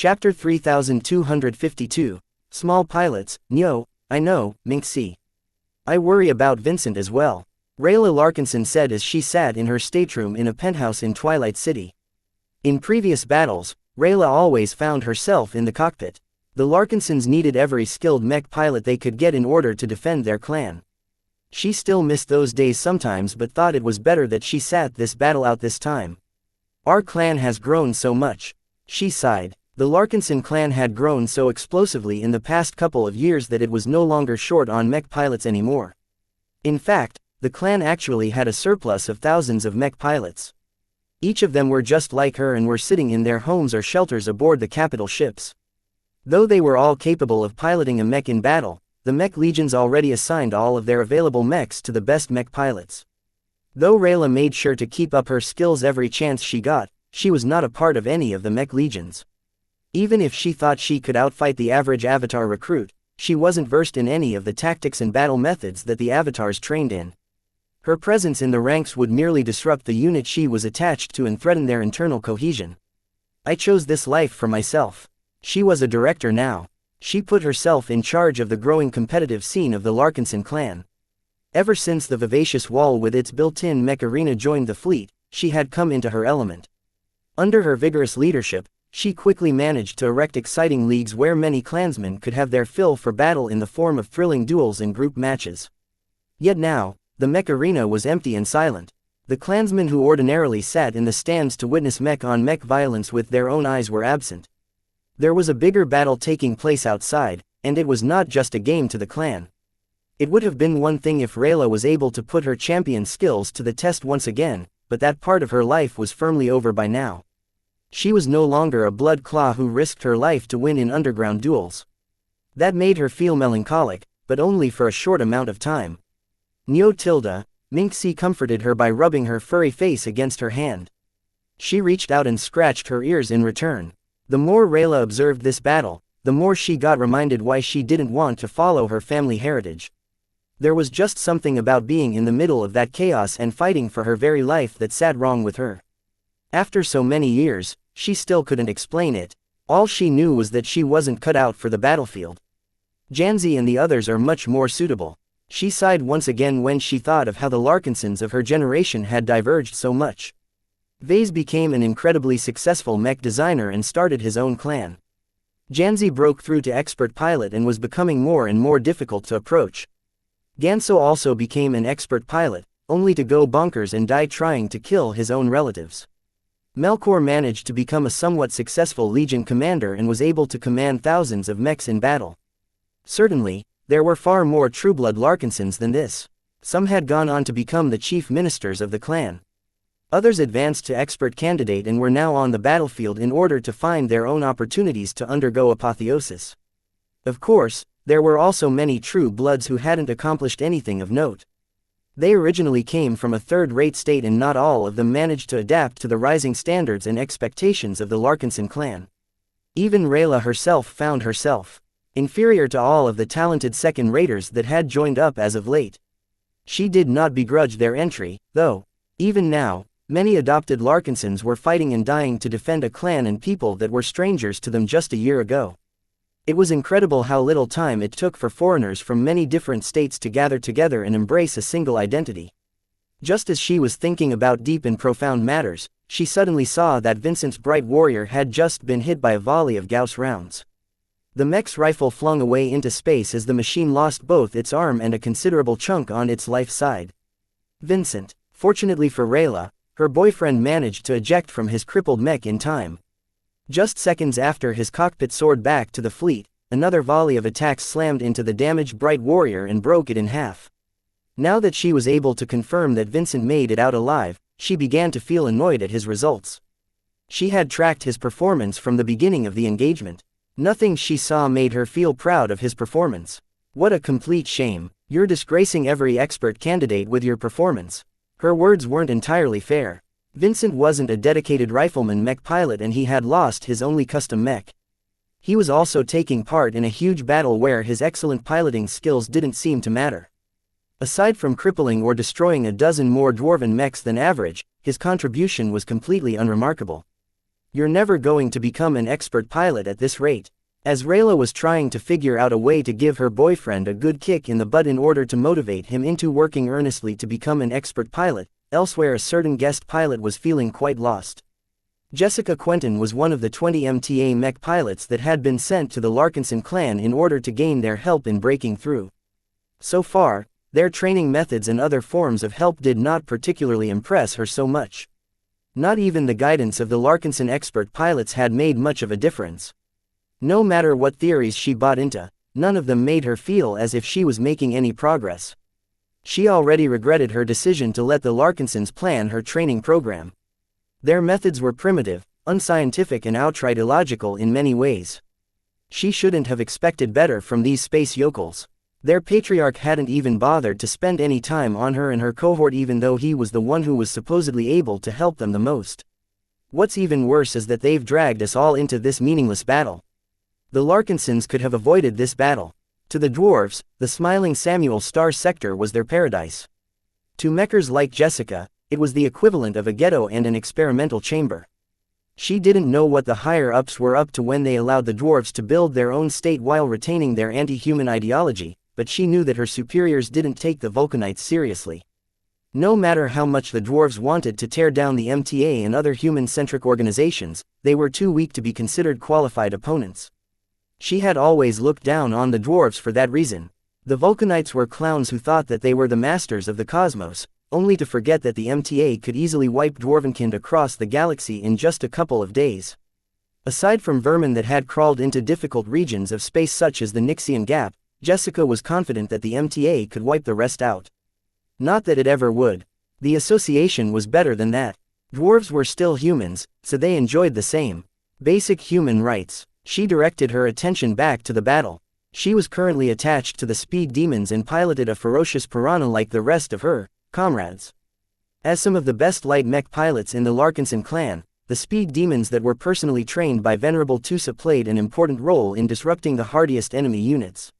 Chapter 3252. Small Pilots. No, I know, Minxie. I worry about Vincent as well, Rayla Larkinson said as she sat in her stateroom in a penthouse in Twilight City. In previous battles, Rayla always found herself in the cockpit. The Larkinsons needed every skilled mech pilot they could get in order to defend their clan. She still missed those days sometimes but thought it was better that she sat this battle out this time. Our clan has grown so much. She sighed. The Larkinson clan had grown so explosively in the past couple of years that it was no longer short on mech pilots anymore. In fact, the clan actually had a surplus of thousands of mech pilots. Each of them were just like her and were sitting in their homes or shelters aboard the capital ships. Though they were all capable of piloting a mech in battle, the mech legions already assigned all of their available mechs to the best mech pilots. Though Rayla made sure to keep up her skills every chance she got, she was not a part of any of the mech legions. Even if she thought she could outfight the average Avatar recruit, she wasn't versed in any of the tactics and battle methods that the Avatars trained in. Her presence in the ranks would merely disrupt the unit she was attached to and threaten their internal cohesion. I chose this life for myself. She was a director now. She put herself in charge of the growing competitive scene of the Larkinson clan. Ever since the vivacious wall with its built-in mech arena joined the fleet, she had come into her element. Under her vigorous leadership, she quickly managed to erect exciting leagues where many clansmen could have their fill for battle in the form of thrilling duels and group matches. Yet now, the mech arena was empty and silent. The clansmen who ordinarily sat in the stands to witness mech-on-mech violence with their own eyes were absent. There was a bigger battle taking place outside, and it was not just a game to the clan. It would have been one thing if Rayla was able to put her champion skills to the test once again, but that part of her life was firmly over by now. She was no longer a blood claw who risked her life to win in underground duels. That made her feel melancholic, but only for a short amount of time. Minxie comforted her by rubbing her furry face against her hand. She reached out and scratched her ears in return. The more Rayla observed this battle, the more she got reminded why she didn't want to follow her family heritage. There was just something about being in the middle of that chaos and fighting for her very life that sat wrong with her. After so many years, she still couldn't explain it. All she knew was that she wasn't cut out for the battlefield. Janzi and the others are much more suitable. She sighed once again when she thought of how the Larkinsons of her generation had diverged so much. Vase became an incredibly successful mech designer and started his own clan. Janzi broke through to expert pilot and was becoming more and more difficult to approach. Ganso also became an expert pilot, only to go bonkers and die trying to kill his own relatives. Melkor managed to become a somewhat successful Legion commander and was able to command thousands of mechs in battle. Certainly, there were far more true-blood Larkinsons than this. Some had gone on to become the chief ministers of the clan. Others advanced to expert candidate and were now on the battlefield in order to find their own opportunities to undergo apotheosis. Of course, there were also many true bloods who hadn't accomplished anything of note. They originally came from a third-rate state and not all of them managed to adapt to the rising standards and expectations of the Larkinson clan. Even Rayla herself found herself inferior to all of the talented second-raters that had joined up as of late. She did not begrudge their entry, though. Even now, many adopted Larkinsons were fighting and dying to defend a clan and people that were strangers to them just a year ago. It was incredible how little time it took for foreigners from many different states to gather together and embrace a single identity. Just as she was thinking about deep and profound matters, she suddenly saw that Vincent's bright warrior had just been hit by a volley of Gauss rounds. The mech's rifle flung away into space as the machine lost both its arm and a considerable chunk on its life side. Vincent, fortunately for Rayla, her boyfriend managed to eject from his crippled mech in time. Just seconds after his cockpit soared back to the fleet, another volley of attacks slammed into the damaged bright warrior and broke it in half. Now that she was able to confirm that Vincent made it out alive, she began to feel annoyed at his results. She had tracked his performance from the beginning of the engagement. Nothing she saw made her feel proud of his performance. What a complete shame. You're disgracing every expert candidate with your performance. Her words weren't entirely fair. Vincent wasn't a dedicated rifleman mech pilot and he had lost his only custom mech. He was also taking part in a huge battle where his excellent piloting skills didn't seem to matter. Aside from crippling or destroying a dozen more dwarven mechs than average, his contribution was completely unremarkable. You're never going to become an expert pilot at this rate. As Rayla was trying to figure out a way to give her boyfriend a good kick in the butt in order to motivate him into working earnestly to become an expert pilot, elsewhere a certain guest pilot was feeling quite lost. Jessica Quentin was one of the 20 MTA Mech pilots that had been sent to the Larkinson clan in order to gain their help in breaking through. So far, their training methods and other forms of help did not particularly impress her so much. Not even the guidance of the Larkinson expert pilots had made much of a difference. No matter what theories she bought into, none of them made her feel as if she was making any progress. She already regretted her decision to let the Larkinsons plan her training program. Their methods were primitive, unscientific and outright illogical in many ways. She shouldn't have expected better from these space yokels. Their patriarch hadn't even bothered to spend any time on her and her cohort even though he was the one who was supposedly able to help them the most. What's even worse is that they've dragged us all into this meaningless battle. The Larkinsons could have avoided this battle. To the dwarves, the smiling Samuel Star sector was their paradise. To mechers like Jessica, it was the equivalent of a ghetto and an experimental chamber. She didn't know what the higher-ups were up to when they allowed the dwarves to build their own state while retaining their anti-human ideology, but she knew that her superiors didn't take the Vulcanites seriously. No matter how much the dwarves wanted to tear down the MTA and other human-centric organizations, they were too weak to be considered qualified opponents. She had always looked down on the dwarves for that reason. The Vulcanites were clowns who thought that they were the masters of the cosmos, only to forget that the MTA could easily wipe Dwarvenkind across the galaxy in just a couple of days. Aside from vermin that had crawled into difficult regions of space such as the Nixian Gap, Jessica was confident that the MTA could wipe the rest out. Not that it ever would. The association was better than that. Dwarves were still humans, so they enjoyed the same basic human rights. She directed her attention back to the battle. She was currently attached to the speed demons and piloted a ferocious piranha like the rest of her comrades. As some of the best light mech pilots in the Larkinson clan, the speed demons that were personally trained by Venerable Tusa played an important role in disrupting the hardiest enemy units.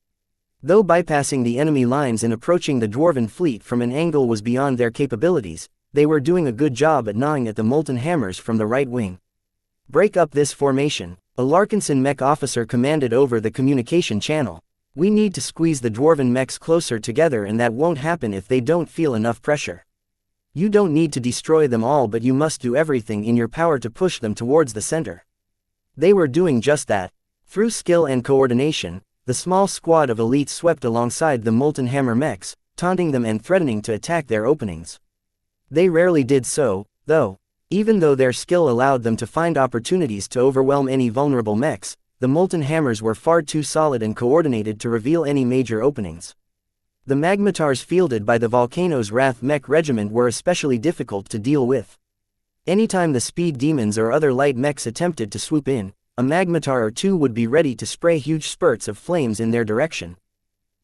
Though bypassing the enemy lines and approaching the Dwarven fleet from an angle was beyond their capabilities, they were doing a good job at gnawing at the molten hammers from the right wing. Break up this formation. A Larkinson mech officer commanded over the communication channel. We need to squeeze the Dwarven mechs closer together, and that won't happen if they don't feel enough pressure. You don't need to destroy them all, but you must do everything in your power to push them towards the center. They were doing just that. Through skill and coordination, the small squad of elites swept alongside the Molten Hammer mechs, taunting them and threatening to attack their openings. They rarely did so, though. Even though their skill allowed them to find opportunities to overwhelm any vulnerable mechs, the Molten Hammers were far too solid and coordinated to reveal any major openings. The Magmatars fielded by the Volcano's Wrath mech regiment were especially difficult to deal with. Anytime the speed demons or other light mechs attempted to swoop in, a Magmatar or two would be ready to spray huge spurts of flames in their direction.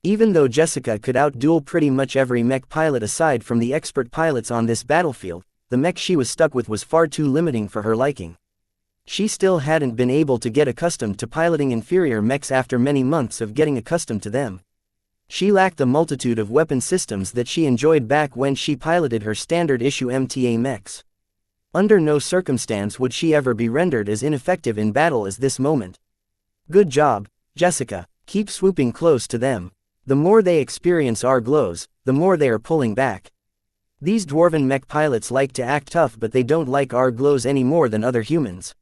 Even though Jessica could outduel pretty much every mech pilot aside from the expert pilots on this battlefield, the mech she was stuck with was far too limiting for her liking. She still hadn't been able to get accustomed to piloting inferior mechs after many months of getting accustomed to them. She lacked the multitude of weapon systems that she enjoyed back when she piloted her standard-issue MTA mechs. Under no circumstance would she ever be rendered as ineffective in battle as this moment. Good job, Jessica. Keep swooping close to them. The more they experience our glows, the more they are pulling back. These Dwarven mech pilots like to act tough, but they don't like our glows any more than other humans.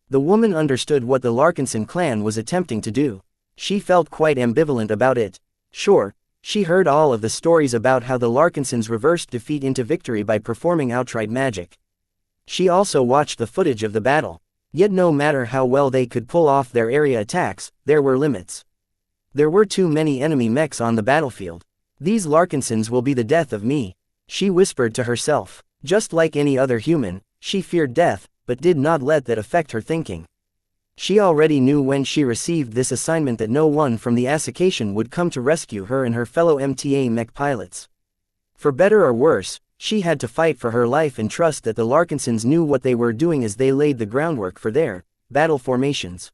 The woman understood what the Larkinson clan was attempting to do. She felt quite ambivalent about it. Sure, she heard all of the stories about how the Larkinsons reversed defeat into victory by performing outright magic. She also watched the footage of the battle. Yet no matter how well they could pull off their area attacks, there were limits. There were too many enemy mechs on the battlefield. These Larkinsons will be the death of me, she whispered to herself. Just like any other human, she feared death, but did not let that affect her thinking. She already knew when she received this assignment that no one from the association would come to rescue her and her fellow MTA mech pilots. For better or worse, she had to fight for her life and trust that the Larkinsons knew what they were doing as they laid the groundwork for their battle formations.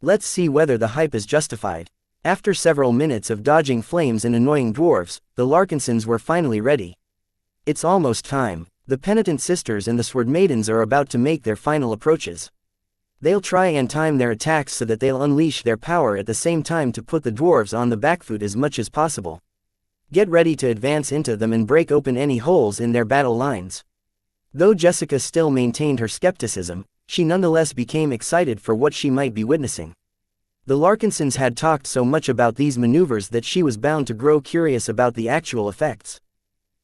Let's see whether the hype is justified. After several minutes of dodging flames and annoying dwarves, the Larkinsons were finally ready. It's almost time. The Penitent Sisters and the Sword Maidens are about to make their final approaches. They'll try and time their attacks so that they'll unleash their power at the same time to put the dwarves on the back foot as much as possible. Get ready to advance into them and break open any holes in their battle lines. Though Jessica still maintained her skepticism, she nonetheless became excited for what she might be witnessing. The Larkinsons had talked so much about these maneuvers that she was bound to grow curious about the actual effects.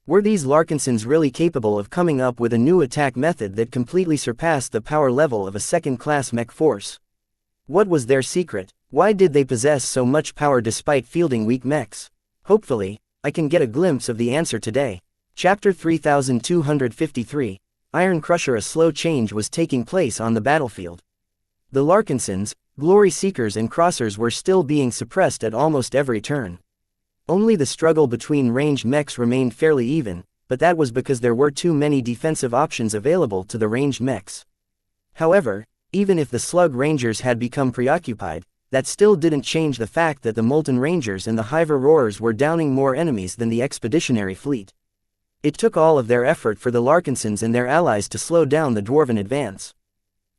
Were these Larkinsons really capable of coming up with a new attack method that completely surpassed the power level of a second-class mech force? What was their secret? Why did they possess so much power despite fielding weak mechs? Hopefully, I can get a glimpse of the answer today. Chapter 3253, Iron Crusher. A slow change was taking place on the battlefield. The Larkinsons, Glory Seekers and Crossers were still being suppressed at almost every turn. Only the struggle between ranged mechs remained fairly even, but that was because there were too many defensive options available to the ranged mechs. However, even if the Slug Rangers had become preoccupied, that still didn't change the fact that the Molten Rangers and the Hiver Roarers were downing more enemies than the Expeditionary Fleet. It took all of their effort for the Larkinsons and their allies to slow down the Dwarven advance.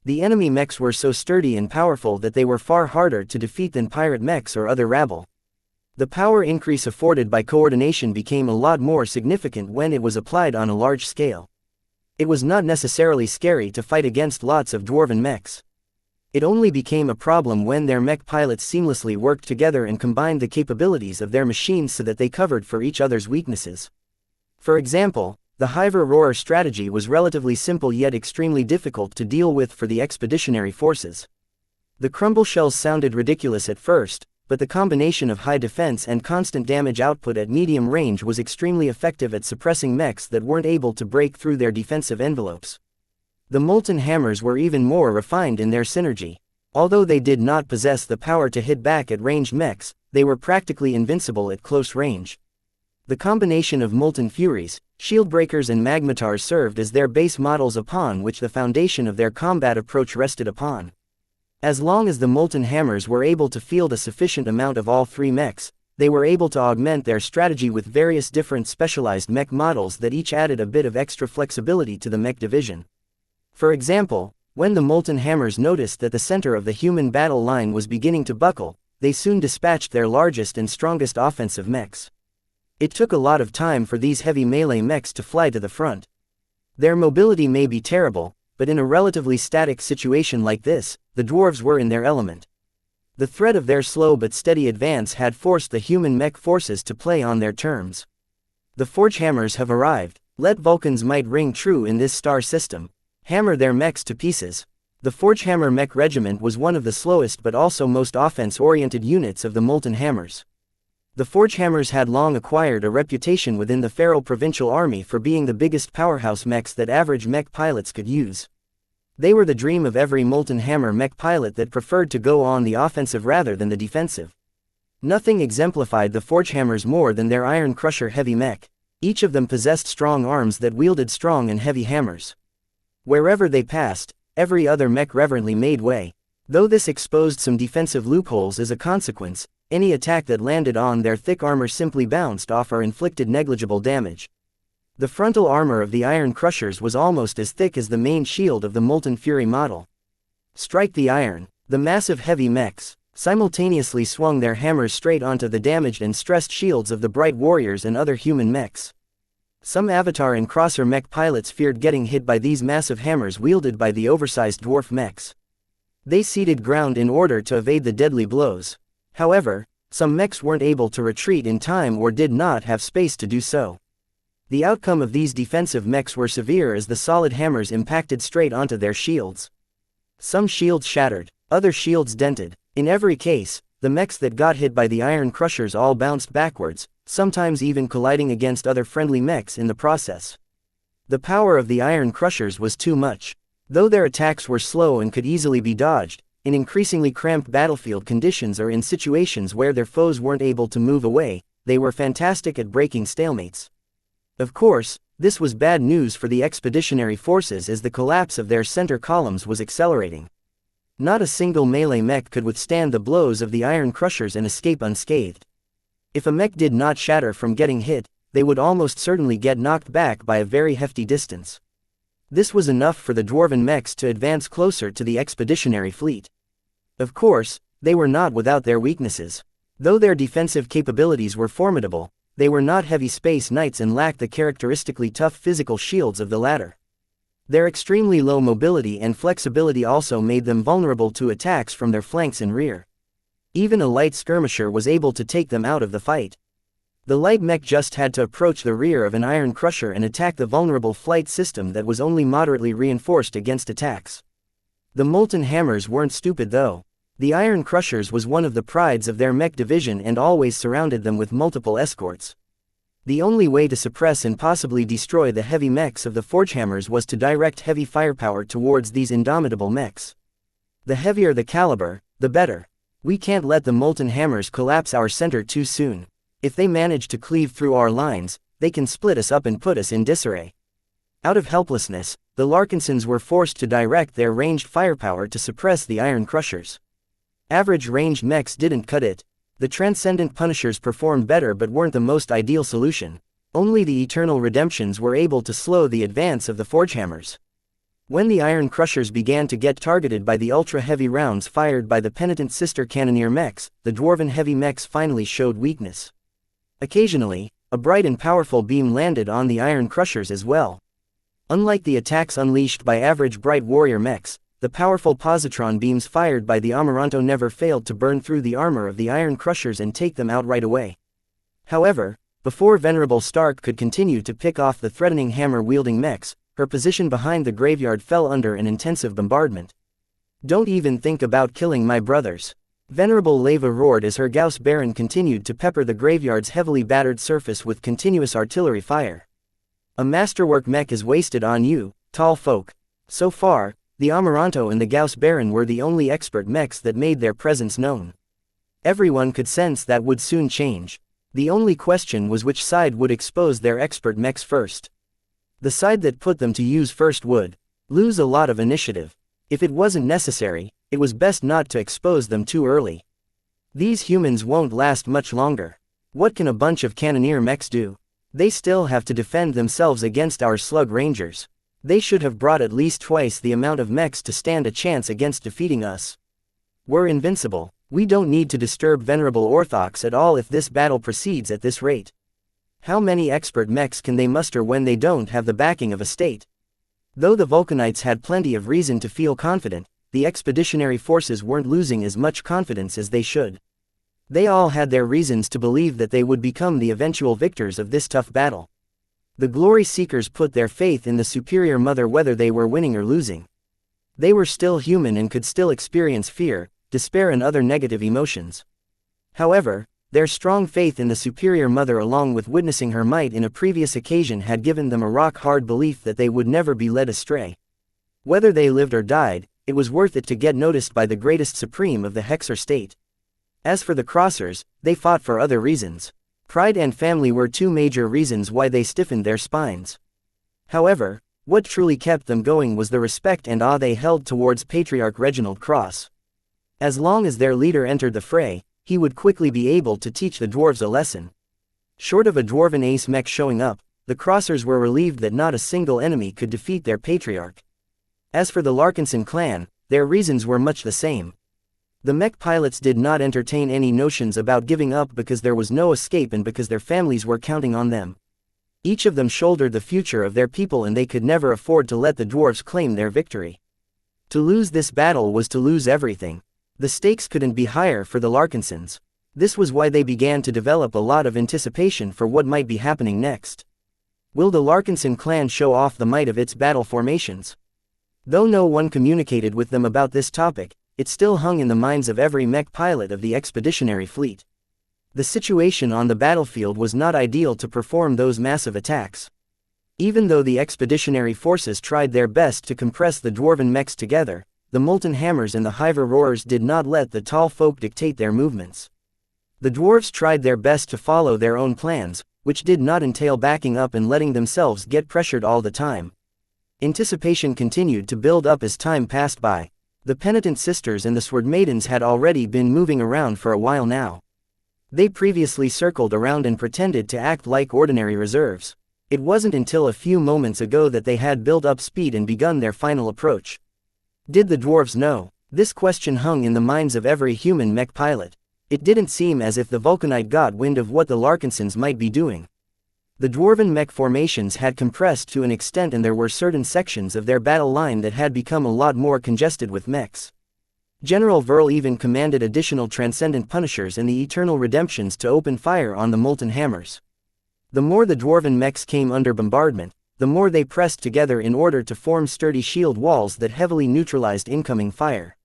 The enemy mechs were so sturdy and powerful that they were far harder to defeat than pirate mechs or other rabble. The power increase afforded by coordination became a lot more significant when it was applied on a large scale. It was not necessarily scary to fight against lots of Dwarven mechs. It only became a problem when their mech pilots seamlessly worked together and combined the capabilities of their machines so that they covered for each other's weaknesses. For example, the Hiver Roarer strategy was relatively simple yet extremely difficult to deal with for the expeditionary forces. The crumble shells sounded ridiculous at first, but the combination of high defense and constant damage output at medium range was extremely effective at suppressing mechs that weren't able to break through their defensive envelopes. The Molten Hammers were even more refined in their synergy. Although they did not possess the power to hit back at ranged mechs, they were practically invincible at close range. The combination of Molten Furies, Shieldbreakers and Magmatars served as their base models upon which the foundation of their combat approach rested upon. As long as the Molten Hammers were able to field a sufficient amount of all three mechs, they were able to augment their strategy with various different specialized mech models that each added a bit of extra flexibility to the mech division. For example, when the Molten Hammers noticed that the center of the human battle line was beginning to buckle, they soon dispatched their largest and strongest offensive mechs. It took a lot of time for these heavy melee mechs to fly to the front. Their mobility may be terrible, but in a relatively static situation like this, the dwarves were in their element. The threat of their slow but steady advance had forced the human mech forces to play on their terms. The Forge Hammers have arrived. Let Vulcan's might ring true in this star system. Hammer their mechs to pieces. The Forge Hammer Mech Regiment was one of the slowest but also most offense-oriented units of the Molten Hammers. The Forge Hammers had long acquired a reputation within the Feral Provincial Army for being the biggest powerhouse mechs that average mech pilots could use. They were the dream of every Molten Hammer mech pilot that preferred to go on the offensive rather than the defensive. Nothing exemplified the Forge Hammers more than their Iron Crusher heavy mech. Each of them possessed strong arms that wielded strong and heavy hammers. Wherever they passed, every other mech reverently made way. Though this exposed some defensive loopholes as a consequence, any attack that landed on their thick armor simply bounced off or inflicted negligible damage. The frontal armor of the Iron Crushers was almost as thick as the main shield of the Molten Fury model. Strike the iron. The massive heavy mechs simultaneously swung their hammers straight onto the damaged and stressed shields of the Bright Warriors and other human mechs. Some Avatar and Crosser mech pilots feared getting hit by these massive hammers wielded by the oversized dwarf mechs. They ceded ground in order to evade the deadly blows. However, some mechs weren't able to retreat in time or did not have space to do so. The outcome of these defensive mechs were severe as the solid hammers impacted straight onto their shields. Some shields shattered, other shields dented. In every case, the mechs that got hit by the Iron Crushers all bounced backwards, sometimes even colliding against other friendly mechs in the process. The power of the Iron Crushers was too much. Though their attacks were slow and could easily be dodged, in increasingly cramped battlefield conditions or in situations where their foes weren't able to move away, they were fantastic at breaking stalemates. Of course, this was bad news for the expeditionary forces as the collapse of their center columns was accelerating. Not a single melee mech could withstand the blows of the Iron Crushers and escape unscathed. If a mech did not shatter from getting hit, they would almost certainly get knocked back by a very hefty distance. This was enough for the dwarven mechs to advance closer to the expeditionary fleet. Of course, they were not without their weaknesses. Though their defensive capabilities were formidable, they were not heavy space knights and lacked the characteristically tough physical shields of the latter. Their extremely low mobility and flexibility also made them vulnerable to attacks from their flanks and rear. Even a light skirmisher was able to take them out of the fight. The light mech just had to approach the rear of an iron crusher and attack the vulnerable flight system that was only moderately reinforced against attacks. The molten hammers weren't stupid though. The iron crushers was one of the prides of their mech division and always surrounded them with multiple escorts. The only way to suppress and possibly destroy the heavy mechs of the forgehammers was to direct heavy firepower towards these indomitable mechs. The heavier the caliber, the better. We can't let the molten hammers collapse our center too soon. If they manage to cleave through our lines, they can split us up and put us in disarray. Out of helplessness, the Larkinsons were forced to direct their ranged firepower to suppress the iron crushers. Average ranged mechs didn't cut it. The transcendent punishers performed better but weren't the most ideal solution. Only the eternal redemptions were able to slow the advance of the forgehammers. When the iron crushers began to get targeted by the ultra-heavy rounds fired by the penitent sister cannoneer mechs, the dwarven heavy mechs finally showed weakness. Occasionally, a bright and powerful beam landed on the iron crushers as well. Unlike the attacks unleashed by average bright warrior mechs, the powerful positron beams fired by the Amaranto never failed to burn through the armor of the iron crushers and take them out right away. However, before Venerable Stark could continue to pick off the threatening hammer-wielding mechs, her position behind the graveyard fell under an intensive bombardment. "Don't even think about killing my brothers." Venerable Leva roared as her Gauss Baron continued to pepper the graveyard's heavily battered surface with continuous artillery fire. "A masterwork mech is wasted on you, tall folk." So far, the Amaranto and the Gauss Baron were the only expert mechs that made their presence known. Everyone could sense that would soon change. The only question was which side would expose their expert mechs first. The side that put them to use first would lose a lot of initiative. If it wasn't necessary, it was best not to expose them too early. These humans won't last much longer. What can a bunch of cannoneer mechs do? They still have to defend themselves against our slug rangers. They should have brought at least twice the amount of mechs to stand a chance against defeating us. We're invincible. We don't need to disturb Venerable Orthox at all if this battle proceeds at this rate. How many expert mechs can they muster when they don't have the backing of a state? Though the Vulcanites had plenty of reason to feel confident, the expeditionary forces weren't losing as much confidence as they should. They all had their reasons to believe that they would become the eventual victors of this tough battle. The glory seekers put their faith in the superior mother whether they were winning or losing. They were still human and could still experience fear, despair and other negative emotions. However, their strong faith in the superior mother along with witnessing her might in a previous occasion had given them a rock-hard belief that they would never be led astray. Whether they lived or died, it was worth it to get noticed by the greatest supreme of the Hexer state. As for the Crossers, they fought for other reasons. Pride and family were two major reasons why they stiffened their spines. However, what truly kept them going was the respect and awe they held towards Patriarch Reginald Cross. As long as their leader entered the fray, he would quickly be able to teach the dwarves a lesson. Short of a dwarven ace mech showing up, the Crossers were relieved that not a single enemy could defeat their patriarch. As for the Larkinson clan, their reasons were much the same. The mech pilots did not entertain any notions about giving up because there was no escape and because their families were counting on them. Each of them shouldered the future of their people and they could never afford to let the dwarves claim their victory. To lose this battle was to lose everything. The stakes couldn't be higher for the Larkinsons. This was why they began to develop a lot of anticipation for what might be happening next. Will the Larkinson clan show off the might of its battle formations? Though no one communicated with them about this topic, it still hung in the minds of every mech pilot of the expeditionary fleet. The situation on the battlefield was not ideal to perform those massive attacks. Even though the expeditionary forces tried their best to compress the dwarven mechs together, the molten hammers and the hiver roarers did not let the tall folk dictate their movements. The dwarves tried their best to follow their own plans, which did not entail backing up and letting themselves get pressured all the time. Anticipation continued to build up as time passed by. The penitent sisters and the sword maidens had already been moving around for a while now. They previously circled around and pretended to act like ordinary reserves. It wasn't until a few moments ago that they had built up speed and begun their final approach. Did the dwarves know? This question hung in the minds of every human mech pilot. It didn't seem as if the Vulcanite got wind of what the Larkinsons might be doing. The dwarven mech formations had compressed to an extent, and there were certain sections of their battle line that had become a lot more congested with mechs. General Verl even commanded additional Transcendent Punishers and the Eternal Redemptions to open fire on the Molten Hammers. The more the dwarven mechs came under bombardment, the more they pressed together in order to form sturdy shield walls that heavily neutralized incoming fire.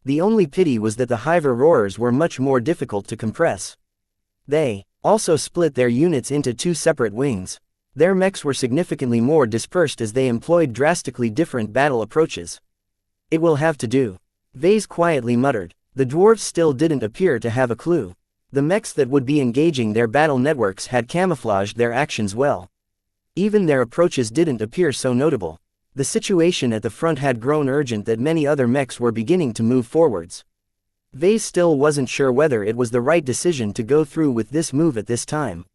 The only pity was that the Hiver Roarers were much more difficult to compress. They also split their units into two separate wings. Their mechs were significantly more dispersed as they employed drastically different battle approaches. "It will have to do," Vase quietly muttered. The dwarves still didn't appear to have a clue. The mechs that would be engaging their battle networks had camouflaged their actions well. Even their approaches didn't appear so notable. The situation at the front had grown urgent that many other mechs were beginning to move forwards. Vase still wasn't sure whether it was the right decision to go through with this move at this time.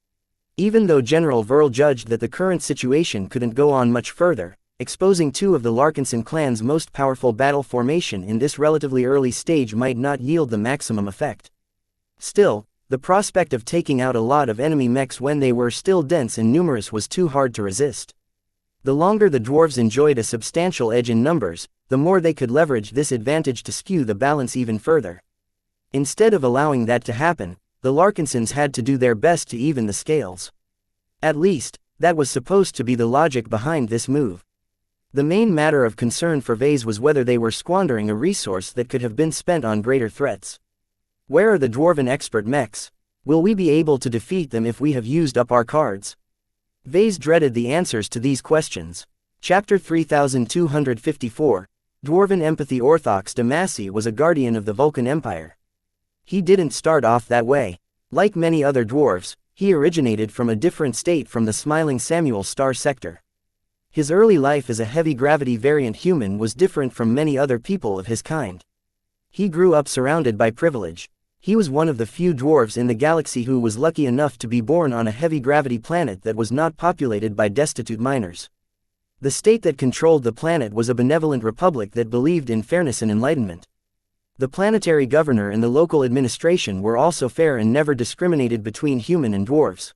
Even though General Verl judged that the current situation couldn't go on much further, exposing two of the Larkinson clan's most powerful battle formation in this relatively early stage might not yield the maximum effect. Still, the prospect of taking out a lot of enemy mechs when they were still dense and numerous was too hard to resist. The longer the dwarves enjoyed a substantial edge in numbers, the more they could leverage this advantage to skew the balance even further. Instead of allowing that to happen, the Larkinsons had to do their best to even the scales. At least, that was supposed to be the logic behind this move. The main matter of concern for Vase was whether they were squandering a resource that could have been spent on greater threats. Where are the dwarven expert mechs? Will we be able to defeat them if we have used up our cards? Vase dreaded the answers to these questions. Chapter 3254, Dwarven Empathy. Orthox Damasi was a guardian of the Vulcan Empire. He didn't start off that way. Like many other dwarves, he originated from a different state from the Smiling Samuel star sector. His early life as a heavy-gravity variant human was different from many other people of his kind. He grew up surrounded by privilege. He was one of the few dwarves in the galaxy who was lucky enough to be born on a heavy-gravity planet that was not populated by destitute miners. The state that controlled the planet was a benevolent republic that believed in fairness and enlightenment. The planetary governor and the local administration were also fair and never discriminated between human and dwarves.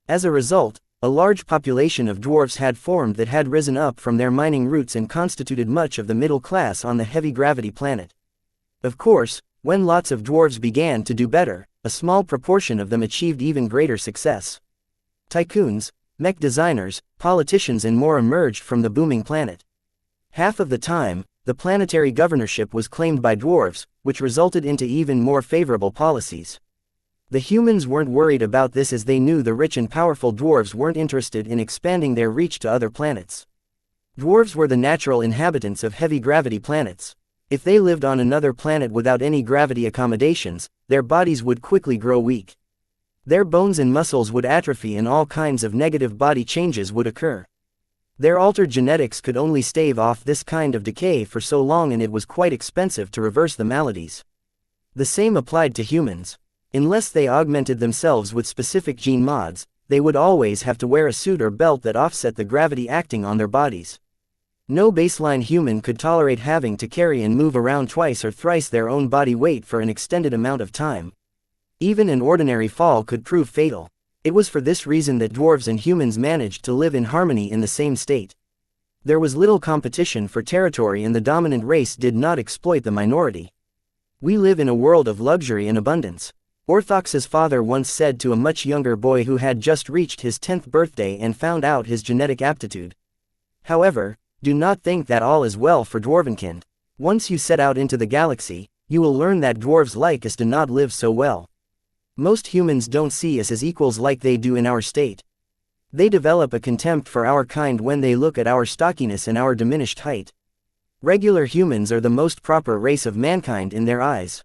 As a result, a large population of dwarves had formed that had risen up from their mining roots and constituted much of the middle class on the heavy-gravity planet. Of course, when lots of dwarves began to do better, a small proportion of them achieved even greater success. Tycoons, mech designers, politicians and more emerged from the booming planet. Half of the time, the planetary governorship was claimed by dwarves, which resulted into even more favorable policies. The humans weren't worried about this as they knew the rich and powerful dwarves weren't interested in expanding their reach to other planets. Dwarves were the natural inhabitants of heavy-gravity planets. If they lived on another planet without any gravity accommodations, their bodies would quickly grow weak. Their bones and muscles would atrophy and all kinds of negative body changes would occur. Their altered genetics could only stave off this kind of decay for so long, and it was quite expensive to reverse the maladies. The same applied to humans. Unless they augmented themselves with specific gene mods, they would always have to wear a suit or belt that offset the gravity acting on their bodies. No baseline human could tolerate having to carry and move around twice or thrice their own body weight for an extended amount of time. Even an ordinary fall could prove fatal. It was for this reason that dwarves and humans managed to live in harmony in the same state. There was little competition for territory and the dominant race did not exploit the minority. "We live in a world of luxury and abundance," Orthox's father once said to a much younger boy who had just reached his 10th birthday and found out his genetic aptitude. However, do not think that all is well for Dwarvenkind. Once you set out into the galaxy, you will learn that dwarves like us do not live so well. Most humans don't see us as equals like they do in our state. They develop a contempt for our kind when they look at our stockiness and our diminished height. Regular humans are the most proper race of mankind in their eyes.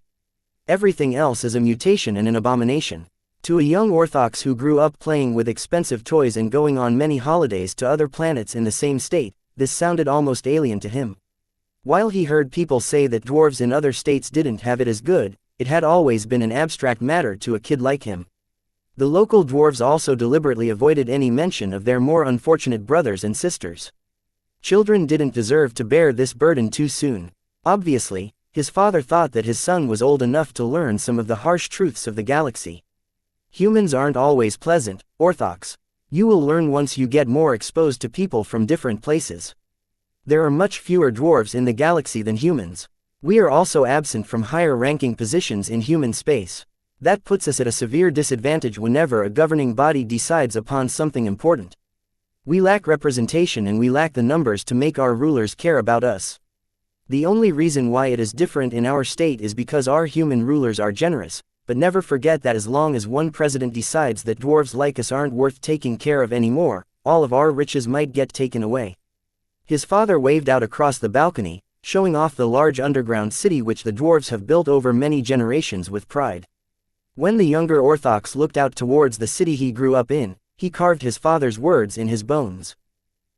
Everything else is a mutation and an abomination. To a young Orthox who grew up playing with expensive toys and going on many holidays to other planets in the same state, this sounded almost alien to him. While he heard people say that dwarves in other states didn't have it as good, it had always been an abstract matter to a kid like him. The local dwarves also deliberately avoided any mention of their more unfortunate brothers and sisters. Children didn't deserve to bear this burden too soon. Obviously, his father thought that his son was old enough to learn some of the harsh truths of the galaxy. Humans aren't always pleasant, orthox. You will learn once you get more exposed to people from different places. There are much fewer dwarves in the galaxy than humans. We are also absent from higher-ranking positions in human space. That puts us at a severe disadvantage whenever a governing body decides upon something important. We lack representation and we lack the numbers to make our rulers care about us. The only reason why it is different in our state is because our human rulers are generous, but never forget that as long as one president decides that dwarves like us aren't worth taking care of anymore, all of our riches might get taken away. His father waved out across the balcony, showing off the large underground city which the dwarves have built over many generations with pride. When the younger orthox looked out towards the city he grew up in, he carved his father's words in his bones.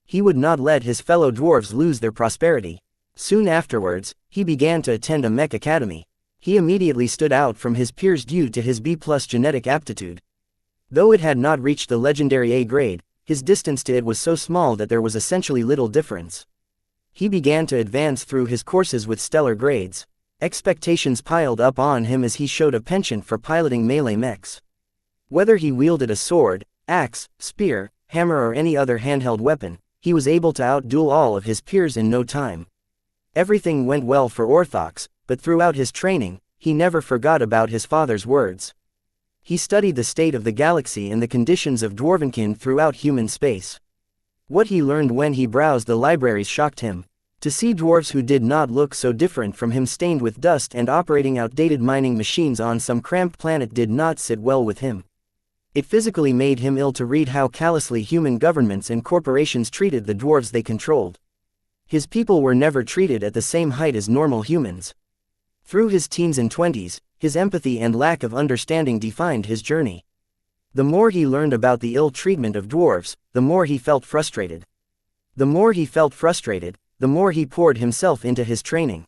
He would not let his fellow dwarves lose their prosperity. Soon afterwards, he began to attend a Mech academy. He immediately stood out from his peers due to his B+ genetic aptitude. Though it had not reached the legendary A grade, his distance to it was so small that there was essentially little difference. He began to advance through his courses with stellar grades. Expectations piled up on him as he showed a penchant for piloting melee mechs. Whether he wielded a sword, axe, spear, hammer or any other handheld weapon, he was able to outduel all of his peers in no time. Everything went well for Orthox, but throughout his training, he never forgot about his father's words. He studied the state of the galaxy and the conditions of dwarvenkind throughout human space. What he learned when he browsed the libraries shocked him. To see dwarves who did not look so different from him stained with dust and operating outdated mining machines on some cramped planet did not sit well with him. It physically made him ill to read how callously human governments and corporations treated the dwarves they controlled. His people were never treated at the same height as normal humans. Through his teens and 20s, his empathy and lack of understanding defined his journey. The more he learned about the ill treatment of dwarves, the more he felt frustrated. The more he felt frustrated, the more he poured himself into his training.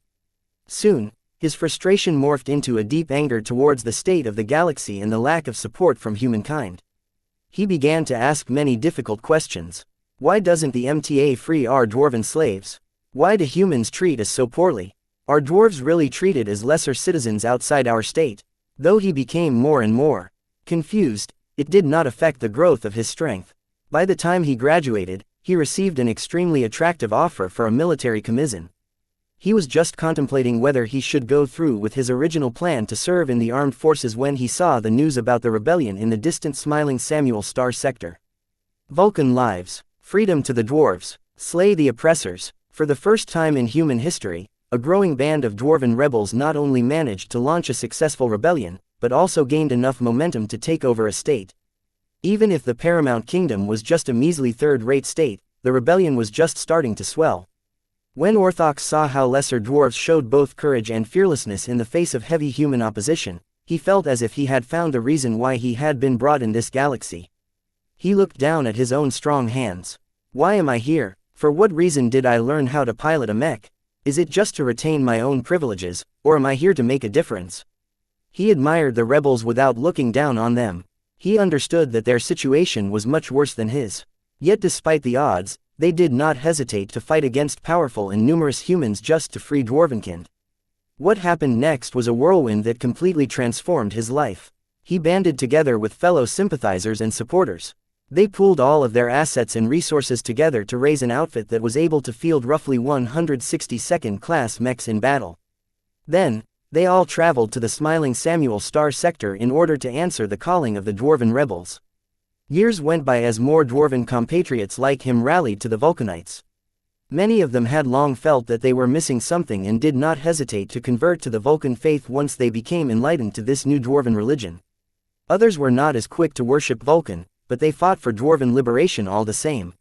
Soon, his frustration morphed into a deep anger towards the state of the galaxy and the lack of support from humankind. He began to ask many difficult questions. Why doesn't the MTA free our dwarven slaves? Why do humans treat us so poorly? Are dwarves really treated as lesser citizens outside our state? Though he became more and more confused, it did not affect the growth of his strength. By the time he graduated, he received an extremely attractive offer for a military commission. He was just contemplating whether he should go through with his original plan to serve in the armed forces when he saw the news about the rebellion in the distant smiling Samuel Star sector. Vulcan lives, freedom to the dwarves, slay the oppressors. For the first time in human history, a growing band of dwarven rebels not only managed to launch a successful rebellion, but also gained enough momentum to take over a state. Even if the Paramount Kingdom was just a measly third-rate state, the rebellion was just starting to swell. When Orthox saw how lesser dwarves showed both courage and fearlessness in the face of heavy human opposition, he felt as if he had found the reason why he had been brought in this galaxy. He looked down at his own strong hands. Why am I here? For what reason did I learn how to pilot a mech? Is it just to retain my own privileges, or am I here to make a difference? He admired the rebels without looking down on them. He understood that their situation was much worse than his. Yet despite the odds, they did not hesitate to fight against powerful and numerous humans just to free dwarvenkind. What happened next was a whirlwind that completely transformed his life. He banded together with fellow sympathizers and supporters. They pooled all of their assets and resources together to raise an outfit that was able to field roughly 162nd-class mechs in battle. Then, they all traveled to the smiling Samuel Star sector in order to answer the calling of the dwarven rebels. Years went by as more dwarven compatriots like him rallied to the Vulcanites. Many of them had long felt that they were missing something and did not hesitate to convert to the Vulcan faith once they became enlightened to this new dwarven religion. Others were not as quick to worship Vulcan, but they fought for dwarven liberation all the same.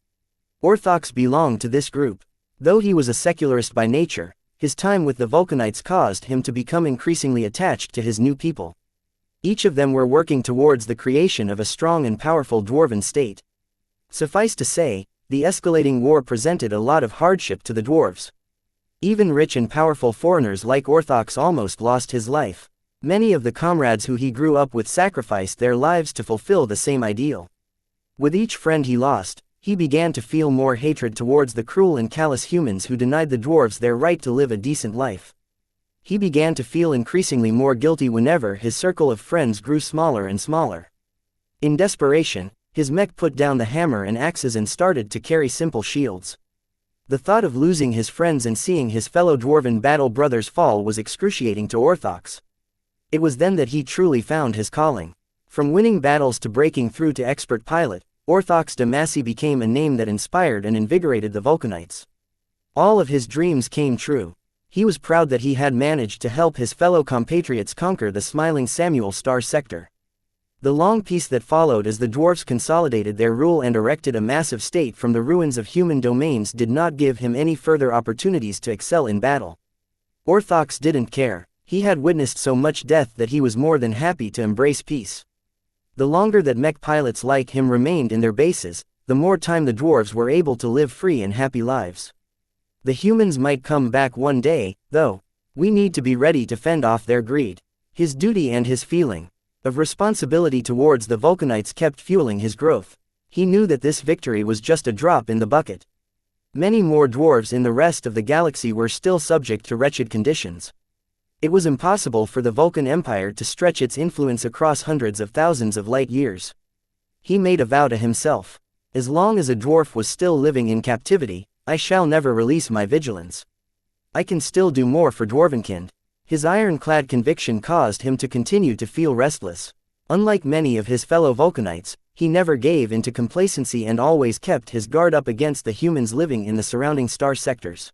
Orthox belonged to this group. Though he was a secularist by nature, his time with the Vulcanites caused him to become increasingly attached to his new people. Each of them were working towards the creation of a strong and powerful dwarven state. Suffice to say, the escalating war presented a lot of hardship to the dwarves. Even rich and powerful foreigners like Orthox almost lost his life. Many of the comrades who he grew up with sacrificed their lives to fulfill the same ideal. With each friend he lost, he began to feel more hatred towards the cruel and callous humans who denied the dwarves their right to live a decent life. He began to feel increasingly more guilty whenever his circle of friends grew smaller and smaller. In desperation, his mech put down the hammer and axes and started to carry simple shields. The thought of losing his friends and seeing his fellow dwarven battle brothers fall was excruciating to Orthox. It was then that he truly found his calling. From winning battles to breaking through to expert pilot, Orthox Damacy became a name that inspired and invigorated the Vulcanites. All of his dreams came true. He was proud that he had managed to help his fellow compatriots conquer the smiling Samuel Star sector. The long peace that followed as the dwarfs consolidated their rule and erected a massive state from the ruins of human domains did not give him any further opportunities to excel in battle. Orthox didn't care. He had witnessed so much death that he was more than happy to embrace peace. The longer that mech pilots like him remained in their bases, the more time the dwarves were able to live free and happy lives. The humans might come back one day, though. We need to be ready to fend off their greed. His duty and his feeling of responsibility towards the Vulcanites kept fueling his growth. He knew that this victory was just a drop in the bucket. Many more dwarves in the rest of the galaxy were still subject to wretched conditions. It was impossible for the Vulcan Empire to stretch its influence across hundreds of thousands of light years. He made a vow to himself. As long as a dwarf was still living in captivity, I shall never release my vigilance. I can still do more for Dwarvenkind. His ironclad conviction caused him to continue to feel restless. Unlike many of his fellow Vulcanites, he never gave into complacency and always kept his guard up against the humans living in the surrounding star sectors.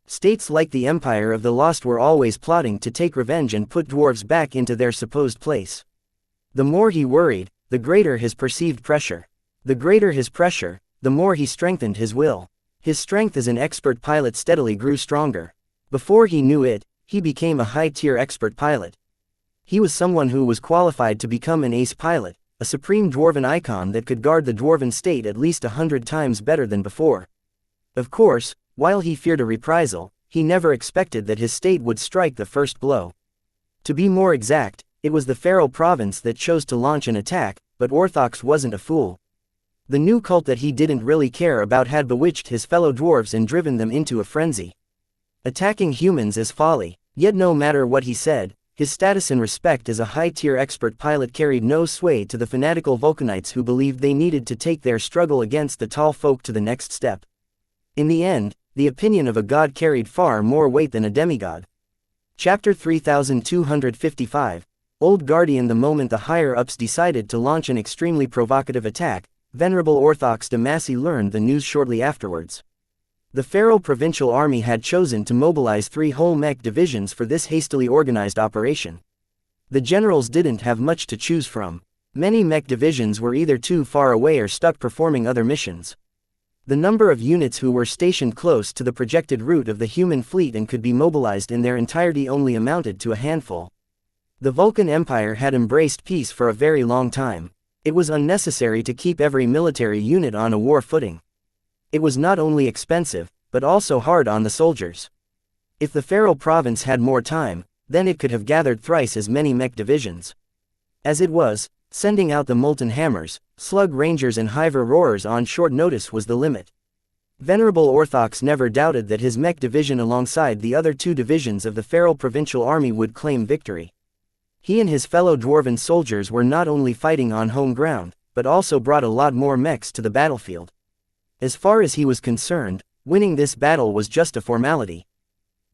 States like the Empire of the Lost were always plotting to take revenge and put dwarves back into their supposed place. The more he worried, the greater his perceived pressure. The greater his pressure, the more he strengthened his will. His strength as an expert pilot steadily grew stronger. Before he knew it, he became a high-tier expert pilot. He was someone who was qualified to become an ace pilot, a supreme dwarven icon that could guard the dwarven state at least 100 times better than before. Of course, while he feared a reprisal, he never expected that his state would strike the first blow. To be more exact, it was the Feral province that chose to launch an attack, but Orthox wasn't a fool. The new cult that he didn't really care about had bewitched his fellow dwarves and driven them into a frenzy. Attacking humans is folly, yet no matter what he said, his status and respect as a high-tier expert pilot carried no sway to the fanatical Vulcanites who believed they needed to take their struggle against the tall folk to the next step. In the end, the opinion of a god carried far more weight than a demigod. Chapter 3255, Old Guardian. The moment the higher-ups decided to launch an extremely provocative attack, Venerable Orthox Damacy learned the news shortly afterwards. The Feral Provincial Army had chosen to mobilize 3 whole mech divisions for this hastily organized operation. The generals didn't have much to choose from. Many mech divisions were either too far away or stuck performing other missions. The number of units who were stationed close to the projected route of the human fleet and could be mobilized in their entirety only amounted to a handful. The Vulcan Empire had embraced peace for a very long time. It was unnecessary to keep every military unit on a war footing. It was not only expensive, but also hard on the soldiers. If the Feral province had more time, then it could have gathered thrice as many mech divisions. As it was, sending out the Molten Hammers, Slug Rangers and Hiver Roarers on short notice was the limit. Venerable Orthox never doubted that his mech division alongside the other 2 divisions of the Feral Provincial Army would claim victory. He and his fellow dwarven soldiers were not only fighting on home ground, but also brought a lot more mechs to the battlefield. As far as he was concerned, winning this battle was just a formality.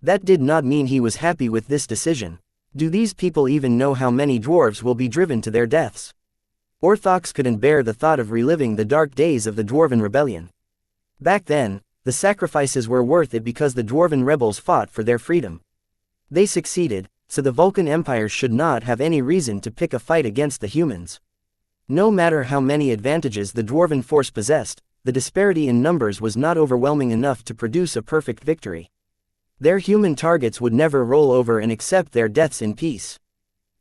That did not mean he was happy with this decision. Do these people even know how many dwarves will be driven to their deaths? Orthox couldn't bear the thought of reliving the dark days of the Dwarven Rebellion. Back then, the sacrifices were worth it because the Dwarven rebels fought for their freedom. They succeeded, so the Vulcan Empire should not have any reason to pick a fight against the humans. No matter how many advantages the Dwarven force possessed, the disparity in numbers was not overwhelming enough to produce a perfect victory. Their human targets would never roll over and accept their deaths in peace.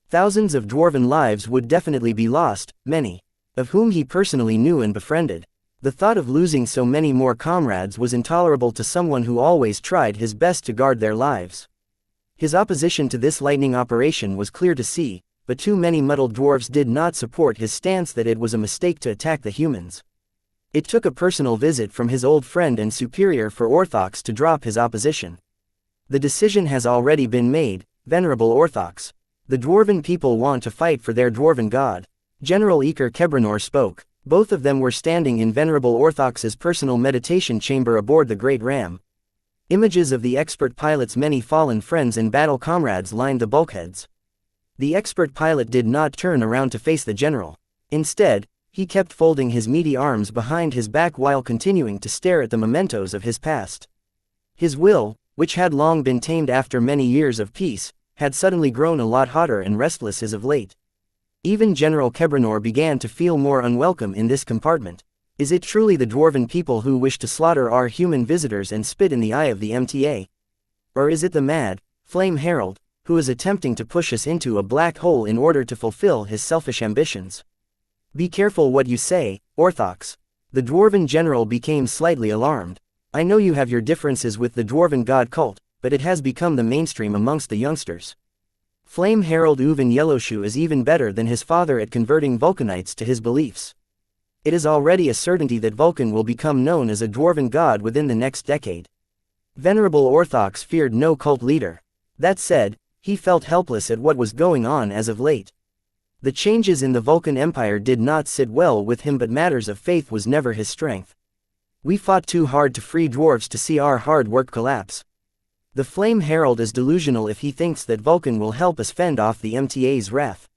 Thousands of dwarven lives would definitely be lost, many of whom he personally knew and befriended. The thought of losing so many more comrades was intolerable to someone who always tried his best to guard their lives. His opposition to this lightning operation was clear to see, but too many muddled dwarves did not support his stance that it was a mistake to attack the humans. It took a personal visit from his old friend and superior for Orthox to drop his opposition. The decision has already been made, Venerable Orthox. The dwarven people want to fight for their dwarven god. General Eker Kebranor spoke. Both of them were standing in Venerable Orthox's personal meditation chamber aboard the Great Ram. Images of the expert pilot's many fallen friends and battle comrades lined the bulkheads. The expert pilot did not turn around to face the general. Instead, he kept folding his meaty arms behind his back while continuing to stare at the mementos of his past. His will, which had long been tamed after many years of peace, had suddenly grown a lot hotter and restless as of late. Even General Kebranor began to feel more unwelcome in this compartment. Is it truly the dwarven people who wish to slaughter our human visitors and spit in the eye of the MTA? Or is it the mad, Flame Herald, who is attempting to push us into a black hole in order to fulfill his selfish ambitions? Be careful what you say, Orthox. The dwarven general became slightly alarmed. I know you have your differences with the dwarven god cult, but it has become the mainstream amongst the youngsters. Flame Herald Uven Yellowshoe is even better than his father at converting Vulcanites to his beliefs. It is already a certainty that Vulcan will become known as a dwarven god within the next decade. Venerable Orthox feared no cult leader. That said, he felt helpless at what was going on as of late. The changes in the Vulcan Empire did not sit well with him, but matters of faith was never his strength. We fought too hard to free dwarves to see our hard work collapse. The Flame Herald is delusional if he thinks that Vulcan will help us fend off the MTA's wrath.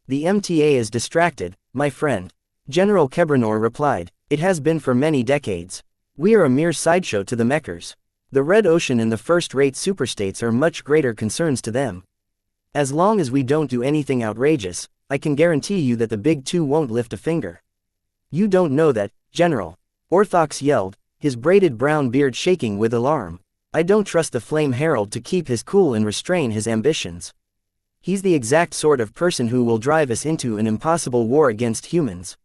The MTA is distracted, my friend. General Kebranor replied. It has been for many decades. We are a mere sideshow to the Mechers. The Red Ocean and the first-rate superstates are much greater concerns to them. As long as we don't do anything outrageous, I can guarantee you that the Big Two won't lift a finger. You don't know that, General. Orthox yelled, his braided brown beard shaking with alarm. I don't trust the Flame Herald to keep his cool and restrain his ambitions. He's the exact sort of person who will drive us into an impossible war against humans.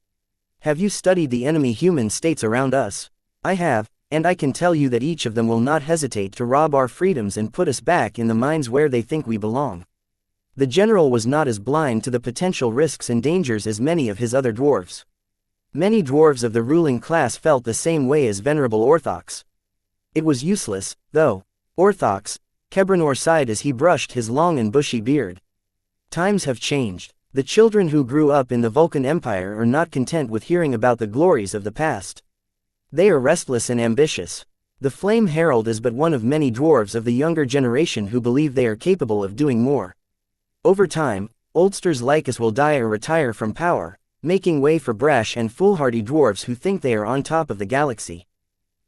Have you studied the enemy human states around us? I have, and I can tell you that each of them will not hesitate to rob our freedoms and put us back in the mines where they think we belong. The general was not as blind to the potential risks and dangers as many of his other dwarves. Many dwarves of the ruling class felt the same way as Venerable Orthox. It was useless, though. Orthox, Kebranor sighed as he brushed his long and bushy beard. Times have changed. The children who grew up in the Vulcan Empire are not content with hearing about the glories of the past. They are restless and ambitious. The Flame Herald is but one of many dwarves of the younger generation who believe they are capable of doing more. Over time, oldsters like us will die or retire from power, making way for brash and foolhardy dwarves who think they are on top of the galaxy.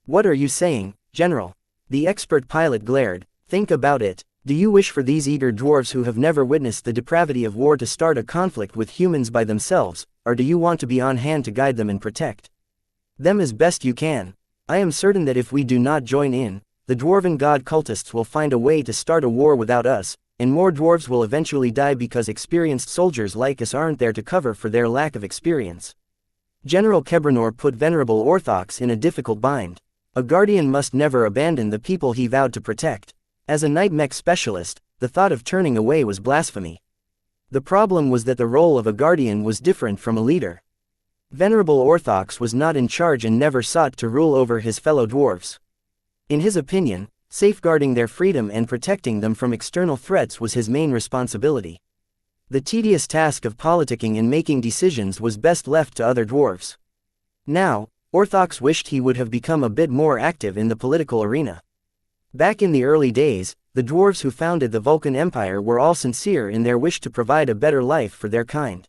What are you saying, General? The expert pilot glared. Think about it. Do you wish for these eager dwarves who have never witnessed the depravity of war to start a conflict with humans by themselves, or do you want to be on hand to guide them and protect them as best you can? I am certain that if we do not join in, the dwarven god cultists will find a way to start a war without us, and more dwarves will eventually die because experienced soldiers like us aren't there to cover for their lack of experience. General Kebranor put Venerable Orthox in a difficult bind. A guardian must never abandon the people he vowed to protect. As a night mech specialist, the thought of turning away was blasphemy. The problem was that the role of a guardian was different from a leader. Venerable Orthox was not in charge and never sought to rule over his fellow dwarves. In his opinion, safeguarding their freedom and protecting them from external threats was his main responsibility. The tedious task of politicking and making decisions was best left to other dwarves. Now, Orthox wished he would have become a bit more active in the political arena. Back in the early days, the dwarves who founded the Vulcan Empire were all sincere in their wish to provide a better life for their kind.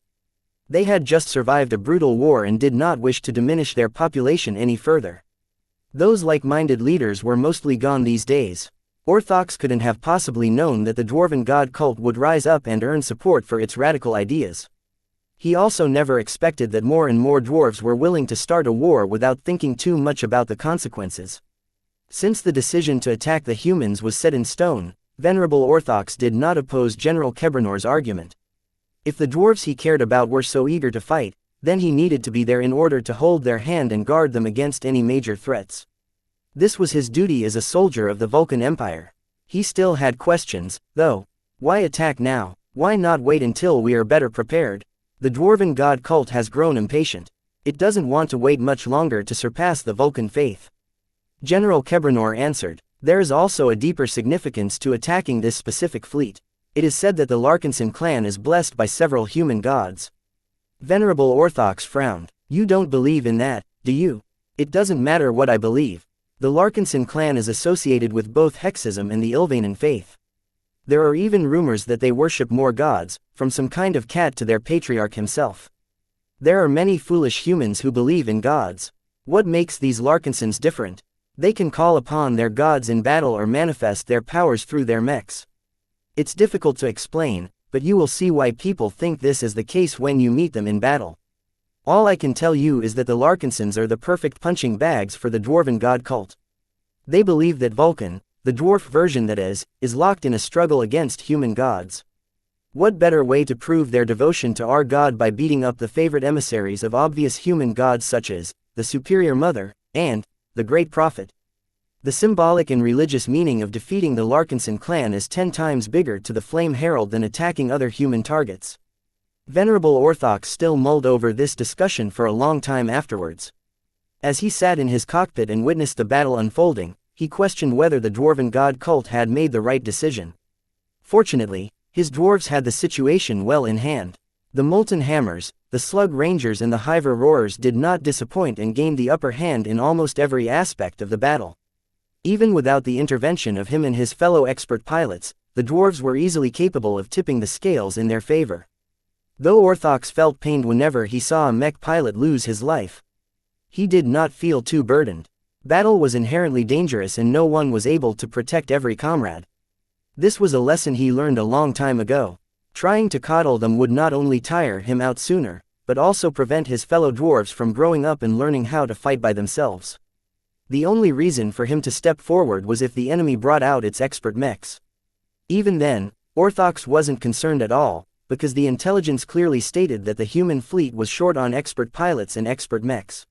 They had just survived a brutal war and did not wish to diminish their population any further. Those like-minded leaders were mostly gone these days. Orthox couldn't have possibly known that the dwarven god cult would rise up and earn support for its radical ideas. He also never expected that more and more dwarves were willing to start a war without thinking too much about the consequences. Since the decision to attack the humans was set in stone, Venerable Orthox did not oppose General Kebranor's argument. If the dwarves he cared about were so eager to fight, then he needed to be there in order to hold their hand and guard them against any major threats. This was his duty as a soldier of the Vulcan Empire. He still had questions, though. Why attack now? Why not wait until we are better prepared? The dwarven god cult has grown impatient. It doesn't want to wait much longer to surpass the Vulcan faith. General Kebranor answered, there is also a deeper significance to attacking this specific fleet. It is said that the Larkinson clan is blessed by several human gods. Venerable Orthox frowned. You don't believe in that, do you? It doesn't matter what I believe. The Larkinson clan is associated with both Hexism and the Ilvanan faith. There are even rumors that they worship more gods, from some kind of cat to their patriarch himself. There are many foolish humans who believe in gods. What makes these Larkinsons different? They can call upon their gods in battle or manifest their powers through their mechs. It's difficult to explain, but you will see why people think this is the case when you meet them in battle. All I can tell you is that the Larkinsons are the perfect punching bags for the dwarven god cult. They believe that Vulcan, the dwarf version that is locked in a struggle against human gods. What better way to prove their devotion to our god by beating up the favorite emissaries of obvious human gods such as the Superior Mother and the Great Prophet? The symbolic and religious meaning of defeating the Larkinson clan is 10 times bigger to the Flame Herald than attacking other human targets. Venerable Orthox still mulled over this discussion for a long time afterwards. As he sat in his cockpit and witnessed the battle unfolding, he questioned whether the dwarven god cult had made the right decision. Fortunately, his dwarves had the situation well in hand. The Molten Hammers, the Slug Rangers and the Hiver Roarers did not disappoint and gained the upper hand in almost every aspect of the battle. Even without the intervention of him and his fellow expert pilots, the dwarves were easily capable of tipping the scales in their favor. Though Orthox felt pained whenever he saw a mech pilot lose his life, he did not feel too burdened. Battle was inherently dangerous and no one was able to protect every comrade. This was a lesson he learned a long time ago. Trying to coddle them would not only tire him out sooner, but also prevent his fellow dwarves from growing up and learning how to fight by themselves. The only reason for him to step forward was if the enemy brought out its expert mechs. Even then, Orthox wasn't concerned at all, because the intelligence clearly stated that the human fleet was short on expert pilots and expert mechs.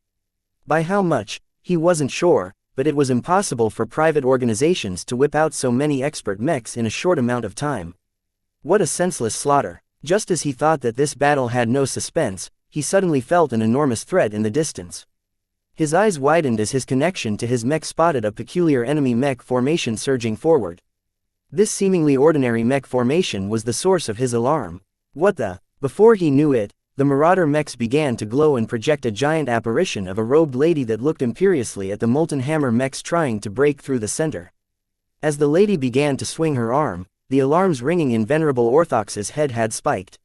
By how much, he wasn't sure, but it was impossible for private organizations to whip out so many expert mechs in a short amount of time. What a senseless slaughter. Just as he thought that this battle had no suspense, he suddenly felt an enormous threat in the distance. His eyes widened as his connection to his mech spotted a peculiar enemy mech formation surging forward. This seemingly ordinary mech formation was the source of his alarm. What the? Before he knew it, the Marauder mechs began to glow and project a giant apparition of a robed lady that looked imperiously at the Molten Hammer mechs trying to break through the center. As the lady began to swing her arm, the alarms ringing in Venerable Orthox's head had spiked.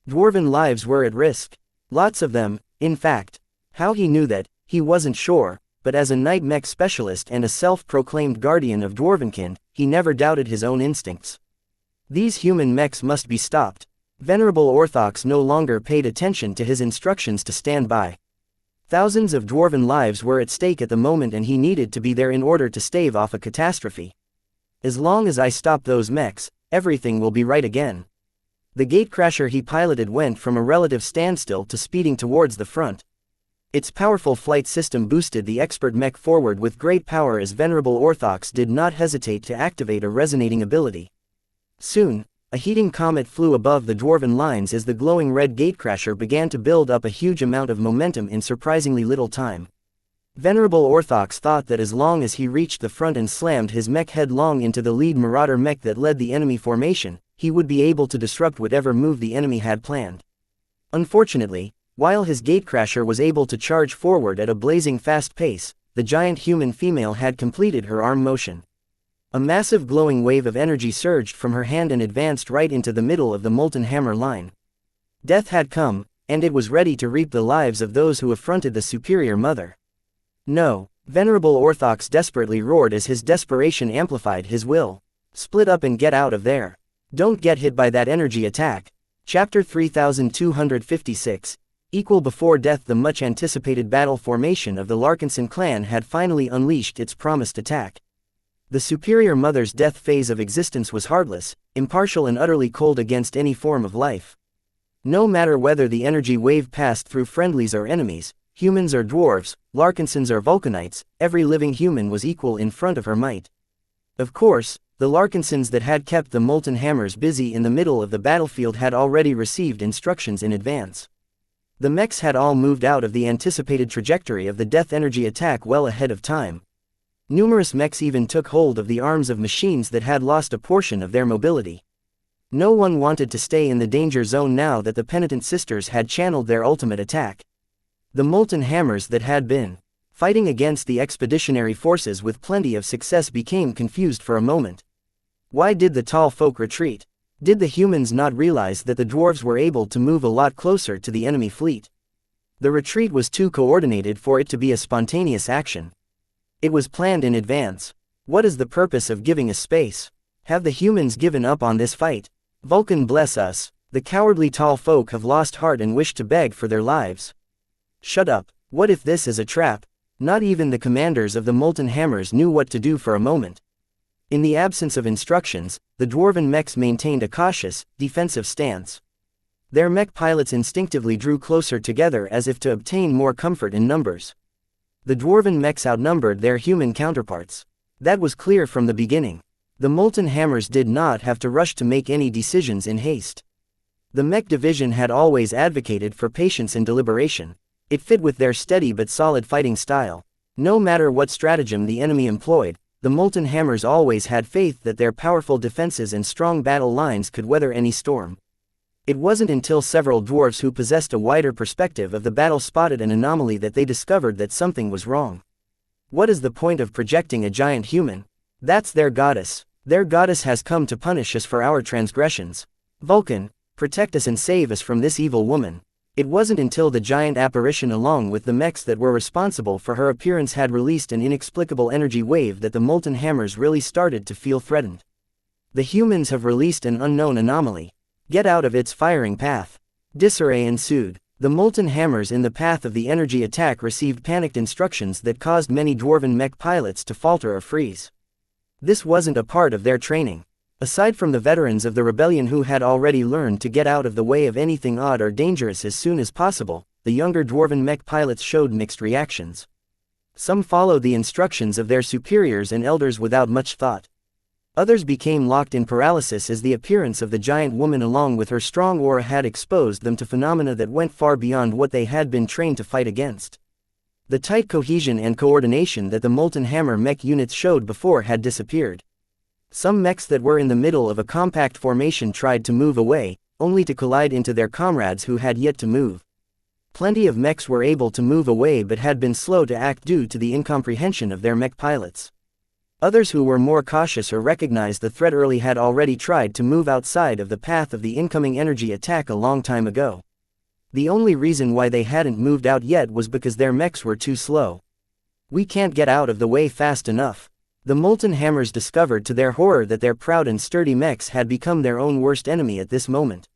Dwarven lives were at risk. Lots of them, in fact. How he knew that, he wasn't sure, but as a night mech specialist and a self-proclaimed guardian of Dwarvenkind, he never doubted his own instincts. These human mechs must be stopped. Venerable Orthox no longer paid attention to his instructions to stand by. Thousands of dwarven lives were at stake at the moment and he needed to be there in order to stave off a catastrophe. As long as I stop those mechs, everything will be right again. The gatecrasher he piloted went from a relative standstill to speeding towards the front. Its powerful flight system boosted the expert mech forward with great power as Venerable Orthox did not hesitate to activate a resonating ability. Soon, a heating comet flew above the dwarven lines as the glowing red gatecrasher began to build up a huge amount of momentum in surprisingly little time. Venerable Orthox thought that as long as he reached the front and slammed his mech headlong into the lead Marauder mech that led the enemy formation, he would be able to disrupt whatever move the enemy had planned. Unfortunately, while his gatecrasher was able to charge forward at a blazing fast pace, the giant human female had completed her arm motion. A massive glowing wave of energy surged from her hand and advanced right into the middle of the Molten Hammer line. Death had come, and it was ready to reap the lives of those who affronted the Superior Mother. No, Venerable Orthox desperately roared as his desperation amplified his will. Split up and get out of there. Don't get hit by that energy attack. Chapter 3256. Equal before death. The much-anticipated battle formation of the Larkinson clan had finally unleashed its promised attack. The Superior Mother's death phase of existence was heartless, impartial and utterly cold against any form of life. No matter whether the energy wave passed through friendlies or enemies, humans or dwarves, Larkinsons or Vulcanites, every living human was equal in front of her might. Of course, The Larkinsons that had kept the molten hammers busy in the middle of the battlefield had already received instructions in advance. The mechs had all moved out of the anticipated trajectory of the death energy attack well ahead of time. Numerous mechs even took hold of the arms of machines that had lost a portion of their mobility. No one wanted to stay in the danger zone now that the penitent sisters had channeled their ultimate attack. The molten hammers that had been fighting against the expeditionary forces with plenty of success became confused for a moment. Why did the tall folk retreat? Did the humans not realize that the dwarves were able to move a lot closer to the enemy fleet? The retreat was too coordinated for it to be a spontaneous action. It was planned in advance. What is the purpose of giving us space? Have the humans given up on this fight? Vulcan bless us, the cowardly tall folk have lost heart and wish to beg for their lives. Shut up, what if this is a trap? Not even the commanders of the molten hammers knew what to do for a moment. In the absence of instructions, the dwarven mechs maintained a cautious, defensive stance. Their mech pilots instinctively drew closer together as if to obtain more comfort in numbers. The dwarven mechs outnumbered their human counterparts. That was clear from the beginning. The molten hammers did not have to rush to make any decisions in haste. The mech division had always advocated for patience and deliberation. It fit with their steady but solid fighting style. No matter what stratagem the enemy employed, the molten hammers always had faith that their powerful defenses and strong battle lines could weather any storm. It wasn't until several dwarves who possessed a wider perspective of the battle spotted an anomaly that they discovered that something was wrong. What is the point of projecting a giant human? That's their goddess. Their goddess has come to punish us for our transgressions. Vulcan, protect us and save us from this evil woman. It wasn't until the giant apparition along with the mechs that were responsible for her appearance had released an inexplicable energy wave that the molten hammers really started to feel threatened. The humans have released an unknown anomaly. Get out of its firing path. Disarray ensued. The molten hammers in the path of the energy attack received panicked instructions that caused many dwarven mech pilots to falter or freeze. This wasn't a part of their training. Aside from the veterans of the rebellion who had already learned to get out of the way of anything odd or dangerous as soon as possible, the younger dwarven mech pilots showed mixed reactions. Some followed the instructions of their superiors and elders without much thought. Others became locked in paralysis as the appearance of the giant woman along with her strong aura had exposed them to phenomena that went far beyond what they had been trained to fight against. The tight cohesion and coordination that the molten hammer mech units showed before had disappeared. Some mechs that were in the middle of a compact formation tried to move away, only to collide into their comrades who had yet to move. Plenty of mechs were able to move away but had been slow to act due to the incomprehension of their mech pilots. Others who were more cautious or recognized the threat early had already tried to move outside of the path of the incoming energy attack a long time ago. The only reason why they hadn't moved out yet was because their mechs were too slow. We can't get out of the way fast enough. The molten hammers discovered to their horror that their proud and sturdy mechs had become their own worst enemy at this moment.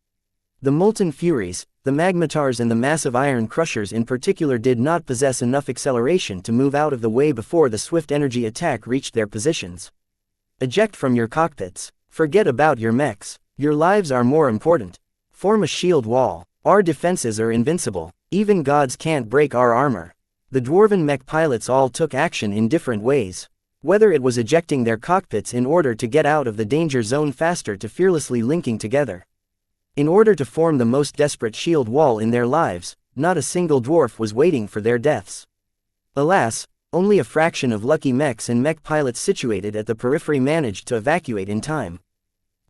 The molten furies, the magmatars and the massive iron crushers in particular did not possess enough acceleration to move out of the way before the swift energy attack reached their positions. Eject from your cockpits. Forget about your mechs. Your lives are more important. Form a shield wall. Our defenses are invincible. Even gods can't break our armor. The dwarven mech pilots all took action in different ways. Whether it was ejecting their cockpits in order to get out of the danger zone faster to fearlessly linking together. In order to form the most desperate shield wall in their lives, not a single dwarf was waiting for their deaths. Alas, only a fraction of lucky mechs and mech pilots situated at the periphery managed to evacuate in time.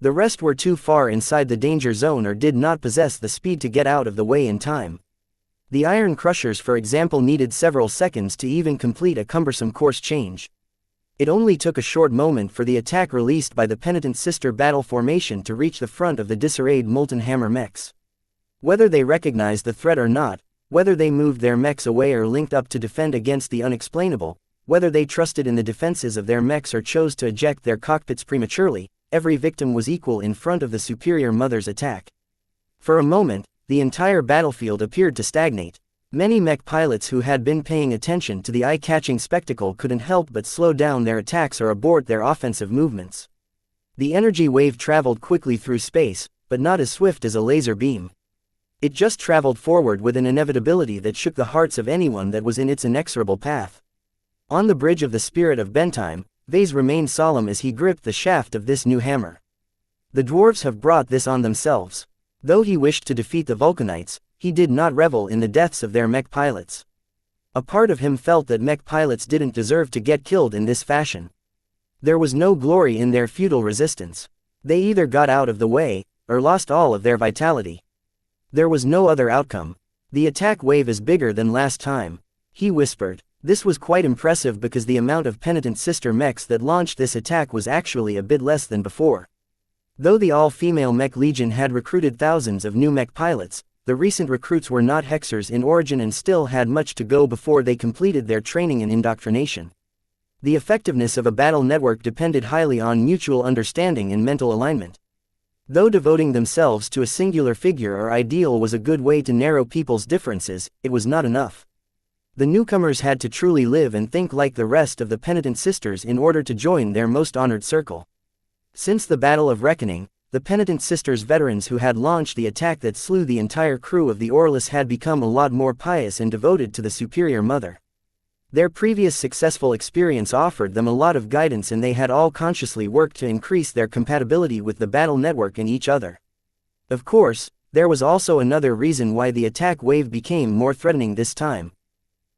The rest were too far inside the danger zone or did not possess the speed to get out of the way in time. The iron crushers, for example, needed several seconds to even complete a cumbersome course change. It only took a short moment for the attack released by the penitent sister battle formation to reach the front of the disarrayed molten hammer mechs. Whether they recognized the threat or not, whether they moved their mechs away or linked up to defend against the unexplainable, whether they trusted in the defenses of their mechs or chose to eject their cockpits prematurely, every victim was equal in front of the superior mother's attack. For a moment, the entire battlefield appeared to stagnate. Many mech pilots who had been paying attention to the eye-catching spectacle couldn't help but slow down their attacks or abort their offensive movements. The energy wave traveled quickly through space, but not as swift as a laser beam. It just traveled forward with an inevitability that shook the hearts of anyone that was in its inexorable path. On the bridge of the Spirit of Bentime, Vase remained solemn as he gripped the shaft of this new hammer. The dwarves have brought this on themselves. Though he wished to defeat the Vulcanites, he did not revel in the deaths of their mech pilots. A part of him felt that mech pilots didn't deserve to get killed in this fashion. There was no glory in their futile resistance. They either got out of the way, or lost all of their vitality. There was no other outcome. The attack wave is bigger than last time, he whispered. This was quite impressive because the amount of penitent sister mechs that launched this attack was actually a bit less than before. Though the all-female mech legion had recruited thousands of new mech pilots, the recent recruits were not hexers in origin and still had much to go before they completed their training and indoctrination. The effectiveness of a battle network depended highly on mutual understanding and mental alignment. Though devoting themselves to a singular figure or ideal was a good way to narrow people's differences, it was not enough. The newcomers had to truly live and think like the rest of the penitent sisters in order to join their most honored circle. Since the Battle of Reckoning, the penitent sisters' veterans who had launched the attack that slew the entire crew of the Orlus had become a lot more pious and devoted to the Superior Mother. Their previous successful experience offered them a lot of guidance and they had all consciously worked to increase their compatibility with the battle network and each other. Of course, there was also another reason why the attack wave became more threatening this time.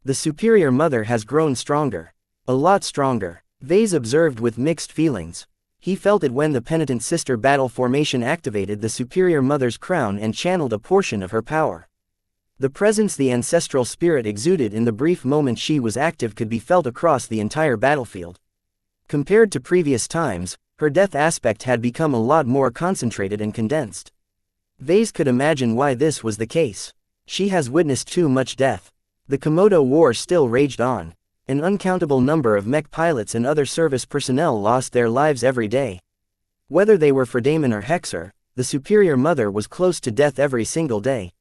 The Superior Mother has grown stronger. A lot stronger. Vase observed with mixed feelings. He felt it when the penitent sister battle formation activated the Superior Mother's crown and channeled a portion of her power. The presence the ancestral spirit exuded in the brief moment she was active could be felt across the entire battlefield. Compared to previous times, her death aspect had become a lot more concentrated and condensed. Vase could imagine why this was the case. She has witnessed too much death. The Komodo War still raged on. An uncountable number of mech pilots and other service personnel lost their lives every day. Whether they were Fredaemon or Hexer, the Superior Mother was close to death every single day.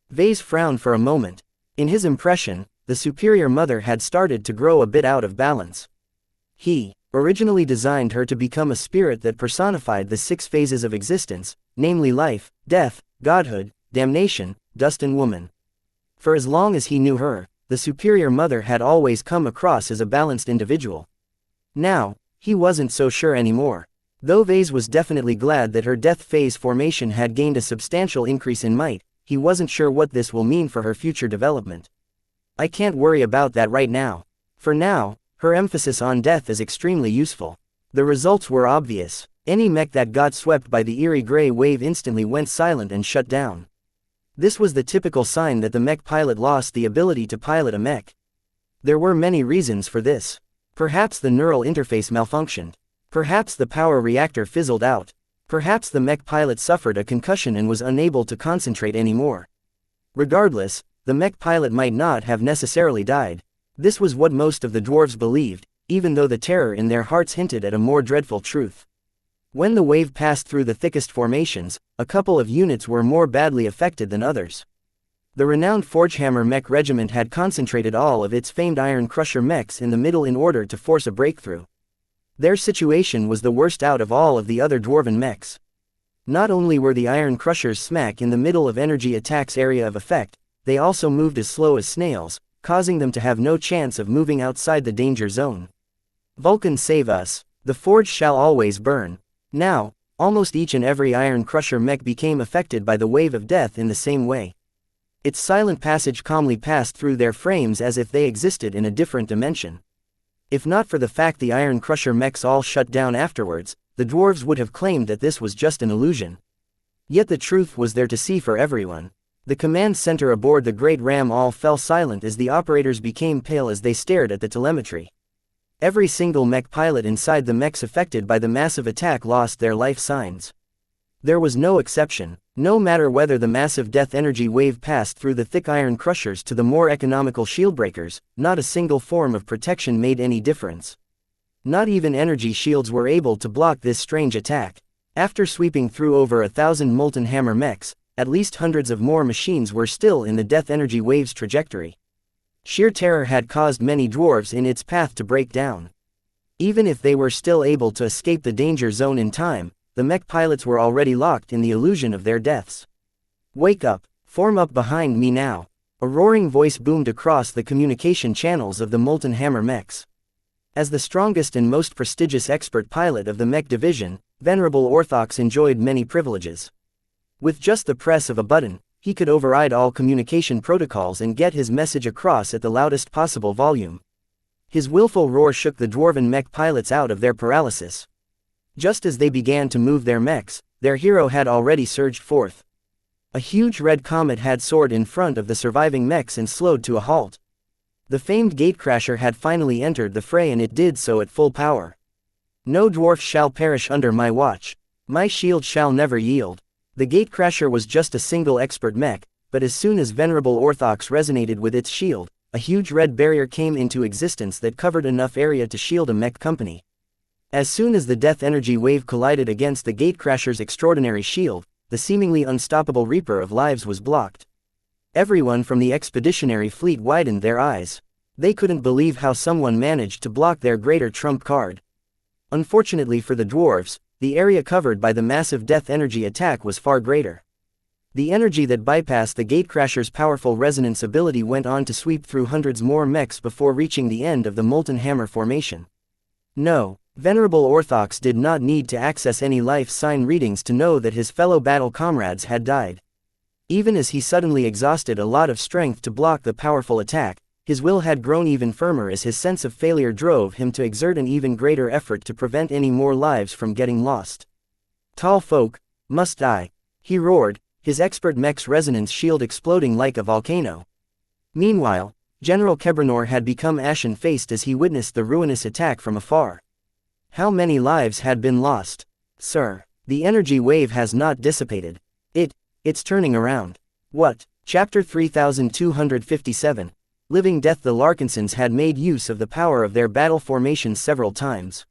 Vase frowned for a moment. In his impression, the Superior Mother had started to grow a bit out of balance. He originally designed her to become a spirit that personified the 6 phases of existence, namely life, death, godhood, damnation, dust and woman. For as long as he knew her, the Superior Mother had always come across as a balanced individual. Now, he wasn't so sure anymore. Though Vase was definitely glad that her death phase formation had gained a substantial increase in might, he wasn't sure what this will mean for her future development. I can't worry about that right now. For now, her emphasis on death is extremely useful. The results were obvious. Any mech that got swept by the eerie gray wave instantly went silent and shut down. This was the typical sign that the mech pilot lost the ability to pilot a mech. There were many reasons for this. Perhaps the neural interface malfunctioned. Perhaps the power reactor fizzled out. Perhaps the mech pilot suffered a concussion and was unable to concentrate anymore. Regardless, the mech pilot might not have necessarily died. This was what most of the dwarves believed, even though the terror in their hearts hinted at a more dreadful truth. When the wave passed through the thickest formations, a couple of units were more badly affected than others. The renowned Forgehammer mech regiment had concentrated all of its famed Iron Crusher mechs in the middle in order to force a breakthrough. Their situation was the worst out of all of the other dwarven mechs. Not only were the Iron Crushers smack in the middle of energy attack's area of effect, they also moved as slow as snails, causing them to have no chance of moving outside the danger zone. Vulcan save us. The forge shall always burn. Now, almost each and every Iron Crusher mech became affected by the wave of death in the same way. Its silent passage calmly passed through their frames as if they existed in a different dimension. If not for the fact the Iron Crusher mechs all shut down afterwards, the dwarves would have claimed that this was just an illusion. Yet the truth was there to see for everyone. The command center aboard the Great Ram all fell silent as the operators became pale as they stared at the telemetry. Every single mech pilot inside the mechs affected by the massive attack lost their life signs. There was no exception. No matter whether the massive death energy wave passed through the thick Iron Crushers to the more economical shield breakers, not a single form of protection made any difference. Not even energy shields were able to block this strange attack. After sweeping through over 1,000 Molten Hammer mechs, at least hundreds of more machines were still in the death energy wave's trajectory. Sheer terror had caused many dwarves in its path to break down. Even if they were still able to escape the danger zone in time, the mech pilots were already locked in the illusion of their deaths. Wake up, form up behind me now. A roaring voice boomed across the communication channels of the Molten Hammer mechs. As the strongest and most prestigious expert pilot of the Mech division, Venerable Orthox enjoyed many privileges. With just the press of a button, he could override all communication protocols and get his message across at the loudest possible volume. His willful roar shook the dwarven mech pilots out of their paralysis. Just as they began to move their mechs, their hero had already surged forth. A huge red comet had soared in front of the surviving mechs and slowed to a halt. The famed gatecrasher had finally entered the fray, and it did so at full power. No dwarf shall perish under my watch. My shield shall never yield. The gatecrasher was just a single expert mech, but as soon as Venerable Orthox resonated with its shield, a huge red barrier came into existence that covered enough area to shield a mech company. As soon as the death energy wave collided against the gatecrasher's extraordinary shield, the seemingly unstoppable reaper of lives was blocked. Everyone from the expeditionary fleet widened their eyes. They couldn't believe how someone managed to block their greater trump card. Unfortunately for the dwarves, the area covered by the massive death energy attack was far greater. The energy that bypassed the gatecrasher's powerful resonance ability went on to sweep through hundreds more mechs before reaching the end of the Molten Hammer formation. No, Venerable Orthox did not need to access any life sign readings to know that his fellow battle comrades had died. Even as he suddenly exhausted a lot of strength to block the powerful attack, his will had grown even firmer as his sense of failure drove him to exert an even greater effort to prevent any more lives from getting lost. Tall folk must die, he roared, his expert mech's resonance shield exploding like a volcano. Meanwhile, General Kebranor had become ashen-faced as he witnessed the ruinous attack from afar. How many lives had been lost? Sir, the energy wave has not dissipated. It's turning around. What? Chapter 3257. Living Death. The Larkinsons had made use of the power of their battle formations several times.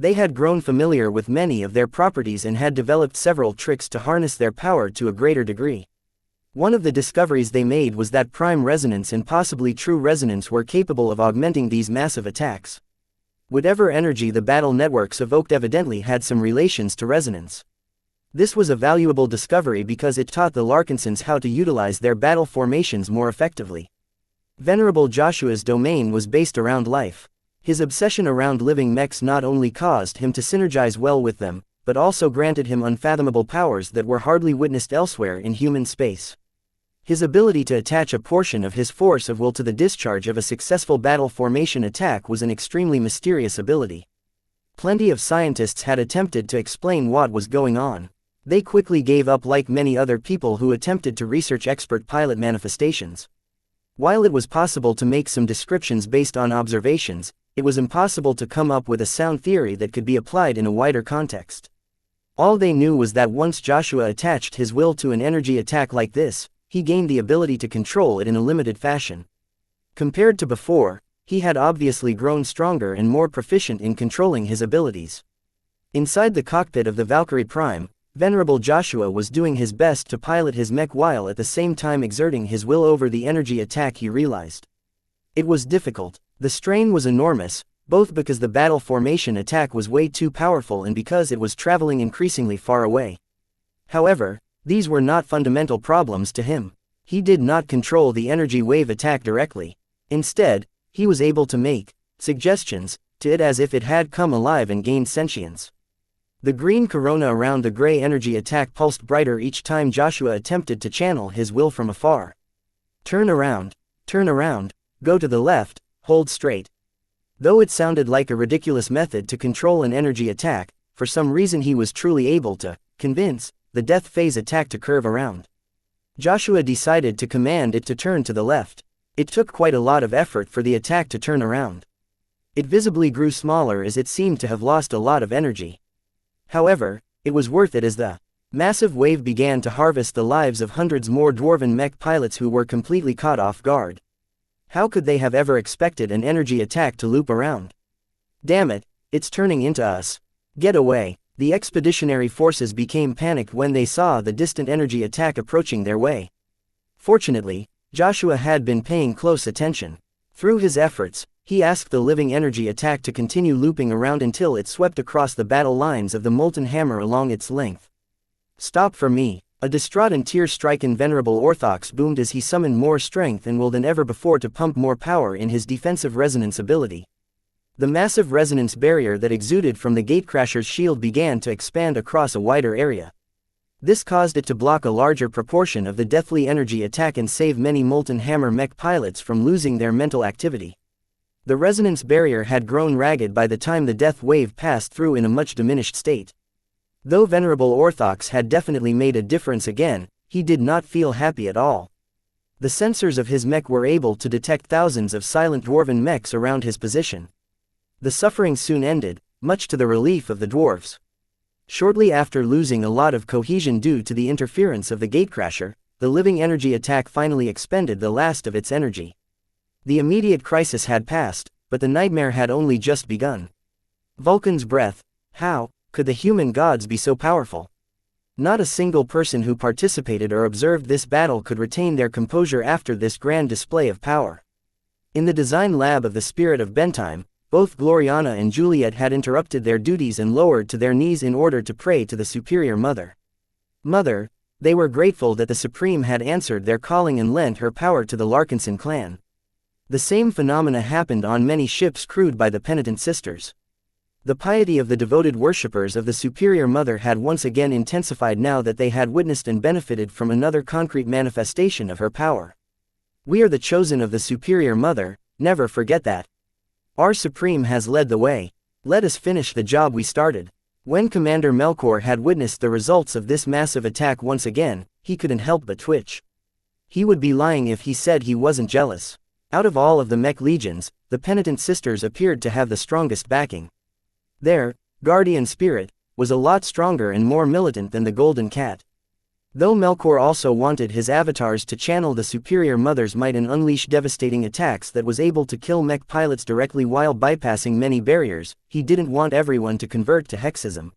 They had grown familiar with many of their properties and had developed several tricks to harness their power to a greater degree. One of the discoveries they made was that prime resonance and possibly true resonance were capable of augmenting these massive attacks. Whatever energy the battle networks evoked evidently had some relations to resonance. This was a valuable discovery because it taught the Larkinsons how to utilize their battle formations more effectively. Venerable Joshua's domain was based around life. His obsession around living mechs not only caused him to synergize well with them, but also granted him unfathomable powers that were hardly witnessed elsewhere in human space. His ability to attach a portion of his force of will to the discharge of a successful battle formation attack was an extremely mysterious ability. Plenty of scientists had attempted to explain what was going on. They quickly gave up, like many other people who attempted to research expert pilot manifestations. While it was possible to make some descriptions based on observations, it was impossible to come up with a sound theory that could be applied in a wider context. All they knew was that once Joshua attached his will to an energy attack like this, he gained the ability to control it in a limited fashion. Compared to before, he had obviously grown stronger and more proficient in controlling his abilities. Inside the cockpit of the Valkyrie Prime, Venerable Joshua was doing his best to pilot his mech while at the same time exerting his will over the energy attack. He realized it was difficult. The strain was enormous, both because the battle formation attack was way too powerful and because it was traveling increasingly far away. However, these were not fundamental problems to him. He did not control the energy wave attack directly. Instead, he was able to make suggestions to it as if it had come alive and gained sentience. The green corona around the gray energy attack pulsed brighter each time Joshua attempted to channel his will from afar. Turn around, go to the left, hold straight. Though it sounded like a ridiculous method to control an energy attack, for some reason he was truly able to convince the death phase attack to curve around. Joshua decided to command it to turn to the left. It took quite a lot of effort for the attack to turn around. It visibly grew smaller as it seemed to have lost a lot of energy. However, it was worth it as the massive wave began to harvest the lives of hundreds more dwarven mech pilots who were completely caught off guard. How could they have ever expected an energy attack to loop around? Damn it, it's turning into us. Get away. The expeditionary forces became panicked when they saw the distant energy attack approaching their way. Fortunately, Joshua had been paying close attention. Through his efforts, he asked the living energy attack to continue looping around until it swept across the battle lines of the Molten Hammer along its length. Stop for me. A distraught and tear-stricken Venerable Orthox boomed as he summoned more strength and will than ever before to pump more power in his defensive resonance ability. The massive resonance barrier that exuded from the gatecrasher's shield began to expand across a wider area. This caused it to block a larger proportion of the deathly energy attack and save many Molten Hammer mech pilots from losing their mental activity. The resonance barrier had grown ragged by the time the death wave passed through in a much diminished state. Though Venerable Orthox had definitely made a difference again, he did not feel happy at all. The sensors of his mech were able to detect thousands of silent dwarven mechs around his position. The suffering soon ended, much to the relief of the dwarves. Shortly after losing a lot of cohesion due to the interference of the gatecrasher, the living energy attack finally expended the last of its energy. The immediate crisis had passed, but the nightmare had only just begun. Vulcan's breath. How could the human gods be so powerful? Not a single person who participated or observed this battle could retain their composure after this grand display of power. In the design lab of the Spirit of Bentime, both Gloriana and Juliet had interrupted their duties and lowered to their knees in order to pray to the Superior Mother. Mother, they were grateful that the Supreme had answered their calling and lent her power to the Larkinson clan. The same phenomena happened on many ships crewed by the penitent sisters. The piety of the devoted worshippers of the Superior Mother had once again intensified now that they had witnessed and benefited from another concrete manifestation of her power. We are the chosen of the Superior Mother, never forget that. Our Supreme has led the way. Let us finish the job we started. When Commander Melkor had witnessed the results of this massive attack once again, he couldn't help but twitch. He would be lying if he said he wasn't jealous. Out of all of the mech legions, the penitent sisters appeared to have the strongest backing. Their guardian spirit was a lot stronger and more militant than the Golden Cat. Though Melkor also wanted his avatars to channel the Superior Mother's might and unleash devastating attacks that was able to kill mech pilots directly while bypassing many barriers, he didn't want everyone to convert to hexism.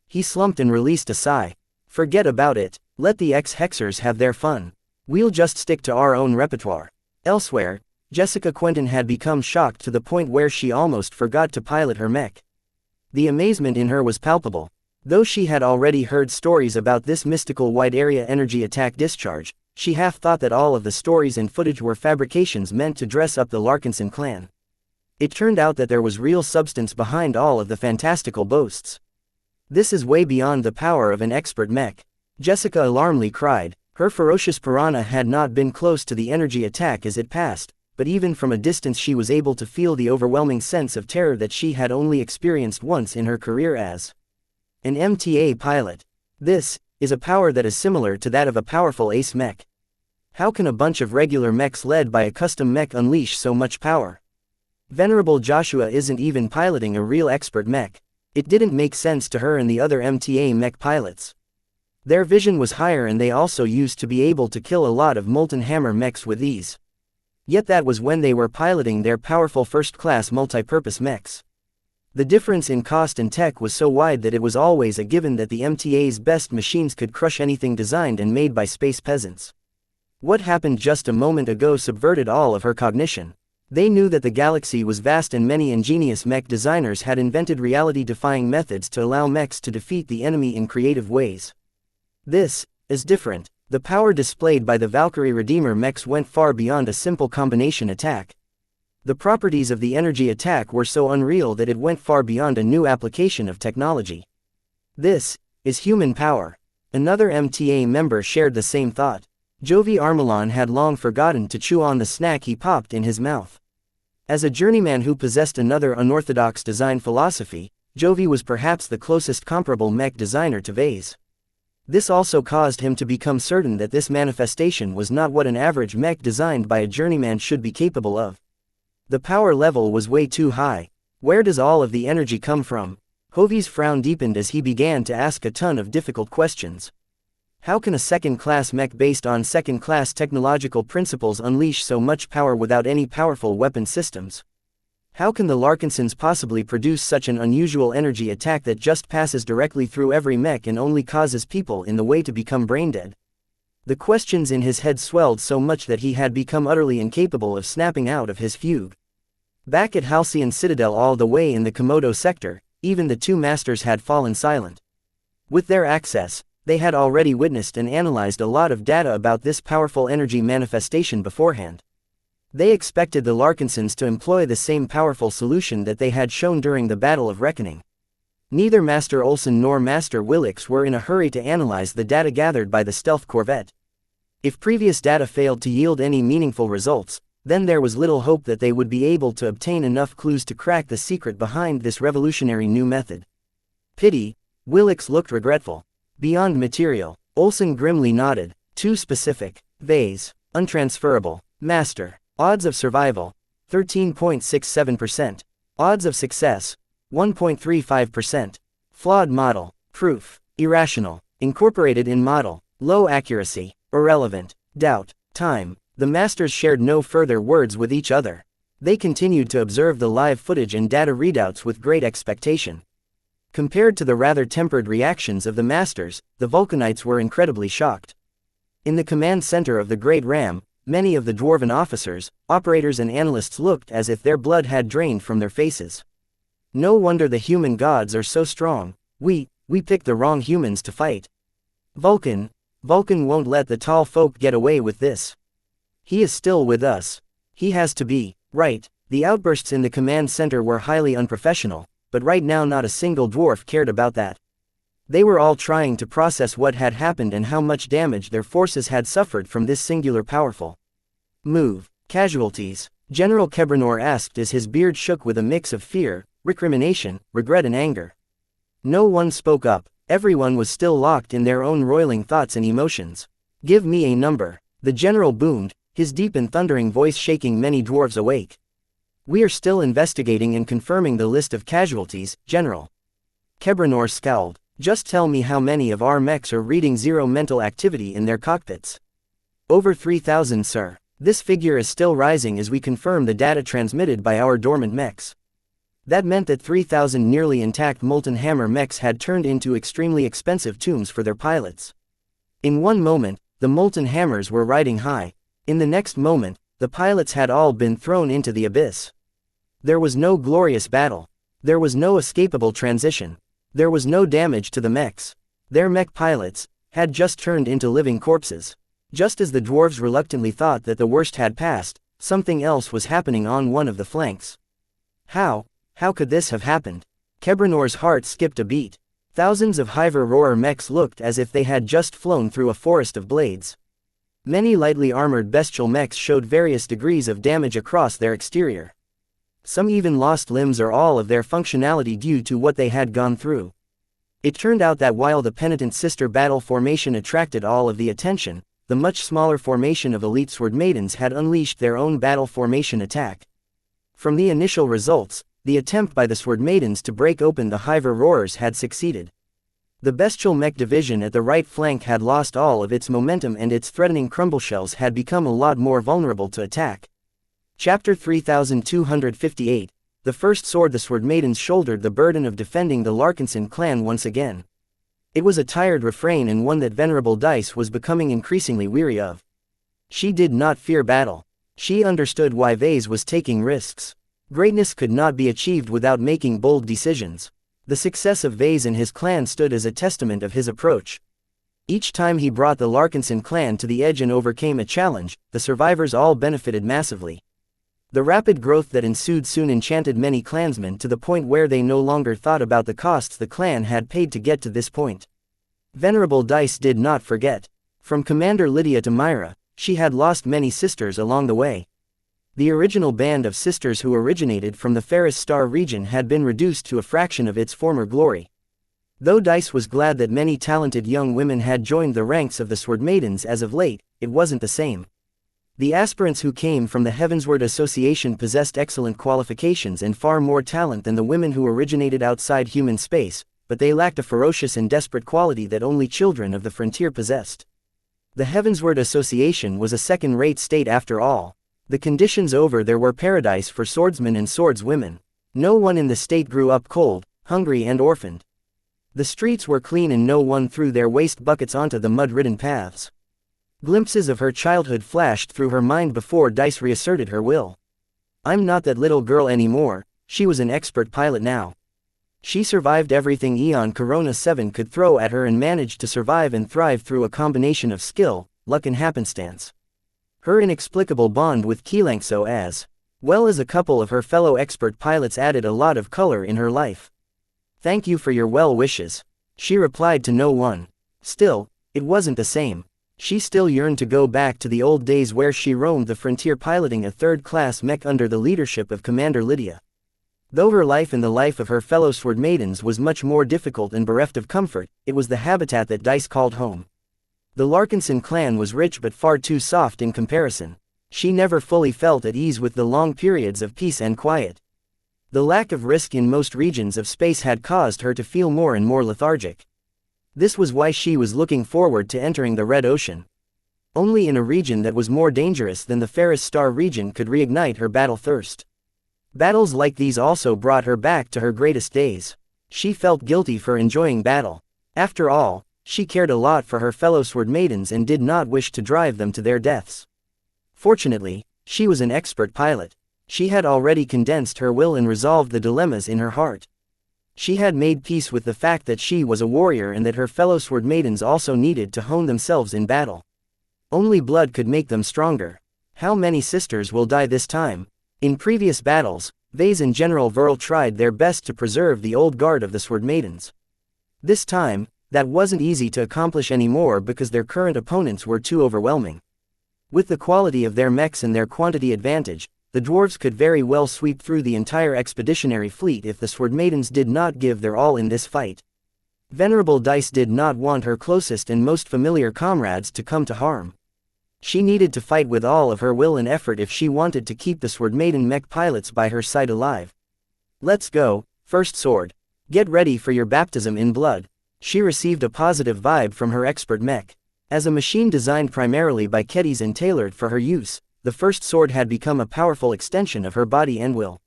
He slumped and released a sigh. Forget about it, let the ex-hexers have their fun. We'll just stick to our own repertoire. Elsewhere, Jessica Quentin had become shocked to the point where she almost forgot to pilot her mech. The amazement in her was palpable. Though she had already heard stories about this mystical wide-area energy attack discharge, she half thought that all of the stories and footage were fabrications meant to dress up the Larkinson clan. It turned out that there was real substance behind all of the fantastical boasts. This is way beyond the power of an expert mech. Jessica alarmedly cried. Her ferocious piranha had not been close to the energy attack as it passed, but even from a distance she was able to feel the overwhelming sense of terror that she had only experienced once in her career as an MTA pilot. This is a power that is similar to that of a powerful ace mech. How can a bunch of regular mechs led by a custom mech unleash so much power? Venerable Joshua isn't even piloting a real expert mech. It didn't make sense to her and the other MTA mech pilots. Their vision was higher and they also used to be able to kill a lot of Molten Hammer mechs with ease. Yet that was when they were piloting their powerful first-class multi-purpose mechs. The difference in cost and tech was so wide that it was always a given that the MTA's best machines could crush anything designed and made by space peasants. What happened just a moment ago subverted all of her cognition. They knew that the galaxy was vast and many ingenious mech designers had invented reality-defying methods to allow mechs to defeat the enemy in creative ways. This is different. The power displayed by the Valkyrie Redeemer mechs went far beyond a simple combination attack. The properties of the energy attack were so unreal that it went far beyond a new application of technology. This is human power. Another MTA member shared the same thought. Jovi Armelon had long forgotten to chew on the snack he popped in his mouth. As a journeyman who possessed another unorthodox design philosophy, Jovi was perhaps the closest comparable mech designer to Vase. This also caused him to become certain that this manifestation was not what an average mech designed by a journeyman should be capable of. The power level was way too high. Where does all of the energy come from? Jovi's frown deepened as he began to ask a ton of difficult questions. How can a second-class mech based on second-class technological principles unleash so much power without any powerful weapon systems? How can the Larkinsons possibly produce such an unusual energy attack that just passes directly through every mech and only causes people in the way to become brain-dead? The questions in his head swelled so much that he had become utterly incapable of snapping out of his fugue. Back at Halcyon Citadel all the way in the Komodo sector, even the two masters had fallen silent. With their access, they had already witnessed and analyzed a lot of data about this powerful energy manifestation beforehand. They expected the Larkinsons to employ the same powerful solution that they had shown during the Battle of Reckoning. Neither Master Olson nor Master Willix were in a hurry to analyze the data gathered by the stealth corvette. If previous data failed to yield any meaningful results, then there was little hope that they would be able to obtain enough clues to crack the secret behind this revolutionary new method. Pity, Willix looked regretful. Beyond material, Olson grimly nodded. Too specific. Vase. Untransferable. Master. Odds of survival. 13.67%. Odds of success. 1.35%. Flawed model. Proof. Irrational. Incorporated in model. Low accuracy. Irrelevant. Doubt. Time. The masters shared no further words with each other. They continued to observe the live footage and data readouts with great expectation. Compared to the rather tempered reactions of the masters, the Vulcanites were incredibly shocked. In the command center of the Great Ram, many of the dwarven officers, operators and analysts looked as if their blood had drained from their faces. No wonder the human gods are so strong. We picked the wrong humans to fight. Vulcan won't let the tall folk get away with this. He is still with us. He has to be, right. The outbursts in the command center were highly unprofessional, but right now not a single dwarf cared about that. They were all trying to process what had happened and how much damage their forces had suffered from this singular powerful move. Casualties. General Kebranor asked as his beard shook with a mix of fear, recrimination, regret and anger. No one spoke up. Everyone was still locked in their own roiling thoughts and emotions. Give me a number. The general boomed, his deep and thundering voice shaking many dwarves awake. We are still investigating and confirming the list of casualties, General. Kebranor scowled. Just tell me how many of our mechs are reading zero mental activity in their cockpits. Over 3,000, sir. This figure is still rising as we confirm the data transmitted by our dormant mechs. That meant that 3,000 nearly intact Molten Hammer mechs had turned into extremely expensive tombs for their pilots. In one moment, the Molten Hammers were riding high. In the next moment, the pilots had all been thrown into the abyss. There was no glorious battle. There was no escapable transition. There was no damage to the mechs. Their mech pilots had just turned into living corpses. Just as the dwarves reluctantly thought that the worst had passed, something else was happening on one of the flanks. How could this have happened? Kebranor's heart skipped a beat. Thousands of Hiver Roarer mechs looked as if they had just flown through a forest of blades. Many lightly armored bestial mechs showed various degrees of damage across their exterior. Some even lost limbs or all of their functionality due to what they had gone through. It turned out that while the penitent sister battle formation attracted all of the attention, the much smaller formation of elite sword maidens had unleashed their own battle formation attack. From the initial results, the attempt by the sword maidens to break open the Hiver Roarers had succeeded. The bestial mech division at the right flank had lost all of its momentum and its threatening crumbleshells had become a lot more vulnerable to attack. Chapter 3258. The first sword. The sword maidens shouldered the burden of defending the Larkinson clan once again. It was a tired refrain and one that Venerable Dice was becoming increasingly weary of. She did not fear battle. She understood why Vase was taking risks. Greatness could not be achieved without making bold decisions. The success of Vase and his clan stood as a testament of his approach. Each time he brought the Larkinson clan to the edge and overcame a challenge, the survivors all benefited massively. The rapid growth that ensued soon enchanted many clansmen to the point where they no longer thought about the costs the clan had paid to get to this point. Venerable Dice did not forget. From Commander Lydia to Myra, she had lost many sisters along the way. The original band of sisters who originated from the Ferris Star region had been reduced to a fraction of its former glory. Though Dice was glad that many talented young women had joined the ranks of the Sword Maidens as of late, it wasn't the same. The aspirants who came from the Heavensward Association possessed excellent qualifications and far more talent than the women who originated outside human space, but they lacked a ferocious and desperate quality that only children of the frontier possessed. The Heavensward Association was a second-rate state after all. The conditions over there were paradise for swordsmen and swordswomen. No one in the state grew up cold, hungry and orphaned. The streets were clean and no one threw their waste buckets onto the mud-ridden paths. Glimpses of her childhood flashed through her mind before Dice reasserted her will. I'm not that little girl anymore. She was an expert pilot now. She survived everything Eon Corona 7 could throw at her and managed to survive and thrive through a combination of skill, luck and happenstance. Her inexplicable bond with xianxia as well as a couple of her fellow expert pilots added a lot of color in her life. "Thank you for your well wishes," she replied to no one. Still, it wasn't the same. She still yearned to go back to the old days where she roamed the frontier piloting a third-class mech under the leadership of Commander Lydia. Though her life and the life of her fellow sword maidens was much more difficult and bereft of comfort, it was the habitat that Dice called home. The Larkinson clan was rich but far too soft in comparison. She never fully felt at ease with the long periods of peace and quiet. The lack of risk in most regions of space had caused her to feel more and more lethargic. This was why she was looking forward to entering the Red Ocean. Only in a region that was more dangerous than the Ferris Star region could reignite her battle thirst. Battles like these also brought her back to her greatest days. She felt guilty for enjoying battle. After all, she cared a lot for her fellow sword maidens and did not wish to drive them to their deaths. Fortunately, she was an expert pilot. She had already condensed her will and resolved the dilemmas in her heart. She had made peace with the fact that she was a warrior and that her fellow sword maidens also needed to hone themselves in battle. Only blood could make them stronger. How many sisters will die this time? In previous battles, Vase and General Verl tried their best to preserve the old guard of the sword maidens. This time, that wasn't easy to accomplish anymore because their current opponents were too overwhelming. With the quality of their mechs and their quantity advantage, the dwarves could very well sweep through the entire expeditionary fleet if the sword maidens did not give their all in this fight. Venerable Dice did not want her closest and most familiar comrades to come to harm. She needed to fight with all of her will and effort if she wanted to keep the sword maiden mech pilots by her side alive. "Let's go, First Sword. Get ready for your baptism in blood." She received a positive vibe from her expert mech. As a machine designed primarily by Kedis and tailored for her use, the First Sword had become a powerful extension of her body and will.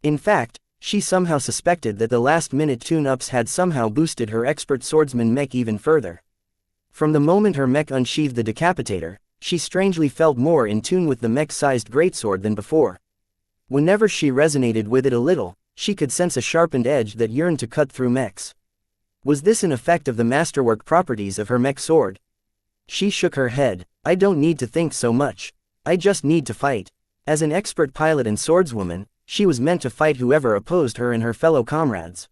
In fact, she somehow suspected that the last-minute tune-ups had somehow boosted her expert swordsman mech even further. From the moment her mech unsheathed the decapitator, she strangely felt more in tune with the mech-sized greatsword than before. Whenever she resonated with it a little, she could sense a sharpened edge that yearned to cut through mechs. Was this an effect of the masterwork properties of her mech sword? She shook her head. "I don't need to think so much. I just need to fight." As an expert pilot and swordswoman, she was meant to fight whoever opposed her and her fellow comrades.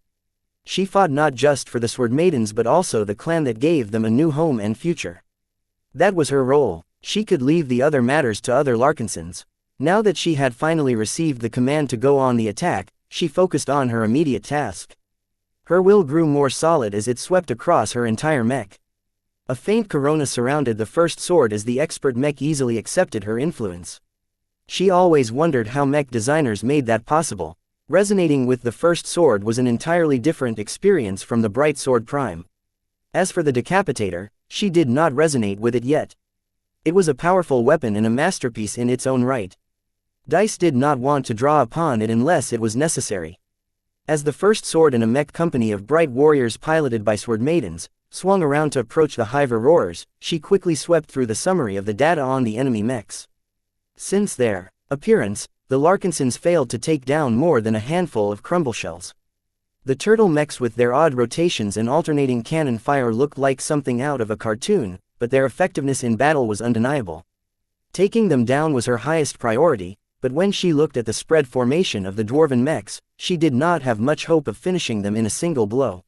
She fought not just for the sword maidens but also the clan that gave them a new home and future. That was her role. She could leave the other matters to other Larkinsons. Now that she had finally received the command to go on the attack, she focused on her immediate task. Her will grew more solid as it swept across her entire mech. A faint corona surrounded the First Sword as the expert mech easily accepted her influence. She always wondered how mech designers made that possible. Resonating with the First Sword was an entirely different experience from the Bright Sword Prime. As for the Decapitator, she did not resonate with it yet. It was a powerful weapon and a masterpiece in its own right. Dice did not want to draw upon it unless it was necessary. As the First Sword and a mech company of bright warriors piloted by sword maidens swung around to approach the Hive Roarers, she quickly swept through the summary of the data on the enemy mechs. Since their appearance, the Larkinsons failed to take down more than a handful of crumble shells. The turtle mechs with their odd rotations and alternating cannon fire looked like something out of a cartoon, but their effectiveness in battle was undeniable. Taking them down was her highest priority, but when she looked at the spread formation of the dwarven mechs, she did not have much hope of finishing them in a single blow.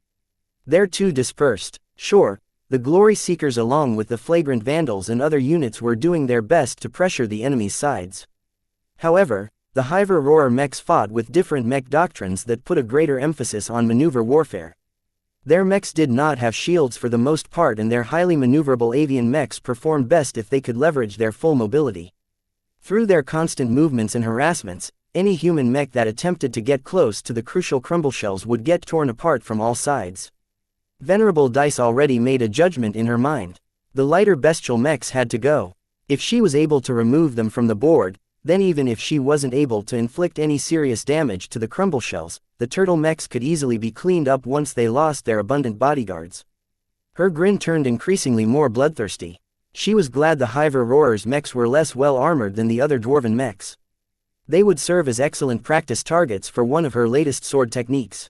They're too dispersed. Sure, the Glory Seekers along with the Flagrant Vandals and other units were doing their best to pressure the enemy's sides. However, the Hive Roarer mechs fought with different mech doctrines that put a greater emphasis on maneuver warfare. Their mechs did not have shields for the most part and their highly maneuverable avian mechs performed best if they could leverage their full mobility. Through their constant movements and harassments, any human mech that attempted to get close to the crucial crumble shells would get torn apart from all sides. Venerable Dice already made a judgment in her mind. The lighter bestial mechs had to go. If she was able to remove them from the board, then even if she wasn't able to inflict any serious damage to the crumble shells, the turtle mechs could easily be cleaned up once they lost their abundant bodyguards. Her grin turned increasingly more bloodthirsty. She was glad the Hive Roarers mechs were less well armored than the other dwarven mechs. They would serve as excellent practice targets for one of her latest sword techniques.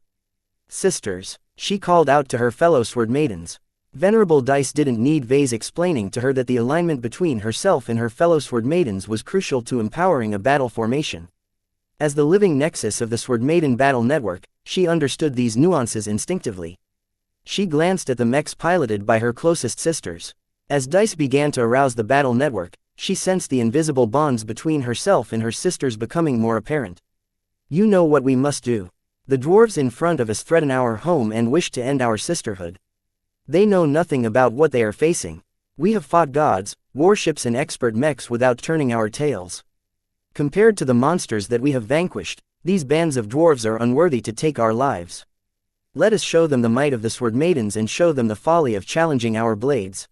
"Sisters," she called out to her fellow sword maidens. Venerable Dice didn't need Vei's explaining to her that the alignment between herself and her fellow Sword Maidens was crucial to empowering a battle formation. As the living nexus of the Sword Maiden battle network, she understood these nuances instinctively. She glanced at the mechs piloted by her closest sisters. As Dice began to arouse the battle network, she sensed the invisible bonds between herself and her sisters becoming more apparent. You know what we must do. The dwarves in front of us threaten our home and wish to end our sisterhood. They know nothing about what they are facing. We have fought gods, warships and expert mechs without turning our tails. Compared to the monsters that we have vanquished, these bands of dwarves are unworthy to take our lives. Let us show them the might of the Sword Maidens and show them the folly of challenging our blades.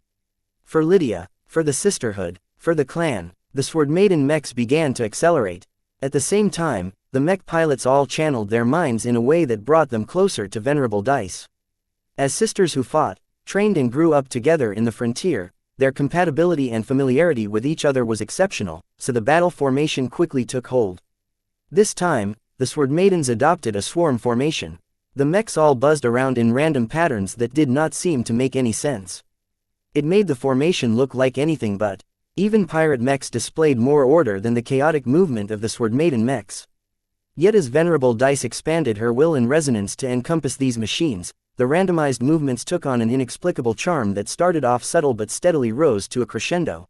For Lydia, for the sisterhood, for the clan, the Sword Maiden mechs began to accelerate. At the same time, the mech pilots all channeled their minds in a way that brought them closer to Venerable Dice. As sisters who fought, trained and grew up together in the frontier, their compatibility and familiarity with each other was exceptional, so the battle formation quickly took hold. This time, the Sword Maidens adopted a swarm formation. The mechs all buzzed around in random patterns that did not seem to make any sense. It made the formation look like anything but. Even pirate mechs displayed more order than the chaotic movement of the Sword Maiden mechs. Yet as Venerable Dice expanded her will and resonance to encompass these machines, the randomized movements took on an inexplicable charm that started off subtle but steadily rose to a crescendo.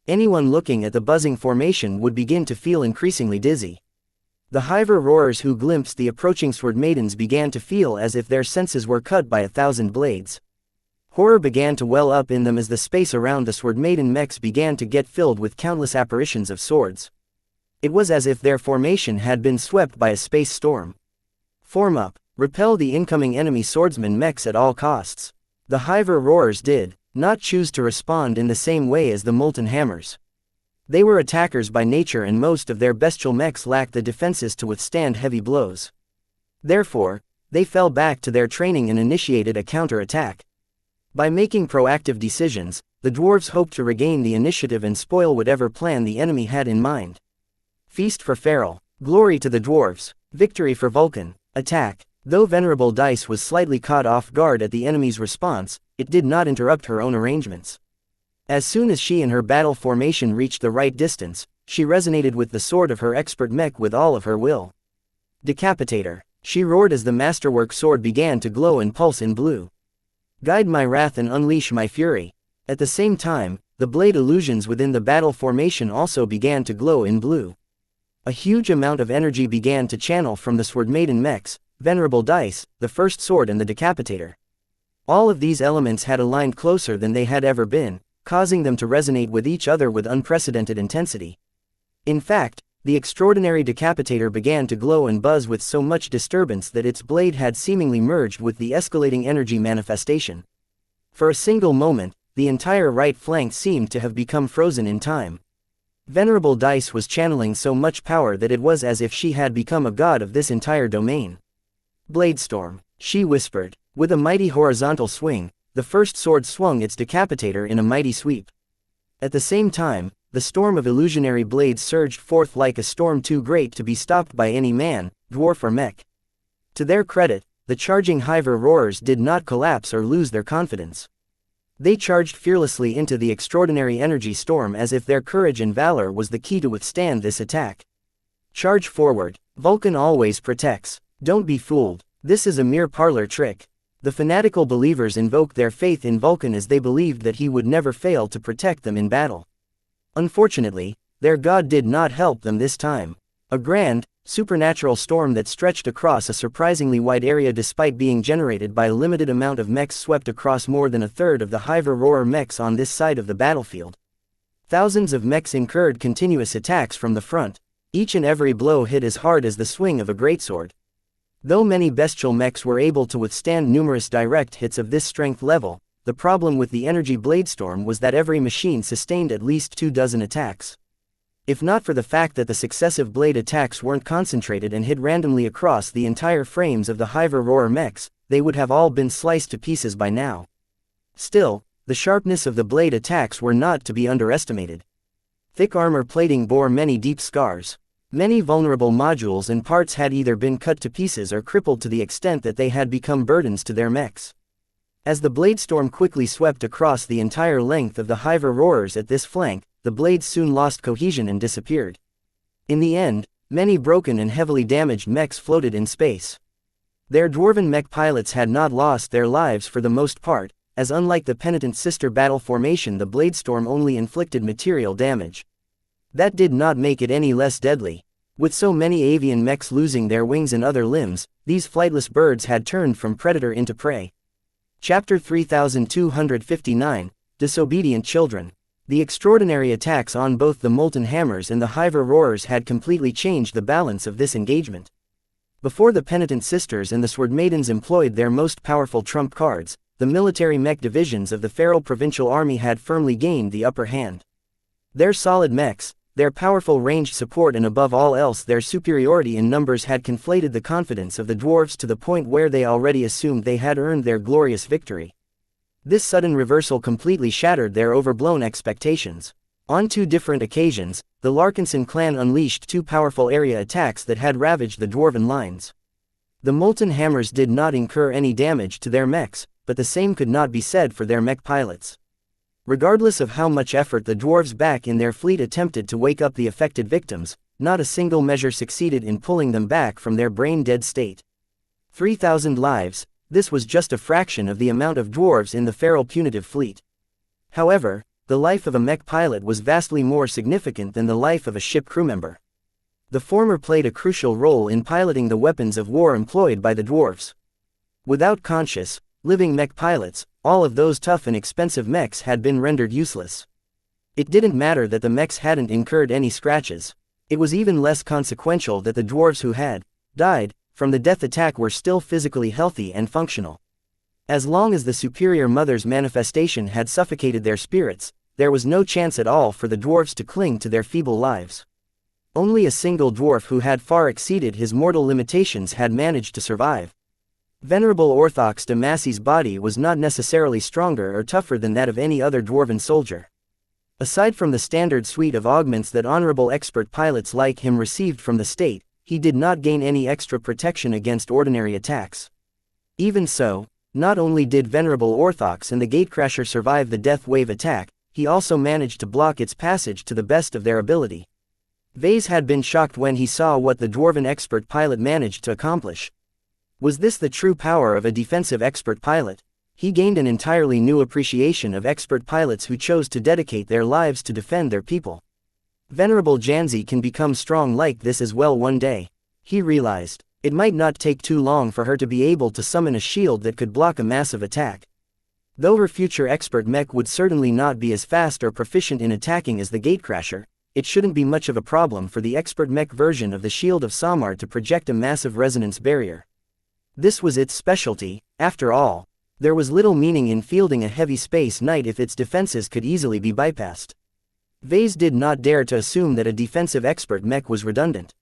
Anyone looking at the buzzing formation would begin to feel increasingly dizzy. The hiver roarers who glimpsed the approaching Sword Maidens began to feel as if their senses were cut by 1,000 blades. Horror began to well up in them as the space around the Sword Maiden mechs began to get filled with countless apparitions of swords. It was as if their formation had been swept by a space storm. Form up. Repel the incoming enemy swordsman mechs at all costs. The hiver roarers did not choose to respond in the same way as the molten hammers. They were attackers by nature and most of their bestial mechs lacked the defenses to withstand heavy blows. Therefore, they fell back to their training and initiated a counter-attack. By making proactive decisions, the dwarves hoped to regain the initiative and spoil whatever plan the enemy had in mind. Feast for Feral. Glory to the dwarves. Victory for Vulcan. Attack. Though Venerable Dice was slightly caught off guard at the enemy's response, it did not interrupt her own arrangements. As soon as she and her battle formation reached the right distance, she resonated with the sword of her expert mech with all of her will. Decapitator. She roared as the masterwork sword began to glow and pulse in blue. Guide my wrath and unleash my fury. At the same time, the blade illusions within the battle formation also began to glow in blue. A huge amount of energy began to channel from the Sword Maiden mechs, Venerable Dice, the first sword and the Decapitator. All of these elements had aligned closer than they had ever been, causing them to resonate with each other with unprecedented intensity. In fact, the extraordinary Decapitator began to glow and buzz with so much disturbance that its blade had seemingly merged with the escalating energy manifestation. For a single moment, the entire right flank seemed to have become frozen in time. Venerable Dice was channeling so much power that it was as if she had become a god of this entire domain. Bladestorm, she whispered. With a mighty horizontal swing, the first sword swung its Decapitator in a mighty sweep. At the same time, the storm of illusionary blades surged forth like a storm too great to be stopped by any man, dwarf or mech. To their credit, the charging hiver roarers did not collapse or lose their confidence. They charged fearlessly into the extraordinary energy storm as if their courage and valor was the key to withstand this attack. Charge forward. Vulcan always protects. Don't be fooled. This is a mere parlor trick. The fanatical believers invoked their faith in Vulcan as they believed that he would never fail to protect them in battle. Unfortunately, their god did not help them this time. A grand, supernatural storm that stretched across a surprisingly wide area despite being generated by a limited amount of mechs swept across more than a third of the hiver roarer mechs on this side of the battlefield. Thousands of mechs incurred continuous attacks from the front. Each and every blow hit as hard as the swing of a greatsword. Though many bestial mechs were able to withstand numerous direct hits of this strength level, the problem with the energy bladestorm was that every machine sustained at least 24 attacks. If not for the fact that the successive blade attacks weren't concentrated and hit randomly across the entire frames of the hiver roarer mechs, they would have all been sliced to pieces by now. Still, the sharpness of the blade attacks were not to be underestimated. Thick armor plating bore many deep scars. Many vulnerable modules and parts had either been cut to pieces or crippled to the extent that they had become burdens to their mechs. As the blade storm quickly swept across the entire length of the Hiver roarers at this flank, the blades soon lost cohesion and disappeared. In the end, many broken and heavily damaged mechs floated in space. Their dwarven mech pilots had not lost their lives for the most part, as unlike the penitent sister battle formation, the blade storm only inflicted material damage. That did not make it any less deadly. With so many avian mechs losing their wings and other limbs, these flightless birds had turned from predator into prey. Chapter 3259, Disobedient Children. The extraordinary attacks on both the molten hammers and the Hiver roarers had completely changed the balance of this engagement. Before the penitent sisters and the sword maidens employed their most powerful trump cards, the military mech divisions of the feral provincial army had firmly gained the upper hand. Their solid mechs, their powerful ranged support, and above all else their superiority in numbers had conflated the confidence of the dwarves to the point where they already assumed they had earned their glorious victory. This sudden reversal completely shattered their overblown expectations. On 2 different occasions, the Larkinson clan unleashed 2 powerful area attacks that had ravaged the dwarven lines. The molten hammers did not incur any damage to their mechs, but the same could not be said for their mech pilots. Regardless of how much effort the dwarves back in their fleet attempted to wake up the affected victims, not a single measure succeeded in pulling them back from their brain-dead state. 3,000 lives, this was just a fraction of the amount of dwarves in the feral punitive fleet. However, the life of a mech pilot was vastly more significant than the life of a ship crew member. The former played a crucial role in piloting the weapons of war employed by the dwarves. Without conscious, living mech pilots, all of those tough and expensive mechs had been rendered useless. It didn't matter that the mechs hadn't incurred any scratches. It was even less consequential that the dwarves who had died from the death attack were still physically healthy and functional. As long as the superior mother's manifestation had suffocated their spirits, there was no chance at all for the dwarves to cling to their feeble lives. Only a single dwarf who had far exceeded his mortal limitations had managed to survive. Venerable Orthox de Massey's body was not necessarily stronger or tougher than that of any other dwarven soldier. Aside from the standard suite of augments that honorable expert pilots like him received from the state, he did not gain any extra protection against ordinary attacks. Even so, not only did Venerable Orthox and the Gatecrasher survive the Death Wave attack, he also managed to block its passage to the best of their ability. Vase had been shocked when he saw what the dwarven expert pilot managed to accomplish. Was this the true power of a defensive expert pilot? He gained an entirely new appreciation of expert pilots who chose to dedicate their lives to defend their people. Venerable Janzi can become strong like this as well one day. He realized. It might not take too long for her to be able to summon a shield that could block a massive attack. Though her future expert mech would certainly not be as fast or proficient in attacking as the Gatecrasher, it shouldn't be much of a problem for the expert mech version of the Shield of Samar to project a massive resonance barrier. This was its specialty, after all. There was little meaning in fielding a heavy space knight if its defenses could easily be bypassed. Vase did not dare to assume that a defensive expert mech was redundant.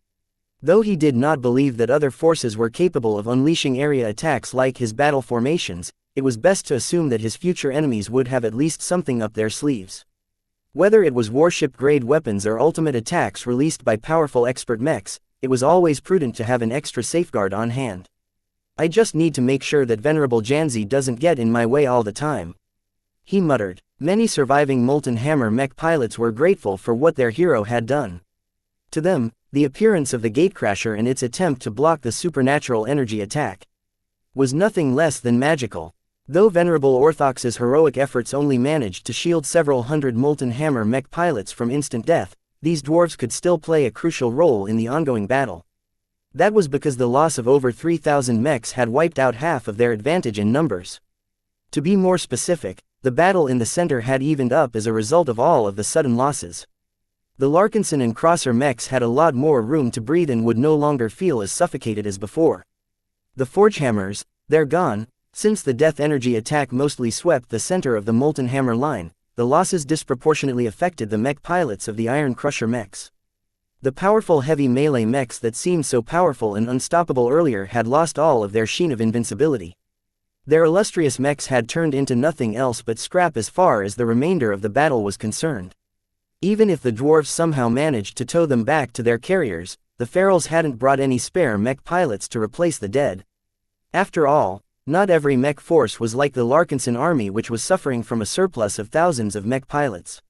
Though he did not believe that other forces were capable of unleashing area attacks like his battle formations, it was best to assume that his future enemies would have at least something up their sleeves. Whether it was warship-grade weapons or ultimate attacks released by powerful expert mechs, it was always prudent to have an extra safeguard on hand. I just need to make sure that Venerable Janzi doesn't get in my way all the time, he muttered. Many surviving Molten Hammer mech pilots were grateful for what their hero had done. To them, the appearance of the Gatecrasher and its attempt to block the supernatural energy attack was nothing less than magical. Though Venerable Orthox's heroic efforts only managed to shield several hundred Molten Hammer mech pilots from instant death, these dwarves could still play a crucial role in the ongoing battle. That was because the loss of over 3,000 mechs had wiped out half of their advantage in numbers. To be more specific, the battle in the center had evened up as a result of all of the sudden losses. The Larkinson and Crosser mechs had a lot more room to breathe and would no longer feel as suffocated as before. The Forgehammers, they're gone. Since the death energy attack mostly swept the center of the Molten Hammer line, the losses disproportionately affected the mech pilots of the Iron Crusher mechs. The powerful heavy melee mechs that seemed so powerful and unstoppable earlier had lost all of their sheen of invincibility. Their illustrious mechs had turned into nothing else but scrap as far as the remainder of the battle was concerned. Even if the dwarves somehow managed to tow them back to their carriers, the ferals hadn't brought any spare mech pilots to replace the dead. After all, Not every mech force was like the Larkinson army, which was suffering from a surplus of thousands of mech pilots.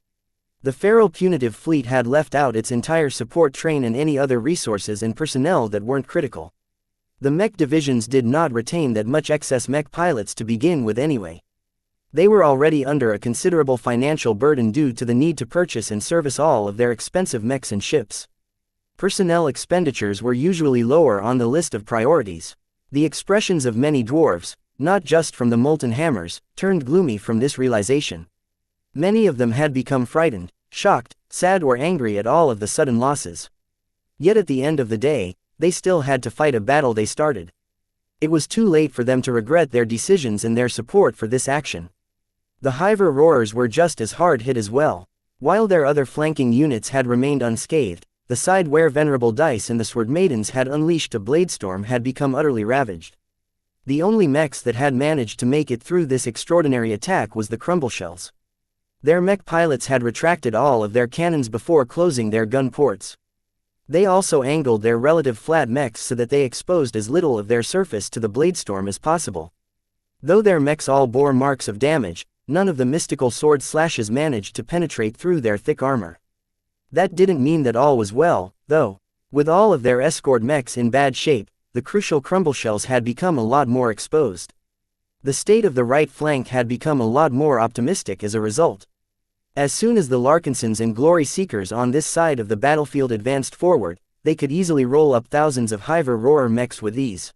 The feral punitive fleet had left out its entire support train and any other resources and personnel that weren't critical. The mech divisions did not retain that much excess mech pilots to begin with anyway. They were already under a considerable financial burden due to the need to purchase and service all of their expensive mechs and ships. Personnel expenditures were usually lower on the list of priorities. The expressions of many dwarves, not just from the molten hammers, turned gloomy from this realization. Many of them had become frightened, shocked, sad or angry at all of the sudden losses. Yet at the end of the day, they still had to fight a battle they started. It was too late for them to regret their decisions and their support for this action. The Hiver Roarers were just as hard hit as well. While their other flanking units had remained unscathed, the side where Venerable Dice and the Sword Maidens had unleashed a bladestorm had become utterly ravaged. The only mechs that had managed to make it through this extraordinary attack was the Crumbleshells. Their mech pilots had retracted all of their cannons before closing their gun ports. They also angled their relative flat mechs so that they exposed as little of their surface to the bladestorm as possible. Though their mechs all bore marks of damage, none of the mystical sword slashes managed to penetrate through their thick armor. That didn't mean that all was well, though. With all of their escort mechs in bad shape, the crucial Crumbleshells had become a lot more exposed. The state of the right flank had become a lot more optimistic as a result. As soon as the Larkinsons and Glory Seekers on this side of the battlefield advanced forward, they could easily roll up thousands of Hiver Roarer mechs with ease.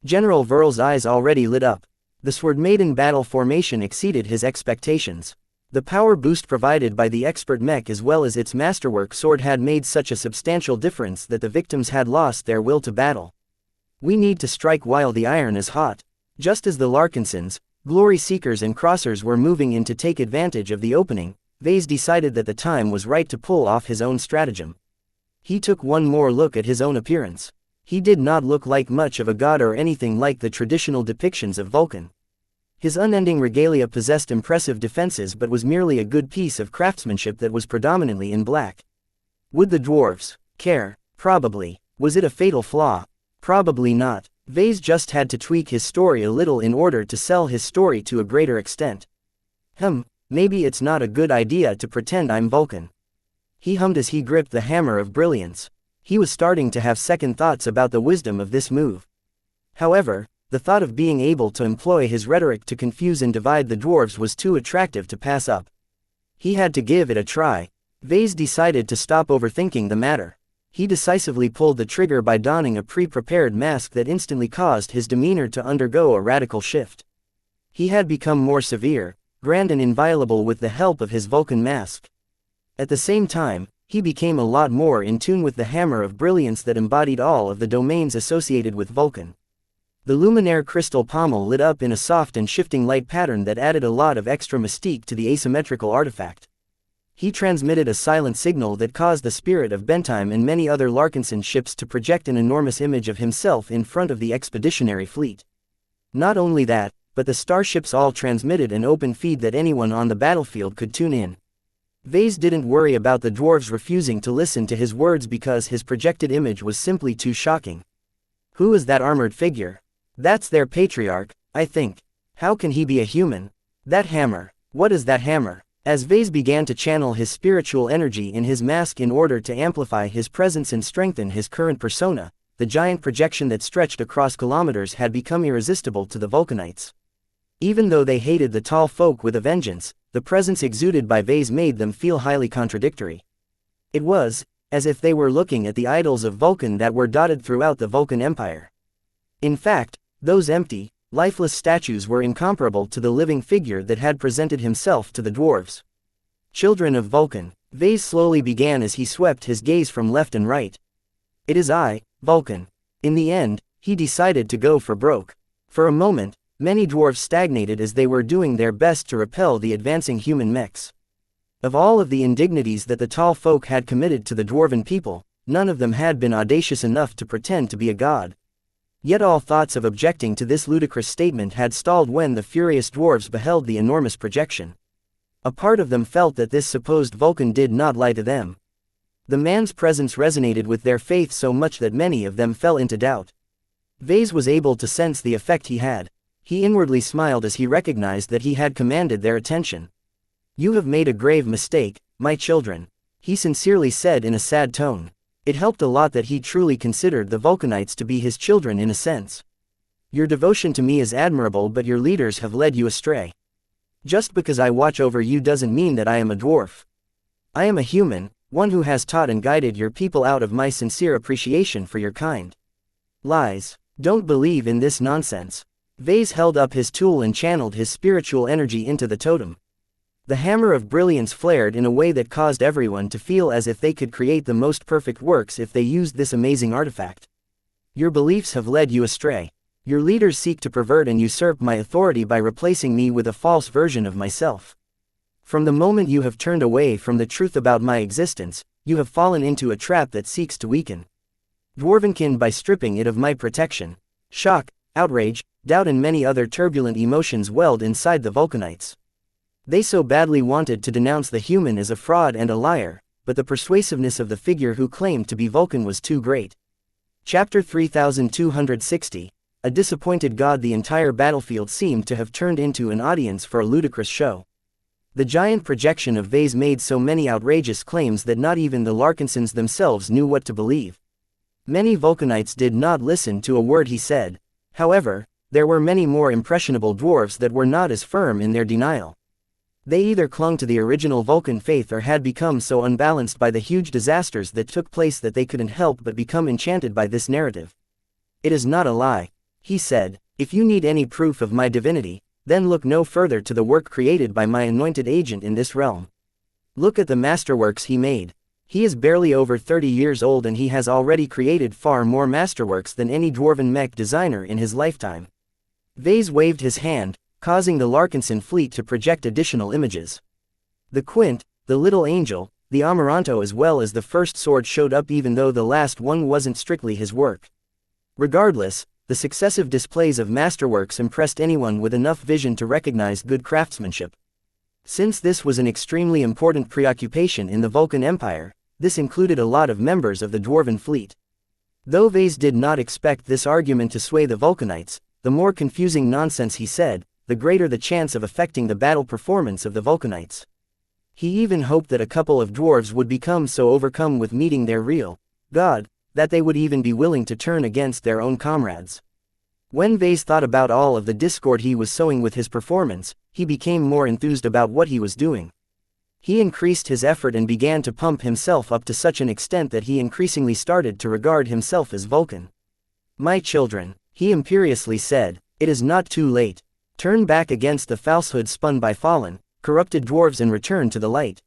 General Verl's eyes already lit up. The Sword Maiden battle formation exceeded his expectations. The power boost provided by the expert mech as well as its masterwork sword had made such a substantial difference that the victims had lost their will to battle. We need to strike while the iron is hot. Just as the Larkinsons, Glory Seekers and Crossers were moving in to take advantage of the opening, Vase decided that the time was right to pull off his own stratagem. He took one more look at his own appearance. He did not look like much of a god or anything like the traditional depictions of Vulcan. His unending regalia possessed impressive defenses but was merely a good piece of craftsmanship that was predominantly in black. Would the dwarves care? Probably. Was it a fatal flaw? Probably not. Vase just had to tweak his story a little in order to sell his story to a greater extent. Maybe it's not a good idea to pretend I'm Vulcan. He hummed as he gripped the hammer of brilliance. He was starting to have second thoughts about the wisdom of this move. However, the thought of being able to employ his rhetoric to confuse and divide the dwarves was too attractive to pass up. He had to give it a try. Vase decided to stop overthinking the matter. He decisively pulled the trigger by donning a pre-prepared mask that instantly caused his demeanor to undergo a radical shift. He had become more severe, grand and inviolable with the help of his Vulcan mask. At the same time, he became a lot more in tune with the hammer of brilliance that embodied all of the domains associated with Vulcan. The luminaire crystal pommel lit up in a soft and shifting light pattern that added a lot of extra mystique to the asymmetrical artifact. He transmitted a silent signal that caused the spirit of Bentime and many other Larkinson ships to project an enormous image of himself in front of the expeditionary fleet. Not only that, but the starships all transmitted an open feed that anyone on the battlefield could tune in. Vase didn't worry about the dwarves refusing to listen to his words because his projected image was simply too shocking. Who is that armored figure? That's their patriarch, I think. How can he be a human? That hammer. What is that hammer? As Vase began to channel his spiritual energy in his mask in order to amplify his presence and strengthen his current persona, the giant projection that stretched across kilometers had become irresistible to the Vulcanites. Even though they hated the tall folk with a vengeance, the presence exuded by Vase made them feel highly contradictory. It was as if they were looking at the idols of Vulcan that were dotted throughout the Vulcan Empire. In fact, those empty, lifeless statues were incomparable to the living figure that had presented himself to the dwarves. Children of Vulcan, Vase slowly began as he swept his gaze from left and right. It is I, Vulcan. In the end, he decided to go for broke. For a moment, many dwarves stagnated as they were doing their best to repel the advancing human mechs. Of all of the indignities that the tall folk had committed to the dwarven people, none of them had been audacious enough to pretend to be a god. Yet all thoughts of objecting to this ludicrous statement had stalled when the furious dwarves beheld the enormous projection. A part of them felt that this supposed Vulcan did not lie to them. The man's presence resonated with their faith so much that many of them fell into doubt. Vase was able to sense the effect he had. He inwardly smiled as he recognized that he had commanded their attention. "You have made a grave mistake, my children," he sincerely said in a sad tone. It helped a lot that he truly considered the Vulcanites to be his children in a sense. "Your devotion to me is admirable, but your leaders have led you astray. Just because I watch over you doesn't mean that I am a dwarf. I am a human, one who has taught and guided your people out of my sincere appreciation for your kind." Lies. Don't believe in this nonsense. Vase held up his tool and channeled his spiritual energy into the totem. The hammer of brilliance flared in a way that caused everyone to feel as if they could create the most perfect works if they used this amazing artifact. "Your beliefs have led you astray. Your leaders seek to pervert and usurp my authority by replacing me with a false version of myself. From the moment you have turned away from the truth about my existence, you have fallen into a trap that seeks to weaken Dwarvenkind by stripping it of my protection." Shock, outrage, doubt and many other turbulent emotions welled inside the Vulcanites. They so badly wanted to denounce the human as a fraud and a liar, but the persuasiveness of the figure who claimed to be Vulcan was too great. Chapter 3260. A disappointed god. The entire battlefield seemed to have turned into an audience for a ludicrous show. The giant projection of Vase made so many outrageous claims that not even the Larkinsons themselves knew what to believe. Many Vulcanites did not listen to a word he said. However, there were many more impressionable dwarves that were not as firm in their denial. They either clung to the original Vulcan faith or had become so unbalanced by the huge disasters that took place that they couldn't help but become enchanted by this narrative. "It is not a lie," he said. "If you need any proof of my divinity, then look no further to the work created by my anointed agent in this realm. Look at the masterworks he made. He is barely over 30 years old and he has already created far more masterworks than any dwarven mech designer in his lifetime." Vase waved his hand, causing the Larkinson fleet to project additional images. The Quint, the Little Angel, the Amaranto as well as the first sword showed up even though the last one wasn't strictly his work. Regardless, the successive displays of masterworks impressed anyone with enough vision to recognize good craftsmanship. Since this was an extremely important preoccupation in the Vulcan Empire, this included a lot of members of the Dwarven fleet. Though Vase did not expect this argument to sway the Vulcanites, the more confusing nonsense he said, the greater the chance of affecting the battle performance of the Vulcanites. He even hoped that a couple of dwarves would become so overcome with meeting their real god, that they would even be willing to turn against their own comrades. When Vase thought about all of the discord he was sowing with his performance, he became more enthused about what he was doing. He increased his effort and began to pump himself up to such an extent that he increasingly started to regard himself as Vulcan. "My children," he imperiously said, "it is not too late. Turn back against the falsehood spun by fallen, corrupted dwarves and return to the light.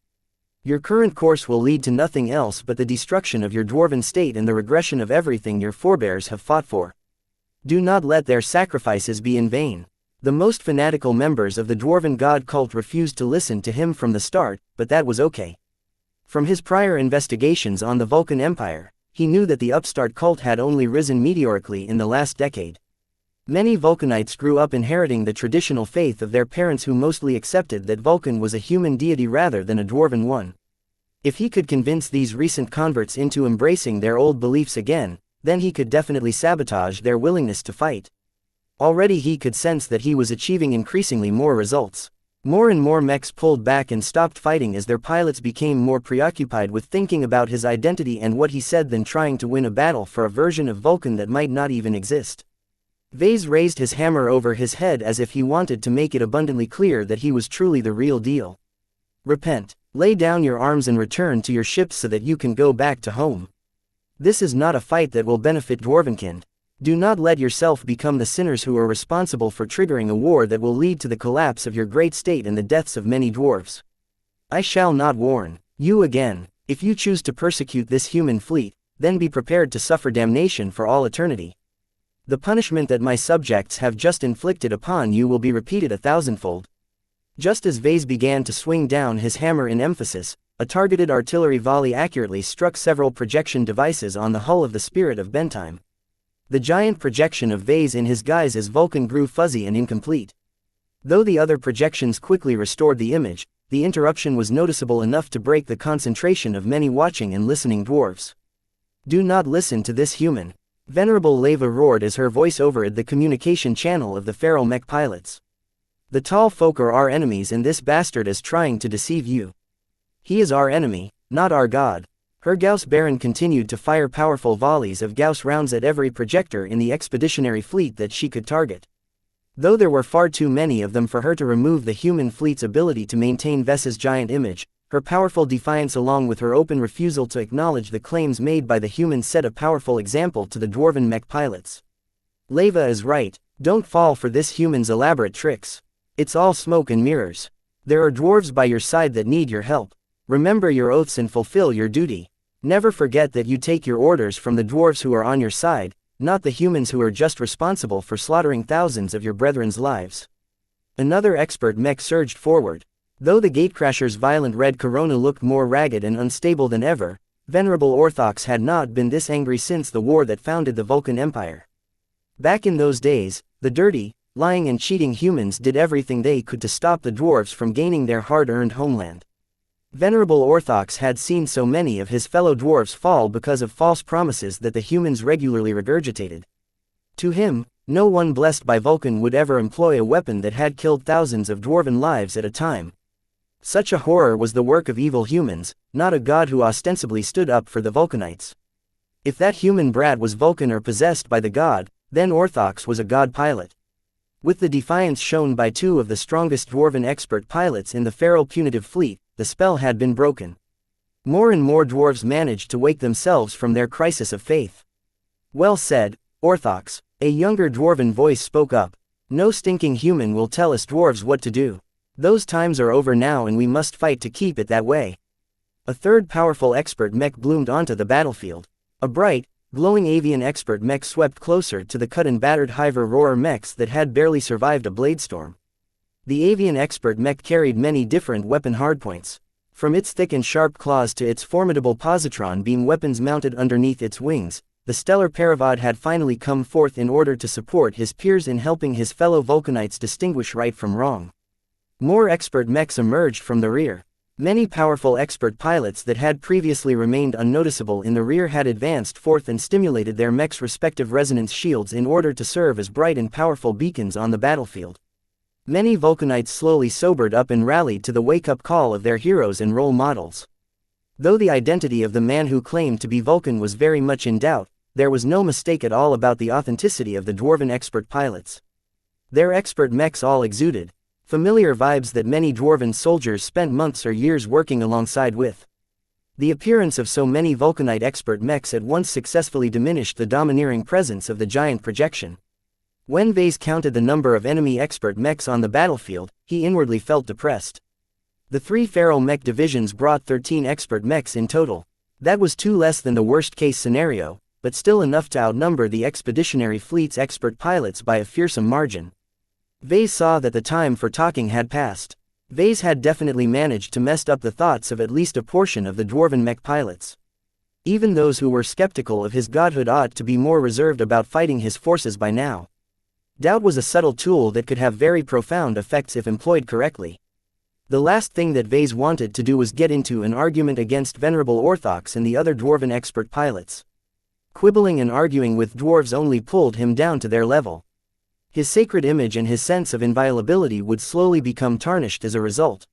Your current course will lead to nothing else but the destruction of your dwarven state and the regression of everything your forebears have fought for. Do not let their sacrifices be in vain." The most fanatical members of the dwarven god cult refused to listen to him from the start, but that was okay. From his prior investigations on the Vulcan Empire, he knew that the upstart cult had only risen meteorically in the last decade. Many Vulcanites grew up inheriting the traditional faith of their parents who mostly accepted that Vulcan was a human deity rather than a dwarven one. If he could convince these recent converts into embracing their old beliefs again, then he could definitely sabotage their willingness to fight. Already he could sense that he was achieving increasingly more results. More and more mechs pulled back and stopped fighting as their pilots became more preoccupied with thinking about his identity and what he said than trying to win a battle for a version of Vulcan that might not even exist. Vase raised his hammer over his head as if he wanted to make it abundantly clear that he was truly the real deal. "Repent, lay down your arms and return to your ships so that you can go back to home. This is not a fight that will benefit Dwarvenkind. Do not let yourself become the sinners who are responsible for triggering a war that will lead to the collapse of your great state and the deaths of many dwarves. I shall not warn you again. If you choose to persecute this human fleet, then be prepared to suffer damnation for all eternity. The punishment that my subjects have just inflicted upon you will be repeated 1,000-fold. Just as Vase began to swing down his hammer in emphasis, a targeted artillery volley accurately struck several projection devices on the hull of the Spirit of Bentime. The giant projection of Vase in his guise as Vulcan grew fuzzy and incomplete. Though the other projections quickly restored the image, the interruption was noticeable enough to break the concentration of many watching and listening dwarves. Do not listen to this human. Venerable Leva roared as her voice overrid the communication channel of the feral mech pilots. The tall folk are our enemies and this bastard is trying to deceive you. He is our enemy, not our god. Her Gauss Baron continued to fire powerful volleys of Gauss rounds at every projector in the expeditionary fleet that she could target. Though there were far too many of them for her to remove the human fleet's ability to maintain Vessa's giant image, her powerful defiance along with her open refusal to acknowledge the claims made by the humans set a powerful example to the dwarven mech pilots. Leva is right, don't fall for this human's elaborate tricks. It's all smoke and mirrors. There are dwarves by your side that need your help. Remember your oaths and fulfill your duty. Never forget that you take your orders from the dwarves who are on your side, not the humans who are just responsible for slaughtering thousands of your brethren's lives. Another expert mech surged forward. Though the gatecrasher's violent red corona looked more ragged and unstable than ever, Venerable Orthox had not been this angry since the war that founded the Vulcan Empire. Back in those days, the dirty, lying and cheating humans did everything they could to stop the dwarves from gaining their hard-earned homeland. Venerable Orthox had seen so many of his fellow dwarves fall because of false promises that the humans regularly regurgitated. To him, no one blessed by Vulcan would ever employ a weapon that had killed thousands of dwarven lives at a time. Such a horror was the work of evil humans, not a god who ostensibly stood up for the Vulcanites. If that human brat was Vulcan or possessed by the god, then Orthox was a god pilot. With the defiance shown by two of the strongest dwarven expert pilots in the feral punitive fleet, the spell had been broken. More and more dwarves managed to wake themselves from their crisis of faith. Well said, Orthox, a younger dwarven voice spoke up. No stinking human will tell us dwarves what to do. Those times are over now and we must fight to keep it that way. A third powerful expert mech bloomed onto the battlefield. A bright, glowing avian expert mech swept closer to the cut and battered Hiver roarer mechs that had barely survived a bladestorm. The avian expert mech carried many different weapon hardpoints. From its thick and sharp claws to its formidable positron beam weapons mounted underneath its wings, the stellar Paravod had finally come forth in order to support his peers in helping his fellow Vulcanites distinguish right from wrong. More expert mechs emerged from the rear. Many powerful expert pilots that had previously remained unnoticeable in the rear had advanced forth and stimulated their mechs' respective resonance shields in order to serve as bright and powerful beacons on the battlefield. Many Vulcanites slowly sobered up and rallied to the wake-up call of their heroes and role models. Though the identity of the man who claimed to be Vulcan was very much in doubt, there was no mistake at all about the authenticity of the dwarven expert pilots. Their expert mechs all exuded familiar vibes that many dwarven soldiers spent months or years working alongside with. The appearance of so many Vulcanite expert mechs at once successfully diminished the domineering presence of the giant projection. When Vase counted the number of enemy expert mechs on the battlefield, he inwardly felt depressed. The three feral mech divisions brought 13 expert mechs in total. That was two less than the worst-case scenario, but still enough to outnumber the expeditionary fleet's expert pilots by a fearsome margin. Vase saw that the time for talking had passed. Vase had definitely managed to mess up the thoughts of at least a portion of the dwarven mech pilots. Even those who were skeptical of his godhood ought to be more reserved about fighting his forces by now. Doubt was a subtle tool that could have very profound effects if employed correctly. The last thing that Vase wanted to do was get into an argument against Venerable Orthox and the other dwarven expert pilots. Quibbling and arguing with dwarves only pulled him down to their level. His sacred image and his sense of inviolability would slowly become tarnished as a result.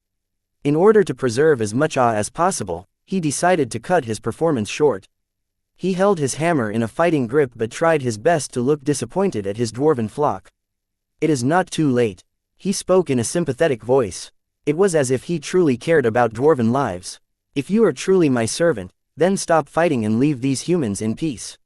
In order to preserve as much awe as possible, he decided to cut his performance short. He held his hammer in a fighting grip but tried his best to look disappointed at his dwarven flock. It is not too late. He spoke in a sympathetic voice. It was as if he truly cared about dwarven lives. If you are truly my servant, then stop fighting and leave these humans in peace.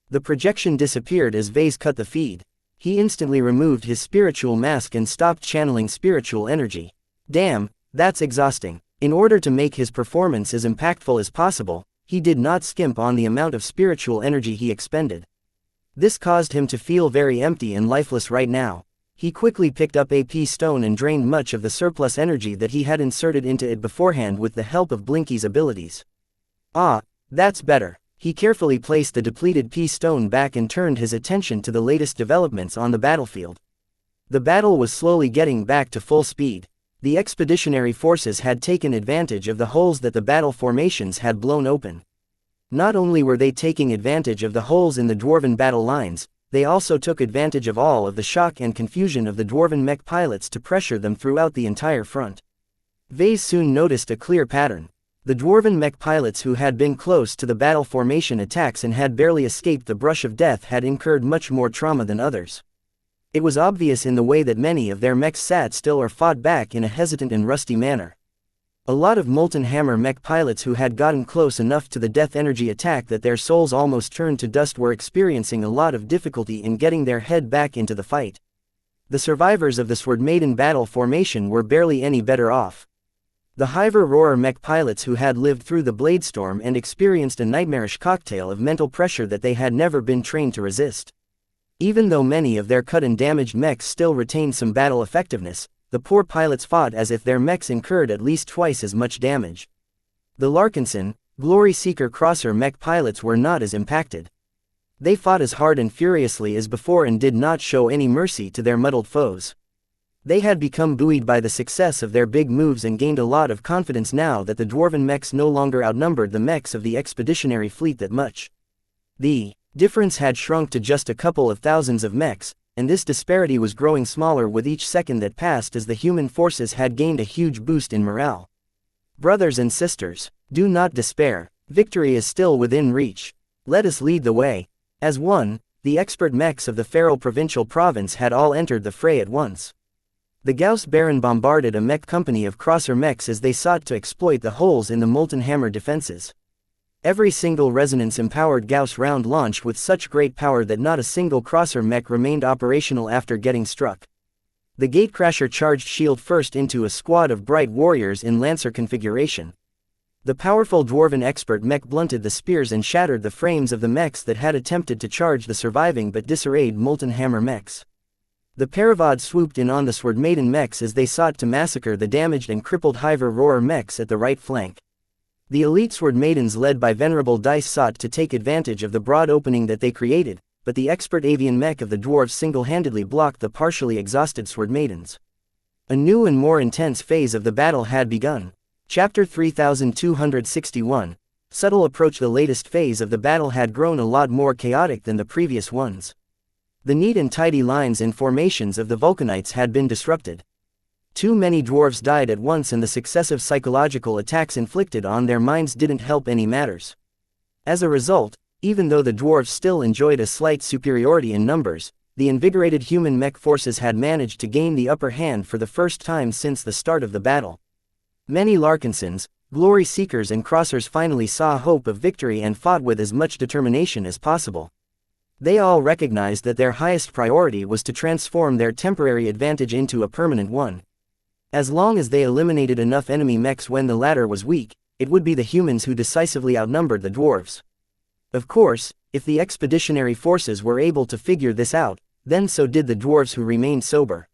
The projection disappeared as Vase cut the feed. He instantly removed his spiritual mask and stopped channeling spiritual energy. Damn, that's exhausting. In order to make his performance as impactful as possible, he did not skimp on the amount of spiritual energy he expended. This caused him to feel very empty and lifeless right now. He quickly picked up a P-stone and drained much of the surplus energy that he had inserted into it beforehand with the help of Blinky's abilities. Ah, that's better. He carefully placed the depleted P-stone back and turned his attention to the latest developments on the battlefield. The battle was slowly getting back to full speed. The expeditionary forces had taken advantage of the holes that the battle formations had blown open. Not only were they taking advantage of the holes in the dwarven battle lines, they also took advantage of all of the shock and confusion of the dwarven mech pilots to pressure them throughout the entire front. Vase soon noticed a clear pattern. The dwarven mech pilots who had been close to the battle formation attacks and had barely escaped the brush of death had incurred much more trauma than others. It was obvious in the way that many of their mechs sat still or fought back in a hesitant and rusty manner. A lot of Molten Hammer mech pilots who had gotten close enough to the death energy attack that their souls almost turned to dust were experiencing a lot of difficulty in getting their head back into the fight. The survivors of the Sword Maiden battle formation were barely any better off. The Hiver Roarer mech pilots who had lived through the Blade Storm and experienced a nightmarish cocktail of mental pressure that they had never been trained to resist. Even though many of their cut and damaged mechs still retained some battle effectiveness, the poor pilots fought as if their mechs incurred at least twice as much damage. The Larkinson, Glory Seeker Crosser mech pilots were not as impacted. They fought as hard and furiously as before and did not show any mercy to their muddled foes. They had become buoyed by the success of their big moves and gained a lot of confidence now that the dwarven mechs no longer outnumbered the mechs of the expeditionary fleet that much. The difference had shrunk to just a couple of thousands of mechs, and this disparity was growing smaller with each second that passed as the human forces had gained a huge boost in morale. Brothers and sisters, do not despair. Victory is still within reach. Let us lead the way. As one, the expert mechs of the Feral Provincial Province had all entered the fray at once. The Gauss Baron bombarded a mech company of crosser mechs as they sought to exploit the holes in the Molten Hammer defenses. Every single resonance-empowered Gauss round launched with such great power that not a single crosser mech remained operational after getting struck. The Gatecrasher charged shield first into a squad of bright warriors in Lancer configuration. The powerful dwarven expert mech blunted the spears and shattered the frames of the mechs that had attempted to charge the surviving but disarrayed Molten Hammer mechs. The Paravod swooped in on the Sword Maiden mechs as they sought to massacre the damaged and crippled Hiver Roarer mechs at the right flank. The elite Sword Maidens led by Venerable Dice sought to take advantage of the broad opening that they created, but the expert avian mech of the dwarves single-handedly blocked the partially exhausted Sword Maidens. A new and more intense phase of the battle had begun. Chapter 3261. Subtle approach. The latest phase of the battle had grown a lot more chaotic than the previous ones. The neat and tidy lines and formations of the Vulcanites had been disrupted. Too many dwarves died at once and the successive psychological attacks inflicted on their minds didn't help any matters. As a result, even though the dwarves still enjoyed a slight superiority in numbers, the invigorated human mech forces had managed to gain the upper hand for the first time since the start of the battle. Many Larkinsons, Glory Seekers and Crossers finally saw hope of victory and fought with as much determination as possible. They all recognized that their highest priority was to transform their temporary advantage into a permanent one. As long as they eliminated enough enemy mechs when the latter was weak, it would be the humans who decisively outnumbered the dwarves. Of course, if the expeditionary forces were able to figure this out, then so did the dwarves who remained sober.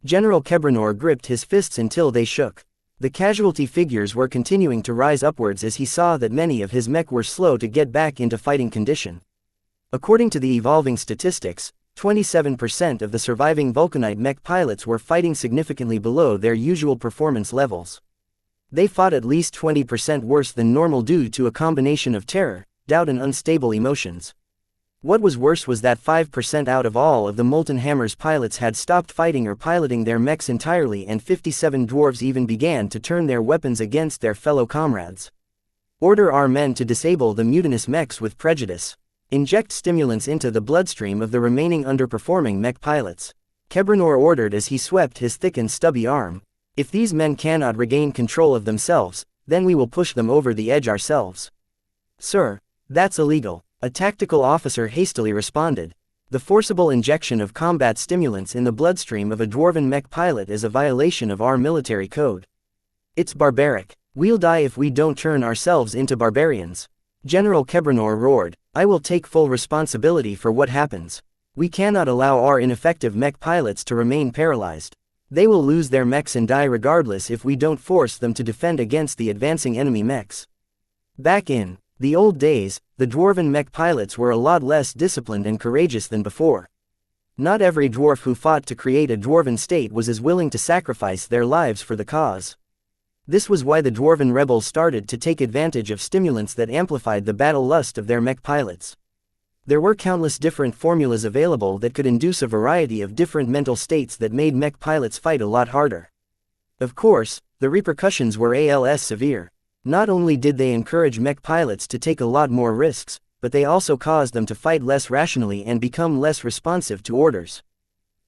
General Kebranor gripped his fists until they shook. The casualty figures were continuing to rise upwards as he saw that many of his mech were slow to get back into fighting condition. According to the evolving statistics, 27% of the surviving Vulcanite mech pilots were fighting significantly below their usual performance levels. They fought at least 20% worse than normal due to a combination of terror, doubt and unstable emotions. What was worse was that 5% out of all of the Molten Hammer's pilots had stopped fighting or piloting their mechs entirely, and 57 dwarves even began to turn their weapons against their fellow comrades. Order our men to disable the mutinous mechs with prejudice. Inject stimulants into the bloodstream of the remaining underperforming mech pilots. Kebranor ordered as he swept his thick and stubby arm. If these men cannot regain control of themselves, then we will push them over the edge ourselves. Sir, that's illegal, a tactical officer hastily responded. The forcible injection of combat stimulants in the bloodstream of a dwarven mech pilot is a violation of our military code. It's barbaric. We'll die if we don't turn ourselves into barbarians. General Kebranor roared. I will take full responsibility for what happens. We cannot allow our ineffective mech pilots to remain paralyzed. They will lose their mechs and die regardless if we don't force them to defend against the advancing enemy mechs. Back in the old days, the dwarven mech pilots were a lot less disciplined and courageous than before. Not every dwarf who fought to create a dwarven state was as willing to sacrifice their lives for the cause. This was why the dwarven rebels started to take advantage of stimulants that amplified the battle lust of their mech pilots. There were countless different formulas available that could induce a variety of different mental states that made mech pilots fight a lot harder. Of course, the repercussions were severe. Not only did they encourage mech pilots to take a lot more risks, but they also caused them to fight less rationally and become less responsive to orders.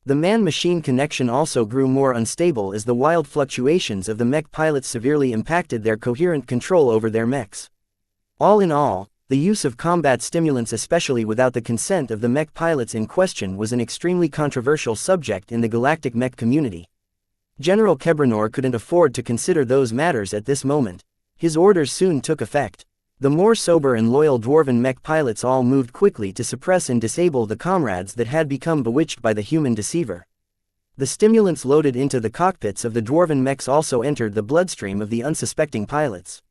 The man-machine connection also grew more unstable as the wild fluctuations of the mech pilots severely impacted their coherent control over their mechs. All in all, the use of combat stimulants, especially without the consent of the mech pilots in question, was an extremely controversial subject in the galactic mech community. General Kebranor couldn't afford to consider those matters at this moment. His orders soon took effect. The more sober and loyal dwarven mech pilots all moved quickly to suppress and disable the comrades that had become bewitched by the human deceiver. The stimulants loaded into the cockpits of the dwarven mechs also entered the bloodstream of the unsuspecting pilots.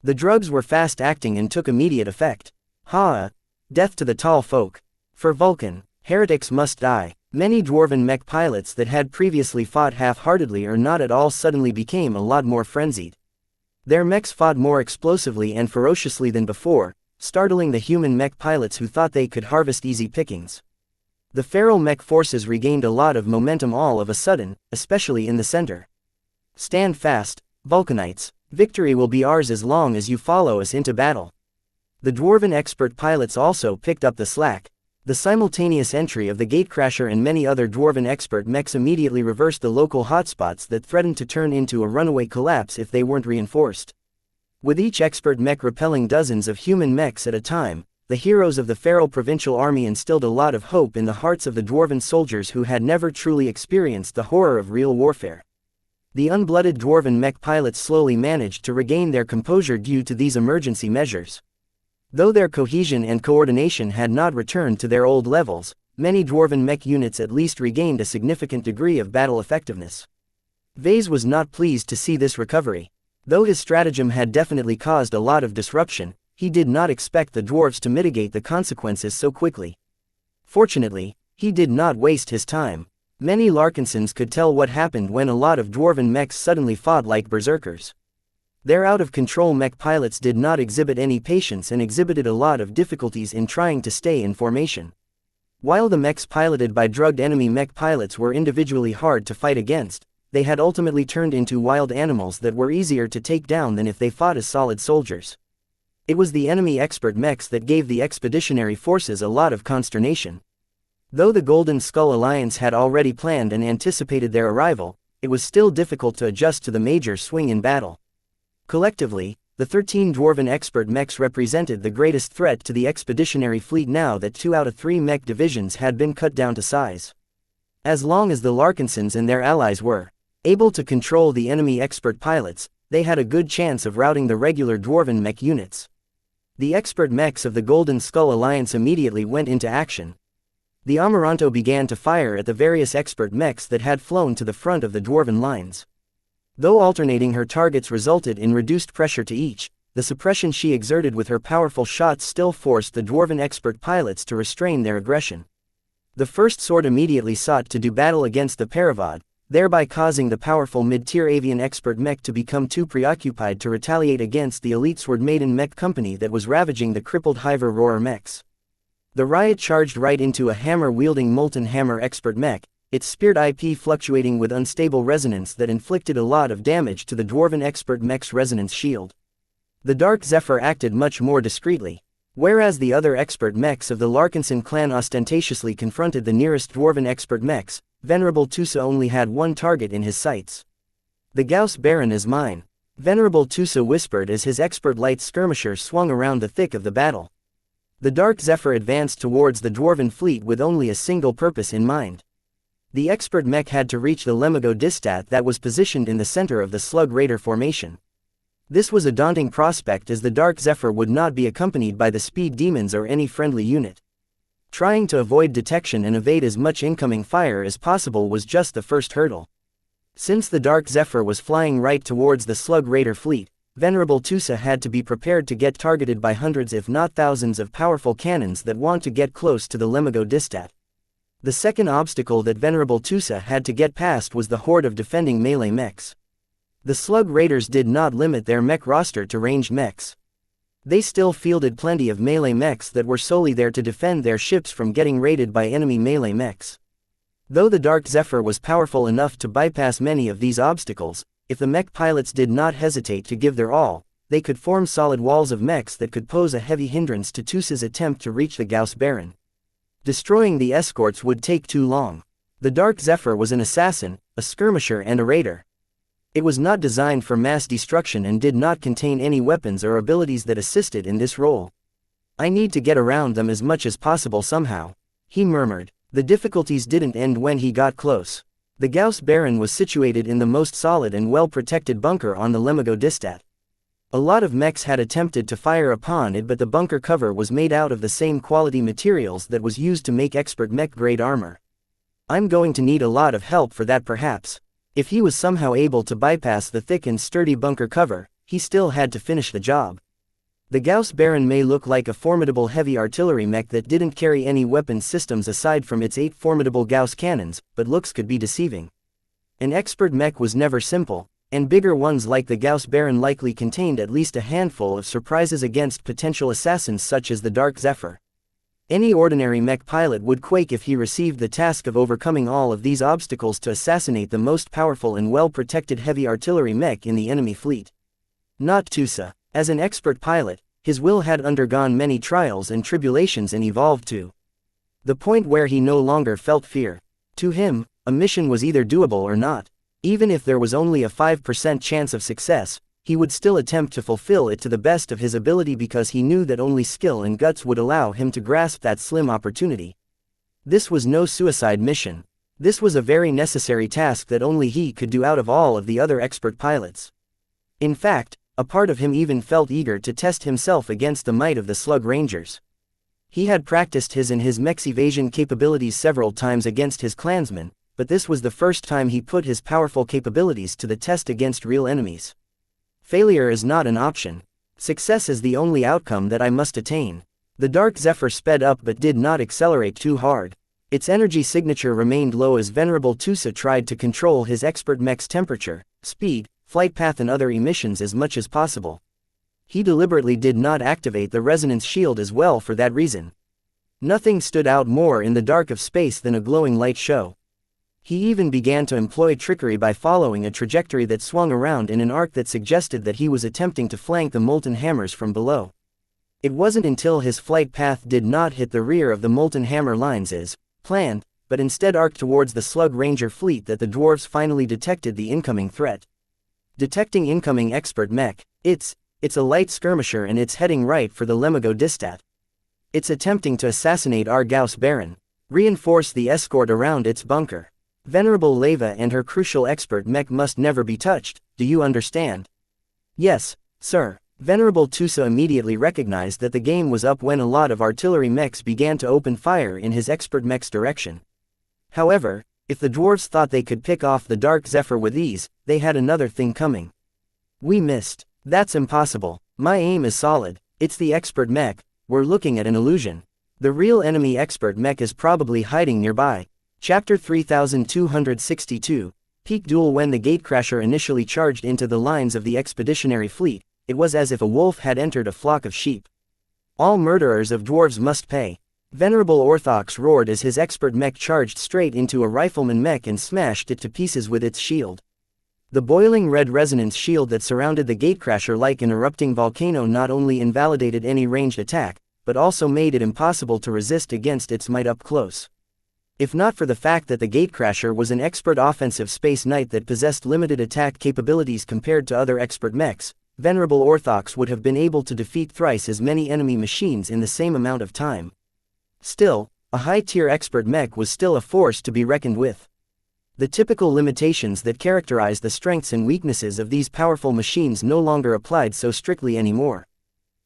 The drugs were fast-acting and took immediate effect. Death to the tall folk. For Vulcan, heretics must die. Many dwarven mech pilots that had previously fought half-heartedly or not at all suddenly became a lot more frenzied. Their mechs fought more explosively and ferociously than before, startling the human mech pilots who thought they could harvest easy pickings. The feral mech forces regained a lot of momentum all of a sudden, especially in the center. Stand fast, Vulcanites. Victory will be ours as long as you follow us into battle. The dwarven expert pilots also picked up the slack. The simultaneous entry of the Gatecrasher and many other dwarven expert mechs immediately reversed the local hotspots that threatened to turn into a runaway collapse if they weren't reinforced. With each expert mech repelling dozens of human mechs at a time, the heroes of the feral provincial army instilled a lot of hope in the hearts of the dwarven soldiers who had never truly experienced the horror of real warfare. The unblooded dwarven mech pilots slowly managed to regain their composure due to these emergency measures. Though their cohesion and coordination had not returned to their old levels, many dwarven mech units at least regained a significant degree of battle effectiveness. Vase was not pleased to see this recovery. Though his stratagem had definitely caused a lot of disruption, he did not expect the dwarves to mitigate the consequences so quickly. Fortunately, he did not waste his time. Many Larkinsons could tell what happened when a lot of dwarven mechs suddenly fought like berserkers. Their out-of-control mech pilots did not exhibit any patience and exhibited a lot of difficulties in trying to stay in formation. While the mechs piloted by drugged enemy mech pilots were individually hard to fight against, they had ultimately turned into wild animals that were easier to take down than if they fought as solid soldiers. It was the enemy expert mechs that gave the expeditionary forces a lot of consternation. Though the Golden Skull Alliance had already planned and anticipated their arrival, it was still difficult to adjust to the major swing in battle. Collectively, the 13 dwarven expert mechs represented the greatest threat to the expeditionary fleet now that 2 out of 3 mech divisions had been cut down to size. As long as the Larkinsons and their allies were able to control the enemy expert pilots, they had a good chance of routing the regular dwarven mech units. The expert mechs of the Golden Skull Alliance immediately went into action. The Amaranto began to fire at the various expert mechs that had flown to the front of the dwarven lines. Though alternating her targets resulted in reduced pressure to each, the suppression she exerted with her powerful shots still forced the dwarven expert pilots to restrain their aggression. The first sword immediately sought to do battle against the Paravod, thereby causing the powerful mid-tier avian expert mech to become too preoccupied to retaliate against the elite Sword Maiden mech company that was ravaging the crippled Hiver Roarer mechs. The riot charged right into a hammer-wielding Molten Hammer expert mech, its speared IP fluctuating with unstable resonance that inflicted a lot of damage to the dwarven expert mech's resonance shield. The Dark Zephyr acted much more discreetly. Whereas the other expert mechs of the Larkinson clan ostentatiously confronted the nearest dwarven expert mechs, Venerable Tusa only had one target in his sights. The Gauss Baron is mine, Venerable Tusa whispered as his expert light skirmisher swung around the thick of the battle. The Dark Zephyr advanced towards the dwarven fleet with only a single purpose in mind. The expert mech had to reach the Lemigo Distat that was positioned in the center of the Slug Raider formation. This was a daunting prospect as the Dark Zephyr would not be accompanied by the Speed Demons or any friendly unit. Trying to avoid detection and evade as much incoming fire as possible was just the first hurdle. Since the Dark Zephyr was flying right towards the Slug Raider fleet, Venerable Tusa had to be prepared to get targeted by hundreds if not thousands of powerful cannons that want to get close to the Lemigo Distat. The second obstacle that Venerable Tusa had to get past was the horde of defending melee mechs. The Slug Raiders did not limit their mech roster to ranged mechs. They still fielded plenty of melee mechs that were solely there to defend their ships from getting raided by enemy melee mechs. Though the Dark Zephyr was powerful enough to bypass many of these obstacles, if the mech pilots did not hesitate to give their all, they could form solid walls of mechs that could pose a heavy hindrance to Tusa's attempt to reach the Gauss Baron. Destroying the escorts would take too long. The Dark Zephyr was an assassin, a skirmisher and a raider. It was not designed for mass destruction and did not contain any weapons or abilities that assisted in this role. I need to get around them as much as possible somehow, he murmured. The difficulties didn't end when he got close. The Gauss Baron was situated in the most solid and well-protected bunker on the Lemago Distat. A lot of mechs had attempted to fire upon it, but the bunker cover was made out of the same quality materials that was used to make expert mech-grade armor. I'm going to need a lot of help for that perhaps. If he was somehow able to bypass the thick and sturdy bunker cover, he still had to finish the job. The Gauss Baron may look like a formidable heavy artillery mech that didn't carry any weapon systems aside from its 8 formidable Gauss cannons, but looks could be deceiving. An expert mech was never simple, and bigger ones like the Gauss Baron likely contained at least a handful of surprises against potential assassins such as the Dark Zephyr. Any ordinary mech pilot would quake if he received the task of overcoming all of these obstacles to assassinate the most powerful and well-protected heavy artillery mech in the enemy fleet. Not Tusa. As an expert pilot, his will had undergone many trials and tribulations and evolved to the point where he no longer felt fear. To him, a mission was either doable or not. Even if there was only a 5% chance of success, he would still attempt to fulfill it to the best of his ability because he knew that only skill and guts would allow him to grasp that slim opportunity. This was no suicide mission. This was a very necessary task that only he could do out of all of the other expert pilots. In fact, a part of him even felt eager to test himself against the might of the Slug Rangers. He had practiced his mech's evasion capabilities several times against his clansmen, but this was the first time he put his powerful capabilities to the test against real enemies. Failure is not an option. Success is the only outcome that I must attain. The Dark Zephyr sped up but did not accelerate too hard. Its energy signature remained low as Venerable Tusa tried to control his expert mech's temperature, speed, flight path and other emissions as much as possible. He deliberately did not activate the resonance shield as well for that reason. Nothing stood out more in the dark of space than a glowing light show. He even began to employ trickery by following a trajectory that swung around in an arc that suggested that he was attempting to flank the molten hammers from below. It wasn't until his flight path did not hit the rear of the molten hammer lines as planned, but instead arced towards the Slug Ranger fleet that the dwarves finally detected the incoming threat. Detecting incoming expert mech, it's a light skirmisher and it's heading right for the Lemago Distat. It's attempting to assassinate our Gauss Baron. Reinforce the escort around its bunker. Venerable Leva and her crucial expert mech must never be touched, do you understand? Yes, sir. Venerable Tusa immediately recognized that the game was up when a lot of artillery mechs began to open fire in his expert mech's direction. However, if the dwarves thought they could pick off the Dark Zephyr with ease, they had another thing coming. We missed. That's impossible. My aim is solid. It's the expert mech. We're looking at an illusion. The real enemy expert mech is probably hiding nearby. Chapter 3262, Peak Duel. When the Gatecrasher initially charged into the lines of the expeditionary fleet, it was as if a wolf had entered a flock of sheep. All murderers of dwarves must pay. Venerable Orthox roared as his expert mech charged straight into a rifleman mech and smashed it to pieces with its shield. The boiling red resonance shield that surrounded the Gatecrasher like an erupting volcano not only invalidated any ranged attack, but also made it impossible to resist against its might up close. If not for the fact that the Gatecrasher was an expert offensive space knight that possessed limited attack capabilities compared to other expert mechs, Venerable Orthox would have been able to defeat thrice as many enemy machines in the same amount of time. Still, a high-tier expert mech was still a force to be reckoned with. The typical limitations that characterize the strengths and weaknesses of these powerful machines no longer applied so strictly anymore.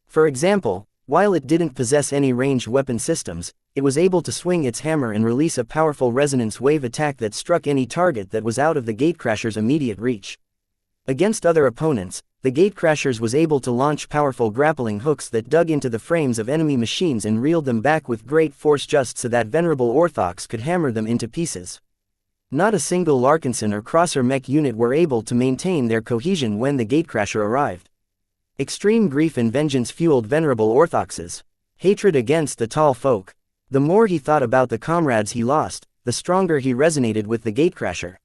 For example, while it didn't possess any ranged weapon systems, it was able to swing its hammer and release a powerful resonance wave attack that struck any target that was out of the Gatecrasher's immediate reach. Against other opponents, the Gatecrashers was able to launch powerful grappling hooks that dug into the frames of enemy machines and reeled them back with great force just so that Venerable Orthox could hammer them into pieces. Not a single Larkinson or Crosser Mech unit were able to maintain their cohesion when the gatecrasher arrived. Extreme grief and vengeance fueled Venerable Orthox's hatred against the tall folk. The more he thought about the comrades he lost, the stronger he resonated with the gatecrasher.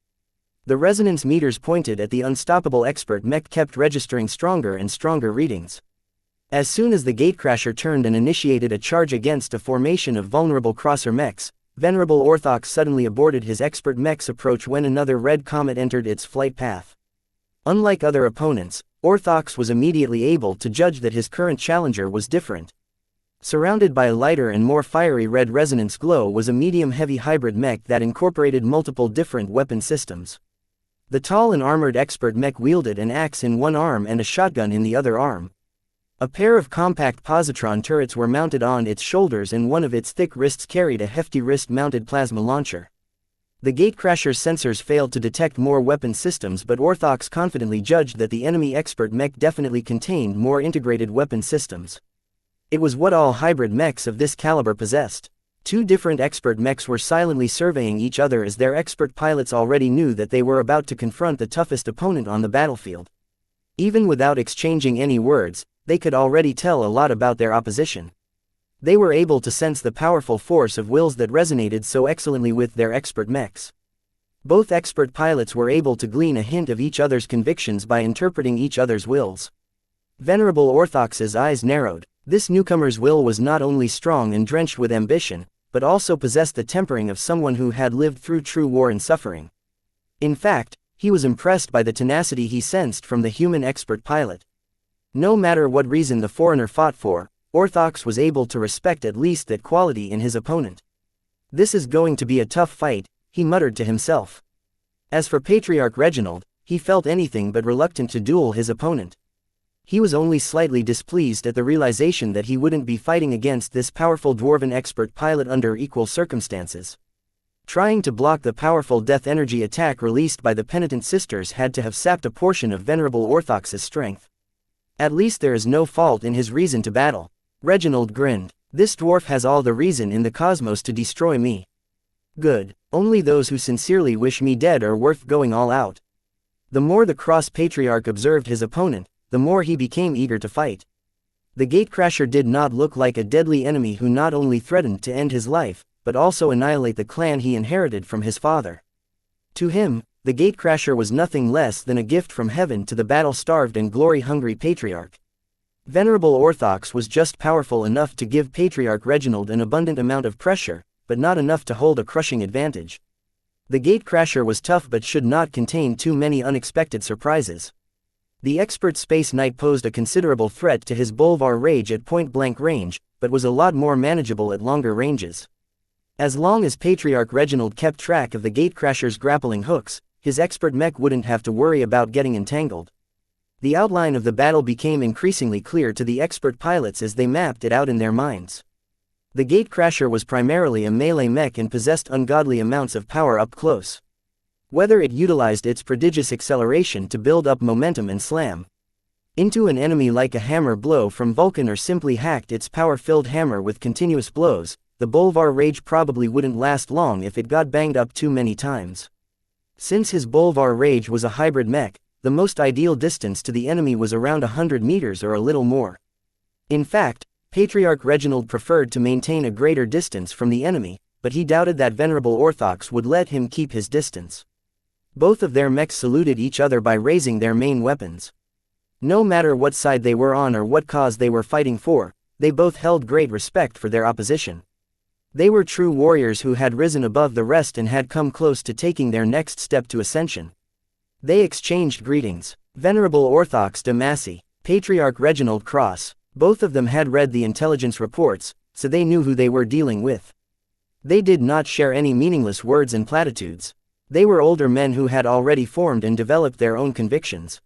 The resonance meters pointed at the unstoppable expert Mech kept registering stronger and stronger readings. As soon as the gatecrasher turned and initiated a charge against a formation of vulnerable Crosser Mechs, Venerable Orthox suddenly aborted his expert Mech's approach when another red comet entered its flight path. Unlike other opponents, Orthox was immediately able to judge that his current challenger was different. Surrounded by a lighter and more fiery red resonance glow was a medium-heavy hybrid Mech that incorporated multiple different weapon systems. The tall and armored expert Mech wielded an axe in one arm and a shotgun in the other arm. A pair of compact positron turrets were mounted on its shoulders and one of its thick wrists carried a hefty wrist-mounted plasma launcher. The gatecrasher's sensors failed to detect more weapon systems, but Orthox confidently judged that the enemy expert Mech definitely contained more integrated weapon systems. It was what all hybrid mechs of this caliber possessed. Two different expert mechs were silently surveying each other as their expert pilots already knew that they were about to confront the toughest opponent on the battlefield. Even without exchanging any words, they could already tell a lot about their opposition. They were able to sense the powerful force of wills that resonated so excellently with their expert mechs. Both expert pilots were able to glean a hint of each other's convictions by interpreting each other's wills. Venerable Orthox's eyes narrowed. This newcomer's will was not only strong and drenched with ambition, but also possessed the tempering of someone who had lived through true war and suffering. In fact, he was impressed by the tenacity he sensed from the human expert pilot. No matter what reason the foreigner fought for, Orthox was able to respect at least that quality in his opponent. This is going to be a tough fight, he muttered to himself. As for Patriarch Reginald, he felt anything but reluctant to duel his opponent. He was only slightly displeased at the realization that he wouldn't be fighting against this powerful dwarven expert pilot under equal circumstances. Trying to block the powerful death energy attack released by the penitent sisters had to have sapped a portion of Venerable Orthox's strength. At least there is no fault in his reason to battle. Reginald grinned. This dwarf has all the reason in the cosmos to destroy me. Good. Only those who sincerely wish me dead are worth going all out. The more the Cross Patriarch observed his opponent, the more he became eager to fight. The gatecrasher did not look like a deadly enemy who not only threatened to end his life, but also annihilate the clan he inherited from his father. To him, the gatecrasher was nothing less than a gift from heaven to the battle-starved and glory-hungry Patriarch. Venerable Orthox was just powerful enough to give Patriarch Reginald an abundant amount of pressure, but not enough to hold a crushing advantage. The gatecrasher was tough but should not contain too many unexpected surprises. The expert Space Knight posed a considerable threat to his Bolvar Rage at point-blank range, but was a lot more manageable at longer ranges. As long as Patriarch Reginald kept track of the gatecrasher's grappling hooks, his expert mech wouldn't have to worry about getting entangled. The outline of the battle became increasingly clear to the expert pilots as they mapped it out in their minds. The gatecrasher was primarily a melee mech and possessed ungodly amounts of power up close. Whether it utilized its prodigious acceleration to build up momentum and slam into an enemy like a hammer blow from Vulcan or simply hacked its power-filled hammer with continuous blows, the Bolvar Rage probably wouldn't last long if it got banged up too many times. Since his Bolvar Rage was a hybrid mech, the most ideal distance to the enemy was around 100 meters or a little more. In fact, Patriarch Reginald preferred to maintain a greater distance from the enemy, but he doubted that Venerable Orthox would let him keep his distance. Both of their mechs saluted each other by raising their main weapons. No matter what side they were on or what cause they were fighting for, they both held great respect for their opposition. They were true warriors who had risen above the rest and had come close to taking their next step to ascension. They exchanged greetings. Venerable Orthox de Massey, Patriarch Reginald Cross. Both of them had read the intelligence reports, so they knew who they were dealing with. They did not share any meaningless words and platitudes. They were older men who had already formed and developed their own convictions.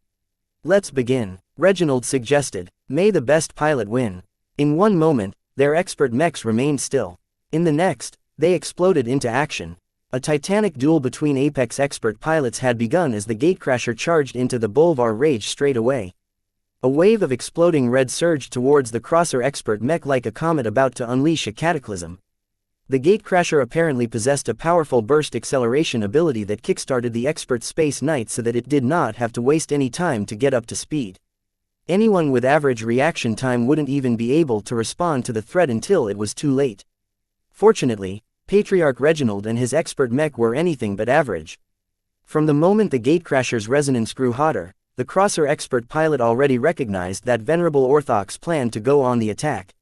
Let's begin, Reginald suggested. May the best pilot win. In one moment, their expert mechs remained still. In the next, they exploded into action. A titanic duel between Apex expert pilots had begun as the gatecrasher charged into the Bolvar Rage straight away. A wave of exploding red surged towards the Crosser expert mech like a comet about to unleash a cataclysm. The gatecrasher apparently possessed a powerful burst acceleration ability that kickstarted the expert Space Knight so that it did not have to waste any time to get up to speed. Anyone with average reaction time wouldn't even be able to respond to the threat until it was too late. Fortunately, Patriarch Reginald and his expert mech were anything but average. From the moment the gatecrasher's resonance grew hotter, the crosser expert pilot already recognized that venerable Orthox planned to go on the attack.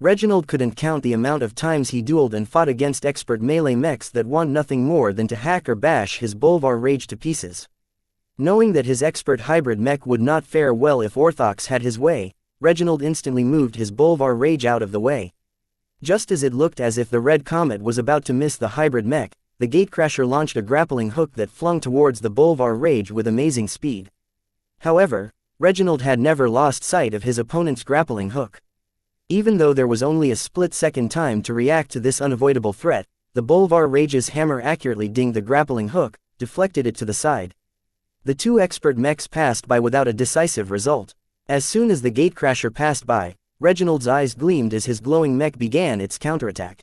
Reginald couldn't count the amount of times he dueled and fought against expert melee mechs that want nothing more than to hack or bash his Bolvar Rage to pieces. Knowing that his expert hybrid mech would not fare well if Orthox had his way, Reginald instantly moved his Bolvar Rage out of the way. Just as it looked as if the Red Comet was about to miss the hybrid mech, the gatecrasher launched a grappling hook that flung towards the Bolvar Rage with amazing speed. However, Reginald had never lost sight of his opponent's grappling hook. Even though there was only a split-second time to react to this unavoidable threat, the Bolvar Rage's hammer accurately dinged the grappling hook, deflected it to the side. The two expert mechs passed by without a decisive result. As soon as the gatecrasher passed by, Reginald's eyes gleamed as his glowing mech began its counterattack.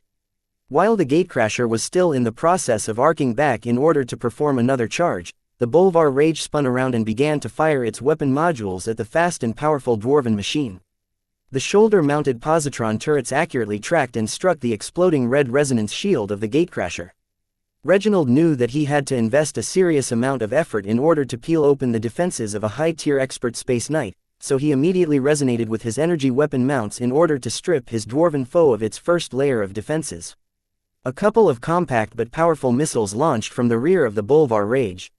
While the gatecrasher was still in the process of arcing back in order to perform another charge, the Bolvar Rage spun around and began to fire its weapon modules at the fast and powerful dwarven machine. The shoulder-mounted positron turrets accurately tracked and struck the exploding red resonance shield of the gatecrasher. Reginald knew that he had to invest a serious amount of effort in order to peel open the defenses of a high-tier expert Space Knight, so he immediately resonated with his energy weapon mounts in order to strip his dwarven foe of its first layer of defenses. A couple of compact but powerful missiles launched from the rear of the Bolvar Rage.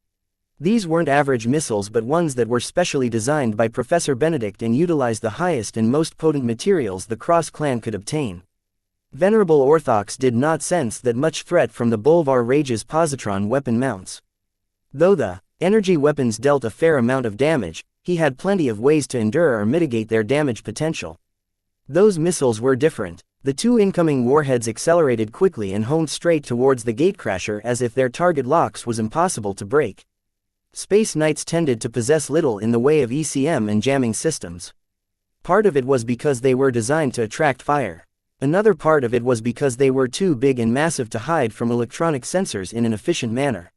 These weren't average missiles but ones that were specially designed by Professor Benedict and utilized the highest and most potent materials the Cross clan could obtain. Venerable Orthox did not sense that much threat from the Bolvar Rage's positron weapon mounts. Though the energy weapons dealt a fair amount of damage, he had plenty of ways to endure or mitigate their damage potential. Those missiles were different. The two incoming warheads accelerated quickly and honed straight towards the gatecrasher as if their target locks was impossible to break. Space Knights tended to possess little in the way of ECM and jamming systems. Part of it was because they were designed to attract fire. Another part of it was because they were too big and massive to hide from electronic sensors in an efficient manner.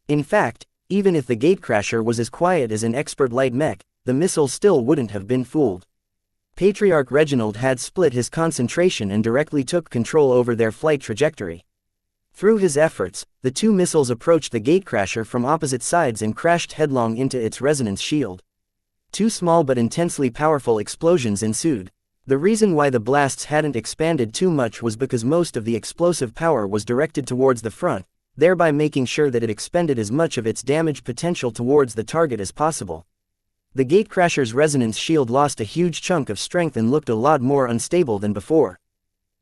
In fact, even if the gatecrasher was as quiet as an expert light mech, the missile still wouldn't have been fooled. Patriarch Reginald had split his concentration and directly took control over their flight trajectory. Through his efforts, the two missiles approached the gatecrasher from opposite sides and crashed headlong into its resonance shield. Two small but intensely powerful explosions ensued. The reason why the blasts hadn't expanded too much was because most of the explosive power was directed towards the front, thereby making sure that it expended as much of its damage potential towards the target as possible. The gatecrasher's resonance shield lost a huge chunk of strength and looked a lot more unstable than before.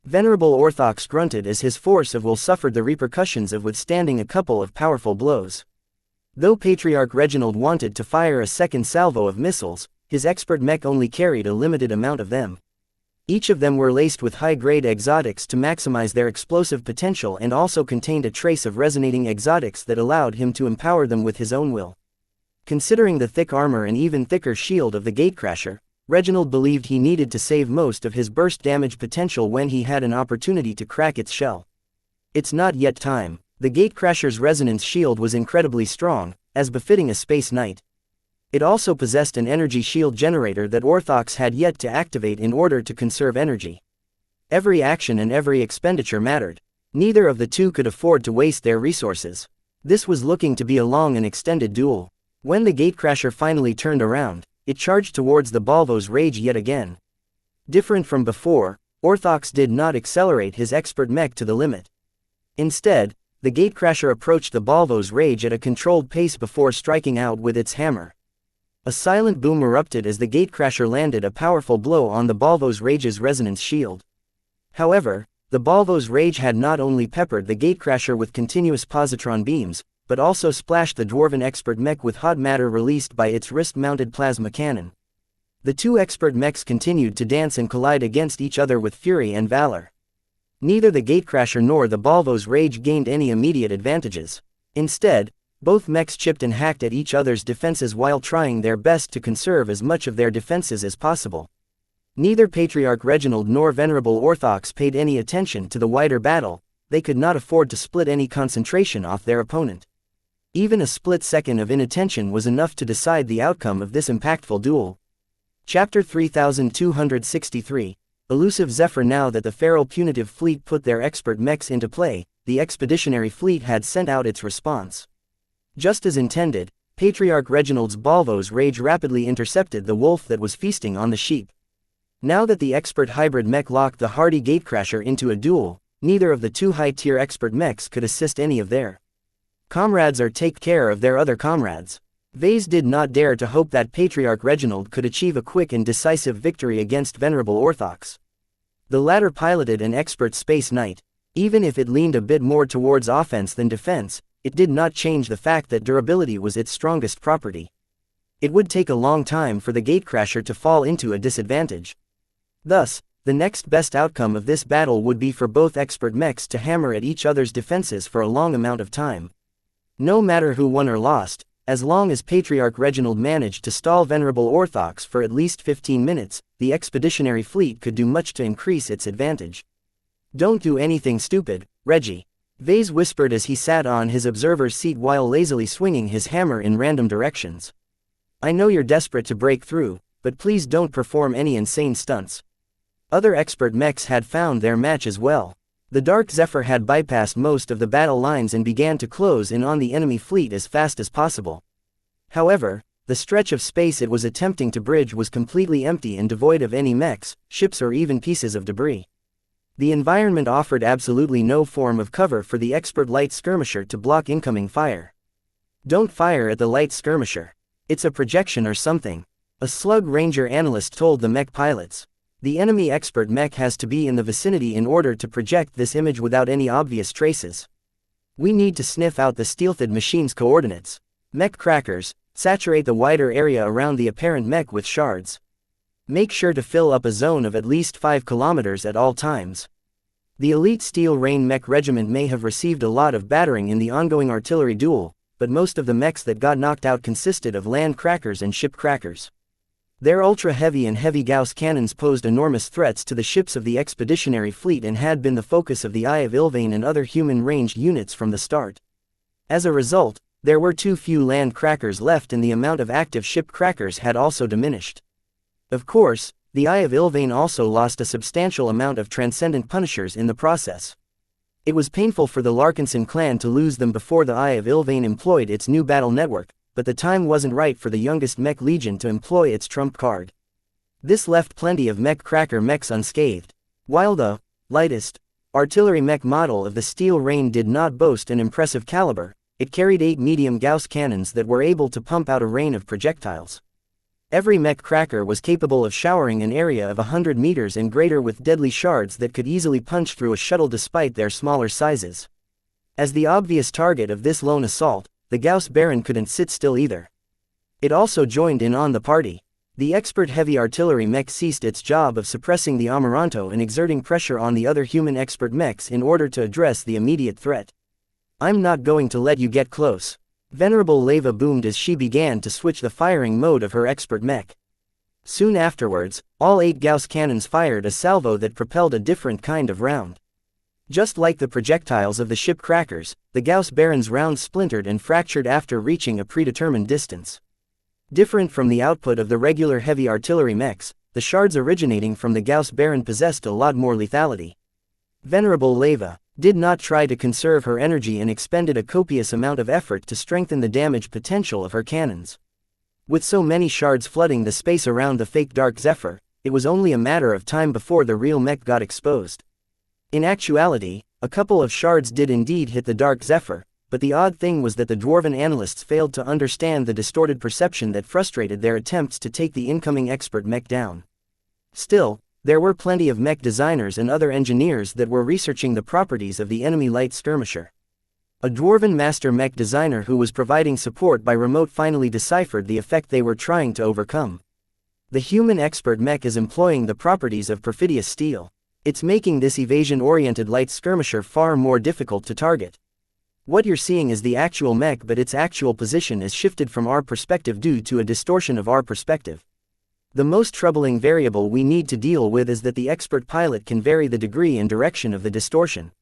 Venerable Orthox grunted as his force of will suffered the repercussions of withstanding a couple of powerful blows. Though Patriarch Reginald wanted to fire a second salvo of missiles, his expert mech only carried a limited amount of them. Each of them were laced with high-grade exotics to maximize their explosive potential and also contained a trace of resonating exotics that allowed him to empower them with his own will. Considering the thick armor and even thicker shield of the gatecrasher, Reginald believed he needed to save most of his burst damage potential when he had an opportunity to crack its shell. It's not yet time. The gatecrasher's resonance shield was incredibly strong, as befitting a Space Knight. It also possessed an energy shield generator that Orthox had yet to activate in order to conserve energy. Every action and every expenditure mattered. Neither of the two could afford to waste their resources. This was looking to be a long and extended duel. When the gatecrasher finally turned around, it charged towards the Bolvar's Rage yet again. Different from before, Orthox did not accelerate his expert mech to the limit. Instead, the gatecrasher approached the Bolvar's Rage at a controlled pace before striking out with its hammer. A silent boom erupted as the gatecrasher landed a powerful blow on the Bolvar's Rage's resonance shield. However, the Bolvar's Rage had not only peppered the gatecrasher with continuous positron beams, but also splashed the dwarven expert mech with hot matter released by its wrist-mounted plasma cannon. The two expert mechs continued to dance and collide against each other with fury and valor. Neither the gatecrasher nor the Bolvar's Rage gained any immediate advantages. Instead, both mechs chipped and hacked at each other's defenses while trying their best to conserve as much of their defenses as possible. Neither Patriarch Reginald nor Venerable Orthox paid any attention to the wider battle. They could not afford to split any concentration off their opponent. Even a split second of inattention was enough to decide the outcome of this impactful duel. Chapter 3263. Elusive Zephyr. Now that the feral punitive fleet put their expert mechs into play, the expeditionary fleet had sent out its response. Just as intended, Patriarch Reginald's Balvo's rage rapidly intercepted the wolf that was feasting on the sheep. Now that the expert hybrid mech locked the hardy gatecrasher into a duel, neither of the two high-tier expert mechs could assist any of their comrades or take care of their other comrades. Vase did not dare to hope that Patriarch Reginald could achieve a quick and decisive victory against Venerable Orthox. The latter piloted an expert Space Knight. Even if it leaned a bit more towards offense than defense, it did not change the fact that durability was its strongest property. It would take a long time for the gatecrasher to fall into a disadvantage. Thus, the next best outcome of this battle would be for both expert mechs to hammer at each other's defenses for a long amount of time. No matter who won or lost, as long as Patriarch Reginald managed to stall Venerable Orthox for at least 15 minutes, the expeditionary fleet could do much to increase its advantage. "Don't do anything stupid, Reggie," Vase whispered as he sat on his observer's seat while lazily swinging his hammer in random directions. "I know you're desperate to break through, but please don't perform any insane stunts." Other expert mechs had found their match as well. The Dark Zephyr had bypassed most of the battle lines and began to close in on the enemy fleet as fast as possible. However, the stretch of space it was attempting to bridge was completely empty and devoid of any mechs, ships or even pieces of debris. The environment offered absolutely no form of cover for the expert light skirmisher to block incoming fire. "Don't fire at the light skirmisher. It's a projection or something," a Slug Ranger analyst told the mech pilots. "The enemy expert mech has to be in the vicinity in order to project this image without any obvious traces. We need to sniff out the stealthed machine's coordinates. Mech crackers, saturate the wider area around the apparent mech with shards. Make sure to fill up a zone of at least 5 kilometers at all times." The elite Steel Rain Mech Regiment may have received a lot of battering in the ongoing artillery duel, but most of the mechs that got knocked out consisted of land crackers and ship crackers. Their ultra-heavy and heavy Gauss cannons posed enormous threats to the ships of the expeditionary fleet and had been the focus of the Eye of Ilvain and other human-ranged units from the start. As a result, there were too few land crackers left and the amount of active ship crackers had also diminished. Of course, the Eye of Ilvain also lost a substantial amount of Transcendent Punishers in the process. It was painful for the Larkinson clan to lose them before the Eye of Ilvain employed its new battle network, but the time wasn't right for the youngest Mech Legion to employ its trump card. This left plenty of Mech Cracker mechs unscathed. While the lightest artillery mech model of the Steel Rain did not boast an impressive caliber, it carried 8 medium Gauss cannons that were able to pump out a rain of projectiles. Every Mech Cracker was capable of showering an area of 100 meters and greater with deadly shards that could easily punch through a shuttle despite their smaller sizes. As the obvious target of this lone assault, the Gauss Baron couldn't sit still either. It also joined in on the party. The expert heavy artillery mech ceased its job of suppressing the Amaranto and exerting pressure on the other human expert mechs in order to address the immediate threat. "I'm not going to let you get close," Venerable Leva boomed as she began to switch the firing mode of her expert mech. Soon afterwards, all 8 Gauss cannons fired a salvo that propelled a different kind of round. Just like the projectiles of the ship crackers, the Gauss Baron's rounds splintered and fractured after reaching a predetermined distance. Different from the output of the regular heavy artillery mechs, the shards originating from the Gauss Baron possessed a lot more lethality. Venerable Leva did not try to conserve her energy and expended a copious amount of effort to strengthen the damage potential of her cannons. With so many shards flooding the space around the fake Dark Zephyr, it was only a matter of time before the real mech got exposed. In actuality, a couple of shards did indeed hit the Dark Zephyr, but the odd thing was that the Dwarven analysts failed to understand the distorted perception that frustrated their attempts to take the incoming expert mech down. Still, there were plenty of mech designers and other engineers that were researching the properties of the enemy light skirmisher. A Dwarven master mech designer who was providing support by remote finally deciphered the effect they were trying to overcome. The human expert mech is employing the properties of perfidious steel. It's making this evasion-oriented light skirmisher far more difficult to target. What you're seeing is the actual mech, but its actual position is shifted from our perspective due to a distortion of our perspective. The most troubling variable we need to deal with is that the expert pilot can vary the degree and direction of the distortion.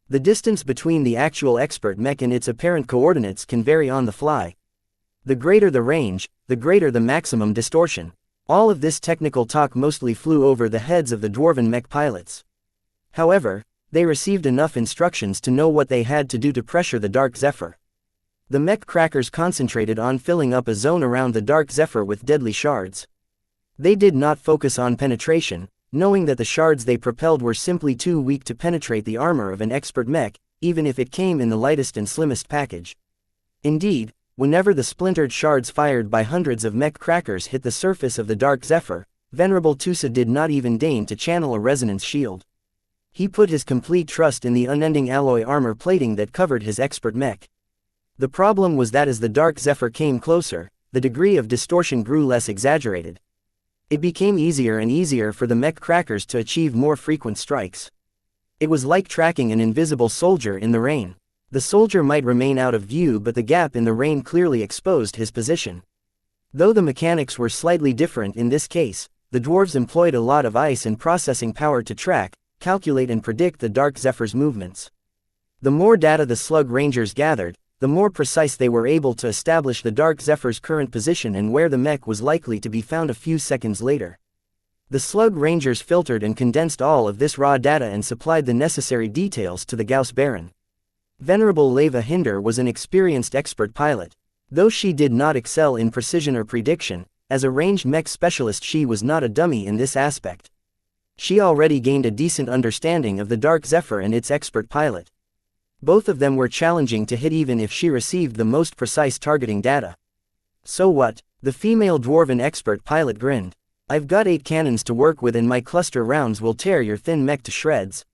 The distance between the actual expert mech and its apparent coordinates can vary on the fly. The greater the range, the greater the maximum distortion. All of this technical talk mostly flew over the heads of the dwarven mech pilots. However, they received enough instructions to know what they had to do to pressure the Dark Zephyr. The mech crackers concentrated on filling up a zone around the Dark Zephyr with deadly shards. They did not focus on penetration, knowing that the shards they propelled were simply too weak to penetrate the armor of an expert mech, even if it came in the lightest and slimmest package. Indeed, whenever the splintered shards fired by hundreds of mech crackers hit the surface of the Dark Zephyr, Venerable Tusa did not even deign to channel a resonance shield. He put his complete trust in the unending alloy armor plating that covered his expert mech. The problem was that as the Dark Zephyr came closer, the degree of distortion grew less exaggerated. It became easier and easier for the mech crackers to achieve more frequent strikes. It was like tracking an invisible soldier in the rain. The soldier might remain out of view, but the gap in the rain clearly exposed his position. Though the mechanics were slightly different in this case, the dwarves employed a lot of ice and processing power to track, calculate and predict the Dark Zephyr's movements. The more data the Slug Rangers gathered, the more precise they were able to establish the Dark Zephyr's current position and where the mech was likely to be found a few seconds later. The Slug Rangers filtered and condensed all of this raw data and supplied the necessary details to the Gauss Baron. Venerable Leva Hinder was an experienced expert pilot. Though she did not excel in precision or prediction, as a ranged mech specialist she was not a dummy in this aspect. She already gained a decent understanding of the Dark Zephyr and its expert pilot. Both of them were challenging to hit even if she received the most precise targeting data. So what? The female dwarven expert pilot grinned. I've got 8 cannons to work with and my cluster rounds will tear your thin mech to shreds.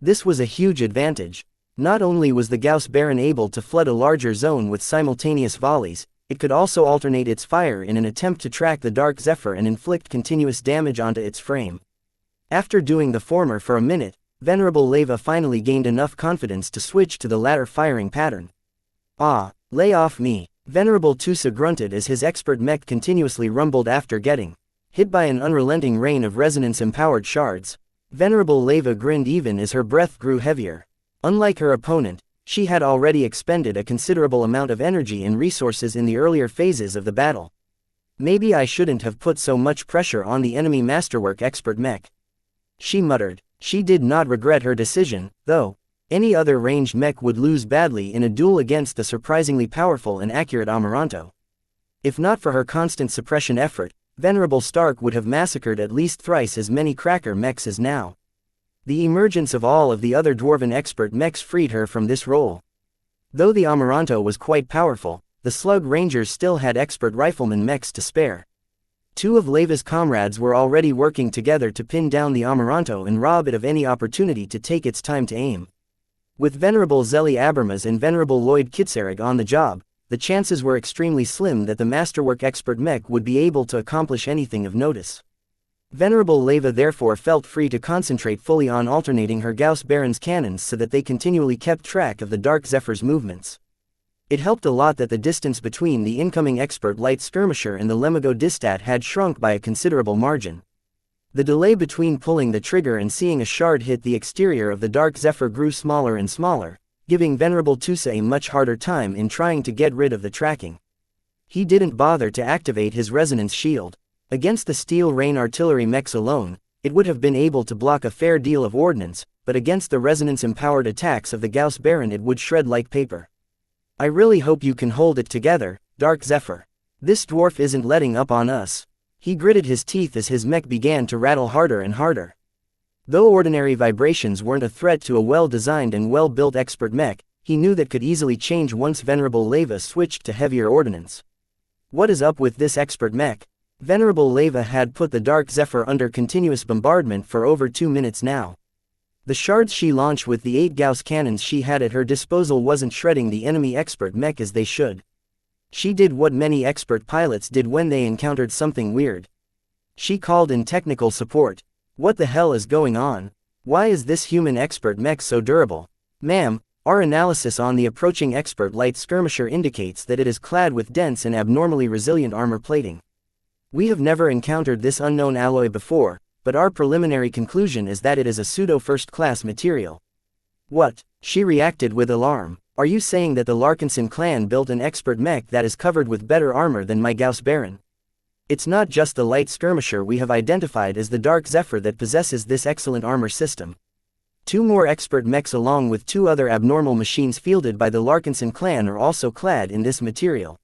This was a huge advantage. Not only was the Gauss Baron able to flood a larger zone with simultaneous volleys, it could also alternate its fire in an attempt to track the Dark Zephyr and inflict continuous damage onto its frame. After doing the former for a minute, Venerable Leva finally gained enough confidence to switch to the latter firing pattern. Ah, lay off me. Venerable Tusa grunted as his expert mech continuously rumbled after getting hit by an unrelenting rain of resonance-empowered shards. Venerable Leva grinned even as her breath grew heavier. Unlike her opponent, she had already expended a considerable amount of energy and resources in the earlier phases of the battle. Maybe I shouldn't have put so much pressure on the enemy masterwork expert mech. She muttered. She did not regret her decision, though. Any other ranged mech would lose badly in a duel against the surprisingly powerful and accurate Amaranto. If not for her constant suppression effort, Venerable Stark would have massacred at least thrice as many cracker mechs as now. The emergence of all of the other dwarven expert mechs freed her from this role. Though the Amaranto was quite powerful, the Slug Rangers still had expert rifleman mechs to spare. 2 of Leva's comrades were already working together to pin down the Amaranto and rob it of any opportunity to take its time to aim. With Venerable Zeli Abermas and Venerable Lloyd Kitsarig on the job, the chances were extremely slim that the masterwork expert mech would be able to accomplish anything of notice. Venerable Leva therefore felt free to concentrate fully on alternating her Gauss Baron's cannons so that they continually kept track of the Dark Zephyr's movements. It helped a lot that the distance between the incoming expert light skirmisher and the Lemigo Distat had shrunk by a considerable margin. The delay between pulling the trigger and seeing a shard hit the exterior of the Dark Zephyr grew smaller and smaller, giving Venerable Tusa a much harder time in trying to get rid of the tracking. He didn't bother to activate his resonance shield. Against the Steel Rain artillery mechs alone, it would have been able to block a fair deal of ordnance, but against the resonance-empowered attacks of the Gauss Baron it would shred like paper. I really hope you can hold it together, Dark Zephyr. This dwarf isn't letting up on us. He gritted his teeth as his mech began to rattle harder and harder. Though ordinary vibrations weren't a threat to a well-designed and well-built expert mech, he knew that could easily change once Venerable Leva switched to heavier ordnance. What is up with this expert mech? Venerable Leva had put the Dark Zephyr under continuous bombardment for over 2 minutes now. The shards she launched with the 8 Gauss cannons she had at her disposal wasn't shredding the enemy expert mech as they should. She did what many expert pilots did when they encountered something weird. She called in technical support. What the hell is going on? Why is this human expert mech so durable? Ma'am, our analysis on the approaching expert light skirmisher indicates that it is clad with dense and abnormally resilient armor plating. We have never encountered this unknown alloy before, but our preliminary conclusion is that it is a pseudo-first-class material. What? She reacted with alarm. Are you saying that the Larkinson clan built an expert mech that is covered with better armor than my Gauss Baron? It's not just the light skirmisher we have identified as the Dark Zephyr that possesses this excellent armor system. 2 more expert mechs along with 2 other abnormal machines fielded by the Larkinson clan are also clad in this material.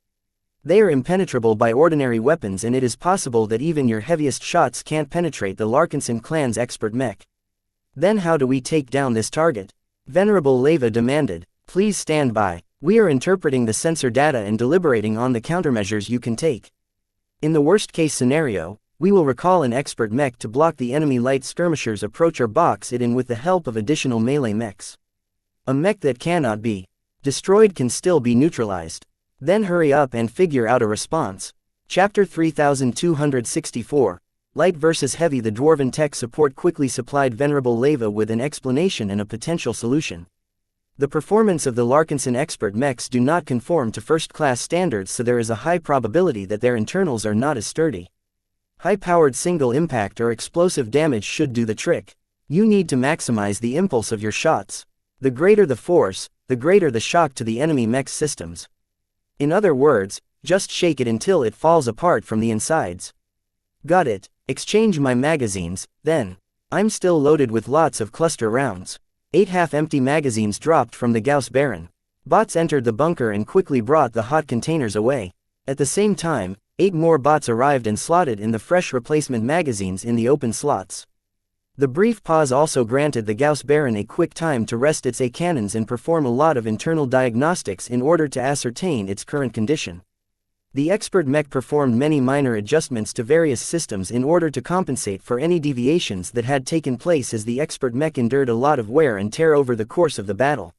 They are impenetrable by ordinary weapons, and it is possible that even your heaviest shots can't penetrate the Larkinson clan's expert mech. Then how do we take down this target? Venerable Leva demanded. Please stand by. We are interpreting the sensor data and deliberating on the countermeasures you can take. In the worst-case scenario, we will recall an expert mech to block the enemy light skirmishers' approach or box it in with the help of additional melee mechs. A mech that cannot be destroyed can still be neutralized. Then hurry up and figure out a response. Chapter 3264, Light vs. Heavy. The Dwarven tech support quickly supplied Venerable Leva with an explanation and a potential solution. The performance of the Larkinson expert mechs do not conform to first-class standards, so there is a high probability that their internals are not as sturdy. High-powered single impact or explosive damage should do the trick. You need to maximize the impulse of your shots. The greater the force, the greater the shock to the enemy mech's systems. In other words, just shake it until it falls apart from the insides. Got it. Exchange my magazines, then. I'm still loaded with lots of cluster rounds. 8 half-empty magazines dropped from the Gauss Baron. Bots entered the bunker and quickly brought the hot containers away. At the same time, 8 more bots arrived and slotted in the fresh replacement magazines in the open slots. The brief pause also granted the Gauss Baron a quick time to rest its A cannons and perform a lot of internal diagnostics in order to ascertain its current condition. The expert mech performed many minor adjustments to various systems in order to compensate for any deviations that had taken place, as the expert mech endured a lot of wear and tear over the course of the battle.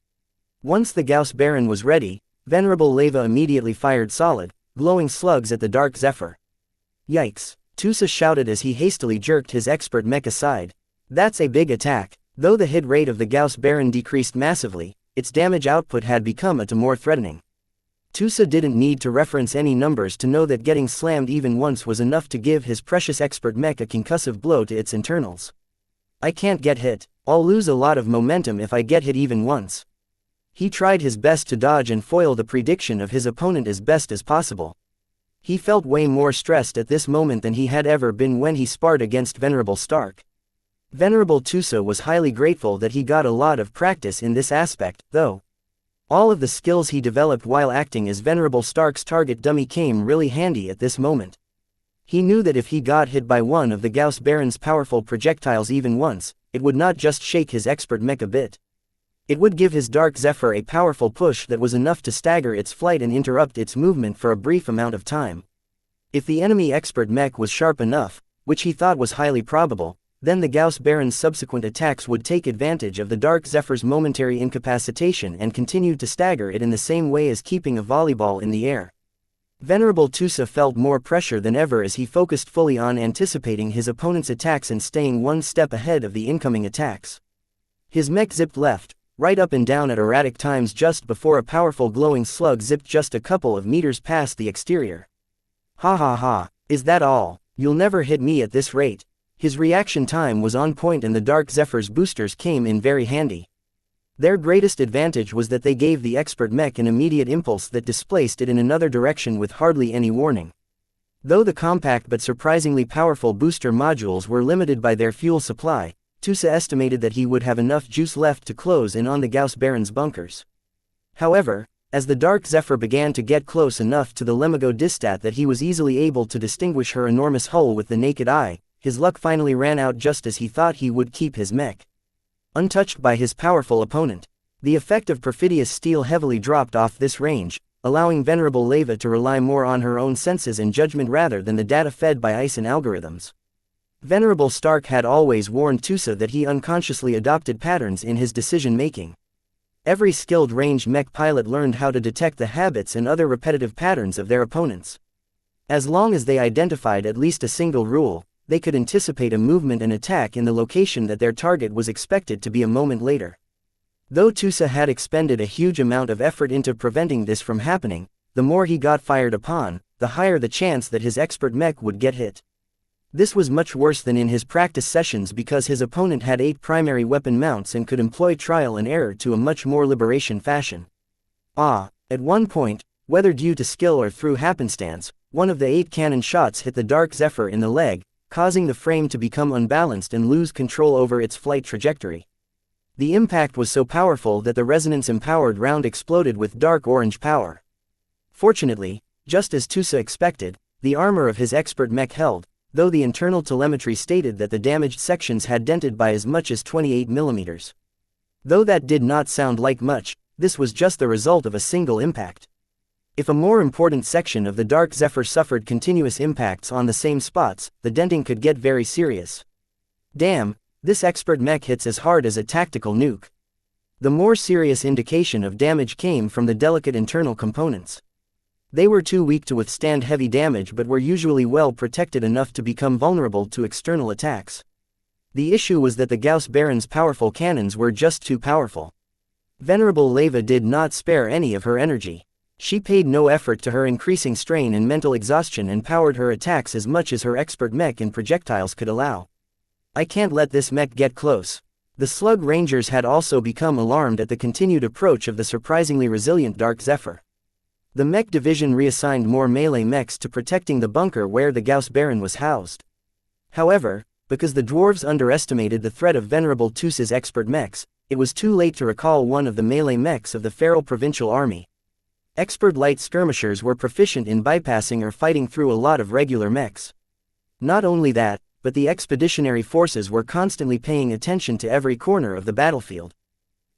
Once the Gauss Baron was ready, Venerable Leva immediately fired solid, glowing slugs at the Dark Zephyr. Yikes! Tusa shouted as he hastily jerked his expert mech aside. That's a big attack. Though the hit rate of the Gauss Baron decreased massively, its damage output had become more threatening. Tusa didn't need to reference any numbers to know that getting slammed even once was enough to give his precious expert mech a concussive blow to its internals. I can't get hit. I'll lose a lot of momentum if I get hit even once. He tried his best to dodge and foil the prediction of his opponent as best as possible. He felt way more stressed at this moment than he had ever been when he sparred against Venerable Stark. Venerable Tusa was highly grateful that he got a lot of practice in this aspect, though. All of the skills he developed while acting as Venerable Stark's target dummy came really handy at this moment. He knew that if he got hit by one of the Gauss Baron's powerful projectiles even once, it would not just shake his expert mech a bit. It would give his Dark Zephyr a powerful push that was enough to stagger its flight and interrupt its movement for a brief amount of time. If the enemy expert mech was sharp enough, which he thought was highly probable, then the Gauss Baron's subsequent attacks would take advantage of the Dark Zephyr's momentary incapacitation and continue to stagger it in the same way as keeping a volleyball in the air. Venerable Tusa felt more pressure than ever as he focused fully on anticipating his opponent's attacks and staying one step ahead of the incoming attacks. His mech zipped left, right up and down at erratic times just before a powerful glowing slug zipped just a couple of meters past the exterior. Ha ha ha, is that all? You'll never hit me at this rate. His reaction time was on point and the Dark Zephyr's boosters came in very handy. Their greatest advantage was that they gave the expert mech an immediate impulse that displaced it in another direction with hardly any warning. Though the compact but surprisingly powerful booster modules were limited by their fuel supply, Tusa estimated that he would have enough juice left to close in on the Gauss Baron's bunkers. However, as the Dark Zephyr began to get close enough to the Lemigo Distat that he was easily able to distinguish her enormous hull with the naked eye, his luck finally ran out just as he thought he would keep his mech untouched by his powerful opponent. The effect of perfidious steel heavily dropped off this range, allowing Venerable Leva to rely more on her own senses and judgment rather than the data fed by ICE and algorithms. Venerable Stark had always warned Tusa that he unconsciously adopted patterns in his decision-making. Every skilled ranged mech pilot learned how to detect the habits and other repetitive patterns of their opponents. As long as they identified at least a single rule, they could anticipate a movement and attack in the location that their target was expected to be a moment later. Though Tusa had expended a huge amount of effort into preventing this from happening, the more he got fired upon, the higher the chance that his expert mech would get hit. This was much worse than in his practice sessions because his opponent had 8 primary weapon mounts and could employ trial and error to a much more liberation fashion. At one point, whether due to skill or through happenstance, one of the 8 cannon shots hit the Dark Zephyr in the leg, causing the frame to become unbalanced and lose control over its flight trajectory. The impact was so powerful that the resonance-empowered round exploded with dark orange power. Fortunately, just as Tusa expected, the armor of his expert mech held, though the internal telemetry stated that the damaged sections had dented by as much as 28 mm. Though that did not sound like much, this was just the result of a single impact. If a more important section of the Dark Zephyr suffered continuous impacts on the same spots, the denting could get very serious. Damn, this expert mech hits as hard as a tactical nuke. The more serious indication of damage came from the delicate internal components. They were too weak to withstand heavy damage but were usually well protected enough to become vulnerable to external attacks. The issue was that the Gauss Baron's powerful cannons were just too powerful. Venerable Leva did not spare any of her energy. She paid no effort to her increasing strain and mental exhaustion and powered her attacks as much as her expert mech and projectiles could allow. I can't let this mech get close. The Slug Rangers had also become alarmed at the continued approach of the surprisingly resilient Dark Zephyr. The mech division reassigned more melee mechs to protecting the bunker where the Gauss Baron was housed. However, because the dwarves underestimated the threat of Venerable Tusa's expert mechs, it was too late to recall one of the melee mechs of the Feral Provincial Army. Expert light skirmishers were proficient in bypassing or fighting through a lot of regular mechs. Not only that, but the expeditionary forces were constantly paying attention to every corner of the battlefield.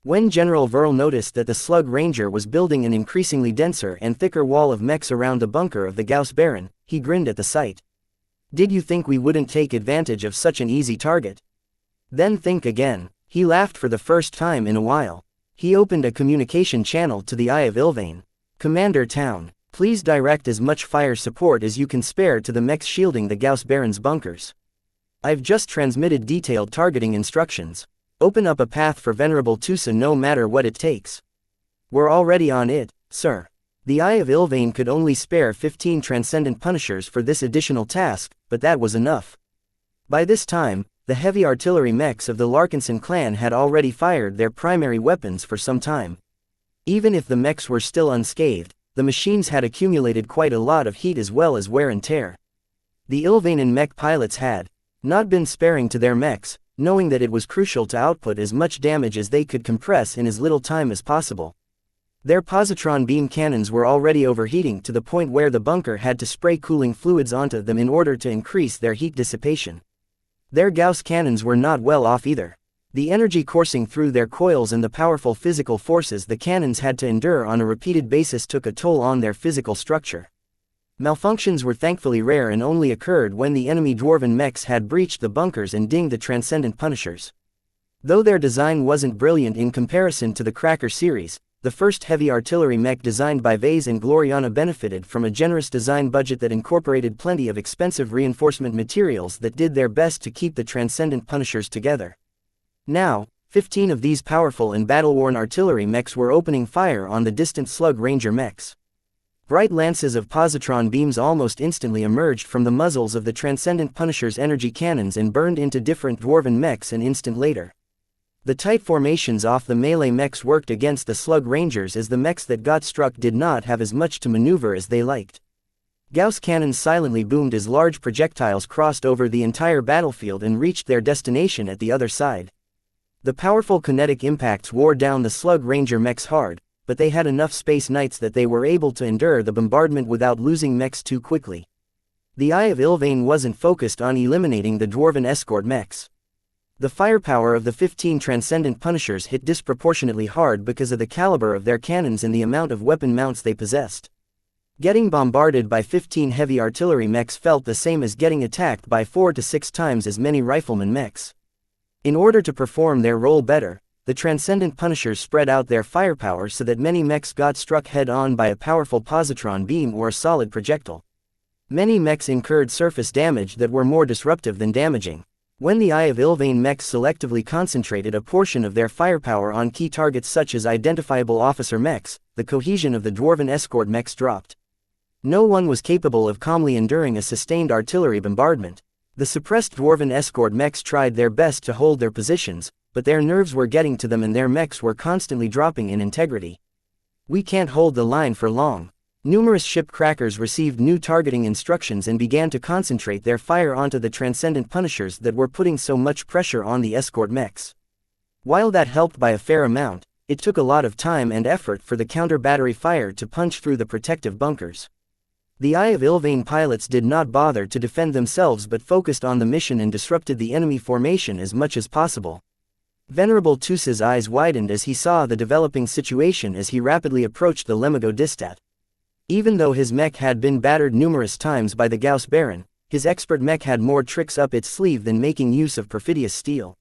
When General Verl noticed that the Slug Ranger was building an increasingly denser and thicker wall of mechs around the bunker of the Gauss Baron, he grinned at the sight. Did you think we wouldn't take advantage of such an easy target? Then think again. He laughed for the first time in a while. He opened a communication channel to the Eye of Ilvain. Commander Town, please direct as much fire support as you can spare to the mechs shielding the Gauss Baron's bunkers. I've just transmitted detailed targeting instructions. Open up a path for Venerable Tusa no matter what it takes. We're already on it, sir. The Eye of Ilvain could only spare 15 Transcendent Punishers for this additional task, but that was enough. By this time, the heavy artillery mechs of the Larkinson clan had already fired their primary weapons for some time. Even if the mechs were still unscathed, the machines had accumulated quite a lot of heat as well as wear and tear. The Ilvainen mech pilots had not been sparing to their mechs, knowing that it was crucial to output as much damage as they could compress in as little time as possible. Their positron beam cannons were already overheating to the point where the bunker had to spray cooling fluids onto them in order to increase their heat dissipation. Their Gauss cannons were not well off either. The energy coursing through their coils and the powerful physical forces the cannons had to endure on a repeated basis took a toll on their physical structure. Malfunctions were thankfully rare and only occurred when the enemy dwarven mechs had breached the bunkers and dinged the Transcendent Punishers. Though their design wasn't brilliant in comparison to the Cracker series, the first heavy artillery mech designed by Vase and Gloriana benefited from a generous design budget that incorporated plenty of expensive reinforcement materials that did their best to keep the Transcendent Punishers together. Now, 15 of these powerful and battle-worn artillery mechs were opening fire on the distant Slug Ranger mechs. Bright lances of positron beams almost instantly emerged from the muzzles of the Transcendent Punisher's energy cannons and burned into different dwarven mechs an instant later. The tight formations off the melee mechs worked against the Slug Rangers as the mechs that got struck did not have as much to maneuver as they liked. Gauss cannons silently boomed as large projectiles crossed over the entire battlefield and reached their destination at the other side. The powerful kinetic impacts wore down the Slug Ranger mechs hard, but they had enough space knights that they were able to endure the bombardment without losing mechs too quickly. The Eye of Ilvain wasn't focused on eliminating the dwarven escort mechs. The firepower of the 15 Transcendent Punishers hit disproportionately hard because of the caliber of their cannons and the amount of weapon mounts they possessed. Getting bombarded by 15 heavy artillery mechs felt the same as getting attacked by 4 to 6 times as many rifleman mechs. In order to perform their role better, the Transcendent Punishers spread out their firepower so that many mechs got struck head-on by a powerful positron beam or a solid projectile. Many mechs incurred surface damage that were more disruptive than damaging. When the Eye of Ilvain mechs selectively concentrated a portion of their firepower on key targets such as identifiable officer mechs, the cohesion of the dwarven escort mechs dropped. No one was capable of calmly enduring a sustained artillery bombardment. The suppressed dwarven escort mechs tried their best to hold their positions, but their nerves were getting to them and their mechs were constantly dropping in integrity. We can't hold the line for long. Numerous ship crackers received new targeting instructions and began to concentrate their fire onto the transcendent punishers that were putting so much pressure on the escort mechs. While that helped by a fair amount, it took a lot of time and effort for the counter-battery fire to punch through the protective bunkers. The Eye of Ilvain pilots did not bother to defend themselves but focused on the mission and disrupted the enemy formation as much as possible. Venerable Tusa's eyes widened as he saw the developing situation as he rapidly approached the Lemigodistat. Even though his mech had been battered numerous times by the Gauss Baron, his expert mech had more tricks up its sleeve than making use of perfidious steel.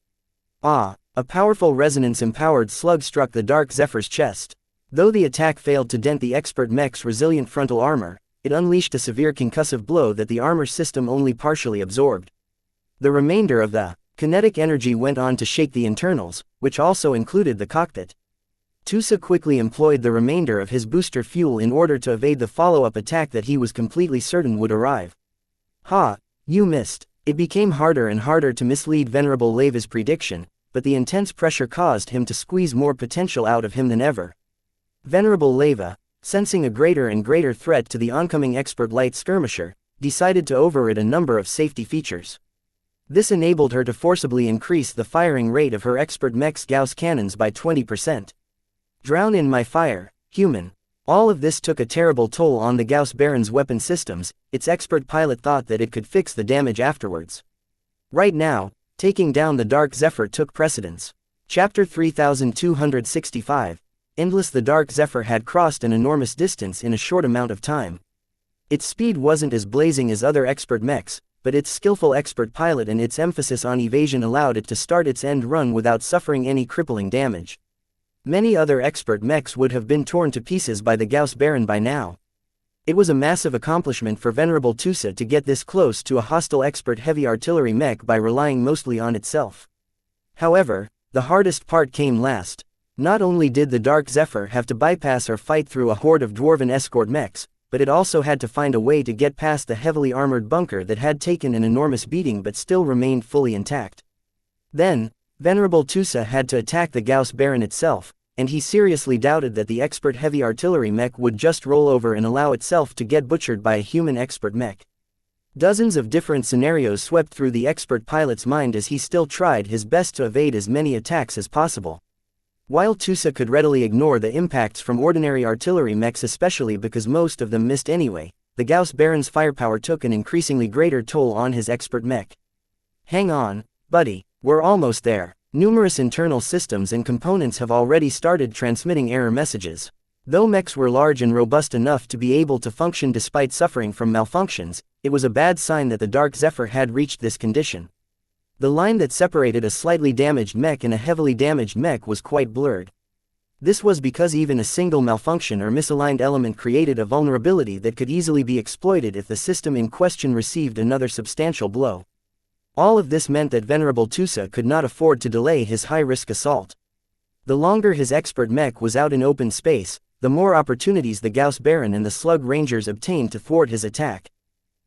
Ah! A powerful resonance-empowered slug struck the Dark Zephyr's chest. Though the attack failed to dent the expert mech's resilient frontal armor, it unleashed a severe concussive blow that the armor system only partially absorbed. The remainder of the kinetic energy went on to shake the internals, which also included the cockpit. Tusa quickly employed the remainder of his booster fuel in order to evade the follow-up attack that he was completely certain would arrive. Ha! You missed. It became harder and harder to mislead Venerable Leva's prediction, but the intense pressure caused him to squeeze more potential out of him than ever. Venerable Leva, sensing a greater and greater threat to the oncoming expert light skirmisher, decided to override a number of safety features. This enabled her to forcibly increase the firing rate of her expert mech's Gauss cannons by 20%. Drown in my fire, human. All of this took a terrible toll on the Gauss Baron's weapon systems. Its expert pilot thought that it could fix the damage afterwards. Right now, taking down the Dark Zephyr took precedence. Chapter 3265. Endless. The Dark Zephyr had crossed an enormous distance in a short amount of time. Its speed wasn't as blazing as other expert mechs, but its skillful expert pilot and its emphasis on evasion allowed it to start its end run without suffering any crippling damage. Many other expert mechs would have been torn to pieces by the Gauss Baron by now. It was a massive accomplishment for Venerable Tusa to get this close to a hostile expert heavy artillery mech by relying mostly on itself. However, the hardest part came last. Not only did the Dark Zephyr have to bypass or fight through a horde of dwarven escort mechs, but it also had to find a way to get past the heavily armored bunker that had taken an enormous beating but still remained fully intact. Then, Venerable Tusa had to attack the Gauss Baron itself, and he seriously doubted that the expert heavy artillery mech would just roll over and allow itself to get butchered by a human expert mech. Dozens of different scenarios swept through the expert pilot's mind as he still tried his best to evade as many attacks as possible. While Tusa could readily ignore the impacts from ordinary artillery mechs, especially because most of them missed anyway, the Gauss Baron's firepower took an increasingly greater toll on his expert mech. Hang on, buddy, we're almost there. Numerous internal systems and components have already started transmitting error messages. Though mechs were large and robust enough to be able to function despite suffering from malfunctions, it was a bad sign that the Dark Zephyr had reached this condition. The line that separated a slightly damaged mech and a heavily damaged mech was quite blurred. This was because even a single malfunction or misaligned element created a vulnerability that could easily be exploited if the system in question received another substantial blow. All of this meant that Venerable Tusa could not afford to delay his high-risk assault. The longer his expert mech was out in open space, the more opportunities the Gauss Baron and the Slug Rangers obtained to thwart his attack.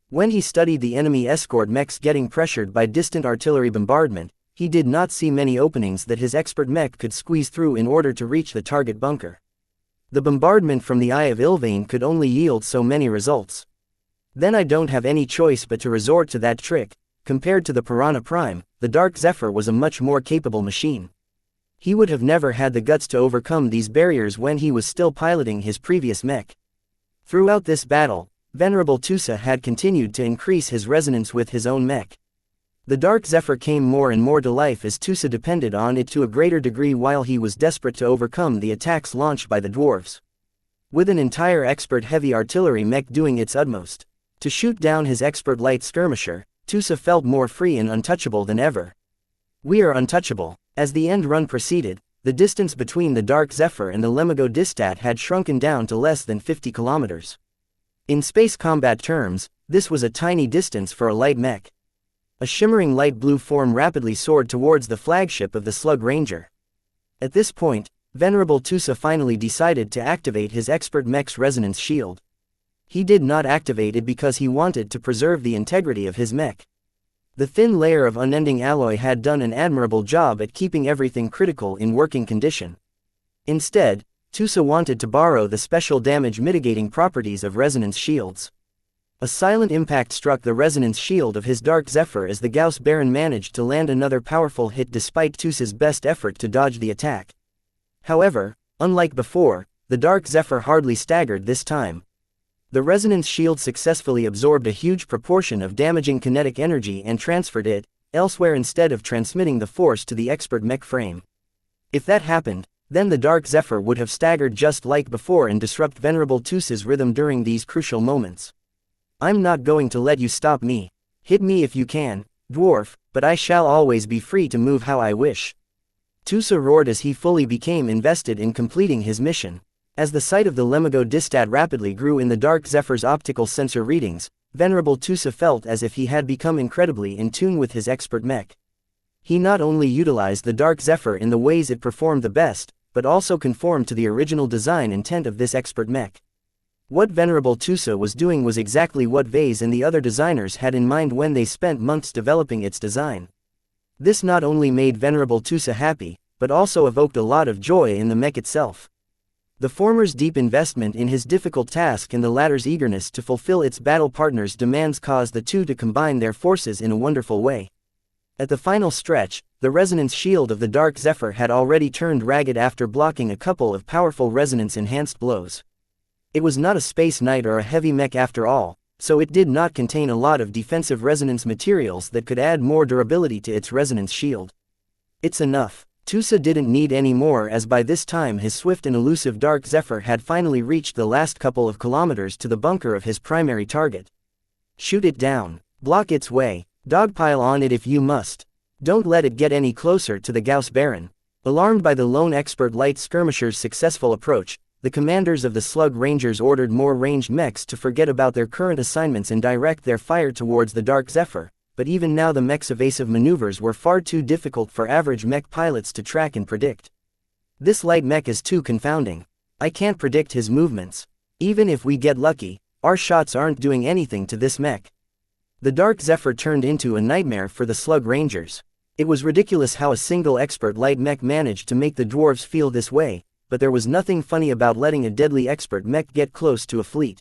When he studied the enemy escort mechs getting pressured by distant artillery bombardment, he did not see many openings that his expert mech could squeeze through in order to reach the target bunker. The bombardment from the Eye of Ilvain could only yield so many results. Then I don't have any choice but to resort to that trick. Compared to the Piranha Prime, the Dark Zephyr was a much more capable machine. He would have never had the guts to overcome these barriers when he was still piloting his previous mech. Throughout this battle, Venerable Tusa had continued to increase his resonance with his own mech. The Dark Zephyr came more and more to life as Tusa depended on it to a greater degree while he was desperate to overcome the attacks launched by the dwarves. With an entire expert heavy artillery mech doing its utmost to shoot down his expert light skirmisher, Tusa felt more free and untouchable than ever. We are untouchable. As the end run proceeded, the distance between the Dark Zephyr and the Lemigodistat had shrunken down to less than 50 kilometers. In space combat terms, this was a tiny distance for a light mech. A shimmering light blue form rapidly soared towards the flagship of the Slug Ranger. At this point, Venerable Tusa finally decided to activate his expert mech's resonance shield. He did not activate it because he wanted to preserve the integrity of his mech. The thin layer of unending alloy had done an admirable job at keeping everything critical in working condition. Instead, Tusa wanted to borrow the special damage mitigating properties of resonance shields. A silent impact struck the resonance shield of his Dark Zephyr as the Gauss Baron managed to land another powerful hit despite Tusa's best effort to dodge the attack. However, unlike before, the Dark Zephyr hardly staggered this time. The resonance shield successfully absorbed a huge proportion of damaging kinetic energy and transferred it elsewhere instead of transmitting the force to the expert mech frame. If that happened, then the Dark Zephyr would have staggered just like before and disrupt Venerable Tusa's rhythm during these crucial moments. I'm not going to let you stop me. Hit me if you can, dwarf, but I shall always be free to move how I wish. Tusa roared as he fully became invested in completing his mission. As the sight of the Lemigo Distat rapidly grew in the Dark Zephyr's optical sensor readings, Venerable Tusa felt as if he had become incredibly in tune with his expert mech. He not only utilized the Dark Zephyr in the ways it performed the best, but also conformed to the original design intent of this expert mech. What Venerable Tusa was doing was exactly what Vase and the other designers had in mind when they spent months developing its design. This not only made Venerable Tusa happy, but also evoked a lot of joy in the mech itself. The former's deep investment in his difficult task and the latter's eagerness to fulfill its battle partner's demands caused the two to combine their forces in a wonderful way. At the final stretch, the resonance shield of the Dark Zephyr had already turned ragged after blocking a couple of powerful resonance-enhanced blows. It was not a Space Knight or a heavy mech after all, so it did not contain a lot of defensive resonance materials that could add more durability to its resonance shield. It's enough. Tusa didn't need any more as by this time his swift and elusive Dark Zephyr had finally reached the last couple of kilometers to the bunker of his primary target. Shoot it down. Block its way. Dogpile on it if you must. Don't let it get any closer to the Gauss Baron. Alarmed by the lone expert light skirmisher's successful approach, the commanders of the Slug Rangers ordered more ranged mechs to forget about their current assignments and direct their fire towards the Dark Zephyr. But even now the mech's evasive maneuvers were far too difficult for average mech pilots to track and predict. This light mech is too confounding. I can't predict his movements. Even if we get lucky, our shots aren't doing anything to this mech. The Dark Zephyr turned into a nightmare for the Slug Rangers. It was ridiculous how a single expert light mech managed to make the dwarves feel this way, but there was nothing funny about letting a deadly expert mech get close to a fleet.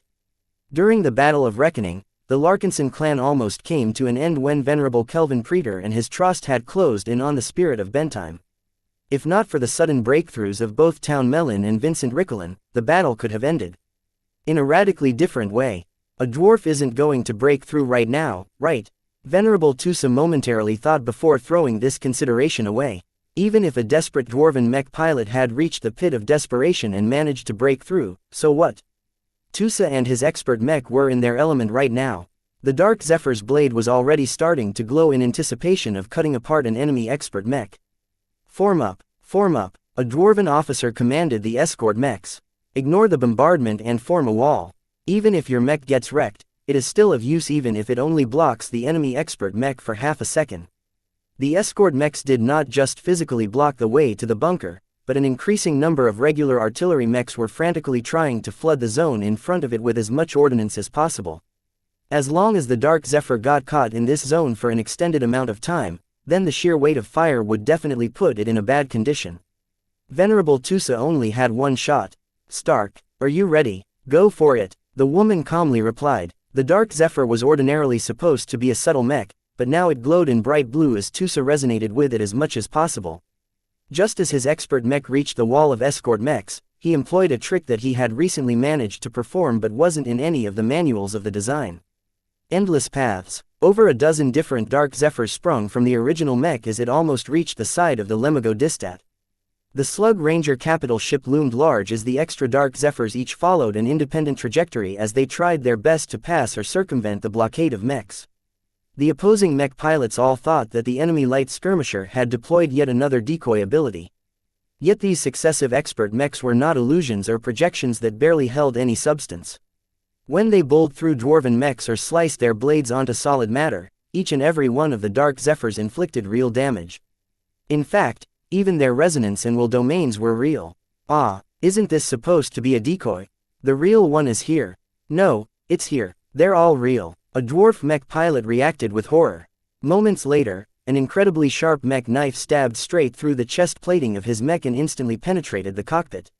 During the Battle of Reckoning, the Larkinson clan almost came to an end when Venerable Kelvin Preeter and his trust had closed in on the spirit of Bentheim. If not for the sudden breakthroughs of both Town Melon and Vincent Rickelin, the battle could have ended. In a radically different way. A dwarf isn't going to break through right now, right? Venerable Tusa momentarily thought before throwing this consideration away. Even if a desperate dwarven mech pilot had reached the pit of desperation and managed to break through, so what? Tusa and his expert mech were in their element right now. The Dark Zephyr's blade was already starting to glow in anticipation of cutting apart an enemy expert mech. Form up, a dwarven officer commanded the escort mechs. Ignore the bombardment and form a wall. Even if your mech gets wrecked, it is still of use even if it only blocks the enemy expert mech for half a second. The escort mechs did not just physically block the way to the bunker, but an increasing number of regular artillery mechs were frantically trying to flood the zone in front of it with as much ordnance as possible. As long as the Dark Zephyr got caught in this zone for an extended amount of time, then the sheer weight of fire would definitely put it in a bad condition. Venerable Tusa only had one shot. Stark, are you ready? Go for it, the woman calmly replied. The Dark Zephyr was ordinarily supposed to be a subtle mech, but now it glowed in bright blue as Tusa resonated with it as much as possible. Just as his expert mech reached the wall of escort mechs, he employed a trick that he had recently managed to perform but wasn't in any of the manuals of the design. Endless paths. Over a dozen different Dark Zephyrs sprung from the original mech as it almost reached the side of the Lemigo Distat. The Slug Ranger capital ship loomed large as the extra Dark Zephyrs each followed an independent trajectory as they tried their best to pass or circumvent the blockade of mechs. The opposing mech pilots all thought that the enemy light skirmisher had deployed yet another decoy ability. Yet these successive expert mechs were not illusions or projections that barely held any substance. When they bowled through dwarven mechs or sliced their blades onto solid matter, each and every one of the Dark Zephyrs inflicted real damage. In fact, even their resonance and will domains were real. Ah, isn't this supposed to be a decoy? The real one is here. No, It's here. They're all real. A dwarf mech pilot reacted with horror. Moments later, an incredibly sharp mech knife stabbed straight through the chest plating of his mech and instantly penetrated the cockpit.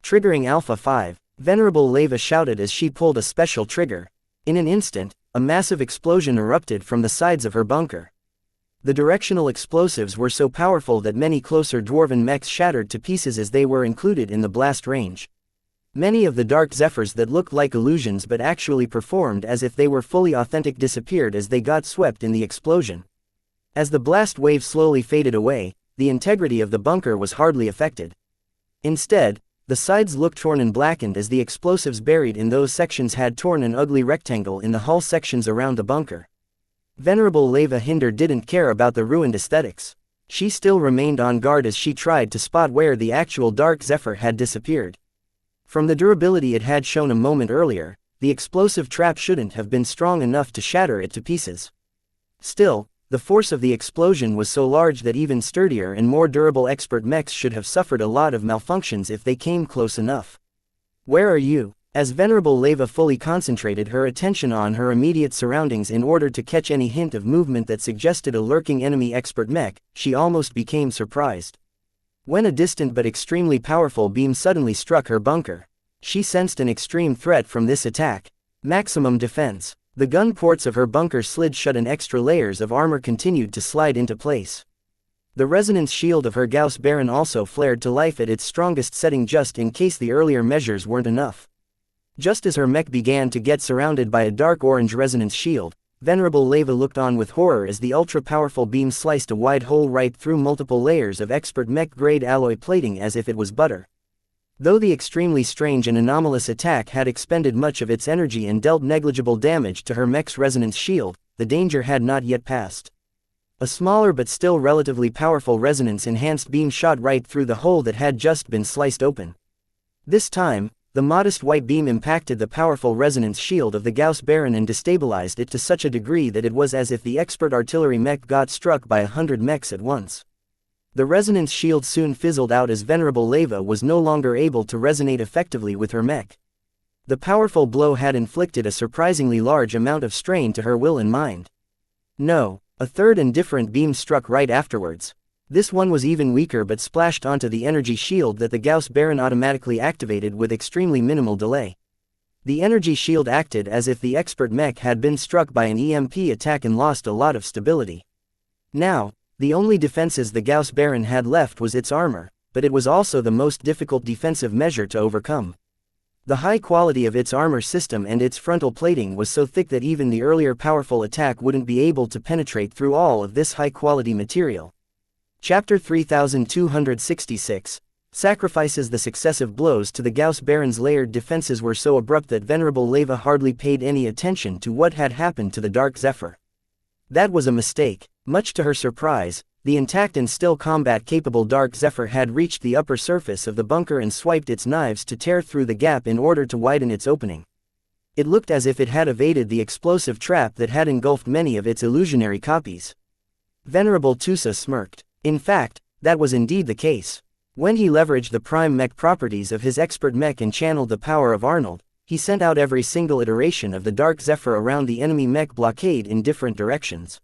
Triggering Alpha 5, Venerable Leva shouted as she pulled a special trigger. In an instant, a massive explosion erupted from the sides of her bunker. The directional explosives were so powerful that many closer dwarven mechs shattered to pieces as they were included in the blast range. Many of the dark zephyrs that looked like illusions but actually performed as if they were fully authentic disappeared as they got swept in the explosion. As the blast wave slowly faded away, the integrity of the bunker was hardly affected. Instead, the sides looked torn and blackened as the explosives buried in those sections had torn an ugly rectangle in the hull sections around the bunker. Venerable Leva Hinder didn't care about the ruined aesthetics. She still remained on guard as she tried to spot where the actual dark zephyr had disappeared. From the durability it had shown a moment earlier, the explosive trap shouldn't have been strong enough to shatter it to pieces. Still, the force of the explosion was so large that even sturdier and more durable expert mechs should have suffered a lot of malfunctions if they came close enough. Where are you? As Venerable Leva fully concentrated her attention on her immediate surroundings in order to catch any hint of movement that suggested a lurking enemy expert mech, she almost became surprised. When a distant but extremely powerful beam suddenly struck her bunker, she sensed an extreme threat from this attack. Maximum defense. The gun ports of her bunker slid shut and extra layers of armor continued to slide into place. The resonance shield of her Gauss Baron also flared to life at its strongest setting just in case the earlier measures weren't enough. Just as her mech began to get surrounded by a dark orange resonance shield, Venerable Leva looked on with horror as the ultra-powerful beam sliced a wide hole right through multiple layers of expert mech-grade alloy plating as if it was butter. Though the extremely strange and anomalous attack had expended much of its energy and dealt negligible damage to her mech's resonance shield, the danger had not yet passed. A smaller but still relatively powerful resonance-enhanced beam shot right through the hole that had just been sliced open. This time, the modest white beam impacted the powerful resonance shield of the Gauss Baron and destabilized it to such a degree that it was as if the expert artillery mech got struck by 100 mechs at once. The resonance shield soon fizzled out as Venerable Leva was no longer able to resonate effectively with her mech. The powerful blow had inflicted a surprisingly large amount of strain to her will and mind. No, a third and different beam struck right afterwards. This one was even weaker but splashed onto the energy shield that the Gauss Baron automatically activated with extremely minimal delay. The energy shield acted as if the expert mech had been struck by an EMP attack and lost a lot of stability. Now, the only defenses the Gauss Baron had left was its armor, but it was also the most difficult defensive measure to overcome. The high quality of its armor system and its frontal plating was so thick that even the earlier powerful attack wouldn't be able to penetrate through all of this high-quality material. Chapter 3266 Sacrifices. The successive blows to the Gauss Baron's layered defenses were so abrupt that Venerable Leva hardly paid any attention to what had happened to the Dark Zephyr. That was a mistake. Much to her surprise, the intact and still combat-capable Dark Zephyr had reached the upper surface of the bunker and swiped its knives to tear through the gap in order to widen its opening. It looked as if it had evaded the explosive trap that had engulfed many of its illusionary copies. Venerable Tusa smirked. In fact, that was indeed the case. When he leveraged the prime mech properties of his expert mech and channeled the power of Arnold, he sent out every single iteration of the Dark Zephyr around the enemy mech blockade in different directions.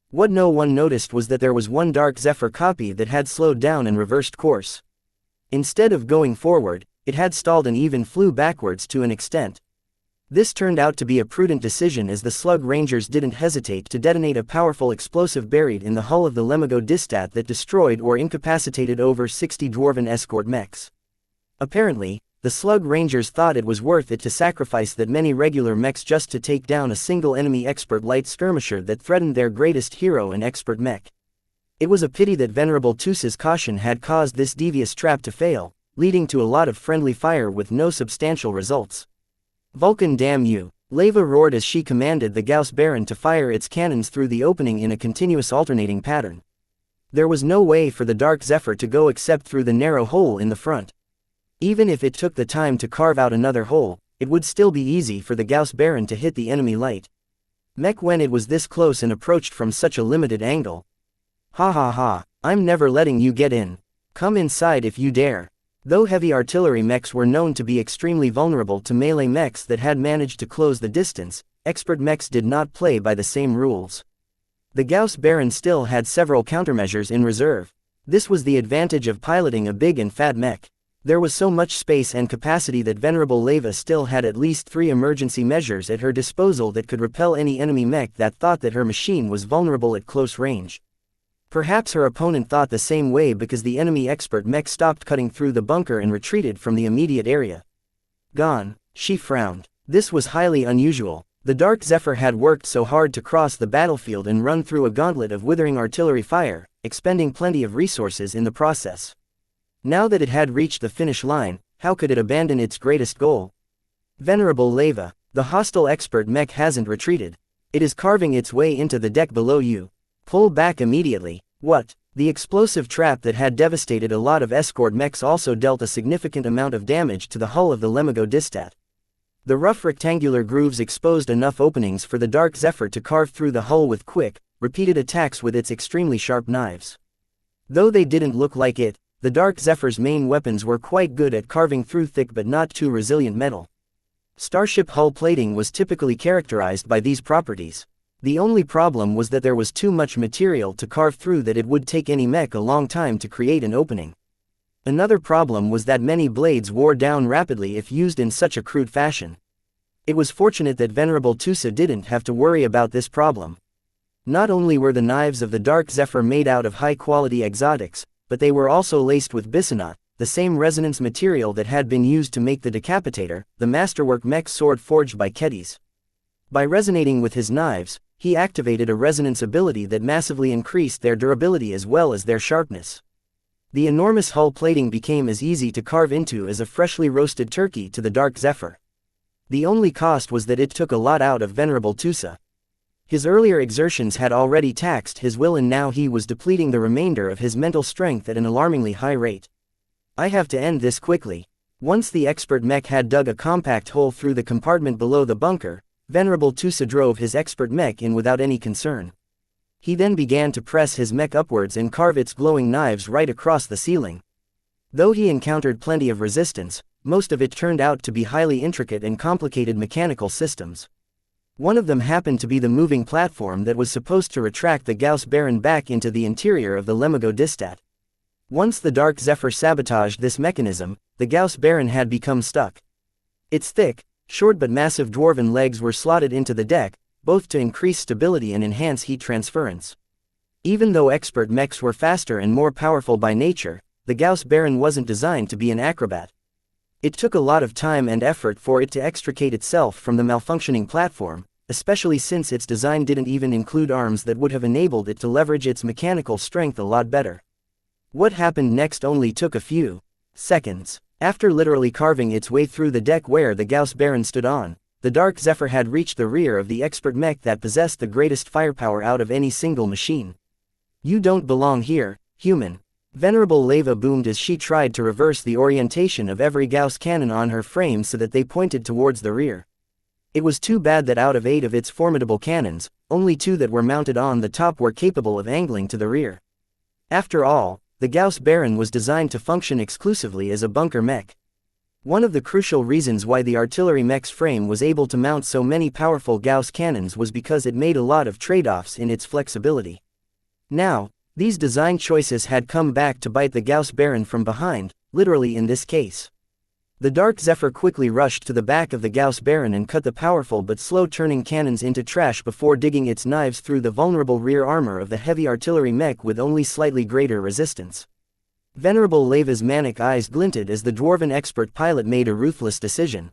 What no one noticed was that there was one Dark Zephyr copy that had slowed down and reversed course. Instead of going forward, it had stalled and even flew backwards to an extent. This turned out to be a prudent decision as the Slug Rangers didn't hesitate to detonate a powerful explosive buried in the hull of the Lemigo Distat that destroyed or incapacitated over 60 dwarven escort mechs. Apparently, the Slug Rangers thought it was worth it to sacrifice that many regular mechs just to take down a single enemy expert light skirmisher that threatened their greatest hero and expert mech. It was a pity that Venerable Tusa's caution had caused this devious trap to fail, leading to a lot of friendly fire with no substantial results. Vulcan, damn you! Leva roared as she commanded the Gauss Baron to fire its cannons through the opening in a continuous alternating pattern. There was no way for the Dark Zephyr to go except through the narrow hole in the front. Even if it took the time to carve out another hole, it would still be easy for the Gauss Baron to hit the enemy light mech when it was this close and approached from such a limited angle. Ha ha ha, I'm never letting you get in. Come inside if you dare. Though heavy artillery mechs were known to be extremely vulnerable to melee mechs that had managed to close the distance, expert mechs did not play by the same rules. The Gauss Baron still had several countermeasures in reserve. This was the advantage of piloting a big and fat mech. There was so much space and capacity that Venerable Leva still had at least 3 emergency measures at her disposal that could repel any enemy mech that thought that her machine was vulnerable at close range. Perhaps her opponent thought the same way because the enemy expert mech stopped cutting through the bunker and retreated from the immediate area. Gone, she frowned. This was highly unusual. The Dark Zephyr had worked so hard to cross the battlefield and run through a gauntlet of withering artillery fire, expending plenty of resources in the process. Now that it had reached the finish line, how could it abandon its greatest goal? Venerable Leva, the hostile expert mech hasn't retreated. It is carving its way into the deck below you. Pull back immediately. What? The explosive trap that had devastated a lot of escort mechs also dealt a significant amount of damage to the hull of the Lemigo Distat. The rough rectangular grooves exposed enough openings for the Dark Zephyr to carve through the hull with quick, repeated attacks with its extremely sharp knives. Though they didn't look like it, the Dark Zephyr's main weapons were quite good at carving through thick but not too resilient metal. Starship hull plating was typically characterized by these properties. The only problem was that there was too much material to carve through that it would take any mech a long time to create an opening. Another problem was that many blades wore down rapidly if used in such a crude fashion. It was fortunate that Venerable Tusa didn't have to worry about this problem. Not only were the knives of the Dark Zephyr made out of high-quality exotics, but they were also laced with bisonate, the same resonance material that had been used to make the Decapitator, the masterwork mech sword forged by Kedis. By resonating with his knives, he activated a resonance ability that massively increased their durability as well as their sharpness. The enormous hull plating became as easy to carve into as a freshly roasted turkey to the Dark Zephyr. The only cost was that it took a lot out of Venerable Tusa. His earlier exertions had already taxed his will and now he was depleting the remainder of his mental strength at an alarmingly high rate. I have to end this quickly. Once the expert mech had dug a compact hole through the compartment below the bunker, Venerable Tusa drove his expert mech in without any concern. He then began to press his mech upwards and carve its glowing knives right across the ceiling. Though he encountered plenty of resistance, most of it turned out to be highly intricate and complicated mechanical systems. One of them happened to be the moving platform that was supposed to retract the Gauss Baron back into the interior of the Lemigo Distat. Once the Dark Zephyr sabotaged this mechanism, the Gauss Baron had become stuck. Its thick, short but massive dwarven legs were slotted into the deck, both to increase stability and enhance heat transference. Even though expert mechs were faster and more powerful by nature, the Gauss Baron wasn't designed to be an acrobat. It took a lot of time and effort for it to extricate itself from the malfunctioning platform, especially since its design didn't even include arms that would have enabled it to leverage its mechanical strength a lot better. What happened next only took a few seconds. After literally carving its way through the deck where the Gauss Baron stood on, the Dark Zephyr had reached the rear of the expert mech that possessed the greatest firepower out of any single machine. You don't belong here, human. Venerable Leva boomed as she tried to reverse the orientation of every Gauss cannon on her frame so that they pointed towards the rear. It was too bad that out of 8 of its formidable cannons, only 2 that were mounted on the top were capable of angling to the rear. After all, the Gauss Baron was designed to function exclusively as a bunker mech. One of the crucial reasons why the artillery mech's frame was able to mount so many powerful Gauss cannons was because it made a lot of trade-offs in its flexibility. Now, these design choices had come back to bite the Gauss Baron from behind, literally in this case. The Dark Zephyr quickly rushed to the back of the Gauss Baron and cut the powerful but slow-turning cannons into trash before digging its knives through the vulnerable rear armor of the heavy artillery mech with only slightly greater resistance. Venerable Leva's manic eyes glinted as the dwarven expert pilot made a ruthless decision.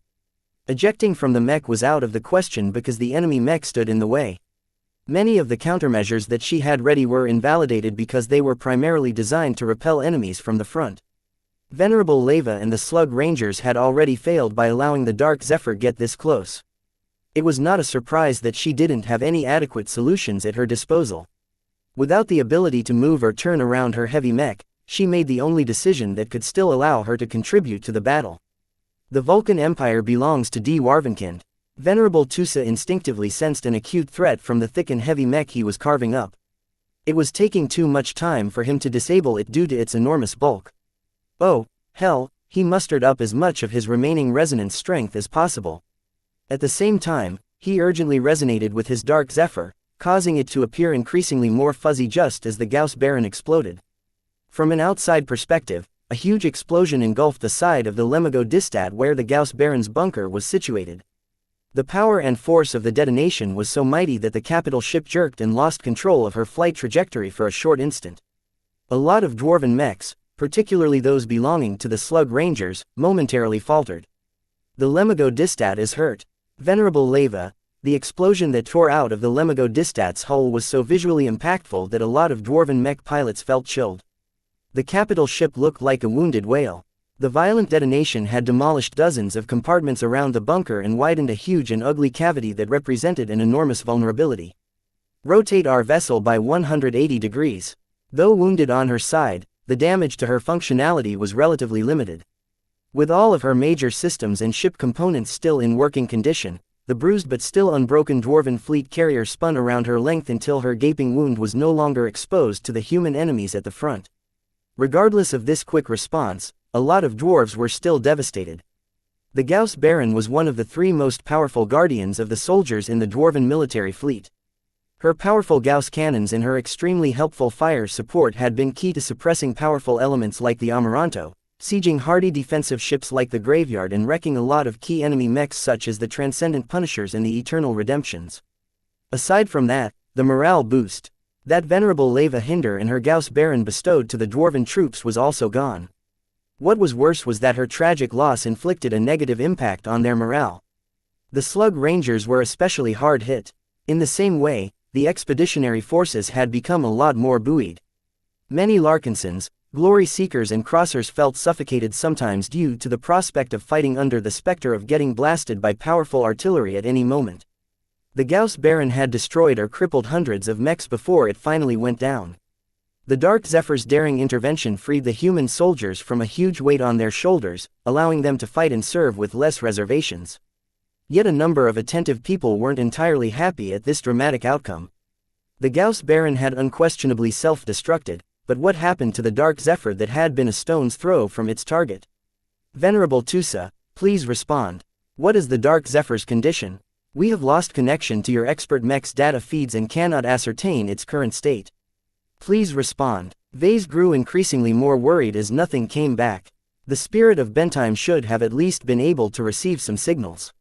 Ejecting from the mech was out of the question because the enemy mech stood in the way. Many of the countermeasures that she had ready were invalidated because they were primarily designed to repel enemies from the front. Venerable Leva and the Slug Rangers had already failed by allowing the Dark Zephyr get this close. It was not a surprise that she didn't have any adequate solutions at her disposal. Without the ability to move or turn around her heavy mech, she made the only decision that could still allow her to contribute to the battle. The Vulcan Empire belongs to D. Warvenkind. Venerable Tusa instinctively sensed an acute threat from the thick and heavy mech he was carving up. It was taking too much time for him to disable it due to its enormous bulk. Oh, hell, he mustered up as much of his remaining resonance strength as possible. At the same time, he urgently resonated with his dark zephyr, causing it to appear increasingly more fuzzy just as the Gauss Baron exploded. From an outside perspective, a huge explosion engulfed the side of the Lemigo-Distat where the Gauss Baron's bunker was situated. The power and force of the detonation was so mighty that the capital ship jerked and lost control of her flight trajectory for a short instant. A lot of dwarven mechs, particularly those belonging to the Slug Rangers, momentarily faltered. The Lemigo-Distat is hurt. Venerable Leva, the explosion that tore out of the Lemigo-Distat's hull was so visually impactful that a lot of dwarven mech pilots felt chilled. The capital ship looked like a wounded whale. The violent detonation had demolished dozens of compartments around the bunker and widened a huge and ugly cavity that represented an enormous vulnerability. Rotate our vessel by 180 degrees. Though wounded on her side, the damage to her functionality was relatively limited. With all of her major systems and ship components still in working condition, the bruised but still unbroken dwarven fleet carrier spun around her length until her gaping wound was no longer exposed to the human enemies at the front. Regardless of this quick response, a lot of dwarves were still devastated. The Gauss Baron was one of the three most powerful guardians of the soldiers in the dwarven military fleet. Her powerful Gauss cannons and her extremely helpful fire support had been key to suppressing powerful elements like the Amaranto, sieging hardy defensive ships like the Graveyard and wrecking a lot of key enemy mechs such as the Transcendent Punishers and the Eternal Redemptions. Aside from that, the morale boost that Venerable Leva Hinder and her Gauss Baron bestowed to the dwarven troops was also gone. What was worse was that her tragic loss inflicted a negative impact on their morale. The Slug Rangers were especially hard hit. In the same way, the expeditionary forces had become a lot more buoyed. Many Larkinsons, glory seekers and crossers felt suffocated sometimes due to the prospect of fighting under the specter of getting blasted by powerful artillery at any moment. The Gauss Baron had destroyed or crippled hundreds of mechs before it finally went down. The Dark Zephyr's daring intervention freed the human soldiers from a huge weight on their shoulders, allowing them to fight and serve with less reservations. Yet a number of attentive people weren't entirely happy at this dramatic outcome. The Gauss Baron had unquestionably self-destructed, but what happened to the Dark Zephyr that had been a stone's throw from its target? Venerable Tusa, please respond. What is the Dark Zephyr's condition? We have lost connection to your expert mech's data feeds and cannot ascertain its current state. Please respond. Vase grew increasingly more worried as nothing came back. The spirit of Bentime should have at least been able to receive some signals.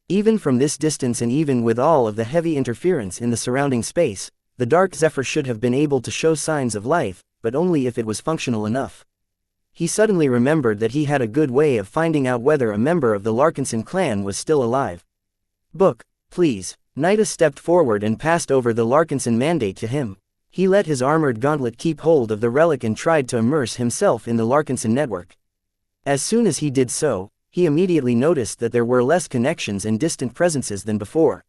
Even from this distance and even with all of the heavy interference in the surrounding space, the Dark Zephyr should have been able to show signs of life, but only if it was functional enough. He suddenly remembered that he had a good way of finding out whether a member of the Larkinson clan was still alive. Book, please. Nida stepped forward and passed over the Larkinson mandate to him. He let his armored gauntlet keep hold of the relic and tried to immerse himself in the Larkinson network. As soon as he did so, he immediately noticed that there were less connections and distant presences than before.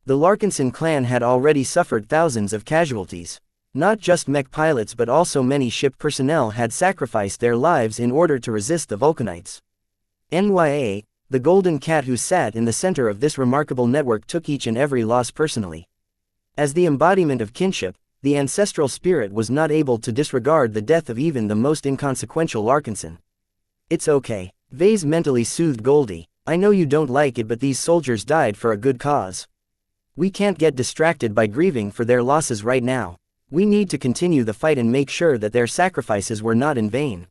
The Larkinson clan had already suffered thousands of casualties. Not just mech pilots but also many ship personnel had sacrificed their lives in order to resist the Vulcanites. NYA, the golden cat who sat in the center of this remarkable network took each and every loss personally. As the embodiment of kinship, the ancestral spirit was not able to disregard the death of even the most inconsequential Larkinson. It's okay. Vase mentally soothed Goldie. I know you don't like it but these soldiers died for a good cause. We can't get distracted by grieving for their losses right now. We need to continue the fight and make sure that their sacrifices were not in vain.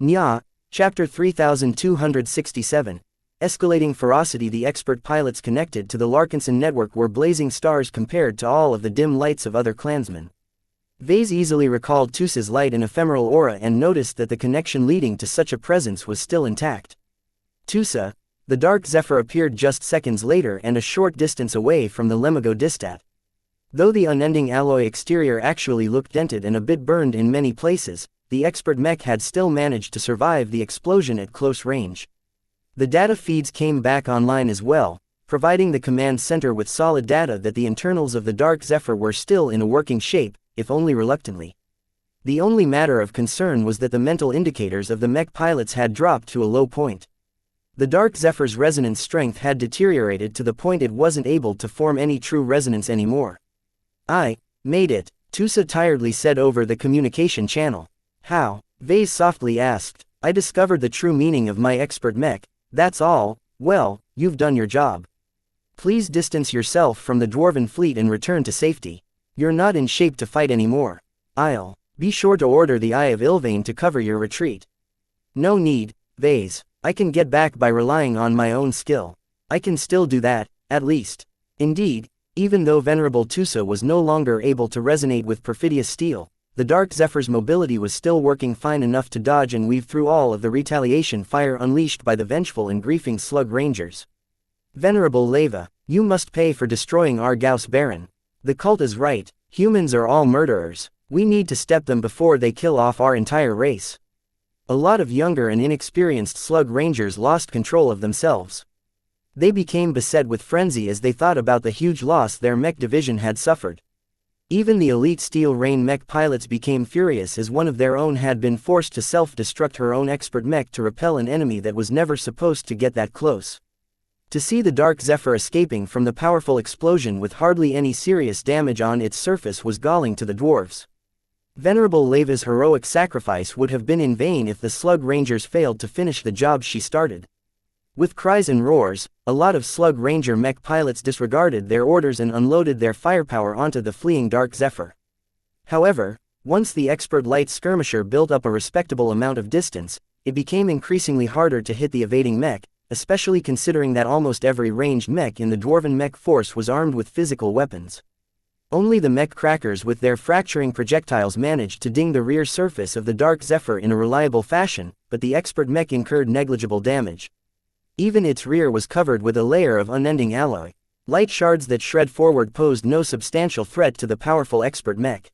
Nya, Chapter 3267. Escalating ferocity. The expert pilots connected to the Larkinson network were blazing stars compared to all of the dim lights of other clansmen. Vase easily recalled Tusa's light and ephemeral aura and noticed that the connection leading to such a presence was still intact. Tusa, the Dark Zephyr appeared just seconds later and a short distance away from the Lemigo-Distat. Though the unending alloy exterior actually looked dented and a bit burned in many places, the expert mech had still managed to survive the explosion at close range. The data feeds came back online as well, providing the command center with solid data that the internals of the Dark Zephyr were still in a working shape, if only reluctantly. The only matter of concern was that the mental indicators of the mech pilots had dropped to a low point. The Dark Zephyr's resonance strength had deteriorated to the point it wasn't able to form any true resonance anymore. I made it, Tusa tiredly said over the communication channel. How? Vase softly asked. I discovered the true meaning of my expert mech, that's all. Well, you've done your job. Please distance yourself from the dwarven fleet and return to safety. You're not in shape to fight anymore. I'll be sure to order the Eye of Ilvain to cover your retreat. No need, Vase. I can get back by relying on my own skill. I can still do that, at least. Indeed, even though Venerable Tusa was no longer able to resonate with perfidious steel, the Dark Zephyr's mobility was still working fine enough to dodge and weave through all of the retaliation fire unleashed by the vengeful and griefing Slug Rangers. Venerable Leva, you must pay for destroying our Gauss Baron. The cult is right, humans are all murderers. We need to step them before they kill off our entire race. A lot of younger and inexperienced Slug Rangers lost control of themselves. They became beset with frenzy as they thought about the huge loss their mech division had suffered. Even the elite Steel Rain mech pilots became furious as one of their own had been forced to self-destruct her own expert mech to repel an enemy that was never supposed to get that close. To see the Dark Zephyr escaping from the powerful explosion with hardly any serious damage on its surface was galling to the dwarves. Venerable Leva's heroic sacrifice would have been in vain if the Slug Rangers failed to finish the job she started. With cries and roars, a lot of Slug Ranger mech pilots disregarded their orders and unloaded their firepower onto the fleeing Dark Zephyr. However, once the expert light skirmisher built up a respectable amount of distance, it became increasingly harder to hit the evading mech, especially considering that almost every ranged mech in the Dwarven mech force was armed with physical weapons. Only the mech crackers with their fracturing projectiles managed to ding the rear surface of the Dark Zephyr in a reliable fashion, but the expert mech incurred negligible damage. Even its rear was covered with a layer of unending alloy. Light shards that shred forward posed no substantial threat to the powerful expert mech.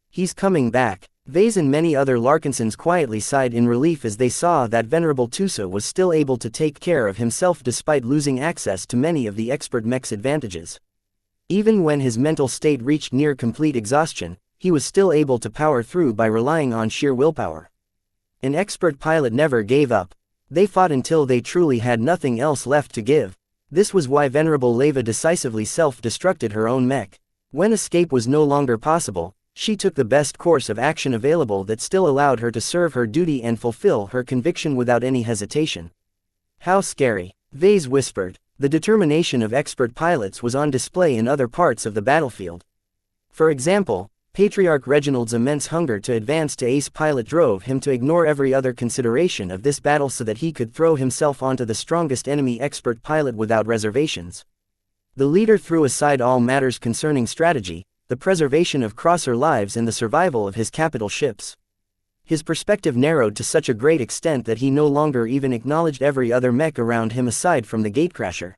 He's coming back. Vase and many other Larkinsons quietly sighed in relief as they saw that Venerable Tusa was still able to take care of himself despite losing access to many of the expert mech's advantages. Even when his mental state reached near complete exhaustion, he was still able to power through by relying on sheer willpower. An expert pilot never gave up. They fought until they truly had nothing else left to give. This was why Venerable Leva decisively self-destructed her own mech. When escape was no longer possible, she took the best course of action available that still allowed her to serve her duty and fulfill her conviction without any hesitation. How scary, Vase whispered. The determination of expert pilots was on display in other parts of the battlefield. For example, Patriarch Reginald's immense hunger to advance to ace pilot drove him to ignore every other consideration of this battle so that he could throw himself onto the strongest enemy expert pilot without reservations. The leader threw aside all matters concerning strategy, the preservation of crosser lives and the survival of his capital ships. His perspective narrowed to such a great extent that he no longer even acknowledged every other mech around him aside from the gatecrasher.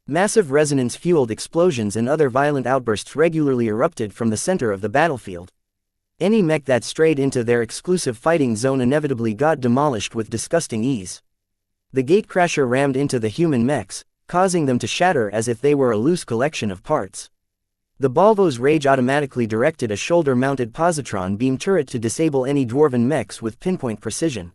Massive resonance-fueled explosions and other violent outbursts regularly erupted from the center of the battlefield. Any mech that strayed into their exclusive fighting zone inevitably got demolished with disgusting ease. The gatecrasher rammed into the human mechs, causing them to shatter as if they were a loose collection of parts. The Balvo's rage automatically directed a shoulder-mounted positron beam turret to disable any dwarven mechs with pinpoint precision.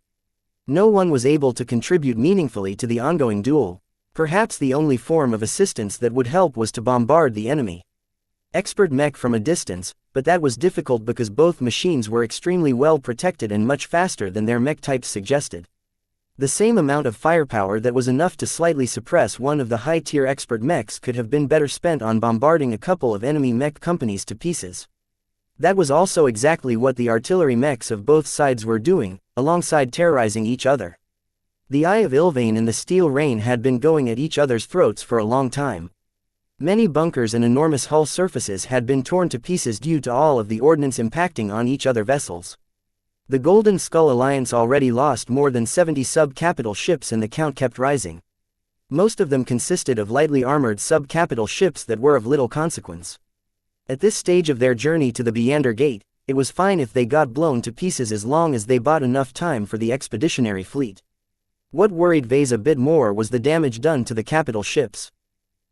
No one was able to contribute meaningfully to the ongoing duel. Perhaps the only form of assistance that would help was to bombard the enemy. Expert mech from a distance, but that was difficult because both machines were extremely well protected and much faster than their mech types suggested. The same amount of firepower that was enough to slightly suppress one of the high-tier expert mechs could have been better spent on bombarding a couple of enemy mech companies to pieces. That was also exactly what the artillery mechs of both sides were doing, alongside terrorizing each other. The Eye of Ilvain and the Steel Rain had been going at each other's throats for a long time. Many bunkers and enormous hull surfaces had been torn to pieces due to all of the ordnance impacting on each other vessels. The Golden Skull Alliance already lost more than 70 sub-capital ships and the count kept rising. Most of them consisted of lightly armored sub-capital ships that were of little consequence. At this stage of their journey to the Beander Gate, it was fine if they got blown to pieces as long as they bought enough time for the expeditionary fleet. What worried Vase a bit more was the damage done to the capital ships.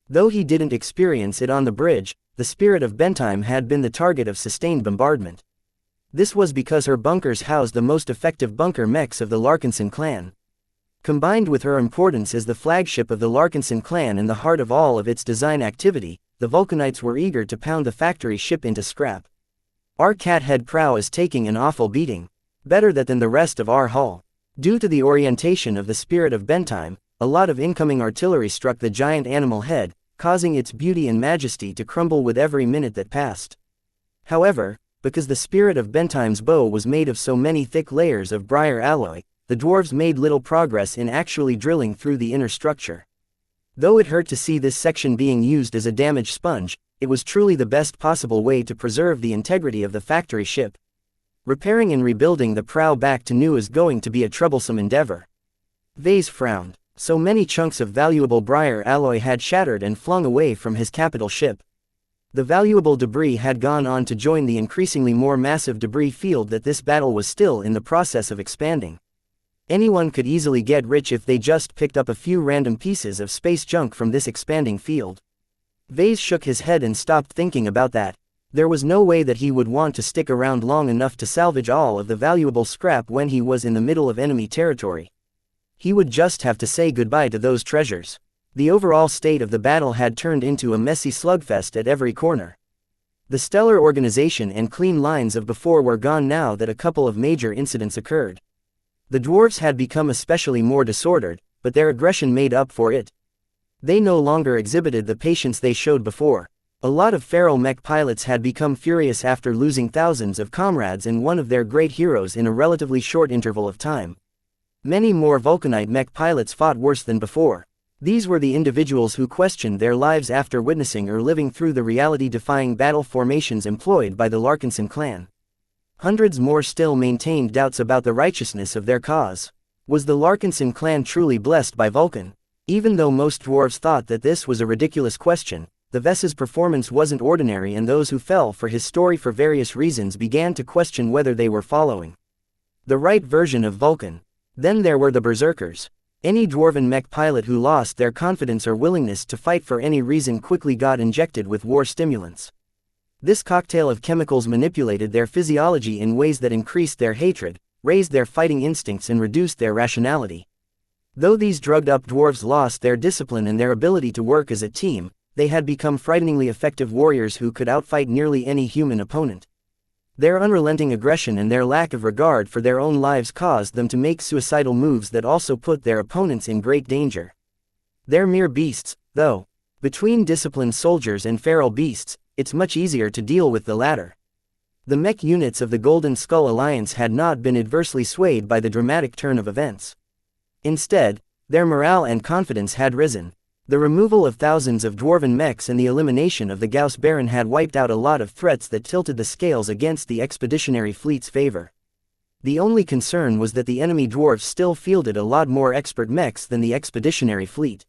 Though he didn't experience it on the bridge, the Spirit of Bentheim had been the target of sustained bombardment. This was because her bunkers housed the most effective bunker mechs of the Larkinson clan. Combined with her importance as the flagship of the Larkinson clan and the heart of all of its design activity, the Vulcanites were eager to pound the factory ship into scrap. Our cathead prow is taking an awful beating. Better that than the rest of our hull. Due to the orientation of the spirit of Bentheim, a lot of incoming artillery struck the giant animal head, causing its beauty and majesty to crumble with every minute that passed. However, because the spirit of Bentheim's bow was made of so many thick layers of briar alloy, the dwarves made little progress in actually drilling through the inner structure. Though it hurt to see this section being used as a damage sponge, it was truly the best possible way to preserve the integrity of the factory ship. Repairing and rebuilding the prow back to new is going to be a troublesome endeavor. Vase frowned. So many chunks of valuable briar alloy had shattered and flung away from his capital ship. The valuable debris had gone on to join the increasingly more massive debris field that this battle was still in the process of expanding. Anyone could easily get rich if they just picked up a few random pieces of space junk from this expanding field. Vase shook his head and stopped thinking about that. There was no way that he would want to stick around long enough to salvage all of the valuable scrap when he was in the middle of enemy territory. He would just have to say goodbye to those treasures. The overall state of the battle had turned into a messy slugfest at every corner. The stellar organization and clean lines of before were gone now that a couple of major incidents occurred. The dwarves had become especially more disordered, but their aggression made up for it. They no longer exhibited the patience they showed before. A lot of feral mech pilots had become furious after losing thousands of comrades and one of their great heroes in a relatively short interval of time. Many more Vulcanite mech pilots fought worse than before. These were the individuals who questioned their lives after witnessing or living through the reality-defying battle formations employed by the Larkinson clan. Hundreds more still maintained doubts about the righteousness of their cause. Was the Larkinson clan truly blessed by Vulcan? Even though most dwarves thought that this was a ridiculous question, the Ves's performance wasn't ordinary, and those who fell for his story for various reasons began to question whether they were following the right version of Vulcan. Then there were the berserkers. Any dwarven mech pilot who lost their confidence or willingness to fight for any reason quickly got injected with war stimulants. This cocktail of chemicals manipulated their physiology in ways that increased their hatred, raised their fighting instincts, and reduced their rationality. Though these drugged-up dwarves lost their discipline and their ability to work as a team, they had become frighteningly effective warriors who could outfight nearly any human opponent. Their unrelenting aggression and their lack of regard for their own lives caused them to make suicidal moves that also put their opponents in great danger. They're mere beasts, though. Between disciplined soldiers and feral beasts, it's much easier to deal with the latter. The mech units of the Golden Skull Alliance had not been adversely swayed by the dramatic turn of events. Instead, their morale and confidence had risen. The removal of thousands of dwarven mechs and the elimination of the Gauss Baron had wiped out a lot of threats that tilted the scales against the expeditionary fleet's favor. The only concern was that the enemy dwarves still fielded a lot more expert mechs than the expeditionary fleet.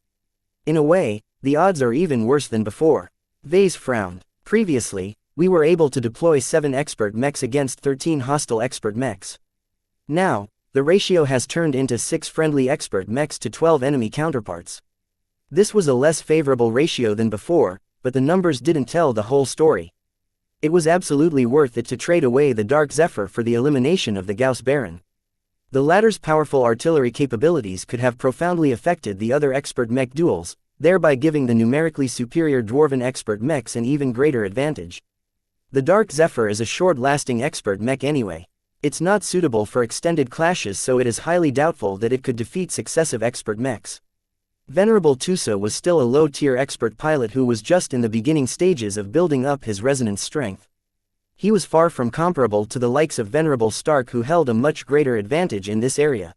In a way, the odds are even worse than before. Vase frowned. Previously, we were able to deploy 7 expert mechs against 13 hostile expert mechs. Now, the ratio has turned into 6 friendly expert mechs to 12 enemy counterparts. This was a less favorable ratio than before, but the numbers didn't tell the whole story. It was absolutely worth it to trade away the Dark Zephyr for the elimination of the Gauss Baron. The latter's powerful artillery capabilities could have profoundly affected the other expert mech duels, thereby giving the numerically superior dwarven expert mechs an even greater advantage. The Dark Zephyr is a short-lasting expert mech anyway. It's not suitable for extended clashes, so it is highly doubtful that it could defeat successive expert mechs. Venerable Tusa was still a low-tier expert pilot who was just in the beginning stages of building up his resonance strength. He was far from comparable to the likes of Venerable Stark, who held a much greater advantage in this area.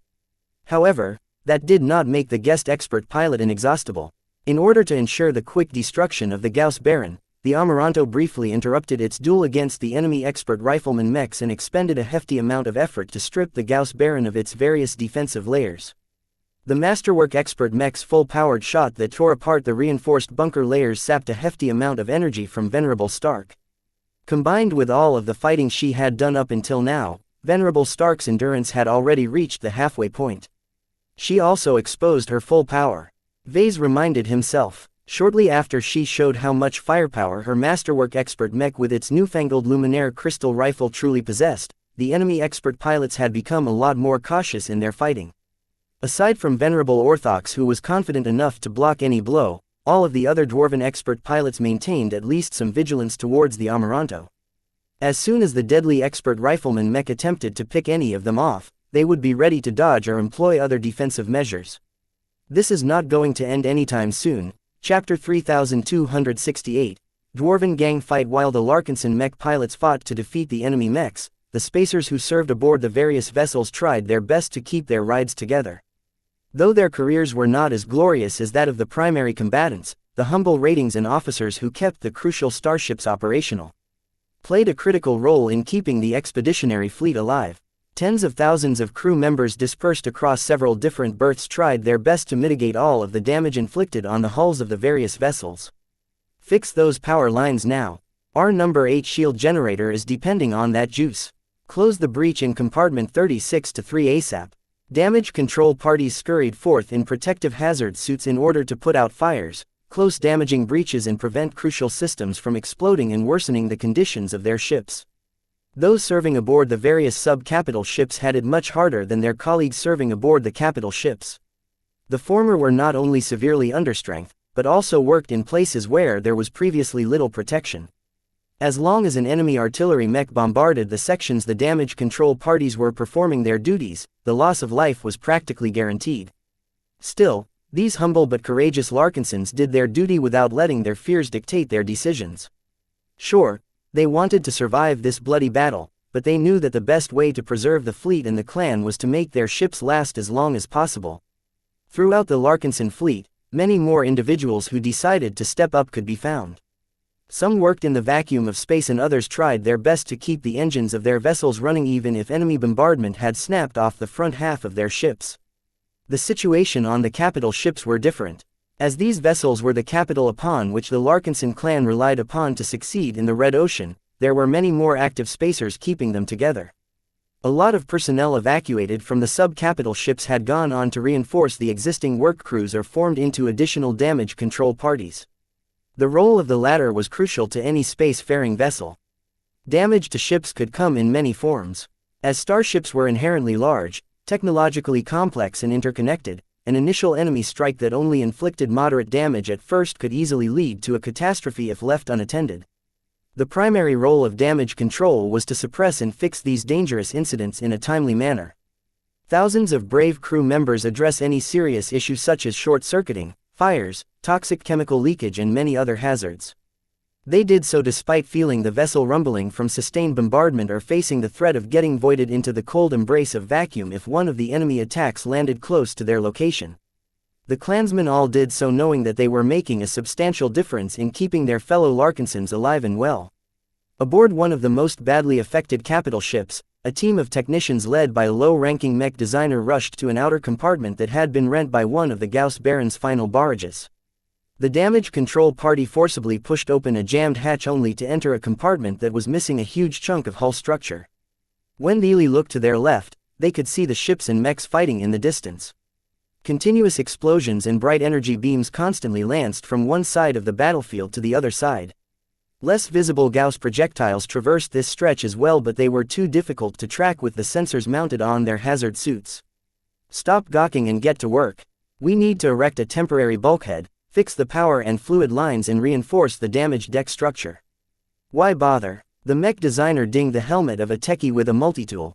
However, that did not make the guest expert pilot inexhaustible. In order to ensure the quick destruction of the Gauss Baron, the Amaranto briefly interrupted its duel against the enemy expert rifleman mechs and expended a hefty amount of effort to strip the Gauss Baron of its various defensive layers. The Masterwork expert mech's full-powered shot that tore apart the reinforced bunker layers sapped a hefty amount of energy from Venerable Stark. Combined with all of the fighting she had done up until now, Venerable Stark's endurance had already reached the halfway point. She also exposed her full power. Vase reminded himself. Shortly after she showed how much firepower her Masterwork expert mech with its newfangled Luminaire crystal rifle truly possessed, the enemy expert pilots had become a lot more cautious in their fighting. Aside from Venerable Orthox, who was confident enough to block any blow, all of the other dwarven expert pilots maintained at least some vigilance towards the Amaranto. As soon as the deadly expert rifleman mech attempted to pick any of them off, they would be ready to dodge or employ other defensive measures. This is not going to end anytime soon. Chapter 3268. Dwarven gang fight. While the Larkinson mech pilots fought to defeat the enemy mechs, the spacers who served aboard the various vessels tried their best to keep their rides together. Though their careers were not as glorious as that of the primary combatants, the humble ratings and officers who kept the crucial starships operational played a critical role in keeping the expeditionary fleet alive. Tens of thousands of crew members dispersed across several different berths tried their best to mitigate all of the damage inflicted on the hulls of the various vessels. Fix those power lines now. Our number 8 shield generator is depending on that juice. Close the breach in compartment 36 to 3 ASAP. Damage control parties scurried forth in protective hazard suits in order to put out fires, close damaging breaches and prevent crucial systems from exploding and worsening the conditions of their ships. Those serving aboard the various sub-capital ships had it much harder than their colleagues serving aboard the capital ships. The former were not only severely understrength, but also worked in places where there was previously little protection. As long as an enemy artillery mech bombarded the sections the damage control parties were performing their duties, the loss of life was practically guaranteed. Still, these humble but courageous Larkinsons did their duty without letting their fears dictate their decisions. Sure, they wanted to survive this bloody battle, but they knew that the best way to preserve the fleet and the clan was to make their ships last as long as possible. Throughout the Larkinson fleet, many more individuals who decided to step up could be found. Some worked in the vacuum of space and others tried their best to keep the engines of their vessels running even if enemy bombardment had snapped off the front half of their ships. The situation on the capital ships were different, as these vessels were the capital upon which the Larkinson clan relied upon to succeed in the Red Ocean. There were many more active spacers keeping them together. A lot of personnel evacuated from the sub-capital ships had gone on to reinforce the existing work crews or formed into additional damage control parties. The role of the latter was crucial to any space-faring vessel. Damage to ships could come in many forms. As starships were inherently large, technologically complex and interconnected, an initial enemy strike that only inflicted moderate damage at first could easily lead to a catastrophe if left unattended. The primary role of damage control was to suppress and fix these dangerous incidents in a timely manner. Thousands of brave crew members address any serious issue such as short-circuiting, fires, toxic chemical leakage and many other hazards. They did so despite feeling the vessel rumbling from sustained bombardment or facing the threat of getting voided into the cold embrace of vacuum if one of the enemy attacks landed close to their location. The clansmen all did so knowing that they were making a substantial difference in keeping their fellow Larkinsons alive and well. Aboard one of the most badly affected capital ships, a team of technicians led by a low-ranking mech designer rushed to an outer compartment that had been rent by one of the Gauss Baron's final barrages. The damage control party forcibly pushed open a jammed hatch only to enter a compartment that was missing a huge chunk of hull structure. When Neely looked to their left, they could see the ships and mechs fighting in the distance. Continuous explosions and bright energy beams constantly lanced from one side of the battlefield to the other side. Less visible Gauss projectiles traversed this stretch as well, but they were too difficult to track with the sensors mounted on their hazard suits. Stop gawking and get to work. We need to erect a temporary bulkhead, fix the power and fluid lines and reinforce the damaged deck structure. Why bother? The mech designer dinged the helmet of a techie with a multitool.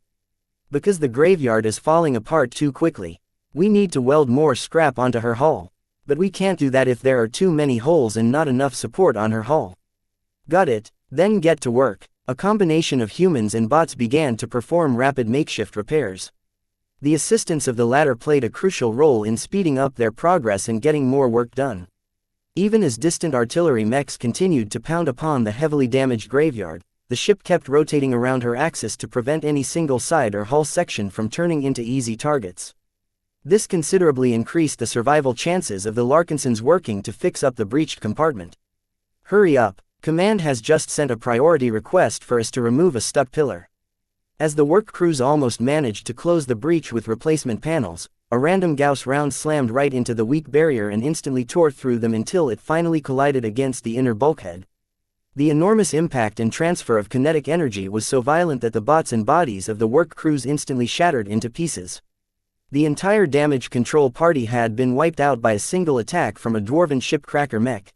Because the graveyard is falling apart too quickly. We need to weld more scrap onto her hull. But we can't do that if there are too many holes and not enough support on her hull. Got it, then get to work. A combination of humans and bots began to perform rapid makeshift repairs. The assistance of the latter played a crucial role in speeding up their progress and getting more work done. Even as distant artillery mechs continued to pound upon the heavily damaged graveyard, the ship kept rotating around her axis to prevent any single side or hull section from turning into easy targets. This considerably increased the survival chances of the Larkinsons working to fix up the breached compartment. Hurry up, Command has just sent a priority request for us to remove a stuck pillar. As the work crews almost managed to close the breach with replacement panels, a random Gauss round slammed right into the weak barrier and instantly tore through them until it finally collided against the inner bulkhead. The enormous impact and transfer of kinetic energy was so violent that the bots and bodies of the work crews instantly shattered into pieces. The entire damage control party had been wiped out by a single attack from a dwarven shipcracker mech.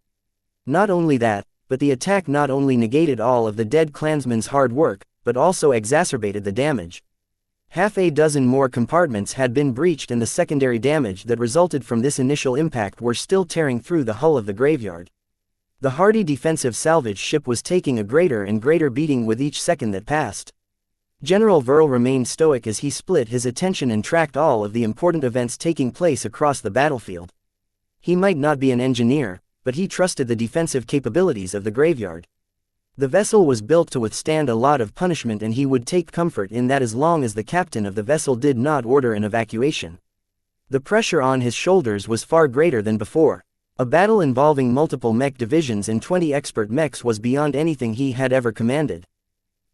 Not only that, but the attack not only negated all of the dead clansmen's hard work, but also exacerbated the damage. Half a dozen more compartments had been breached and the secondary damage that resulted from this initial impact were still tearing through the hull of the graveyard. The hardy defensive salvage ship was taking a greater and greater beating with each second that passed. General Verl remained stoic as he split his attention and tracked all of the important events taking place across the battlefield. He might not be an engineer, but he trusted the defensive capabilities of the graveyard. The vessel was built to withstand a lot of punishment and he would take comfort in that as long as the captain of the vessel did not order an evacuation. The pressure on his shoulders was far greater than before. A battle involving multiple mech divisions and 20 expert mechs was beyond anything he had ever commanded.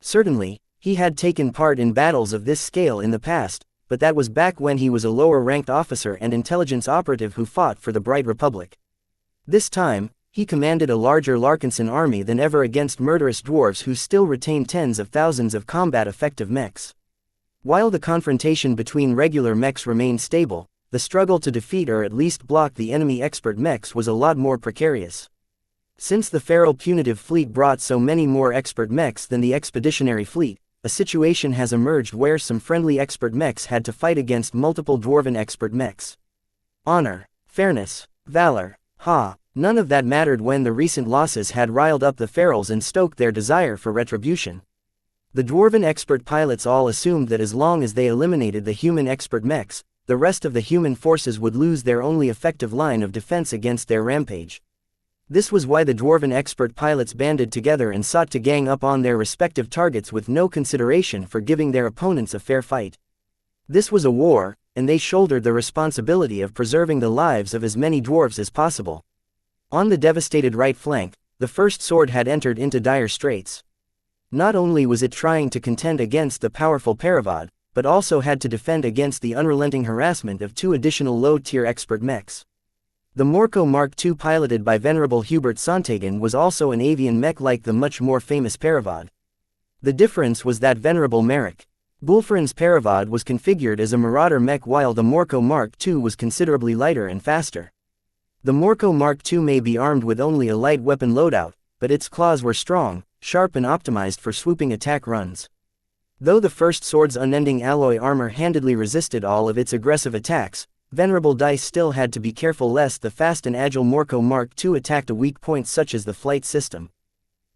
Certainly, he had taken part in battles of this scale in the past, but that was back when he was a lower-ranked officer and intelligence operative who fought for the Bright Republic. This time, he commanded a larger Larkinson army than ever against murderous dwarves who still retained tens of thousands of combat-effective mechs. While the confrontation between regular mechs remained stable, the struggle to defeat or at least block the enemy expert mechs was a lot more precarious. Since the feral punitive fleet brought so many more expert mechs than the expeditionary fleet, a situation has emerged where some friendly expert mechs had to fight against multiple dwarven expert mechs. Honor, fairness, valor, none of that mattered when the recent losses had riled up the ferals and stoked their desire for retribution. The dwarven expert pilots all assumed that as long as they eliminated the human expert mechs, the rest of the human forces would lose their only effective line of defense against their rampage. This was why the dwarven expert pilots banded together and sought to gang up on their respective targets with no consideration for giving their opponents a fair fight. This was a war, and they shouldered the responsibility of preserving the lives of as many dwarves as possible. On the devastated right flank, the First Sword had entered into dire straits. Not only was it trying to contend against the powerful Paravad, but also had to defend against the unrelenting harassment of 2 additional low-tier expert mechs. The Morco Mark II piloted by Venerable Hubert Sontagen was also an avian mech like the much more famous Paravad. The difference was that Venerable Merrick Bulferin's Paravad was configured as a marauder mech while the Morco Mark II was considerably lighter and faster. The Morco Mark II may be armed with only a light weapon loadout, but its claws were strong, sharp and optimized for swooping attack runs. Though the First Sword's unending alloy armor handedly resisted all of its aggressive attacks, Venerable Dice still had to be careful lest the fast and agile Morco Mark II attacked a weak point such as the flight system.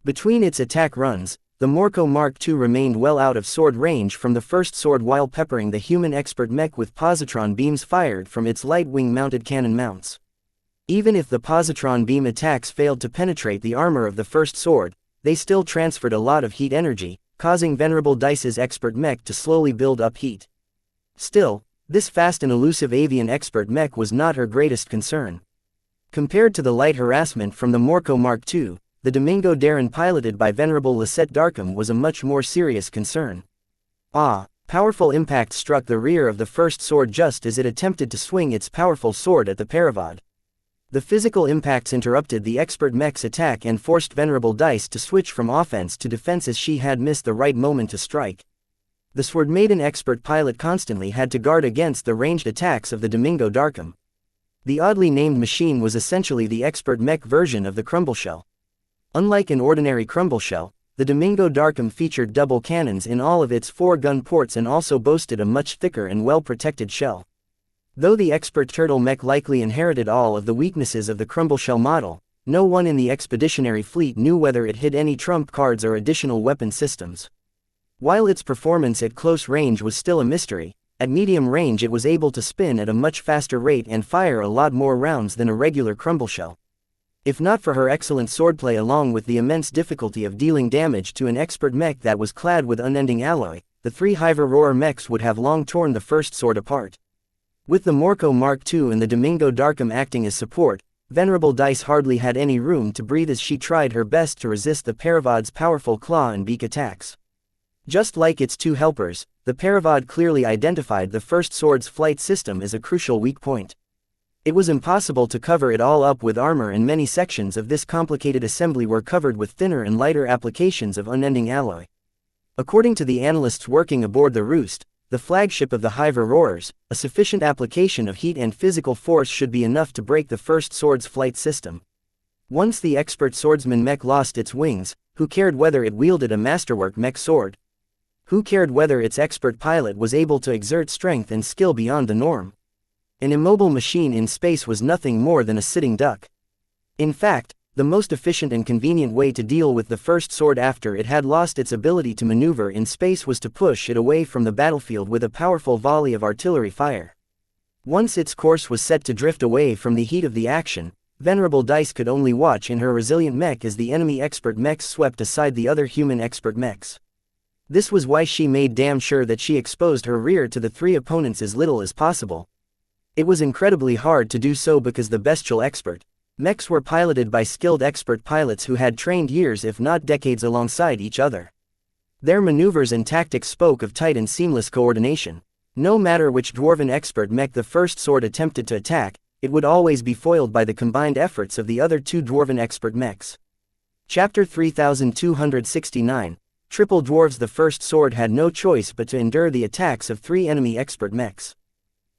Between its attack runs, the Morco Mark II remained well out of sword range from the First Sword while peppering the human expert mech with positron beams fired from its light wing-mounted cannon mounts. Even if the positron beam attacks failed to penetrate the armor of the First Sword, they still transferred a lot of heat energy, causing Venerable Dice's expert mech to slowly build up heat. Still, this fast and elusive avian expert mech was not her greatest concern. Compared to the light harassment from the Morco Mark II, the Domingo Darren piloted by Venerable Lisette Darkham was a much more serious concern. Powerful impact struck the rear of the First Sword just as it attempted to swing its powerful sword at the Paravad. The physical impacts interrupted the expert mech's attack and forced Venerable Dice to switch from offense to defense as she had missed the right moment to strike. The Sword Maiden expert pilot constantly had to guard against the ranged attacks of the Domingo Darkham. The oddly named machine was essentially the expert mech version of the Crumbleshell. Unlike an ordinary Crumbleshell, the Domingo Darkham featured double cannons in all of its 4 gun ports and also boasted a much thicker and well-protected shell. Though the expert turtle mech likely inherited all of the weaknesses of the Crumbleshell model, no one in the expeditionary fleet knew whether it hid any trump cards or additional weapon systems. While its performance at close range was still a mystery, at medium range it was able to spin at a much faster rate and fire a lot more rounds than a regular Crumbleshell. If not for her excellent swordplay along with the immense difficulty of dealing damage to an expert mech that was clad with unending alloy, the 3 Hiver Roar mechs would have long torn the First Sword apart. With the Morco Mark II and the Domingo Darkham acting as support, Venerable Dice hardly had any room to breathe as she tried her best to resist the Paravad's powerful claw and beak attacks. Just like its 2 helpers, the Paravad clearly identified the First Sword's flight system as a crucial weak point. It was impossible to cover it all up with armor and many sections of this complicated assembly were covered with thinner and lighter applications of unending alloy. According to the analysts working aboard the Roost, the flagship of the Hiver Roarers, a sufficient application of heat and physical force should be enough to break the First Sword's flight system. Once the expert swordsman mech lost its wings, who cared whether it wielded a masterwork mech sword? Who cared whether its expert pilot was able to exert strength and skill beyond the norm? An immobile machine in space was nothing more than a sitting duck. In fact, the most efficient and convenient way to deal with the first sword after it had lost its ability to maneuver in space was to push it away from the battlefield with a powerful volley of artillery fire. Once its course was set to drift away from the heat of the action, Venerable Dice could only watch in her resilient mech as the enemy expert mechs swept aside the other human expert mechs. This was why she made damn sure that she exposed her rear to the three opponents as little as possible. It was incredibly hard to do so because the bestial expert mechs were piloted by skilled expert pilots who had trained years if not decades alongside each other. Their maneuvers and tactics spoke of tight and seamless coordination. No matter which dwarven expert mech the first sword attempted to attack, it would always be foiled by the combined efforts of the other two dwarven expert mechs. Chapter 3269, Triple Dwarves. The first sword had no choice but to endure the attacks of three enemy expert mechs.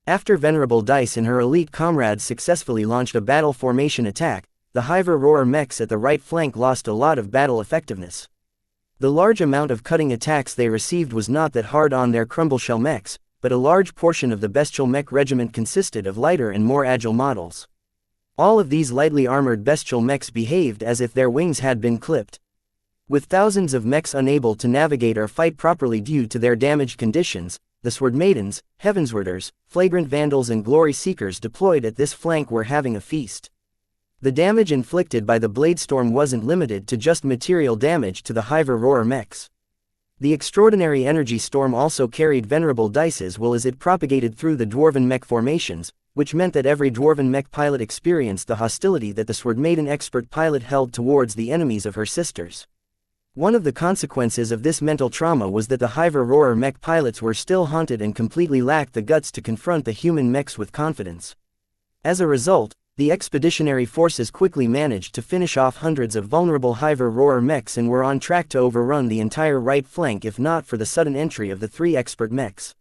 After Venerable Dice and her elite comrades successfully launched a battle formation attack, the Hiver Roarer mechs at the right flank lost a lot of battle effectiveness. The large amount of cutting attacks they received was not that hard on their Crumbleshell mechs, but a large portion of the bestial mech regiment consisted of lighter and more agile models. All of these lightly armored bestial mechs behaved as if their wings had been clipped. With thousands of mechs unable to navigate or fight properly due to their damaged conditions, the Sword Maidens, Heavenswarders, Flagrant Vandals and Glory Seekers deployed at this flank were having a feast. The damage inflicted by the Blade Storm wasn't limited to just material damage to the Hiver Roarer mechs. The extraordinary energy storm also carried Venerable Dice as well as it propagated through the Dwarven mech formations, which meant that every Dwarven mech pilot experienced the hostility that the Sword Maiden expert pilot held towards the enemies of her sisters. One of the consequences of this mental trauma was that the Hiver Roarer mech pilots were still haunted and completely lacked the guts to confront the human mechs with confidence. As a result, the expeditionary forces quickly managed to finish off hundreds of vulnerable Hiver Roarer mechs and were on track to overrun the entire right flank if not for the sudden entry of the three expert mechs.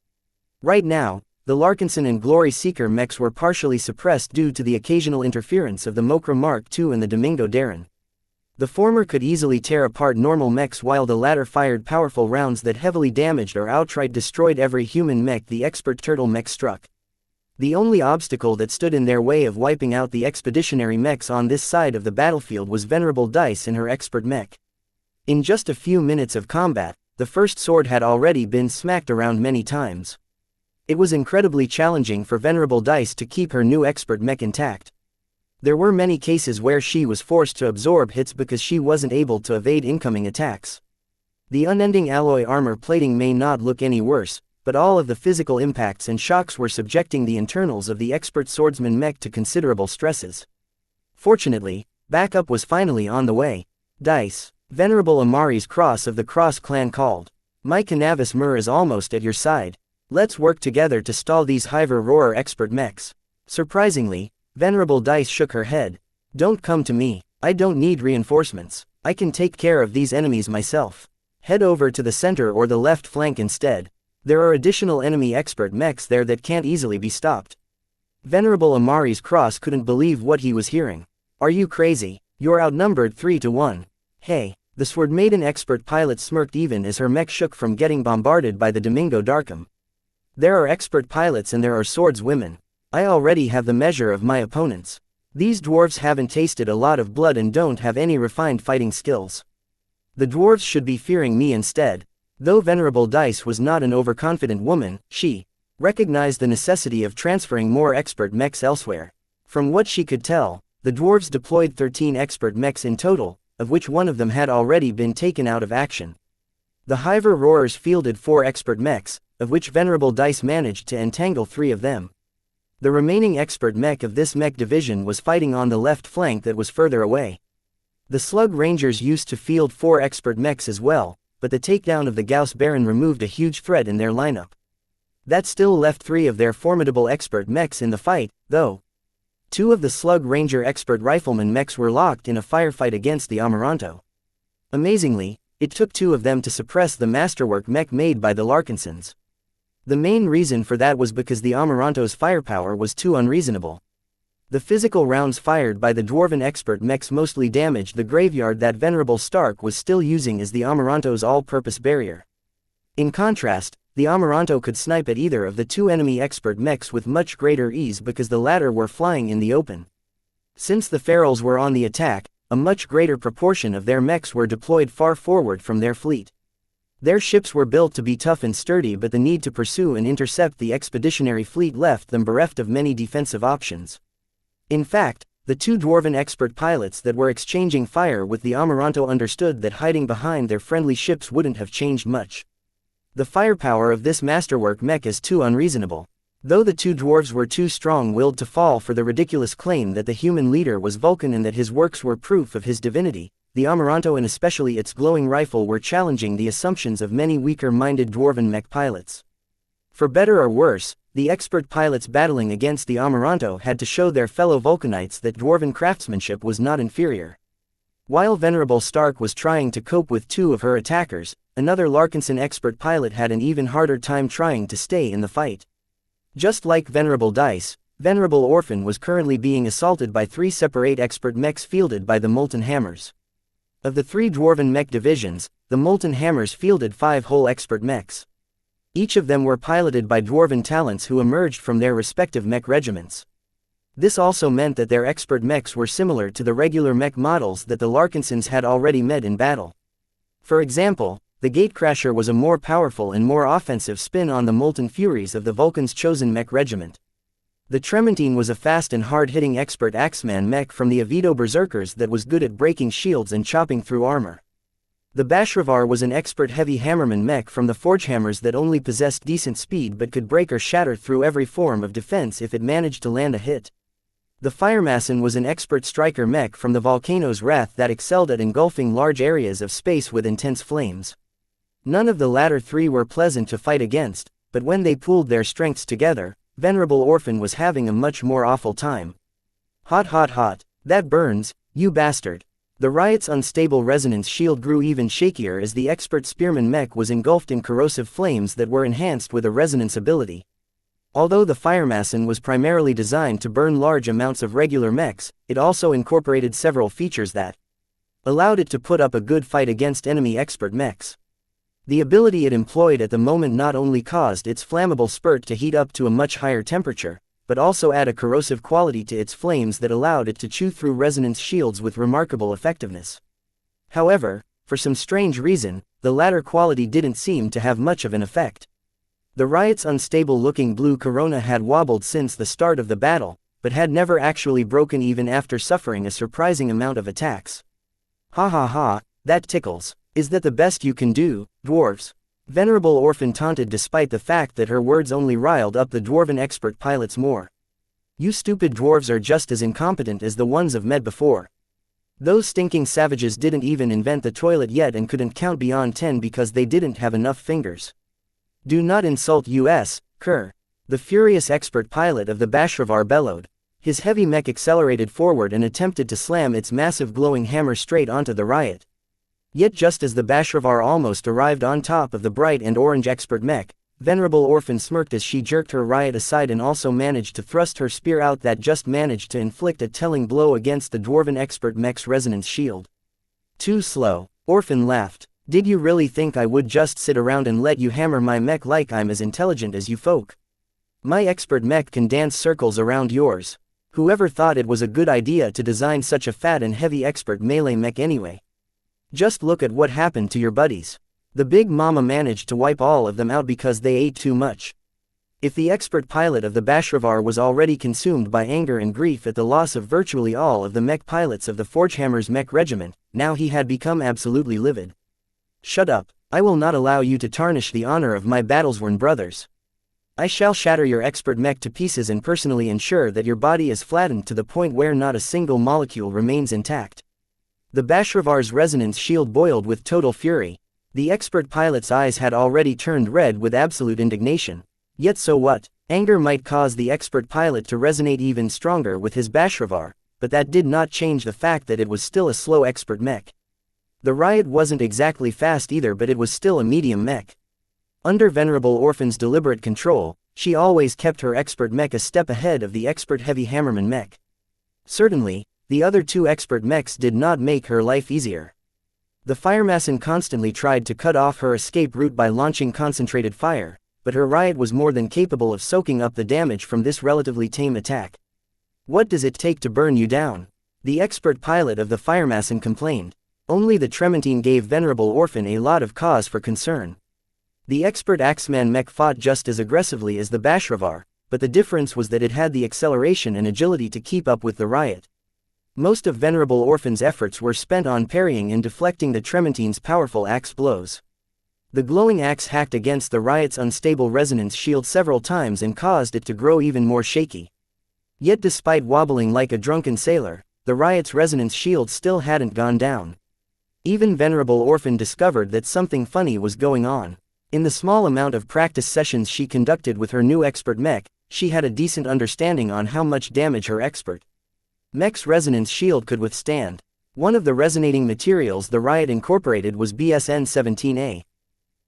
Right now, the Larkinson and Glory Seeker mechs were partially suppressed due to the occasional interference of the Mokra Mark II and the Domingo Darren. The former could easily tear apart normal mechs while the latter fired powerful rounds that heavily damaged or outright destroyed every human mech the expert turtle mech struck. The only obstacle that stood in their way of wiping out the expeditionary mechs on this side of the battlefield was Venerable Dice and her expert mech. In just a few minutes of combat, the first sword had already been smacked around many times. It was incredibly challenging for Venerable Dice to keep her new expert mech intact. There were many cases where she was forced to absorb hits because she wasn't able to evade incoming attacks. The unending alloy armor plating may not look any worse, but all of the physical impacts and shocks were subjecting the internals of the expert swordsman mech to considerable stresses. Fortunately, backup was finally on the way. Dice, Venerable Amari's Cross of the Cross clan called. My Canavis Mur is almost at your side. Let's work together to stall these Hiver Roarer expert mechs. Surprisingly, Venerable Dice shook her head. Don't come to me. I don't need reinforcements. I can take care of these enemies myself. Head over to the center or the left flank instead. There are additional enemy expert mechs there that can't easily be stopped. Venerable Amari's Cross couldn't believe what he was hearing. Are you crazy? You're outnumbered 3-1. Hey, the Sword Maiden expert pilot smirked even as her mech shook from getting bombarded by the Domingo Darkham. There are expert pilots and there are swordswomen. I already have the measure of my opponents. These dwarves haven't tasted a lot of blood and don't have any refined fighting skills. The dwarves should be fearing me instead. Though Venerable Dice was not an overconfident woman, she recognized the necessity of transferring more expert mechs elsewhere. From what she could tell, the dwarves deployed 13 expert mechs in total, of which one of them had already been taken out of action. The Hiver Roarers fielded 4 expert mechs, of which Venerable Dice managed to entangle 3 of them. The remaining expert mech of this mech division was fighting on the left flank that was further away. The Slug Rangers used to field 4 expert mechs as well, but the takedown of the Gauss Baron removed a huge threat in their lineup. That still left 3 of their formidable expert mechs in the fight, though. 2 of the Slug Ranger expert rifleman mechs were locked in a firefight against the Amaranto. Amazingly, it took 2 of them to suppress the masterwork mech made by the Larkinsons. The main reason for that was because the Amaranto's firepower was too unreasonable. The physical rounds fired by the Dwarven expert mechs mostly damaged the graveyard that Venerable Stark was still using as the Amaranto's all-purpose barrier. In contrast, the Amaranto could snipe at either of the two enemy expert mechs with much greater ease because the latter were flying in the open. Since the ferals were on the attack, a much greater proportion of their mechs were deployed far forward from their fleet. Their ships were built to be tough and sturdy, but the need to pursue and intercept the expeditionary fleet left them bereft of many defensive options. In fact, the two dwarven expert pilots that were exchanging fire with the Amaranto understood that hiding behind their friendly ships wouldn't have changed much. The firepower of this masterwork mech is too unreasonable. Though the two dwarves were too strong-willed to fall for the ridiculous claim that the human leader was Vulcan and that his works were proof of his divinity, the Amaranto and especially its glowing rifle were challenging the assumptions of many weaker-minded dwarven mech pilots. For better or worse, the expert pilots battling against the Amaranto had to show their fellow Vulcanites that dwarven craftsmanship was not inferior. While Venerable Stark was trying to cope with two of her attackers, another Larkinson expert pilot had an even harder time trying to stay in the fight. Just like Venerable Dice, Venerable Orphan was currently being assaulted by three separate expert mechs fielded by the Molten Hammers. Of the three dwarven mech divisions, the Molten Hammers fielded 5 whole expert mechs. Each of them were piloted by dwarven talents who emerged from their respective mech regiments. This also meant that their expert mechs were similar to the regular mech models that the Larkinsons had already met in battle. For example, the Gatecrasher was a more powerful and more offensive spin on the Molten Furies of the Vulcan's chosen mech regiment. The Trementine was a fast and hard-hitting expert Axeman mech from the Avito Berserkers that was good at breaking shields and chopping through armor. The Bashravar was an expert heavy hammerman mech from the Forgehammers that only possessed decent speed but could break or shatter through every form of defense if it managed to land a hit. The Firemason was an expert striker mech from the Volcano's Wrath that excelled at engulfing large areas of space with intense flames. None of the latter three were pleasant to fight against, but when they pooled their strengths together, Venerable Orphan was having a much more awful time. Hot hot hot, that burns, you bastard. The riot's unstable resonance shield grew even shakier as the expert spearman mech was engulfed in corrosive flames that were enhanced with a resonance ability. Although the Firemason was primarily designed to burn large amounts of regular mechs, it also incorporated several features that allowed it to put up a good fight against enemy expert mechs. The ability it employed at the moment not only caused its flammable spurt to heat up to a much higher temperature, but also add a corrosive quality to its flames that allowed it to chew through resonance shields with remarkable effectiveness. However, for some strange reason, the latter quality didn't seem to have much of an effect. The riot's unstable-looking blue corona had wobbled since the start of the battle, but had never actually broken even after suffering a surprising amount of attacks. Ha ha ha, that tickles. Is that the best you can do, dwarves? Venerable Orphan taunted despite the fact that her words only riled up the dwarven expert pilots more. You stupid dwarves are just as incompetent as the ones I've met before. Those stinking savages didn't even invent the toilet yet and couldn't count beyond 10 because they didn't have enough fingers. Do not insult us, cur. The furious expert pilot of the Bashravar bellowed. His heavy mech accelerated forward and attempted to slam its massive glowing hammer straight onto the riot. Yet just as the Bashravar almost arrived on top of the bright and orange expert mech, Venerable Orphan smirked as she jerked her riot aside and also managed to thrust her spear out that just managed to inflict a telling blow against the dwarven expert mech's resonance shield. Too slow, Orphan laughed. Did you really think I would just sit around and let you hammer my mech like I'm as intelligent as you folk? My expert mech can dance circles around yours. Whoever thought it was a good idea to design such a fat and heavy expert melee mech anyway? Just look at what happened to your buddies. The Big Mama managed to wipe all of them out because they ate too much. If the expert pilot of the Bashravar was already consumed by anger and grief at the loss of virtually all of the mech pilots of the Forgehammer's mech regiment, now he had become absolutely livid. Shut up, I will not allow you to tarnish the honor of my battlesworn brothers. I shall shatter your expert mech to pieces and personally ensure that your body is flattened to the point where not a single molecule remains intact. The Bashravar's resonance shield boiled with total fury. The expert pilot's eyes had already turned red with absolute indignation. Yet so what? Anger might cause the expert pilot to resonate even stronger with his Bashravar, but that did not change the fact that it was still a slow expert mech. The riot wasn't exactly fast either, but it was still a medium mech. Under Venerable Orphan's deliberate control, she always kept her expert mech a step ahead of the expert heavy hammerman mech. Certainly, the other two expert mechs did not make her life easier. The firemason constantly tried to cut off her escape route by launching concentrated fire, but her riot was more than capable of soaking up the damage from this relatively tame attack. "What does it take to burn you down?" the expert pilot of the firemason complained. Only the Trementine gave Venerable Orphan a lot of cause for concern. The expert Axeman Mech fought just as aggressively as the Bashravar, but the difference was that it had the acceleration and agility to keep up with the riot. Most of Venerable Orphan's efforts were spent on parrying and deflecting the Trementine's powerful axe blows. The glowing axe hacked against the riot's unstable resonance shield several times and caused it to grow even more shaky. Yet despite wobbling like a drunken sailor, the riot's resonance shield still hadn't gone down. Even Venerable Orphan discovered that something funny was going on. In the small amount of practice sessions she conducted with her new expert Mech, she had a decent understanding on how much damage her expert Mech's resonance shield could withstand. One of the resonating materials the riot incorporated was BSN-17A.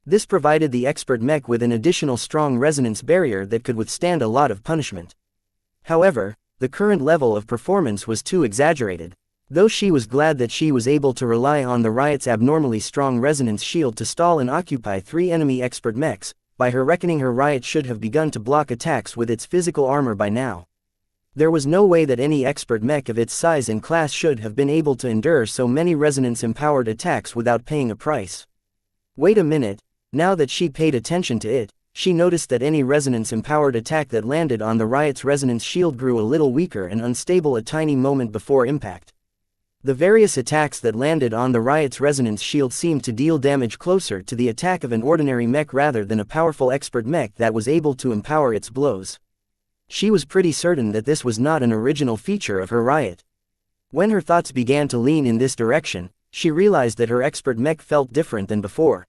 This provided the expert Mech with an additional strong resonance barrier that could withstand a lot of punishment. However, the current level of performance was too exaggerated. Though she was glad that she was able to rely on the riot's abnormally strong resonance shield to stall and occupy 3 enemy expert Mechs, by her reckoning her riot should have begun to block attacks with its physical armor by now. There was no way that any expert Mech of its size and class should have been able to endure so many resonance-empowered attacks without paying a price. Wait a minute, now that she paid attention to it, she noticed that any resonance-empowered attack that landed on the riot's resonance shield grew a little weaker and unstable a tiny moment before impact. The various attacks that landed on the riot's resonance shield seemed to deal damage closer to the attack of an ordinary Mech rather than a powerful expert Mech that was able to empower its blows. She was pretty certain that this was not an original feature of her riot. When her thoughts began to lean in this direction, she realized that her expert Mech felt different than before.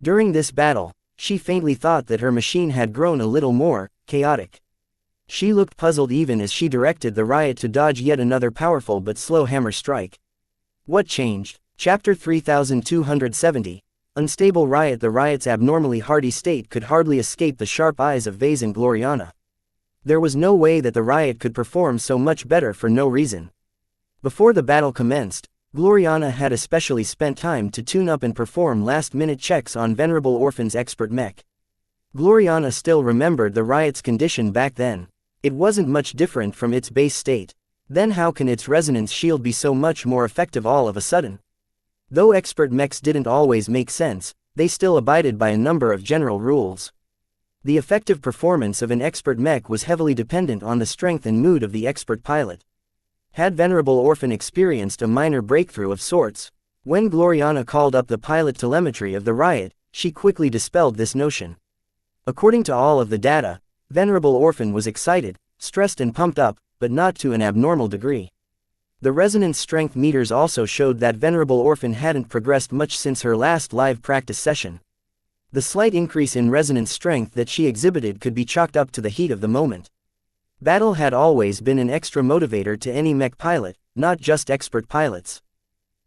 During this battle, she faintly thought that her machine had grown a little more chaotic. She looked puzzled even as she directed the riot to dodge yet another powerful but slow hammer strike. What changed? Chapter 3270. Unstable riot. The riot's abnormally hardy state could hardly escape the sharp eyes of Vase and Gloriana. There was no way that the riot could perform so much better for no reason. Before the battle commenced, Gloriana had especially spent time to tune up and perform last-minute checks on Venerable Orphan's expert Mech. Gloriana still remembered the riot's condition back then. It wasn't much different from its base state. Then how can its resonance shield be so much more effective all of a sudden? Though expert Mechs didn't always make sense, they still abided by a number of general rules. The effective performance of an expert Mech was heavily dependent on the strength and mood of the expert pilot. Had Venerable Orphan experienced a minor breakthrough of sorts? When Gloriana called up the pilot telemetry of the riot, she quickly dispelled this notion. According to all of the data, Venerable Orphan was excited, stressed and pumped up, but not to an abnormal degree. The resonance strength meters also showed that Venerable Orphan hadn't progressed much since her last live practice session. The slight increase in resonance strength that she exhibited could be chalked up to the heat of the moment. Battle had always been an extra motivator to any Mech pilot, not just expert pilots.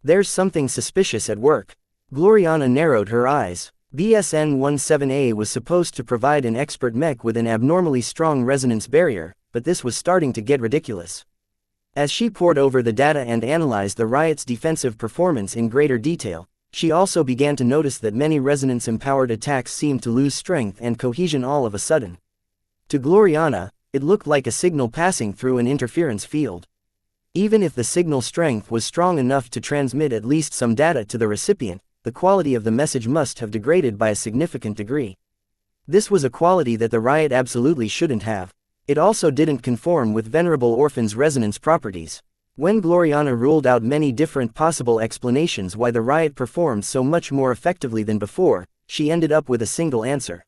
There's something suspicious at work. Gloriana narrowed her eyes. BSN-17A was supposed to provide an expert Mech with an abnormally strong resonance barrier, but this was starting to get ridiculous. As she pored over the data and analyzed the riot's defensive performance in greater detail, she also began to notice that many resonance-empowered attacks seemed to lose strength and cohesion all of a sudden. To Gloriana, it looked like a signal passing through an interference field. Even if the signal strength was strong enough to transmit at least some data to the recipient, the quality of the message must have degraded by a significant degree. This was a quality that the riot absolutely shouldn't have. It also didn't conform with Venerable Orphan's resonance properties. When Gloriana ruled out many different possible explanations why the riot performed so much more effectively than before, she ended up with a single answer.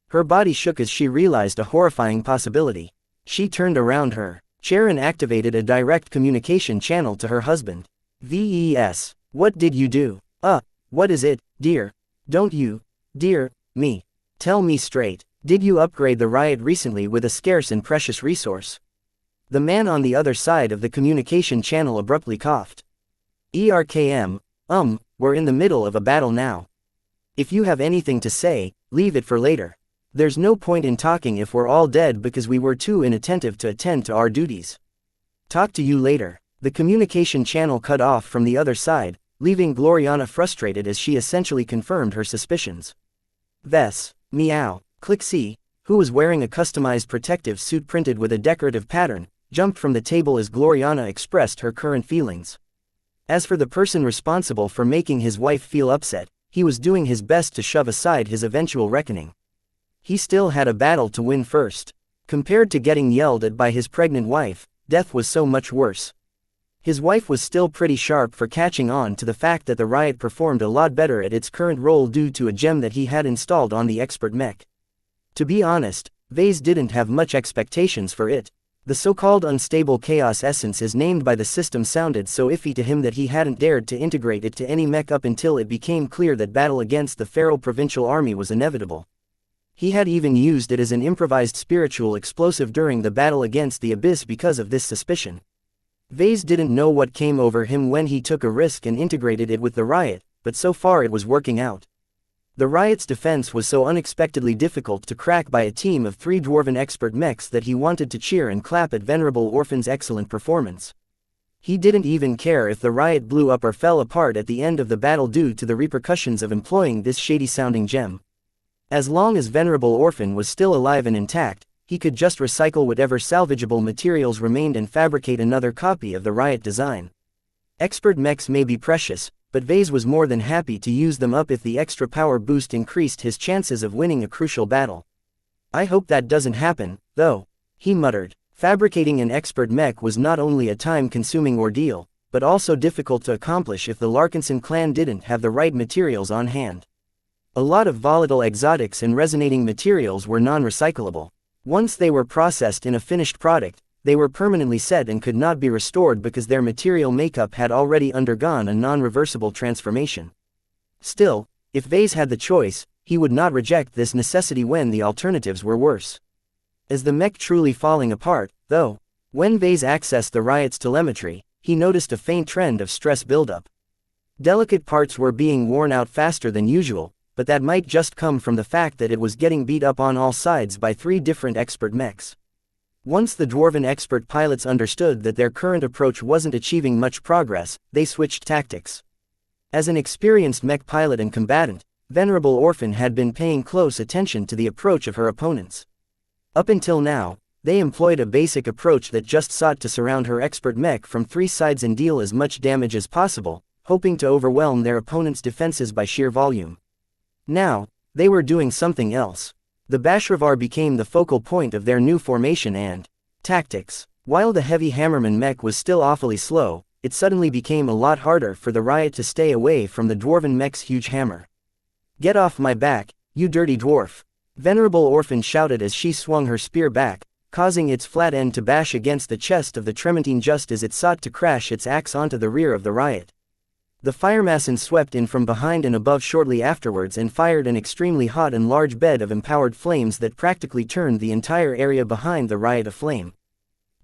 Her body shook as she realized a horrifying possibility. She turned around her chair and activated a direct communication channel to her husband. VES. What did you do? What is it, dear? Don't you, dear, me. Tell me straight, did you upgrade the riot recently with a scarce and precious resource? The man on the other side of the communication channel abruptly coughed. ERKM, we're in the middle of a battle now. If you have anything to say, leave it for later. There's no point in talking if we're all dead because we were too inattentive to attend to our duties. Talk to you later. The communication channel cut off from the other side, leaving Gloriana frustrated as she essentially confirmed her suspicions. Vess, meow, Clixie, who was wearing a customized protective suit printed with a decorative pattern, jumped from the table as Gloriana expressed her current feelings. As for the person responsible for making his wife feel upset, he was doing his best to shove aside his eventual reckoning. He still had a battle to win first. Compared to getting yelled at by his pregnant wife, death was so much worse. His wife was still pretty sharp for catching on to the fact that the riot performed a lot better at its current role due to a gem that he had installed on the expert mech. To be honest, Vase didn't have much expectations for it. The so-called unstable chaos essence is named by the system sounded so iffy to him that he hadn't dared to integrate it to any mech up until it became clear that battle against the feral provincial army was inevitable. He had even used it as an improvised spiritual explosive during the battle against the Abyss because of this suspicion. Vase didn't know what came over him when he took a risk and integrated it with the riot, but so far it was working out. The riot's defense was so unexpectedly difficult to crack by a team of 3 dwarven expert mechs that he wanted to cheer and clap at Venerable Orphan's excellent performance. He didn't even care if the riot blew up or fell apart at the end of the battle due to the repercussions of employing this shady-sounding gem. As long as Venerable Orphan was still alive and intact, he could just recycle whatever salvageable materials remained and fabricate another copy of the riot design. Expert mechs may be precious, but Vase was more than happy to use them up if the extra power boost increased his chances of winning a crucial battle. I hope that doesn't happen, though, he muttered. Fabricating an expert mech was not only a time-consuming ordeal, but also difficult to accomplish if the Larkinson clan didn't have the right materials on hand. A lot of volatile exotics and resonating materials were non-recyclable. Once they were processed in a finished product, they were permanently set and could not be restored because their material makeup had already undergone a non-reversible transformation. Still, if Vase had the choice, he would not reject this necessity when the alternatives were worse. Is the mech truly falling apart, though? When Vase accessed the riot's telemetry, he noticed a faint trend of stress buildup. Delicate parts were being worn out faster than usual, but that might just come from the fact that it was getting beat up on all sides by 3 different expert mechs. Once the dwarven expert pilots understood that their current approach wasn't achieving much progress, they switched tactics. As an experienced mech pilot and combatant, Venerable Orphan had been paying close attention to the approach of her opponents. Up until now, they employed a basic approach that just sought to surround her expert mech from 3 sides and deal as much damage as possible, hoping to overwhelm their opponent's defenses by sheer volume. Now, they were doing something else. The Bashravar became the focal point of their new formation and tactics. While the heavy hammerman mech was still awfully slow, it suddenly became a lot harder for the riot to stay away from the dwarven mech's huge hammer. "Get off my back, you dirty dwarf!" Venerable Orphan shouted as she swung her spear back, causing its flat end to bash against the chest of the Trementine just as it sought to crash its axe onto the rear of the riot. The firemason swept in from behind and above shortly afterwards and fired an extremely hot and large bed of empowered flames that practically turned the entire area behind the riot aflame.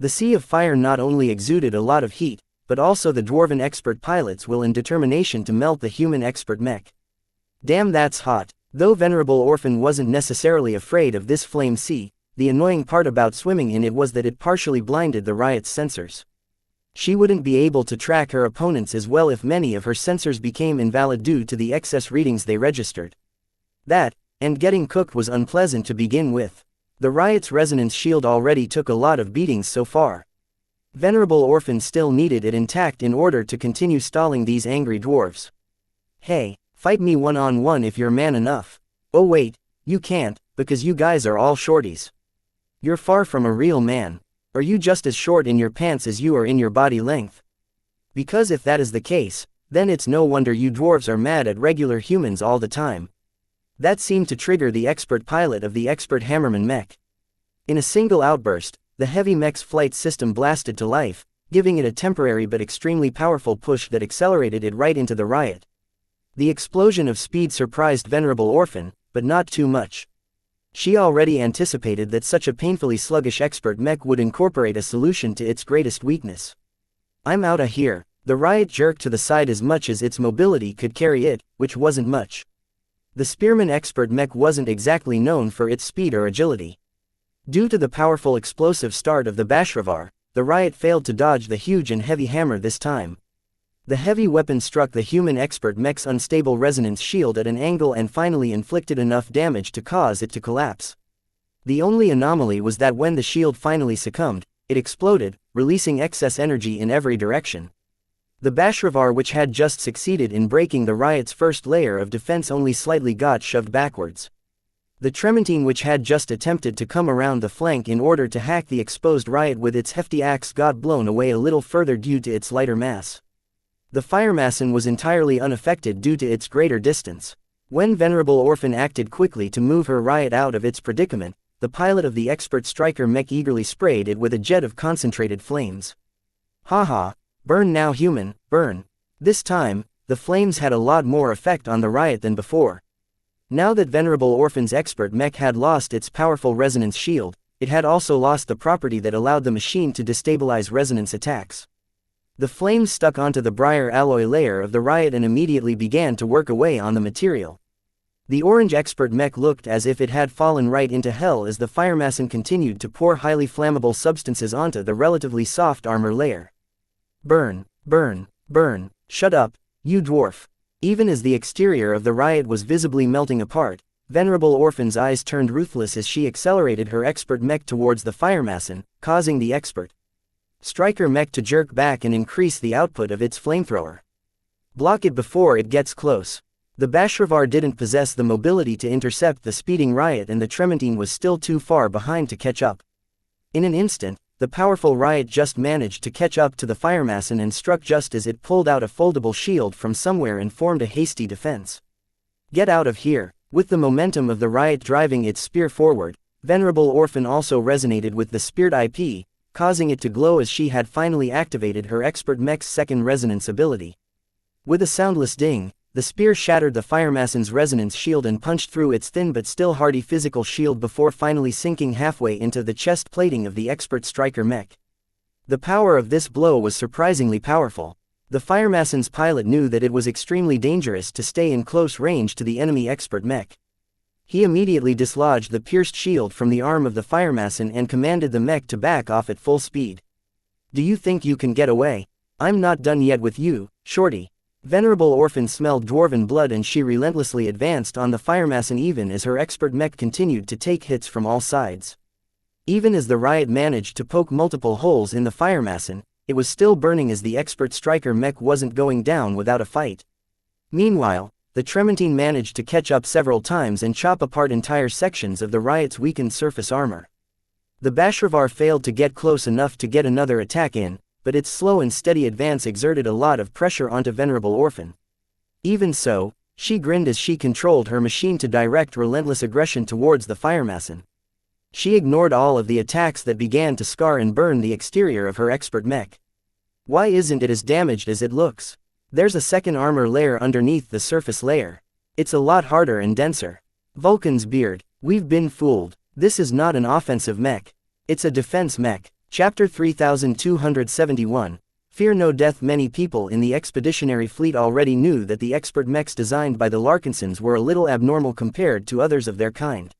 The sea of fire not only exuded a lot of heat, but also the dwarven expert pilot's will and determination to melt the human expert mech. Damn, that's hot. Though Venerable Orphan wasn't necessarily afraid of this flame sea, the annoying part about swimming in it was that it partially blinded the riot's sensors. She wouldn't be able to track her opponents as well if many of her sensors became invalid due to the excess readings they registered. That, and getting cooked was unpleasant to begin with. The riot's resonance shield already took a lot of beatings so far. Venerable Orphan still needed it intact in order to continue stalling these angry dwarves. "Hey, fight me one-on-one if you're man enough." "Oh wait, you can't, because you guys are all shorties. You're far from a real man. Are you just as short in your pants as you are in your body length? Because if that is the case, then it's no wonder you dwarves are mad at regular humans all the time." That seemed to trigger the expert pilot of the expert hammerman mech. In a single outburst, the heavy mech's flight system blasted to life, giving it a temporary but extremely powerful push that accelerated it right into the riot. The explosion of speed surprised Venerable Orphan, but not too much. She already anticipated that such a painfully sluggish expert mech would incorporate a solution to its greatest weakness. "I'm outta here." The riot jerked to the side as much as its mobility could carry it, which wasn't much. The spearman expert mech wasn't exactly known for its speed or agility. Due to the powerful explosive start of the Bashravar, the riot failed to dodge the huge and heavy hammer this time. The heavy weapon struck the human expert mech's unstable resonance shield at an angle and finally inflicted enough damage to cause it to collapse. The only anomaly was that when the shield finally succumbed, it exploded, releasing excess energy in every direction. The Bashravar, which had just succeeded in breaking the riot's first layer of defense, only slightly got shoved backwards. The Trementine, which had just attempted to come around the flank in order to hack the exposed riot with its hefty axe, got blown away a little further due to its lighter mass. The Firemason was entirely unaffected due to its greater distance. When Venerable Orphan acted quickly to move her riot out of its predicament, the pilot of the expert striker mech eagerly sprayed it with a jet of concentrated flames. Haha, burn now human, burn. This time, the flames had a lot more effect on the riot than before. Now that Venerable Orphan's expert mech had lost its powerful resonance shield, it had also lost the property that allowed the machine to destabilize resonance attacks. The flames stuck onto the briar alloy layer of the riot and immediately began to work away on the material. The orange expert mech looked as if it had fallen right into hell as the Firemason continued to pour highly flammable substances onto the relatively soft armor layer. Burn, burn, burn, shut up, you dwarf. Even as the exterior of the riot was visibly melting apart, Venerable Orphan's eyes turned ruthless as she accelerated her expert mech towards the Firemason, causing the expert striker mech to jerk back and increase the output of its flamethrower. Block it before it gets close. The Bashravar didn't possess the mobility to intercept the speeding riot, and the Trementine was still too far behind to catch up. In an instant, the powerful riot just managed to catch up to the Firemason and struck just as it pulled out a foldable shield from somewhere and formed a hasty defense. Get out of here. With the momentum of the riot driving its spear forward, Venerable Orphan also resonated with the speared IP, causing it to glow as she had finally activated her expert mech's second resonance ability. With a soundless ding, the spear shattered the Firemason's resonance shield and punched through its thin but still hardy physical shield before finally sinking halfway into the chest plating of the expert striker mech. The power of this blow was surprisingly powerful. The Firemason's pilot knew that it was extremely dangerous to stay in close range to the enemy expert mech. He immediately dislodged the pierced shield from the arm of the Firemason and commanded the mech to back off at full speed. Do you think you can get away? I'm not done yet with you, shorty. Venerable Orphan smelled dwarven blood and she relentlessly advanced on the Firemason even as her expert mech continued to take hits from all sides. Even as the riot managed to poke multiple holes in the Firemason, it was still burning as the expert striker mech wasn't going down without a fight. Meanwhile, the Trementine managed to catch up several times and chop apart entire sections of the riot's weakened surface armor. The Bashravar failed to get close enough to get another attack in, but its slow and steady advance exerted a lot of pressure onto Venerable Orphan. Even so, she grinned as she controlled her machine to direct relentless aggression towards the Firemason. She ignored all of the attacks that began to scar and burn the exterior of her expert mech. Why isn't it as damaged as it looks? There's a second armor layer underneath the surface layer. It's a lot harder and denser. Vulcan's beard. We've been fooled. This is not an offensive mech. It's a defense mech. Chapter 3271. Fear no death. Many people in the expeditionary fleet already knew that the expert mechs designed by the Larkinsons were a little abnormal compared to others of their kind.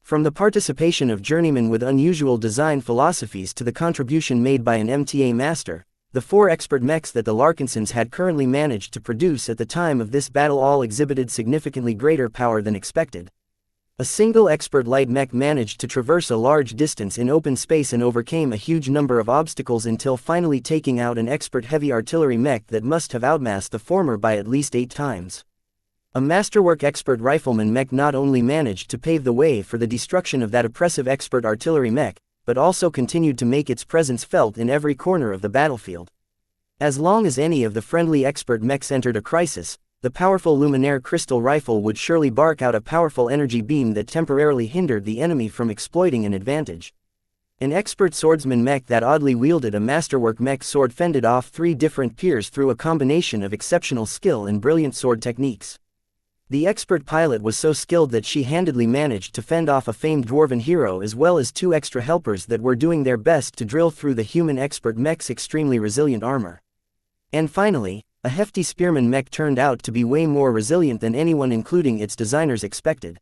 From the participation of journeymen with unusual design philosophies to the contribution made by an MTA master, the 4 expert mechs that the Larkinsons had currently managed to produce at the time of this battle all exhibited significantly greater power than expected. A single expert light mech managed to traverse a large distance in open space and overcame a huge number of obstacles until finally taking out an expert heavy artillery mech that must have outmassed the former by at least 8 times. A masterwork expert rifleman mech not only managed to pave the way for the destruction of that oppressive expert artillery mech, but also continued to make its presence felt in every corner of the battlefield. As long as any of the friendly expert mechs entered a crisis, the powerful Luminaire crystal rifle would surely bark out a powerful energy beam that temporarily hindered the enemy from exploiting an advantage. An expert swordsman mech that oddly wielded a masterwork mech sword fended off 3 different peers through a combination of exceptional skill and brilliant sword techniques. The expert pilot was so skilled that she handedly managed to fend off a famed dwarven hero as well as 2 extra helpers that were doing their best to drill through the human expert mech's extremely resilient armor. And finally, a hefty spearman mech turned out to be way more resilient than anyone including its designers expected.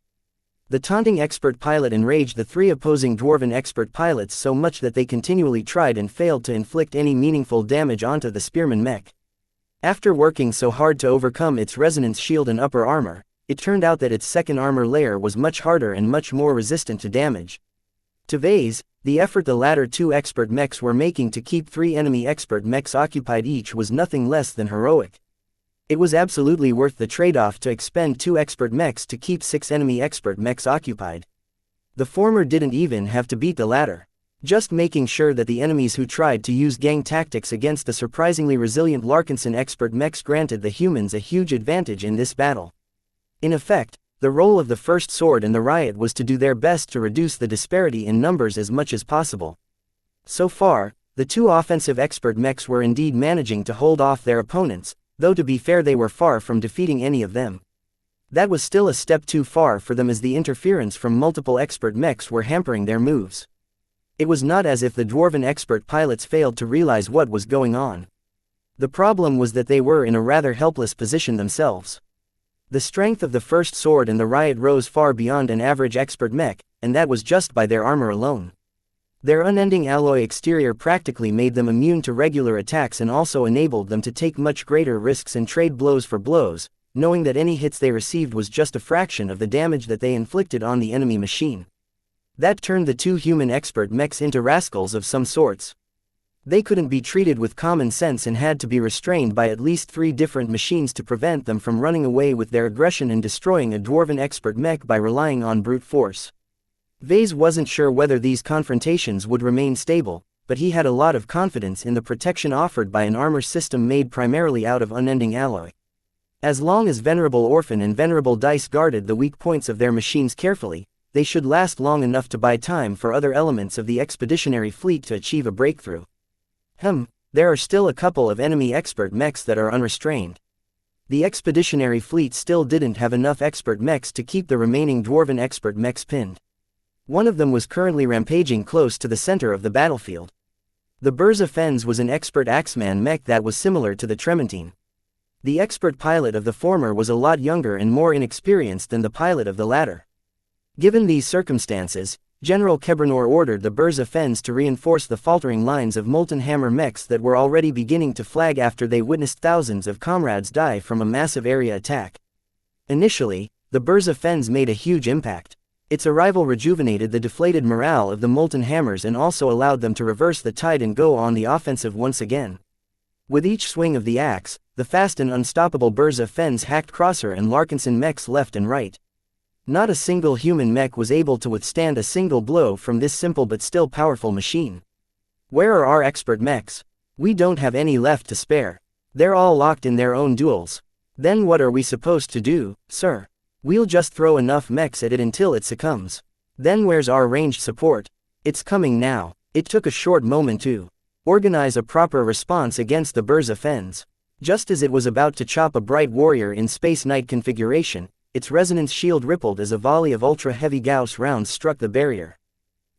The taunting expert pilot enraged the 3 opposing dwarven expert pilots so much that they continually tried and failed to inflict any meaningful damage onto the spearman mech. After working so hard to overcome its resonance shield and upper armor, it turned out that its second armor layer was much harder and much more resistant to damage. To Vase, the effort the latter two expert mechs were making to keep 3 enemy expert mechs occupied each was nothing less than heroic. It was absolutely worth the trade-off to expend 2 expert mechs to keep 6 enemy expert mechs occupied. The former didn't even have to beat the latter. Just making sure that the enemies who tried to use gang tactics against the surprisingly resilient Larkinson expert mechs granted the humans a huge advantage in this battle. In effect, the role of the First Sword and the Riot was to do their best to reduce the disparity in numbers as much as possible. So far, the 2 offensive expert mechs were indeed managing to hold off their opponents, though to be fair they were far from defeating any of them. That was still a step too far for them as the interference from multiple expert mechs were hampering their moves. It was not as if the dwarven expert pilots failed to realize what was going on. The problem was that they were in a rather helpless position themselves. The strength of the First Sword and the Riot rose far beyond an average expert mech, and that was just by their armor alone. Their unending alloy exterior practically made them immune to regular attacks and also enabled them to take much greater risks and trade blows for blows, knowing that any hits they received was just a fraction of the damage that they inflicted on the enemy machine. That turned the 2 human expert mechs into rascals of some sorts. They couldn't be treated with common sense and had to be restrained by at least 3 different machines to prevent them from running away with their aggression and destroying a dwarven expert mech by relying on brute force. Vase wasn't sure whether these confrontations would remain stable, but he had a lot of confidence in the protection offered by an armor system made primarily out of unending alloy. As long as Venerable Orphan and Venerable Dice guarded the weak points of their machines carefully, they should last long enough to buy time for other elements of the expeditionary fleet to achieve a breakthrough. There are still a couple of enemy expert mechs that are unrestrained. The expeditionary fleet still didn't have enough expert mechs to keep the remaining dwarven expert mechs pinned. One of them was currently rampaging close to the center of the battlefield. The Burza Fens was an expert axeman mech that was similar to the Trementine. The expert pilot of the former was a lot younger and more inexperienced than the pilot of the latter. Given these circumstances, General Kebranor ordered the Burza Fens to reinforce the faltering lines of Molten Hammer mechs that were already beginning to flag after they witnessed thousands of comrades die from a massive area attack. Initially, the Burza Fens made a huge impact. Its arrival rejuvenated the deflated morale of the Molten Hammers and also allowed them to reverse the tide and go on the offensive once again. With each swing of the axe, the fast and unstoppable Burza Fens hacked Crosser and Larkinson mechs left and right. Not a single human mech was able to withstand a single blow from this simple but still powerful machine. Where are our expert mechs? We don't have any left to spare. They're all locked in their own duels. Then what are we supposed to do, sir? We'll just throw enough mechs at it until it succumbs. Then where's our ranged support? It's coming now. It took a short moment to organize a proper response against the Burza Fens. Just as it was about to chop a bright warrior in Space Knight configuration, its resonance shield rippled as a volley of ultra-heavy Gauss rounds struck the barrier.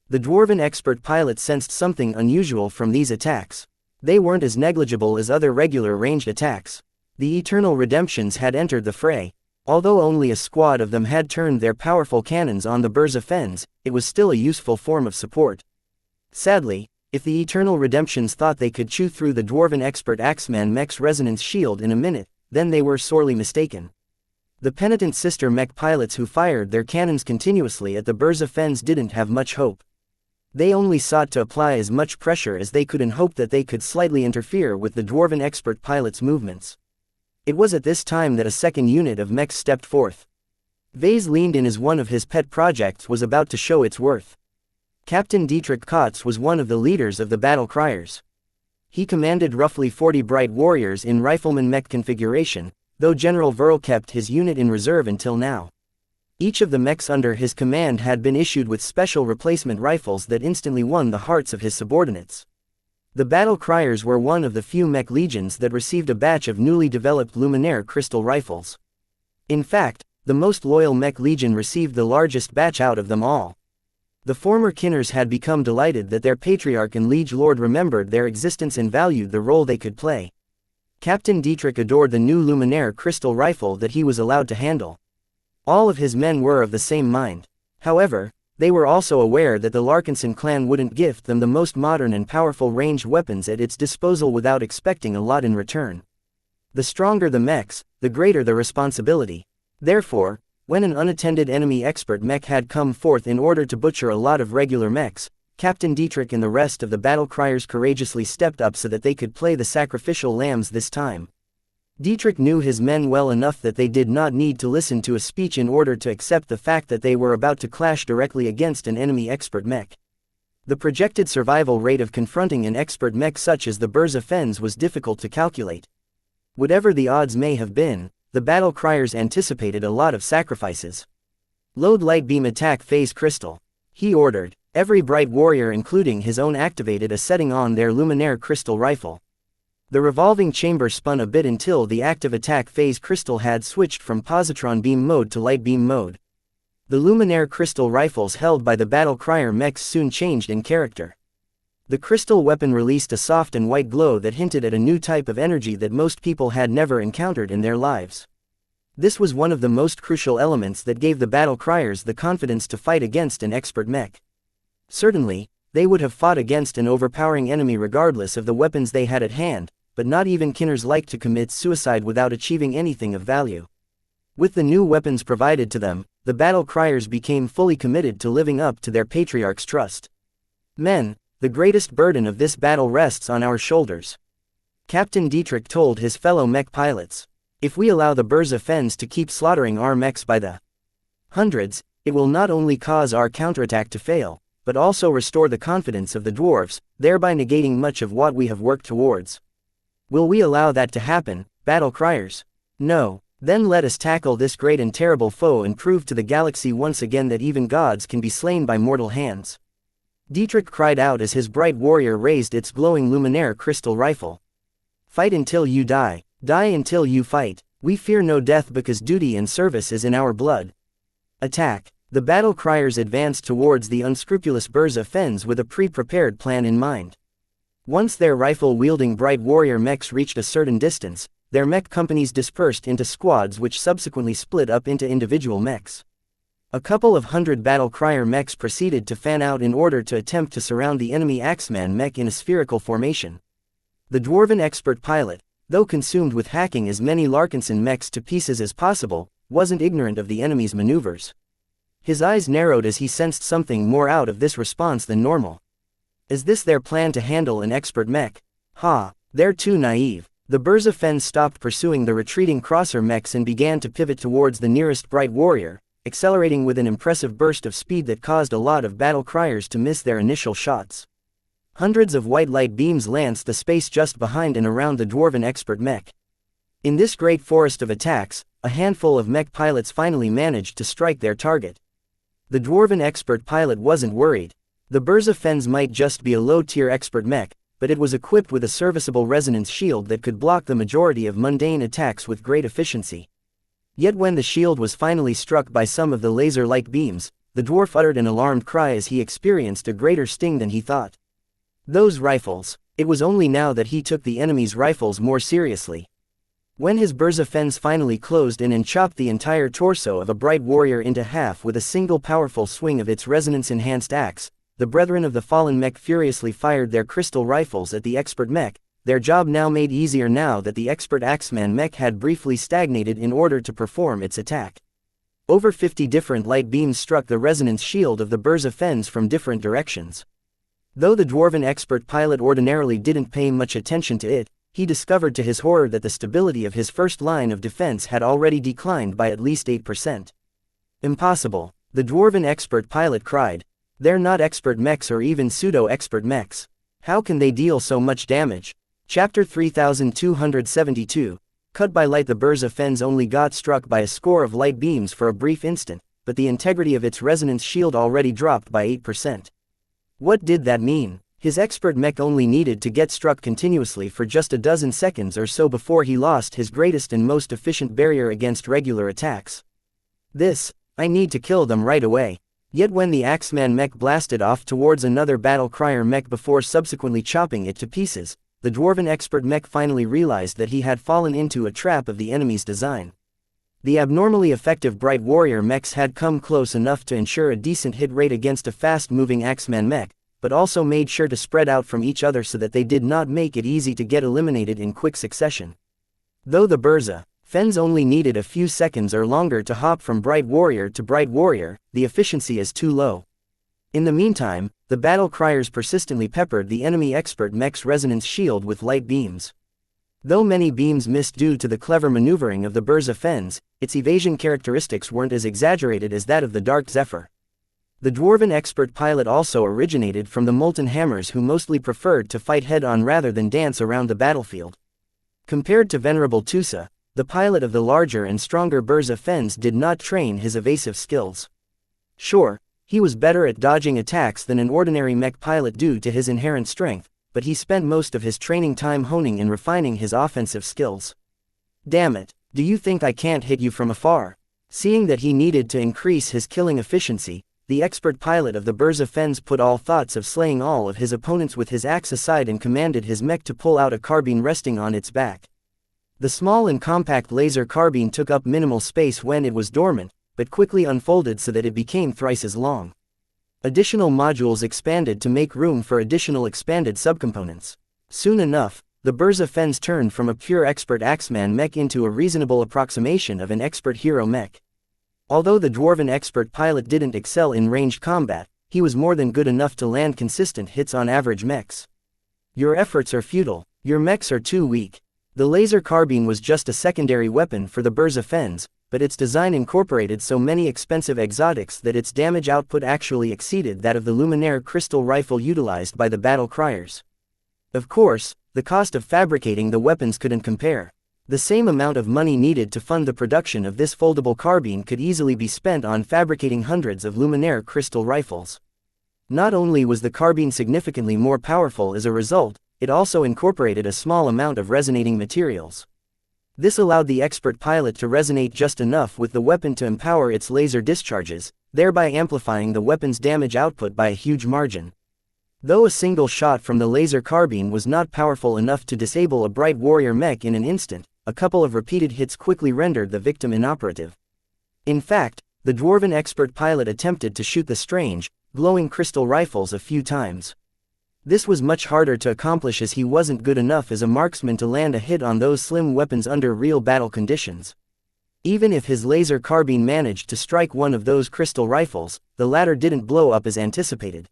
The dwarven expert pilot sensed something unusual from these attacks. They weren't as negligible as other regular ranged attacks. The Eternal Redemptions had entered the fray. Although only a squad of them had turned their powerful cannons on the Burza Fens, it was still a useful form of support. Sadly, if the Eternal Redemptions thought they could chew through the dwarven expert Axeman mech's resonance shield in a minute, then they were sorely mistaken. The penitent sister mech pilots who fired their cannons continuously at the Burza Fens didn't have much hope. They only sought to apply as much pressure as they could in hope that they could slightly interfere with the dwarven expert pilot's movements. It was at this time that a second unit of mechs stepped forth. Vase leaned in as one of his pet projects was about to show its worth. Captain Dietrich Kotz was one of the leaders of the battle criers. He commanded roughly 40 bright warriors in rifleman mech configuration, though General Verl kept his unit in reserve until now. Each of the mechs under his command had been issued with special replacement rifles that instantly won the hearts of his subordinates. The battle criers were one of the few mech legions that received a batch of newly developed Luminaire crystal rifles. In fact, the most loyal mech legion received the largest batch out of them all. The former Kinners had become delighted that their patriarch and liege lord remembered their existence and valued the role they could play. Captain Dietrich adored the new Luminaire crystal rifle that he was allowed to handle. All of his men were of the same mind. However, they were also aware that the Larkinson clan wouldn't gift them the most modern and powerful ranged weapons at its disposal without expecting a lot in return. The stronger the mechs, the greater the responsibility. Therefore, when an unattended enemy expert mech had come forth in order to butcher a lot of regular mechs, Captain Dietrich and the rest of the battle criers courageously stepped up so that they could play the sacrificial lambs this time. Dietrich knew his men well enough that they did not need to listen to a speech in order to accept the fact that they were about to clash directly against an enemy expert mech. The projected survival rate of confronting an expert mech such as the Burza Fens was difficult to calculate. Whatever the odds may have been, the battle criers anticipated a lot of sacrifices. Load light beam attack phase crystal. He ordered. Every bright warrior including his own activated a setting on their luminaire crystal rifle. The revolving chamber spun a bit until the active attack phase crystal had switched from positron beam mode to light beam mode. The luminaire crystal rifles held by the battle crier mechs soon changed in character. The crystal weapon released a soft and white glow that hinted at a new type of energy that most people had never encountered in their lives. This was one of the most crucial elements that gave the battle criers the confidence to fight against an expert mech. Certainly, they would have fought against an overpowering enemy regardless of the weapons they had at hand, but not even kinners liked to commit suicide without achieving anything of value. With the new weapons provided to them, the battle criers became fully committed to living up to their patriarch's trust. Men, the greatest burden of this battle rests on our shoulders. Captain Dietrich told his fellow mech pilots. If we allow the Burza Fens to keep slaughtering our mechs by the hundreds, it will not only cause our counterattack to fail, but also restore the confidence of the dwarves, thereby negating much of what we have worked towards. Will we allow that to happen, battle criers? No. Then let us tackle this great and terrible foe and prove to the galaxy once again that even gods can be slain by mortal hands. Dietrich cried out as his bright warrior raised its glowing luminaire crystal rifle. Fight until you die. Die until you fight. We fear no death because duty and service is in our blood. Attack. The battle criers advanced towards the unscrupulous Burza Fens with a pre-prepared plan in mind. Once their rifle-wielding bright warrior mechs reached a certain distance, their mech companies dispersed into squads which subsequently split up into individual mechs. A couple of hundred battle crier mechs proceeded to fan out in order to attempt to surround the enemy Axeman mech in a spherical formation. The dwarven expert pilot, though consumed with hacking as many Larkinson mechs to pieces as possible, wasn't ignorant of the enemy's maneuvers. His eyes narrowed as he sensed something more out of this response than normal. Is this their plan to handle an expert mech? They're too naive. The Burza Fens stopped pursuing the retreating crosser mechs and began to pivot towards the nearest bright warrior, accelerating with an impressive burst of speed that caused a lot of battle criers to miss their initial shots. Hundreds of white light beams lanced the space just behind and around the dwarven expert mech. In this great forest of attacks, a handful of mech pilots finally managed to strike their target. The dwarven expert pilot wasn't worried. The Burza Fens might just be a low-tier expert mech, but it was equipped with a serviceable resonance shield that could block the majority of mundane attacks with great efficiency. Yet when the shield was finally struck by some of the laser light beams, the dwarf uttered an alarmed cry as he experienced a greater sting than he thought. Those rifles. It was only now that he took the enemy's rifles more seriously. When his Burza Fens finally closed in and chopped the entire torso of a bright warrior into half with a single powerful swing of its resonance-enhanced axe, the brethren of the fallen mech furiously fired their crystal rifles at the expert mech, their job now made easier now that the expert Axeman mech had briefly stagnated in order to perform its attack. Over 50 different light beams struck the resonance shield of the Burza Fens from different directions. Though the dwarven expert pilot ordinarily didn't pay much attention to it, he discovered to his horror that the stability of his first line of defense had already declined by at least 8%. Impossible, the dwarven expert pilot cried. They're not expert mechs or even pseudo-expert mechs. How can they deal so much damage? Chapter 3272. Cut by light. The Burza Fens only got struck by a score of light beams for a brief instant, but the integrity of its resonance shield already dropped by 8%. What did that mean? His expert mech only needed to get struck continuously for just a dozen seconds or so before he lost his greatest and most efficient barrier against regular attacks. I need to kill them right away. Yet when the Axeman mech blasted off towards another battle crier mech before subsequently chopping it to pieces, the dwarven expert mech finally realized that he had fallen into a trap of the enemy's design. The abnormally effective bright warrior mechs had come close enough to ensure a decent hit rate against a fast-moving Axeman mech, but also made sure to spread out from each other so that they did not make it easy to get eliminated in quick succession. Though the Burza Fens only needed a few seconds or longer to hop from Bright Warrior to Bright Warrior, the efficiency is too low. In the meantime, the battle criers persistently peppered the enemy expert mech's resonance shield with light beams. Though many beams missed due to the clever maneuvering of the Burza Fens, its evasion characteristics weren't as exaggerated as that of the Dark Zephyr. The dwarven expert pilot also originated from the Molten Hammers, who mostly preferred to fight head-on rather than dance around the battlefield. Compared to Venerable Tusa, the pilot of the larger and stronger Burza Fens did not train his evasive skills. Sure, he was better at dodging attacks than an ordinary mech pilot due to his inherent strength, but he spent most of his training time honing and refining his offensive skills. Damn it, do you think I can't hit you from afar? Seeing that he needed to increase his killing efficiency, the expert pilot of the Burza Fens put all thoughts of slaying all of his opponents with his axe aside and commanded his mech to pull out a carbine resting on its back. The small and compact laser carbine took up minimal space when it was dormant, but quickly unfolded so that it became thrice as long. Additional modules expanded to make room for additional expanded subcomponents. Soon enough, the Burza Fens turned from a pure expert axeman mech into a reasonable approximation of an expert hero mech. Although the dwarven expert pilot didn't excel in ranged combat, he was more than good enough to land consistent hits on average mechs. Your efforts are futile, your mechs are too weak. The laser carbine was just a secondary weapon for the Burza Fens, but its design incorporated so many expensive exotics that its damage output actually exceeded that of the Luminaire crystal rifle utilized by the battle criers. Of course, the cost of fabricating the weapons couldn't compare. The same amount of money needed to fund the production of this foldable carbine could easily be spent on fabricating hundreds of Luminaire crystal rifles. Not only was the carbine significantly more powerful as a result, it also incorporated a small amount of resonating materials. This allowed the expert pilot to resonate just enough with the weapon to empower its laser discharges, thereby amplifying the weapon's damage output by a huge margin. Though a single shot from the laser carbine was not powerful enough to disable a Bright Warrior mech in an instant, a couple of repeated hits quickly rendered the victim inoperative. In fact, the dwarven expert pilot attempted to shoot the strange, glowing crystal rifles a few times. This was much harder to accomplish as he wasn't good enough as a marksman to land a hit on those slim weapons under real battle conditions. Even if his laser carbine managed to strike one of those crystal rifles, the latter didn't blow up as anticipated.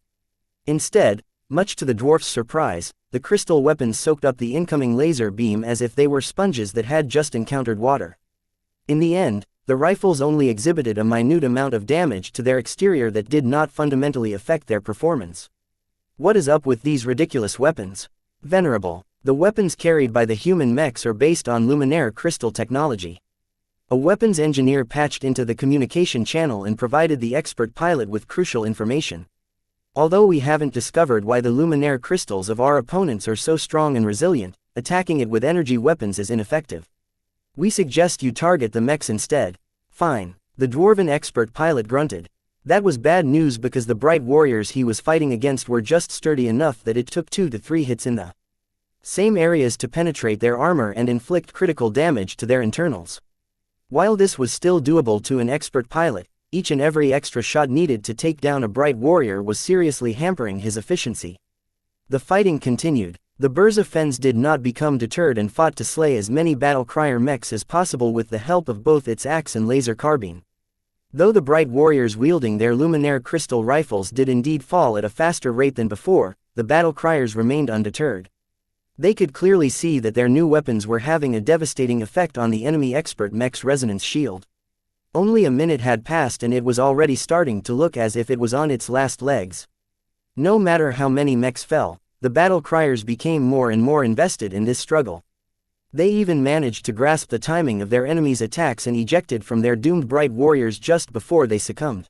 Instead, much to the dwarf's surprise, the crystal weapons soaked up the incoming laser beam as if they were sponges that had just encountered water. In the end, the rifles only exhibited a minute amount of damage to their exterior that did not fundamentally affect their performance. What is up with these ridiculous weapons? Venerable, the weapons carried by the human mechs are based on Luminaire crystal technology. A weapons engineer patched into the communication channel and provided the expert pilot with crucial information. Although we haven't discovered why the Luminaire crystals of our opponents are so strong and resilient, attacking it with energy weapons is ineffective. We suggest you target the mechs instead. Fine, the dwarven expert pilot grunted. That was bad news because the Bright Warriors he was fighting against were just sturdy enough that it took 2 to 3 hits in the same areas to penetrate their armor and inflict critical damage to their internals. While this was still doable to an expert pilot, each and every extra shot needed to take down a Bright Warrior was seriously hampering his efficiency. The fighting continued. The Burza Fens did not become deterred and fought to slay as many battle crier mechs as possible with the help of both its axe and laser carbine. Though the Bright Warriors wielding their Luminaire crystal rifles did indeed fall at a faster rate than before, the battle criers remained undeterred. They could clearly see that their new weapons were having a devastating effect on the enemy expert mech's resonance shield. Only a minute had passed and it was already starting to look as if it was on its last legs. No matter how many mechs fell, the battle criers became more and more invested in this struggle. They even managed to grasp the timing of their enemies' attacks and ejected from their doomed Bright Warriors just before they succumbed.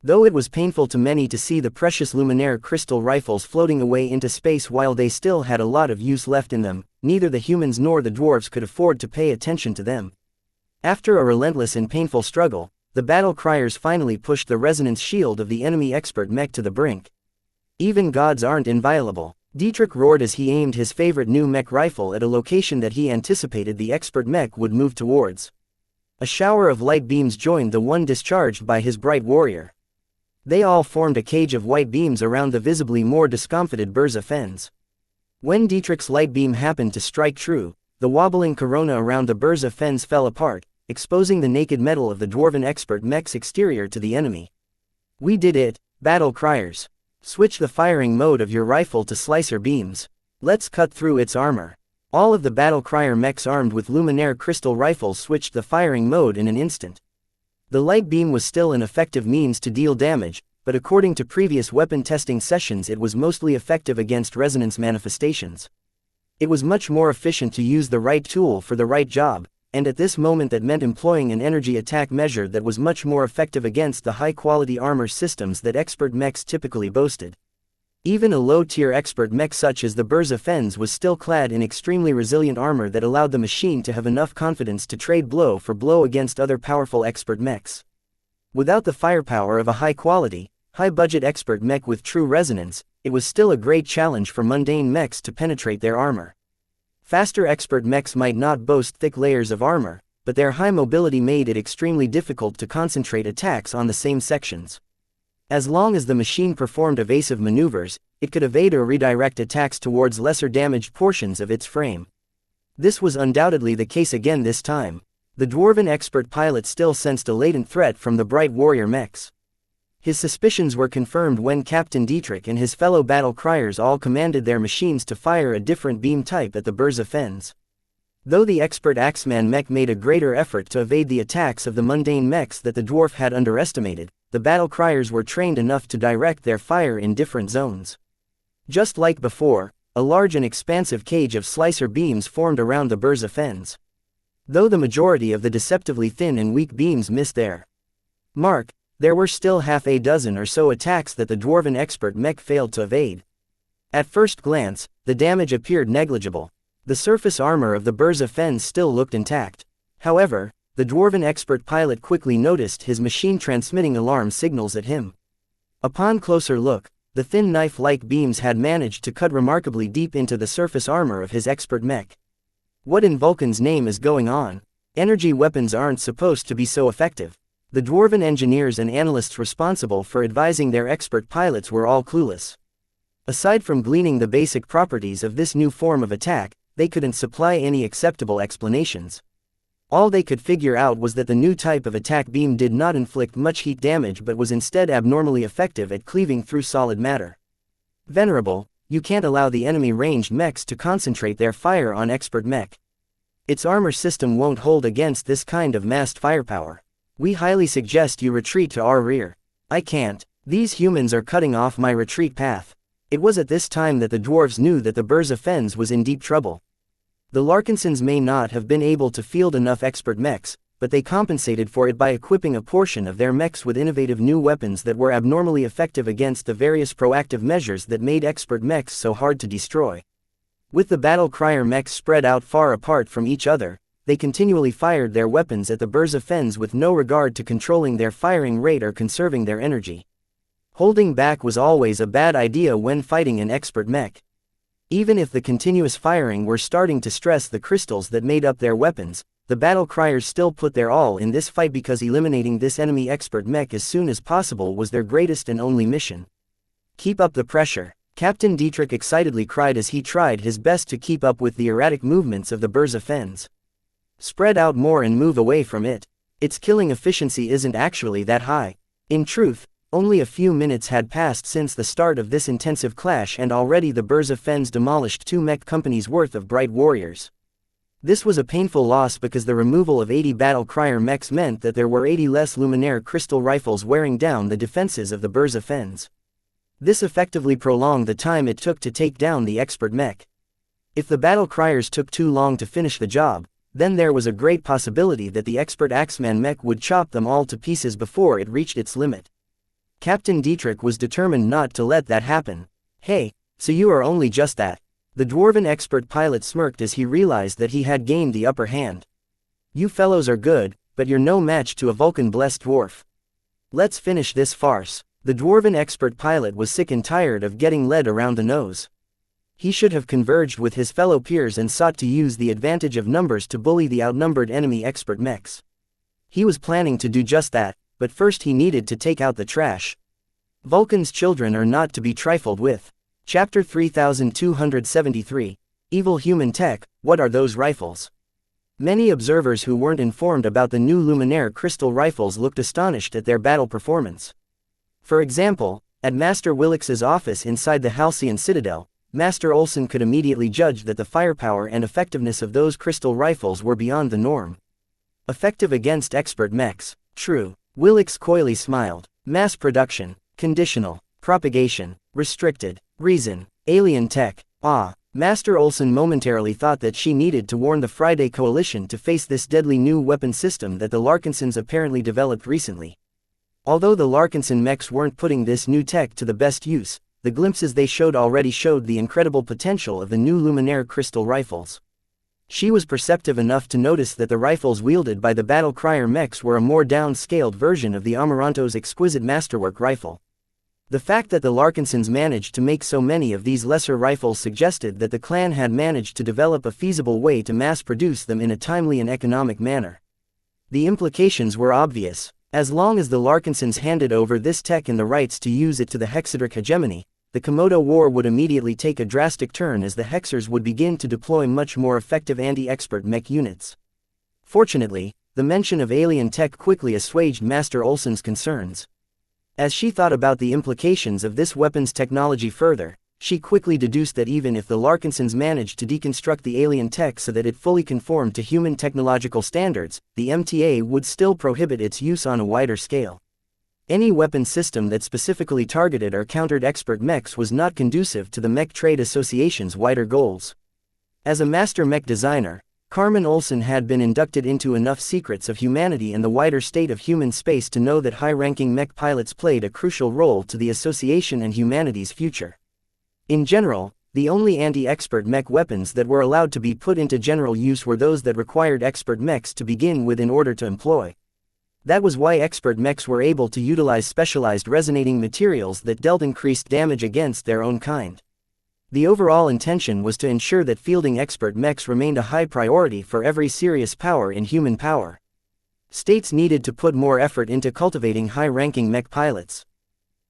Though it was painful to many to see the precious Luminaire crystal rifles floating away into space while they still had a lot of use left in them, neither the humans nor the dwarves could afford to pay attention to them. After a relentless and painful struggle, the battle criers finally pushed the resonance shield of the enemy expert mech to the brink. Even gods aren't inviolable, Dietrich roared as he aimed his favorite new mech rifle at a location that he anticipated the expert mech would move towards. A shower of light beams joined the one discharged by his Bright Warrior. They all formed a cage of white beams around the visibly more discomfited Burza Fens. When Dietrich's light beam happened to strike true, the wobbling corona around the Burza fens fell apart, exposing the naked metal of the dwarven expert mech's exterior to the enemy. We did it, battle criers. Switch the firing mode of your rifle to slicer beams. Let's cut through its armor. All of the battle crier mechs armed with luminaire crystal rifles switched the firing mode in an instant. The light beam was still an effective means to deal damage, but according to previous weapon testing sessions it was mostly effective against resonance manifestations. It was much more efficient to use the right tool for the right job, and at this moment that meant employing an energy attack measure that was much more effective against the high-quality armor systems that expert mechs typically boasted. Even a low-tier expert mech such as the Burza Fens was still clad in extremely resilient armor that allowed the machine to have enough confidence to trade blow for blow against other powerful expert mechs. Without the firepower of a high-quality, high-budget expert mech with true resonance, it was still a great challenge for mundane mechs to penetrate their armor. Faster expert mechs might not boast thick layers of armor, but their high mobility made it extremely difficult to concentrate attacks on the same sections. As long as the machine performed evasive maneuvers, it could evade or redirect attacks towards lesser damaged portions of its frame. This was undoubtedly the case again this time. The dwarven expert pilot still sensed a latent threat from the bright warrior mechs. His suspicions were confirmed when Captain Dietrich and his fellow battle criers all commanded their machines to fire a different beam type at the Burza Fens. Though the expert Axeman mech made a greater effort to evade the attacks of the mundane mechs that the dwarf had underestimated, the battle criers were trained enough to direct their fire in different zones. Just like before, a large and expansive cage of slicer beams formed around the Burza Fens. Though the majority of the deceptively thin and weak beams missed their mark, there were still half a dozen or so attacks that the dwarven expert mech failed to evade. At first glance, the damage appeared negligible. The surface armor of the Burza Fens still looked intact. However, the dwarven expert pilot quickly noticed his machine transmitting alarm signals at him. Upon closer look, the thin knife-like beams had managed to cut remarkably deep into the surface armor of his expert mech. What in Vulcan's name is going on? Energy weapons aren't supposed to be so effective. The dwarven engineers and analysts responsible for advising their expert pilots were all clueless. Aside from gleaning the basic properties of this new form of attack, they couldn't supply any acceptable explanations. All they could figure out was that the new type of attack beam did not inflict much heat damage but was instead abnormally effective at cleaving through solid matter. Venerable, you can't allow the enemy ranged mechs to concentrate their fire on expert mech. Its armor system won't hold against this kind of massed firepower. We highly suggest you retreat to our rear. I can't. These humans are cutting off my retreat path. It was at this time that the dwarves knew that the Burza Fens was in deep trouble. The Larkinsons may not have been able to field enough expert mechs, but they compensated for it by equipping a portion of their mechs with innovative new weapons that were abnormally effective against the various proactive measures that made expert mechs so hard to destroy. With the battle crier mechs spread out far apart from each other, they continually fired their weapons at the Burza Fens with no regard to controlling their firing rate or conserving their energy. Holding back was always a bad idea when fighting an expert mech. Even if the continuous firing were starting to stress the crystals that made up their weapons, the battle criers still put their all in this fight because eliminating this enemy expert mech as soon as possible was their greatest and only mission. Keep up the pressure, Captain Dietrich excitedly cried as he tried his best to keep up with the erratic movements of the Burza Fens. Spread out more and move away from it. Its killing efficiency isn't actually that high. In truth, only a few minutes had passed since the start of this intensive clash and already the Burza Fens demolished 2 mech companies worth of bright warriors. This was a painful loss because the removal of 80 battle crier mechs meant that there were 80 less luminaire crystal rifles wearing down the defenses of the Burza Fens. This effectively prolonged the time it took to take down the expert mech. If the battle criers took too long to finish the job, then there was a great possibility that the expert Axeman mech would chop them all to pieces before it reached its limit. Captain Dietrich was determined not to let that happen. Hey, so you are only just that. The dwarven expert pilot smirked as he realized that he had gained the upper hand. You fellows are good, but you're no match to a Vulcan-blessed dwarf. Let's finish this farce. The dwarven expert pilot was sick and tired of getting led around the nose. He should have converged with his fellow peers and sought to use the advantage of numbers to bully the outnumbered enemy expert mechs. He was planning to do just that, but first he needed to take out the trash. Vulcan's children are not to be trifled with. Chapter 3273, Evil Human Tech, What are those rifles? Many observers who weren't informed about the new Luminaire crystal rifles looked astonished at their battle performance. For example, at Master Willix's office inside the Halcyon Citadel, Master Olson could immediately judge that the firepower and effectiveness of those crystal rifles were beyond the norm. Effective against expert mechs. True. Willix coyly smiled. Mass production. Conditional. Propagation. Restricted. Reason. Alien tech. Master Olson momentarily thought that she needed to warn the Friday Coalition to face this deadly new weapon system that the Larkinsons apparently developed recently. Although the Larkinson mechs weren't putting this new tech to the best use, the glimpses they showed already showed the incredible potential of the new Luminaire crystal rifles. She was perceptive enough to notice that the rifles wielded by the Battle Crier mechs were a more downscaled version of the Amaranto's exquisite masterwork rifle. The fact that the Larkinsons managed to make so many of these lesser rifles suggested that the clan had managed to develop a feasible way to mass-produce them in a timely and economic manner. The implications were obvious. As long as the Larkinsons handed over this tech and the rights to use it to the Hexadric hegemony, the Komodo War would immediately take a drastic turn as the Hexers would begin to deploy much more effective anti-expert mech units. Fortunately, the mention of alien tech quickly assuaged Master Olson's concerns. As she thought about the implications of this weapon's technology further, she quickly deduced that even if the Larkinsons managed to deconstruct the alien tech so that it fully conformed to human technological standards, the MTA would still prohibit its use on a wider scale. Any weapon system that specifically targeted or countered expert mechs was not conducive to the Mech Trade Association's wider goals. As a master mech designer, Carmen Olson had been inducted into enough secrets of humanity and the wider state of human space to know that high-ranking mech pilots played a crucial role to the association and humanity's future. In general, the only anti-expert mech weapons that were allowed to be put into general use were those that required expert mechs to begin with in order to employ. That was why expert mechs were able to utilize specialized resonating materials that dealt increased damage against their own kind. The overall intention was to ensure that fielding expert mechs remained a high priority for every serious power in human power. States needed to put more effort into cultivating high-ranking mech pilots.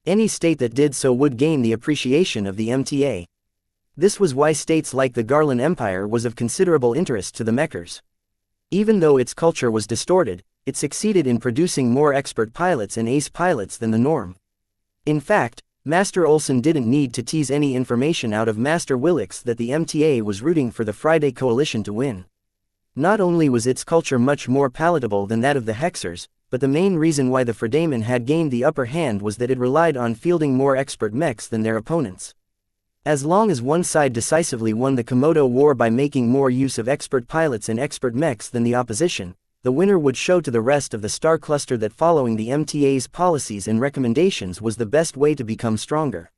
Any state that did so would gain the appreciation of the MTA. This was why states like the Garland Empire was of considerable interest to the mechers. Even though its culture was distorted, it succeeded in producing more expert pilots and ace pilots than the norm. In fact, Master Olson didn't need to tease any information out of Master Willix that the MTA was rooting for the Friday Coalition to win. Not only was its culture much more palatable than that of the Hexers, but the main reason why the Fredamen had gained the upper hand was that it relied on fielding more expert mechs than their opponents. As long as one side decisively won the Komodo War by making more use of expert pilots and expert mechs than the opposition, the winner would show to the rest of the star cluster that following the MTA's policies and recommendations was the best way to become stronger.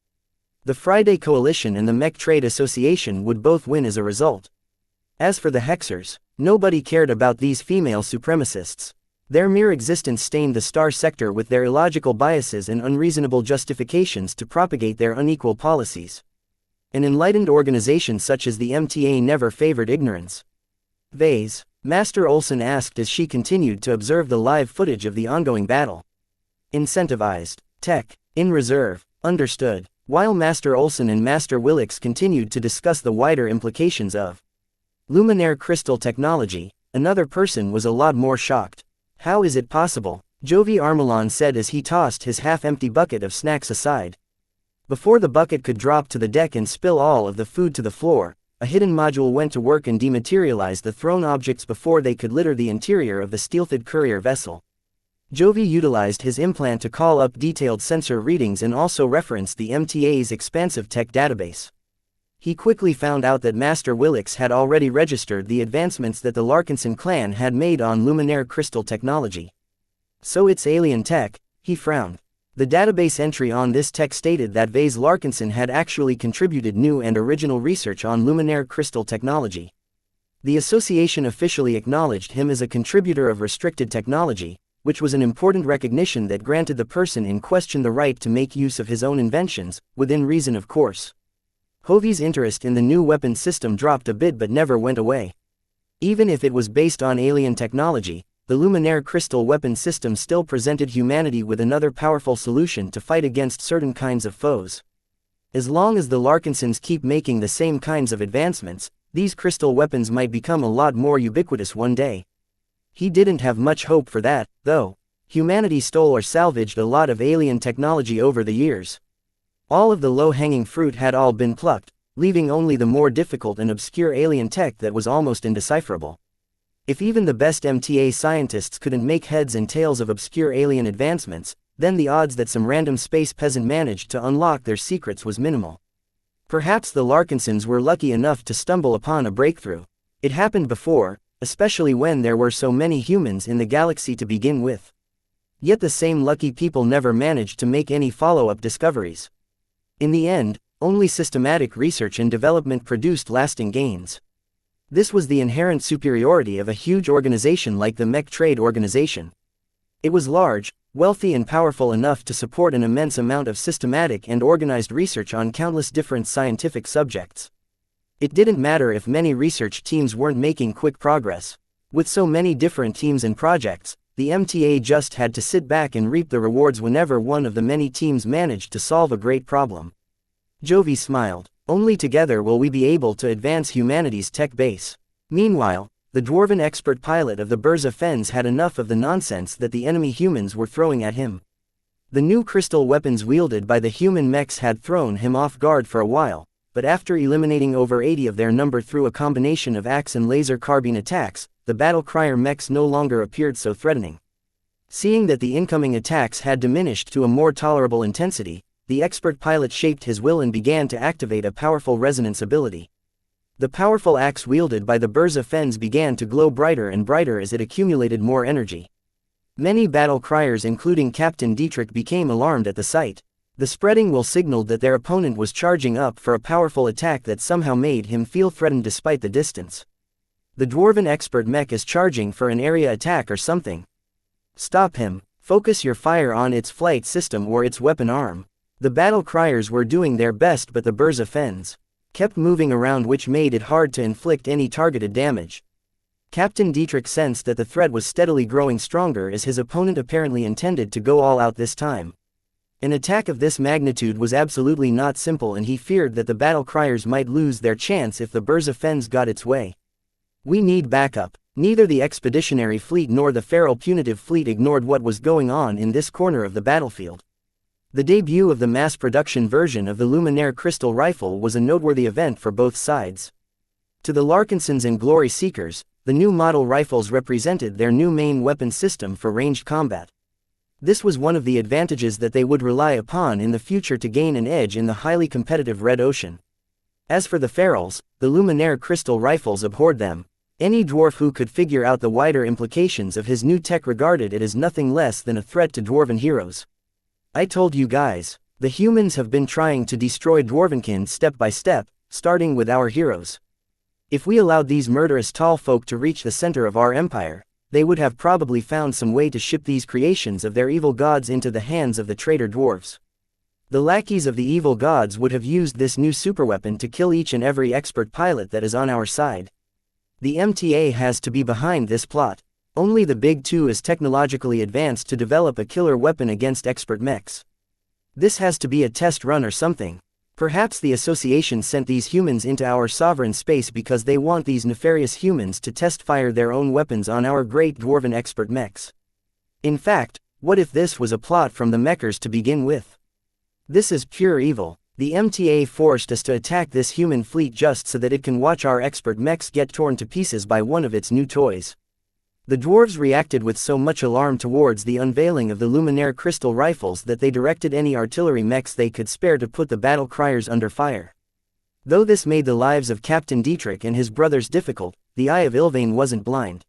The Friday Coalition and the Mech Trade Association would both win as a result. As for the Hexers, nobody cared about these female supremacists. Their mere existence stained the star sector with their illogical biases and unreasonable justifications to propagate their unequal policies. An enlightened organization such as the MTA never favored ignorance. Vase, Master Olson asked as she continued to observe the live footage of the ongoing battle. Incentivized. Tech. In reserve. Understood. While Master Olson and Master Willix continued to discuss the wider implications of Luminaire crystal technology, another person was a lot more shocked. How is it possible? Jovi Armelon said as he tossed his half-empty bucket of snacks aside. Before the bucket could drop to the deck and spill all of the food to the floor, a hidden module went to work and dematerialized the thrown objects before they could litter the interior of the steelthed courier vessel. Jovi utilized his implant to call up detailed sensor readings and also referenced the MTA's expansive tech database. He quickly found out that Master Willix had already registered the advancements that the Larkinson clan had made on Luminaire crystal technology. So it's alien tech, he frowned. The database entry on this tech stated that Vase Larkinson had actually contributed new and original research on Luminaire crystal technology. The association officially acknowledged him as a contributor of restricted technology, which was an important recognition that granted the person in question the right to make use of his own inventions, within reason of course. Hovey's interest in the new weapon system dropped a bit but never went away. Even if it was based on alien technology, the Luminaire crystal weapon system still presented humanity with another powerful solution to fight against certain kinds of foes. As long as the Larkinsons keep making the same kinds of advancements, these crystal weapons might become a lot more ubiquitous one day. He didn't have much hope for that, though. Humanity stole or salvaged a lot of alien technology over the years. All of the low-hanging fruit had all been plucked, leaving only the more difficult and obscure alien tech that was almost indecipherable. If even the best MTA scientists couldn't make heads and tails of obscure alien advancements, then the odds that some random space peasant managed to unlock their secrets was minimal. Perhaps the Larkinsons were lucky enough to stumble upon a breakthrough. It happened before, especially when there were so many humans in the galaxy to begin with. Yet the same lucky people never managed to make any follow-up discoveries. In the end, only systematic research and development produced lasting gains. This was the inherent superiority of a huge organization like the Mech Trade Organization. It was large, wealthy and powerful enough to support an immense amount of systematic and organized research on countless different scientific subjects. It didn't matter if many research teams weren't making quick progress. With so many different teams and projects, the MTA just had to sit back and reap the rewards whenever one of the many teams managed to solve a great problem. Jovi smiled. Only together will we be able to advance humanity's tech base. Meanwhile, the dwarven expert pilot of the Burza Fens had enough of the nonsense that the enemy humans were throwing at him. The new crystal weapons wielded by the human mechs had thrown him off guard for a while, but after eliminating over 80 of their number through a combination of axe and laser carbine attacks, the battle crier mechs no longer appeared so threatening. Seeing that the incoming attacks had diminished to a more tolerable intensity, the expert pilot shaped his will and began to activate a powerful resonance ability. The powerful axe wielded by the Burza Fens began to glow brighter and brighter as it accumulated more energy. Many battle criers including Captain Dietrich became alarmed at the sight. The spreading will signaled that their opponent was charging up for a powerful attack that somehow made him feel threatened despite the distance. The dwarven expert mech is charging for an area attack or something. Stop him. Focus your fire on its flight system or its weapon arm. The battle criers were doing their best, but the Burza Fens kept moving around, which made it hard to inflict any targeted damage. Captain Dietrich sensed that the threat was steadily growing stronger as his opponent apparently intended to go all out this time. An attack of this magnitude was absolutely not simple, and he feared that the battle criers might lose their chance if the Burza Fens got its way. We need backup. Neither the expeditionary fleet nor the feral punitive fleet ignored what was going on in this corner of the battlefield. The debut of the mass-production version of the Luminaire Crystal Rifle was a noteworthy event for both sides. To the Larkinsons and Glory Seekers, the new model rifles represented their new main weapon system for ranged combat. This was one of the advantages that they would rely upon in the future to gain an edge in the highly competitive Red Ocean. As for the ferals, the Luminaire Crystal Rifles abhorred them. Any dwarf who could figure out the wider implications of his new tech regarded it as nothing less than a threat to dwarven heroes. I told you guys, the humans have been trying to destroy Dwarvenkind step by step, starting with our heroes. If we allowed these murderous tall folk to reach the center of our empire, they would have probably found some way to ship these creations of their evil gods into the hands of the traitor dwarves. The lackeys of the evil gods would have used this new superweapon to kill each and every expert pilot that is on our side. The MTA has to be behind this plot. Only the Big Two is technologically advanced to develop a killer weapon against expert mechs. This has to be a test run or something. Perhaps the association sent these humans into our sovereign space because they want these nefarious humans to test-fire their own weapons on our great dwarven expert mechs. In fact, what if this was a plot from the mechers to begin with? This is pure evil. The MTA forced us to attack this human fleet just so that it can watch our expert mechs get torn to pieces by one of its new toys. The dwarves reacted with so much alarm towards the unveiling of the Luminaire Crystal Rifles that they directed any artillery mechs they could spare to put the battle criers under fire. Though this made the lives of Captain Dietrich and his brothers difficult, the eye of Ilvain wasn't blind.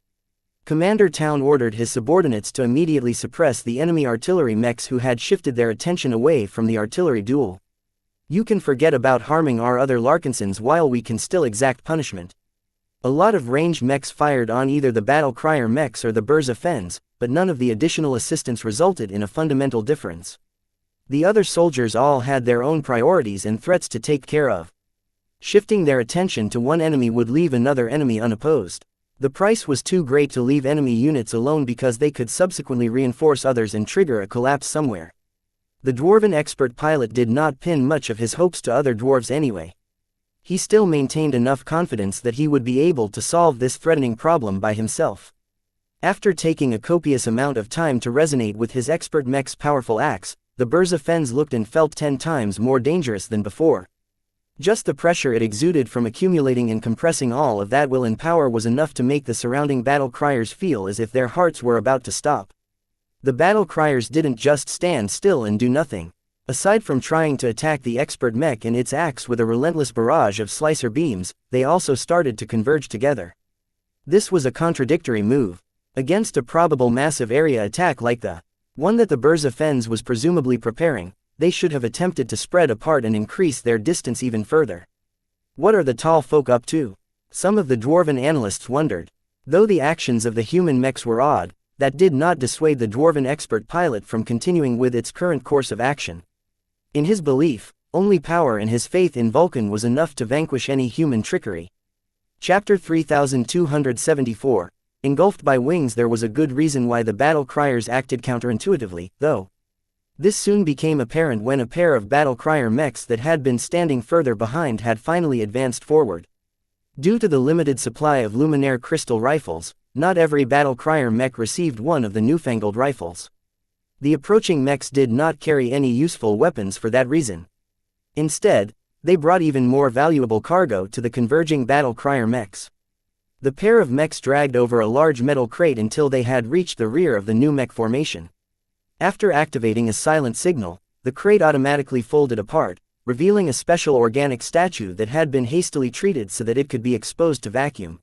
Commander Town ordered his subordinates to immediately suppress the enemy artillery mechs who had shifted their attention away from the artillery duel. You can forget about harming our other Larkinsons while we can still exact punishment. A lot of ranged mechs fired on either the battle crier mechs or the Burza Fens, but none of the additional assistance resulted in a fundamental difference. The other soldiers all had their own priorities and threats to take care of. Shifting their attention to one enemy would leave another enemy unopposed. The price was too great to leave enemy units alone because they could subsequently reinforce others and trigger a collapse somewhere. The dwarven expert pilot did not pin much of his hopes to other dwarves anyway. he still maintained enough confidence that he would be able to solve this threatening problem by himself. After taking a copious amount of time to resonate with his expert mech's powerful axe, the Burza Fens looked and felt 10 times more dangerous than before. Just the pressure it exuded from accumulating and compressing all of that will and power was enough to make the surrounding battle criers feel as if their hearts were about to stop. The battle criers didn't just stand still and do nothing. Aside from trying to attack the expert mech and its axe with a relentless barrage of slicer beams, they also started to converge together. This was a contradictory move. Against a probable massive area attack like the one that the Burza Fens was presumably preparing, they should have attempted to spread apart and increase their distance even further. What are the tall folk up to? Some of the dwarven analysts wondered. Though the actions of the human mechs were odd, that did not dissuade the dwarven expert pilot from continuing with its current course of action. In his belief, only power and his faith in Vulcan was enough to vanquish any human trickery. Chapter 3274. Engulfed by wings. There was a good reason why the battle criers acted counterintuitively, though. This soon became apparent when a pair of battle crier mechs that had been standing further behind had finally advanced forward. Due to the limited supply of luminaire crystal rifles, not every battle crier mech received one of the newfangled rifles. The approaching mechs did not carry any useful weapons for that reason. Instead, they brought even more valuable cargo to the converging battle crier mechs. The pair of mechs dragged over a large metal crate until they had reached the rear of the new mech formation. After activating a silent signal, the crate automatically folded apart, revealing a special organic statue that had been hastily treated so that it could be exposed to vacuum.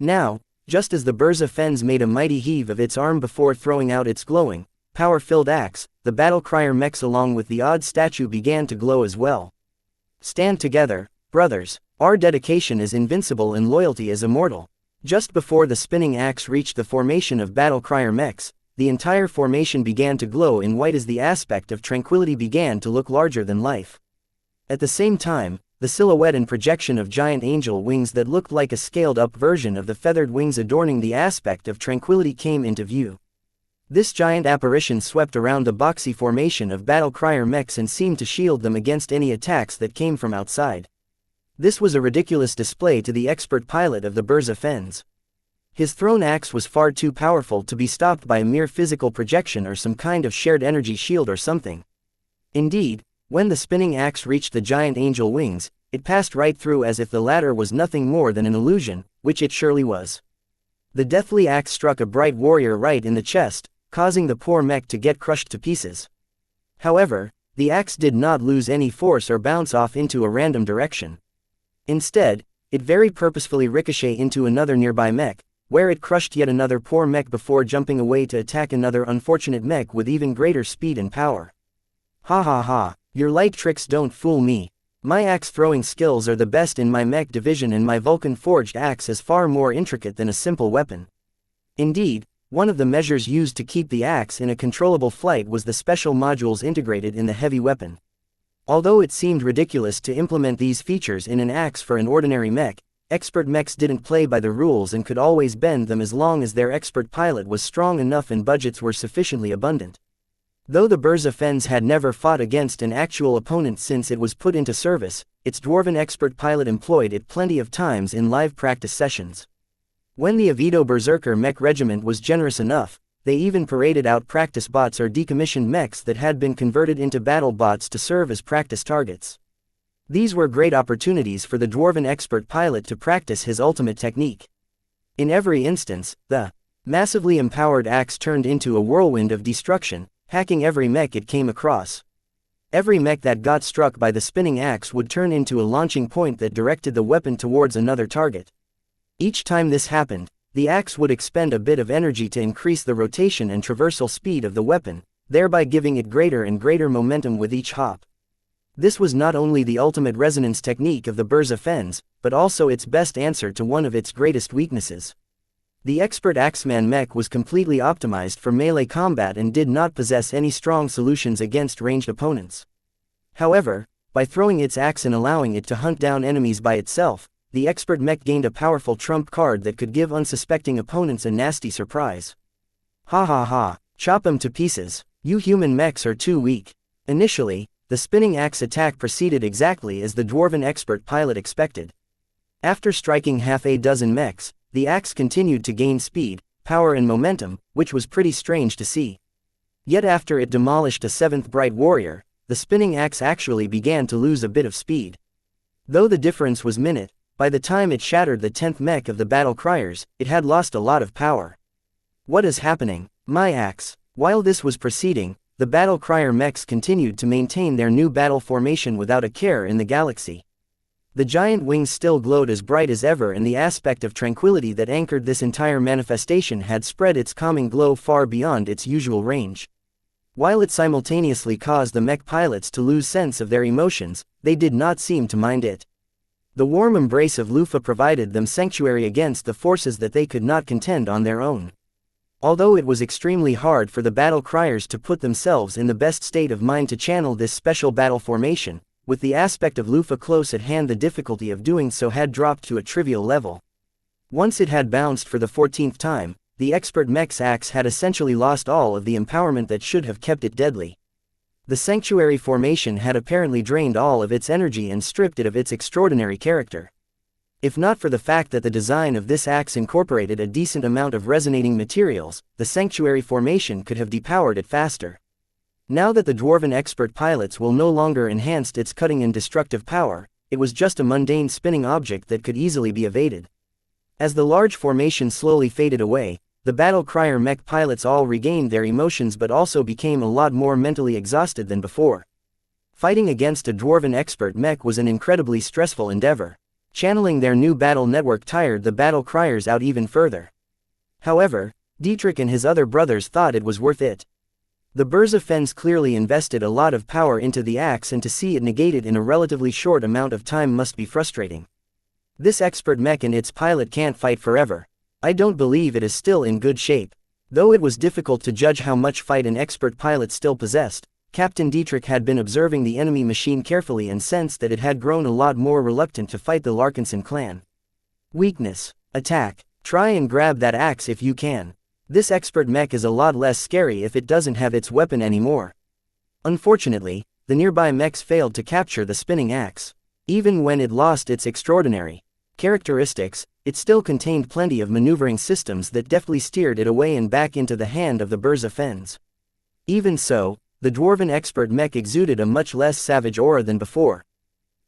Now, just as the Burza Fens made a mighty heave of its arm before throwing out its glowing, power-filled axe, the battle crier mechs along with the odd statue began to glow as well. Stand together, brothers. Our dedication is invincible and loyalty is immortal. Just before the spinning axe reached the formation of battle crier mechs, the entire formation began to glow in white as the aspect of tranquility began to look larger than life. At the same time, the silhouette and projection of giant angel wings that looked like a scaled-up version of the feathered wings adorning the aspect of tranquility came into view. This giant apparition swept around the boxy formation of battle crier mechs and seemed to shield them against any attacks that came from outside. This was a ridiculous display to the expert pilot of the Burza Fens. His thrown axe was far too powerful to be stopped by a mere physical projection or some kind of shared energy shield or something. Indeed, when the spinning axe reached the giant angel wings, it passed right through as if the latter was nothing more than an illusion, which it surely was. The deathly axe struck a bright warrior right in the chest, causing the poor mech to get crushed to pieces. However, the axe did not lose any force or bounce off into a random direction. Instead, it very purposefully ricocheted into another nearby mech, where it crushed yet another poor mech before jumping away to attack another unfortunate mech with even greater speed and power. Ha ha ha, your light tricks don't fool me. My axe throwing skills are the best in my mech division and my Vulcan forged axe is far more intricate than a simple weapon. Indeed, one of the measures used to keep the axe in a controllable flight was the special modules integrated in the heavy weapon. Although it seemed ridiculous to implement these features in an axe for an ordinary mech, expert mechs didn't play by the rules and could always bend them as long as their expert pilot was strong enough and budgets were sufficiently abundant. Though the Burza Fens had never fought against an actual opponent since it was put into service, its dwarven expert pilot employed it plenty of times in live practice sessions. When the Avito Berserker mech regiment was generous enough, they even paraded out practice bots or decommissioned mechs that had been converted into battle bots to serve as practice targets. These were great opportunities for the dwarven expert pilot to practice his ultimate technique. In every instance, the massively empowered axe turned into a whirlwind of destruction, hacking every mech it came across. Every mech that got struck by the spinning axe would turn into a launching point that directed the weapon towards another target. Each time this happened, the axe would expend a bit of energy to increase the rotation and traversal speed of the weapon, thereby giving it greater and greater momentum with each hop. This was not only the ultimate resonance technique of the Burza Fens, but also its best answer to one of its greatest weaknesses. The expert Axeman mech was completely optimized for melee combat and did not possess any strong solutions against ranged opponents. However, by throwing its axe and allowing it to hunt down enemies by itself, the expert mech gained a powerful trump card that could give unsuspecting opponents a nasty surprise. Ha ha ha, chop 'em to pieces, you human mechs are too weak. Initially, the spinning axe attack proceeded exactly as the dwarven expert pilot expected. After striking half a dozen mechs, the axe continued to gain speed, power and momentum, which was pretty strange to see. Yet after it demolished a seventh bright warrior, the spinning axe actually began to lose a bit of speed. Though the difference was minute, by the time it shattered the 10th mech of the battle criers, it had lost a lot of power. What is happening? My axe. While this was proceeding, the battle crier mechs continued to maintain their new battle formation without a care in the galaxy. The giant wings still glowed as bright as ever, and the aspect of tranquility that anchored this entire manifestation had spread its calming glow far beyond its usual range. While it simultaneously caused the mech pilots to lose sense of their emotions, they did not seem to mind it. The warm embrace of Lufa provided them sanctuary against the forces that they could not contend on their own. Although it was extremely hard for the battle criers to put themselves in the best state of mind to channel this special battle formation, with the aspect of Lufa close at hand, the difficulty of doing so had dropped to a trivial level. Once it had bounced for the 14th time, the expert mech's axe had essentially lost all of the empowerment that should have kept it deadly. The sanctuary formation had apparently drained all of its energy and stripped it of its extraordinary character. If not for the fact that the design of this axe incorporated a decent amount of resonating materials, the sanctuary formation could have depowered it faster. Now that the dwarven expert pilots will no longer enhance its cutting and destructive power, it was just a mundane spinning object that could easily be evaded. As the large formation slowly faded away, the battle crier mech pilots all regained their emotions but also became a lot more mentally exhausted than before. Fighting against a dwarven expert mech was an incredibly stressful endeavor. Channeling their new battle network tired the battle criers out even further. However, Dietrich and his other brothers thought it was worth it. The Burza Fens clearly invested a lot of power into the axe, and to see it negated in a relatively short amount of time must be frustrating. This expert mech and its pilot can't fight forever. I don't believe it is still in good shape. Though it was difficult to judge how much fight an expert pilot still possessed, Captain Dietrich had been observing the enemy machine carefully and sensed that it had grown a lot more reluctant to fight the Larkinson clan. Weakness. Attack. Try and grab that axe if you can. This expert mech is a lot less scary if it doesn't have its weapon anymore. Unfortunately, the nearby mechs failed to capture the spinning axe. Even when it lost its extraordinary characteristics, it still contained plenty of maneuvering systems that deftly steered it away and back into the hand of the Burza Fens. Even so, the dwarven expert mech exuded a much less savage aura than before.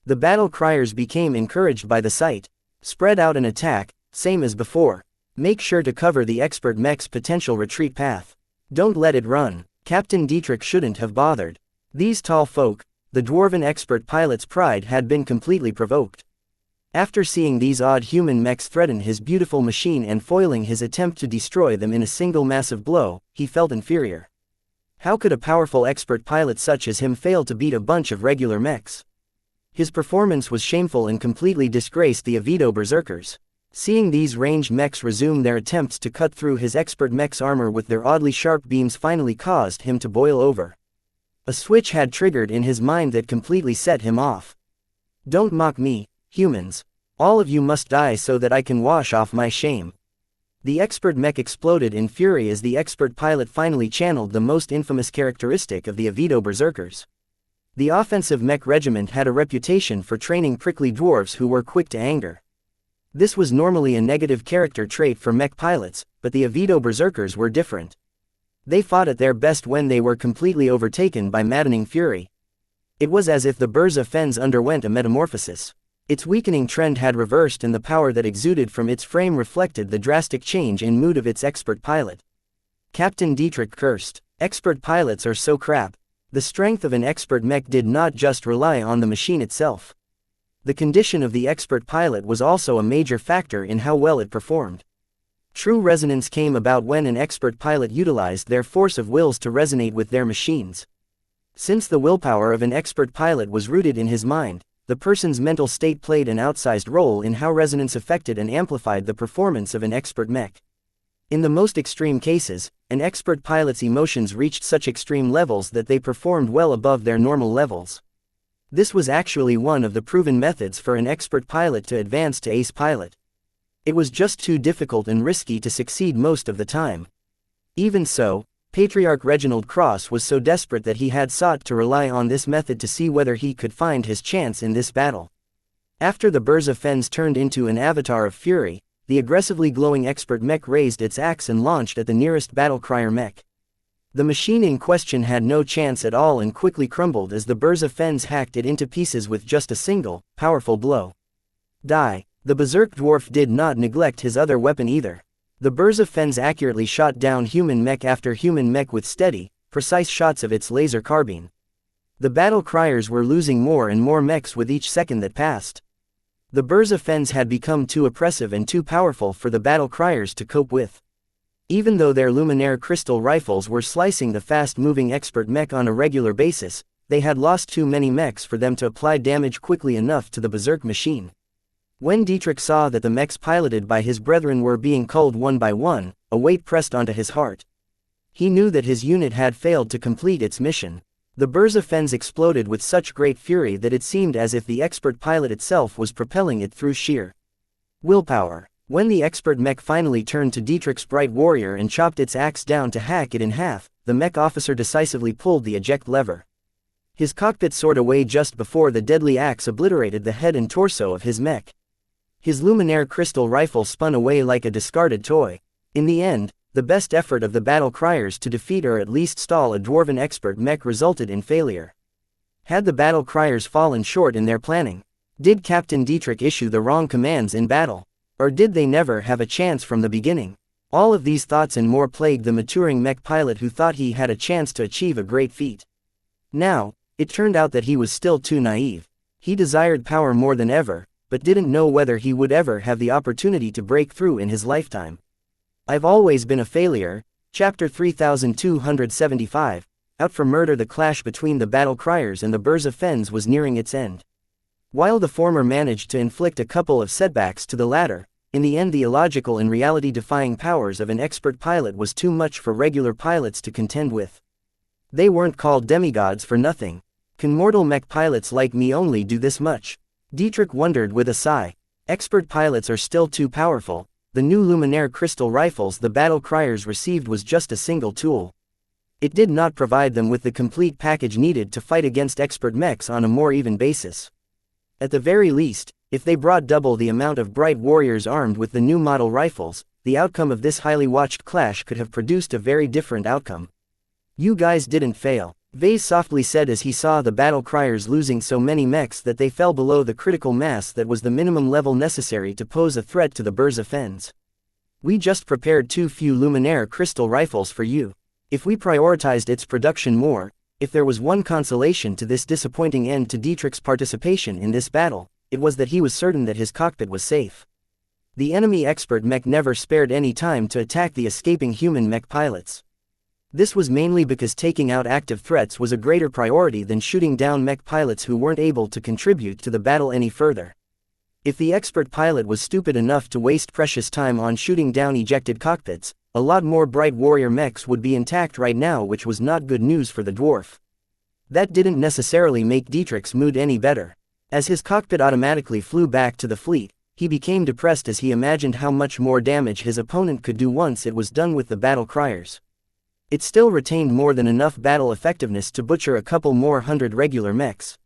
The battle criers became encouraged by the sight. Spread out and attack, same as before. Make sure to cover the expert mech's potential retreat path. Don't let it run. Captain Dietrich shouldn't have bothered. These tall folk, the dwarven expert pilot's pride had been completely provoked. After seeing these odd human mechs threaten his beautiful machine and foiling his attempt to destroy them in a single massive blow, he felt inferior. How could a powerful expert pilot such as him fail to beat a bunch of regular mechs? His performance was shameful and completely disgraced the Avito berserkers. Seeing these ranged mechs resume their attempts to cut through his expert mech's armor with their oddly sharp beams finally caused him to boil over. A switch had triggered in his mind that completely set him off. Don't mock me, humans. All of you must die so that I can wash off my shame. The expert mech exploded in fury as the expert pilot finally channeled the most infamous characteristic of the Avito berserkers. The offensive mech regiment had a reputation for training prickly dwarves who were quick to anger. This was normally a negative character trait for mech pilots, but the Avito berserkers were different. They fought at their best when they were completely overtaken by maddening fury. It was as if the Burza Fens underwent a metamorphosis. Its weakening trend had reversed and the power that exuded from its frame reflected the drastic change in mood of its expert pilot. Captain Dietrich cursed. Expert pilots are so crap. The strength of an expert mech did not just rely on the machine itself. The condition of the expert pilot was also a major factor in how well it performed. True resonance came about when an expert pilot utilized their force of wills to resonate with their machines. Since the willpower of an expert pilot was rooted in his mind, the person's mental state played an outsized role in how resonance affected and amplified the performance of an expert mech. In the most extreme cases, an expert pilot's emotions reached such extreme levels that they performed well above their normal levels. This was actually one of the proven methods for an expert pilot to advance to ace pilot. It was just too difficult and risky to succeed most of the time. Even so, Patriarch Reginald Cross was so desperate that he had sought to rely on this method to see whether he could find his chance in this battle. After the Burza Fens turned into an avatar of fury, the aggressively glowing expert mech raised its axe and launched at the nearest battle crier mech. The machine in question had no chance at all and quickly crumbled as the Burza Fens hacked it into pieces with just a single, powerful blow. Die. The berserk dwarf did not neglect his other weapon either. The Burza Fens accurately shot down human mech after human mech with steady, precise shots of its laser carbine. The battle criers were losing more and more mechs with each second that passed. The Burza Fens had become too oppressive and too powerful for the battle criers to cope with. Even though their luminaire crystal rifles were slicing the fast-moving expert mech on a regular basis, they had lost too many mechs for them to apply damage quickly enough to the berserk machine. When Dietrich saw that the mechs piloted by his brethren were being culled one by one, a weight pressed onto his heart. He knew that his unit had failed to complete its mission. The Burza Fens exploded with such great fury that it seemed as if the expert pilot itself was propelling it through sheer willpower. When the expert mech finally turned to Dietrich's bright warrior and chopped its axe down to hack it in half, the mech officer decisively pulled the eject lever. His cockpit soared away just before the deadly axe obliterated the head and torso of his mech. His luminaire crystal rifle spun away like a discarded toy. In the end, the best effort of the battle criers to defeat or at least stall a dwarven expert mech resulted in failure. Had the battle criers fallen short in their planning? Did Captain Dietrich issue the wrong commands in battle? Or did they never have a chance from the beginning? All of these thoughts and more plagued the maturing mech pilot who thought he had a chance to achieve a great feat. Now, it turned out that he was still too naive. He desired power more than ever, but didn't know whether he would ever have the opportunity to break through in his lifetime. I've always been a failure. Chapter 3275, Out for Murder. The clash between the battle criers and the Burza Fens was nearing its end. While the former managed to inflict a couple of setbacks to the latter, in the end the illogical and reality-defying powers of an expert pilot was too much for regular pilots to contend with. They weren't called demigods for nothing. Can mortal mech pilots like me only do this much? Dietrich wondered with a sigh. Expert pilots are still too powerful. The new luminaire crystal rifles the battle criers received was just a single tool. It did not provide them with the complete package needed to fight against expert mechs on a more even basis. At the very least, if they brought double the amount of bright warriors armed with the new model rifles, the outcome of this highly watched clash could have produced a very different outcome. You guys didn't fail, Vase softly said as he saw the battle criers losing so many mechs that they fell below the critical mass that was the minimum level necessary to pose a threat to the Burza Fens. We just prepared too few luminaire crystal rifles for you. If we prioritized its production more, if there was one consolation to this disappointing end to Dietrich's participation in this battle, it was that he was certain that his cockpit was safe. The enemy expert mech never spared any time to attack the escaping human mech pilots. This was mainly because taking out active threats was a greater priority than shooting down mech pilots who weren't able to contribute to the battle any further. If the expert pilot was stupid enough to waste precious time on shooting down ejected cockpits, a lot more bright warrior mechs would be intact right now, which was not good news for the dwarf. That didn't necessarily make Dietrich's mood any better. As his cockpit automatically flew back to the fleet, he became depressed as he imagined how much more damage his opponent could do once it was done with the battle criers. It still retained more than enough battle effectiveness to butcher a couple more hundred regular mechs.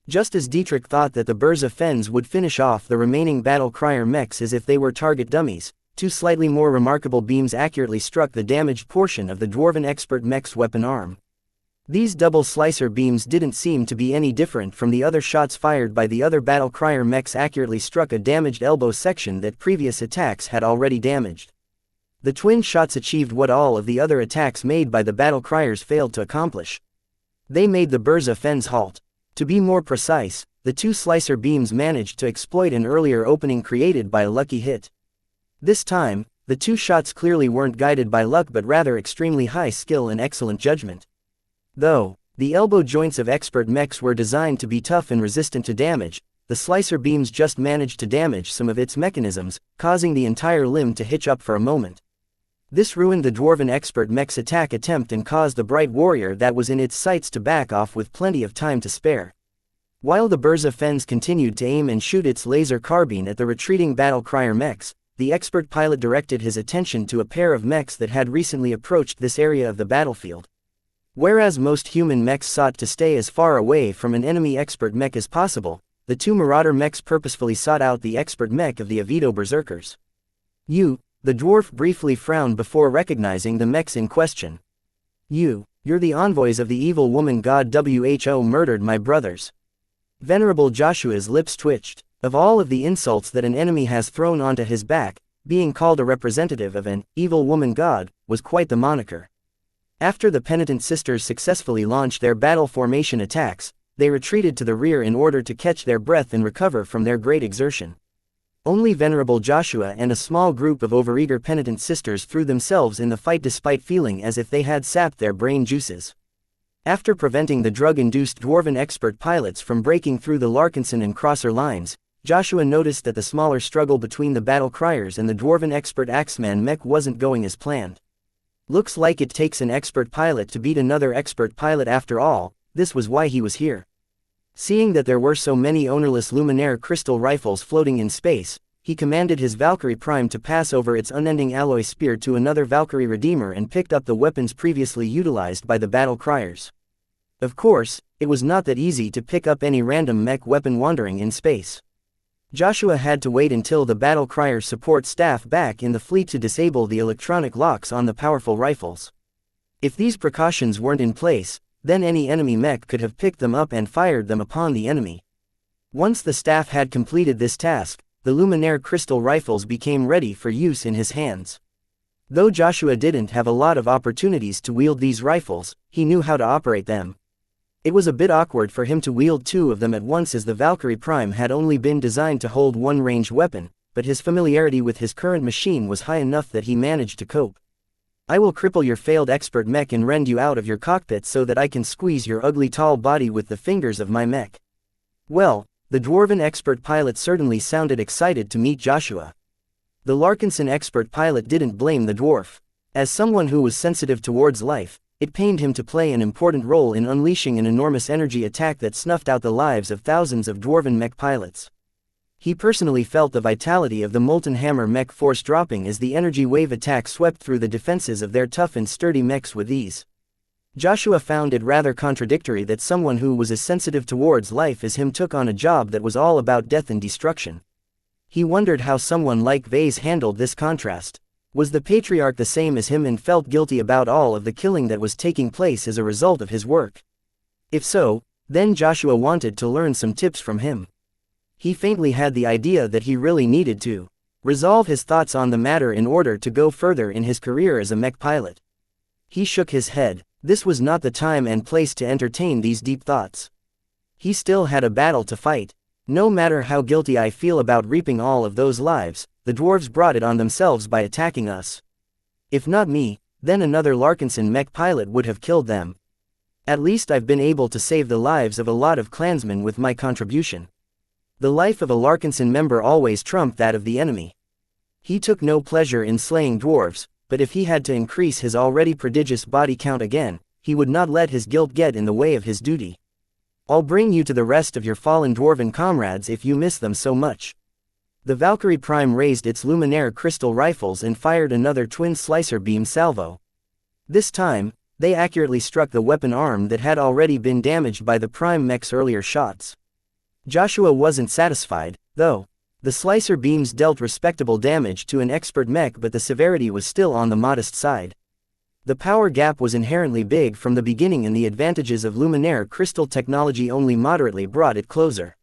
Just as Dietrich thought that the Burza Fens would finish off the remaining battle crier mechs as if they were target dummies, two slightly more remarkable beams accurately struck the damaged portion of the dwarven expert mech's weapon arm. These double slicer beams didn't seem to be any different from the other shots fired by the other battle crier mechs accurately struck a damaged elbow section that previous attacks had already damaged. The twin shots achieved what all of the other attacks made by the battle criers failed to accomplish. They made the Burza Fens halt. To be more precise, the two slicer beams managed to exploit an earlier opening created by a lucky hit. This time, the two shots clearly weren't guided by luck but rather extremely high skill and excellent judgment. Though the elbow joints of expert mechs were designed to be tough and resistant to damage, the slicer beams just managed to damage some of its mechanisms, causing the entire limb to hitch up for a moment. This ruined the dwarven expert mech's attack attempt and caused the bright warrior that was in its sights to back off with plenty of time to spare. While the Burza Fens continued to aim and shoot its laser carbine at the retreating battle crier mechs, the expert pilot directed his attention to a pair of mechs that had recently approached this area of the battlefield. Whereas most human mechs sought to stay as far away from an enemy expert mech as possible, the two Marauder mechs purposefully sought out the expert mech of the Avito berserkers. The dwarf briefly frowned before recognizing the mechs in question. You're the envoys of the evil woman god who murdered my brothers. Venerable Joshua's lips twitched. Of all of the insults that an enemy has thrown onto his back, being called a representative of an evil woman god was quite the moniker. After the penitent sisters successfully launched their battle formation attacks, they retreated to the rear in order to catch their breath and recover from their great exertion. Only Venerable Joshua and a small group of overeager penitent sisters threw themselves in the fight despite feeling as if they had sapped their brain juices. After preventing the drug-induced dwarven expert pilots from breaking through the Larkinson and Crosser lines, Joshua noticed that the smaller struggle between the battle criers and the dwarven expert axeman mech wasn't going as planned. Looks like it takes an expert pilot to beat another expert pilot after all. This was why he was here. Seeing that there were so many ownerless luminaire crystal rifles floating in space, he commanded his Valkyrie Prime to pass over its unending alloy spear to another Valkyrie Redeemer and picked up the weapons previously utilized by the battle criers. Of course, it was not that easy to pick up any random mech weapon wandering in space. Joshua had to wait until the battle crier's support staff back in the fleet to disable the electronic locks on the powerful rifles. If these precautions weren't in place, then any enemy mech could have picked them up and fired them upon the enemy. Once the staff had completed this task, the luminaire crystal rifles became ready for use in his hands. Though Joshua didn't have a lot of opportunities to wield these rifles, he knew how to operate them. It was a bit awkward for him to wield two of them at once as the Valkyrie Prime had only been designed to hold one ranged weapon, but his familiarity with his current machine was high enough that he managed to cope. I will cripple your failed expert mech and rend you out of your cockpit so that I can squeeze your ugly tall body with the fingers of my mech. Well, the dwarven expert pilot certainly sounded excited to meet Joshua. The Larkinson expert pilot didn't blame the dwarf. As someone who was sensitive towards life, it pained him to play an important role in unleashing an enormous energy attack that snuffed out the lives of thousands of dwarven mech pilots. He personally felt the vitality of the Molten Hammer mech force dropping as the energy wave attack swept through the defenses of their tough and sturdy mechs with ease. Joshua found it rather contradictory that someone who was as sensitive towards life as him took on a job that was all about death and destruction. He wondered how someone like Vase handled this contrast. Was the patriarch the same as him and felt guilty about all of the killing that was taking place as a result of his work? If so, then Joshua wanted to learn some tips from him. He faintly had the idea that he really needed to resolve his thoughts on the matter in order to go further in his career as a mech pilot. He shook his head. This was not the time and place to entertain these deep thoughts. He still had a battle to fight. No matter how guilty I feel about reaping all of those lives, the dwarves brought it on themselves by attacking us. If not me, then another Larkinson mech pilot would have killed them. At least I've been able to save the lives of a lot of clansmen with my contribution. The life of a Larkinson member always trumped that of the enemy. He took no pleasure in slaying dwarves, but if he had to increase his already prodigious body count again, he would not let his guilt get in the way of his duty. I'll bring you to the rest of your fallen dwarven comrades if you miss them so much. The Valkyrie Prime raised its luminaire crystal rifles and fired another twin slicer beam salvo. This time, they accurately struck the weapon arm that had already been damaged by the Prime mech's earlier shots. Joshua wasn't satisfied, though. The slicer beams dealt respectable damage to an expert mech, but the severity was still on the modest side. The power gap was inherently big from the beginning and the advantages of luminaire crystal technology only moderately brought it closer.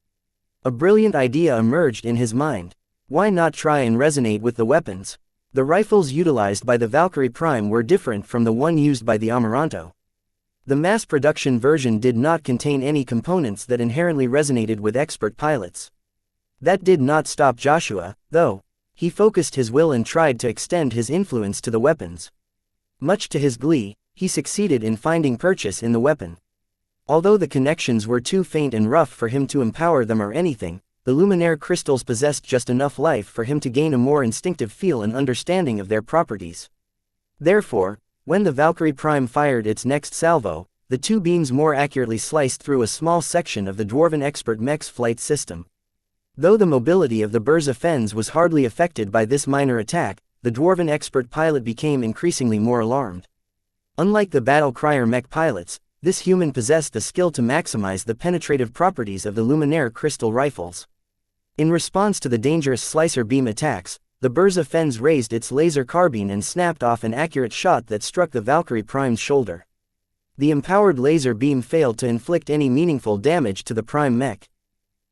A brilliant idea emerged in his mind. Why not try and resonate with the weapons? The rifles utilized by the Valkyrie Prime were different from the one used by the Amaranto. The mass-production version did not contain any components that inherently resonated with expert pilots. That did not stop Joshua, though. He focused his will and tried to extend his influence to the weapons. Much to his glee, he succeeded in finding purchase in the weapon. Although the connections were too faint and rough for him to empower them or anything, the luminaire crystals possessed just enough life for him to gain a more instinctive feel and understanding of their properties. Therefore, when the Valkyrie Prime fired its next salvo, the two beams more accurately sliced through a small section of the dwarven expert mech's flight system. Though the mobility of the Burza Fens was hardly affected by this minor attack, the dwarven expert pilot became increasingly more alarmed. Unlike the battle crier mech pilots, this human possessed the skill to maximize the penetrative properties of the luminaire crystal rifles. In response to the dangerous slicer beam attacks, the Burza Fens raised its laser carbine and snapped off an accurate shot that struck the Valkyrie Prime's shoulder. The empowered laser beam failed to inflict any meaningful damage to the Prime Mech.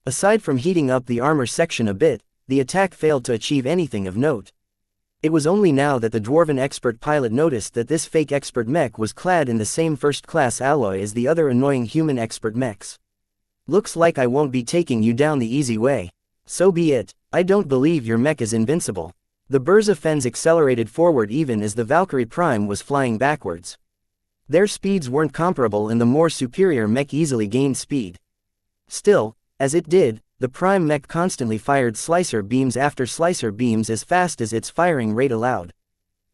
Aside from heating up the armor section a bit, the attack failed to achieve anything of note. It was only now that the dwarven expert pilot noticed that this fake expert mech was clad in the same first-class alloy as the other annoying human expert mechs. Looks like I won't be taking you down the easy way. So be it, I don't believe your mech is invincible. The Burza Fens accelerated forward even as the Valkyrie Prime was flying backwards. Their speeds weren't comparable and the more superior mech easily gained speed. Still, as it did, the Prime Mech constantly fired slicer beams after slicer beams as fast as its firing rate allowed.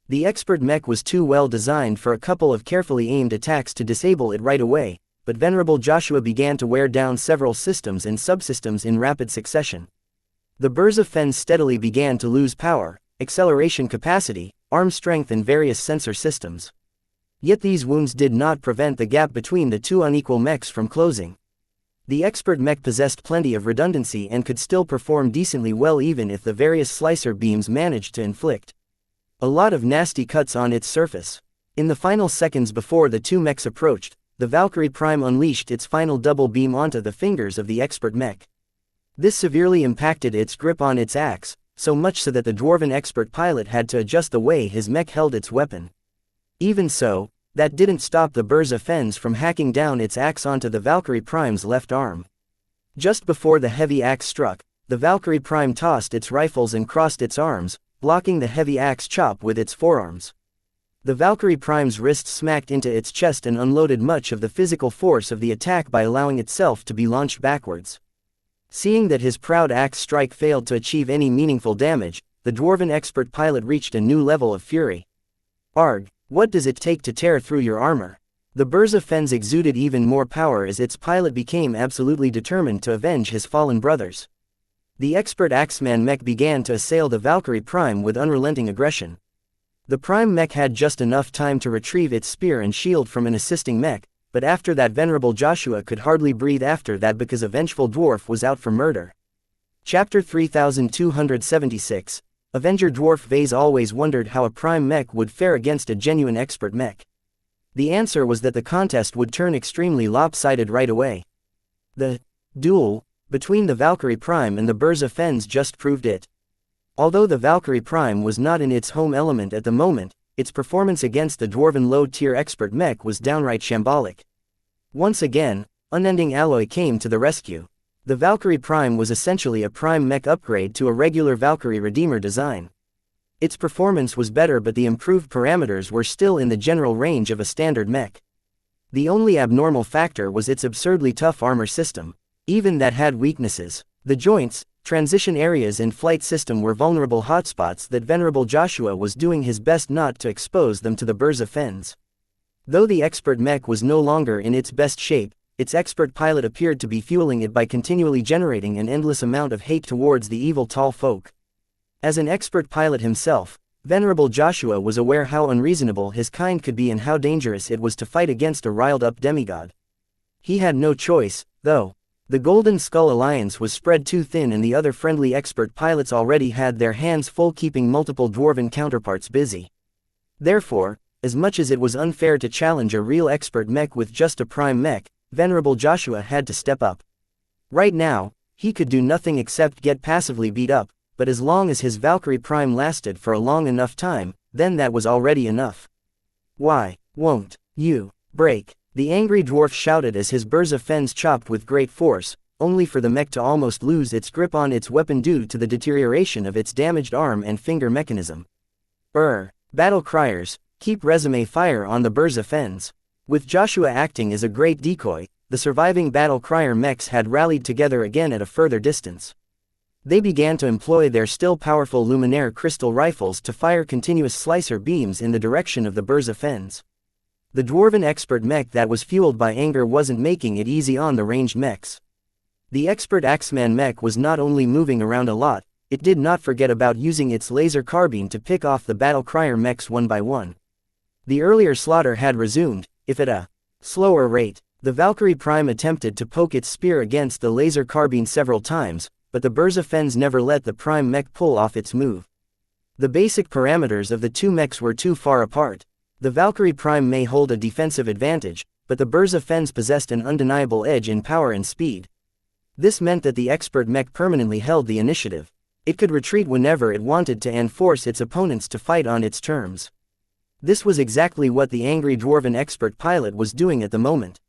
The expert mech was too well designed for a couple of carefully aimed attacks to disable it right away, but Venerable Joshua began to wear down several systems and subsystems in rapid succession. The Burza Fens steadily began to lose power, acceleration capacity, arm strength and various sensor systems. Yet these wounds did not prevent the gap between the two unequal mechs from closing. The expert mech possessed plenty of redundancy and could still perform decently well even if the various slicer beams managed to inflict a lot of nasty cuts on its surface. In the final seconds before the two mechs approached, the Valkyrie Prime unleashed its final double beam onto the fingers of the expert mech. This severely impacted its grip on its axe, so much so that the dwarven expert pilot had to adjust the way his mech held its weapon. Even so, that didn't stop the Burza Fens from hacking down its axe onto the Valkyrie Prime's left arm. Just before the heavy axe struck, the Valkyrie Prime tossed its rifles and crossed its arms, blocking the heavy axe chop with its forearms. The Valkyrie Prime's wrist smacked into its chest and unloaded much of the physical force of the attack by allowing itself to be launched backwards. Seeing that his proud axe strike failed to achieve any meaningful damage, the dwarven expert pilot reached a new level of fury. Arg! What does it take to tear through your armor? The Burza Fens exuded even more power as its pilot became absolutely determined to avenge his fallen brothers. The expert Axeman mech began to assail the Valkyrie Prime with unrelenting aggression. The Prime mech had just enough time to retrieve its spear and shield from an assisting mech, but after that Venerable Joshua could hardly breathe after that because a vengeful dwarf was out for murder. Chapter 3276 Avenger Dwarf Vase always wondered how a Prime Mech would fare against a genuine expert mech. The answer was that the contest would turn extremely lopsided right away. The duel between the Valkyrie Prime and the Burza Fens just proved it. Although the Valkyrie Prime was not in its home element at the moment, its performance against the dwarven low-tier expert mech was downright shambolic. Once again, unending alloy came to the rescue. The Valkyrie Prime was essentially a Prime Mech upgrade to a regular Valkyrie Redeemer design. Its performance was better but the improved parameters were still in the general range of a standard mech. The only abnormal factor was its absurdly tough armor system. Even that had weaknesses. The joints, transition areas and flight system were vulnerable hotspots that Venerable Joshua was doing his best not to expose them to the Burza Fens. Though the expert mech was no longer in its best shape, its expert pilot appeared to be fueling it by continually generating an endless amount of hate towards the evil tall folk. As an expert pilot himself, Venerable Joshua was aware how unreasonable his kind could be and how dangerous it was to fight against a riled-up demigod. He had no choice, though. The Golden Skull Alliance was spread too thin and the other friendly expert pilots already had their hands full keeping multiple dwarven counterparts busy. Therefore, as much as it was unfair to challenge a real expert mech with just a Prime Mech, Venerable Joshua had to step up. Right now, he could do nothing except get passively beat up, but as long as his Valkyrie Prime lasted for a long enough time, then that was already enough. Why won't you break? The angry dwarf shouted as his Burza Fens chopped with great force, only for the mech to almost lose its grip on its weapon due to the deterioration of its damaged arm and finger mechanism. Battle criers, keep resume fire on the Burza Fens. With Joshua acting as a great decoy, the surviving battle crier mechs had rallied together again at a further distance. They began to employ their still powerful luminaire crystal rifles to fire continuous slicer beams in the direction of the Burza Fens. The dwarven expert mech that was fueled by anger wasn't making it easy on the ranged mechs. The expert Axeman mech was not only moving around a lot, it did not forget about using its laser carbine to pick off the battle crier mechs one by one. The earlier slaughter had resumed, if at a slower rate. The Valkyrie Prime attempted to poke its spear against the laser carbine several times, but the Burza Fens never let the Prime mech pull off its move. The basic parameters of the two mechs were too far apart. The Valkyrie Prime may hold a defensive advantage, but the Burza Fens possessed an undeniable edge in power and speed. This meant that the expert mech permanently held the initiative. It could retreat whenever it wanted to and force its opponents to fight on its terms. This was exactly what the angry dwarven expert pilot was doing at the moment.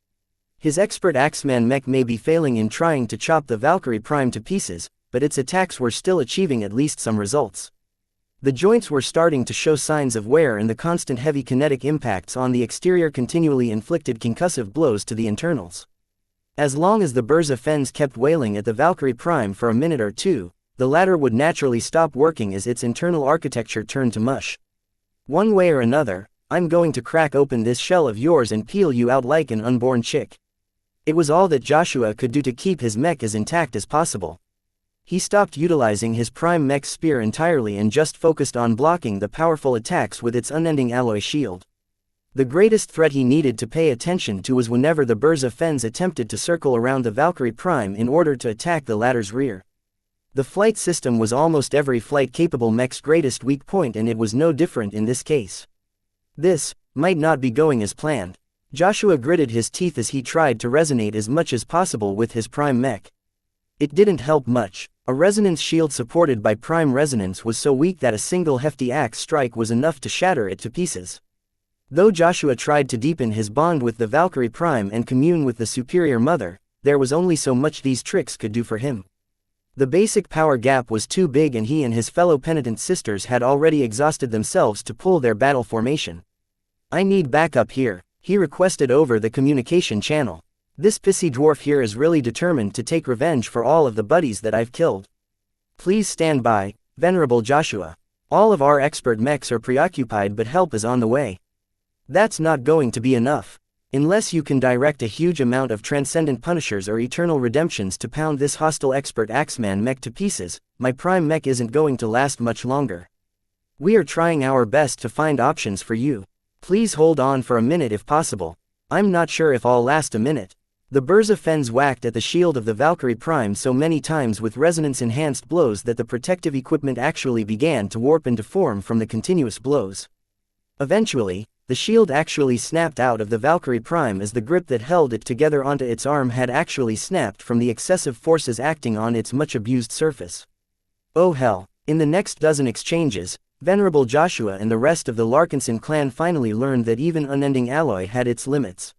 His expert Axeman mech may be failing in trying to chop the Valkyrie Prime to pieces, but its attacks were still achieving at least some results. The joints were starting to show signs of wear, and the constant heavy kinetic impacts on the exterior continually inflicted concussive blows to the internals. As long as the Burza Fens kept wailing at the Valkyrie Prime for a minute or two, the latter would naturally stop working as its internal architecture turned to mush. One way or another, I'm going to crack open this shell of yours and peel you out like an unborn chick. It was all that Joshua could do to keep his mech as intact as possible. He stopped utilizing his Prime mech spear entirely and just focused on blocking the powerful attacks with its unending alloy shield. The greatest threat he needed to pay attention to was whenever the Burza Fens attempted to circle around the Valkyrie Prime in order to attack the latter's rear. The flight system was almost every flight-capable mech's greatest weak point, and it was no different in this case. This might not be going as planned. Joshua gritted his teeth as he tried to resonate as much as possible with his Prime mech. It didn't help much. A resonance shield supported by Prime resonance was so weak that a single hefty axe strike was enough to shatter it to pieces. Though Joshua tried to deepen his bond with the Valkyrie Prime and commune with the superior mother, there was only so much these tricks could do for him. The basic power gap was too big, and he and his fellow penitent sisters had already exhausted themselves to pull their battle formation. "I need backup here," he requested over the communication channel. "This pissy dwarf here is really determined to take revenge for all of the buddies that I've killed. Please stand by, Venerable Joshua. All of our expert mechs are preoccupied, but help is on the way." That's not going to be enough. Unless you can direct a huge amount of transcendent punishers or eternal redemptions to pound this hostile expert Axeman mech to pieces, my Prime mech isn't going to last much longer. We are trying our best to find options for you. Please hold on for a minute if possible. I'm not sure if I'll last a minute. The Burza Fens whacked at the shield of the Valkyrie Prime so many times with resonance-enhanced blows that the protective equipment actually began to warp and deform from the continuous blows. Eventually, the shield actually snapped out of the Valkyrie Prime as the grip that held it together onto its arm had actually snapped from the excessive forces acting on its much-abused surface. Oh hell. In the next dozen exchanges, Venerable Joshua and the rest of the Larkinson clan finally learned that even unending alloy had its limits.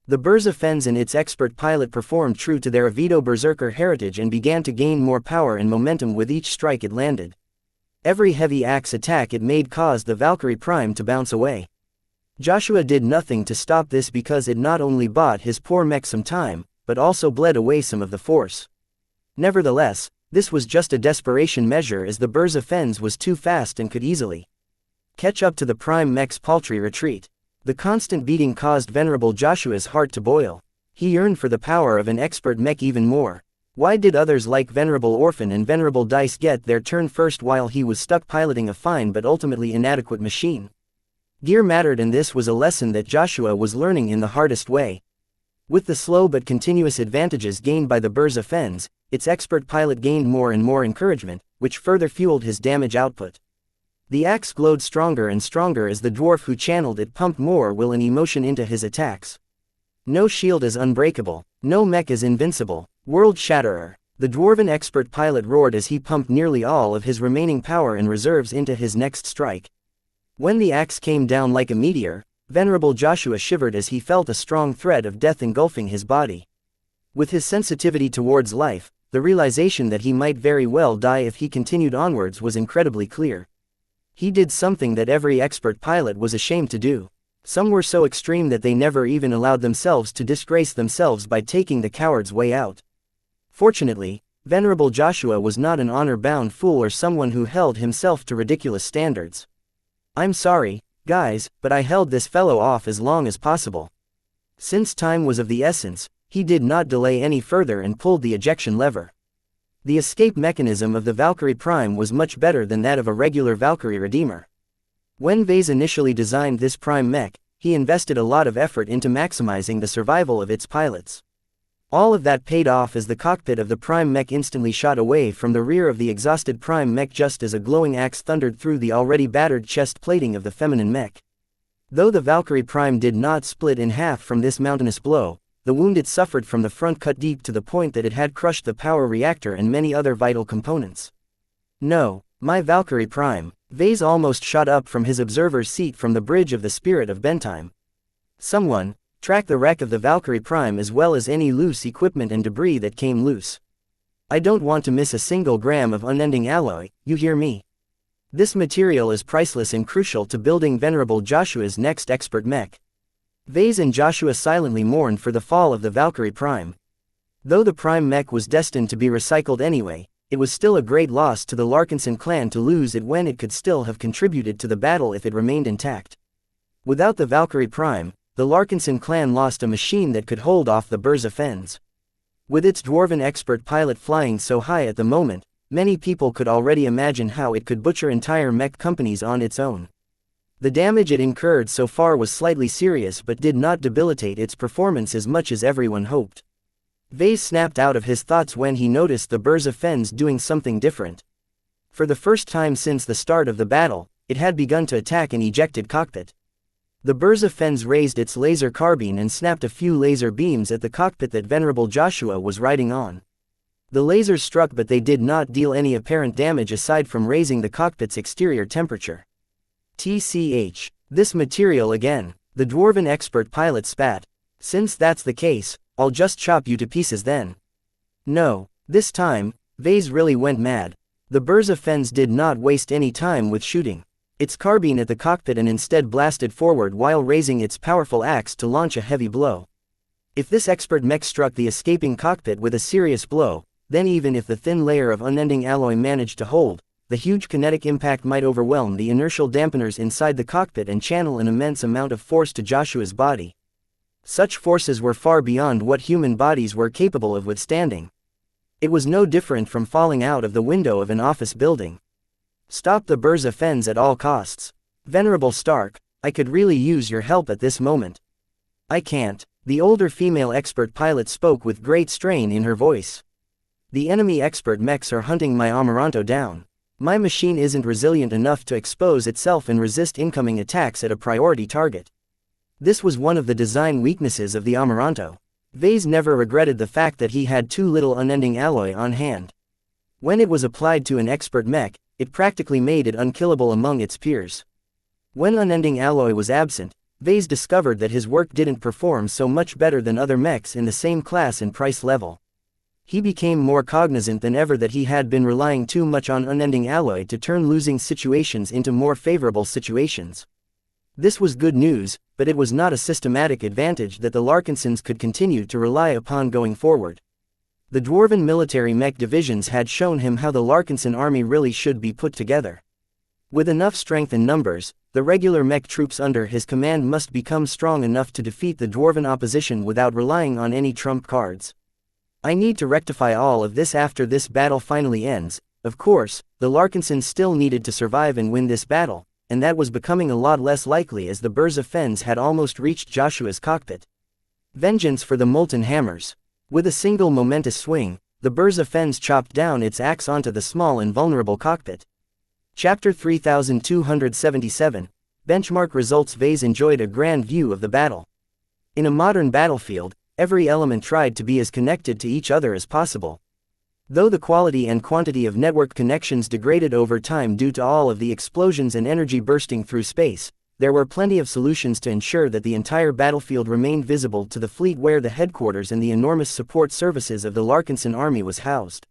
The Burza Fens and its expert pilot performed true to their Avito Berserker heritage and began to gain more power and momentum with each strike it landed. Every heavy axe attack it made caused the Valkyrie Prime to bounce away. Joshua did nothing to stop this because it not only bought his poor mech some time, but also bled away some of the force. Nevertheless, this was just a desperation measure, as the Burza Fens was too fast and could easily catch up to the Prime mech's paltry retreat. The constant beating caused Venerable Joshua's heart to boil. He yearned for the power of an expert mech even more. Why did others like Venerable Orphan and Venerable Dice get their turn first while he was stuck piloting a fine but ultimately inadequate machine? Gear mattered, and this was a lesson that Joshua was learning in the hardest way. With the slow but continuous advantages gained by the Burza Fens, its expert pilot gained more and more encouragement, which further fueled his damage output. The axe glowed stronger and stronger as the dwarf who channeled it pumped more will and emotion into his attacks. No shield is unbreakable. No mech is invincible. World Shatterer. The dwarven expert pilot roared as he pumped nearly all of his remaining power and reserves into his next strike. When the axe came down like a meteor, Venerable Joshua shivered as he felt a strong thread of death engulfing his body. With his sensitivity towards life, the realization that he might very well die if he continued onwards was incredibly clear. He did something that every expert pilot was ashamed to do. Some were so extreme that they never even allowed themselves to disgrace themselves by taking the coward's way out. Fortunately, Venerable Joshua was not an honor-bound fool or someone who held himself to ridiculous standards. "I'm sorry, guys, but I held this fellow off as long as possible. Since time was of the essence, He did not delay any further and pulled the ejection lever. The escape mechanism of the Valkyrie Prime was much better than that of a regular Valkyrie Redeemer. When Vase initially designed this Prime Mech, he invested a lot of effort into maximizing the survival of its pilots. All of that paid off as the cockpit of the Prime Mech instantly shot away from the rear of the exhausted Prime Mech just as a glowing axe thundered through the already battered chest plating of the feminine mech. Though the Valkyrie Prime did not split in half from this mountainous blow, the wound it suffered from the front cut deep to the point that it had crushed the power reactor and many other vital components. No, my Valkyrie Prime. Vase almost shot up from his observer's seat from the bridge of the Spirit of Bentime. Someone, track the wreck of the Valkyrie Prime as well as any loose equipment and debris that came loose. I don't want to miss a single gram of unending alloy, you hear me? This material is priceless and crucial to building Venerable Joshua's next expert mech. Vase and Joshua silently mourned for the fall of the Valkyrie Prime. Though the Prime Mech was destined to be recycled anyway, it was still a great loss to the Larkinson clan to lose it when it could still have contributed to the battle if it remained intact. Without the Valkyrie Prime, the Larkinson clan lost a machine that could hold off the Burza Fens. With its dwarven expert pilot flying so high at the moment, many people could already imagine how it could butcher entire mech companies on its own. The damage it incurred so far was slightly serious but did not debilitate its performance as much as everyone hoped. Vase snapped out of his thoughts when he noticed the Burza Fens doing something different. For the first time since the start of the battle, it had begun to attack an ejected cockpit. The Burza Fens raised its laser carbine and snapped a few laser beams at the cockpit that Venerable Joshua was riding on. The lasers struck but they did not deal any apparent damage aside from raising the cockpit's exterior temperature. TCH. This material again, the dwarven expert pilot spat. Since that's the case, I'll just chop you to pieces then. No, this time, Vase really went mad. The Burza Fens did not waste any time with shooting its carbine at the cockpit and instead blasted forward while raising its powerful axe to launch a heavy blow. If this expert mech struck the escaping cockpit with a serious blow, then even if the thin layer of unending alloy managed to hold, the huge kinetic impact might overwhelm the inertial dampeners inside the cockpit and channel an immense amount of force to Joshua's body. Such forces were far beyond what human bodies were capable of withstanding. It was no different from falling out of the window of an office building. Stop the Burza Fens at all costs. Venerable Stark, I could really use your help at this moment. I can't. The older female expert pilot spoke with great strain in her voice. The enemy expert mechs are hunting my Amaranto down. My machine isn't resilient enough to expose itself and resist incoming attacks at a priority target. This was one of the design weaknesses of the Amaranto. Vase never regretted the fact that he had too little unending alloy on hand. When it was applied to an expert mech, it practically made it unkillable among its peers. When unending alloy was absent, Vase discovered that his work didn't perform so much better than other mechs in the same class and price level. He became more cognizant than ever that he had been relying too much on unending alloy to turn losing situations into more favorable situations. This was good news, but it was not a systematic advantage that the Larkinsons could continue to rely upon going forward. The dwarven military mech divisions had shown him how the Larkinson army really should be put together. With enough strength and numbers, the regular mech troops under his command must become strong enough to defeat the dwarven opposition without relying on any trump cards. I need to rectify all of this after this battle finally ends. Of course, the Larkinsons still needed to survive and win this battle, and that was becoming a lot less likely as the Burza Fens had almost reached Joshua's cockpit. Vengeance for the Molten Hammers. With a single momentous swing, the Burza Fens chopped down its axe onto the small and vulnerable cockpit. Chapter 3277, Benchmark Results. Vase enjoyed a grand view of the battle. In a modern battlefield, every element tried to be as connected to each other as possible. Though the quality and quantity of network connections degraded over time due to all of the explosions and energy bursting through space, there were plenty of solutions to ensure that the entire battlefield remained visible to the fleet where the headquarters and the enormous support services of the Larkinson army was housed.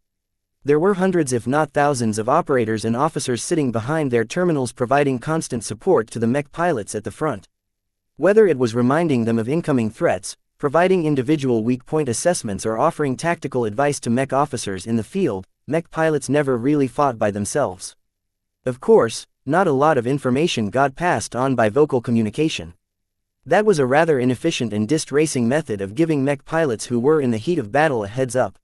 There were hundreds if not thousands of operators and officers sitting behind their terminals providing constant support to the mech pilots at the front. Whether it was reminding them of incoming threats, providing individual weak point assessments or offering tactical advice to mech officers in the field, mech pilots never really fought by themselves. Of course, not a lot of information got passed on by vocal communication. That was a rather inefficient and dist racing method of giving mech pilots who were in the heat of battle a heads up.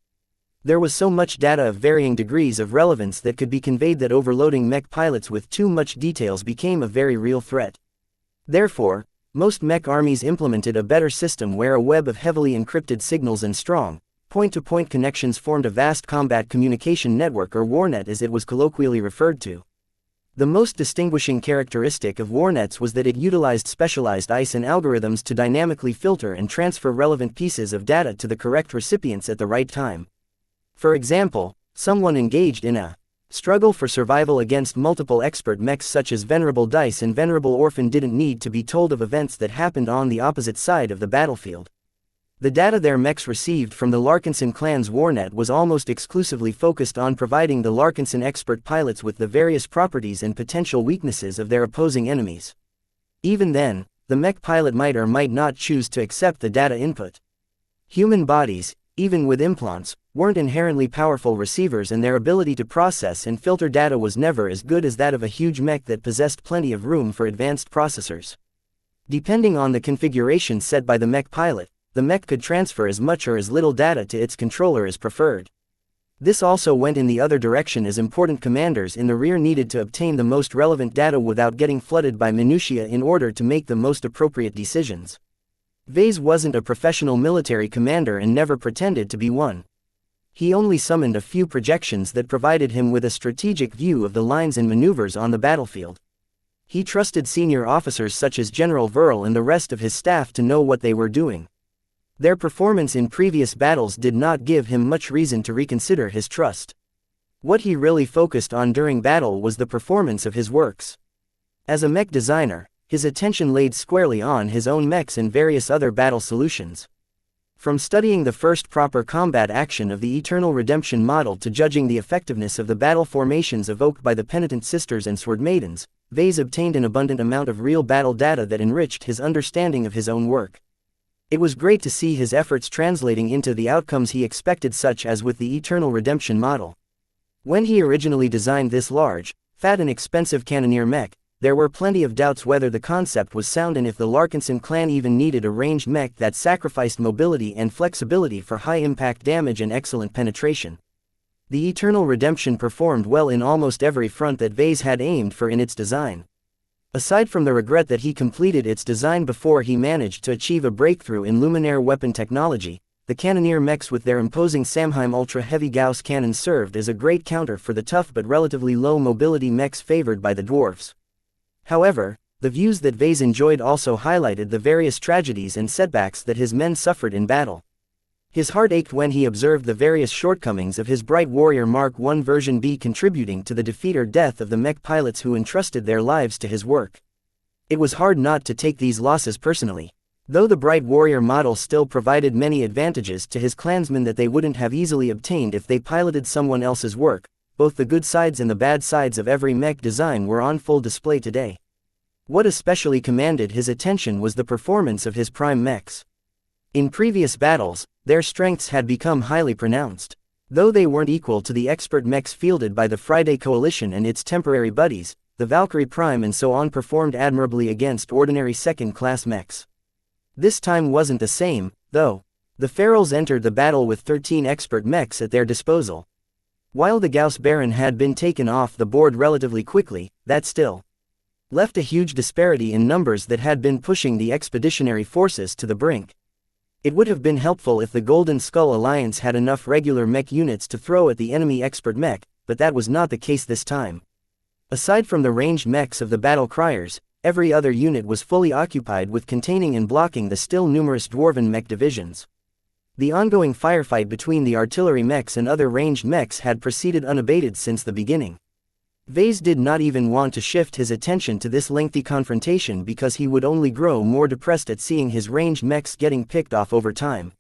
There was so much data of varying degrees of relevance that could be conveyed that overloading mech pilots with too much details became a very real threat. Therefore, most mech armies implemented a better system where a web of heavily encrypted signals and strong, point-to-point connections formed a vast combat communication network, or warnet as it was colloquially referred to. The most distinguishing characteristic of warnets was that it utilized specialized ICE and algorithms to dynamically filter and transfer relevant pieces of data to the correct recipients at the right time. For example, someone engaged in a struggle for survival against multiple expert mechs such as Venerable Dice and Venerable Orphan didn't need to be told of events that happened on the opposite side of the battlefield. The data their mechs received from the Larkinson clan's warnet was almost exclusively focused on providing the Larkinson expert pilots with the various properties and potential weaknesses of their opposing enemies. Even then, the mech pilot might or might not choose to accept the data input. Human bodies, even with implants, weren't inherently powerful receivers, and their ability to process and filter data was never as good as that of a huge mech that possessed plenty of room for advanced processors. Depending on the configuration set by the mech pilot, the mech could transfer as much or as little data to its controller as preferred. This also went in the other direction, as important commanders in the rear needed to obtain the most relevant data without getting flooded by minutiae in order to make the most appropriate decisions. Vase wasn't a professional military commander and never pretended to be one. He only summoned a few projections that provided him with a strategic view of the lines and maneuvers on the battlefield. He trusted senior officers such as General Verl and the rest of his staff to know what they were doing. Their performance in previous battles did not give him much reason to reconsider his trust. What he really focused on during battle was the performance of his works. As a mech designer, his attention laid squarely on his own mechs and various other battle solutions. From studying the first proper combat action of the Eternal Redemption model to judging the effectiveness of the battle formations evoked by the Penitent Sisters and Sword Maidens, Vase obtained an abundant amount of real battle data that enriched his understanding of his own work. It was great to see his efforts translating into the outcomes he expected, such as with the Eternal Redemption model. When he originally designed this large, fat and expensive cannoneer mech, there were plenty of doubts whether the concept was sound and if the Larkinson clan even needed a ranged mech that sacrificed mobility and flexibility for high-impact damage and excellent penetration. The Eternal Redemption performed well in almost every front that Vase had aimed for in its design. Aside from the regret that he completed its design before he managed to achieve a breakthrough in luminaire weapon technology, the cannoneer mechs with their imposing Samheim ultra-heavy Gauss cannons served as a great counter for the tough but relatively low mobility mechs favored by the dwarves. However, the views that Vase enjoyed also highlighted the various tragedies and setbacks that his men suffered in battle. His heart ached when he observed the various shortcomings of his Bright Warrior Mark I version B contributing to the defeat or death of the mech pilots who entrusted their lives to his work. It was hard not to take these losses personally. Though the Bright Warrior model still provided many advantages to his clansmen that they wouldn't have easily obtained if they piloted someone else's work, both the good sides and the bad sides of every mech design were on full display today. What especially commanded his attention was the performance of his prime mechs. In previous battles, their strengths had become highly pronounced. Though they weren't equal to the expert mechs fielded by the Friday Coalition and its temporary buddies, the Valkyrie Prime and so on performed admirably against ordinary second-class mechs. This time wasn't the same, though. The Ferals entered the battle with 13 expert mechs at their disposal. While the Gauss Baron had been taken off the board relatively quickly, that still left a huge disparity in numbers that had been pushing the expeditionary forces to the brink. It would have been helpful if the Golden Skull Alliance had enough regular mech units to throw at the enemy expert mech, but that was not the case this time. Aside from the ranged mechs of the battle criers, every other unit was fully occupied with containing and blocking the still numerous dwarven mech divisions. The ongoing firefight between the artillery mechs and other ranged mechs had proceeded unabated since the beginning. Vase did not even want to shift his attention to this lengthy confrontation because he would only grow more depressed at seeing his ranged mechs getting picked off over time.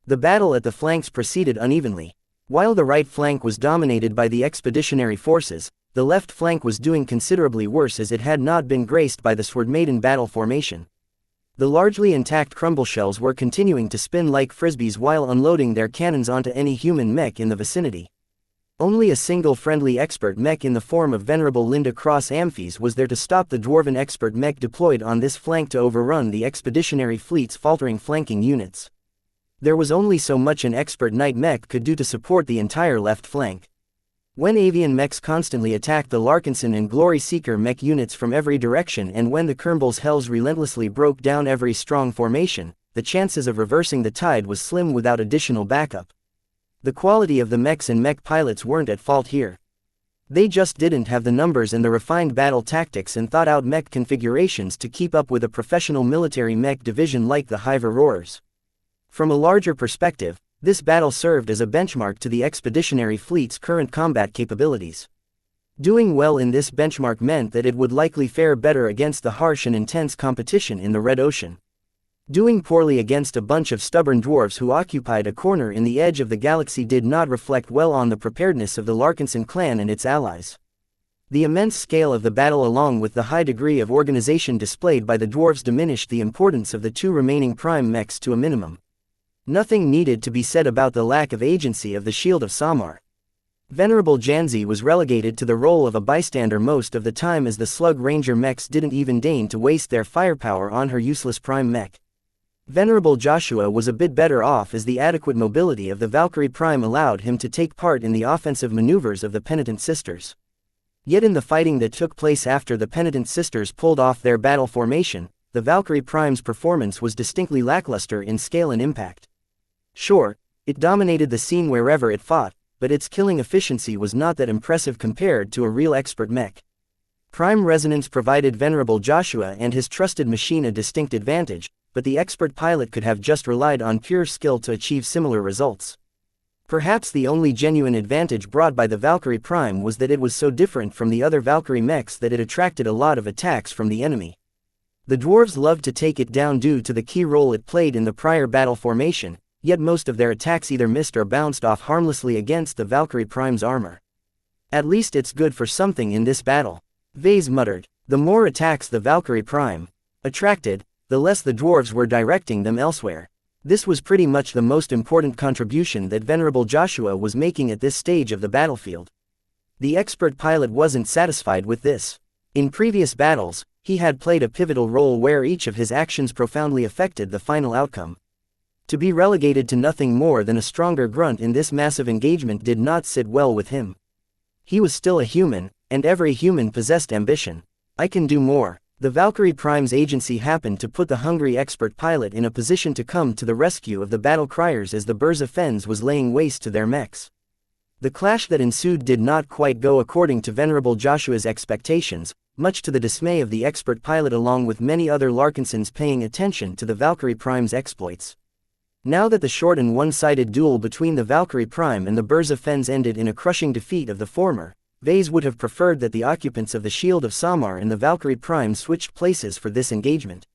The battle at the flanks proceeded unevenly. While the right flank was dominated by the expeditionary forces, the left flank was doing considerably worse as it had not been graced by the Sword Maiden battle formation. The largely intact crumble shells were continuing to spin like frisbees while unloading their cannons onto any human mech in the vicinity. Only a single friendly expert mech in the form of Venerable Linda Cross Amphies was there to stop the dwarven expert mech deployed on this flank to overrun the expeditionary fleet's faltering flanking units. There was only so much an expert knight mech could do to support the entire left flank. When avian mechs constantly attacked the Larkinson and Glory Seeker mech units from every direction, and when the Kernball's Hells relentlessly broke down every strong formation, the chances of reversing the tide was slim without additional backup. The quality of the mechs and mech pilots weren't at fault here. They just didn't have the numbers and the refined battle tactics and thought-out mech configurations to keep up with a professional military mech division like the Hive Aurors. From a larger perspective, this battle served as a benchmark to the expeditionary fleet's current combat capabilities. Doing well in this benchmark meant that it would likely fare better against the harsh and intense competition in the Red Ocean. Doing poorly against a bunch of stubborn dwarves who occupied a corner in the edge of the galaxy did not reflect well on the preparedness of the Larkinson clan and its allies. The immense scale of the battle along with the high degree of organization displayed by the dwarves diminished the importance of the two remaining prime mechs to a minimum. Nothing needed to be said about the lack of agency of the Shield of Samar. Venerable Janzi was relegated to the role of a bystander most of the time, as the Slug Ranger mechs didn't even deign to waste their firepower on her useless prime mech. Venerable Joshua was a bit better off, as the adequate mobility of the Valkyrie Prime allowed him to take part in the offensive maneuvers of the Penitent Sisters. Yet in the fighting that took place after the Penitent Sisters pulled off their battle formation, the Valkyrie Prime's performance was distinctly lackluster in scale and impact. Sure, it dominated the scene wherever it fought, but its killing efficiency was not that impressive compared to a real expert mech. Prime Resonance provided Venerable Joshua and his trusted machine a distinct advantage, but the expert pilot could have just relied on pure skill to achieve similar results. Perhaps the only genuine advantage brought by the Valkyrie Prime was that it was so different from the other Valkyrie mechs that it attracted a lot of attacks from the enemy. The dwarves loved to take it down due to the key role it played in the prior battle formation, yet most of their attacks either missed or bounced off harmlessly against the Valkyrie Prime's armor. At least it's good for something in this battle, Vase muttered. The more attacks the Valkyrie Prime attracted, the less the dwarves were directing them elsewhere. This was pretty much the most important contribution that Venerable Joshua was making at this stage of the battlefield. The expert pilot wasn't satisfied with this. In previous battles, he had played a pivotal role where each of his actions profoundly affected the final outcome. To be relegated to nothing more than a stronger grunt in this massive engagement did not sit well with him. He was still a human, and every human possessed ambition. I can do more. The Valkyrie Prime's agency happened to put the hungry expert pilot in a position to come to the rescue of the battle criers as the Burza Fens was laying waste to their mechs. The clash that ensued did not quite go according to Venerable Joshua's expectations, much to the dismay of the expert pilot along with many other Larkinsons paying attention to the Valkyrie Prime's exploits. Now that the short and one-sided duel between the Valkyrie Prime and the Burza Fens ended in a crushing defeat of the former, Vase would have preferred that the occupants of the Shield of Samar and the Valkyrie Prime switched places for this engagement.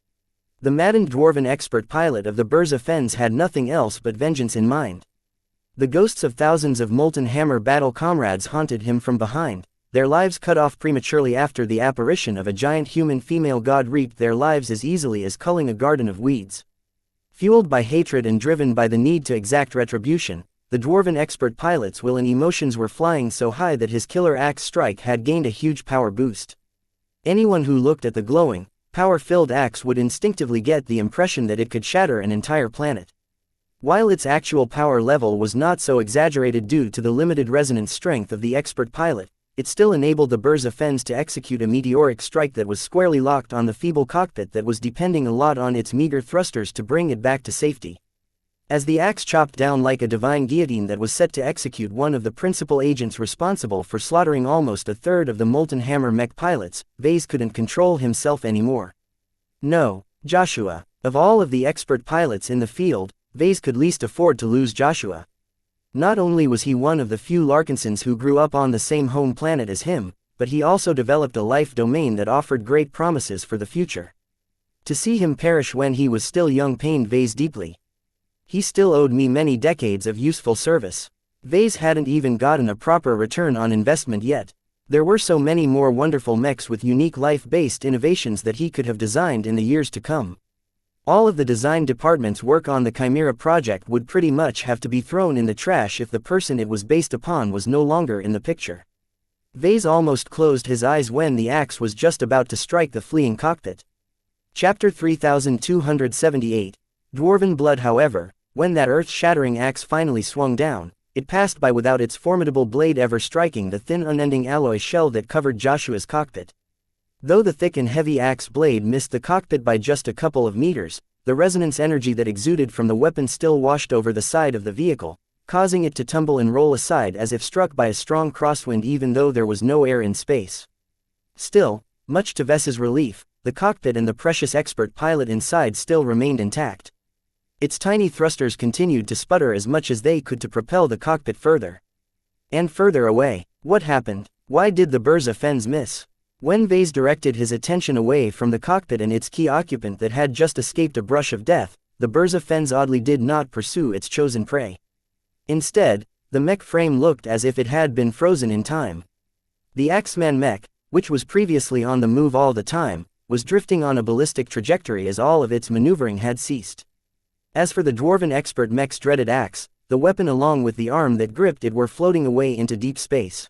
The maddened dwarven expert pilot of the Burza Fens had nothing else but vengeance in mind. The ghosts of thousands of Molten Hammer battle comrades haunted him from behind, their lives cut off prematurely after the apparition of a giant human female god reaped their lives as easily as culling a garden of weeds. Fueled by hatred and driven by the need to exact retribution, the dwarven expert pilot's will and emotions were flying so high that his killer axe strike had gained a huge power boost. Anyone who looked at the glowing, power-filled axe would instinctively get the impression that it could shatter an entire planet. While its actual power level was not so exaggerated due to the limited resonance strength of the expert pilot, it still enabled the Burza Fens to execute a meteoric strike that was squarely locked on the feeble cockpit that was depending a lot on its meager thrusters to bring it back to safety. As the axe chopped down like a divine guillotine that was set to execute one of the principal agents responsible for slaughtering almost a third of the Molten Hammer mech pilots, Vase couldn't control himself anymore. No, Joshua. Of all of the expert pilots in the field, Vase could least afford to lose Joshua. Not only was he one of the few Larkinsons who grew up on the same home planet as him, but he also developed a life domain that offered great promises for the future. To see him perish when he was still young pained Vase deeply. He still owed me many decades of useful service. Vase hadn't even gotten a proper return on investment yet. There were so many more wonderful mechs with unique life-based innovations that he could have designed in the years to come. All of the design department's work on the Chimera project would pretty much have to be thrown in the trash if the person it was based upon was no longer in the picture. Vase almost closed his eyes when the axe was just about to strike the fleeing cockpit. Chapter 3278. Dwarven Blood. However, when that earth-shattering axe finally swung down, it passed by without its formidable blade ever striking the thin unending alloy shell that covered Joshua's cockpit. Though the thick and heavy axe blade missed the cockpit by just a couple of meters, the resonance energy that exuded from the weapon still washed over the side of the vehicle, causing it to tumble and roll aside as if struck by a strong crosswind even though there was no air in space. Still, much to Vess's relief, the cockpit and the precious expert pilot inside still remained intact. Its tiny thrusters continued to sputter as much as they could to propel the cockpit further and further away. What happened? Why did the Burza Fens miss? When Vase directed his attention away from the cockpit and its key occupant that had just escaped a brush of death, the Burza Fens oddly did not pursue its chosen prey. Instead, the mech frame looked as if it had been frozen in time. The Axeman mech, which was previously on the move all the time, was drifting on a ballistic trajectory as all of its maneuvering had ceased. As for the Dwarven expert mech's dreaded axe, the weapon along with the arm that gripped it were floating away into deep space.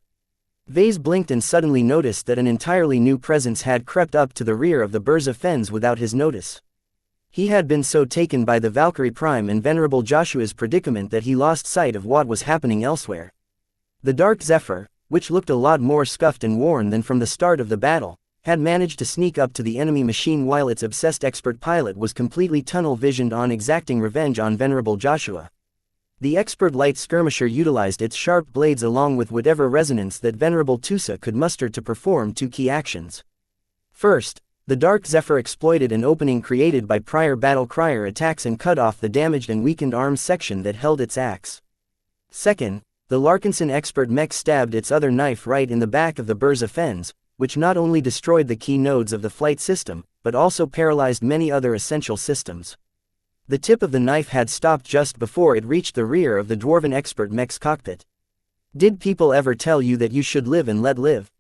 Vase blinked and suddenly noticed that an entirely new presence had crept up to the rear of the Burza Fens without his notice. He had been so taken by the Valkyrie Prime and Venerable Joshua's predicament that he lost sight of what was happening elsewhere. The Dark Zephyr, which looked a lot more scuffed and worn than from the start of the battle, had managed to sneak up to the enemy machine while its obsessed expert pilot was completely tunnel-visioned on exacting revenge on Venerable Joshua. The expert light skirmisher utilized its sharp blades along with whatever resonance that Venerable Tusa could muster to perform two key actions. First, the Dark Zephyr exploited an opening created by prior battle crier attacks and cut off the damaged and weakened arms section that held its axe. Second, the Larkinson expert mech stabbed its other knife right in the back of the Burza Fens, which not only destroyed the key nodes of the flight system, but also paralyzed many other essential systems. The tip of the knife had stopped just before it reached the rear of the Dwarven expert mech's cockpit. Did people ever tell you that you should live and let live?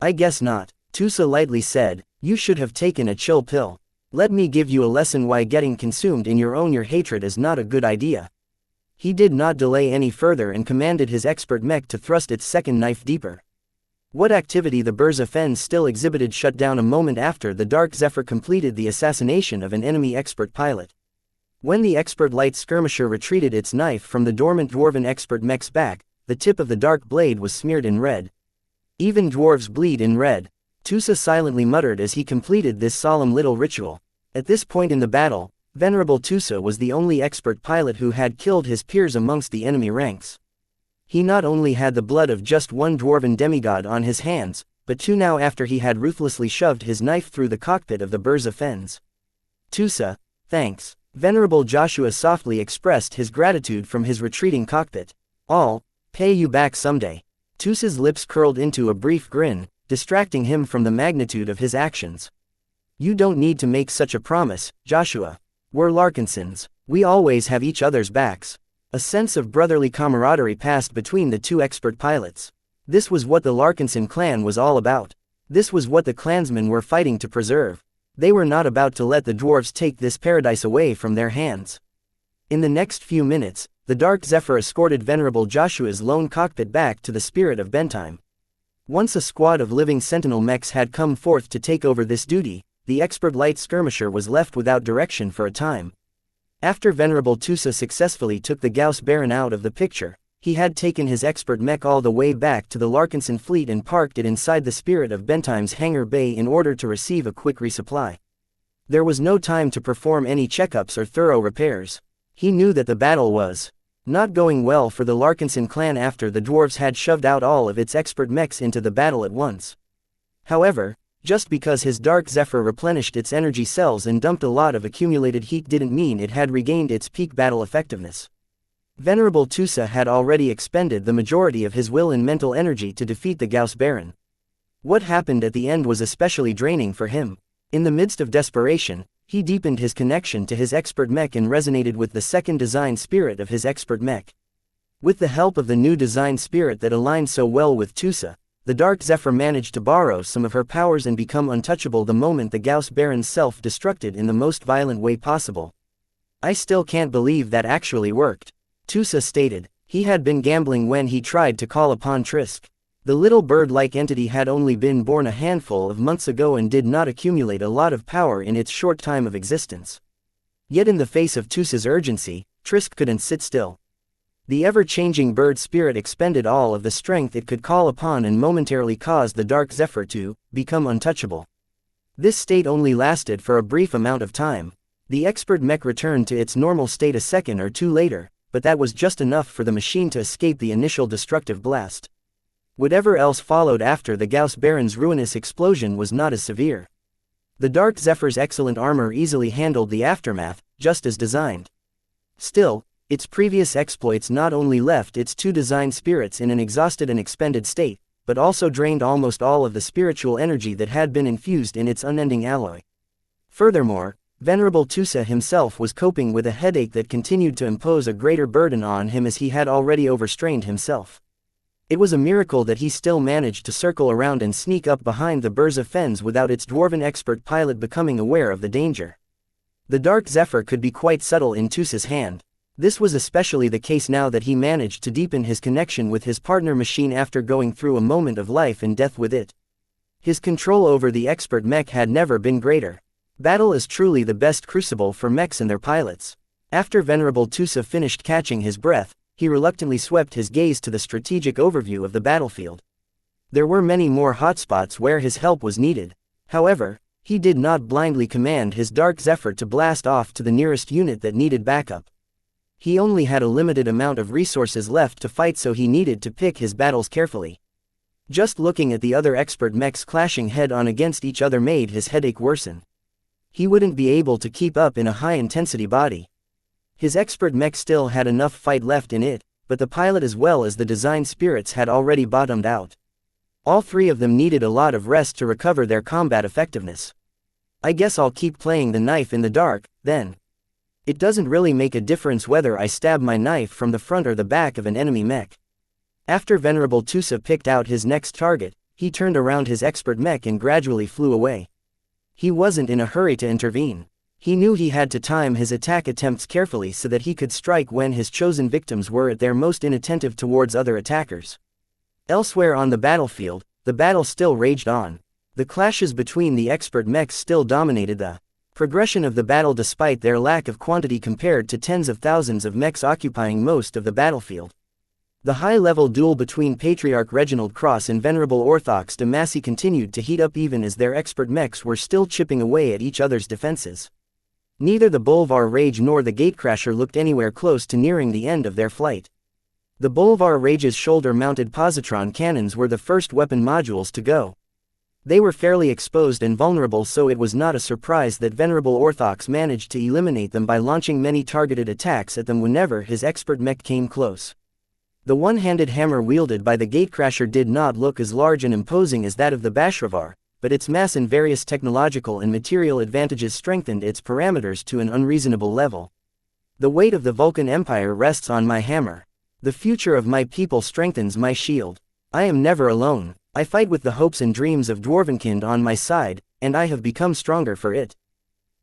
I guess not, Tusa lightly said. You should have taken a chill pill. Let me give you a lesson why getting consumed in your hatred is not a good idea. He did not delay any further and commanded his expert mech to thrust its second knife deeper. What activity the Burza Fens still exhibited shut down a moment after the Dark Zephyr completed the assassination of an enemy expert pilot. When the expert light skirmisher retreated its knife from the dormant Dwarven expert mech's back, the tip of the dark blade was smeared in red. Even dwarves bleed in red, Tusa silently muttered as he completed this solemn little ritual. At this point in the battle, Venerable Tusa was the only expert pilot who had killed his peers amongst the enemy ranks. He not only had the blood of just one Dwarven demigod on his hands, but two now after he had ruthlessly shoved his knife through the cockpit of the Burza Fens. Tusa, thanks. Venerable Joshua softly expressed his gratitude from his retreating cockpit. I'll pay you back someday. Tusa's lips curled into a brief grin, distracting him from the magnitude of his actions. You don't need to make such a promise, Joshua. We're Larkinsons. We always have each other's backs. A sense of brotherly camaraderie passed between the two expert pilots. This was what the Larkinson clan was all about. This was what the clansmen were fighting to preserve. They were not about to let the dwarves take this paradise away from their hands. In the next few minutes, the Dark Zephyr escorted Venerable Joshua's lone cockpit back to the Spirit of Bentime. Once a squad of living sentinel mechs had come forth to take over this duty, the expert light skirmisher was left without direction for a time. After Venerable Tusa successfully took the Gauss Baron out of the picture, he had taken his expert mech all the way back to the Larkinson fleet and parked it inside the Spirit of Bentime's hangar bay in order to receive a quick resupply. There was no time to perform any checkups or thorough repairs. He knew that the battle was not going well for the Larkinson clan after the dwarves had shoved out all of its expert mechs into the battle at once. However, just because his Dark Zephyr replenished its energy cells and dumped a lot of accumulated heat didn't mean it had regained its peak battle effectiveness. Venerable Tusa had already expended the majority of his will and mental energy to defeat the Gauss Baron. What happened at the end was especially draining for him. In the midst of desperation, he deepened his connection to his expert mech and resonated with the second design spirit of his expert mech. With the help of the new design spirit that aligned so well with Tusa, the Dark Zephyr managed to borrow some of her powers and become untouchable the moment the Gauss Baron's self-destructed in the most violent way possible. I still can't believe that actually worked, Tusa stated. He had been gambling when he tried to call upon Trisk. The little bird-like entity had only been born a handful of months ago and did not accumulate a lot of power in its short time of existence. Yet in the face of Tusa's urgency, Trisk couldn't sit still. The ever-changing bird spirit expended all of the strength it could call upon and momentarily caused the Dark Zephyr to become untouchable. This state only lasted for a brief amount of time. The expert mech returned to its normal state a second or two later, but that was just enough for the machine to escape the initial destructive blast. Whatever else followed after the Gauss Baron's ruinous explosion was not as severe. The Dark Zephyr's excellent armor easily handled the aftermath, just as designed. Still, its previous exploits not only left its two design spirits in an exhausted and expended state, but also drained almost all of the spiritual energy that had been infused in its unending alloy. Furthermore, Venerable Tusa himself was coping with a headache that continued to impose a greater burden on him as he had already overstrained himself. It was a miracle that he still managed to circle around and sneak up behind the Burza fens without its dwarven expert pilot becoming aware of the danger. The Dark Zephyr could be quite subtle in Tusa's hand. This was especially the case now that he managed to deepen his connection with his partner machine after going through a moment of life and death with it. His control over the expert mech had never been greater. Battle is truly the best crucible for mechs and their pilots. After Venerable Tusa finished catching his breath, he reluctantly swept his gaze to the strategic overview of the battlefield. There were many more hotspots where his help was needed. However, he did not blindly command his Dark Zephyr to blast off to the nearest unit that needed backup. He only had a limited amount of resources left to fight, so he needed to pick his battles carefully. Just looking at the other expert mechs clashing head-on against each other made his headache worsen. He wouldn't be able to keep up in a high-intensity body. His expert mech still had enough fight left in it, but the pilot as well as the design spirits had already bottomed out. All three of them needed a lot of rest to recover their combat effectiveness. I guess I'll keep playing the knife in the dark, then. It doesn't really make a difference whether I stab my knife from the front or the back of an enemy mech. After Venerable Tusa picked out his next target, he turned around his expert mech and gradually flew away. He wasn't in a hurry to intervene. He knew he had to time his attack attempts carefully so that he could strike when his chosen victims were at their most inattentive towards other attackers. Elsewhere on the battlefield, the battle still raged on. The clashes between the expert mechs still dominated the progression of the battle despite their lack of quantity compared to tens of thousands of mechs occupying most of the battlefield. The high-level duel between Patriarch Reginald Cross and Venerable Orthox de Massey continued to heat up even as their expert mechs were still chipping away at each other's defenses. Neither the Bolvar Rage nor the Gatecrasher looked anywhere close to nearing the end of their flight. The Bolvar Rage's shoulder-mounted positron cannons were the first weapon modules to go. They were fairly exposed and vulnerable, so it was not a surprise that Venerable Orthox managed to eliminate them by launching many targeted attacks at them whenever his expert mech came close. The one-handed hammer wielded by the Gatecrasher did not look as large and imposing as that of the Bashravar, but its mass and various technological and material advantages strengthened its parameters to an unreasonable level. The weight of the Vulcan Empire rests on my hammer. The future of my people strengthens my shield. I am never alone. I fight with the hopes and dreams of Dwarvenkind on my side, and I have become stronger for it.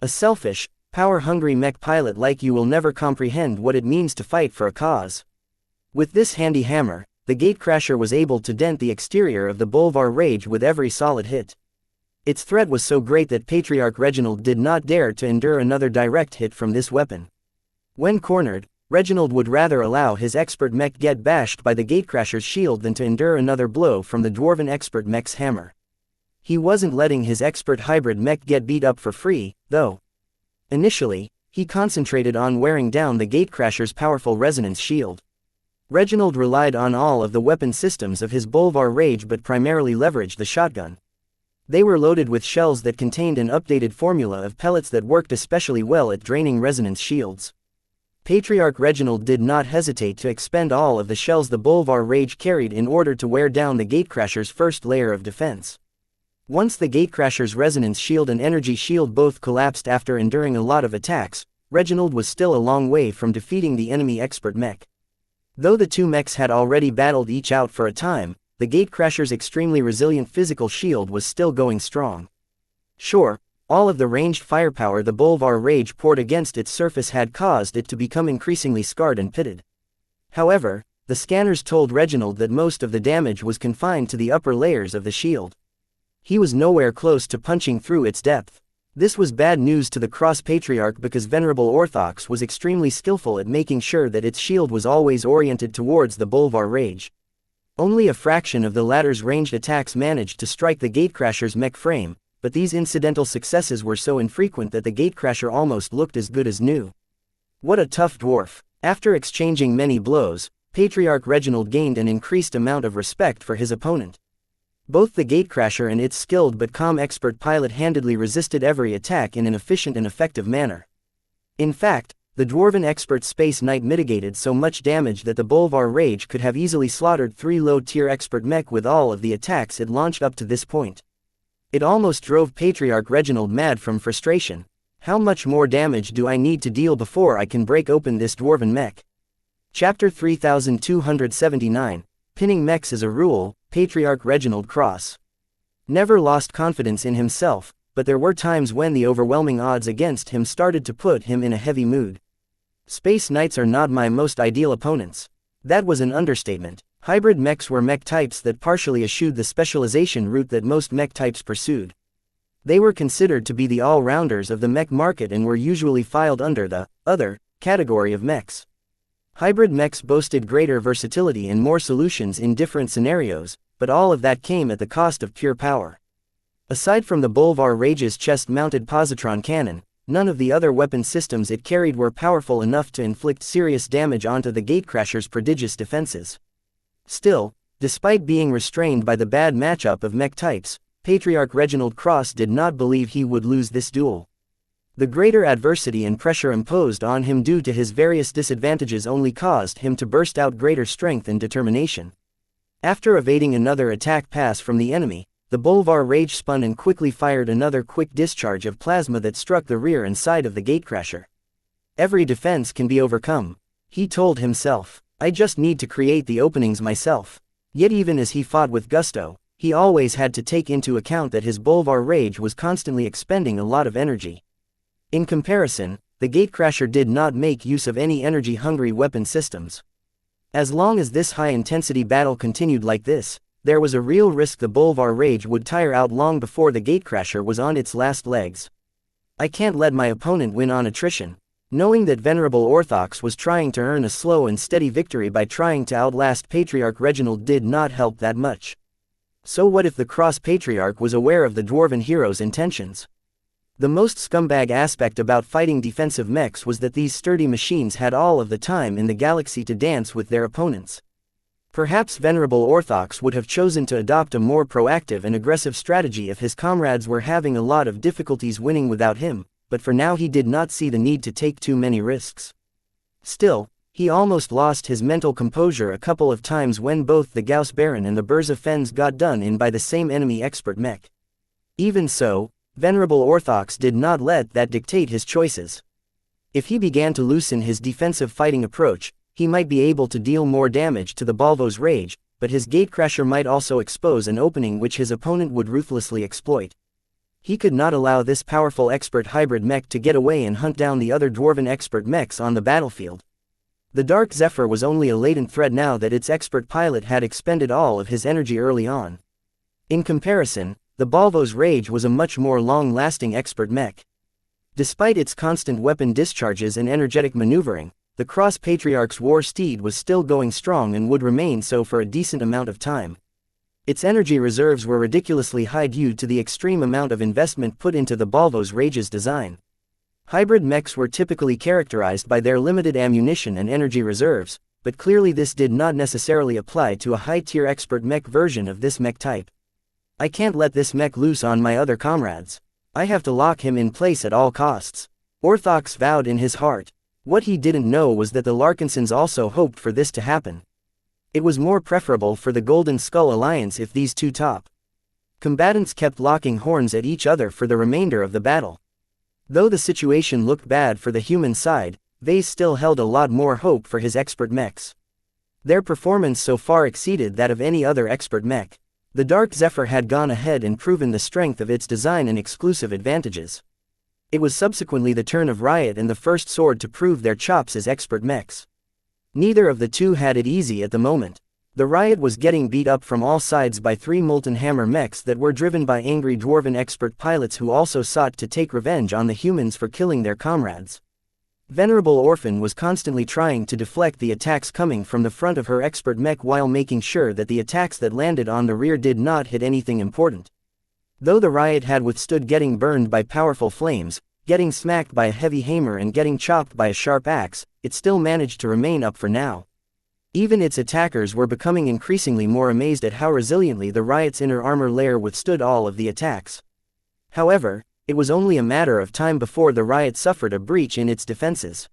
A selfish, power-hungry mech pilot like you will never comprehend what it means to fight for a cause. With this handy hammer, the Gatecrasher was able to dent the exterior of the Bolvar Rage with every solid hit. Its threat was so great that Patriarch Reginald did not dare to endure another direct hit from this weapon. When cornered, Reginald would rather allow his expert mech get bashed by the Gatecrasher's shield than to endure another blow from the Dwarven expert mech's hammer. He wasn't letting his expert hybrid mech get beat up for free, though. Initially, he concentrated on wearing down the Gatecrasher's powerful resonance shield. Reginald relied on all of the weapon systems of his Bolvar Rage but primarily leveraged the shotgun. They were loaded with shells that contained an updated formula of pellets that worked especially well at draining resonance shields. Patriarch Reginald did not hesitate to expend all of the shells the Bolvar Rage carried in order to wear down the Gatecrasher's first layer of defense. Once the Gatecrasher's resonance shield and energy shield both collapsed after enduring a lot of attacks, Reginald was still a long way from defeating the enemy expert mech. Though the two mechs had already battled each out for a time, the gatecrasher's extremely resilient physical shield was still going strong. Sure, all of the ranged firepower the Bolvar rage poured against its surface had caused it to become increasingly scarred and pitted. However, the scanners told Reginald that most of the damage was confined to the upper layers of the shield. He was nowhere close to punching through its depth. This was bad news to the Cross-Patriarch because Venerable Orthox was extremely skillful at making sure that its shield was always oriented towards the Bolvar rage. Only a fraction of the latter's ranged attacks managed to strike the gatecrasher's mech frame, but these incidental successes were so infrequent that the gatecrasher almost looked as good as new. What a tough dwarf! After exchanging many blows, Patriarch Reginald gained an increased amount of respect for his opponent. Both the gatecrasher and its skilled but calm expert pilot handedly resisted every attack in an efficient and effective manner. In fact, the dwarven expert Space Knight mitigated so much damage that the Bolvar rage could have easily slaughtered 3 low-tier expert mech with all of the attacks it launched up to this point. It almost drove Patriarch Reginald mad from frustration. How much more damage do I need to deal before I can break open this dwarven mech? Chapter 3279, Pinning Mechs as a Rule, Patriarch Reginald Cross. Never lost confidence in himself, but there were times when the overwhelming odds against him started to put him in a heavy mood. Space Knights are not my most ideal opponents. That was an understatement. Hybrid mechs were mech types that partially eschewed the specialization route that most mech types pursued. They were considered to be the all-rounders of the mech market and were usually filed under the other category of mechs. Hybrid mechs boasted greater versatility and more solutions in different scenarios, but all of that came at the cost of pure power. Aside from the Bolvar Rage's chest-mounted positron cannon, none of the other weapon systems it carried were powerful enough to inflict serious damage onto the gatecrasher's prodigious defenses. Still, despite being restrained by the bad matchup of mech types, Patriarch Reginald Cross did not believe he would lose this duel. The greater adversity and pressure imposed on him due to his various disadvantages only caused him to burst out greater strength and determination. After evading another attack pass from the enemy, the Bolvar Rage spun and quickly fired another quick discharge of plasma that struck the rear and side of the gatecrasher. Every defense can be overcome, he told himself. I just need to create the openings myself. Yet even as he fought with gusto, he always had to take into account that his Bolvar Rage was constantly expending a lot of energy. In comparison, the gatecrasher did not make use of any energy-hungry weapon systems. As long as this high-intensity battle continued like this, there was a real risk the Bolvar Rage would tire out long before the gatecrasher was on its last legs. I can't let my opponent win on attrition. Knowing that Venerable Orthox was trying to earn a slow and steady victory by trying to outlast Patriarch Reginald did not help that much. So what if the Cross-Patriarch was aware of the dwarven hero's intentions? The most scumbag aspect about fighting defensive mechs was that these sturdy machines had all of the time in the galaxy to dance with their opponents. Perhaps Venerable Orthox would have chosen to adopt a more proactive and aggressive strategy if his comrades were having a lot of difficulties winning without him, but for now he did not see the need to take too many risks. Still, he almost lost his mental composure a couple of times when both the Gauss Baron and the Burza Fens got done in by the same enemy expert mech. Even so, Venerable Orthox did not let that dictate his choices. If he began to loosen his defensive fighting approach, he might be able to deal more damage to the Bolvar's Rage, but his gatecrasher might also expose an opening which his opponent would ruthlessly exploit. He could not allow this powerful expert hybrid mech to get away and hunt down the other dwarven expert mechs on the battlefield. The Dark Zephyr was only a latent threat now that its expert pilot had expended all of his energy early on. In comparison, the Bolvar's Rage was a much more long-lasting expert mech. Despite its constant weapon discharges and energetic maneuvering, the Cross-Patriarch's war steed was still going strong and would remain so for a decent amount of time. Its energy reserves were ridiculously high due to the extreme amount of investment put into the Bolvar's Rage's design. Hybrid mechs were typically characterized by their limited ammunition and energy reserves, but clearly this did not necessarily apply to a high-tier expert mech version of this mech type. I can't let this mech loose on my other comrades. I have to lock him in place at all costs, Orthox vowed in his heart. What he didn't know was that the Larkinsons also hoped for this to happen. It was more preferable for the Golden Skull Alliance if these two top combatants kept locking horns at each other for the remainder of the battle. Though the situation looked bad for the human side, Vase still held a lot more hope for his expert mechs. Their performance so far exceeded that of any other expert mech. The Dark Zephyr had gone ahead and proven the strength of its design and exclusive advantages. It was subsequently the turn of Riot and the First Sword to prove their chops as expert mechs. Neither of the two had it easy at the moment. The Riot was getting beat up from all sides by 3 Molten Hammer mechs that were driven by angry dwarven expert pilots who also sought to take revenge on the humans for killing their comrades. Venerable Orphan was constantly trying to deflect the attacks coming from the front of her expert mech while making sure that the attacks that landed on the rear did not hit anything important. Though the Riot had withstood getting burned by powerful flames, getting smacked by a heavy hammer and getting chopped by a sharp axe, it still managed to remain up for now. Even its attackers were becoming increasingly more amazed at how resiliently the Riot's inner armor layer withstood all of the attacks. However, it was only a matter of time before the Riot suffered a breach in its defenses.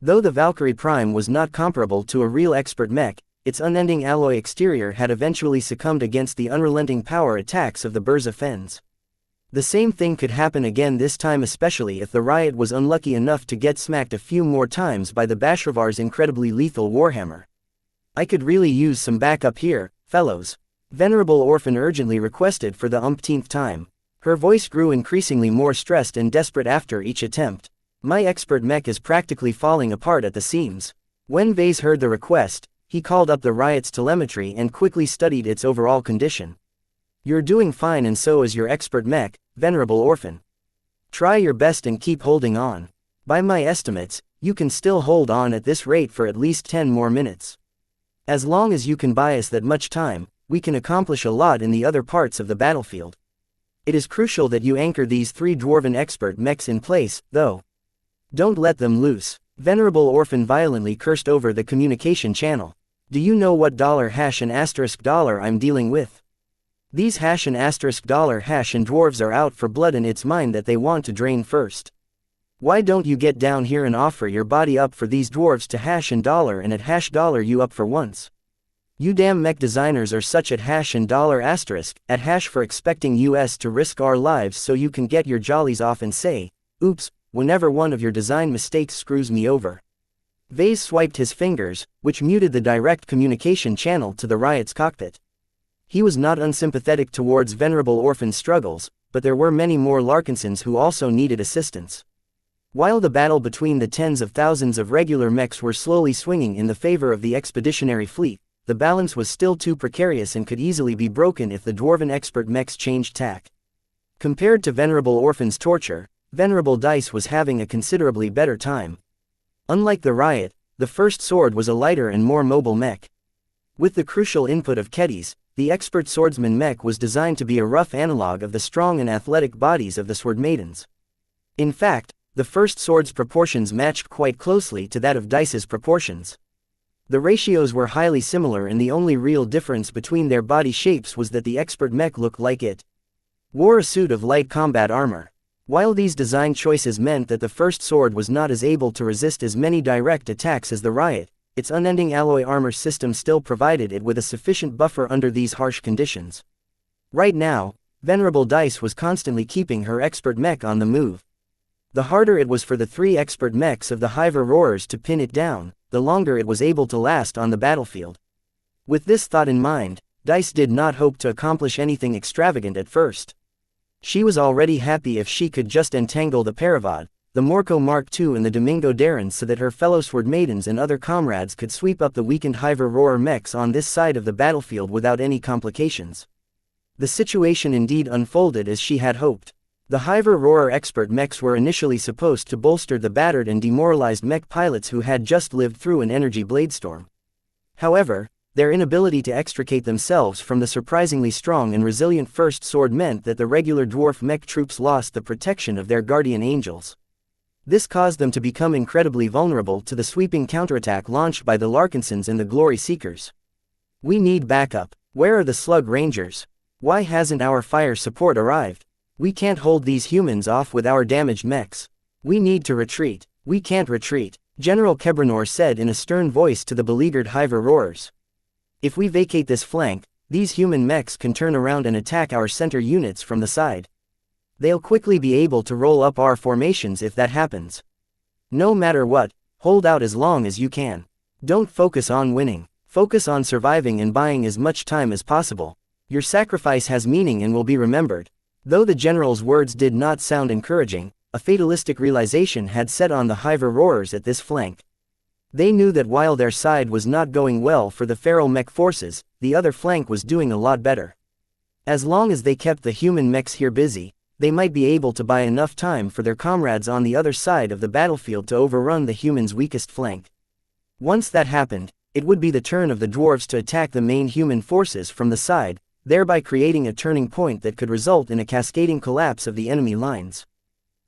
Though the Valkyrie Prime was not comparable to a real expert mech, its unending alloy exterior had eventually succumbed against the unrelenting power attacks of the Burza Fens. The same thing could happen again this time, especially if the Riot was unlucky enough to get smacked a few more times by the Bashravar's incredibly lethal Warhammer. "I could really use some backup here, fellows," Venerable Orphan urgently requested for the umpteenth time. Her voice grew increasingly more stressed and desperate after each attempt. "My expert mech is practically falling apart at the seams." When Vase heard the request, he called up the Riot's telemetry and quickly studied its overall condition. "You're doing fine, and so is your expert mech, Venerable Orphan. Try your best and keep holding on. By my estimates, you can still hold on at this rate for at least 10 more minutes. As long as you can buy us that much time, we can accomplish a lot in the other parts of the battlefield. It is crucial that you anchor these 3 dwarven expert mechs in place, though. Don't let them loose." Venerable Orphan violently cursed over the communication channel. "Do you know what $#and $$ I'm dealing with? These $# and dwarves are out for blood, and it's mine that they want to drain first. Why don't you get down here and offer your body up for these dwarves to $# and at $# you up for once? You damn mech designers are such at $# and $@ for expecting us to risk our lives so you can get your jollies off and say, 'Oops,' whenever one of your design mistakes screws me over." Vase swiped his fingers, which muted the direct communication channel to the Riot's cockpit. He was not unsympathetic towards Venerable Orphan's struggles, but there were many more Larkinsons who also needed assistance. While the battle between the tens of thousands of regular mechs were slowly swinging in the favor of the expeditionary fleet, the balance was still too precarious and could easily be broken if the dwarven expert mechs changed tack. Compared to Venerable Orphan's torture, Venerable Dice was having a considerably better time. Unlike the Riot, the First Sword was a lighter and more mobile mech. With the crucial input of Kedis, the expert swordsman mech was designed to be a rough analog of the strong and athletic bodies of the Sword Maidens. In fact, the First Sword's proportions matched quite closely to that of Dice's proportions. The ratios were highly similar, and the only real difference between their body shapes was that the expert mech looked like it wore a suit of light combat armor. While these design choices meant that the First Sword was not as able to resist as many direct attacks as the Riot, its unending alloy armor system still provided it with a sufficient buffer under these harsh conditions. Right now, Venerable Dice was constantly keeping her expert mech on the move. The harder it was for the 3 expert mechs of the Hive Roarers to pin it down, the longer it was able to last on the battlefield. With this thought in mind, Dice did not hope to accomplish anything extravagant at first. She was already happy if she could just entangle the Paravad, the Morco Mark II and the Domingo Darren, so that her fellow Sword Maidens and other comrades could sweep up the weakened Hive Roarer mechs on this side of the battlefield without any complications. The situation indeed unfolded as she had hoped. The Hive Roarer expert mechs were initially supposed to bolster the battered and demoralized mech pilots who had just lived through an energy bladestorm. However, their inability to extricate themselves from the surprisingly strong and resilient First Sword meant that the regular dwarf mech troops lost the protection of their guardian angels. This caused them to become incredibly vulnerable to the sweeping counterattack launched by the Larkinsons and the Glory Seekers. "We need backup. Where are the Slug Rangers? Why hasn't our fire support arrived? We can't hold these humans off with our damaged mechs. We need to retreat." "We can't retreat," General Kebranor said in a stern voice to the beleaguered Hive Roarers. "If we vacate this flank, these human mechs can turn around and attack our center units from the side. They'll quickly be able to roll up our formations if that happens. No matter what, hold out as long as you can. Don't focus on winning. Focus on surviving and buying as much time as possible. Your sacrifice has meaning and will be remembered. Though the general's words did not sound encouraging, a fatalistic realization had set on the Hiver roarers at this flank. They knew that while their side was not going well for the feral mech forces, the other flank was doing a lot better. As long as they kept the human mechs here busy, they might be able to buy enough time for their comrades on the other side of the battlefield to overrun the humans' weakest flank. Once that happened, it would be the turn of the dwarves to attack the main human forces from the side, thereby creating a turning point that could result in a cascading collapse of the enemy lines.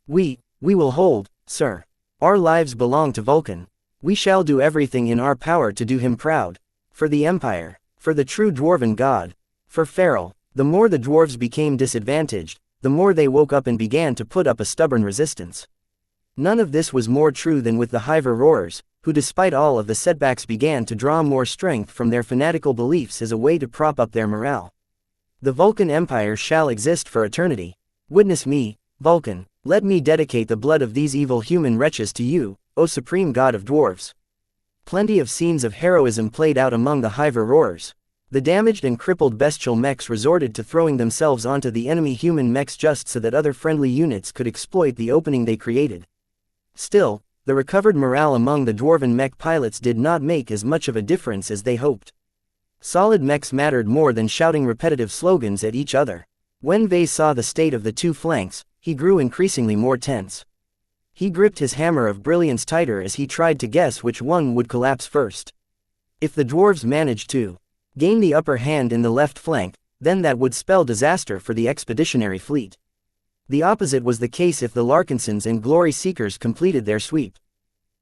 We will hold, sir. Our lives belong to Vulcan. We shall do everything in our power to do him proud. For the Empire, for the true dwarven god, for Feral. The more the dwarves became disadvantaged, the more they woke up and began to put up a stubborn resistance. None of this was more true than with the Hiver roarers, who despite all of the setbacks began to draw more strength from their fanatical beliefs as a way to prop up their morale. The Vulcan Empire shall exist for eternity. Witness me, Vulcan. Let me dedicate the blood of these evil human wretches to you, O supreme god of dwarves. Plenty of scenes of heroism played out among the Hiver roarers. The damaged and crippled bestial mechs resorted to throwing themselves onto the enemy human mechs just so that other friendly units could exploit the opening they created. Still, the recovered morale among the dwarven mech pilots did not make as much of a difference as they hoped. Solid mechs mattered more than shouting repetitive slogans at each other. When Vase saw the state of the two flanks, he grew increasingly more tense. He gripped his hammer of brilliance tighter as he tried to guess which one would collapse first. If the dwarves managed to gain the upper hand in the left flank, then that would spell disaster for the expeditionary fleet. The opposite was the case if the Larkinsons and Glory Seekers completed their sweep.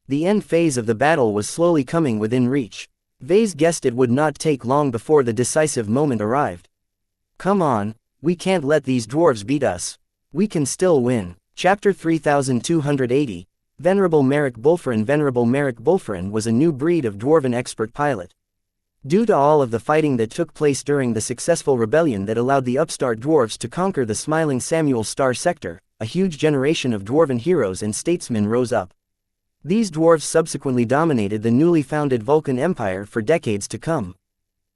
The end phase of the battle was slowly coming within reach. Vase guessed it would not take long before the decisive moment arrived. Come on, we can't let these dwarves beat us. We can still win. Chapter 3280, Venerable Merrick Bulferin. Venerable Merrick Bulferin was a new breed of dwarven expert pilot. Due to all of the fighting that took place during the successful rebellion that allowed the upstart dwarves to conquer the Smiling Samuel Star sector, a huge generation of dwarven heroes and statesmen rose up. These dwarves subsequently dominated the newly founded Vulcan Empire for decades to come.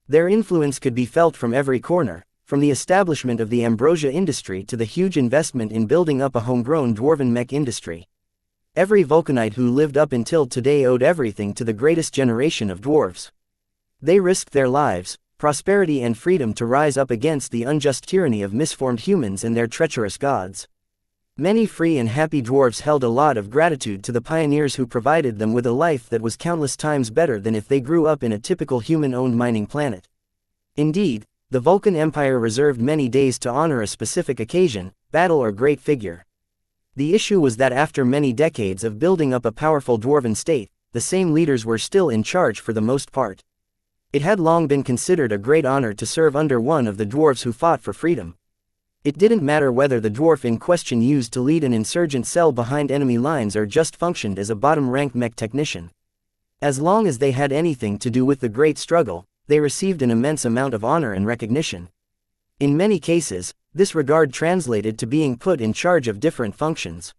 Their influence could be felt from every corner, from the establishment of the ambrosia industry to the huge investment in building up a homegrown dwarven mech industry. Every Vulcanite who lived up until today owed everything to the greatest generation of dwarves. They risked their lives, prosperity and freedom to rise up against the unjust tyranny of misformed humans and their treacherous gods. Many free and happy dwarves held a lot of gratitude to the pioneers who provided them with a life that was countless times better than if they grew up in a typical human-owned mining planet. Indeed, the Vulcan Empire reserved many days to honor a specific occasion, battle or great figure. The issue was that after many decades of building up a powerful dwarven state, the same leaders were still in charge for the most part. It had long been considered a great honor to serve under one of the dwarves who fought for freedom. It didn't matter whether the dwarf in question used to lead an insurgent cell behind enemy lines or just functioned as a bottom-ranked mech technician. As long as they had anything to do with the great struggle, they received an immense amount of honor and recognition. In many cases, this regard translated to being put in charge of different functions.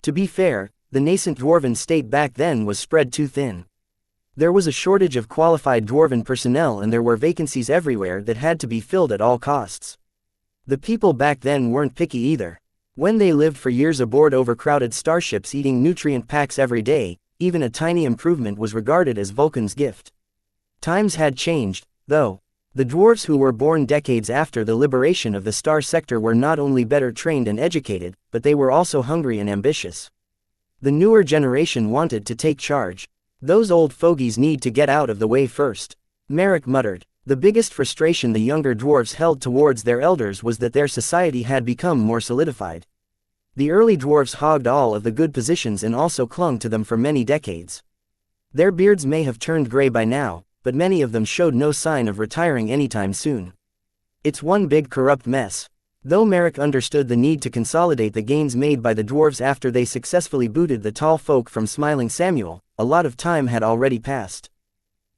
To be fair, the nascent dwarven state back then was spread too thin. There was a shortage of qualified dwarven personnel and there were vacancies everywhere that had to be filled at all costs. The people back then weren't picky either. When they lived for years aboard overcrowded starships eating nutrient packs every day, even a tiny improvement was regarded as Vulcan's gift. Times had changed, though. The dwarves who were born decades after the liberation of the Star Sector were not only better trained and educated, but they were also hungry and ambitious. The newer generation wanted to take charge. Those old fogies need to get out of the way first. Merrick muttered. The biggest frustration the younger dwarves held towards their elders was that their society had become more solidified. The early dwarves hogged all of the good positions and also clung to them for many decades. Their beards may have turned gray by now, but many of them showed no sign of retiring anytime soon. It's one big corrupt mess. Though Merrick understood the need to consolidate the gains made by the dwarves after they successfully booted the tall folk from Smiling Samuel, a lot of time had already passed.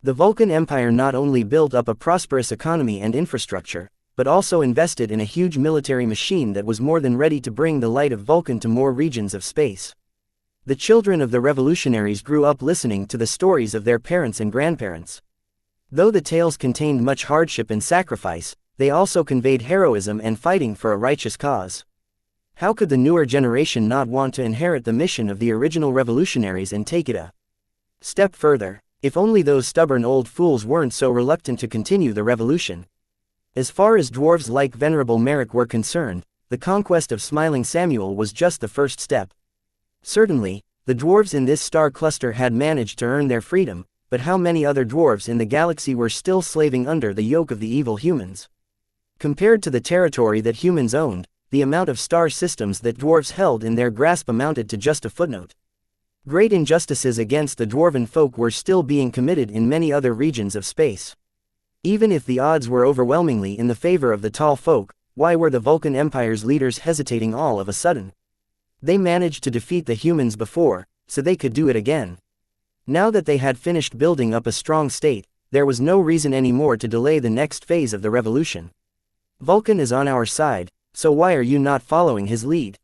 The Vulcan Empire not only built up a prosperous economy and infrastructure, but also invested in a huge military machine that was more than ready to bring the light of Vulcan to more regions of space. The children of the revolutionaries grew up listening to the stories of their parents and grandparents. Though the tales contained much hardship and sacrifice, they also conveyed heroism and fighting for a righteous cause. How could the newer generation not want to inherit the mission of the original revolutionaries and take it a step further? If only those stubborn old fools weren't so reluctant to continue the revolution. As far as dwarves like Venerable Merrick were concerned, the conquest of Smiling Samuel was just the first step. Certainly, the dwarves in this star cluster had managed to earn their freedom, but how many other dwarves in the galaxy were still slaving under the yoke of the evil humans? Compared to the territory that humans owned, the amount of star systems that dwarves held in their grasp amounted to just a footnote. Great injustices against the dwarven folk were still being committed in many other regions of space. Even if the odds were overwhelmingly in the favor of the tall folk, why were the Vulcan Empire's leaders hesitating all of a sudden? They managed to defeat the humans before, so they could do it again. Now that they had finished building up a strong state, there was no reason anymore to delay the next phase of the revolution. Vulcan is on our side, so why are you not following his lead?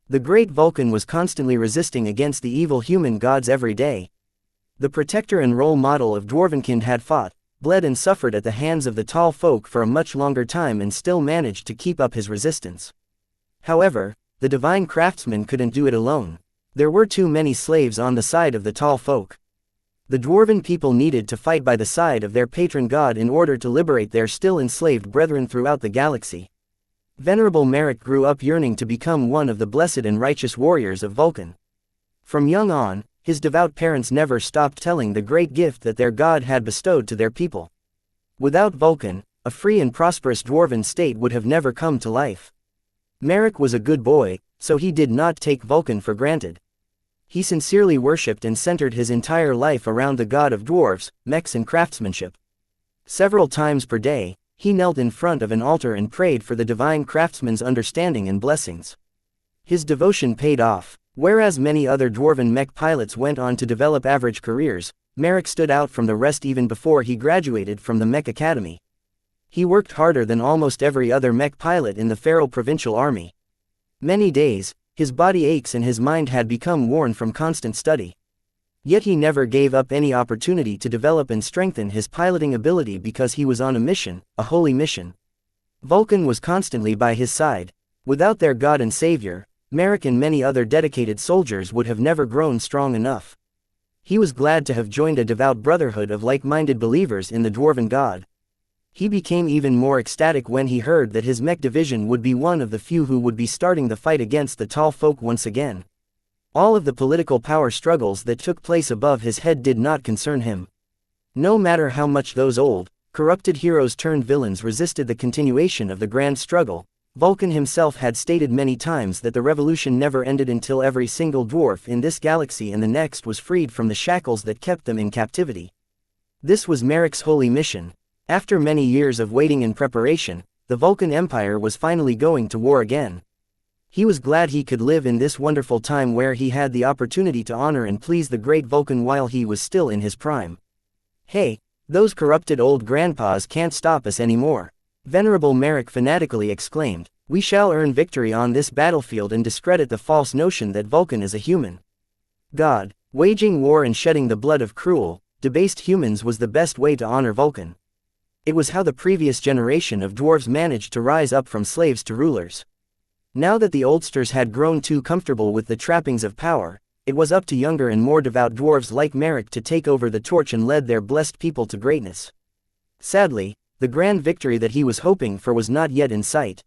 The great Vulcan was constantly resisting against the evil human gods every day. The protector and role model of Dwarvenkind had fought, bled and suffered at the hands of the tall folk for a much longer time and still managed to keep up his resistance. However, the divine craftsman couldn't do it alone. There were too many slaves on the side of the tall folk. The dwarven people needed to fight by the side of their patron god in order to liberate their still enslaved brethren throughout the galaxy. Venerable Merrick grew up yearning to become one of the blessed and righteous warriors of Vulcan. From young on, his devout parents never stopped telling the great gift that their god had bestowed to their people. Without Vulcan, a free and prosperous dwarven state would have never come to life. Merrick was a good boy, so he did not take Vulcan for granted. He sincerely worshipped and centered his entire life around the god of dwarves, mechs and craftsmanship. Several times per day, he knelt in front of an altar and prayed for the divine craftsman's understanding and blessings. His devotion paid off. Whereas many other dwarven mech pilots went on to develop average careers, Merrick stood out from the rest even before he graduated from the Mech Academy. He worked harder than almost every other mech pilot in the Feral Provincial Army. Many days, his body aches and his mind had become worn from constant study. Yet he never gave up any opportunity to develop and strengthen his piloting ability because he was on a mission, a holy mission. Vulcan was constantly by his side. Without their god and savior, Merrick and many other dedicated soldiers would have never grown strong enough. He was glad to have joined a devout brotherhood of like-minded believers in the dwarven god. He became even more ecstatic when he heard that his mech division would be one of the few who would be starting the fight against the tall folk once again. All of the political power struggles that took place above his head did not concern him. No matter how much those old, corrupted heroes turned villains resisted the continuation of the grand struggle, Vulcan himself had stated many times that the revolution never ended until every single dwarf in this galaxy and the next was freed from the shackles that kept them in captivity. This was Merrick's holy mission. After many years of waiting and preparation, the Vulcan Empire was finally going to war again. He was glad he could live in this wonderful time where he had the opportunity to honor and please the great Vulcan while he was still in his prime. Hey, those corrupted old grandpas can't stop us anymore. Venerable Merrick fanatically exclaimed, "We shall earn victory on this battlefield and discredit the false notion that Vulcan is a human god. Waging war and shedding the blood of cruel, debased humans was the best way to honor Vulcan. It was how the previous generation of dwarves managed to rise up from slaves to rulers. Now that the oldsters had grown too comfortable with the trappings of power, it was up to younger and more devout dwarves like Merrick to take over the torch and lead their blessed people to greatness. Sadly, the grand victory that he was hoping for was not yet in sight.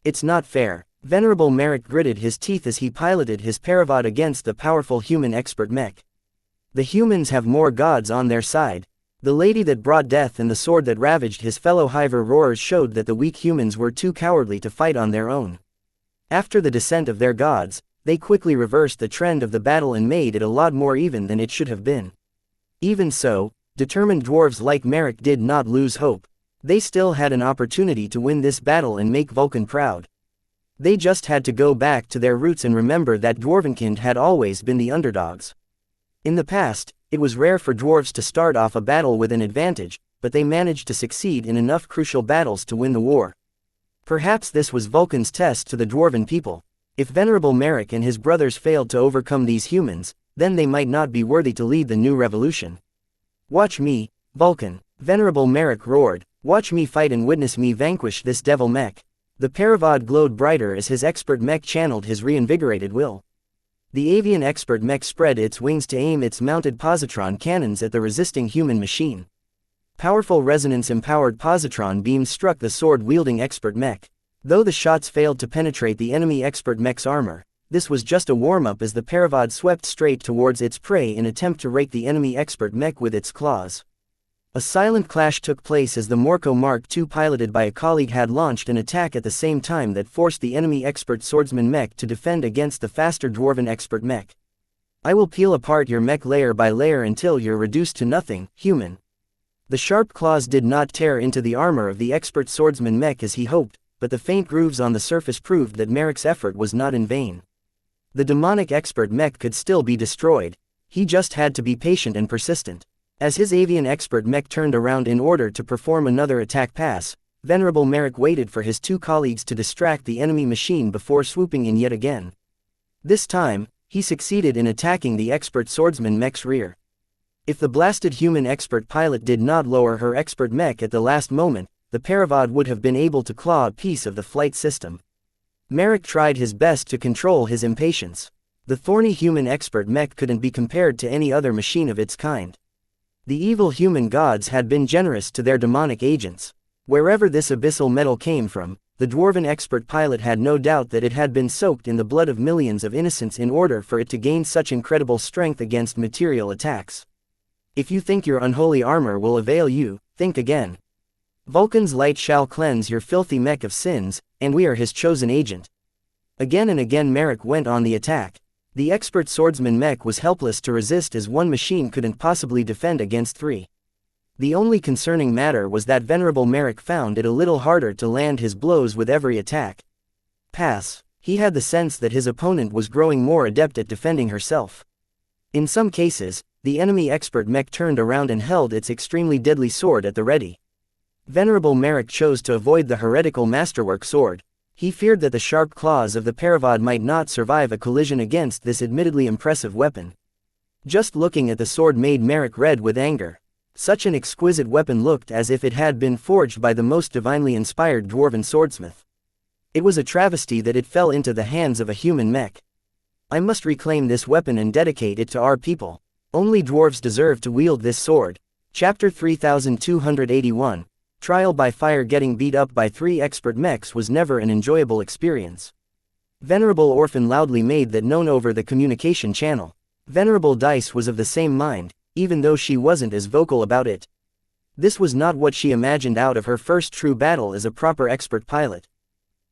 It's not fair. Venerable Merrick gritted his teeth as he piloted his Paravod against the powerful human expert Mech. The humans have more gods on their side. The lady that brought death and the sword that ravaged his fellow Hiver roarers showed that the weak humans were too cowardly to fight on their own. After the descent of their gods, they quickly reversed the trend of the battle and made it a lot more even than it should have been. Even so, determined dwarves like Merrick did not lose hope. They still had an opportunity to win this battle and make Vulcan proud. They just had to go back to their roots and remember that Dwarvenkind had always been the underdogs. In the past, it was rare for dwarves to start off a battle with an advantage, but they managed to succeed in enough crucial battles to win the war. Perhaps this was Vulcan's test to the dwarven people. If Venerable Merrick and his brothers failed to overcome these humans, then they might not be worthy to lead the new revolution. Watch me, Vulcan. Venerable Mech roared, "Watch me fight and witness me vanquish this devil Mech." The Paravod glowed brighter as his expert Mech channeled his reinvigorated will. The avian expert Mech spread its wings to aim its mounted positron cannons at the resisting human machine. Powerful resonance-empowered positron beams struck the sword-wielding expert Mech. Though the shots failed to penetrate the enemy expert Mech's armor, this was just a warm-up as the Paravod swept straight towards its prey in attempt to rake the enemy expert Mech with its claws. A silent clash took place as the Morco Mark II piloted by a colleague had launched an attack at the same time that forced the enemy expert swordsman Mech to defend against the faster dwarven expert Mech. "I will peel apart your Mech layer by layer until you're reduced to nothing, human." The sharp claws did not tear into the armor of the expert swordsman Mech as he hoped, but the faint grooves on the surface proved that Mech's effort was not in vain. The demonic expert Mech could still be destroyed. He just had to be patient and persistent. As his avian expert Mech turned around in order to perform another attack pass, Venerable Mech waited for his two colleagues to distract the enemy machine before swooping in yet again. This time, he succeeded in attacking the expert swordsman Mech's rear. If the blasted human expert pilot did not lower her expert Mech at the last moment, the Paravod would have been able to claw a piece of the flight system. Mech tried his best to control his impatience. The thorny human expert Mech couldn't be compared to any other machine of its kind. The evil human gods had been generous to their demonic agents. Wherever this abyssal metal came from, the dwarven expert pilot had no doubt that it had been soaked in the blood of millions of innocents in order for it to gain such incredible strength against material attacks. If you think your unholy armor will avail you, think again. Vulcan's light shall cleanse your filthy Mech of sins, and we are his chosen agent. Again and again Mech went on the attack. The expert swordsman Mech was helpless to resist as one machine couldn't possibly defend against three. The only concerning matter was that Venerable Mech found it a little harder to land his blows with every attack. Pass. He had the sense that his opponent was growing more adept at defending herself. In some cases, the enemy expert Mech turned around and held its extremely deadly sword at the ready. Venerable Mech chose to avoid the heretical masterwork sword. He feared that the sharp claws of the Paravod might not survive a collision against this admittedly impressive weapon. Just looking at the sword made Mech red with anger. Such an exquisite weapon looked as if it had been forged by the most divinely inspired dwarven swordsmith. It was a travesty that it fell into the hands of a human Mech. "I must reclaim this weapon and dedicate it to our people. Only dwarves deserve to wield this sword." Chapter 3281. Trial by fire. Getting beat up by three expert Mechs was never an enjoyable experience. Venerable Orphan loudly made that known over the communication channel. Venerable Dice was of the same mind, even though she wasn't as vocal about it. This was not what she imagined out of her first true battle as a proper expert pilot.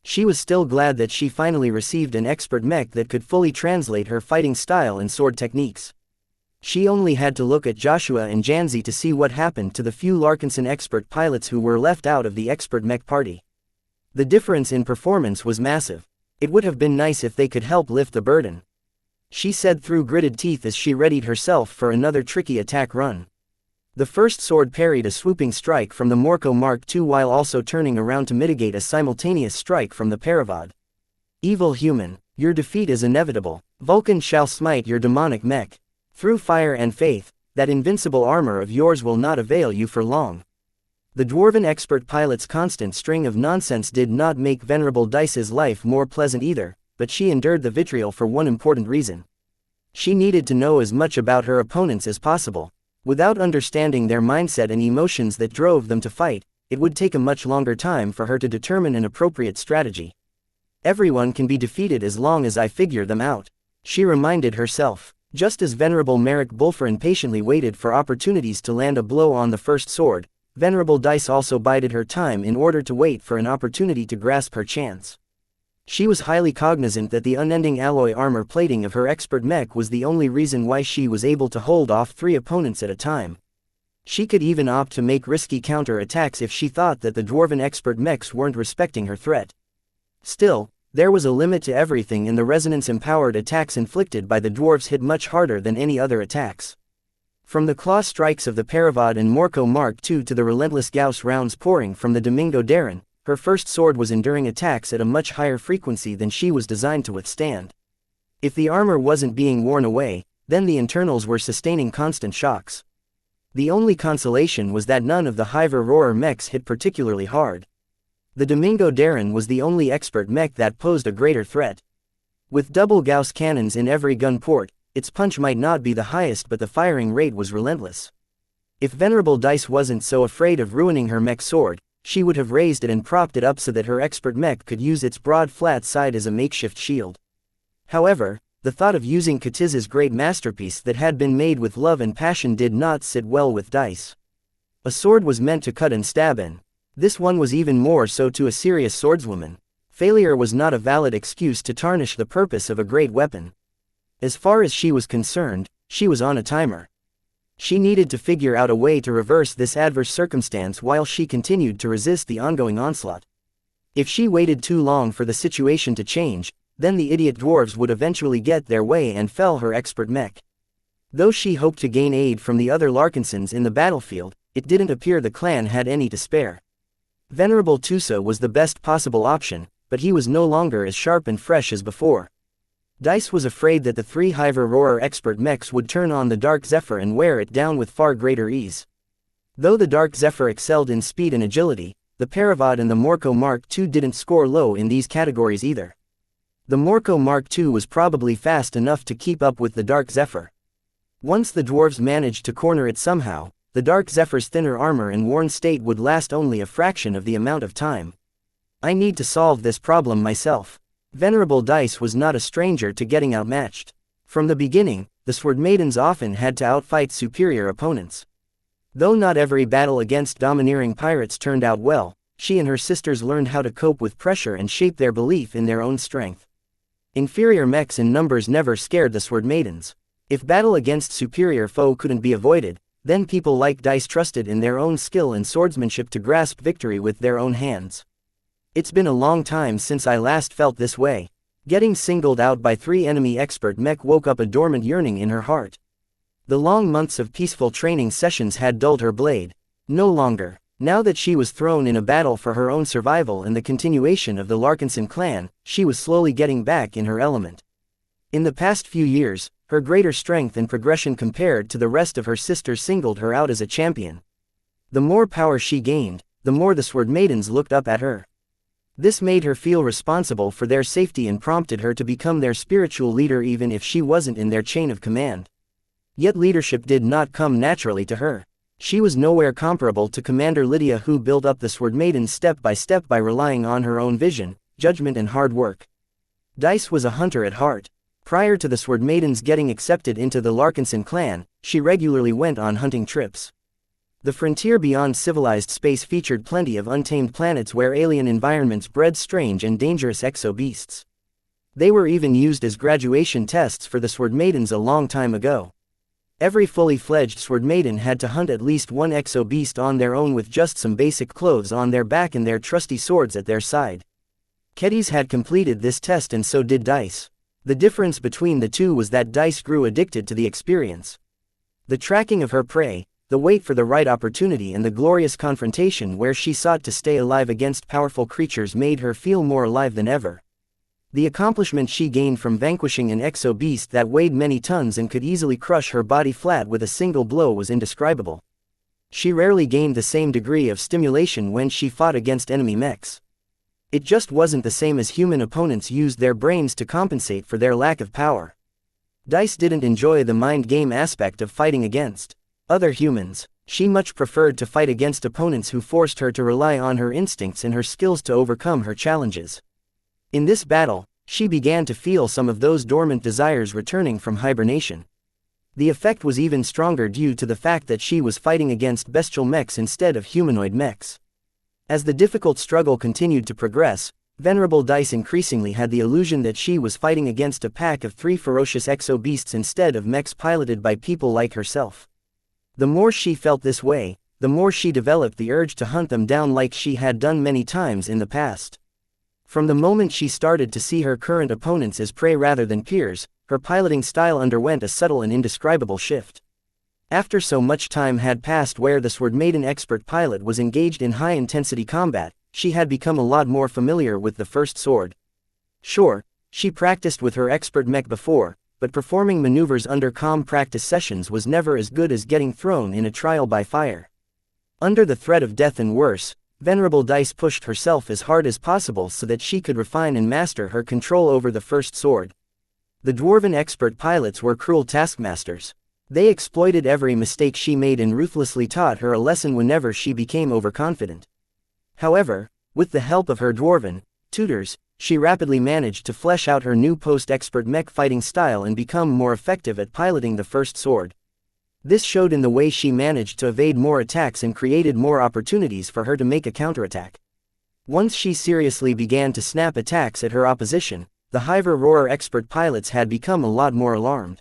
She was still glad that she finally received an expert Mech that could fully translate her fighting style and sword techniques. She only had to look at Joshua and Janzi to see what happened to the few Larkinson expert pilots who were left out of the expert Mech party. The difference in performance was massive. It would have been nice if they could help lift the burden. She said through gritted teeth as she readied herself for another tricky attack run. The first sword parried a swooping strike from the Morco Mark II while also turning around to mitigate a simultaneous strike from the Paravod. "Evil human, your defeat is inevitable. Vulcan shall smite your demonic Mech. Through fire and faith, that invincible armor of yours will not avail you for long." The dwarven expert pilot's constant string of nonsense did not make Venerable Dice's life more pleasant either, but she endured the vitriol for one important reason. She needed to know as much about her opponents as possible. Without understanding their mindset and emotions that drove them to fight, it would take a much longer time for her to determine an appropriate strategy. "Everyone can be defeated as long as I figure them out," she reminded herself. Just as Venerable Mech Bulfrin patiently waited for opportunities to land a blow on the first sword, Venerable Dice also bided her time in order to wait for an opportunity to grasp her chance. She was highly cognizant that the unending alloy armor plating of her expert Mech was the only reason why she was able to hold off three opponents at a time. She could even opt to make risky counter-attacks if she thought that the dwarven expert Mechs weren't respecting her threat. Still, there was a limit to everything, and the resonance-empowered attacks inflicted by the dwarves hit much harder than any other attacks. From the claw strikes of the Paravod and Morco Mark II to the relentless Gauss rounds pouring from the Domingo Darren, her first sword was enduring attacks at a much higher frequency than she was designed to withstand. If the armor wasn't being worn away, then the internals were sustaining constant shocks. The only consolation was that none of the Hiver Roarer mechs hit particularly hard. The Domingo Darren was the only expert mech that posed a greater threat. With double Gauss cannons in every gun port, its punch might not be the highest, but the firing rate was relentless. If Venerable Dice wasn't so afraid of ruining her mech sword, she would have raised it and propped it up so that her expert mech could use its broad flat side as a makeshift shield. However, the thought of using Katiz's great masterpiece that had been made with love and passion did not sit well with Dice. A sword was meant to cut and stab in. This one was even more so to a serious swordswoman. Failure was not a valid excuse to tarnish the purpose of a great weapon. As far as she was concerned, she was on a timer. She needed to figure out a way to reverse this adverse circumstance while she continued to resist the ongoing onslaught. If she waited too long for the situation to change, then the idiot dwarves would eventually get their way and fell her expert mech. Though she hoped to gain aid from the other Larkinsons in the battlefield, it didn't appear the clan had any to spare. Venerable Tusa was the best possible option, but he was no longer as sharp and fresh as before. Dice was afraid that the three Hiver Roarer expert mechs would turn on the Dark Zephyr and wear it down with far greater ease. Though the Dark Zephyr excelled in speed and agility, the Paravod and the Morco Mark II didn't score low in these categories either. The Morco Mark II was probably fast enough to keep up with the Dark Zephyr. Once the dwarves managed to corner it somehow, the Dark Zephyr's thinner armor and worn state would last only a fraction of the amount of time. I need to solve this problem myself. Venerable Dice was not a stranger to getting outmatched. From the beginning, the Sword Maidens often had to outfight superior opponents. Though not every battle against domineering pirates turned out well, she and her sisters learned how to cope with pressure and shape their belief in their own strength. Inferior mechs in numbers never scared the Sword Maidens. If battle against superior foe couldn't be avoided, then people like Dice trusted in their own skill and swordsmanship to grasp victory with their own hands. It's been a long time since I last felt this way. Getting singled out by three enemy expert mech woke up a dormant yearning in her heart. The long months of peaceful training sessions had dulled her blade. No longer. Now that she was thrown in a battle for her own survival and the continuation of the Larkinson clan, she was slowly getting back in her element. In the past few years, her greater strength and progression compared to the rest of her sisters singled her out as a champion. The more power she gained, the more the Sword Maidens looked up at her. This made her feel responsible for their safety and prompted her to become their spiritual leader even if she wasn't in their chain of command. Yet leadership did not come naturally to her. She was nowhere comparable to Commander Lydia, who built up the Sword Maidens step by relying on her own vision, judgment and hard work. Dice was a hunter at heart. Prior to the Sword Maidens getting accepted into the Larkinson clan, she regularly went on hunting trips. The frontier beyond civilized space featured plenty of untamed planets where alien environments bred strange and dangerous exo-beasts. They were even used as graduation tests for the Sword Maidens a long time ago. Every fully fledged Sword Maiden had to hunt at least one exo-beast on their own with just some basic clothes on their back and their trusty swords at their side. Kedis had completed this test and so did Dice. The difference between the two was that Dice grew addicted to the experience. The tracking of her prey, the wait for the right opportunity and the glorious confrontation where she sought to stay alive against powerful creatures made her feel more alive than ever. The accomplishment she gained from vanquishing an exo-beast that weighed many tons and could easily crush her body flat with a single blow was indescribable. She rarely gained the same degree of stimulation when she fought against enemy mechs. It just wasn't the same as human opponents used their brains to compensate for their lack of power. Dice didn't enjoy the mind game aspect of fighting against other humans. She much preferred to fight against opponents who forced her to rely on her instincts and her skills to overcome her challenges. In this battle, she began to feel some of those dormant desires returning from hibernation. The effect was even stronger due to the fact that she was fighting against bestial mechs instead of humanoid mechs. As the difficult struggle continued to progress, Venerable Dice increasingly had the illusion that she was fighting against a pack of three ferocious exo-beasts instead of mechs piloted by people like herself. The more she felt this way, the more she developed the urge to hunt them down like she had done many times in the past. From the moment she started to see her current opponents as prey rather than peers, her piloting style underwent a subtle and indescribable shift. After so much time had passed where the Sword Maiden expert pilot was engaged in high-intensity combat, she had become a lot more familiar with the first sword. Sure, she practiced with her expert mech before, but performing maneuvers under calm practice sessions was never as good as getting thrown in a trial by fire. Under the threat of death and worse, Venerable Dice pushed herself as hard as possible so that she could refine and master her control over the first sword. The dwarven expert pilots were cruel taskmasters. They exploited every mistake she made and ruthlessly taught her a lesson whenever she became overconfident. However, with the help of her dwarven tutors, she rapidly managed to flesh out her new post-expert mech fighting style and become more effective at piloting the first sword. This showed in the way she managed to evade more attacks and created more opportunities for her to make a counterattack. Once she seriously began to snap attacks at her opposition, the Hiver Roarer expert pilots had become a lot more alarmed.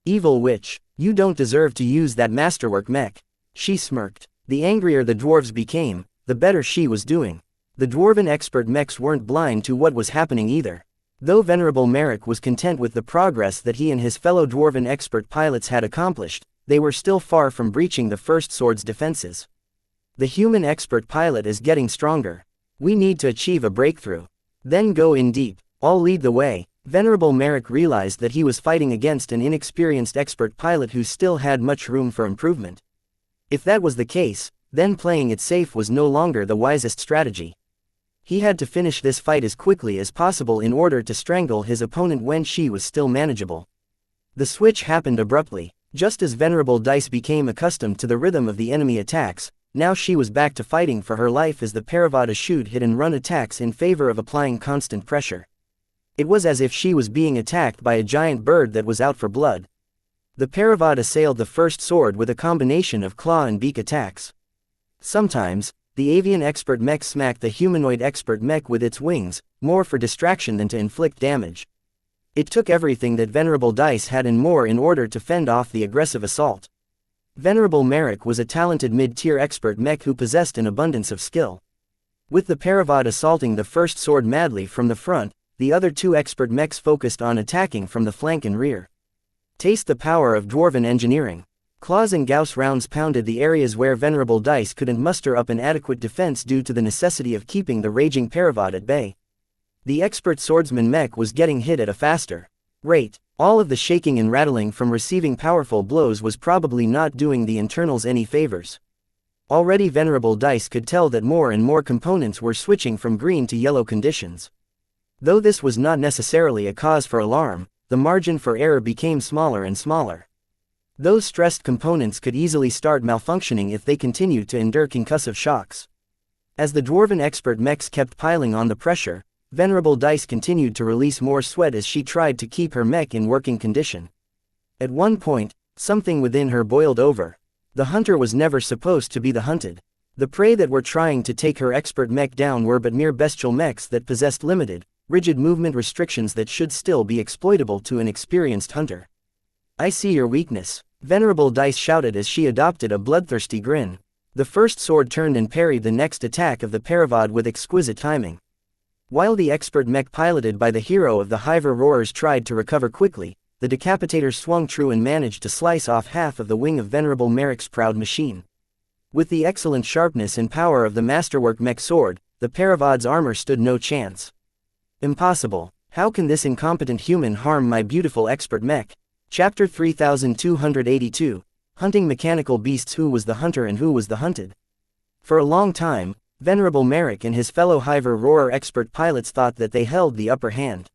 "Evil witch, you don't deserve to use that masterwork mech," she smirked. The angrier the dwarves became, the better she was doing. The dwarven expert mechs weren't blind to what was happening either. Though Venerable Mech was content with the progress that he and his fellow dwarven expert pilots had accomplished, they were still far from breaching the first sword's defenses. "The human expert pilot is getting stronger. We need to achieve a breakthrough. Then go in deep. I'll lead the way." Venerable Mech realized that he was fighting against an inexperienced expert pilot who still had much room for improvement. If that was the case, then playing it safe was no longer the wisest strategy. He had to finish this fight as quickly as possible in order to strangle his opponent when she was still manageable. The switch happened abruptly. Just as Venerable Dice became accustomed to the rhythm of the enemy attacks, now she was back to fighting for her life as the Paravada shoot hit-and-run attacks in favor of applying constant pressure. It was as if she was being attacked by a giant bird that was out for blood. The Paravada assailed the first sword with a combination of claw and beak attacks. Sometimes, the avian expert mech smacked the humanoid expert mech with its wings, more for distraction than to inflict damage. It took everything that Venerable Dice had and more in order to fend off the aggressive assault. Venerable Mech was a talented mid-tier expert mech who possessed an abundance of skill. With the Paravada assaulting the first sword madly from the front, the other two expert mechs focused on attacking from the flank and rear. Taste the power of dwarven engineering. Claws and Gauss rounds pounded the areas where Venerable Dice couldn't muster up an adequate defense due to the necessity of keeping the raging Paravada at bay. The expert swordsman mech was getting hit at a faster rate. All of the shaking and rattling from receiving powerful blows was probably not doing the internals any favors. Already Venerable Dice could tell that more and more components were switching from green to yellow conditions. Though this was not necessarily a cause for alarm, the margin for error became smaller and smaller. Those stressed components could easily start malfunctioning if they continued to endure concussive shocks. As the dwarven expert mechs kept piling on the pressure, Venerable Dice continued to release more sweat as she tried to keep her mech in working condition. At one point, something within her boiled over. The hunter was never supposed to be the hunted. The prey that were trying to take her expert mech down were but mere bestial mechs that possessed limited, rigid movement restrictions that should still be exploitable to an experienced hunter. "I see your weakness," Venerable Dice shouted as she adopted a bloodthirsty grin. The first sword turned and parried the next attack of the Paravada with exquisite timing. While the expert mech piloted by the hero of the Hiver Roarers tried to recover quickly, the decapitator swung true and managed to slice off half of the wing of Venerable Mech's proud machine. With the excellent sharpness and power of the masterwork mech sword, the Paravada's armor stood no chance. "Impossible. How can this incompetent human harm my beautiful expert mech?" Chapter 3282, Hunting Mechanical Beasts. Who was the hunter and who was the hunted? For a long time, Venerable Mech and his fellow Hiver Roarer expert pilots thought that they held the upper hand.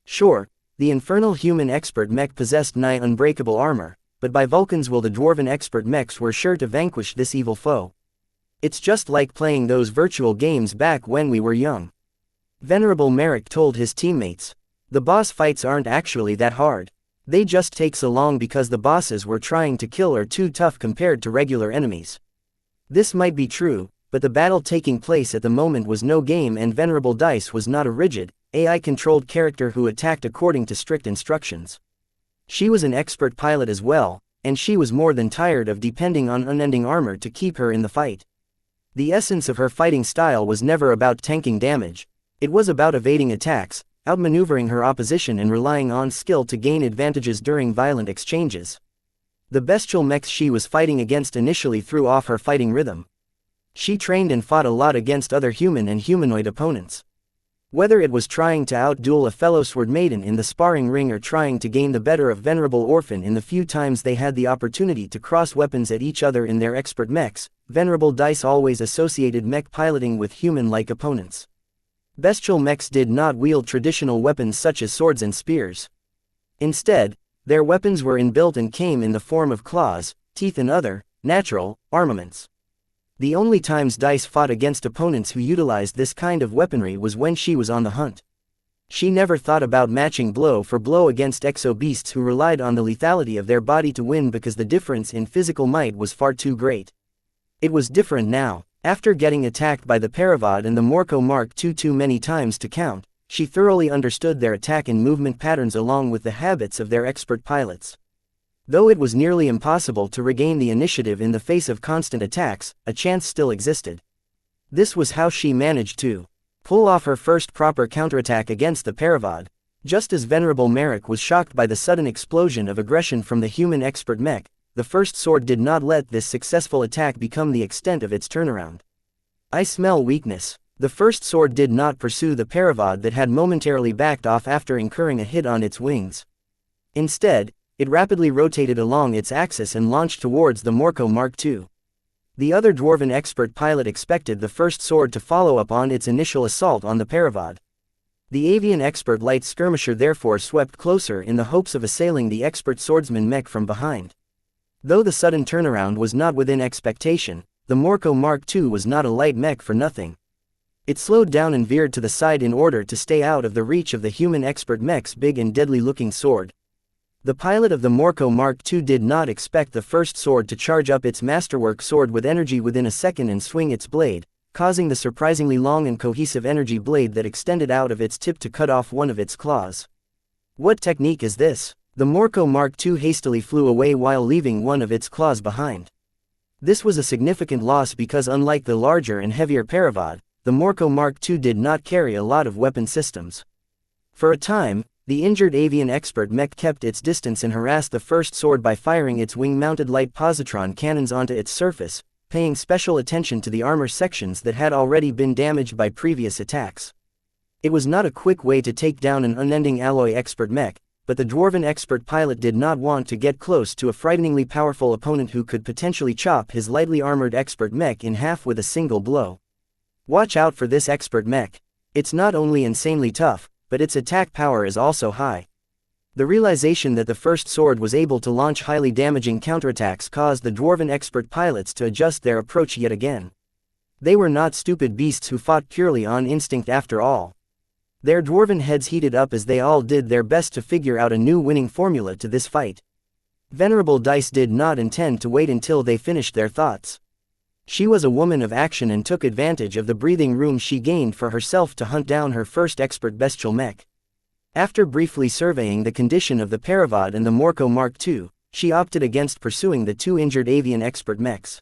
Sure, the infernal human expert mech possessed nigh unbreakable armor, but by Vulcan's will the dwarven expert mechs were sure to vanquish this evil foe. "It's just like playing those virtual games back when we were young," Venerable Mech told his teammates. "The boss fights aren't actually that hard. They just take so long because the bosses we're trying to kill are too tough compared to regular enemies." This might be true, but the battle taking place at the moment was no game and Venerable Dice was not a rigid, AI-controlled character who attacked according to strict instructions. She was an expert pilot as well, and she was more than tired of depending on unending armor to keep her in the fight. The essence of her fighting style was never about tanking damage. It was about evading attacks, outmaneuvering her opposition and relying on skill to gain advantages during violent exchanges. The bestial mechs she was fighting against initially threw off her fighting rhythm. She trained and fought a lot against other human and humanoid opponents. Whether it was trying to outduel a fellow sword maiden in the sparring ring or trying to gain the better of Venerable Orphan in the few times they had the opportunity to cross weapons at each other in their expert mechs, Venerable Dice always associated mech piloting with human-like opponents. Bestial mechs did not wield traditional weapons such as swords and spears. Instead, their weapons were inbuilt and came in the form of claws, teeth and other, natural, armaments. The only times Dice fought against opponents who utilized this kind of weaponry was when she was on the hunt. She never thought about matching blow for blow against exo-beasts who relied on the lethality of their body to win because the difference in physical might was far too great. It was different now. After getting attacked by the Paravod and the Morco Mark II too many times to count, she thoroughly understood their attack and movement patterns along with the habits of their expert pilots. Though it was nearly impossible to regain the initiative in the face of constant attacks, a chance still existed. This was how she managed to pull off her first proper counterattack against the Paravod. Just as Venerable Merrick was shocked by the sudden explosion of aggression from the human expert mech, the first sword did not let this successful attack become the extent of its turnaround. "I smell weakness." The first sword did not pursue the Paravod that had momentarily backed off after incurring a hit on its wings. Instead, it rapidly rotated along its axis and launched towards the Morco Mark II. The other dwarven expert pilot expected the first sword to follow up on its initial assault on the Paravod. The avian expert light skirmisher therefore swept closer in the hopes of assailing the expert swordsman mech from behind. Though the sudden turnaround was not within expectation, the Morco Mark II was not a light mech for nothing. It slowed down and veered to the side in order to stay out of the reach of the human expert mech's big and deadly-looking sword. The pilot of the Morco Mark II did not expect the first sword to charge up its masterwork sword with energy within a second and swing its blade, causing the surprisingly long and cohesive energy blade that extended out of its tip to cut off one of its claws. What technique is this? The Morco Mark II hastily flew away while leaving one of its claws behind. This was a significant loss because unlike the larger and heavier Paravod, the Morco Mark II did not carry a lot of weapon systems. For a time, the injured avian expert mech kept its distance and harassed the first sword by firing its wing-mounted light positron cannons onto its surface, paying special attention to the armor sections that had already been damaged by previous attacks. It was not a quick way to take down an unending alloy expert mech, but the dwarven expert pilot did not want to get close to a frighteningly powerful opponent who could potentially chop his lightly armored expert mech in half with a single blow. Watch out for this expert mech. It's not only insanely tough, but its attack power is also high. The realization that the first sword was able to launch highly damaging counterattacks caused the dwarven expert pilots to adjust their approach yet again. They were not stupid beasts who fought purely on instinct after all. Their dwarven heads heated up as they all did their best to figure out a new winning formula to this fight. Venerable Dice did not intend to wait until they finished their thoughts. She was a woman of action and took advantage of the breathing room she gained for herself to hunt down her first expert bestial mech. After briefly surveying the condition of the Paravod and the Morco Mark II, she opted against pursuing the two injured avian expert mechs.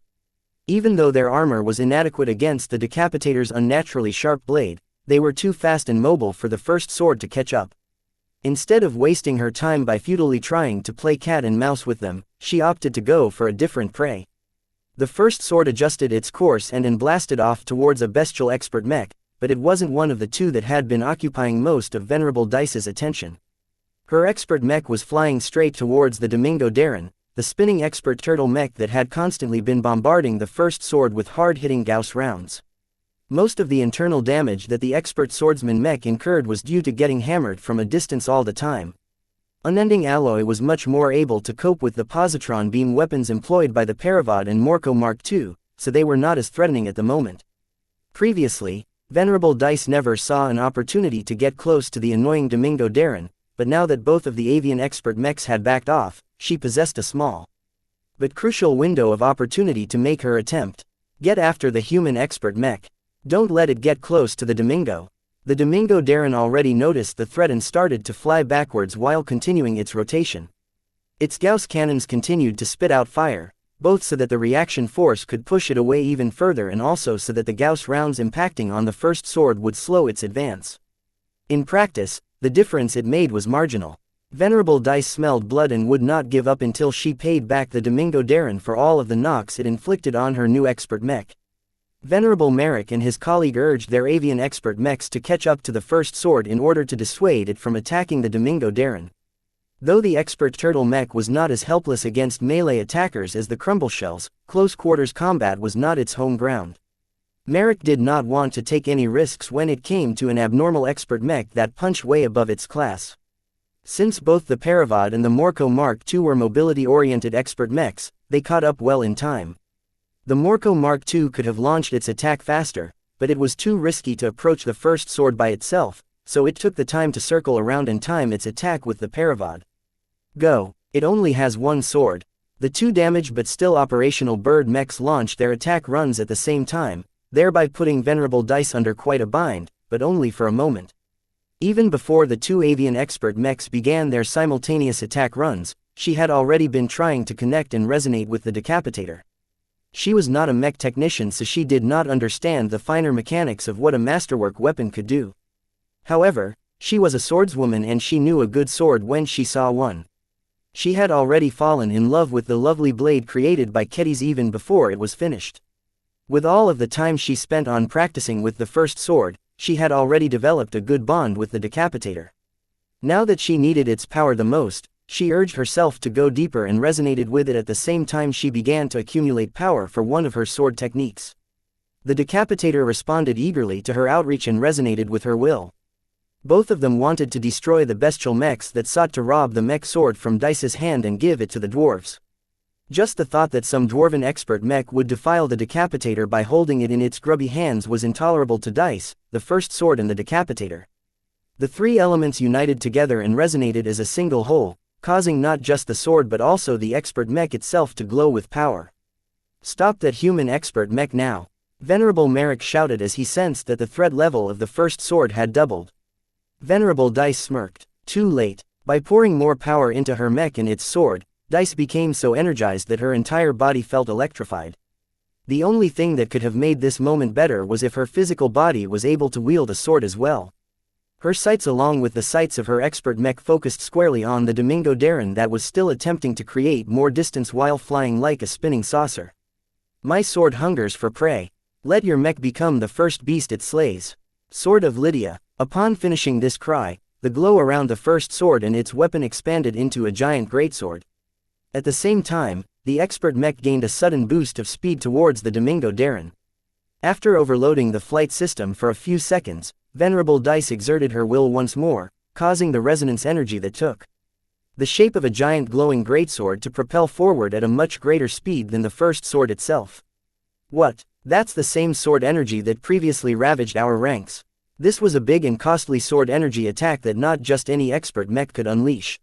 Even though their armor was inadequate against the Decapitator's unnaturally sharp blade, they were too fast and mobile for the first sword to catch up. Instead of wasting her time by futilely trying to play cat and mouse with them, she opted to go for a different prey. The first sword adjusted its course and blasted off towards a bestial expert mech, but it wasn't one of the two that had been occupying most of Venerable Dice's attention. Her expert mech was flying straight towards the Domingo Darren, the spinning expert turtle mech that had constantly been bombarding the first sword with hard-hitting Gauss rounds. Most of the internal damage that the expert swordsman mech incurred was due to getting hammered from a distance all the time. Unending Alloy was much more able to cope with the positron beam weapons employed by the Paravod and Morco Mark II, so they were not as threatening at the moment. Previously, Venerable Dice never saw an opportunity to get close to the annoying Domingo Darren, but now that both of the avian expert mechs had backed off, she possessed a small but crucial window of opportunity to make her attempt. Get after the human expert mech. Don't let it get close to the Domingo. The Domingo Darren already noticed the threat and started to fly backwards while continuing its rotation. Its Gauss cannons continued to spit out fire, both so that the reaction force could push it away even further and also so that the Gauss rounds impacting on the first sword would slow its advance. In practice, the difference it made was marginal. Venerable Dice smelled blood and would not give up until she paid back the Domingo Darren for all of the knocks it inflicted on her new expert mech. Venerable Merrick and his colleague urged their avian expert mechs to catch up to the first sword in order to dissuade it from attacking the Domingo Darren. Though the expert turtle mech was not as helpless against melee attackers as the crumble shells, close-quarters combat was not its home ground. Merrick did not want to take any risks when it came to an abnormal expert mech that punched way above its class. Since both the Paravod and the Morco Mark II were mobility-oriented expert mechs, they caught up well in time. The Morco Mark II could have launched its attack faster, but it was too risky to approach the first sword by itself, so it took the time to circle around and time its attack with the Paravod. Go. It only has one sword. The two damaged but still operational bird mechs launched their attack runs at the same time, thereby putting Venerable Dice under quite a bind, but only for a moment. Even before the two avian expert mechs began their simultaneous attack runs, she had already been trying to connect and resonate with the decapitator. She was not a mech technician, so she did not understand the finer mechanics of what a masterwork weapon could do. However, she was a swordswoman and she knew a good sword when she saw one. She had already fallen in love with the lovely blade created by Kedis even before it was finished. With all of the time she spent on practicing with the first sword, she had already developed a good bond with the decapitator. Now that she needed its power the most, she urged herself to go deeper and resonated with it at the same time she began to accumulate power for one of her sword techniques. The decapitator responded eagerly to her outreach and resonated with her will. Both of them wanted to destroy the bestial mechs that sought to rob the mech sword from Dice's hand and give it to the dwarves. Just the thought that some dwarven expert mech would defile the decapitator by holding it in its grubby hands was intolerable to Dice, the first sword and the decapitator. The three elements united together and resonated as a single whole, causing not just the sword but also the expert mech itself to glow with power. "Stop that human expert mech now!" Venerable Merrick shouted as he sensed that the threat level of the first sword had doubled. Venerable Dice smirked. Too late. By pouring more power into her mech and its sword, Dice became so energized that her entire body felt electrified. The only thing that could have made this moment better was if her physical body was able to wield a sword as well. Her sights along with the sights of her expert mech focused squarely on the Domingo Darren that was still attempting to create more distance while flying like a spinning saucer. "My sword hungers for prey. Let your mech become the first beast it slays." Sword of Lydia. Upon finishing this cry, the glow around the first sword and its weapon expanded into a giant greatsword. At the same time, the expert mech gained a sudden boost of speed towards the Domingo Darren. After overloading the flight system for a few seconds, Venerable Dice exerted her will once more, causing the resonance energy that took the shape of a giant glowing greatsword to propel forward at a much greater speed than the first sword itself. "What? That's the same sword energy that previously ravaged our ranks." This was a big and costly sword energy attack that not just any expert mech could unleash.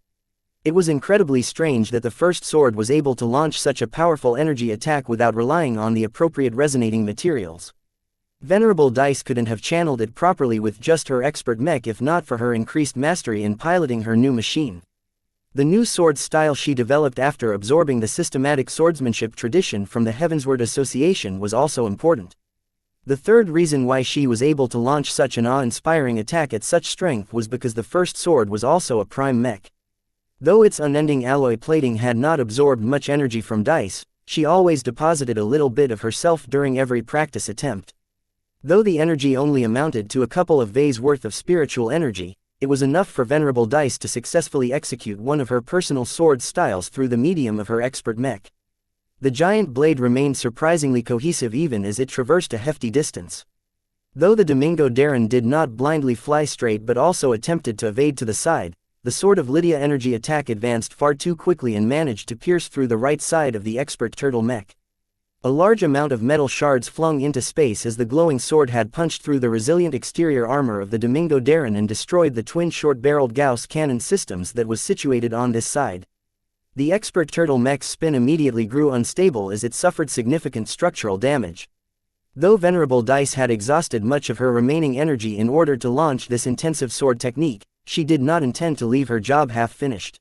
It was incredibly strange that the first sword was able to launch such a powerful energy attack without relying on the appropriate resonating materials. Venerable Dice couldn't have channeled it properly with just her expert mech if not for her increased mastery in piloting her new machine. The new sword style she developed after absorbing the systematic swordsmanship tradition from the Heavensward Association was also important. The third reason why she was able to launch such an awe-inspiring attack at such strength was because the first sword was also a prime mech. Though its unending alloy plating had not absorbed much energy from Dice, she always deposited a little bit of herself during every practice attempt. Though the energy only amounted to a couple of V's worth of spiritual energy, it was enough for Venerable Dice to successfully execute one of her personal sword styles through the medium of her expert mech. The giant blade remained surprisingly cohesive even as it traversed a hefty distance. Though the Domingo Darren did not blindly fly straight but also attempted to evade to the side, the Sword of Lydia energy attack advanced far too quickly and managed to pierce through the right side of the expert turtle mech. A large amount of metal shards flung into space as the glowing sword had punched through the resilient exterior armor of the Domingo Darren and destroyed the twin short-barreled Gauss cannon systems that was situated on this side. The expert turtle mech's spin immediately grew unstable as it suffered significant structural damage. Though Venerable Dice had exhausted much of her remaining energy in order to launch this intensive sword technique, she did not intend to leave her job half-finished.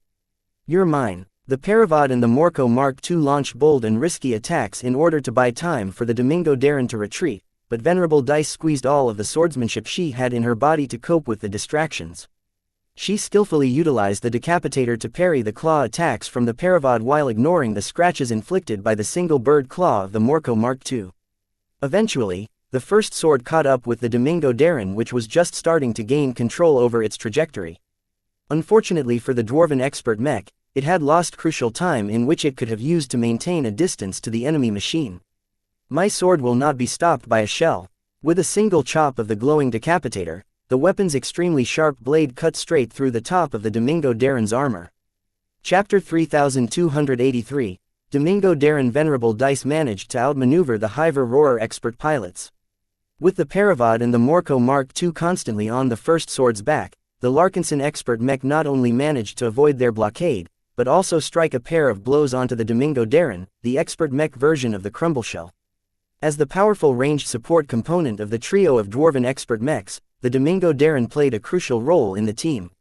"You're mine." The Paravod and the Morco Mark II launched bold and risky attacks in order to buy time for the Domingo Darren to retreat, but Venerable Dice squeezed all of the swordsmanship she had in her body to cope with the distractions. She skillfully utilized the decapitator to parry the claw attacks from the Paravod while ignoring the scratches inflicted by the single bird claw of the Morco Mark II. Eventually, the first sword caught up with the Domingo Darren, which was just starting to gain control over its trajectory. Unfortunately for the dwarven expert Mech, it had lost crucial time in which it could have used to maintain a distance to the enemy machine. My sword will not be stopped by a shell. With a single chop of the glowing decapitator, the weapon's extremely sharp blade cut straight through the top of the Domingo Darren's armor. Chapter 3283, Domingo Darren Venerable Dice managed to outmaneuver the Hiver Roarer expert pilots. With the Paravod and the Morco Mark II constantly on the first sword's back, the Larkinson expert Mech not only managed to avoid their blockade, but also strike a pair of blows onto the Domingo Darren, the expert Mech version of the Crumbleshell. As the powerful ranged support component of the trio of dwarven expert mechs, the Domingo Darren played a crucial role in the team.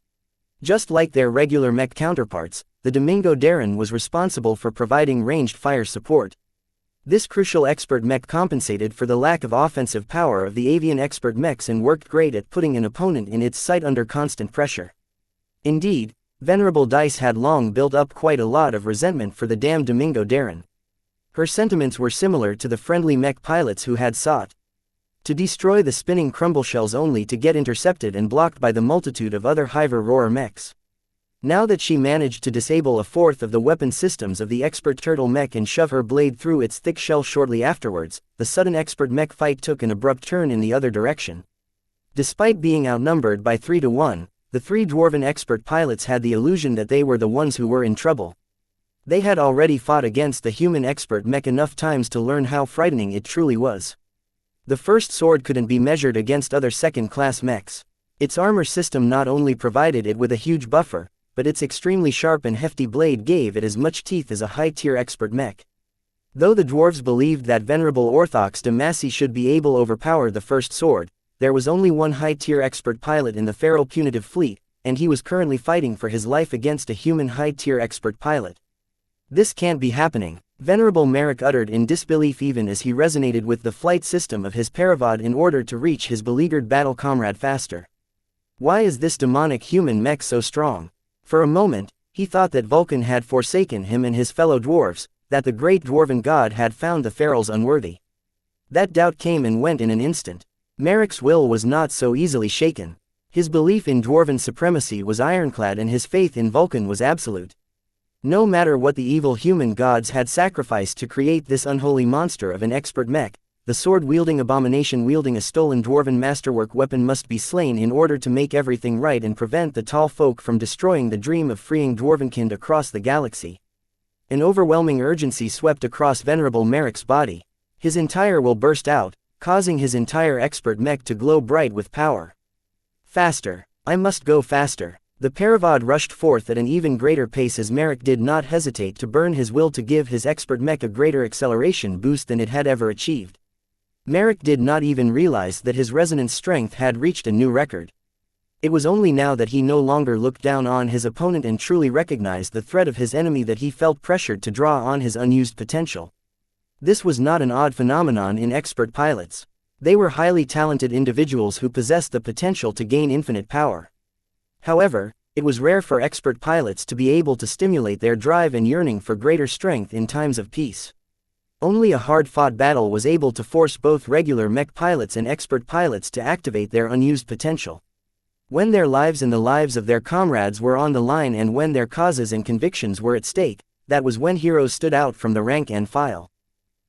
Just like their regular mech counterparts, the Domingo Darren was responsible for providing ranged fire support. This crucial expert mech compensated for the lack of offensive power of the avian expert mechs and worked great at putting an opponent in its sight under constant pressure. Indeed, Venerable Dice had long built up quite a lot of resentment for the damned Domingo Darren. Her sentiments were similar to the friendly mech pilots who had sought to destroy the spinning Crumbleshells only to get intercepted and blocked by the multitude of other Hiver Roarer mechs. Now that she managed to disable a fourth of the weapon systems of the expert turtle mech and shove her blade through its thick shell shortly afterwards, the sudden expert mech fight took an abrupt turn in the other direction. Despite being outnumbered by 3 to 1, the three dwarven expert pilots had the illusion that they were the ones who were in trouble. They had already fought against the human expert mech enough times to learn how frightening it truly was. The first sword couldn't be measured against other second-class mechs. Its armor system not only provided it with a huge buffer, but its extremely sharp and hefty blade gave it as much teeth as a high-tier expert mech. Though the dwarves believed that Venerable Orthox de Massey should be able to overpower the first sword, there was only one high-tier expert pilot in the feral punitive fleet, and he was currently fighting for his life against a human high-tier expert pilot. This can't be happening, Venerable Merrick uttered in disbelief even as he resonated with the flight system of his Paravod in order to reach his beleaguered battle comrade faster. Why is this demonic human mech so strong? For a moment, he thought that Vulcan had forsaken him and his fellow dwarves, that the great dwarven god had found the ferals unworthy. That doubt came and went in an instant. Merrick's will was not so easily shaken. His belief in dwarven supremacy was ironclad and his faith in Vulcan was absolute. No matter what the evil human gods had sacrificed to create this unholy monster of an expert mech, the sword-wielding abomination wielding a stolen dwarven masterwork weapon must be slain in order to make everything right and prevent the tall folk from destroying the dream of freeing dwarvenkind across the galaxy. An overwhelming urgency swept across Venerable Merrick's body. His entire will burst out, causing his entire expert mech to glow bright with power. Faster! I must go faster! The Paravod rushed forth at an even greater pace as Merrick did not hesitate to burn his will to give his expert mech a greater acceleration boost than it had ever achieved. Merrick did not even realize that his resonance strength had reached a new record. It was only now that he no longer looked down on his opponent and truly recognized the threat of his enemy that he felt pressured to draw on his unused potential. This was not an odd phenomenon in expert pilots. They were highly talented individuals who possessed the potential to gain infinite power. However, it was rare for expert pilots to be able to stimulate their drive and yearning for greater strength in times of peace. Only a hard-fought battle was able to force both regular mech pilots and expert pilots to activate their unused potential. When their lives and the lives of their comrades were on the line and when their causes and convictions were at stake, that was when heroes stood out from the rank and file.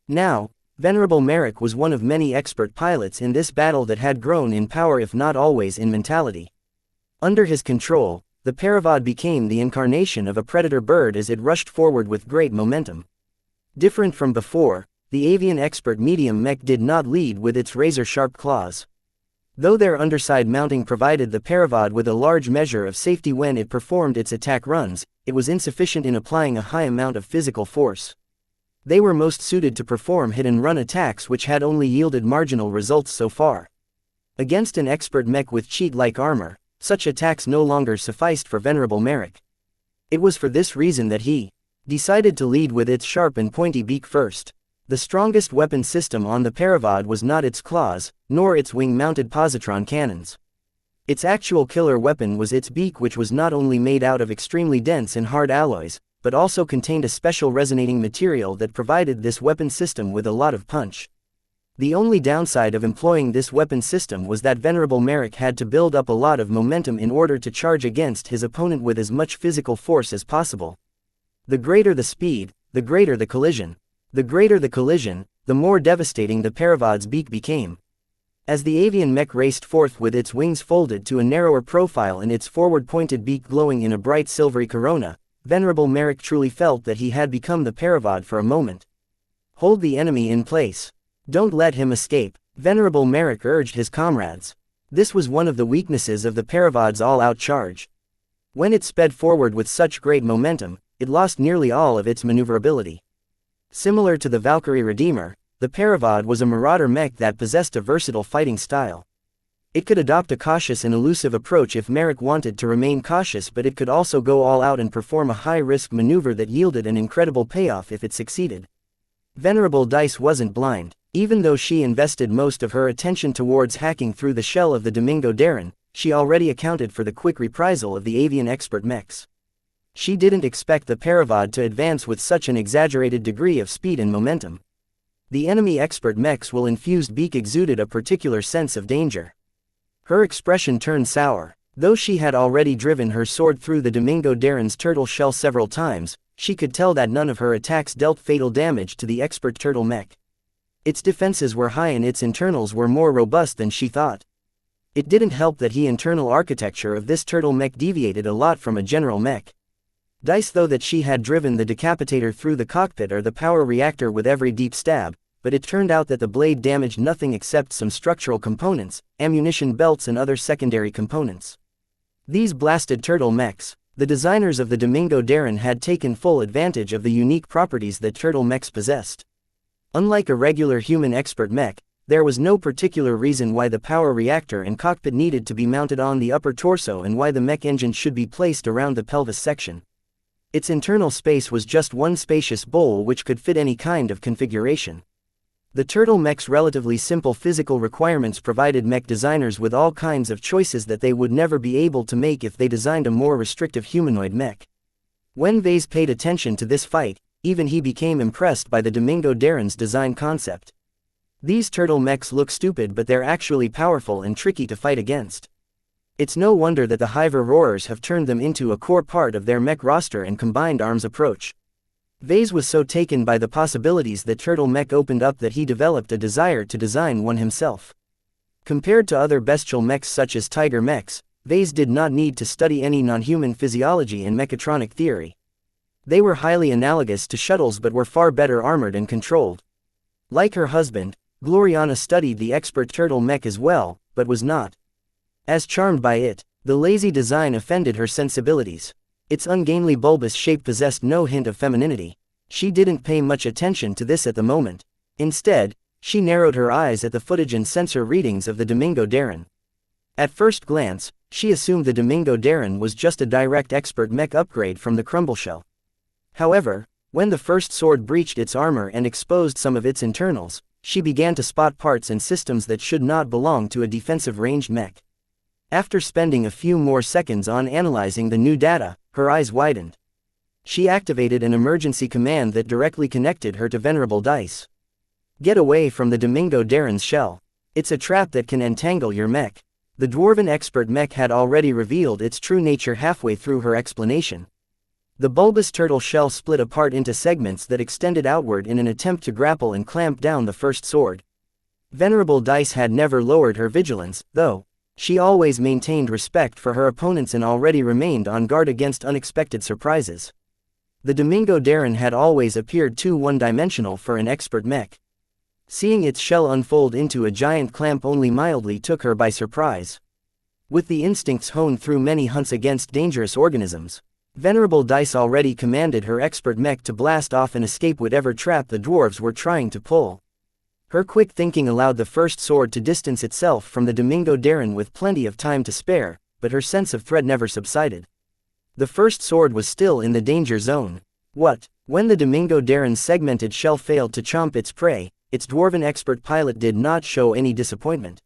Now, Venerable Merrick was one of many expert pilots in this battle that had grown in power if not always in mentality. Under his control, the Paravod became the incarnation of a predator bird as it rushed forward with great momentum. Different from before, the avian expert medium mech did not lead with its razor-sharp claws. Though their underside mounting provided the Paravod with a large measure of safety when it performed its attack runs, it was insufficient in applying a high amount of physical force. They were most suited to perform hit-and-run attacks which had only yielded marginal results so far. Against an expert mech with cheat-like armor, such attacks no longer sufficed for Venerable Merrick. It was for this reason that he decided to lead with its sharp and pointy beak first. The strongest weapon system on the Paravod was not its claws, nor its wing-mounted positron cannons. Its actual killer weapon was its beak, which was not only made out of extremely dense and hard alloys, but also contained a special resonating material that provided this weapon system with a lot of punch. The only downside of employing this weapon system was that Venerable Mech had to build up a lot of momentum in order to charge against his opponent with as much physical force as possible. The greater the speed, the greater the collision. The greater the collision, the more devastating the Paravod's beak became. As the avian mech raced forth with its wings folded to a narrower profile and its forward-pointed beak glowing in a bright silvery corona, Venerable Mech truly felt that he had become the Paravod for a moment. Hold the enemy in place. Don't let him escape, Venerable Mech urged his comrades. This was one of the weaknesses of the Paravod's all-out charge. When it sped forward with such great momentum, it lost nearly all of its maneuverability. Similar to the Valkyrie Redeemer, the Paravod was a marauder mech that possessed a versatile fighting style. It could adopt a cautious and elusive approach if Mech wanted to remain cautious, but it could also go all out and perform a high-risk maneuver that yielded an incredible payoff if it succeeded. Venerable Dice wasn't blind. Even though she invested most of her attention towards hacking through the shell of the Domingo Darren, she already accounted for the quick reprisal of the avian expert mechs. She didn't expect the Paravod to advance with such an exaggerated degree of speed and momentum. The enemy expert mech's well-infused beak exuded a particular sense of danger. Her expression turned sour. Though she had already driven her sword through the Domingo Darren's turtle shell several times, she could tell that none of her attacks dealt fatal damage to the expert turtle mech. Its defenses were high and its internals were more robust than she thought. It didn't help that the internal architecture of this turtle mech deviated a lot from a general mech. Dice though that she had driven the decapitator through the cockpit or the power reactor with every deep stab, but it turned out that the blade damaged nothing except some structural components, ammunition belts and other secondary components. These blasted turtle mechs. The designers of the Domingo Darren had taken full advantage of the unique properties that turtle mechs possessed. Unlike a regular human expert mech, there was no particular reason why the power reactor and cockpit needed to be mounted on the upper torso and why the mech engine should be placed around the pelvis section. Its internal space was just one spacious bowl which could fit any kind of configuration. The turtle mech's relatively simple physical requirements provided mech designers with all kinds of choices that they would never be able to make if they designed a more restrictive humanoid mech. When Vase paid attention to this fight, even he became impressed by the Domingo Darren's design concept. These turtle mechs look stupid, but they're actually powerful and tricky to fight against. It's no wonder that the Hiver Roarers have turned them into a core part of their mech roster and combined arms approach. Vase was so taken by the possibilities that Turtle Mech opened up that he developed a desire to design one himself. Compared to other bestial mechs such as tiger mechs, Vase did not need to study any non-human physiology and mechatronic theory. They were highly analogous to shuttles but were far better armored and controlled. Like her husband, Gloriana studied the expert turtle mech as well, but was not as charmed by it. The lazy design offended her sensibilities. Its ungainly bulbous shape possessed no hint of femininity. She didn't pay much attention to this at the moment. Instead, she narrowed her eyes at the footage and sensor readings of the Domingo Darren. At first glance, she assumed the Domingo Darren was just a direct expert mech upgrade from the Crumbleshell. However, when the first sword breached its armor and exposed some of its internals, she began to spot parts and systems that should not belong to a defensive ranged mech. After spending a few more seconds on analyzing the new data, her eyes widened. She activated an emergency command that directly connected her to Venerable Dice. Get away from the Domingo Darren's shell. It's a trap that can entangle your mech. The dwarven expert mech had already revealed its true nature halfway through her explanation. The bulbous turtle shell split apart into segments that extended outward in an attempt to grapple and clamp down the first sword. Venerable Dice had never lowered her vigilance, though. She always maintained respect for her opponents and already remained on guard against unexpected surprises. The Domingo Darren had always appeared too one-dimensional for an expert mech. Seeing its shell unfold into a giant clamp only mildly took her by surprise. With the instincts honed through many hunts against dangerous organisms, Venerable Dice already commanded her expert mech to blast off and escape whatever trap the dwarves were trying to pull. Her quick thinking allowed the first sword to distance itself from the Domingo Darren with plenty of time to spare, but her sense of threat never subsided. The first sword was still in the danger zone. What? When the Domingo Darren's segmented shell failed to chomp its prey, its dwarven expert pilot did not show any disappointment.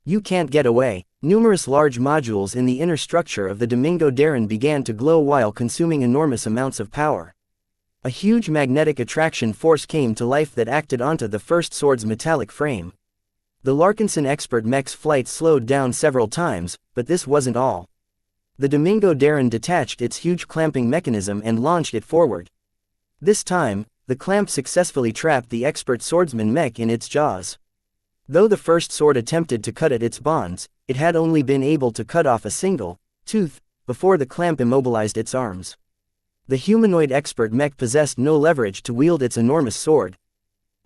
You can't get away. Numerous large modules in the inner structure of the Domingo Darren began to glow while consuming enormous amounts of power. A huge magnetic attraction force came to life that acted onto the first sword's metallic frame. The Larkinson expert mech's flight slowed down several times, but this wasn't all. The Domingo Darren detached its huge clamping mechanism and launched it forward. This time, the clamp successfully trapped the expert swordsman mech in its jaws. Though the first sword attempted to cut at its bonds, it had only been able to cut off a single tooth before the clamp immobilized its arms. The humanoid expert mech possessed no leverage to wield its enormous sword.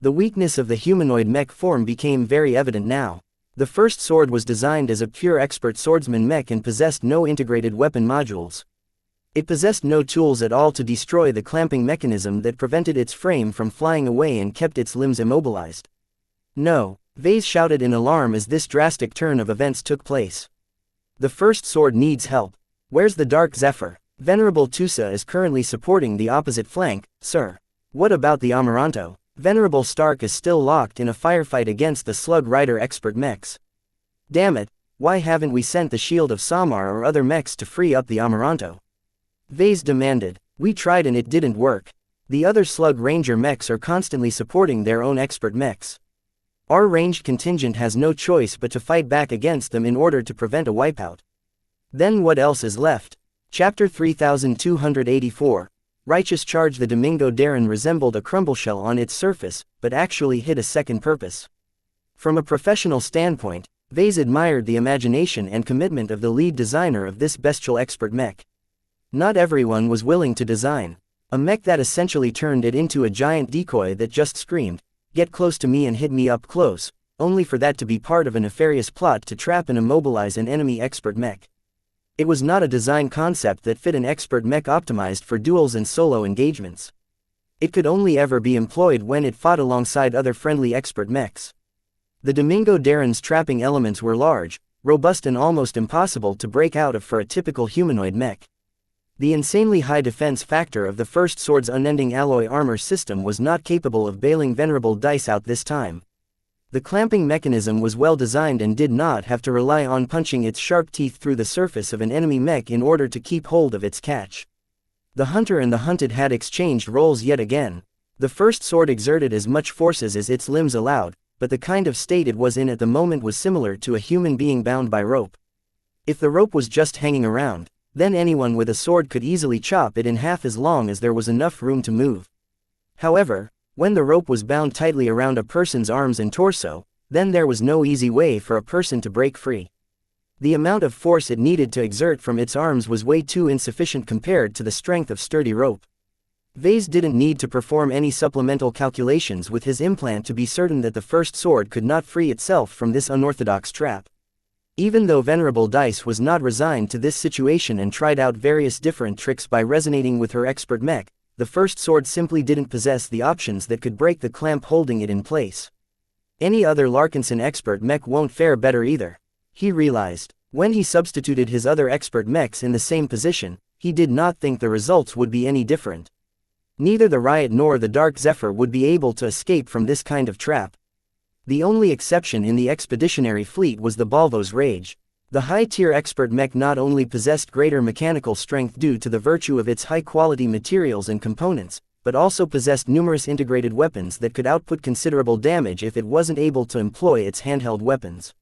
The weakness of the humanoid mech form became very evident now. The first sword was designed as a pure expert swordsman mech and possessed no integrated weapon modules. It possessed no tools at all to destroy the clamping mechanism that prevented its frame from flying away and kept its limbs immobilized. No, Vase shouted in alarm as this drastic turn of events took place. The first sword needs help. Where's the Dark Zephyr? Venerable Tusa is currently supporting the opposite flank, sir. What about the Amaranto? Venerable Stark is still locked in a firefight against the Slug Rider expert mechs. Damn it, why haven't we sent the Shield of Samar or other mechs to free up the Amaranto? Vase demanded. We tried and it didn't work. The other Slug Ranger mechs are constantly supporting their own expert mechs. Our ranged contingent has no choice but to fight back against them in order to prevent a wipeout. Then what else is left? Chapter 3284. Righteous Charge. The Domingo Darren resembled a crumble shell on its surface, but actually hid a second purpose. From a professional standpoint, Vase admired the imagination and commitment of the lead designer of this bestial expert mech. Not everyone was willing to design a mech that essentially turned it into a giant decoy that just screamed, "Get close to me and hit me up close," only for that to be part of a nefarious plot to trap and immobilize an enemy expert mech. It was not a design concept that fit an expert mech optimized for duels and solo engagements. It could only ever be employed when it fought alongside other friendly expert mechs. The Domingo Darren's trapping elements were large, robust and almost impossible to break out of for a typical humanoid mech. The insanely high defense factor of the first sword's unending alloy armor system was not capable of bailing Venerable Dice out this time. The clamping mechanism was well designed and did not have to rely on punching its sharp teeth through the surface of an enemy mech in order to keep hold of its catch. The hunter and the hunted had exchanged roles yet again. The first sword exerted as much forces as its limbs allowed, but the kind of state it was in at the moment was similar to a human being bound by rope. If the rope was just hanging around, then anyone with a sword could easily chop it in half as long as there was enough room to move. However, when the rope was bound tightly around a person's arms and torso, then there was no easy way for a person to break free. The amount of force it needed to exert from its arms was way too insufficient compared to the strength of sturdy rope. Vase didn't need to perform any supplemental calculations with his implant to be certain that the first sword could not free itself from this unorthodox trap. Even though Venerable Dice was not resigned to this situation and tried out various different tricks by resonating with her expert mech, the first sword simply didn't possess the options that could break the clamp holding it in place. Any other Larkinson expert mech won't fare better either. He realized. When he substituted his other expert mechs in the same position, he did not think the results would be any different. Neither the Riot nor the Dark Zephyr would be able to escape from this kind of trap. The only exception in the expeditionary fleet was the Balvo's Rage. The high-tier expert mech not only possessed greater mechanical strength due to the virtue of its high-quality materials and components, but also possessed numerous integrated weapons that could output considerable damage if it wasn't able to employ its handheld weapons.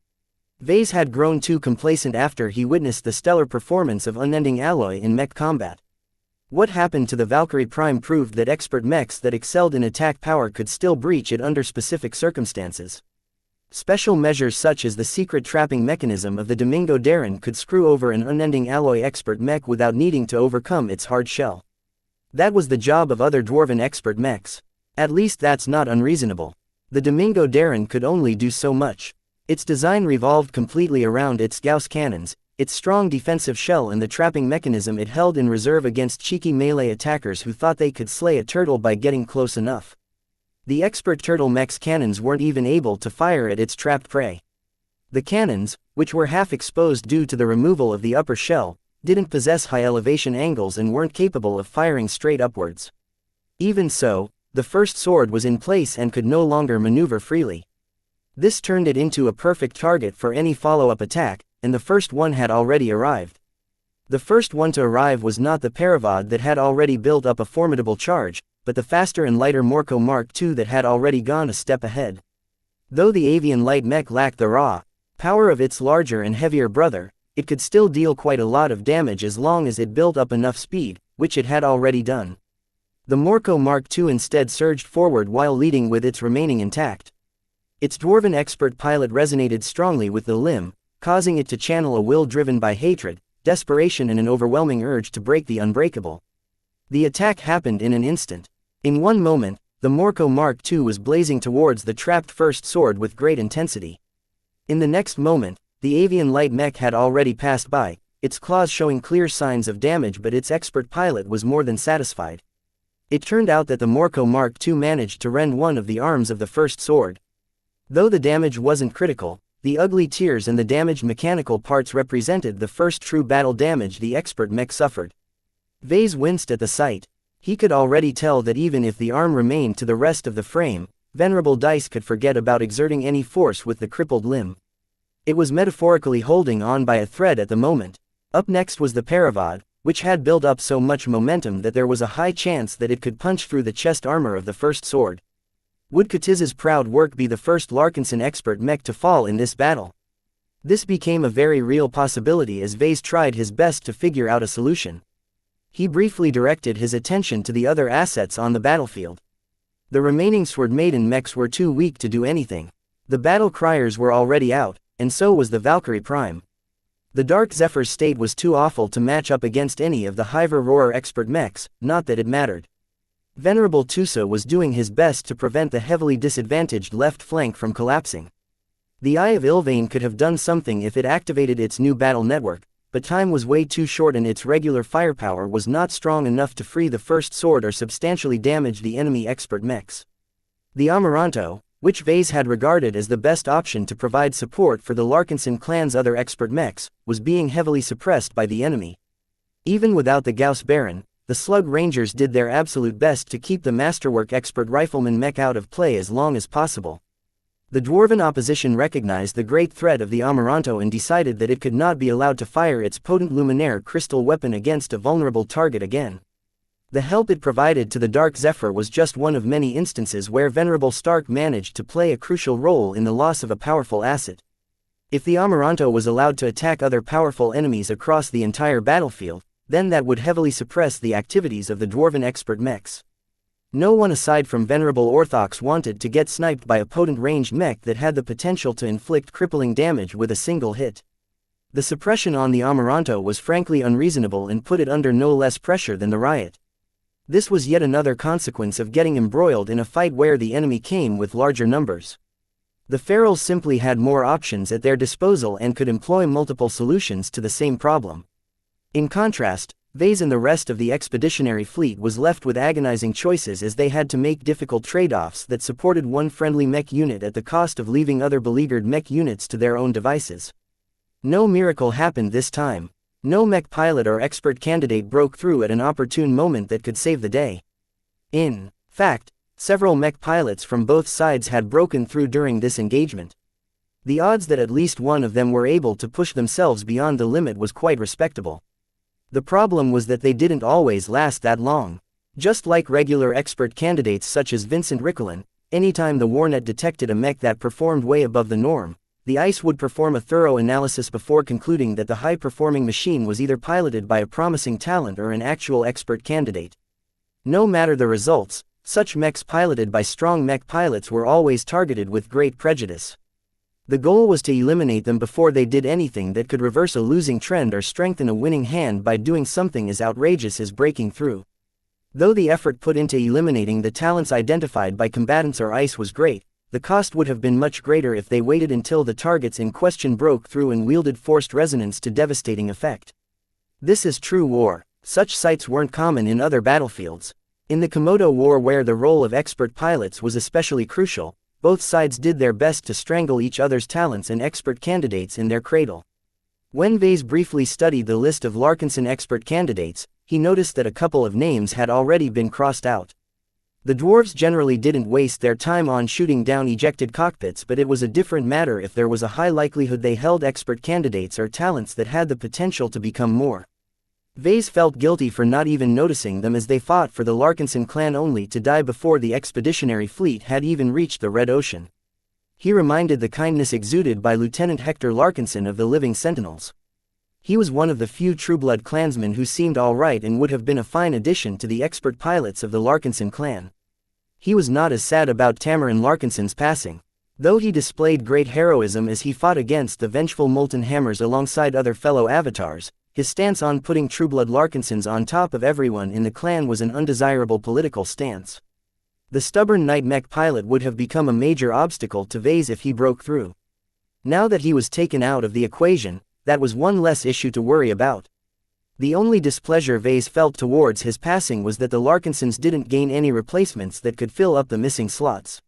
Vase had grown too complacent after he witnessed the stellar performance of Unending Alloy in mech combat. What happened to the Valkyrie Prime proved that expert mechs that excelled in attack power could still breach it under specific circumstances. Special measures such as the secret trapping mechanism of the Domingo Darren could screw over an Unending Alloy expert mech without needing to overcome its hard shell. That was the job of other Dwarven expert mechs. At least that's not unreasonable. The Domingo Darren could only do so much. Its design revolved completely around its Gauss cannons, its strong defensive shell and the trapping mechanism it held in reserve against cheeky melee attackers who thought they could slay a turtle by getting close enough. The expert turtle mech's cannons weren't even able to fire at its trapped prey. The cannons, which were half exposed due to the removal of the upper shell, didn't possess high elevation angles and weren't capable of firing straight upwards. Even so, the first sword was in place and could no longer maneuver freely. This turned it into a perfect target for any follow-up attack, and the first one had already arrived. The first one to arrive was not the Paravod that had already built up a formidable charge, but the faster and lighter Morco Mark II that had already gone a step ahead. Though the avian light mech lacked the raw power of its larger and heavier brother, it could still deal quite a lot of damage as long as it built up enough speed, which it had already done. The Morco Mark II instead surged forward while leading with its remaining intact. Its dwarven expert pilot resonated strongly with the limb, causing it to channel a will driven by hatred, desperation and an overwhelming urge to break the unbreakable. The attack happened in an instant. In one moment, the Morco Mark II was blazing towards the trapped first sword with great intensity. In the next moment, the avian light mech had already passed by, its claws showing clear signs of damage, but its expert pilot was more than satisfied. It turned out that the Morco Mark II managed to rend one of the arms of the first sword. Though the damage wasn't critical, the ugly tears and the damaged mechanical parts represented the first true battle damage the expert mech suffered. Vase winced at the sight. He could already tell that even if the arm remained to the rest of the frame, Venerable Dice could forget about exerting any force with the crippled limb. It was metaphorically holding on by a thread at the moment. Up next was the Paravod, which had built up so much momentum that there was a high chance that it could punch through the chest armor of the first sword. Would Katiz's proud work be the first Larkinson expert mech to fall in this battle? This became a very real possibility as Vase tried his best to figure out a solution. He briefly directed his attention to the other assets on the battlefield. The remaining Sword Maiden mechs were too weak to do anything. The battle criers were already out, and so was the Valkyrie Prime. The Dark Zephyr's state was too awful to match up against any of the Hyver Roarer expert mechs, not that it mattered. Venerable Tusa was doing his best to prevent the heavily disadvantaged left flank from collapsing. The Eye of Ilvain could have done something if it activated its new battle network, but time was way too short and its regular firepower was not strong enough to free the first sword or substantially damage the enemy expert mechs. The Amaranto, which Vase had regarded as the best option to provide support for the Larkinson clan's other expert mechs, was being heavily suppressed by the enemy. Even without the Gauss Baron, the Slug Rangers did their absolute best to keep the Masterwork expert rifleman mech out of play as long as possible. The Dwarven opposition recognized the great threat of the Amaranto and decided that it could not be allowed to fire its potent Luminaire crystal weapon against a vulnerable target again. The help it provided to the Dark Zephyr was just one of many instances where Venerable Stark managed to play a crucial role in the loss of a powerful asset. If the Amaranto was allowed to attack other powerful enemies across the entire battlefield, then that would heavily suppress the activities of the Dwarven expert mechs. No one aside from Venerable Orthox wanted to get sniped by a potent ranged mech that had the potential to inflict crippling damage with a single hit. The suppression on the Amaranto was frankly unreasonable and put it under no less pressure than the riot. This was yet another consequence of getting embroiled in a fight where the enemy came with larger numbers. The Ferals simply had more options at their disposal and could employ multiple solutions to the same problem. In contrast, Vase and the rest of the expeditionary fleet was left with agonizing choices as they had to make difficult trade-offs that supported one friendly mech unit at the cost of leaving other beleaguered mech units to their own devices. No miracle happened this time. No mech pilot or expert candidate broke through at an opportune moment that could save the day. In fact, several mech pilots from both sides had broken through during this engagement. The odds that at least one of them were able to push themselves beyond the limit was quite respectable. The problem was that they didn't always last that long. Just like regular expert candidates such as Vincent Rickelin, anytime the Warnet detected a mech that performed way above the norm, the ICE would perform a thorough analysis before concluding that the high-performing machine was either piloted by a promising talent or an actual expert candidate. No matter the results, such mechs piloted by strong mech pilots were always targeted with great prejudice. The goal was to eliminate them before they did anything that could reverse a losing trend or strengthen a winning hand by doing something as outrageous as breaking through. Though the effort put into eliminating the talents identified by combatants or ICE was great, the cost would have been much greater if they waited until the targets in question broke through and wielded forced resonance to devastating effect. This is true war. Such sights weren't common in other battlefields. In the Komodo War, where the role of expert pilots was especially crucial, both sides did their best to strangle each other's talents and expert candidates in their cradle. When Vase briefly studied the list of Larkinson expert candidates, he noticed that a couple of names had already been crossed out. The dwarves generally didn't waste their time on shooting down ejected cockpits, but it was a different matter if there was a high likelihood they held expert candidates or talents that had the potential to become more Vase felt guilty for not even noticing them as they fought for the Larkinson clan only to die before the expeditionary fleet had even reached the Red Ocean. He reminded the kindness exuded by Lieutenant Hector Larkinson of the Living Sentinels. He was one of the few Trueblood clansmen who seemed alright and would have been a fine addition to the expert pilots of the Larkinson clan. He was not as sad about Tamarin Larkinson's passing. Though he displayed great heroism as he fought against the vengeful Molten Hammers alongside other fellow avatars, his stance on putting Trueblood Larkinsons on top of everyone in the clan was an undesirable political stance. The stubborn Night Mech pilot would have become a major obstacle to Vase if he broke through. Now that he was taken out of the equation, that was one less issue to worry about. The only displeasure Vase felt towards his passing was that the Larkinsons didn't gain any replacements that could fill up the missing slots.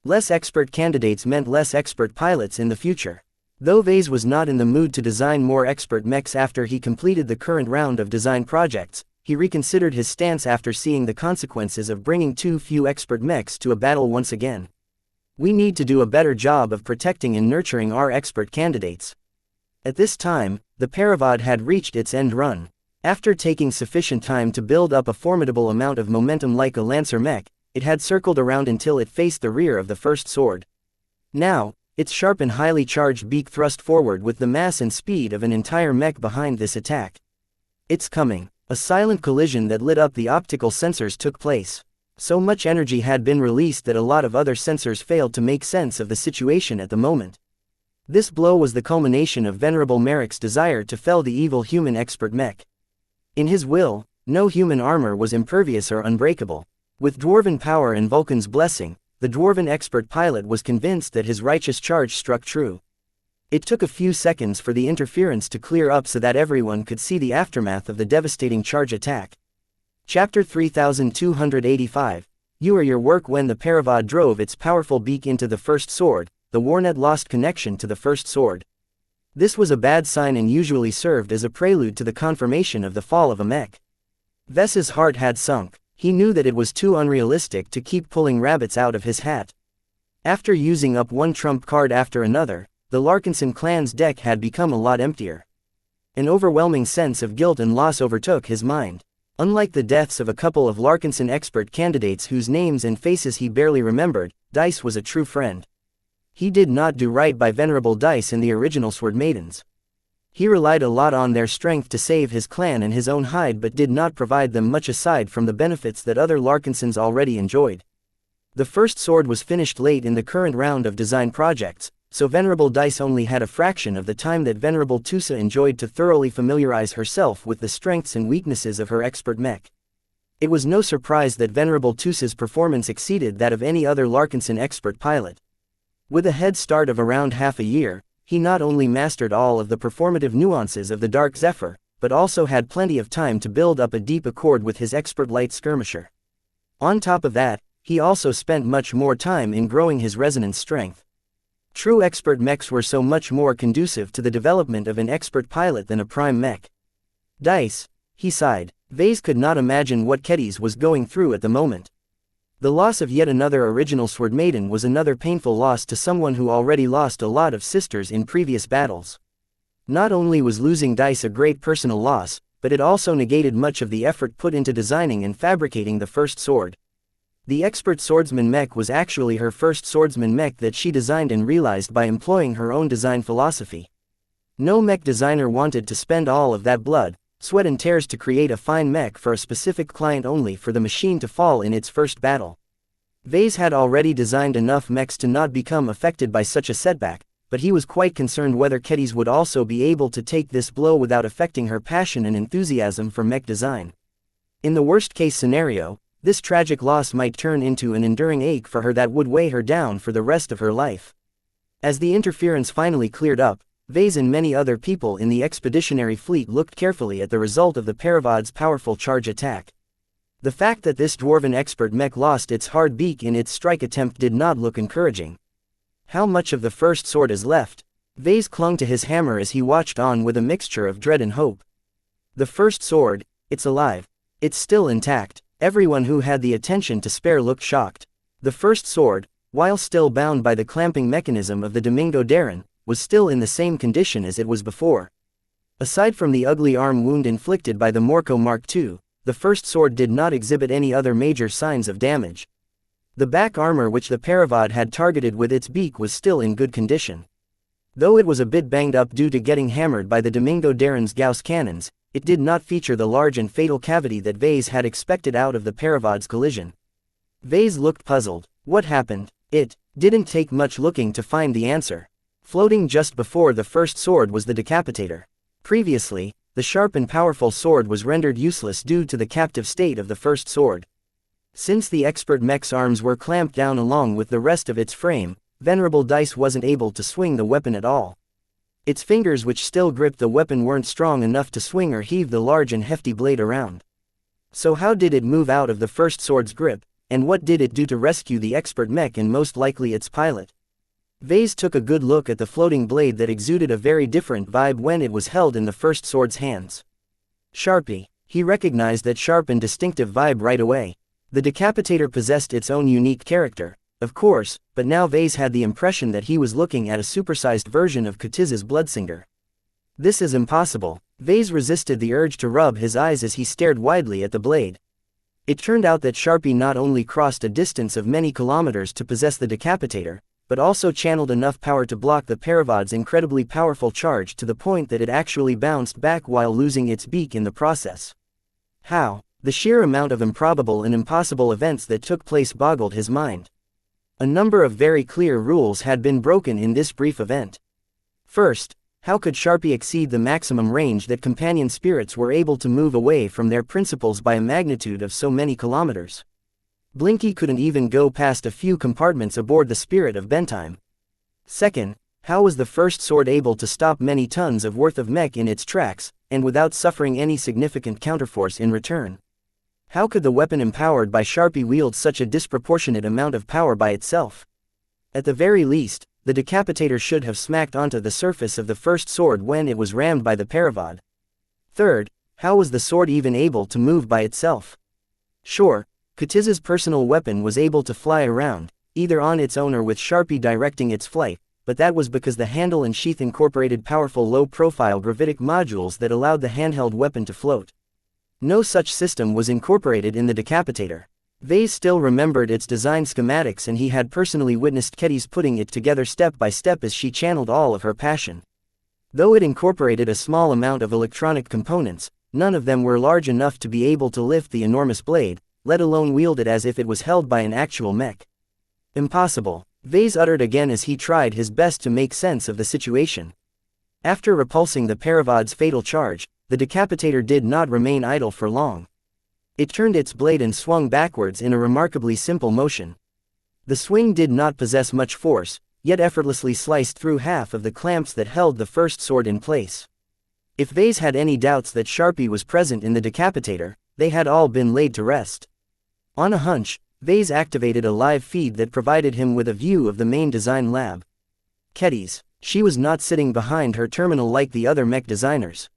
Less expert candidates meant less expert pilots in the future. Though Vase was not in the mood to design more expert mechs after he completed the current round of design projects, he reconsidered his stance after seeing the consequences of bringing too few expert mechs to a battle once again. We need to do a better job of protecting and nurturing our expert candidates. At this time, the Paravad had reached its end run. After taking sufficient time to build up a formidable amount of momentum like a Lancer mech, it had circled around until it faced the rear of the first sword. Now, its sharp and highly charged beak thrust forward with the mass and speed of an entire mech behind this attack. It's coming. A silent collision that lit up the optical sensors took place. So much energy had been released that a lot of other sensors failed to make sense of the situation at the moment. This blow was the culmination of Venerable Merrick's desire to fell the evil human expert mech. In his will, no human armor was impervious or unbreakable. With dwarven power and Vulcan's blessing, the dwarven expert pilot was convinced that his righteous charge struck true. It took a few seconds for the interference to clear up so that everyone could see the aftermath of the devastating charge attack. Chapter 3285. You or your work. When the Paravad drove its powerful beak into the first sword, the Warnet lost connection to the first sword. This was a bad sign and usually served as a prelude to the confirmation of the fall of a mech. Ves's heart had sunk. He knew that it was too unrealistic to keep pulling rabbits out of his hat. After using up one trump card after another, the Larkinson clan's deck had become a lot emptier. An overwhelming sense of guilt and loss overtook his mind. Unlike the deaths of a couple of Larkinson expert candidates whose names and faces he barely remembered, Dice was a true friend. He did not do right by Venerable Dice and the original Sword Maidens. He relied a lot on their strength to save his clan and his own hide, but did not provide them much aside from the benefits that other Larkinsons already enjoyed. The first sword was finished late in the current round of design projects, so Venerable Dice only had a fraction of the time that Venerable Tusa enjoyed to thoroughly familiarize herself with the strengths and weaknesses of her expert mech. It was no surprise that Venerable Tusa's performance exceeded that of any other Larkinson expert pilot. With a head start of around half a year, he not only mastered all of the performative nuances of the Dark Zephyr, but also had plenty of time to build up a deep accord with his expert light skirmisher. On top of that, he also spent much more time in growing his resonance strength. True expert mechs were so much more conducive to the development of an expert pilot than a prime mech. Dice, he sighed. Vase could not imagine what Kedis was going through at the moment. The loss of yet another original Sword Maiden was another painful loss to someone who already lost a lot of sisters in previous battles. Not only was losing Dice a great personal loss, but it also negated much of the effort put into designing and fabricating the first sword. The expert swordsman mech was actually her first swordsman mech that she designed and realized by employing her own design philosophy. No mech designer wanted to spend all of that blood, sweat and tears to create a fine mech for a specific client only for the machine to fall in its first battle. Vase had already designed enough mechs to not become affected by such a setback, but he was quite concerned whether Kedis would also be able to take this blow without affecting her passion and enthusiasm for mech design. In the worst-case scenario, this tragic loss might turn into an enduring ache for her that would weigh her down for the rest of her life. As the interference finally cleared up, Vase and many other people in the expeditionary fleet looked carefully at the result of the Paravad's powerful charge attack. The fact that this dwarven expert mech lost its hard beak in its strike attempt did not look encouraging. How much of the first sword is left? Vase clung to his hammer as he watched on with a mixture of dread and hope. The first sword, it's alive. It's still intact. Everyone who had the attention to spare looked shocked. The first sword, while still bound by the clamping mechanism of the Domingo Darren, was still in the same condition as it was before. Aside from the ugly arm wound inflicted by the Morco Mark II, the first sword did not exhibit any other major signs of damage. The back armor which the Paravod had targeted with its beak was still in good condition. Though it was a bit banged up due to getting hammered by the Domingo Darren's Gauss cannons, it did not feature the large and fatal cavity that Vase had expected out of the Paravod's collision. Vase looked puzzled. What happened? It didn't take much looking to find the answer. Floating just before the first sword was the decapitator. Previously, the sharp and powerful sword was rendered useless due to the captive state of the first sword. Since the expert mech's arms were clamped down along with the rest of its frame, Venerable Dice wasn't able to swing the weapon at all. Its fingers which still gripped the weapon weren't strong enough to swing or heave the large and hefty blade around. So how did it move out of the first sword's grip, and what did it do to rescue the expert mech and most likely its pilot? Vase took a good look at the floating blade that exuded a very different vibe when it was held in the first sword's hands. Sharpie. He recognized that sharp and distinctive vibe right away. The decapitator possessed its own unique character, of course, but now Vase had the impression that he was looking at a supersized version of Kutiz's Bloodsinger. This is impossible. Vase resisted the urge to rub his eyes as he stared widely at the blade. It turned out that Sharpie not only crossed a distance of many kilometers to possess the decapitator, but also channeled enough power to block the Paravod's incredibly powerful charge to the point that it actually bounced back while losing its beak in the process. How? The sheer amount of improbable and impossible events that took place boggled his mind. A number of very clear rules had been broken in this brief event. First, how could Sharpie exceed the maximum range that companion spirits were able to move away from their principals by a magnitude of so many kilometers? Blinky couldn't even go past a few compartments aboard the Spirit of Bentime. Second, how was the first sword able to stop many tons of worth of mech in its tracks, and without suffering any significant counterforce in return? How could the weapon empowered by Sharpie wield such a disproportionate amount of power by itself? At the very least, the decapitator should have smacked onto the surface of the first sword when it was rammed by the Paravod. Third, how was the sword even able to move by itself? Sure, Kutiz's personal weapon was able to fly around, either on its own or with Sharpie directing its flight, but that was because the handle and sheath incorporated powerful low-profile gravitic modules that allowed the handheld weapon to float. No such system was incorporated in the decapitator. Vase still remembered its design schematics and he had personally witnessed Ketty's putting it together step by step as she channeled all of her passion. Though it incorporated a small amount of electronic components, none of them were large enough to be able to lift the enormous blade, let alone wield it as if it was held by an actual mech. Impossible, Vase uttered again as he tried his best to make sense of the situation. After repulsing the Paravod's fatal charge, the decapitator did not remain idle for long. It turned its blade and swung backwards in a remarkably simple motion. The swing did not possess much force, yet effortlessly sliced through half of the clamps that held the first sword in place. If Vase had any doubts that Sharpie was present in the decapitator, they had all been laid to rest. On a hunch, Vase activated a live feed that provided him with a view of the main design lab. Ketty's. She was not sitting behind her terminal like the other mech designers.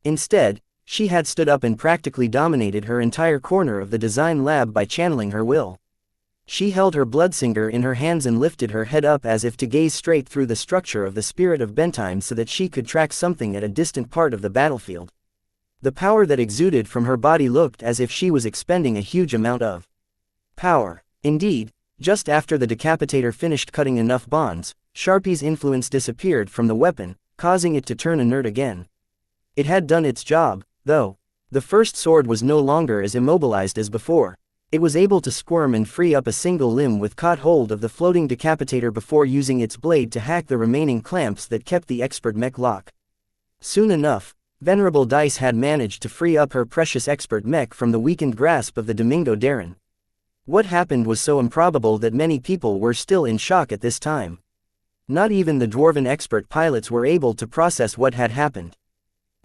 Instead, she had stood up and practically dominated her entire corner of the design lab by channeling her will. She held her Bloodsinger in her hands and lifted her head up as if to gaze straight through the structure of the Spirit of Bentime so that she could track something at a distant part of the battlefield. The power that exuded from her body looked as if she was expending a huge amount of power. Indeed, just after the decapitator finished cutting enough bonds, Sharpie's influence disappeared from the weapon, causing it to turn inert again. It had done its job, though. The first sword was no longer as immobilized as before. It was able to squirm and free up a single limb with caught hold of the floating decapitator before using its blade to hack the remaining clamps that kept the expert mech lock. Soon enough, Venerable Dice had managed to free up her precious expert mech from the weakened grasp of the Domingo Darren. What happened was so improbable that many people were still in shock at this time. Not even the dwarven expert pilots were able to process what had happened.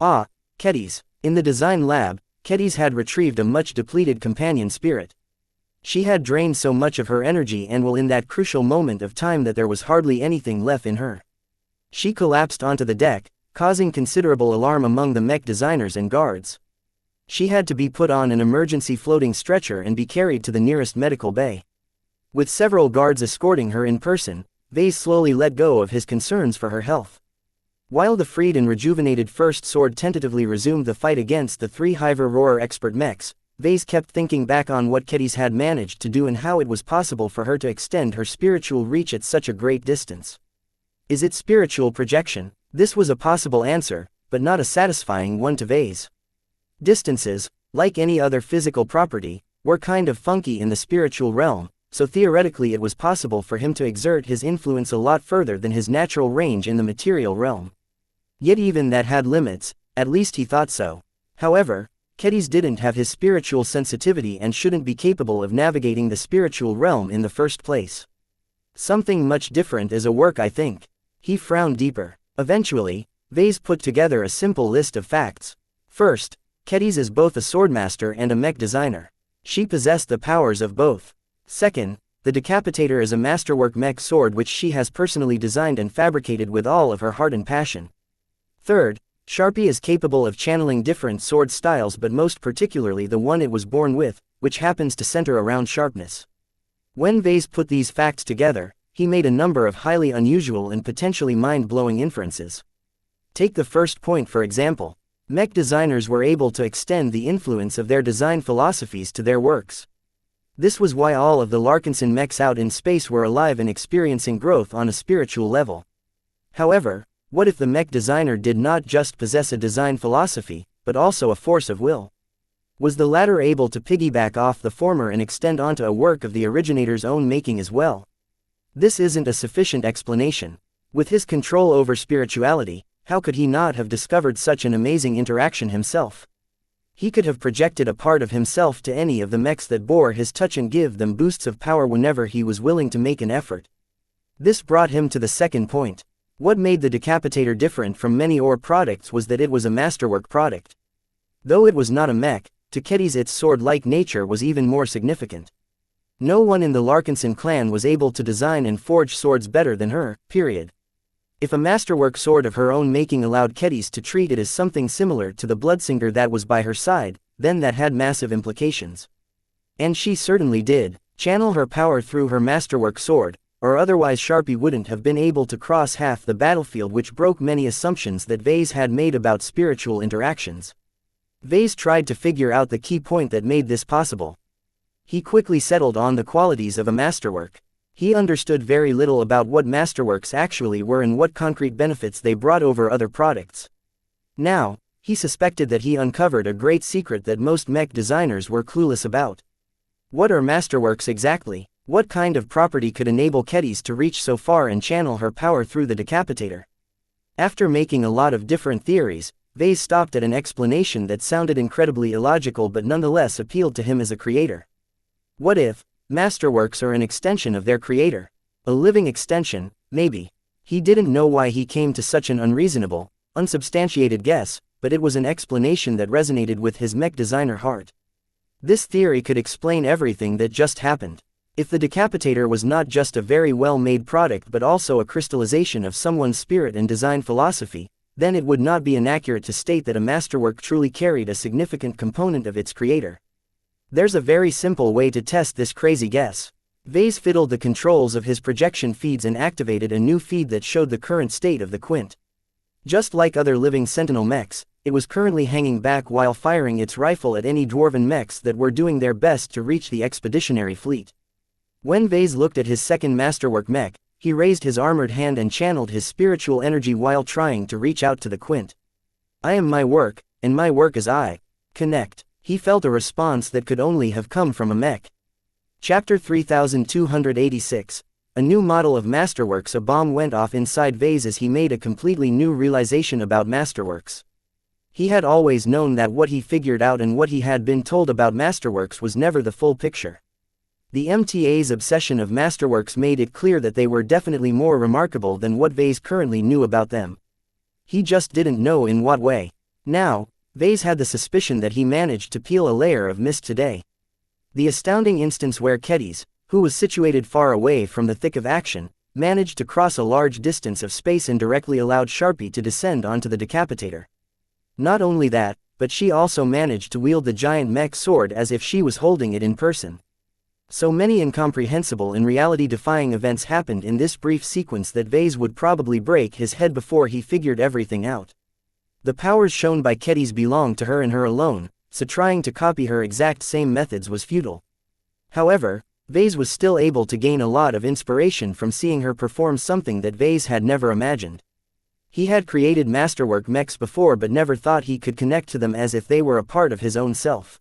Ah, Ketty's. In the design lab, Ketty's had retrieved a much depleted companion spirit. She had drained so much of her energy and will in that crucial moment of time that there was hardly anything left in her. She collapsed onto the deck, causing considerable alarm among the mech designers and guards. She had to be put on an emergency floating stretcher and be carried to the nearest medical bay. With several guards escorting her in person, Vase slowly let go of his concerns for her health. While the freed and rejuvenated first sword tentatively resumed the fight against the three Hiver Roar expert mechs, Vase kept thinking back on what Kedis had managed to do and how it was possible for her to extend her spiritual reach at such a great distance. Is it spiritual projection? This was a possible answer, but not a satisfying one to Vase. Distances, like any other physical property, were kind of funky in the spiritual realm, so theoretically it was possible for him to exert his influence a lot further than his natural range in the material realm. Yet even that had limits, at least he thought so. However, Kedis didn't have his spiritual sensitivity and shouldn't be capable of navigating the spiritual realm in the first place. Something much different is a work, I think. He frowned deeper. Eventually, Vase put together a simple list of facts. First, Kedis is both a swordmaster and a mech designer. She possessed the powers of both. Second, the Decapitator is a masterwork mech sword which she has personally designed and fabricated with all of her heart and passion. Third, Sharpie is capable of channeling different sword styles, but most particularly the one it was born with, which happens to center around sharpness. When Vase put these facts together, he made a number of highly unusual and potentially mind-blowing inferences. Take the first point for example. Mech designers were able to extend the influence of their design philosophies to their works. This was why all of the Larkinson mechs out in space were alive and experiencing growth on a spiritual level. However, what if the mech designer did not just possess a design philosophy, but also a force of will? Was the latter able to piggyback off the former and extend onto a work of the originator's own making as well? This isn't a sufficient explanation. With his control over spirituality, how could he not have discovered such an amazing interaction himself? He could have projected a part of himself to any of the mechs that bore his touch and give them boosts of power whenever he was willing to make an effort. This brought him to the second point. What made the Decapitator different from many ore products was that it was a masterwork product. Though it was not a mech, to Kedis its sword-like nature was even more significant. No one in the Larkinson clan was able to design and forge swords better than her, period. If a masterwork sword of her own making allowed Kedis to treat it as something similar to the Bloodsinger that was by her side, then that had massive implications. And she certainly did. Channel her power through her masterwork sword, or otherwise Sharpie wouldn't have been able to cross half the battlefield, which broke many assumptions that Vase had made about spiritual interactions. Vase tried to figure out the key point that made this possible. He quickly settled on the qualities of a masterwork. He understood very little about what masterworks actually were and what concrete benefits they brought over other products. Now, he suspected that he uncovered a great secret that most mech designers were clueless about. What are masterworks exactly? What kind of property could enable Kedis to reach so far and channel her power through the Decapitator? After making a lot of different theories, Vase stopped at an explanation that sounded incredibly illogical but nonetheless appealed to him as a creator. What if masterworks are an extension of their creator? A living extension, maybe. He didn't know why he came to such an unreasonable, unsubstantiated guess, but it was an explanation that resonated with his mech designer heart. This theory could explain everything that just happened. If the Decapitator was not just a very well-made product but also a crystallization of someone's spirit and design philosophy, then it would not be inaccurate to state that a masterwork truly carried a significant component of its creator. There's a very simple way to test this crazy guess. Vase fiddled the controls of his projection feeds and activated a new feed that showed the current state of the Quint. Just like other living Sentinel mechs, it was currently hanging back while firing its rifle at any dwarven mechs that were doing their best to reach the expeditionary fleet. When Vase looked at his second masterwork mech, he raised his armored hand and channeled his spiritual energy while trying to reach out to the Quint. I am my work, and my work is I. Connect. He felt a response that could only have come from a mech. Chapter 3286. A new model of Masterworks. A bomb went off inside Vase as he made a completely new realization about Masterworks. He had always known that what he figured out and what he had been told about Masterworks was never the full picture. The MTA's obsession of Masterworks made it clear that they were definitely more remarkable than what Vase currently knew about them. He just didn't know in what way. Now, Vase had the suspicion that he managed to peel a layer of mist today. The astounding instance where Kedis, who was situated far away from the thick of action, managed to cross a large distance of space and directly allowed Sharpie to descend onto the Decapitator. Not only that, but she also managed to wield the giant mech sword as if she was holding it in person. So many incomprehensible and reality-defying events happened in this brief sequence that Vase would probably break his head before he figured everything out. The powers shown by Kedis belonged to her and her alone, so trying to copy her exact same methods was futile. However, Vase was still able to gain a lot of inspiration from seeing her perform something that Vase had never imagined. He had created masterwork mechs before but never thought he could connect to them as if they were a part of his own self.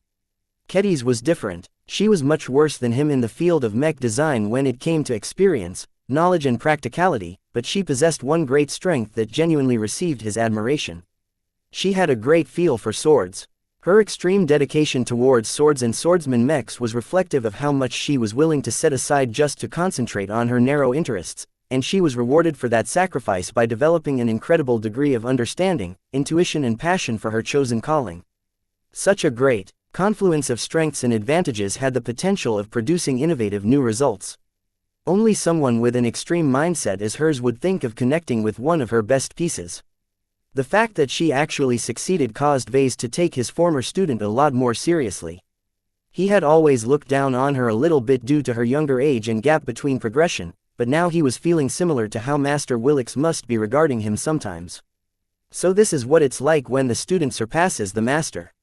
Kedis was different. She was much worse than him in the field of mech design when it came to experience, knowledge and practicality, but she possessed one great strength that genuinely received his admiration. She had a great feel for swords. Her extreme dedication towards swords and swordsman mechs was reflective of how much she was willing to set aside just to concentrate on her narrow interests, and she was rewarded for that sacrifice by developing an incredible degree of understanding, intuition and passion for her chosen calling. Such a great confluence of strengths and advantages had the potential of producing innovative new results. Only someone with an extreme mindset as hers would think of connecting with one of her best pieces. The fact that she actually succeeded caused Vase to take his former student a lot more seriously. He had always looked down on her a little bit due to her younger age and gap between progression, but now he was feeling similar to how Master Willix must be regarding him sometimes. So this is what it's like when the student surpasses the master.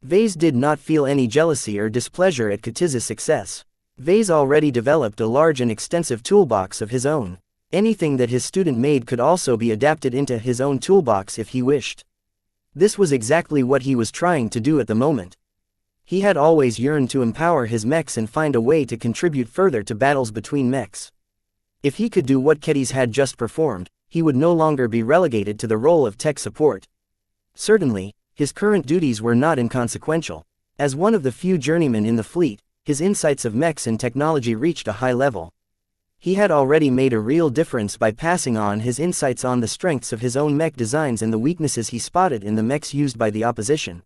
Vase did not feel any jealousy or displeasure at Katiza's success. Vase already developed a large and extensive toolbox of his own. Anything that his student made could also be adapted into his own toolbox if he wished. This was exactly what he was trying to do at the moment. He had always yearned to empower his mechs and find a way to contribute further to battles between mechs. If he could do what Kedis had just performed, he would no longer be relegated to the role of tech support. Certainly, his current duties were not inconsequential. As one of the few journeymen in the fleet, his insights of mechs and technology reached a high level. He had already made a real difference by passing on his insights on the strengths of his own mech designs and the weaknesses he spotted in the mechs used by the opposition.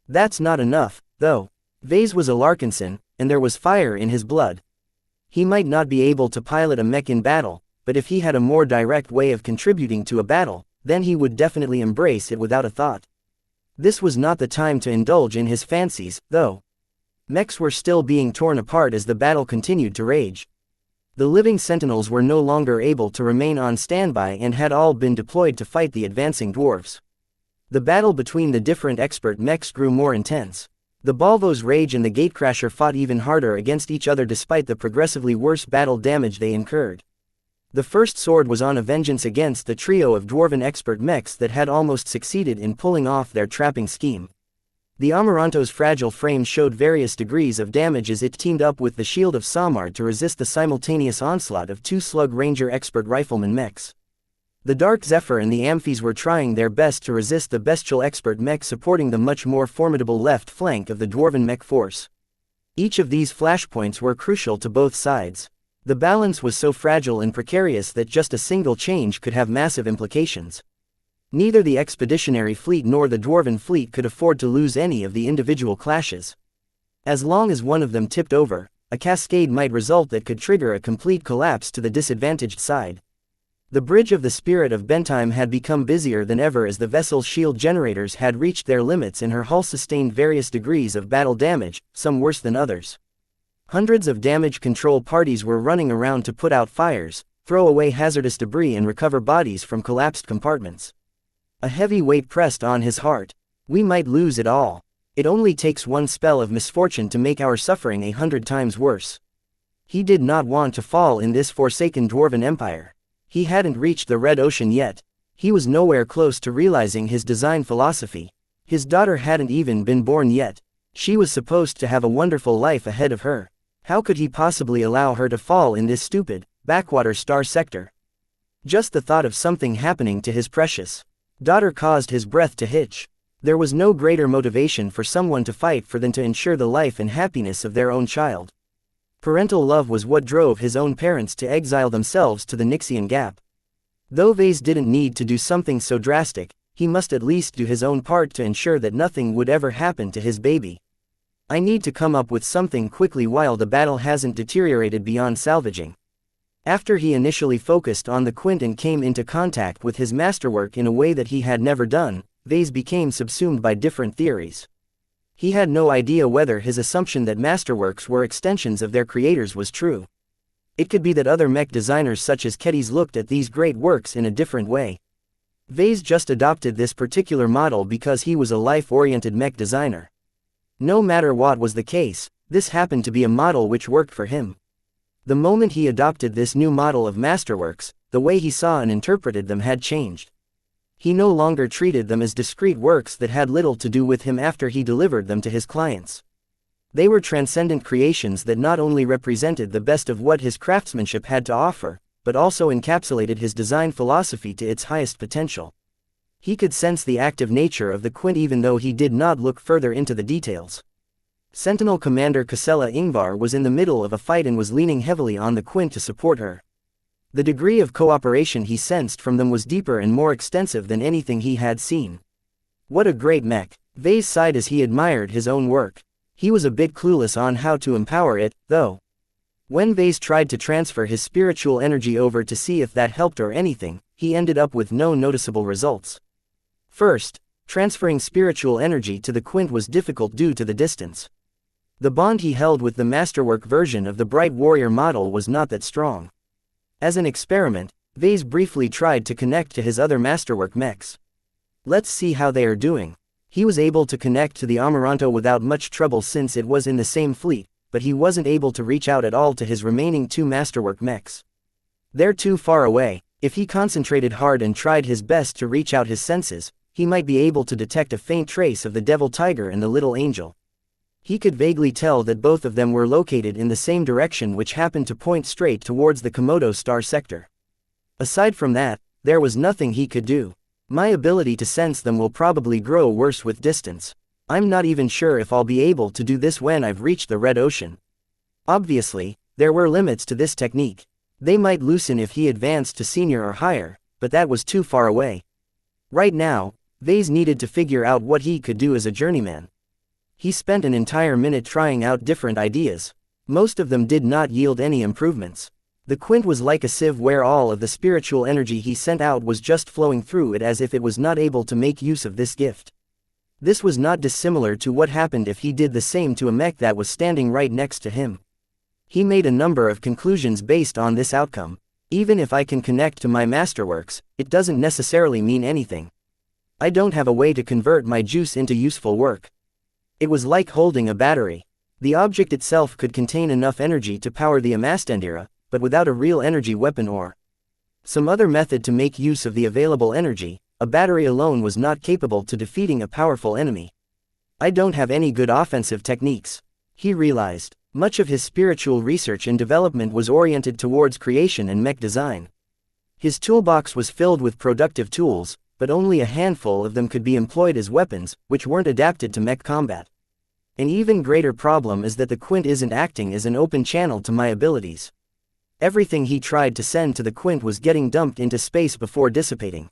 That's not enough, though. Vase was a Larkinson, and there was fire in his blood. He might not be able to pilot a mech in battle, but if he had a more direct way of contributing to a battle, then he would definitely embrace it without a thought. This was not the time to indulge in his fancies, though. Mechs were still being torn apart as the battle continued to rage. The living sentinels were no longer able to remain on standby and had all been deployed to fight the advancing dwarves. The battle between the different expert mechs grew more intense. The Balvos Rage and the Gatecrasher fought even harder against each other despite the progressively worse battle damage they incurred. The first sword was on a vengeance against the trio of dwarven expert mechs that had almost succeeded in pulling off their trapping scheme. The Amaranto's fragile frame showed various degrees of damage as it teamed up with the Shield of Samard to resist the simultaneous onslaught of two Slug Ranger expert rifleman mechs. The Dark Zephyr and the Amphies were trying their best to resist the Bestial expert mech supporting the much more formidable left flank of the dwarven mech force. Each of these flashpoints were crucial to both sides. The balance was so fragile and precarious that just a single change could have massive implications. Neither the expeditionary fleet nor the dwarven fleet could afford to lose any of the individual clashes. As long as one of them tipped over, a cascade might result that could trigger a complete collapse to the disadvantaged side. The Bridge of the Spirit of Bentheim had become busier than ever as the vessel's shield generators had reached their limits and her hull sustained various degrees of battle damage, some worse than others. Hundreds of damage control parties were running around to put out fires, throw away hazardous debris and recover bodies from collapsed compartments. A heavy weight pressed on his heart. We might lose it all. It only takes one spell of misfortune to make our suffering 100 times worse. He did not want to fall in this forsaken dwarven empire. He hadn't reached the Red Ocean yet. He was nowhere close to realizing his design philosophy. His daughter hadn't even been born yet. She was supposed to have a wonderful life ahead of her. How could he possibly allow her to fall in this stupid, backwater star sector? Just the thought of something happening to his precious daughter caused his breath to hitch. There was no greater motivation for someone to fight for than to ensure the life and happiness of their own child. Parental love was what drove his own parents to exile themselves to the Nixian Gap. Though Vase didn't need to do something so drastic, he must at least do his own part to ensure that nothing would ever happen to his baby. I need to come up with something quickly while the battle hasn't deteriorated beyond salvaging. After he initially focused on the Quint and came into contact with his masterwork in a way that he had never done, Vase became subsumed by different theories. He had no idea whether his assumption that masterworks were extensions of their creators was true. It could be that other mech designers such as Kedis looked at these great works in a different way. Vase just adopted this particular model because he was a life-oriented mech designer. No matter what was the case, this happened to be a model which worked for him. The moment he adopted this new model of masterworks, the way he saw and interpreted them had changed. He no longer treated them as discrete works that had little to do with him after he delivered them to his clients. They were transcendent creations that not only represented the best of what his craftsmanship had to offer, but also encapsulated his design philosophy to its highest potential. He could sense the active nature of the Quint even though he did not look further into the details. Sentinel Commander Casella Ingvar was in the middle of a fight and was leaning heavily on the Quint to support her. The degree of cooperation he sensed from them was deeper and more extensive than anything he had seen. What a great mech! Vase sighed as he admired his own work. He was a bit clueless on how to empower it, though. When Vase tried to transfer his spiritual energy over to see if that helped or anything, he ended up with no noticeable results. First, transferring spiritual energy to the Quint was difficult due to the distance. The bond he held with the masterwork version of the Bright Warrior model was not that strong. As an experiment, Vase briefly tried to connect to his other masterwork mechs. Let's see how they are doing. He was able to connect to the Amaranto without much trouble since it was in the same fleet, but he wasn't able to reach out at all to his remaining two masterwork mechs. They're too far away. If he concentrated hard and tried his best to reach out his senses, he might be able to detect a faint trace of the Devil Tiger and the Little Angel. He could vaguely tell that both of them were located in the same direction, which happened to point straight towards the Komodo star sector. Aside from that, there was nothing he could do. My ability to sense them will probably grow worse with distance. I'm not even sure if I'll be able to do this when I've reached the Red Ocean. Obviously, there were limits to this technique. They might loosen if he advanced to senior or higher, but that was too far away. Right now, Vase needed to figure out what he could do as a journeyman. He spent an entire minute trying out different ideas. Most of them did not yield any improvements. The Quint was like a sieve where all of the spiritual energy he sent out was just flowing through it as if it was not able to make use of this gift. This was not dissimilar to what happened if he did the same to a mech that was standing right next to him. He made a number of conclusions based on this outcome. Even if I can connect to my masterworks, it doesn't necessarily mean anything. I don't have a way to convert my juice into useful work. It was like holding a battery. The object itself could contain enough energy to power the Amastendira, but without a real energy weapon or some other method to make use of the available energy, a battery alone was not capable to defeating a powerful enemy. I don't have any good offensive techniques. He realized. Much of his spiritual research and development was oriented towards creation and mech design. His toolbox was filled with productive tools, but only a handful of them could be employed as weapons, which weren't adapted to mech combat. An even greater problem is that the Quint isn't acting as an open channel to my abilities. Everything he tried to send to the Quint was getting dumped into space before dissipating.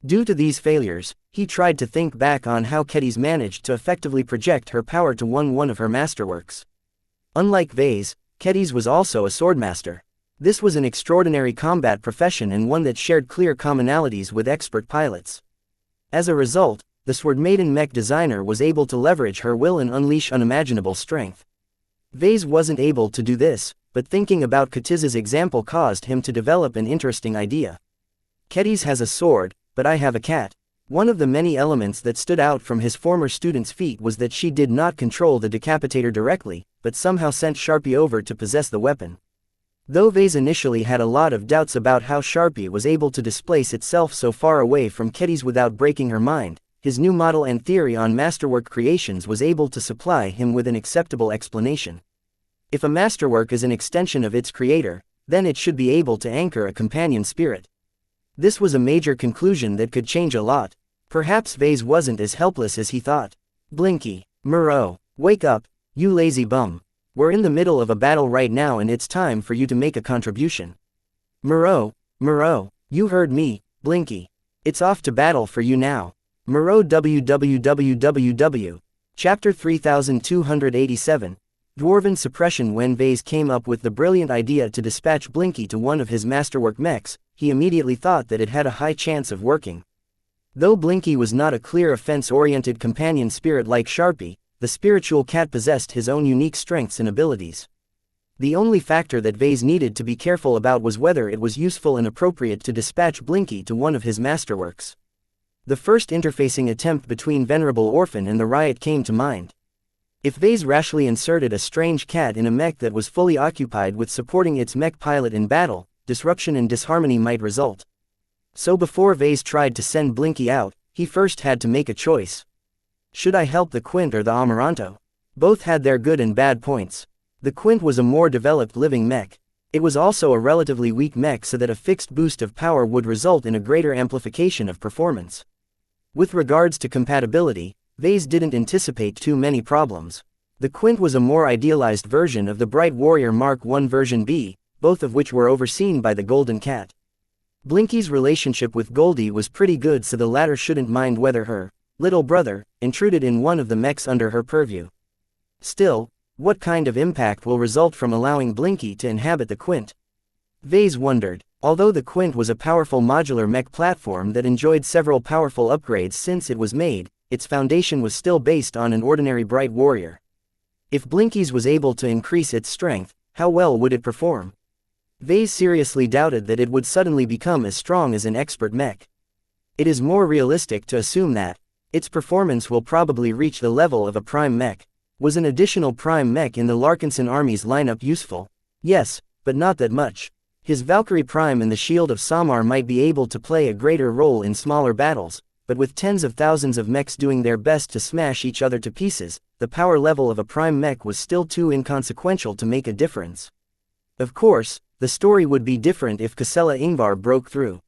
Due to these failures, he tried to think back on how Kedis managed to effectively project her power to one of her masterworks. Unlike Vase, Kedis was also a swordmaster. This was an extraordinary combat profession and one that shared clear commonalities with expert pilots. As a result, the Sword Maiden mech designer was able to leverage her will and unleash unimaginable strength. Vase wasn't able to do this, but thinking about Katiz's example caused him to develop an interesting idea. Kedis has a sword, but I have a cat. One of the many elements that stood out from his former student's feat was that she did not control the decapitator directly, but somehow sent Sharpie over to possess the weapon. Though Vase initially had a lot of doubts about how Sharpie was able to displace itself so far away from Kedis without breaking her mind, his new model and theory on masterwork creations was able to supply him with an acceptable explanation. If a masterwork is an extension of its creator, then it should be able to anchor a companion spirit. This was a major conclusion that could change a lot. Perhaps Vase wasn't as helpless as he thought. Blinky. Moreau. Wake up, you lazy bum. We're in the middle of a battle right now and it's time for you to make a contribution. Moreau, you heard me, Blinky. It's off to battle for you now. Moreau www. Chapter 3287. Dwarven Suppression. When Vase came up with the brilliant idea to dispatch Blinky to one of his masterwork mechs, he immediately thought that it had a high chance of working. Though Blinky was not a clear offense-oriented companion spirit like Sharpie, the spiritual cat possessed his own unique strengths and abilities. The only factor that Vase needed to be careful about was whether it was useful and appropriate to dispatch Blinky to one of his masterworks. The first interfacing attempt between Venerable Orphan and the riot came to mind. If Vase rashly inserted a strange cat in a mech that was fully occupied with supporting its mech pilot in battle, disruption and disharmony might result. So before Vase tried to send Blinky out, he first had to make a choice. Should I help the Quint or the Amaranto? Both had their good and bad points. The Quint was a more developed living mech. It was also a relatively weak mech, so that a fixed boost of power would result in a greater amplification of performance. With regards to compatibility, Vase didn't anticipate too many problems. The Quint was a more idealized version of the Bright Warrior Mark I version B, both of which were overseen by the Golden Cat. Blinky's relationship with Goldie was pretty good, so the latter shouldn't mind whether her little brother intruded in one of the mechs under her purview. Still, what kind of impact will result from allowing Blinky to inhabit the Quint? Vase wondered. Although the Quint was a powerful modular mech platform that enjoyed several powerful upgrades since it was made, its foundation was still based on an ordinary Bright Warrior. If Blinky's was able to increase its strength, how well would it perform? Vase seriously doubted that it would suddenly become as strong as an expert mech. It is more realistic to assume that its performance will probably reach the level of a prime mech. Was an additional prime mech in the Larkinson army's lineup useful? Yes, but not that much. His Valkyrie Prime and the Shield of Samar might be able to play a greater role in smaller battles, but with tens of thousands of mechs doing their best to smash each other to pieces, the power level of a prime mech was still too inconsequential to make a difference. Of course, the story would be different if Casella Ingvar broke through.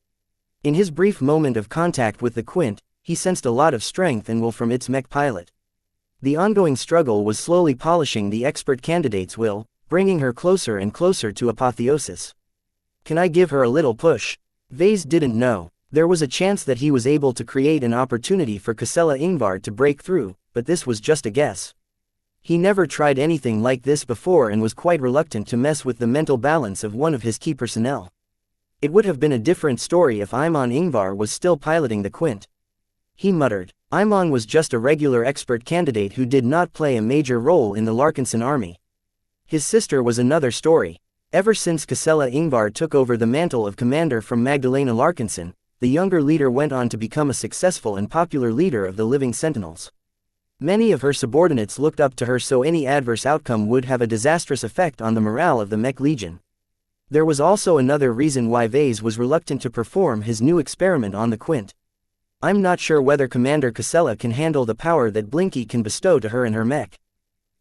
In his brief moment of contact with the Quint, he sensed a lot of strength and will from its mech pilot. The ongoing struggle was slowly polishing the expert candidate's will, bringing her closer and closer to apotheosis. Can I give her a little push? Vase didn't know. There was a chance that he was able to create an opportunity for Casella Ingvar to break through, but this was just a guess. He never tried anything like this before and was quite reluctant to mess with the mental balance of one of his key personnel. It would have been a different story if Imon Ingvar was still piloting the Quint. He muttered. Imon was just a regular expert candidate who did not play a major role in the Larkinson army. His sister was another story. Ever since Casella Ingvar took over the mantle of commander from Magdalena Larkinson, the younger leader went on to become a successful and popular leader of the Living Sentinels. Many of her subordinates looked up to her, so any adverse outcome would have a disastrous effect on the morale of the Mech Legion. There was also another reason why Vase was reluctant to perform his new experiment on the Quint. I'm not sure whether Commander Casella can handle the power that Blinky can bestow to her and her mech.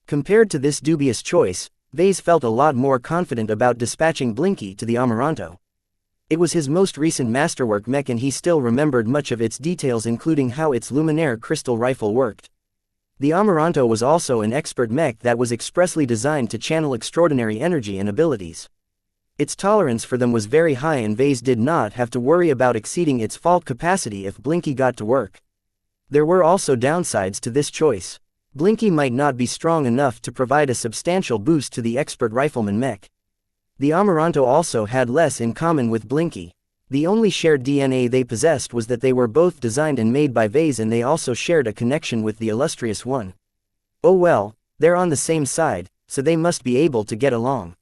Compared to this dubious choice, Vase felt a lot more confident about dispatching Blinky to the Amaranto. It was his most recent masterwork mech and he still remembered much of its details, including how its Luminaire crystal rifle worked. The Amaranto was also an expert mech that was expressly designed to channel extraordinary energy and abilities. Its tolerance for them was very high and Vase did not have to worry about exceeding its fault capacity if Blinky got to work. There were also downsides to this choice. Blinky might not be strong enough to provide a substantial boost to the expert rifleman mech. The Amaranto also had less in common with Blinky. The only shared DNA they possessed was that they were both designed and made by Vase, and they also shared a connection with the illustrious one. Oh well, they're on the same side, so they must be able to get along.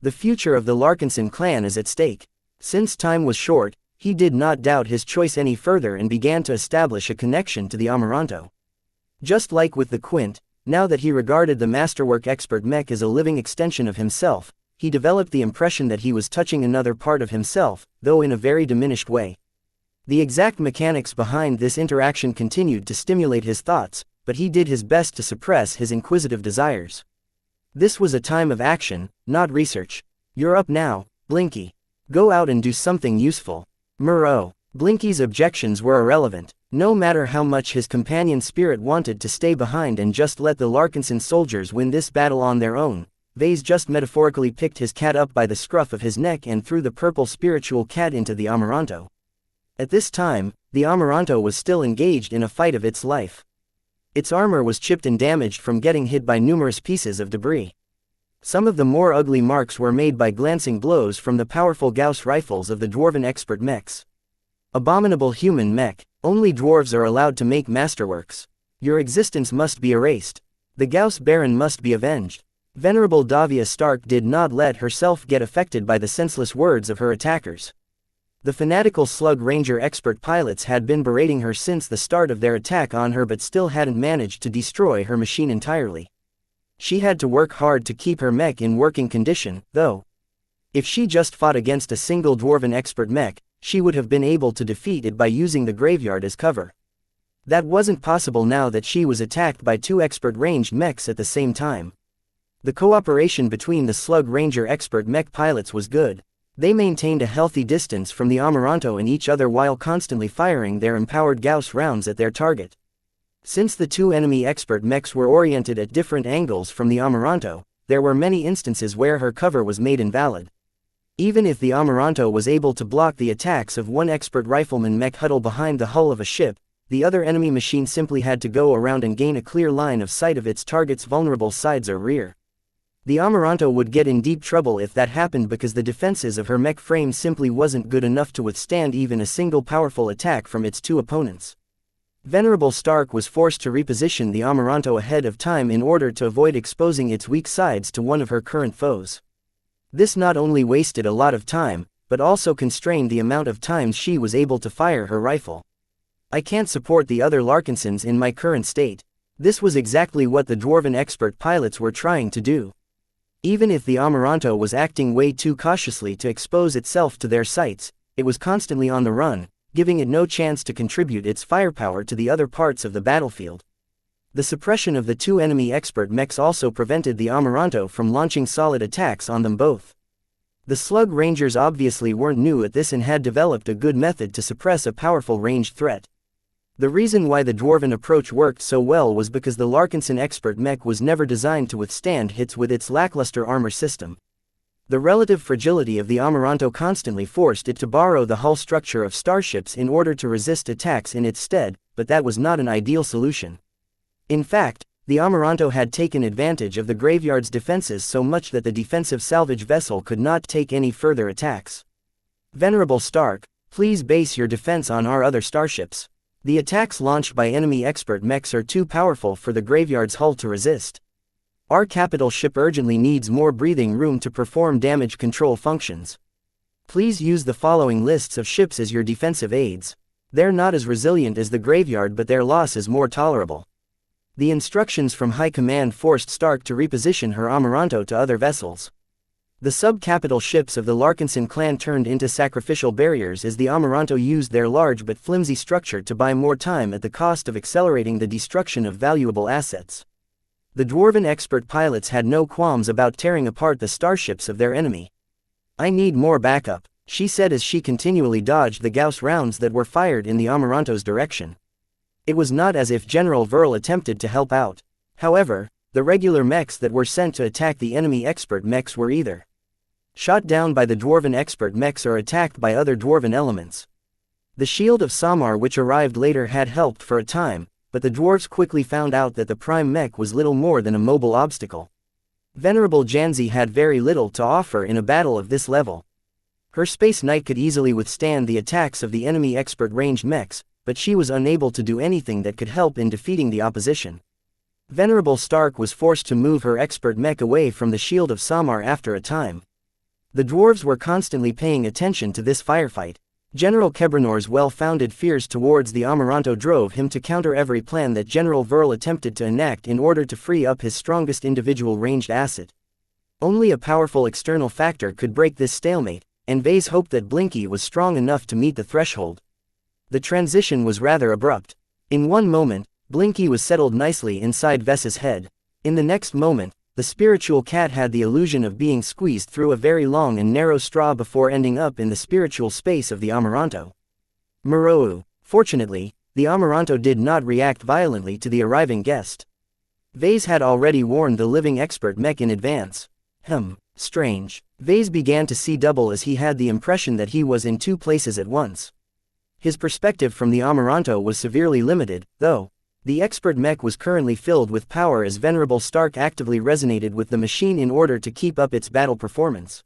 The future of the Larkinson clan is at stake. Since time was short, he did not doubt his choice any further and began to establish a connection to the Amaranto. Just like with the Quint, now that he regarded the masterwork expert mech as a living extension of himself, he developed the impression that he was touching another part of himself, though in a very diminished way. The exact mechanics behind this interaction continued to stimulate his thoughts, but he did his best to suppress his inquisitive desires. This was a time of action, not research. You're up now, Blinky. Go out and do something useful. Murrow. Blinky's objections were irrelevant. No matter how much his companion spirit wanted to stay behind and just let the Larkinson soldiers win this battle on their own, Vase just metaphorically picked his cat up by the scruff of his neck and threw the purple spiritual cat into the Amaranto. At this time, the Amaranto was still engaged in a fight of its life. Its armor was chipped and damaged from getting hit by numerous pieces of debris. Some of the more ugly marks were made by glancing blows from the powerful Gauss rifles of the dwarven expert mechs. Abominable human mech, only dwarves are allowed to make masterworks. Your existence must be erased. The Gauss Baron must be avenged. Venerable Davia Stark did not let herself get affected by the senseless words of her attackers. The fanatical Slug Ranger expert pilots had been berating her since the start of their attack on her, but still hadn't managed to destroy her machine entirely. She had to work hard to keep her mech in working condition, though. If she just fought against a single dwarven expert mech, she would have been able to defeat it by using the graveyard as cover. That wasn't possible now that she was attacked by two expert ranged mechs at the same time. The cooperation between the Slug Ranger expert mech pilots was good. They maintained a healthy distance from the Amaranto and each other while constantly firing their empowered Gauss rounds at their target. Since the two enemy expert mechs were oriented at different angles from the Amaranto, there were many instances where her cover was made invalid. Even if the Amaranto was able to block the attacks of one expert rifleman mech huddled behind the hull of a ship, the other enemy machine simply had to go around and gain a clear line of sight of its target's vulnerable sides or rear. The Amaranto would get in deep trouble if that happened because the defenses of her mech frame simply wasn't good enough to withstand even a single powerful attack from its two opponents. Venerable Stark was forced to reposition the Amaranto ahead of time in order to avoid exposing its weak sides to one of her current foes. This not only wasted a lot of time, but also constrained the amount of times she was able to fire her rifle. I can't support the other Larkinsons in my current state. This was exactly what the dwarven expert pilots were trying to do. Even if the Amaranto was acting way too cautiously to expose itself to their sights, it was constantly on the run, giving it no chance to contribute its firepower to the other parts of the battlefield. The suppression of the two enemy expert mechs also prevented the Amaranto from launching solid attacks on them both. The Slug Rangers obviously weren't new at this and had developed a good method to suppress a powerful ranged threat. The reason why the dwarven approach worked so well was because the Larkinson expert mech was never designed to withstand hits with its lackluster armor system. The relative fragility of the Amaranto constantly forced it to borrow the hull structure of starships in order to resist attacks in its stead, but that was not an ideal solution. In fact, the Amaranto had taken advantage of the graveyard's defenses so much that the defensive salvage vessel could not take any further attacks. Venerable Stark, please base your defense on our other starships. The attacks launched by enemy expert mechs are too powerful for the graveyard's hull to resist. Our capital ship urgently needs more breathing room to perform damage control functions. Please use the following lists of ships as your defensive aids. They're not as resilient as the graveyard, but their loss is more tolerable. The instructions from High Command forced Stark to reposition her Amaranto to other vessels. The sub-capital ships of the Larkinson clan turned into sacrificial barriers as the Amaranto used their large but flimsy structure to buy more time at the cost of accelerating the destruction of valuable assets. The dwarven expert pilots had no qualms about tearing apart the starships of their enemy. I need more backup, she said as she continually dodged the Gauss rounds that were fired in the Amaranto's direction. It was not as if General Verl attempted to help out. However, the regular mechs that were sent to attack the enemy expert mechs were either shot down by the dwarven expert mechs or attacked by other dwarven elements. The shield of Samar, which arrived later, had helped for a time, but the dwarves quickly found out that the prime mech was little more than a mobile obstacle. Venerable Janzi had very little to offer in a battle of this level. Her Space Knight could easily withstand the attacks of the enemy expert ranged mechs, but she was unable to do anything that could help in defeating the opposition. Venerable Stark was forced to move her expert mech away from the shield of Samar after a time. The dwarves were constantly paying attention to this firefight. General Kebranor's well-founded fears towards the Amaranto drove him to counter every plan that General Verl attempted to enact in order to free up his strongest individual ranged asset. Only a powerful external factor could break this stalemate, and Vase hoped that Blinky was strong enough to meet the threshold. The transition was rather abrupt. In one moment, Blinky was settled nicely inside Ves's head. In the next moment, the spiritual cat had the illusion of being squeezed through a very long and narrow straw before ending up in the spiritual space of the Amaranto. Morou. Fortunately, the Amaranto did not react violently to the arriving guest. Vase had already warned the living expert mech in advance. Strange. Vase began to see double as he had the impression that he was in two places at once. His perspective from the Amaranto was severely limited, though. The expert mech was currently filled with power as Venerable Stark actively resonated with the machine in order to keep up its battle performance.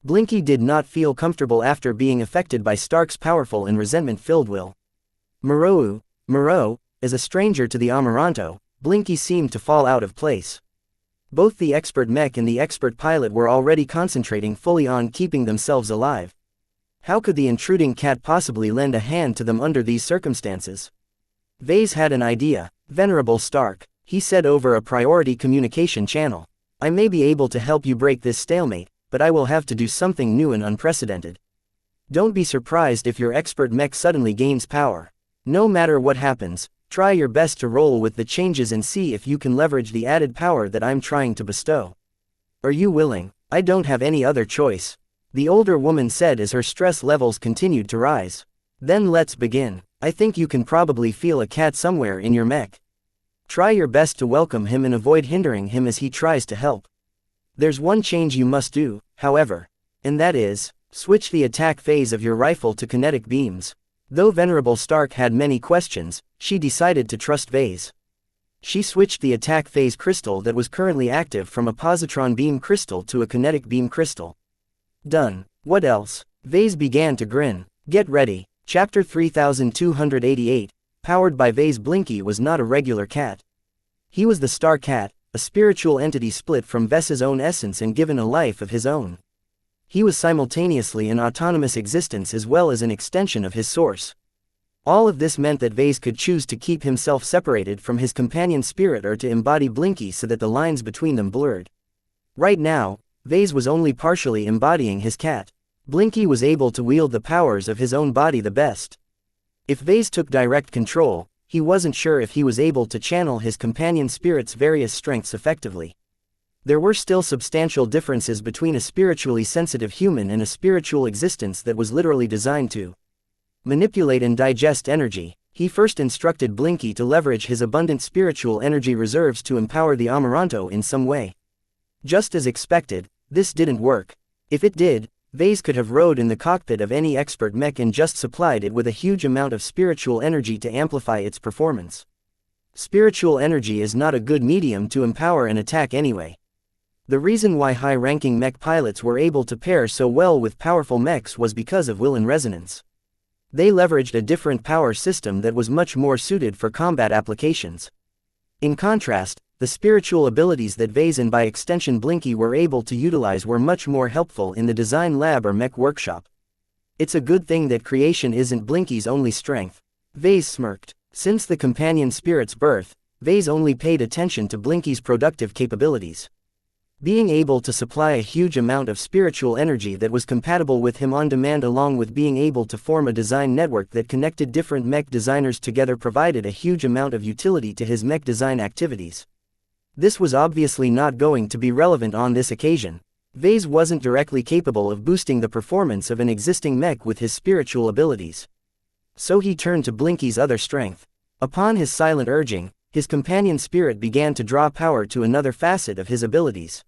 Blinky did not feel comfortable after being affected by Stark's powerful and resentment-filled will. Morou, as a stranger to the Amaranto, Blinky seemed to fall out of place. Both the expert mech and the expert pilot were already concentrating fully on keeping themselves alive. How could the intruding cat possibly lend a hand to them under these circumstances? Vase had an idea. "Venerable Stark," he said over a priority communication channel. "I may be able to help you break this stalemate, but I will have to do something new and unprecedented. Don't be surprised if your expert mech suddenly gains power. No matter what happens, try your best to roll with the changes and see if you can leverage the added power that I'm trying to bestow. Are you willing?" "I don't have any other choice," the older woman said as her stress levels continued to rise. "Then let's begin. I think you can probably feel a cat somewhere in your mech. Try your best to welcome him and avoid hindering him as he tries to help. There's one change you must do, however, and that is, switch the attack phase of your rifle to kinetic beams." Though Venerable Stark had many questions, she decided to trust Vase. She switched the attack phase crystal that was currently active from a positron beam crystal to a kinetic beam crystal. Done. What else? Vase began to grin. Get ready. Chapter 3288, powered by Vase. Blinky was not a regular cat. He was the Star Cat, a spiritual entity split from Ves's own essence and given a life of his own. He was simultaneously an autonomous existence as well as an extension of his source. All of this meant that Vase could choose to keep himself separated from his companion spirit or to embody Blinky so that the lines between them blurred. Right now, Vase was only partially embodying his cat. Blinky was able to wield the powers of his own body the best. If Vase took direct control, he wasn't sure if he was able to channel his companion spirit's various strengths effectively. There were still substantial differences between a spiritually sensitive human and a spiritual existence that was literally designed to manipulate and digest energy. He first instructed Blinky to leverage his abundant spiritual energy reserves to empower the Amaranto in some way. Just as expected, this didn't work. If it did, Vase could have rode in the cockpit of any expert mech and just supplied it with a huge amount of spiritual energy to amplify its performance. Spiritual energy is not a good medium to empower an attack anyway. The reason why high-ranking mech pilots were able to pair so well with powerful mechs was because of will and resonance. They leveraged a different power system that was much more suited for combat applications. In contrast, the spiritual abilities that Vase and by extension Blinky were able to utilize were much more helpful in the design lab or mech workshop. It's a good thing that creation isn't Blinky's only strength. Vase smirked. Since the companion spirit's birth, Vase only paid attention to Blinky's productive capabilities. Being able to supply a huge amount of spiritual energy that was compatible with him on demand along with being able to form a design network that connected different mech designers together provided a huge amount of utility to his mech design activities. This was obviously not going to be relevant on this occasion. Vase wasn't directly capable of boosting the performance of an existing mech with his spiritual abilities. So he turned to Blinky's other strength. Upon his silent urging, his companion spirit began to draw power to another facet of his abilities.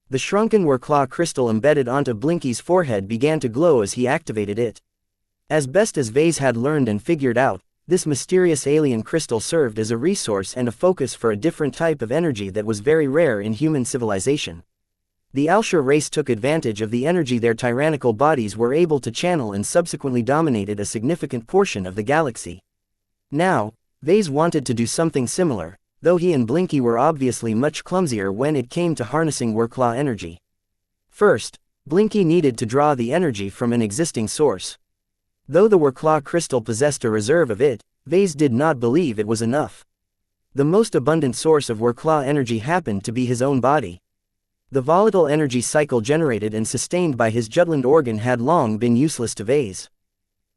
The shrunken wuxia crystal embedded onto Blinky's forehead began to glow as he activated it. As best as Vase had learned and figured out, this mysterious alien crystal served as a resource and a focus for a different type of energy that was very rare in human civilization. The Alshar race took advantage of the energy their tyrannical bodies were able to channel and subsequently dominated a significant portion of the galaxy. Now, Vase wanted to do something similar, though he and Blinky were obviously much clumsier when it came to harnessing wuxia energy. First, Blinky needed to draw the energy from an existing source. Though the wuxia crystal possessed a reserve of it, Vase did not believe it was enough. The most abundant source of wuxia energy happened to be his own body. The volatile energy cycle generated and sustained by his Jutland organ had long been useless to Vase.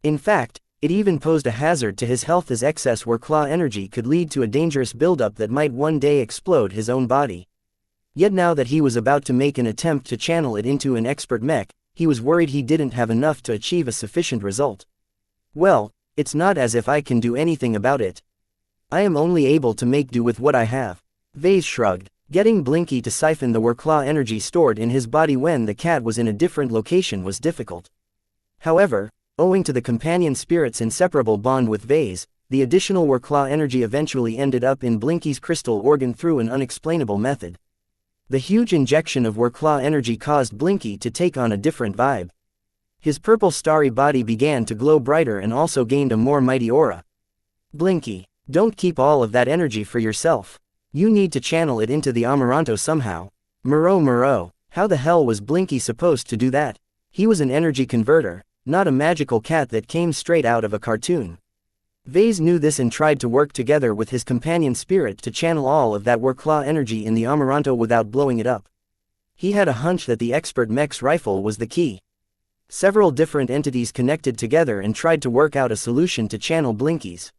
In fact, it even posed a hazard to his health as excess wuxia energy could lead to a dangerous buildup that might one day explode his own body. Yet now that he was about to make an attempt to channel it into an expert mech, he was worried he didn't have enough to achieve a sufficient result. Well, it's not as if I can do anything about it. I am only able to make do with what I have. Vase shrugged. Getting Blinky to siphon the wuxia energy stored in his body when the cat was in a different location was difficult. However, owing to the companion spirit's inseparable bond with Vase, the additional wuxia energy eventually ended up in Blinky's crystal organ through an unexplainable method. The huge injection of wuxia energy caused Blinky to take on a different vibe. His purple starry body began to glow brighter and also gained a more mighty aura. Blinky, don't keep all of that energy for yourself. You need to channel it into the Amaranto somehow. Muro. How the hell was Blinky supposed to do that? He was an energy converter, not a magical cat that came straight out of a cartoon. Vase knew this and tried to work together with his companion spirit to channel all of that wuxia energy in the Amaranto without blowing it up. He had a hunch that the expert mech's rifle was the key. Several different entities connected together and tried to work out a solution to channel Blinky's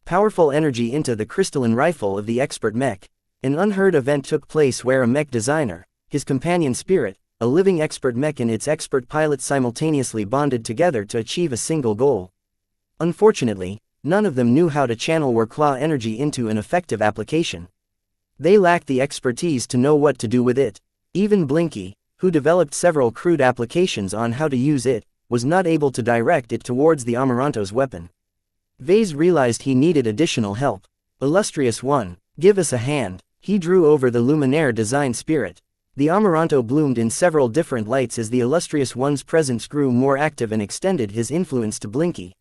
powerful energy into the crystalline rifle of the expert mech. An unheard event took place where a mech designer, his companion spirit, a living expert mech and its expert pilot simultaneously bonded together to achieve a single goal. Unfortunately, none of them knew how to channel wuxia energy into an effective application. They lacked the expertise to know what to do with it. Even Blinky, who developed several crude applications on how to use it, was not able to direct it towards the Amaranto's weapon. Vase realized he needed additional help. Illustrious One, give us a hand. He drew over the Luminaire design spirit. The Amaranto bloomed in several different lights as the Illustrious One's presence grew more active and extended his influence to Blinky.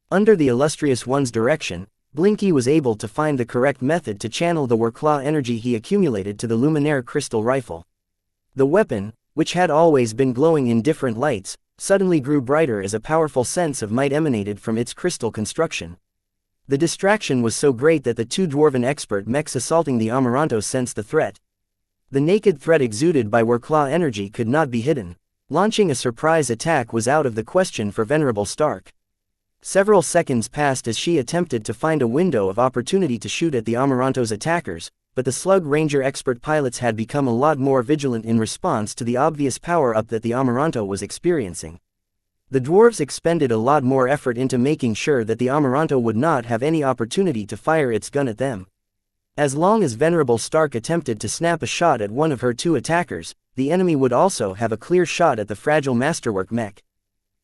Under the Illustrious One's direction, Blinky was able to find the correct method to channel the wuxia energy he accumulated to the Luminaire crystal rifle. The weapon, which had always been glowing in different lights, suddenly grew brighter as a powerful sense of might emanated from its crystal construction. The distraction was so great that the two dwarven expert mechs assaulting the Amaranto sensed the threat. The naked threat exuded by wuxia energy could not be hidden. Launching a surprise attack was out of the question for Venerable Stark. Several seconds passed as she attempted to find a window of opportunity to shoot at the Amaranto's attackers, but the Slug Ranger expert pilots had become a lot more vigilant in response to the obvious power-up that the Amaranto was experiencing. The dwarves expended a lot more effort into making sure that the Amaranto would not have any opportunity to fire its gun at them. As long as Venerable Stark attempted to snap a shot at one of her two attackers, the enemy would also have a clear shot at the fragile masterwork mech.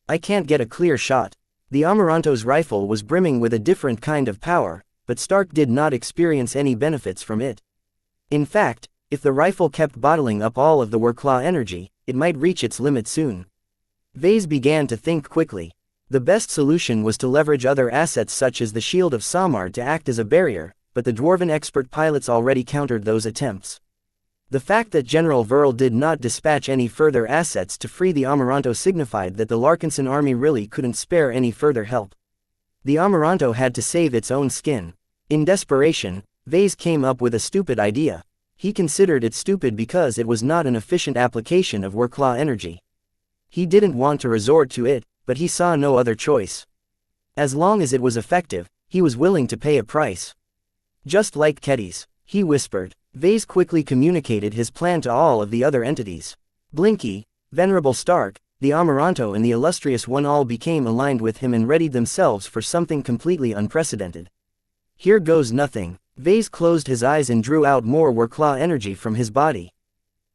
I can't get a clear shot. The Amaranto's rifle was brimming with a different kind of power, but Stark did not experience any benefits from it. In fact, if the rifle kept bottling up all of the wuxia energy, it might reach its limit soon. Vase began to think quickly. The best solution was to leverage other assets such as the Shield of Samar to act as a barrier, but the dwarven expert pilots already countered those attempts. The fact that General Verl did not dispatch any further assets to free the Amaranto signified that the Larkinson army really couldn't spare any further help. The Amaranto had to save its own skin. In desperation, Vase came up with a stupid idea. He considered it stupid because it was not an efficient application of wuxia energy. He didn't want to resort to it, but he saw no other choice. As long as it was effective, he was willing to pay a price. Just like Keddies, he whispered. Vase quickly communicated his plan to all of the other entities. Blinky, Venerable Stark, the Amaranto and the Illustrious One all became aligned with him and readied themselves for something completely unprecedented. Here goes nothing. Vase closed his eyes and drew out more wuxia energy from his body.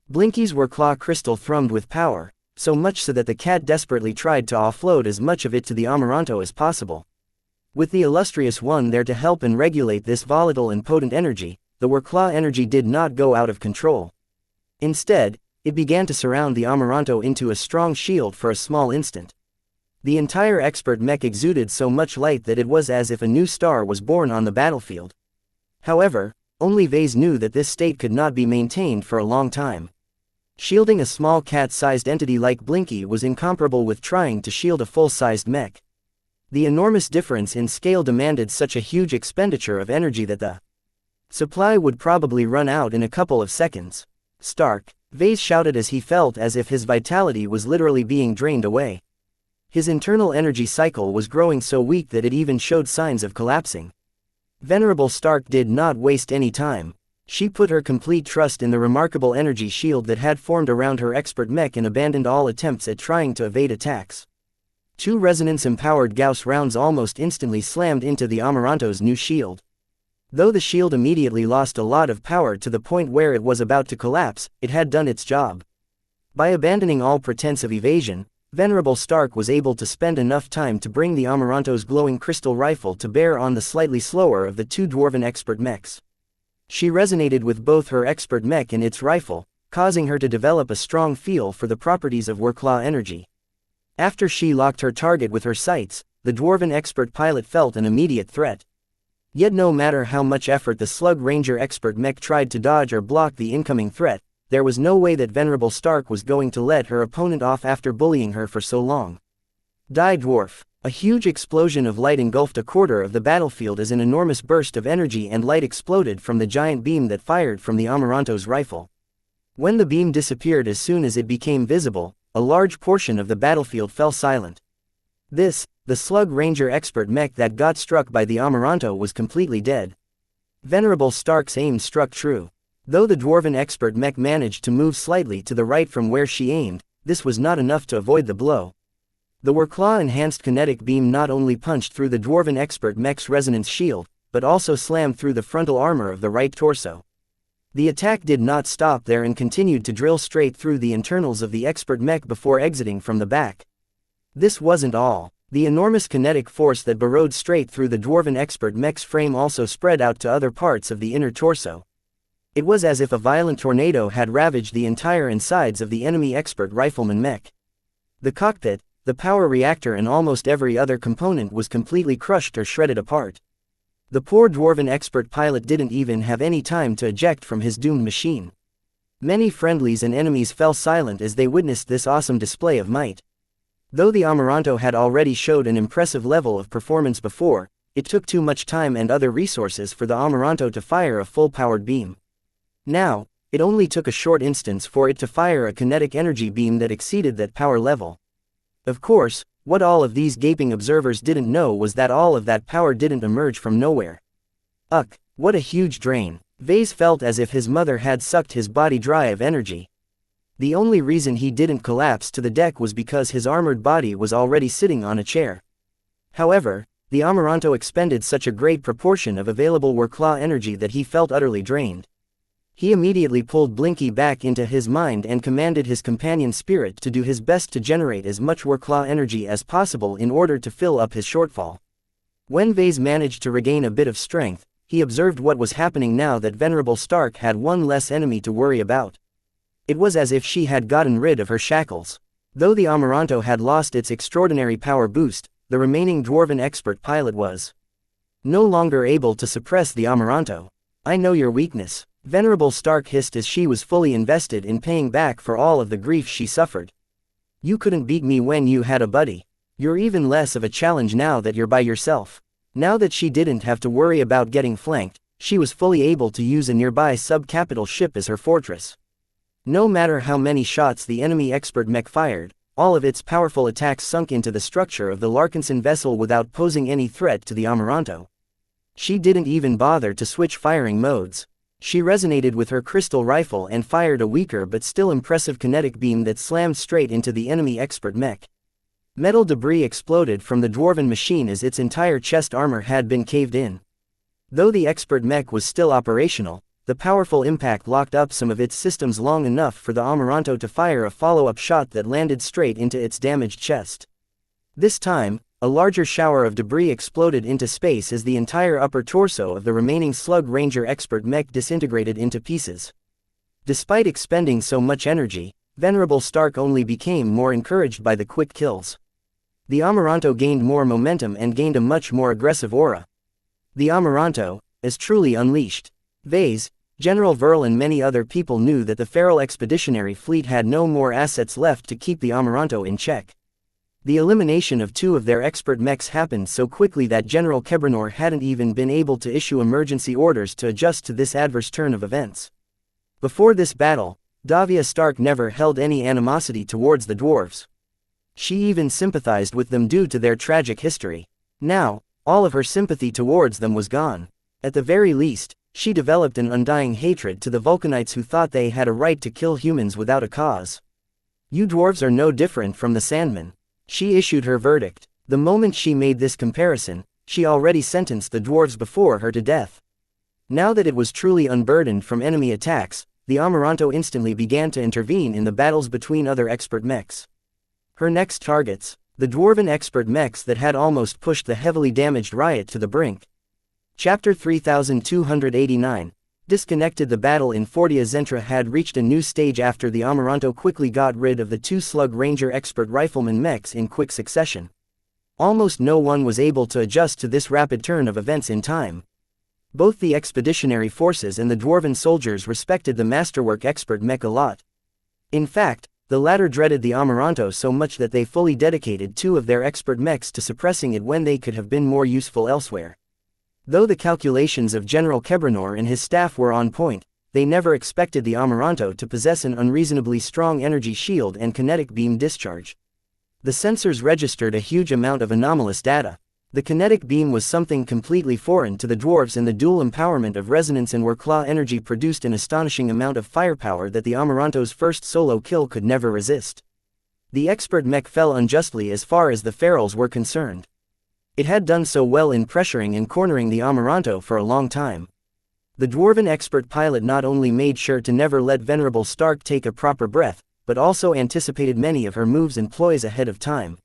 Blinky's wuxia crystal thrummed with power, so much so that the cat desperately tried to offload as much of it to the Amaranto as possible. With the Illustrious One there to help and regulate this volatile and potent energy, the wuxia energy did not go out of control. Instead, it began to surround the Amaranto into a strong shield for a small instant. The entire expert mech exuded so much light that it was as if a new star was born on the battlefield. However, only Vase knew that this state could not be maintained for a long time. Shielding a small cat-sized entity like Blinky was incomparable with trying to shield a full-sized mech. The enormous difference in scale demanded such a huge expenditure of energy that the supply would probably run out in a couple of seconds. Stark, Vase shouted as he felt as if his vitality was literally being drained away. His internal energy cycle was growing so weak that it even showed signs of collapsing. Venerable Stark did not waste any time. She put her complete trust in the remarkable energy shield that had formed around her expert mech and abandoned all attempts at trying to evade attacks. Two resonance-empowered Gauss rounds almost instantly slammed into the Amaranto's new shield. Though the shield immediately lost a lot of power to the point where it was about to collapse, it had done its job. By abandoning all pretense of evasion, Venerable Stark was able to spend enough time to bring the Amaranto's glowing crystal rifle to bear on the slightly slower of the two dwarven expert mechs. She resonated with both her expert mech and its rifle, causing her to develop a strong feel for the properties of wuxia energy. After she locked her target with her sights, the dwarven expert pilot felt an immediate threat. Yet no matter how much effort the Slug Ranger expert mech tried to dodge or block the incoming threat, there was no way that Venerable Stark was going to let her opponent off after bullying her for so long. Die Dwarf! A huge explosion of light engulfed a quarter of the battlefield as an enormous burst of energy and light exploded from the giant beam that fired from the Amaranto's rifle. When the beam disappeared as soon as it became visible, a large portion of the battlefield fell silent. The Slug Ranger expert mech that got struck by the Amaranto was completely dead. Venerable Stark's aim struck true. Though the Dwarven expert mech managed to move slightly to the right from where she aimed, this was not enough to avoid the blow. The Wuxia-enhanced kinetic beam not only punched through the Dwarven expert mech's resonance shield, but also slammed through the frontal armor of the right torso. The attack did not stop there and continued to drill straight through the internals of the expert mech before exiting from the back. This wasn't all. The enormous kinetic force that burrowed straight through the Dwarven expert mech's frame also spread out to other parts of the inner torso. It was as if a violent tornado had ravaged the entire insides of the enemy expert rifleman mech. The cockpit, the power reactor and almost every other component was completely crushed or shredded apart. The poor Dwarven expert pilot didn't even have any time to eject from his doomed machine. Many friendlies and enemies fell silent as they witnessed this awesome display of might. Though the Amaranto had already showed an impressive level of performance before, it took too much time and other resources for the Amaranto to fire a full-powered beam. Now, it only took a short instance for it to fire a kinetic energy beam that exceeded that power level. Of course, what all of these gaping observers didn't know was that all of that power didn't emerge from nowhere. Ugh, what a huge drain. Vase felt as if his mother had sucked his body dry of energy. The only reason he didn't collapse to the deck was because his armored body was already sitting on a chair. However, the Amaranto expended such a great proportion of available Wuxia energy that he felt utterly drained. He immediately pulled Blinky back into his mind and commanded his companion spirit to do his best to generate as much Wuxia energy as possible in order to fill up his shortfall. When Vase managed to regain a bit of strength, he observed what was happening now that Venerable Stark had one less enemy to worry about. It was as if she had gotten rid of her shackles. Though the Amaranto had lost its extraordinary power boost, the remaining Dwarven expert pilot was no longer able to suppress the Amaranto. I know your weakness, Venerable Stark hissed as she was fully invested in paying back for all of the grief she suffered. You couldn't beat me when you had a buddy. You're even less of a challenge now that you're by yourself. Now that she didn't have to worry about getting flanked, she was fully able to use a nearby sub-capital ship as her fortress. No matter how many shots the enemy expert mech fired, all of its powerful attacks sunk into the structure of the Larkinson vessel without posing any threat to the Amaranto. She didn't even bother to switch firing modes. She resonated with her crystal rifle and fired a weaker but still impressive kinetic beam that slammed straight into the enemy expert mech. Metal debris exploded from the Dwarven machine as its entire chest armor had been caved in. Though the expert mech was still operational, the powerful impact locked up some of its systems long enough for the Amaranto to fire a follow-up shot that landed straight into its damaged chest. This time, a larger shower of debris exploded into space as the entire upper torso of the remaining Slug Ranger expert mech disintegrated into pieces. Despite expending so much energy, Venerable Stark only became more encouraged by the quick kills. The Amaranto gained more momentum and gained a much more aggressive aura. The Amaranto, as truly unleashed. Vase, General Verl and many other people knew that the Feral Expeditionary Fleet had no more assets left to keep the Amaranto in check. The elimination of two of their expert mechs happened so quickly that General Kebranor hadn't even been able to issue emergency orders to adjust to this adverse turn of events. Before this battle, Davia Stark never held any animosity towards the dwarves. She even sympathized with them due to their tragic history. Now, all of her sympathy towards them was gone. At the very least, she developed an undying hatred to the Vulcanites who thought they had a right to kill humans without a cause. You dwarves are no different from the Sandmen. She issued her verdict. The moment she made this comparison, she already sentenced the dwarves before her to death. Now that it was truly unburdened from enemy attacks, the Amaranto instantly began to intervene in the battles between other expert mechs. Her next targets, the Dwarven expert mechs that had almost pushed the heavily damaged Riot to the brink. Chapter 3289, Disconnected. The battle in Fortia Zentra had reached a new stage after the Amaranto quickly got rid of the two Slug Ranger expert rifleman mechs in quick succession. Almost no one was able to adjust to this rapid turn of events in time. Both the expeditionary forces and the dwarven soldiers respected the masterwork expert Mech a lot. In fact, the latter dreaded the Amaranto so much that they fully dedicated 2 of their expert mechs to suppressing it when they could have been more useful elsewhere. Though the calculations of General Kebranor and his staff were on point, they never expected the Amaranto to possess an unreasonably strong energy shield and kinetic beam discharge. The sensors registered a huge amount of anomalous data. The kinetic beam was something completely foreign to the dwarves, and the dual empowerment of resonance and wuxia energy produced an astonishing amount of firepower that the Amaranto's first solo kill could never resist. The expert mech fell unjustly as far as the ferals were concerned. It had done so well in pressuring and cornering the Amaranto for a long time. The dwarven expert pilot not only made sure to never let Venerable Stark take a proper breath, but also anticipated many of her moves and ploys ahead of time.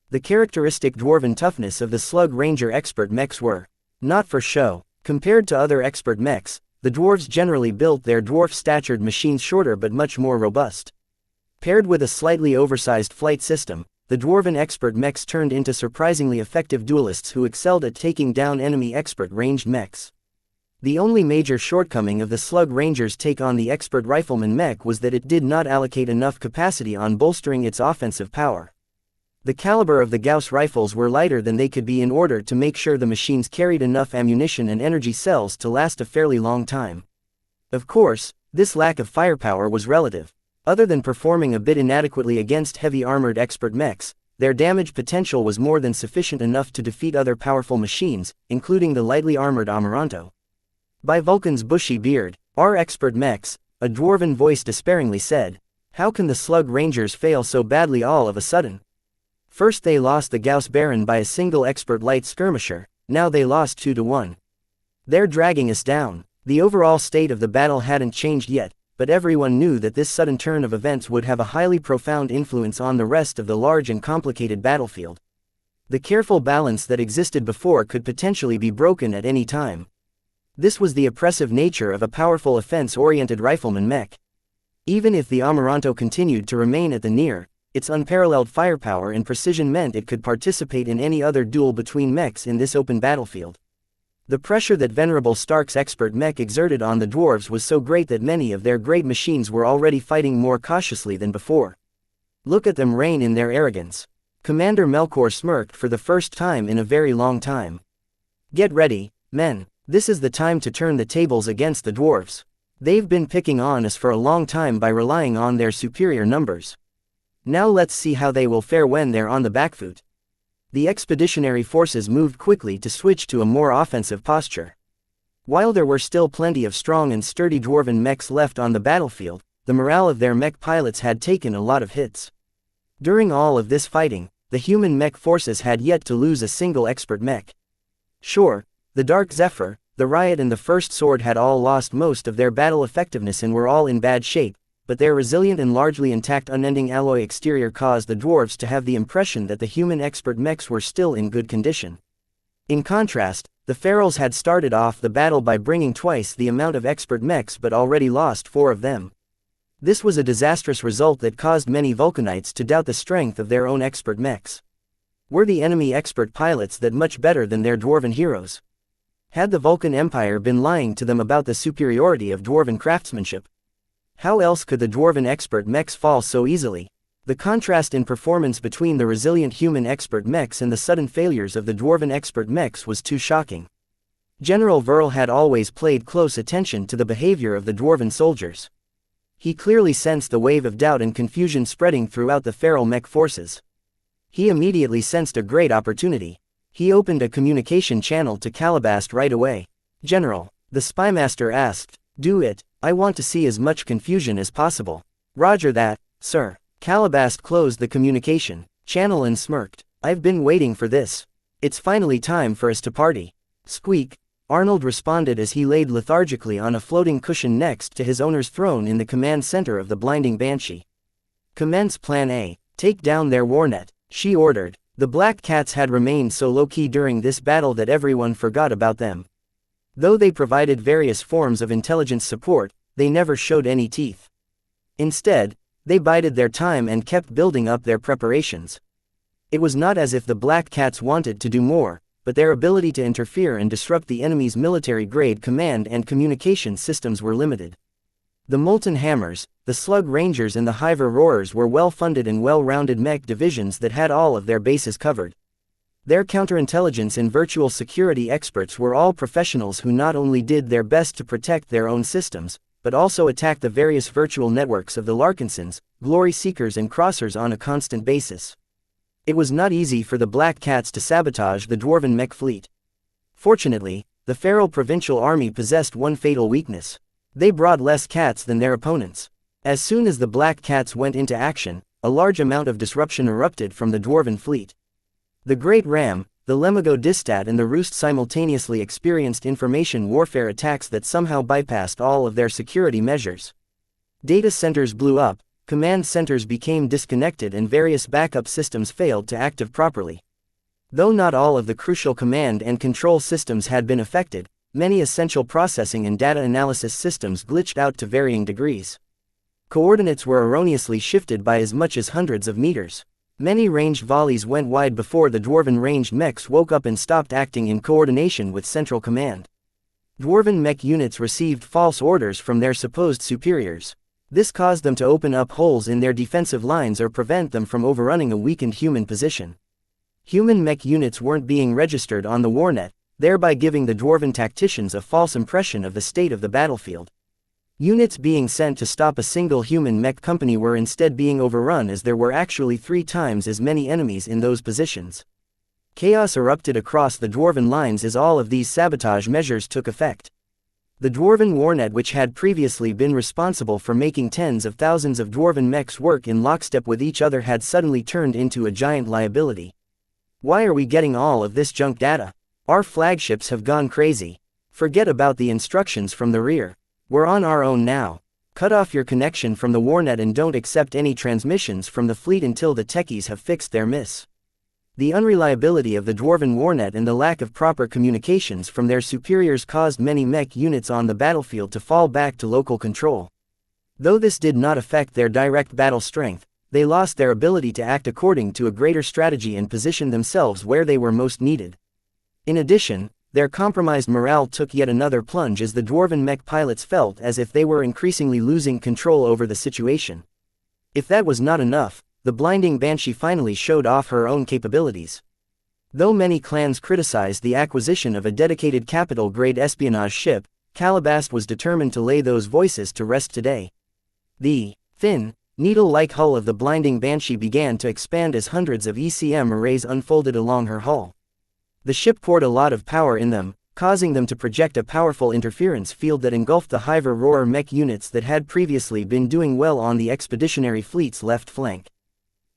The characteristic dwarven toughness of the Slug Ranger expert mechs were not for show. Compared to other expert mechs, the dwarves generally built their dwarf-statured machines shorter but much more robust. Paired with a slightly oversized flight system, the dwarven expert mechs turned into surprisingly effective duelists who excelled at taking down enemy expert ranged mechs. The only major shortcoming of the Slug Ranger's take on the expert rifleman mech was that it did not allocate enough capacity on bolstering its offensive power. The caliber of the Gauss rifles were lighter than they could be in order to make sure the machines carried enough ammunition and energy cells to last a fairly long time. Of course, this lack of firepower was relative. Other than performing a bit inadequately against heavy armored expert mechs, their damage potential was more than sufficient enough to defeat other powerful machines, including the lightly armored Amaranto. By Vulcan's bushy beard, our expert mechs, a dwarven voice despairingly said. How can the Slug Rangers fail so badly all of a sudden? First they lost the Gauss Baron by a single expert light skirmisher, now they lost 2-1. They're dragging us down. The overall state of the battle hadn't changed yet, but everyone knew that this sudden turn of events would have a highly profound influence on the rest of the large and complicated battlefield. The careful balance that existed before could potentially be broken at any time. This was the oppressive nature of a powerful offense-oriented rifleman mech. Even if the Amaranto continued to remain at the near, its unparalleled firepower and precision meant it could participate in any other duel between mechs in this open battlefield. The pressure that Venerable Stark's expert mech exerted on the dwarves was so great that many of their great machines were already fighting more cautiously than before. Look at them reign in their arrogance. Commander Melkor smirked for the first time in a very long time. Get ready, men. This is the time to turn the tables against the dwarves. They've been picking on us for a long time by relying on their superior numbers. Now let's see how they will fare when they're on the back foot. The expeditionary forces moved quickly to switch to a more offensive posture. While there were still plenty of strong and sturdy dwarven mechs left on the battlefield, the morale of their mech pilots had taken a lot of hits. During all of this fighting, the human mech forces had yet to lose a single expert mech. Sure, the Dark Zephyr, the Riot and the First Sword had all lost most of their battle effectiveness and were all in bad shape, but their resilient and largely intact unending alloy exterior caused the dwarves to have the impression that the human expert mechs were still in good condition. In contrast, the ferals had started off the battle by bringing twice the amount of expert mechs but already lost 4 of them. This was a disastrous result that caused many Vulcanites to doubt the strength of their own expert mechs. Were the enemy expert pilots that much better than their dwarven heroes? Had the Vulcan Empire been lying to them about the superiority of dwarven craftsmanship? How else could the dwarven expert mechs fall so easily? The contrast in performance between the resilient human expert mechs and the sudden failures of the dwarven expert mechs was too shocking. General Verl had always paid close attention to the behavior of the dwarven soldiers. He clearly sensed the wave of doubt and confusion spreading throughout the feral mech forces. He immediately sensed a great opportunity. He opened a communication channel to Calabast right away. General, the spymaster asked, do it, I want to see as much confusion as possible. Roger that, sir. Calabast closed the communication channel and smirked. I've been waiting for this. It's finally time for us to party. Squeak, Arnold responded as he laid lethargically on a floating cushion next to his owner's throne in the command center of the blinding Banshee. Commence Plan A, take down their warnet, she ordered. The Black Cats had remained so low-key during this battle that everyone forgot about them. Though they provided various forms of intelligence support, they never showed any teeth. Instead, they bided their time and kept building up their preparations. It was not as if the Black Cats wanted to do more, but their ability to interfere and disrupt the enemy's military-grade command and communication systems were limited. The Molten Hammers, the Slug Rangers and the Hiver Roarers were well-funded and well-rounded mech divisions that had all of their bases covered. Their counterintelligence and virtual security experts were all professionals who not only did their best to protect their own systems, but also attacked the various virtual networks of the Larkinsons, Glory Seekers and Crossers on a constant basis. It was not easy for the Black Cats to sabotage the Dwarven mech fleet. Fortunately, the Feral Provincial Army possessed one fatal weakness. They brought less cats than their opponents. As soon as the Black Cats went into action, a large amount of disruption erupted from the Dwarven fleet. The Great Ram, the Lemigo Distat and the Roost simultaneously experienced information warfare attacks that somehow bypassed all of their security measures. Data centers blew up, command centers became disconnected and various backup systems failed to active properly. Though not all of the crucial command and control systems had been affected, many essential processing and data analysis systems glitched out to varying degrees. Coordinates were erroneously shifted by as much as hundreds of meters. Many ranged volleys went wide before the Dwarven ranged mechs woke up and stopped acting in coordination with Central Command. Dwarven mech units received false orders from their supposed superiors. This caused them to open up holes in their defensive lines or prevent them from overrunning a weakened human position. Human mech units weren't being registered on the warnet, thereby giving the Dwarven tacticians a false impression of the state of the battlefield. Units being sent to stop a single human mech company were instead being overrun as there were actually 3 times as many enemies in those positions. Chaos erupted across the Dwarven lines as all of these sabotage measures took effect. The Dwarven Warnet, which had previously been responsible for making tens of thousands of Dwarven mechs work in lockstep with each other, had suddenly turned into a giant liability. Why are we getting all of this junk data? Our flagships have gone crazy. Forget about the instructions from the rear. We're on our own now. Cut off your connection from the Warnet and don't accept any transmissions from the fleet until the techies have fixed their miss. The unreliability of the Dwarven Warnet and the lack of proper communications from their superiors caused many mech units on the battlefield to fall back to local control. Though this did not affect their direct battle strength, they lost their ability to act according to a greater strategy and position themselves where they were most needed. In addition, their compromised morale took yet another plunge as the Dwarven mech pilots felt as if they were increasingly losing control over the situation. If that was not enough, the blinding Banshee finally showed off her own capabilities. Though many clans criticized the acquisition of a dedicated capital-grade espionage ship, Calabast was determined to lay those voices to rest today. The thin, needle-like hull of the blinding Banshee began to expand as hundreds of ECM arrays unfolded along her hull. The ship poured a lot of power in them, causing them to project a powerful interference field that engulfed the Hiver Roarer mech units that had previously been doing well on the expeditionary fleet's left flank.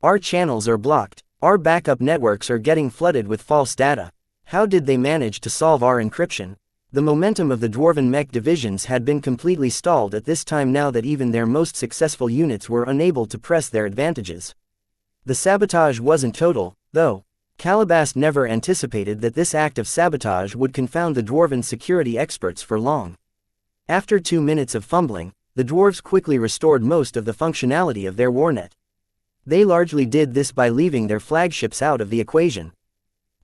Our channels are blocked. Our backup networks are getting flooded with false data. How did they manage to solve our encryption? The momentum of the Dwarven mech divisions had been completely stalled at this time now that even their most successful units were unable to press their advantages. The sabotage wasn't total, though. Calabast never anticipated that this act of sabotage would confound the Dwarven security experts for long. After 2 minutes of fumbling, the dwarves quickly restored most of the functionality of their warnet. They largely did this by leaving their flagships out of the equation.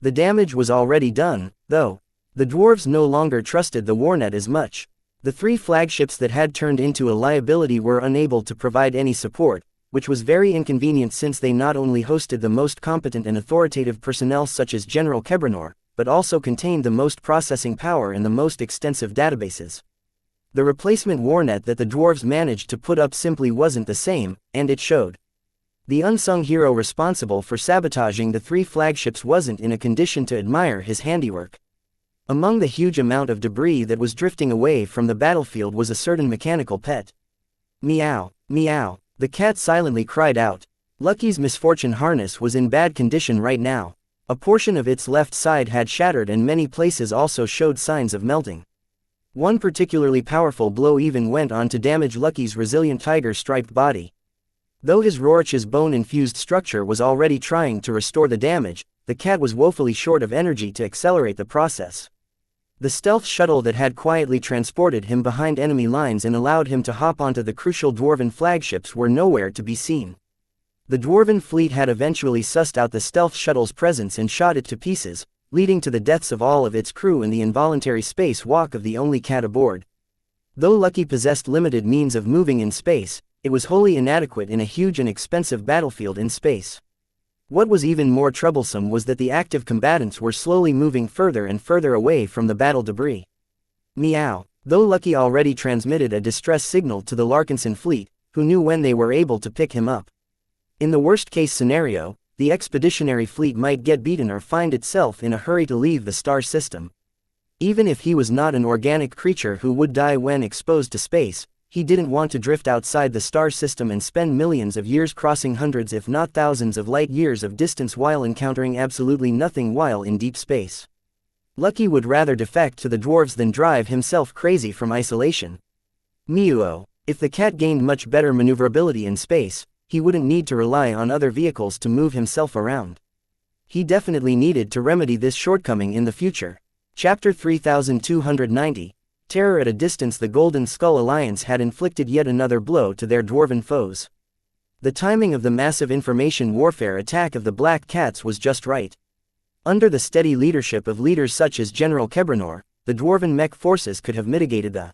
The damage was already done, though. The dwarves no longer trusted the warnet as much. The 3 flagships that had turned into a liability were unable to provide any support, which was very inconvenient since they not only hosted the most competent and authoritative personnel such as General Kebranor, but also contained the most processing power and the most extensive databases. The replacement warnet that the dwarves managed to put up simply wasn't the same, and it showed. The unsung hero responsible for sabotaging the 3 flagships wasn't in a condition to admire his handiwork. Among the huge amount of debris that was drifting away from the battlefield was a certain mechanical pet. Meow, meow, the cat silently cried out. Lucky's misfortune harness was in bad condition right now. A portion of its left side had shattered and many places also showed signs of melting. One particularly powerful blow even went on to damage Lucky's resilient tiger-striped body. Though his Rorich's bone-infused structure was already trying to restore the damage, the cat was woefully short of energy to accelerate the process. The stealth shuttle that had quietly transported him behind enemy lines and allowed him to hop onto the crucial Dwarven flagships were nowhere to be seen. The Dwarven fleet had eventually sussed out the stealth shuttle's presence and shot it to pieces, leading to the deaths of all of its crew in the involuntary space walk of the only cat aboard. Though Lucky possessed limited means of moving in space, it was wholly inadequate in a huge and expensive battlefield in space. What was even more troublesome was that the active combatants were slowly moving further and further away from the battle debris. Meow. Though Lucky already transmitted a distress signal to the Larkinson fleet, who knew when they were able to pick him up. In the worst-case scenario, the expeditionary fleet might get beaten or find itself in a hurry to leave the star system. Even if he was not an organic creature who would die when exposed to space, he didn't want to drift outside the star system and spend millions of years crossing hundreds if not thousands of light-years of distance while encountering absolutely nothing while in deep space. Lucky would rather defect to the dwarves than drive himself crazy from isolation. Miuo. If the cat gained much better maneuverability in space, he wouldn't need to rely on other vehicles to move himself around. He definitely needed to remedy this shortcoming in the future. Chapter 3290. Terror at a distance. The Golden Skull Alliance had inflicted yet another blow to their dwarven foes. The timing of the massive information warfare attack of the Black Cats was just right. Under the steady leadership of leaders such as General Kebranor, the dwarven mech forces could have mitigated the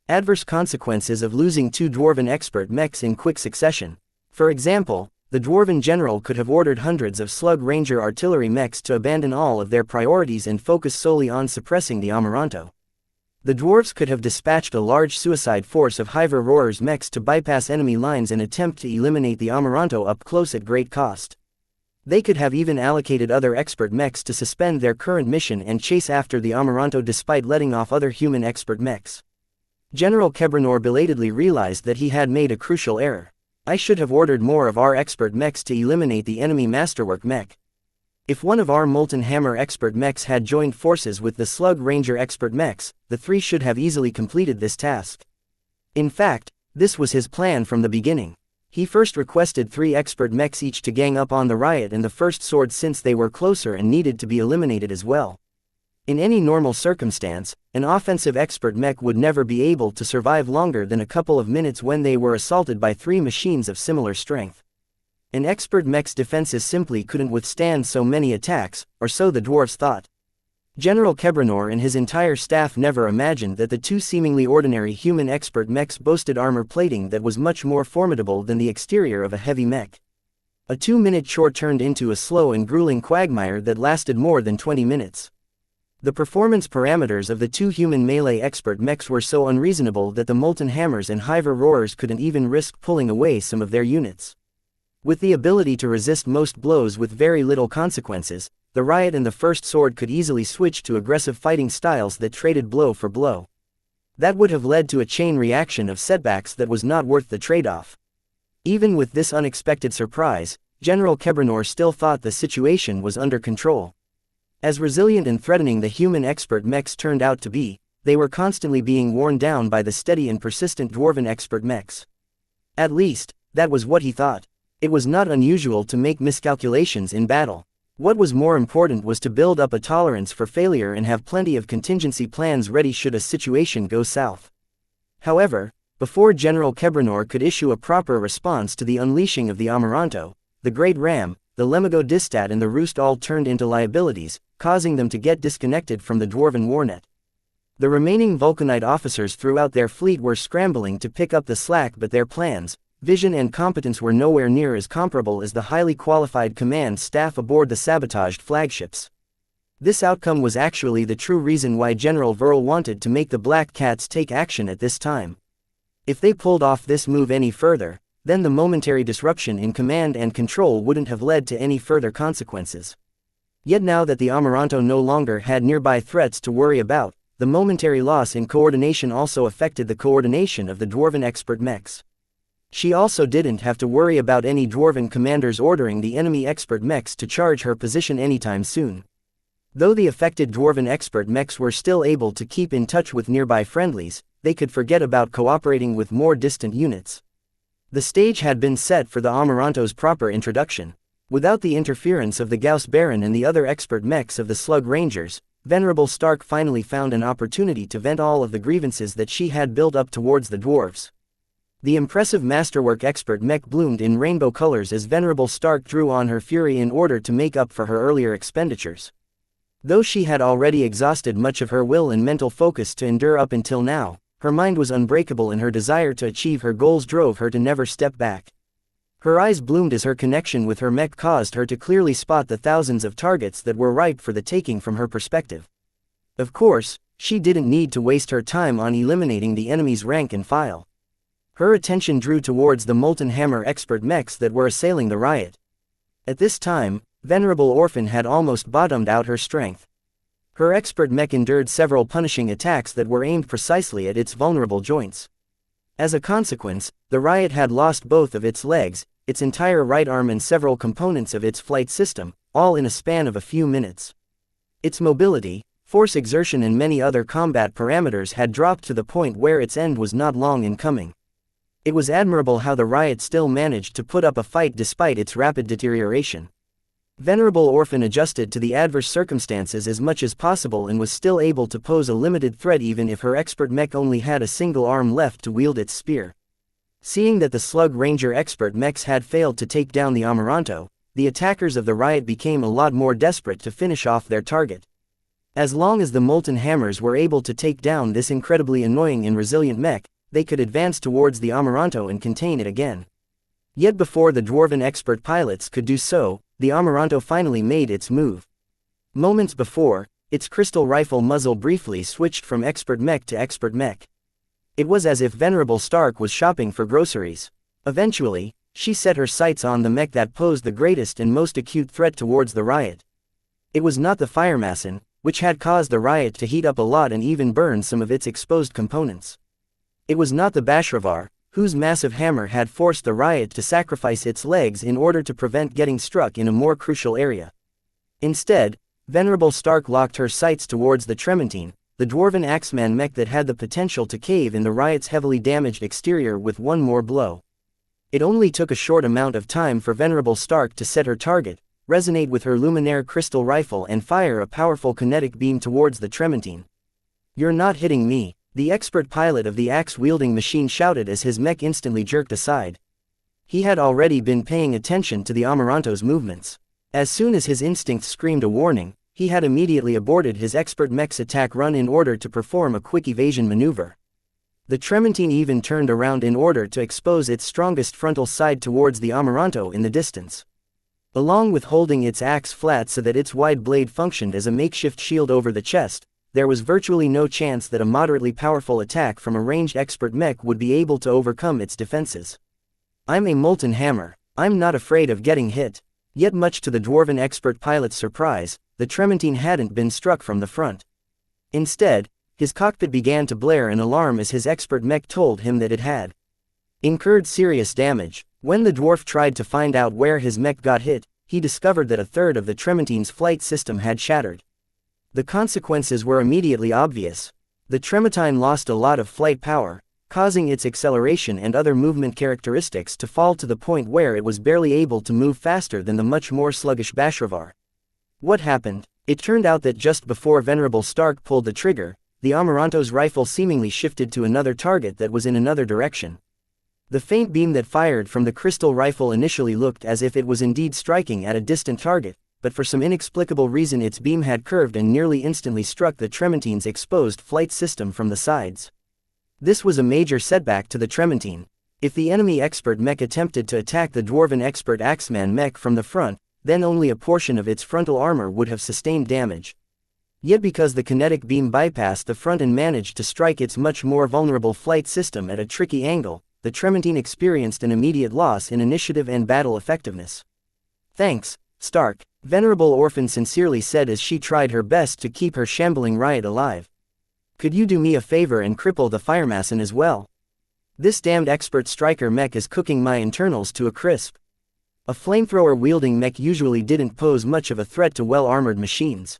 adverse consequences of losing two dwarven expert mechs in quick succession. For example, the dwarven general could have ordered hundreds of slug ranger artillery mechs to abandon all of their priorities and focus solely on suppressing the Amaranto. The dwarves could have dispatched a large suicide force of Hiver Roarers mechs to bypass enemy lines and attempt to eliminate the Amaranto up close at great cost. They could have even allocated other expert mechs to suspend their current mission and chase after the Amaranto despite letting off other human expert mechs. General Kebranor belatedly realized that he had made a crucial error. I should have ordered more of our expert mechs to eliminate the enemy masterwork mech. If one of our Molten Hammer expert mechs had joined forces with the Slug Ranger expert mechs, the three should have easily completed this task. In fact, this was his plan from the beginning. He first requested 3 expert mechs each to gang up on the Riot and the First Sword since they were closer and needed to be eliminated as well. In any normal circumstance, an offensive expert mech would never be able to survive longer than a couple of minutes when they were assaulted by 3 machines of similar strength. An expert mech's defenses simply couldn't withstand so many attacks, or so the dwarves thought. General Kebranor and his entire staff never imagined that the 2 seemingly ordinary human expert mechs boasted armor plating that was much more formidable than the exterior of a heavy mech. A 2-minute chore turned into a slow and grueling quagmire that lasted more than 20 minutes. The performance parameters of the 2 human melee expert mechs were so unreasonable that the Molten Hammers and Hiver Roarers couldn't even risk pulling away some of their units. With the ability to resist most blows with very little consequences, the Riot and the First Sword could easily switch to aggressive fighting styles that traded blow for blow. That would have led to a chain reaction of setbacks that was not worth the trade-off. Even with this unexpected surprise, General Kebranor still thought the situation was under control. As resilient and threatening the human expert mechs turned out to be, they were constantly being worn down by the steady and persistent dwarven expert mechs. At least, that was what he thought. It was not unusual to make miscalculations in battle. What was more important was to build up a tolerance for failure and have plenty of contingency plans ready should a situation go south. However, before General Kebranor could issue a proper response to the unleashing of the Amaranto, the Great Ram, the Lemigo Distat and the Roost all turned into liabilities, causing them to get disconnected from the dwarven warnet. The remaining Vulcanite officers throughout their fleet were scrambling to pick up the slack, but their plans, vision and competence were nowhere near as comparable as the highly qualified command staff aboard the sabotaged flagships. This outcome was actually the true reason why General Verl wanted to make the Black Cats take action at this time. If they pulled off this move any further, then the momentary disruption in command and control wouldn't have led to any further consequences. Yet now that the Amaranto no longer had nearby threats to worry about, the momentary loss in coordination also affected the coordination of the dwarven expert mechs. She also didn't have to worry about any dwarven commanders ordering the enemy expert mechs to charge her position anytime soon. Though the affected dwarven expert mechs were still able to keep in touch with nearby friendlies, they could forget about cooperating with more distant units. The stage had been set for the Amaranto's proper introduction. Without the interference of the Gauss Baron and the other expert mechs of the Slug Rangers, Venerable Stark finally found an opportunity to vent all of the grievances that she had built up towards the dwarves. The impressive masterwork expert mech bloomed in rainbow colors as Venerable Stark drew on her fury in order to make up for her earlier expenditures. Though she had already exhausted much of her will and mental focus to endure up until now, her mind was unbreakable and her desire to achieve her goals drove her to never step back. Her eyes bloomed as her connection with her mech caused her to clearly spot the thousands of targets that were ripe for the taking from her perspective. Of course, she didn't need to waste her time on eliminating the enemy's rank and file. Her attention drew towards the Molten Hammer expert mechs that were assailing the riot. At this time, Venerable Orphan had almost bottomed out her strength. Her expert mech endured several punishing attacks that were aimed precisely at its vulnerable joints. As a consequence, the riot had lost both of its legs, its entire right arm and several components of its flight system, all in a span of a few minutes. Its mobility, force exertion and many other combat parameters had dropped to the point where its end was not long in coming. It was admirable how the riot still managed to put up a fight despite its rapid deterioration. Venerable Orphan adjusted to the adverse circumstances as much as possible and was still able to pose a limited threat even if her expert mech only had a single arm left to wield its spear. Seeing that the Slug Ranger expert mechs had failed to take down the Amaranto, the attackers of the riot became a lot more desperate to finish off their target. As long as the Molten Hammers were able to take down this incredibly annoying and resilient mech, they could advance towards the Amaranto and contain it again. Yet before the Dwarven expert pilots could do so, the Amaranto finally made its move. Moments before, its crystal rifle muzzle briefly switched from expert mech to expert mech. It was as if Venerable Stark was shopping for groceries. Eventually, she set her sights on the mech that posed the greatest and most acute threat towards the riot. It was not the Firemason, which had caused the riot to heat up a lot and even burn some of its exposed components. It was not the Bashravar, whose massive hammer had forced the riot to sacrifice its legs in order to prevent getting struck in a more crucial area. Instead, Venerable Stark locked her sights towards the Trementine, the Dwarven Axeman mech that had the potential to cave in the riot's heavily damaged exterior with one more blow. It only took a short amount of time for Venerable Stark to set her target, resonate with her Luminaire crystal rifle and fire a powerful kinetic beam towards the Trementine. "You're not hitting me," the expert pilot of the axe-wielding machine shouted as his mech instantly jerked aside. He had already been paying attention to the Amaranto's movements. As soon as his instincts screamed a warning, he had immediately aborted his expert mech's attack run in order to perform a quick evasion maneuver. The Trementine even turned around in order to expose its strongest frontal side towards the Amaranto in the distance. Along with holding its axe flat so that its wide blade functioned as a makeshift shield over the chest, there was virtually no chance that a moderately powerful attack from a ranged expert mech would be able to overcome its defenses. "I'm a Molten Hammer, I'm not afraid of getting hit." Yet much to the Dwarven expert pilot's surprise, the Trementine hadn't been struck from the front. Instead, his cockpit began to blare an alarm as his expert mech told him that it had incurred serious damage. When the dwarf tried to find out where his mech got hit, he discovered that a third of the Trementine's flight system had shattered. The consequences were immediately obvious. The Trementine lost a lot of flight power, causing its acceleration and other movement characteristics to fall to the point where it was barely able to move faster than the much more sluggish Bashravar. What happened? It turned out that just before Venerable Stark pulled the trigger, the Amaranto's rifle seemingly shifted to another target that was in another direction. The faint beam that fired from the crystal rifle initially looked as if it was indeed striking at a distant target, but for some inexplicable reason its beam had curved and nearly instantly struck the Trementine's exposed flight system from the sides. This was a major setback to the Trementine. If the enemy expert mech attempted to attack the Dwarven expert Axeman mech from the front, then only a portion of its frontal armor would have sustained damage. Yet because the kinetic beam bypassed the front and managed to strike its much more vulnerable flight system at a tricky angle, the Trementine experienced an immediate loss in initiative and battle effectiveness. "Thanks, Stark," Venerable Orphan sincerely said as she tried her best to keep her shambling riot alive. "Could you do me a favor and cripple the Firemason as well? This damned expert striker mech is cooking my internals to a crisp." A flamethrower-wielding mech usually didn't pose much of a threat to well-armored machines.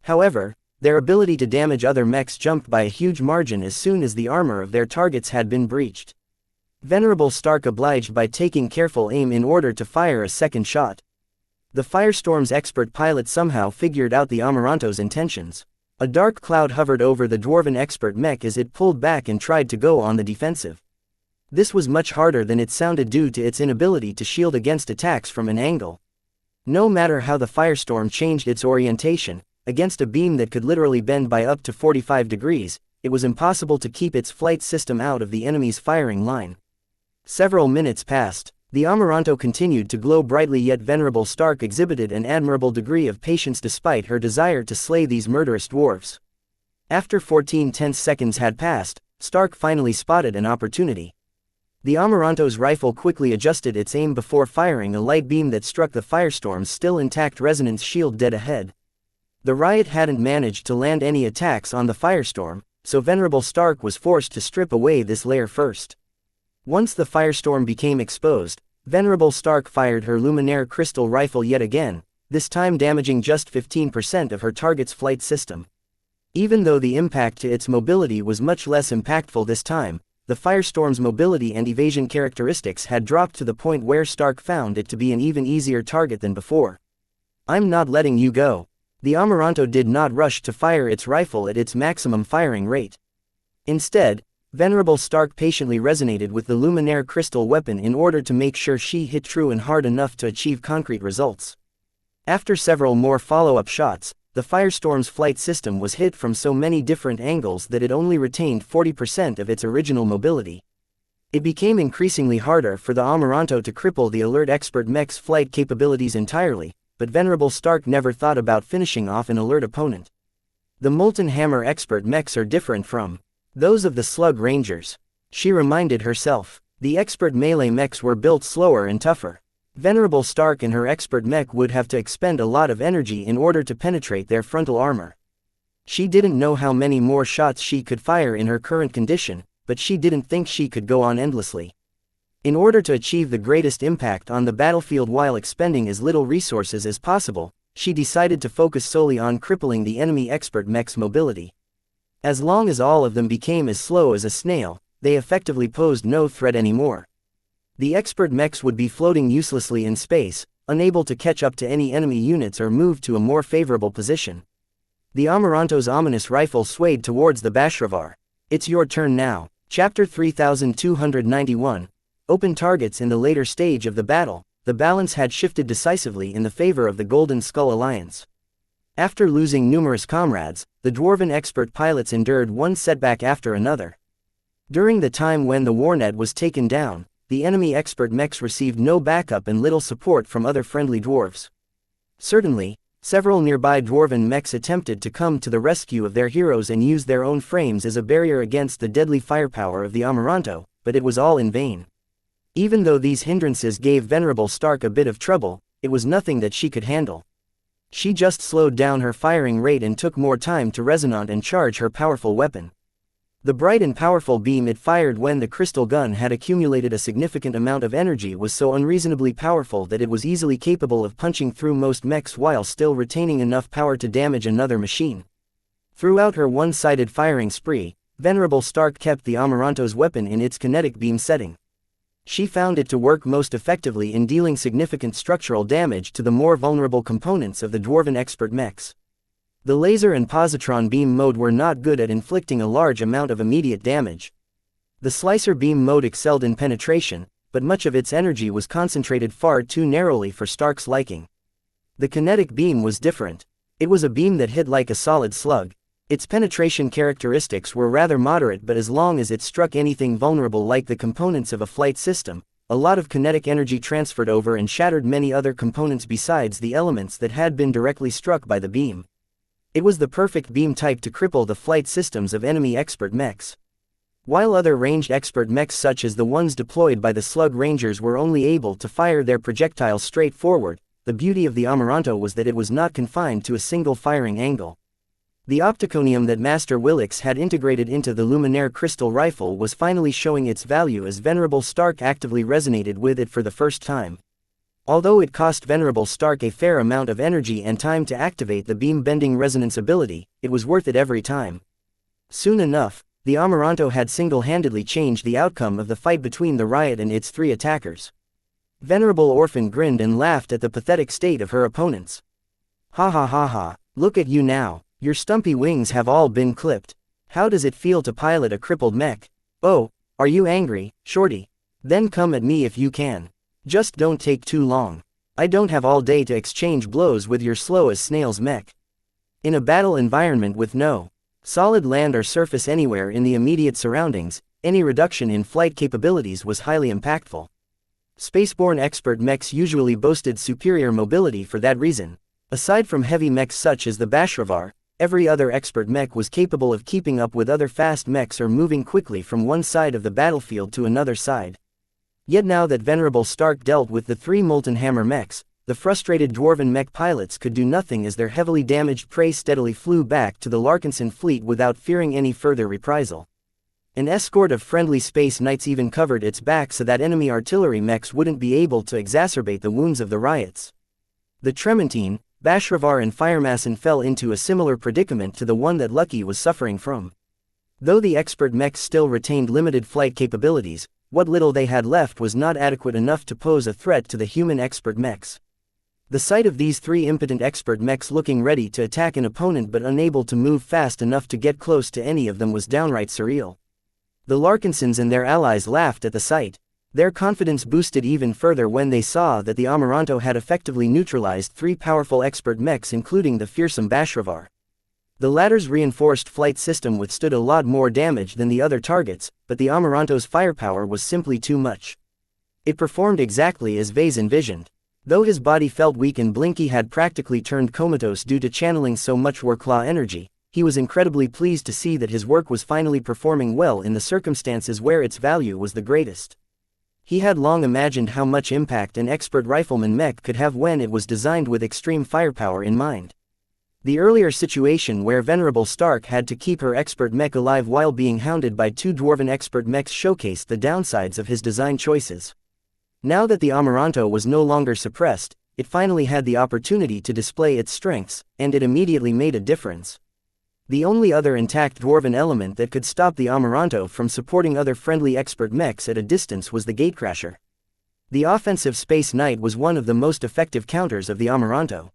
However, their ability to damage other mechs jumped by a huge margin as soon as the armor of their targets had been breached. Venerable Stark obliged by taking careful aim in order to fire a second shot. The Firestorm's expert pilot somehow figured out the Amaranto's intentions. A dark cloud hovered over the Dwarven expert mech as it pulled back and tried to go on the defensive. This was much harder than it sounded due to its inability to shield against attacks from an angle. No matter how the Firestorm changed its orientation, against a beam that could literally bend by up to 45 degrees, it was impossible to keep its flight system out of the enemy's firing line. Several minutes passed. The Amaranto continued to glow brightly, yet Venerable Stark exhibited an admirable degree of patience despite her desire to slay these murderous dwarves. After 14 tense seconds had passed, Stark finally spotted an opportunity. The Amaranto's rifle quickly adjusted its aim before firing a light beam that struck the Firestorm's still intact resonance shield dead ahead. The Riot hadn't managed to land any attacks on the Firestorm, so Venerable Stark was forced to strip away this layer first. Once the Firestorm became exposed, Venerable Stark fired her Luminaire crystal rifle yet again, this time damaging just 15% of her target's flight system. Even though the impact to its mobility was much less impactful this time, the Firestorm's mobility and evasion characteristics had dropped to the point where Stark found it to be an even easier target than before. "I'm not letting you go." The Amaranto did not rush to fire its rifle at its maximum firing rate. Instead, Venerable Stark patiently resonated with the Luminaire crystal weapon in order to make sure she hit true and hard enough to achieve concrete results. After several more follow-up shots, the Firestorm's flight system was hit from so many different angles that it only retained 40% of its original mobility. It became increasingly harder for the Amaranto to cripple the alert expert mech's flight capabilities entirely, but Venerable Stark never thought about finishing off an alert opponent. The Molten Hammer expert mechs are different from those of the Slug Rangers, she reminded herself. The expert melee mechs were built slower and tougher. Venerable Stark and her expert mech would have to expend a lot of energy in order to penetrate their frontal armor. She didn't know how many more shots she could fire in her current condition, but she didn't think she could go on endlessly. In order to achieve the greatest impact on the battlefield while expending as little resources as possible, she decided to focus solely on crippling the enemy expert mech's mobility. As long as all of them became as slow as a snail, they effectively posed no threat anymore. The expert mechs would be floating uselessly in space, unable to catch up to any enemy units or move to a more favorable position. The Amaranto's ominous rifle swayed towards the Bashravar. "It's your turn now." Chapter 3291. Open targets. In the later stage of the battle, the balance had shifted decisively in the favor of the Golden Skull Alliance. After losing numerous comrades, the Dwarven expert pilots endured one setback after another. During the time when the Warnet was taken down, the enemy expert mechs received no backup and little support from other friendly dwarves. Certainly, several nearby Dwarven mechs attempted to come to the rescue of their heroes and use their own frames as a barrier against the deadly firepower of the Amaranto, but it was all in vain. Even though these hindrances gave Venerable Stark a bit of trouble, it was nothing that she could handle. She just slowed down her firing rate and took more time to resonate and charge her powerful weapon. The bright and powerful beam it fired when the crystal gun had accumulated a significant amount of energy was so unreasonably powerful that it was easily capable of punching through most mechs while still retaining enough power to damage another machine. Throughout her one-sided firing spree, Venerable Stark kept the Amaranto's weapon in its kinetic beam setting. She found it to work most effectively in dealing significant structural damage to the more vulnerable components of the Dwarven expert mechs. The laser and positron beam mode were not good at inflicting a large amount of immediate damage. The slicer beam mode excelled in penetration, but much of its energy was concentrated far too narrowly for Stark's liking. The kinetic beam was different. It was a beam that hit like a solid slug. Its penetration characteristics were rather moderate, but as long as it struck anything vulnerable like the components of a flight system, a lot of kinetic energy transferred over and shattered many other components besides the elements that had been directly struck by the beam. It was the perfect beam type to cripple the flight systems of enemy expert mechs. While other ranged expert mechs such as the ones deployed by the Slug Rangers were only able to fire their projectiles straight forward, the beauty of the Amaranto was that it was not confined to a single firing angle. The opticonium that Master Willix had integrated into the Luminaire crystal rifle was finally showing its value as Venerable Stark actively resonated with it for the first time. Although it cost Venerable Stark a fair amount of energy and time to activate the beam-bending resonance ability, it was worth it every time. Soon enough, the Amaranto had single-handedly changed the outcome of the fight between the Riot and its three attackers. Venerable Orphan grinned and laughed at the pathetic state of her opponents. "Ha ha ha ha, look at you now. Your stumpy wings have all been clipped. How does it feel to pilot a crippled mech? Oh, are you angry, Shorty? Then come at me if you can. Just don't take too long. I don't have all day to exchange blows with your slow as snail's mech." In a battle environment with no solid land or surface anywhere in the immediate surroundings, any reduction in flight capabilities was highly impactful. Spaceborne expert mechs usually boasted superior mobility for that reason. Aside from heavy mechs such as the Bashravar, every other expert mech was capable of keeping up with other fast mechs or moving quickly from one side of the battlefield to another side. Yet now that Venerable Stark dealt with the 3 Molten Hammer mechs, the frustrated dwarven mech pilots could do nothing as their heavily damaged prey steadily flew back to the Larkinson fleet without fearing any further reprisal. An escort of friendly space knights even covered its back so that enemy artillery mechs wouldn't be able to exacerbate the wounds of the riots. The Trementine, Bashravar and Firemason fell into a similar predicament to the one that Lucky was suffering from. Though the expert mechs still retained limited flight capabilities, what little they had left was not adequate enough to pose a threat to the human expert mechs. The sight of these 3 impotent expert mechs looking ready to attack an opponent but unable to move fast enough to get close to any of them was downright surreal. The Larkinsons and their allies laughed at the sight. Their confidence boosted even further when they saw that the Amaranto had effectively neutralized 3 powerful expert mechs including the fearsome Bashravar. The latter's reinforced flight system withstood a lot more damage than the other targets, but the Amaranto's firepower was simply too much. It performed exactly as Vase envisioned. Though his body felt weak and Blinky had practically turned comatose due to channeling so much Warclaw energy, he was incredibly pleased to see that his work was finally performing well in the circumstances where its value was the greatest. He had long imagined how much impact an expert rifleman mech could have when it was designed with extreme firepower in mind. The earlier situation where Venerable Stark had to keep her expert mech alive while being hounded by 2 dwarven expert mechs showcased the downsides of his design choices. Now that the Amaranto was no longer suppressed, it finally had the opportunity to display its strengths, and it immediately made a difference. The only other intact dwarven element that could stop the Amaranto from supporting other friendly expert mechs at a distance was the Gatecrasher. The offensive Space Knight was one of the most effective counters of the Amaranto.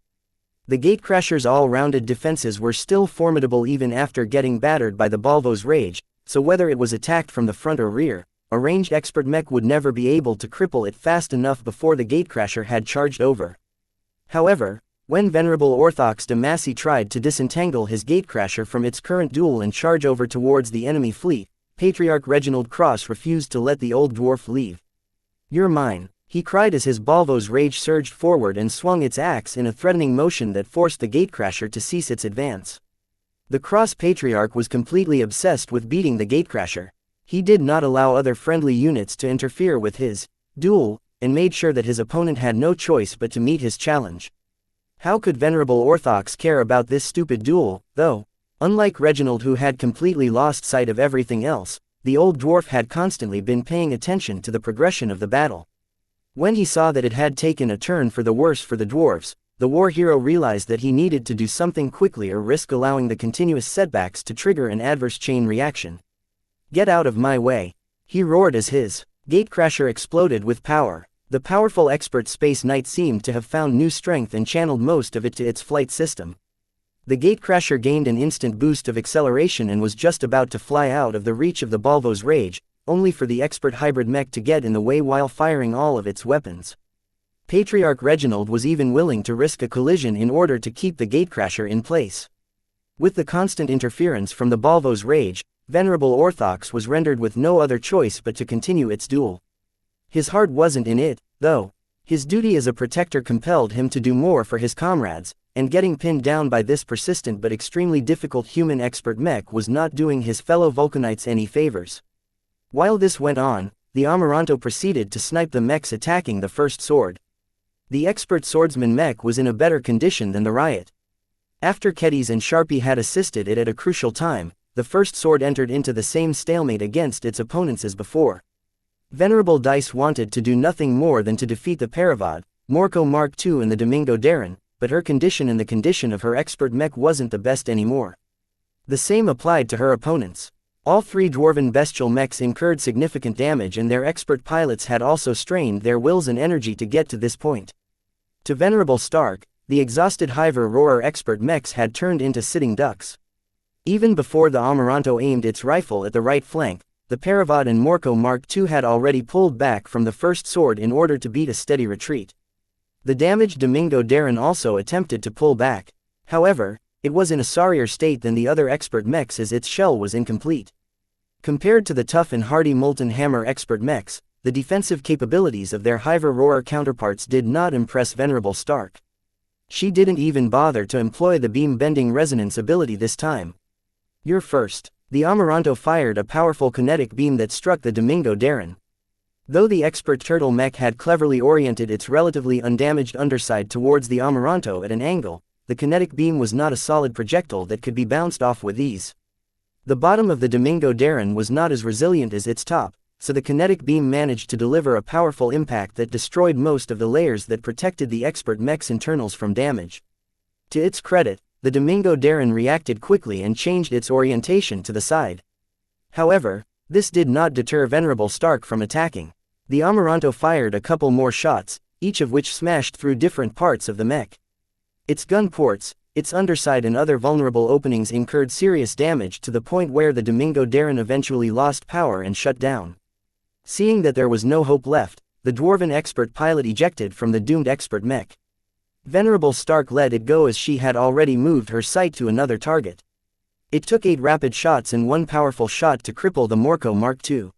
The Gatecrasher's all-rounded defenses were still formidable even after getting battered by the Balvo's rage, so whether it was attacked from the front or rear, a ranged expert mech would never be able to cripple it fast enough before the Gatecrasher had charged over. However, when Venerable Orthox de Massey tried to disentangle his Gatecrasher from its current duel and charge over towards the enemy fleet, Patriarch Reginald Cross refused to let the old dwarf leave. "You're mine," he cried as his Balvo's rage surged forward and swung its axe in a threatening motion that forced the Gatecrasher to cease its advance. The Cross Patriarch was completely obsessed with beating the Gatecrasher. He did not allow other friendly units to interfere with his duel, and made sure that his opponent had no choice but to meet his challenge. How could Venerable Orthox care about this stupid duel, though? Unlike Reginald, who had completely lost sight of everything else, the old dwarf had constantly been paying attention to the progression of the battle. When he saw that it had taken a turn for the worse for the dwarves, the war hero realized that he needed to do something quickly or risk allowing the continuous setbacks to trigger an adverse chain reaction. "Get out of my way," he roared as his Gatecrasher exploded with power. The powerful expert Space Knight seemed to have found new strength and channeled most of it to its flight system. The Gatecrasher gained an instant boost of acceleration and was just about to fly out of the reach of the Balvo's rage, only for the expert hybrid mech to get in the way while firing all of its weapons. Patriarch Reginald was even willing to risk a collision in order to keep the Gatecrasher in place. With the constant interference from the Balvo's rage, Venerable Orthox was rendered with no other choice but to continue its duel. His heart wasn't in it, though. His duty as a protector compelled him to do more for his comrades, and getting pinned down by this persistent but extremely difficult human expert mech was not doing his fellow Vulcanites any favors. While this went on, the Amaranto proceeded to snipe the mechs attacking the first sword. The expert swordsman mech was in a better condition than the riot. After Keddies and Sharpie had assisted it at a crucial time, the first sword entered into the same stalemate against its opponents as before. Venerable Dice wanted to do nothing more than to defeat the Paravad, Morco Mark II and the Domingo Darren, but her condition and the condition of her expert mech wasn't the best anymore. The same applied to her opponents. All 3 dwarven bestial mechs incurred significant damage and their expert pilots had also strained their wills and energy to get to this point. To Venerable Stark, the exhausted Hiver Roarer expert mechs had turned into sitting ducks. Even before the Amaranto aimed its rifle at the right flank, the Paravad and Morco Mark II had already pulled back from the first sword in order to beat a steady retreat. The damaged Domingo Darren also attempted to pull back. However, it was in a sorrier state than the other expert mechs as its shell was incomplete. Compared to the tough and hardy Molten Hammer expert mechs, the defensive capabilities of their Hiver Roarer counterparts did not impress Venerable Stark. She didn't even bother to employ the beam-bending resonance ability this time. "You're first." The Amaranto fired a powerful kinetic beam that struck the Domingo Darren. Though the expert turtle mech had cleverly oriented its relatively undamaged underside towards the Amaranto at an angle, the kinetic beam was not a solid projectile that could be bounced off with ease. The bottom of the Domingo Darren was not as resilient as its top, so the kinetic beam managed to deliver a powerful impact that destroyed most of the layers that protected the expert mech's internals from damage. To its credit, the Domingo Darren reacted quickly and changed its orientation to the side. However, this did not deter Venerable Stark from attacking. The Amaranto fired a couple more shots, each of which smashed through different parts of the mech. Its gun ports, its underside and other vulnerable openings incurred serious damage to the point where the Domingo Darren eventually lost power and shut down. Seeing that there was no hope left, the Dwarven expert pilot ejected from the doomed expert mech. Venerable Stark let it go as she had already moved her sight to another target. It took 8 rapid shots and 1 powerful shot to cripple the Morco Mark II.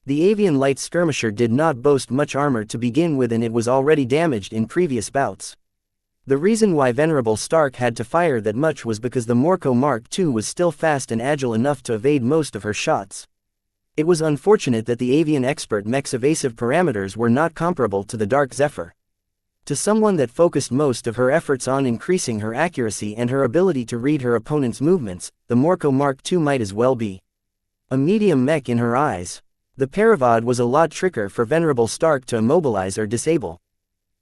The Avian Light Skirmisher did not boast much armor to begin with and it was already damaged in previous bouts. The reason why Venerable Stark had to fire that much was because the Morco Mark II was still fast and agile enough to evade most of her shots. It was unfortunate that the Avian expert mech's evasive parameters were not comparable to the Dark Zephyr. To someone that focused most of her efforts on increasing her accuracy and her ability to read her opponent's movements, the Morco Mark II might as well be a medium mech in her eyes. The Paravod was a lot trickier for Venerable Stark to immobilize or disable.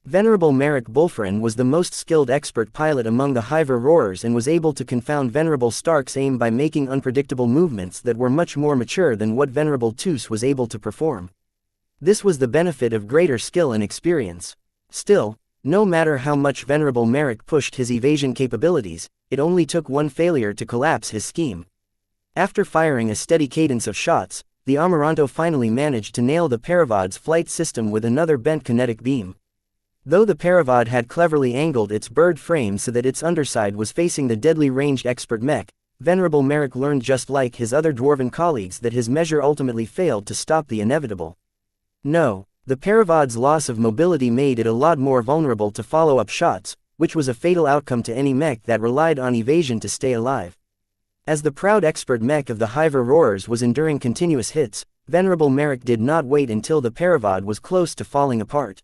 Venerable Merrick Bulferin was the most skilled expert pilot among the Hiver Roarers and was able to confound Venerable Stark's aim by making unpredictable movements that were much more mature than what Venerable Toos was able to perform. This was the benefit of greater skill and experience. Still, no matter how much Venerable Merrick pushed his evasion capabilities, it only took one failure to collapse his scheme. After firing a steady cadence of shots, the Amaranto finally managed to nail the Paravod's flight system with another bent kinetic beam. Though the Paravod had cleverly angled its bird frame so that its underside was facing the deadly ranged expert mech, Venerable Merrick learned just like his other dwarven colleagues that his measure ultimately failed to stop the inevitable. No. The Paravod's loss of mobility made it a lot more vulnerable to follow-up shots, which was a fatal outcome to any mech that relied on evasion to stay alive. As the proud expert mech of the Hiver Roarers was enduring continuous hits, Venerable Merrick did not wait until the Paravod was close to falling apart.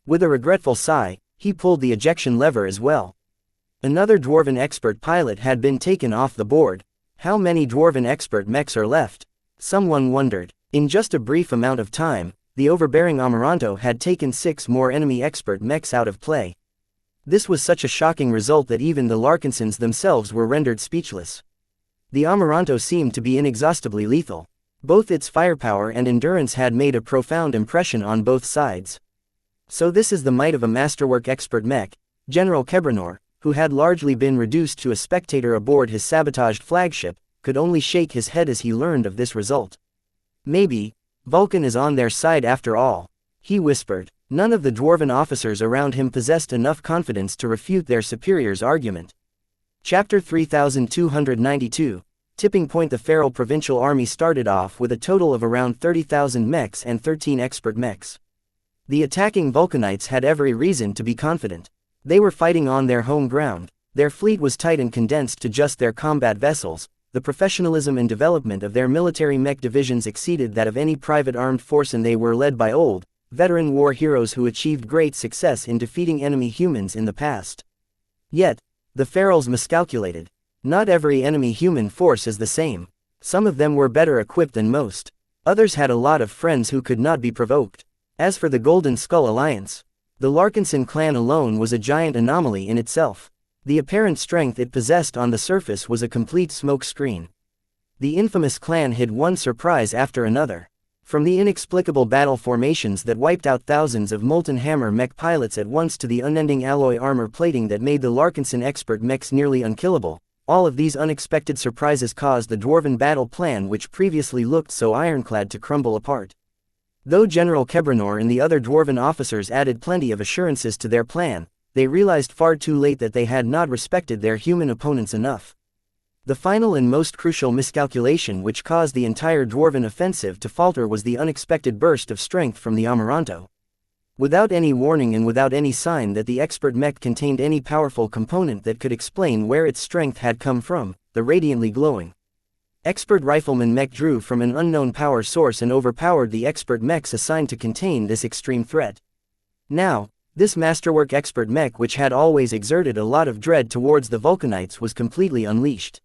With a regretful sigh, he pulled the ejection lever as well. Another Dwarven expert pilot had been taken off the board. How many Dwarven expert mechs are left? Someone wondered. In just a brief amount of time, the overbearing Amaranto had taken 6 more enemy expert mechs out of play. This was such a shocking result that even the Larkinsons themselves were rendered speechless. The Amaranto seemed to be inexhaustibly lethal. Both its firepower and endurance had made a profound impression on both sides. So this is the might of a masterwork expert mech. General Kebranor, who had largely been reduced to a spectator aboard his sabotaged flagship, could only shake his head as he learned of this result. Maybe Vulcan is on their side after all, he whispered. None of the dwarven officers around him possessed enough confidence to refute their superior's argument. Chapter 3292, Tipping Point. The Feral Provincial Army started off with a total of around 30,000 mechs and 13 expert mechs. The attacking Vulcanites had every reason to be confident. They were fighting on their home ground, their fleet was tight and condensed to just their combat vessels. The professionalism and development of their military mech divisions exceeded that of any private armed force, and they were led by old, veteran war heroes who achieved great success in defeating enemy humans in the past. Yet, the Ferals miscalculated. Not every enemy human force is the same. Some of them were better equipped than most. Others had a lot of friends who could not be provoked. As for the Golden Skull Alliance, the Larkinson clan alone was a giant anomaly in itself. The apparent strength it possessed on the surface was a complete smokescreen. The infamous clan hid one surprise after another. From the inexplicable battle formations that wiped out thousands of Molten Hammer mech pilots at once to the unending alloy armor plating that made the Larkinson expert mechs nearly unkillable, all of these unexpected surprises caused the dwarven battle plan, which previously looked so ironclad, to crumble apart. Though General Kebranor and the other dwarven officers added plenty of assurances to their plan, they realized far too late that they had not respected their human opponents enough. The final and most crucial miscalculation which caused the entire dwarven offensive to falter was the unexpected burst of strength from the Amaranto. Without any warning and without any sign that the expert mech contained any powerful component that could explain where its strength had come from, the radiantly glowing expert rifleman mech drew from an unknown power source and overpowered the expert mechs assigned to contain this extreme threat. Now, this masterwork expert mech, which had always exerted a lot of dread towards the Vulcanites, was completely unleashed.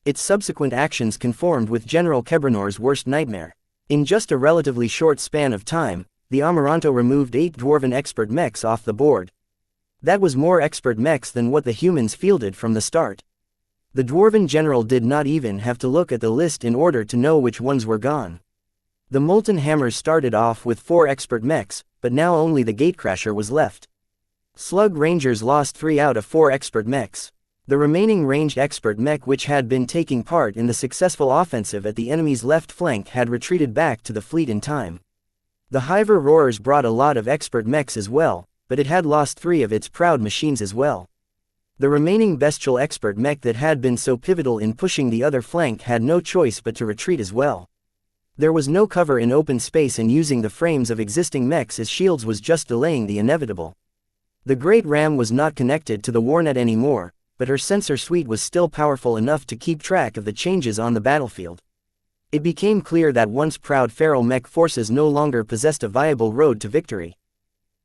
Its subsequent actions conformed with General Kebranor's worst nightmare. In just a relatively short span of time, the Amaranto removed 8 dwarven expert mechs off the board. That was more expert mechs than what the humans fielded from the start. The dwarven general did not even have to look at the list in order to know which ones were gone. The Molten Hammers started off with 4 expert mechs, but now only the Gatecrasher was left. Slug Rangers lost 3 out of 4 expert mechs. The remaining ranged expert mech, which had been taking part in the successful offensive at the enemy's left flank, had retreated back to the fleet in time. The Hiver Roarers brought a lot of expert mechs as well, but it had lost 3 of its proud machines as well. The remaining bestial expert mech that had been so pivotal in pushing the other flank had no choice but to retreat as well. There was no cover in open space, and using the frames of existing mechs as shields was just delaying the inevitable. The Great Ram was not connected to the Warnet anymore, but her sensor suite was still powerful enough to keep track of the changes on the battlefield. It became clear that once proud feral mech forces no longer possessed a viable road to victory.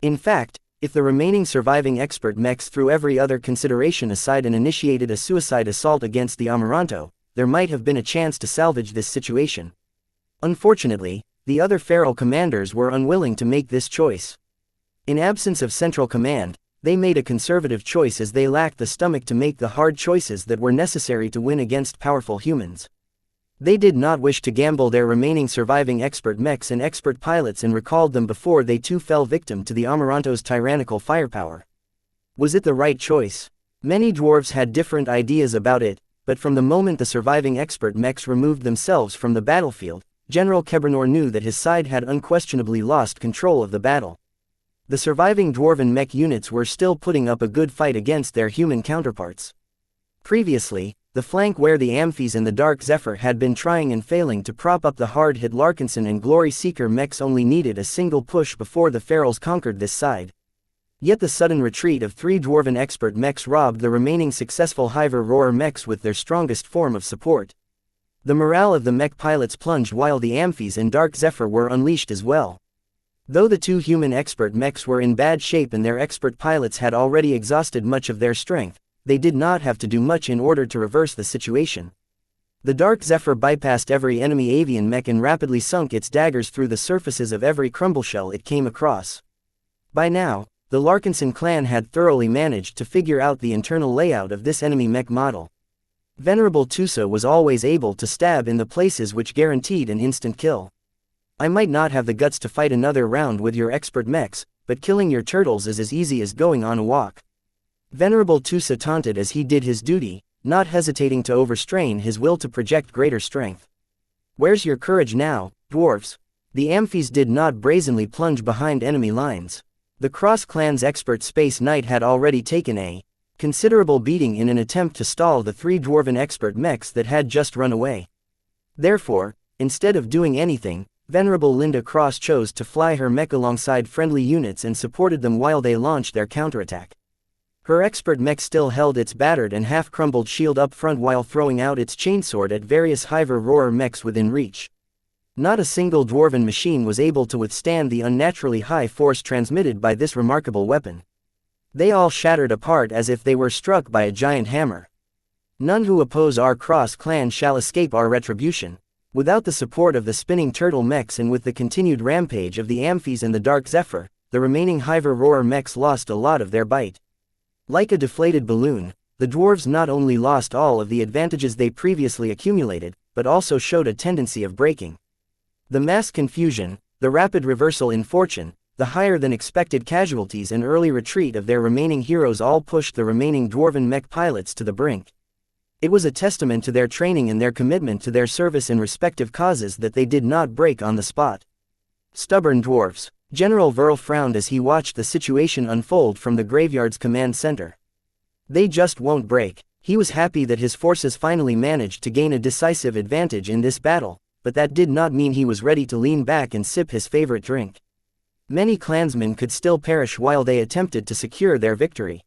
In fact, if the remaining surviving expert mechs threw every other consideration aside and initiated a suicide assault against the Amaranto, there might have been a chance to salvage this situation. Unfortunately, the other feral commanders were unwilling to make this choice. In absence of central command, they made a conservative choice as they lacked the stomach to make the hard choices that were necessary to win against powerful humans. They did not wish to gamble their remaining surviving expert mechs and expert pilots and recalled them before they too fell victim to the Amaranto's tyrannical firepower. Was it the right choice? Many dwarves had different ideas about it, but from the moment the surviving expert mechs removed themselves from the battlefield, General Kebranor knew that his side had unquestionably lost control of the battle. The surviving dwarven mech units were still putting up a good fight against their human counterparts. Previously, the flank where the Amphies and the Dark Zephyr had been trying and failing to prop up the hard-hit Larkinson and Glory Seeker mechs only needed a single push before the Ferals conquered this side. Yet the sudden retreat of 3 dwarven expert mechs robbed the remaining successful Hiver Roarer mechs with their strongest form of support. The morale of the mech pilots plunged while the Amphies and Dark Zephyr were unleashed as well. Though the 2 human expert mechs were in bad shape and their expert pilots had already exhausted much of their strength, they did not have to do much in order to reverse the situation. The Dark Zephyr bypassed every enemy avian mech and rapidly sunk its daggers through the surfaces of every crumbleshell it came across. By now, the Larkinson clan had thoroughly managed to figure out the internal layout of this enemy mech model. Venerable Tusa was always able to stab in the places which guaranteed an instant kill. I might not have the guts to fight another round with your expert mechs, but killing your turtles is as easy as going on a walk. Venerable Tusa taunted as he did his duty, not hesitating to overstrain his will to project greater strength. Where's your courage now, dwarves? The Amphies did not brazenly plunge behind enemy lines. The Cross Clan's expert Space Knight had already taken a considerable beating in an attempt to stall the 3 dwarven expert mechs that had just run away. Therefore, instead of doing anything, Venerable Linda Cross chose to fly her mech alongside friendly units and supported them while they launched their counterattack. Her expert mech still held its battered and half-crumbled shield up front while throwing out its chainsword at various Hiver Roarer mechs within reach. Not a single dwarven machine was able to withstand the unnaturally high force transmitted by this remarkable weapon. They all shattered apart as if they were struck by a giant hammer. None who oppose our Cross Clan shall escape our retribution. Without the support of the spinning turtle mechs and with the continued rampage of the Amphies and the Dark Zephyr, the remaining Hiver Roarer mechs lost a lot of their bite. Like a deflated balloon, the dwarves not only lost all of the advantages they previously accumulated, but also showed a tendency of breaking. The mass confusion, the rapid reversal in fortune, the higher-than-expected casualties and early retreat of their remaining heroes all pushed the remaining dwarven mech pilots to the brink. It was a testament to their training and their commitment to their service in respective causes that they did not break on the spot. Stubborn dwarfs. General Verl frowned as he watched the situation unfold from the graveyard's command center. They just won't break. He was happy that his forces finally managed to gain a decisive advantage in this battle, but that did not mean he was ready to lean back and sip his favorite drink. Many clansmen could still perish while they attempted to secure their victory.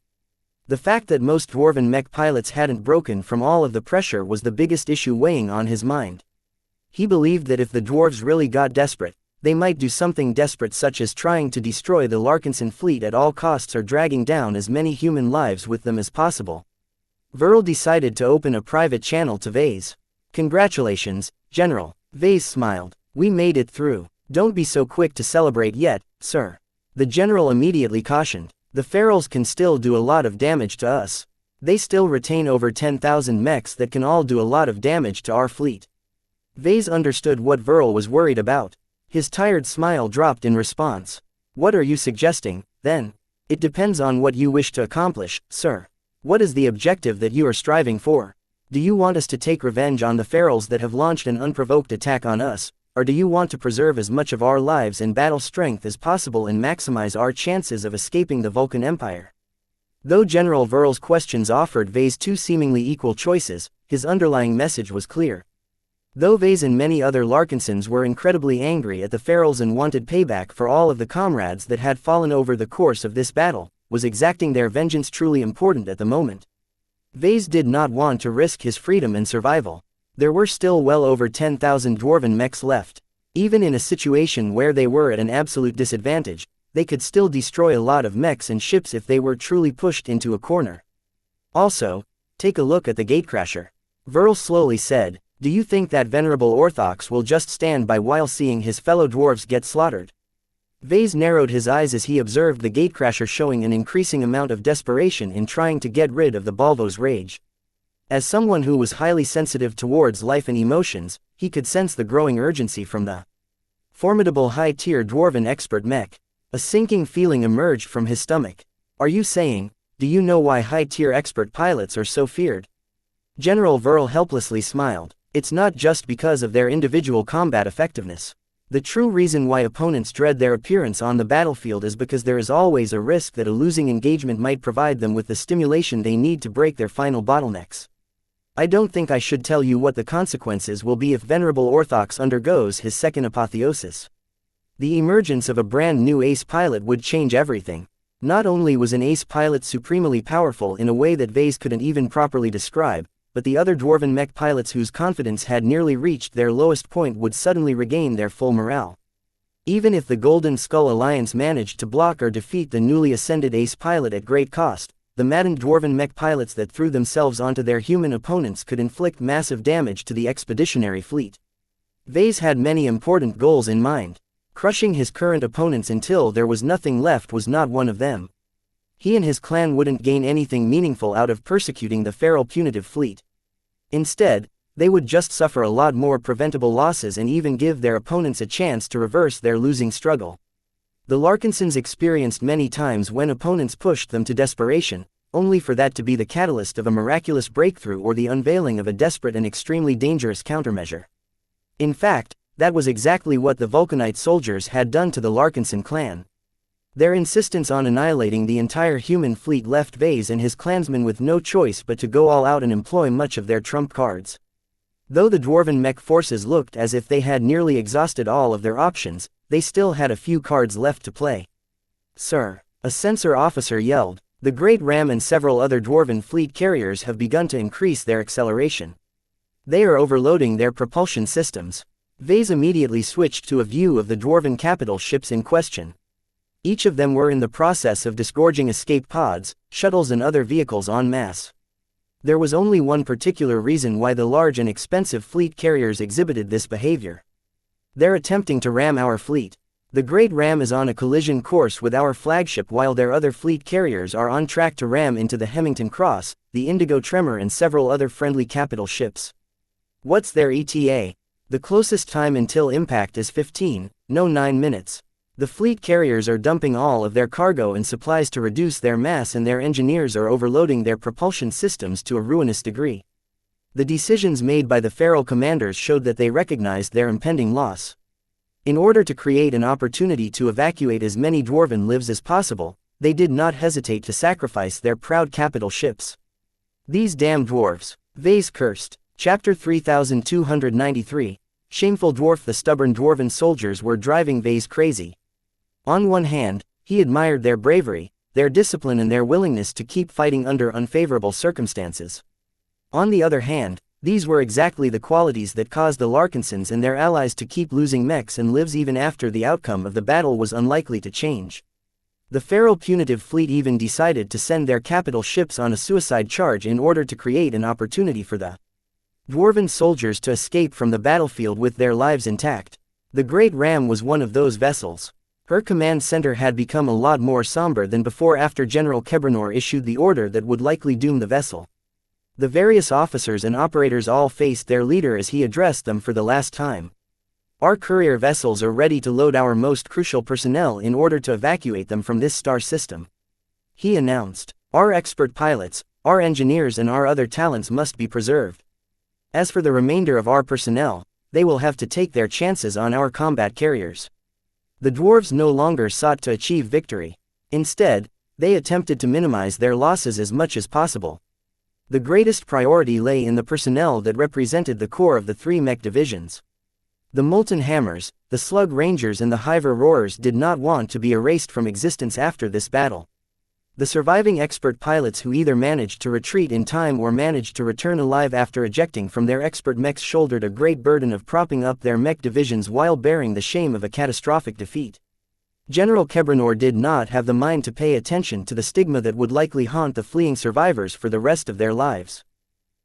The fact that most dwarven mech pilots hadn't broken from all of the pressure was the biggest issue weighing on his mind. He believed that if the dwarves really got desperate, they might do something desperate such as trying to destroy the Larkinson fleet at all costs or dragging down as many human lives with them as possible. Verl decided to open a private channel to Vase. "Congratulations, General." Vase smiled. "We made it through. Don't be so quick to celebrate yet, sir." The general immediately cautioned. "The Ferals can still do a lot of damage to us. They still retain over 10,000 mechs that can all do a lot of damage to our fleet." Vase understood what Verl was worried about. His tired smile dropped in response. "What are you suggesting, then?" "It depends on what you wish to accomplish, sir. What is the objective that you are striving for? Do you want us to take revenge on the Ferals that have launched an unprovoked attack on us, or do you want to preserve as much of our lives and battle strength as possible and maximize our chances of escaping the Vulcan Empire?" Though General Verl's questions offered Vase two seemingly equal choices, his underlying message was clear. Though Vase and many other Larkinsons were incredibly angry at the Ferals and wanted payback for all of the comrades that had fallen over the course of this battle, was exacting their vengeance truly important at the moment? Vase did not want to risk his freedom and survival. There were still well over 10,000 dwarven mechs left. Even in a situation where they were at an absolute disadvantage, they could still destroy a lot of mechs and ships if they were truly pushed into a corner. "Also, take a look at the gatecrasher," Verl slowly said. "Do you think that venerable Orthox will just stand by while seeing his fellow dwarves get slaughtered?" Vase narrowed his eyes as he observed the gatecrasher showing an increasing amount of desperation in trying to get rid of the Balvo's rage. As someone who was highly sensitive towards life and emotions, he could sense the growing urgency from the formidable high-tier dwarven expert mech. A sinking feeling emerged from his stomach. "Are you saying, do you know why high-tier expert pilots are so feared?" General Verl helplessly smiled. "It's not just because of their individual combat effectiveness. The true reason why opponents dread their appearance on the battlefield is because there is always a risk that a losing engagement might provide them with the stimulation they need to break their final bottlenecks. I don't think I should tell you what the consequences will be if Venerable Orthox undergoes his second apotheosis. The emergence of a brand new ace pilot would change everything. Not only was an ace pilot supremely powerful in a way that Vase couldn't even properly describe, but the other dwarven mech pilots whose confidence had nearly reached their lowest point would suddenly regain their full morale. Even if the Golden Skull Alliance managed to block or defeat the newly ascended ace pilot at great cost, the maddened dwarven mech pilots that threw themselves onto their human opponents could inflict massive damage to the expeditionary fleet. Vase had many important goals in mind. Crushing his current opponents until there was nothing left was not one of them. He and his clan wouldn't gain anything meaningful out of persecuting the feral punitive fleet. Instead, they would just suffer a lot more preventable losses and even give their opponents a chance to reverse their losing struggle. The Larkinsons experienced many times when opponents pushed them to desperation, only for that to be the catalyst of a miraculous breakthrough or the unveiling of a desperate and extremely dangerous countermeasure. In fact, that was exactly what the Vulcanite soldiers had done to the Larkinson clan. Their insistence on annihilating the entire human fleet left Vase and his clansmen with no choice but to go all out and employ much of their trump cards. Though the dwarven mech forces looked as if they had nearly exhausted all of their options, they still had a few cards left to play. "Sir," a censor officer yelled, "the Great Ram and several other dwarven fleet carriers have begun to increase their acceleration. They are overloading their propulsion systems." Vase immediately switched to a view of the dwarven capital ships in question. Each of them were in the process of disgorging escape pods, shuttles and other vehicles en masse. There was only one particular reason why the large and expensive fleet carriers exhibited this behavior. They're attempting to ram our fleet. The Great Ram is on a collision course with our flagship while their other fleet carriers are on track to ram into the Hemington Cross, the Indigo Tremor and several other friendly capital ships. What's their ETA? The closest time until impact is 9 minutes. The fleet carriers are dumping all of their cargo and supplies to reduce their mass and their engineers are overloading their propulsion systems to a ruinous degree. The decisions made by the feral commanders showed that they recognized their impending loss. In order to create an opportunity to evacuate as many dwarven lives as possible, they did not hesitate to sacrifice their proud capital ships. These damn dwarves. Vase cursed. Chapter 3293. Shameful dwarf. The stubborn dwarven soldiers were driving Vase crazy. On one hand, he admired their bravery, their discipline and their willingness to keep fighting under unfavorable circumstances. On the other hand, these were exactly the qualities that caused the Larkinsons and their allies to keep losing mechs and lives even after the outcome of the battle was unlikely to change. The feral punitive fleet even decided to send their capital ships on a suicide charge in order to create an opportunity for the dwarven soldiers to escape from the battlefield with their lives intact. The Great Ram was one of those vessels. Her command center had become a lot more somber than before after General Kebranor issued the order that would likely doom the vessel. The various officers and operators all faced their leader as he addressed them for the last time. Our courier vessels are ready to load our most crucial personnel in order to evacuate them from this star system, he announced. Our expert pilots, our engineers and our other talents must be preserved. As for the remainder of our personnel, they will have to take their chances on our combat carriers. The dwarves no longer sought to achieve victory. Instead, they attempted to minimize their losses as much as possible. The greatest priority lay in the personnel that represented the core of the three mech divisions. The Molten Hammers, the Slug Rangers and the Hiver Roarers did not want to be erased from existence after this battle. The surviving expert pilots who either managed to retreat in time or managed to return alive after ejecting from their expert mechs shouldered a great burden of propping up their mech divisions while bearing the shame of a catastrophic defeat. General Kebranor did not have the mind to pay attention to the stigma that would likely haunt the fleeing survivors for the rest of their lives.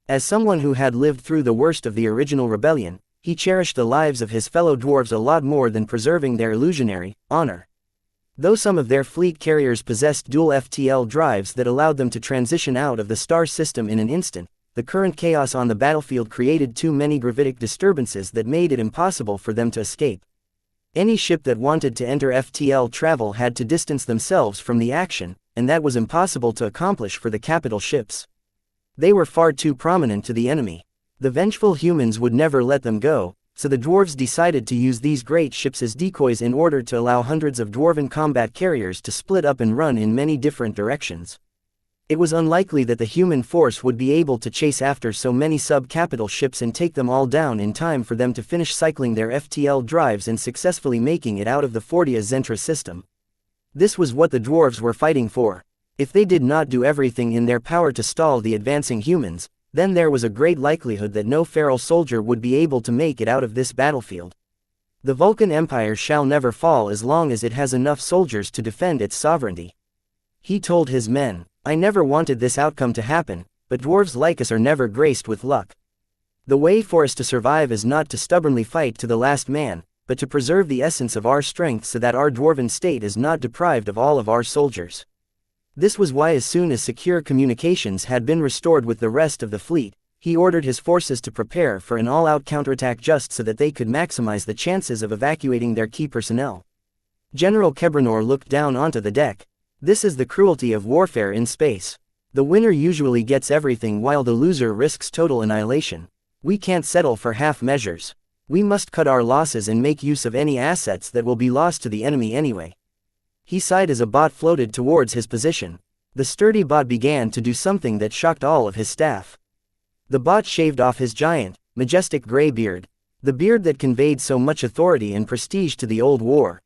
As someone who had lived through the worst of the original rebellion, he cherished the lives of his fellow dwarves a lot more than preserving their illusionary honor. Though some of their fleet carriers possessed dual FTL drives that allowed them to transition out of the star system in an instant, the current chaos on the battlefield created too many gravitic disturbances that made it impossible for them to escape. Any ship that wanted to enter FTL travel had to distance themselves from the action, and that was impossible to accomplish for the capital ships. They were far too prominent to the enemy. The vengeful humans would never let them go, so the dwarves decided to use these great ships as decoys in order to allow hundreds of dwarven combat carriers to split up and run in many different directions. It was unlikely that the human force would be able to chase after so many sub-capital ships and take them all down in time for them to finish cycling their FTL drives and successfully making it out of the Fortia Zentra system. This was what the dwarves were fighting for. If they did not do everything in their power to stall the advancing humans, then there was a great likelihood that no feral soldier would be able to make it out of this battlefield. The Vulcan Empire shall never fall as long as it has enough soldiers to defend its sovereignty, he told his men. I never wanted this outcome to happen, but dwarves like us are never graced with luck. The way for us to survive is not to stubbornly fight to the last man, but to preserve the essence of our strength so that our dwarven state is not deprived of all of our soldiers. This was why as soon as secure communications had been restored with the rest of the fleet, he ordered his forces to prepare for an all-out counterattack just so that they could maximize the chances of evacuating their key personnel. General Kebranor looked down onto the deck. This is the cruelty of warfare in space. The winner usually gets everything while the loser risks total annihilation. We can't settle for half measures. We must cut our losses and make use of any assets that will be lost to the enemy anyway. He sighed as a bot floated towards his position. The sturdy bot began to do something that shocked all of his staff. The bot shaved off his giant, majestic gray beard. The beard that conveyed so much authority and prestige to the old war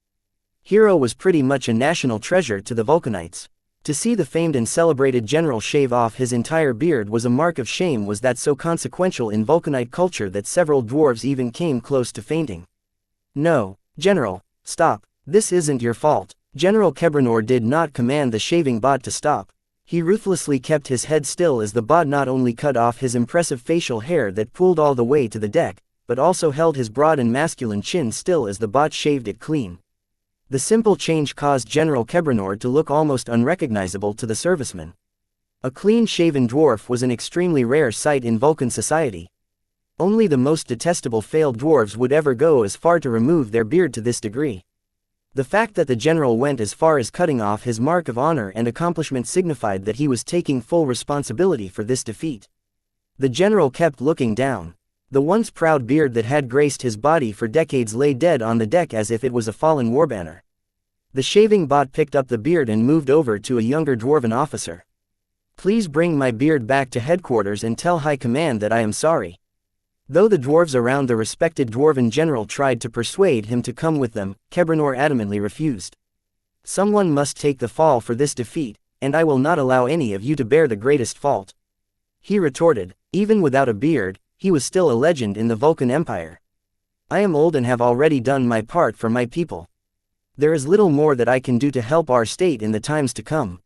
hero was pretty much a national treasure to the Vulcanites. To see the famed and celebrated general shave off his entire beard was a mark of shame was that so consequential in Vulcanite culture that several dwarves even came close to fainting. No, General, stop. This isn't your fault. General Kebranor did not command the shaving bot to stop. He ruthlessly kept his head still as the bot not only cut off his impressive facial hair that pooled all the way to the deck, but also held his broad and masculine chin still as the bot shaved it clean. The simple change caused General Kebranor to look almost unrecognizable to the servicemen. A clean-shaven dwarf was an extremely rare sight in Vulcan society. Only the most detestable failed dwarves would ever go as far to remove their beard to this degree. The fact that the general went as far as cutting off his mark of honor and accomplishment signified that he was taking full responsibility for this defeat. The general kept looking down. The once proud beard that had graced his body for decades lay dead on the deck as if it was a fallen warbanner. The shaving bot picked up the beard and moved over to a younger dwarven officer. Please bring my beard back to headquarters and tell High Command that I am sorry. Though the dwarves around the respected dwarven general tried to persuade him to come with them, Kebranor adamantly refused. Someone must take the fall for this defeat, and I will not allow any of you to bear the greatest fault. He retorted. Even without a beard, he was still a legend in the Vulcan Empire. I am old and have already done my part for my people. There is little more that I can do to help our state in the times to come.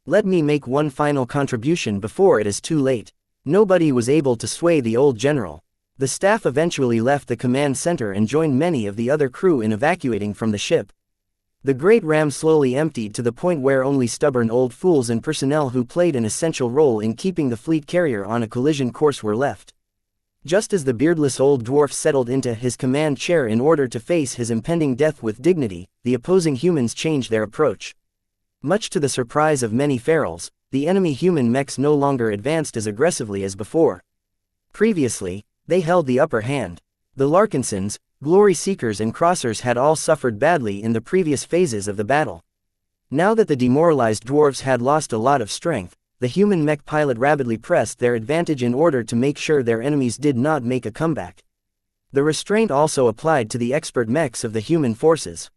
Let me make one final contribution before it is too late. Nobody was able to sway the old general. The staff eventually left the command center and joined many of the other crew in evacuating from the ship. The great ram slowly emptied to the point where only stubborn old fools and personnel who played an essential role in keeping the fleet carrier on a collision course were left. Just as the beardless old dwarf settled into his command chair in order to face his impending death with dignity, the opposing humans changed their approach. Much to the surprise of many ferals, the enemy human mechs no longer advanced as aggressively as before. Previously, they held the upper hand. The Larkinsons, Glory Seekers and Crossers had all suffered badly in the previous phases of the battle. Now that the demoralized dwarves had lost a lot of strength, the human mech pilot rapidly pressed their advantage in order to make sure their enemies did not make a comeback. The restraint also applied to the expert mechs of the human forces.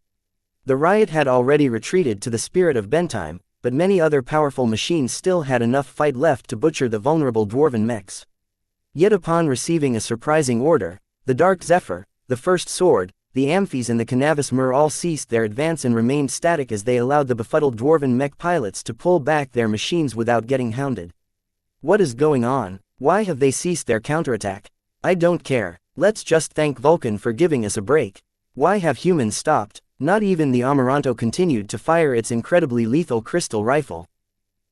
The riot had already retreated to the Spirit of Bentime, but many other powerful machines still had enough fight left to butcher the vulnerable dwarven mechs. Yet upon receiving a surprising order, the Dark Zephyr, the First Sword, the Amphies and the Canavis Mur all ceased their advance and remained static as they allowed the befuddled dwarven mech pilots to pull back their machines without getting hounded. What is going on? Why have they ceased their counterattack? I don't care. Let's just thank Vulcan for giving us a break. Why have humans stopped? Not even the Amaranto continued to fire its incredibly lethal crystal rifle.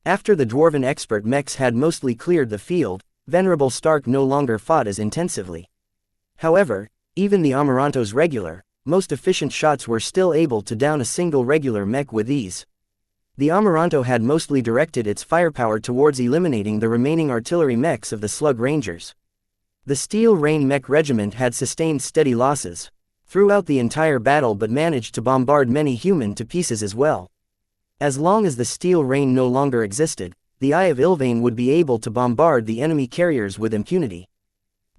After the dwarven expert mechs had mostly cleared the field, Venerable Stark no longer fought as intensively. However, even the Amaranto's regular, most efficient shots were still able to down a single regular mech with ease. The Amaranto had mostly directed its firepower towards eliminating the remaining artillery mechs of the Slug Rangers. The Steel Rain Mech Regiment had sustained steady losses throughout the entire battle but managed to bombard many human to pieces as well. As long as the Steel Rain no longer existed, the Eye of Ilvain would be able to bombard the enemy carriers with impunity.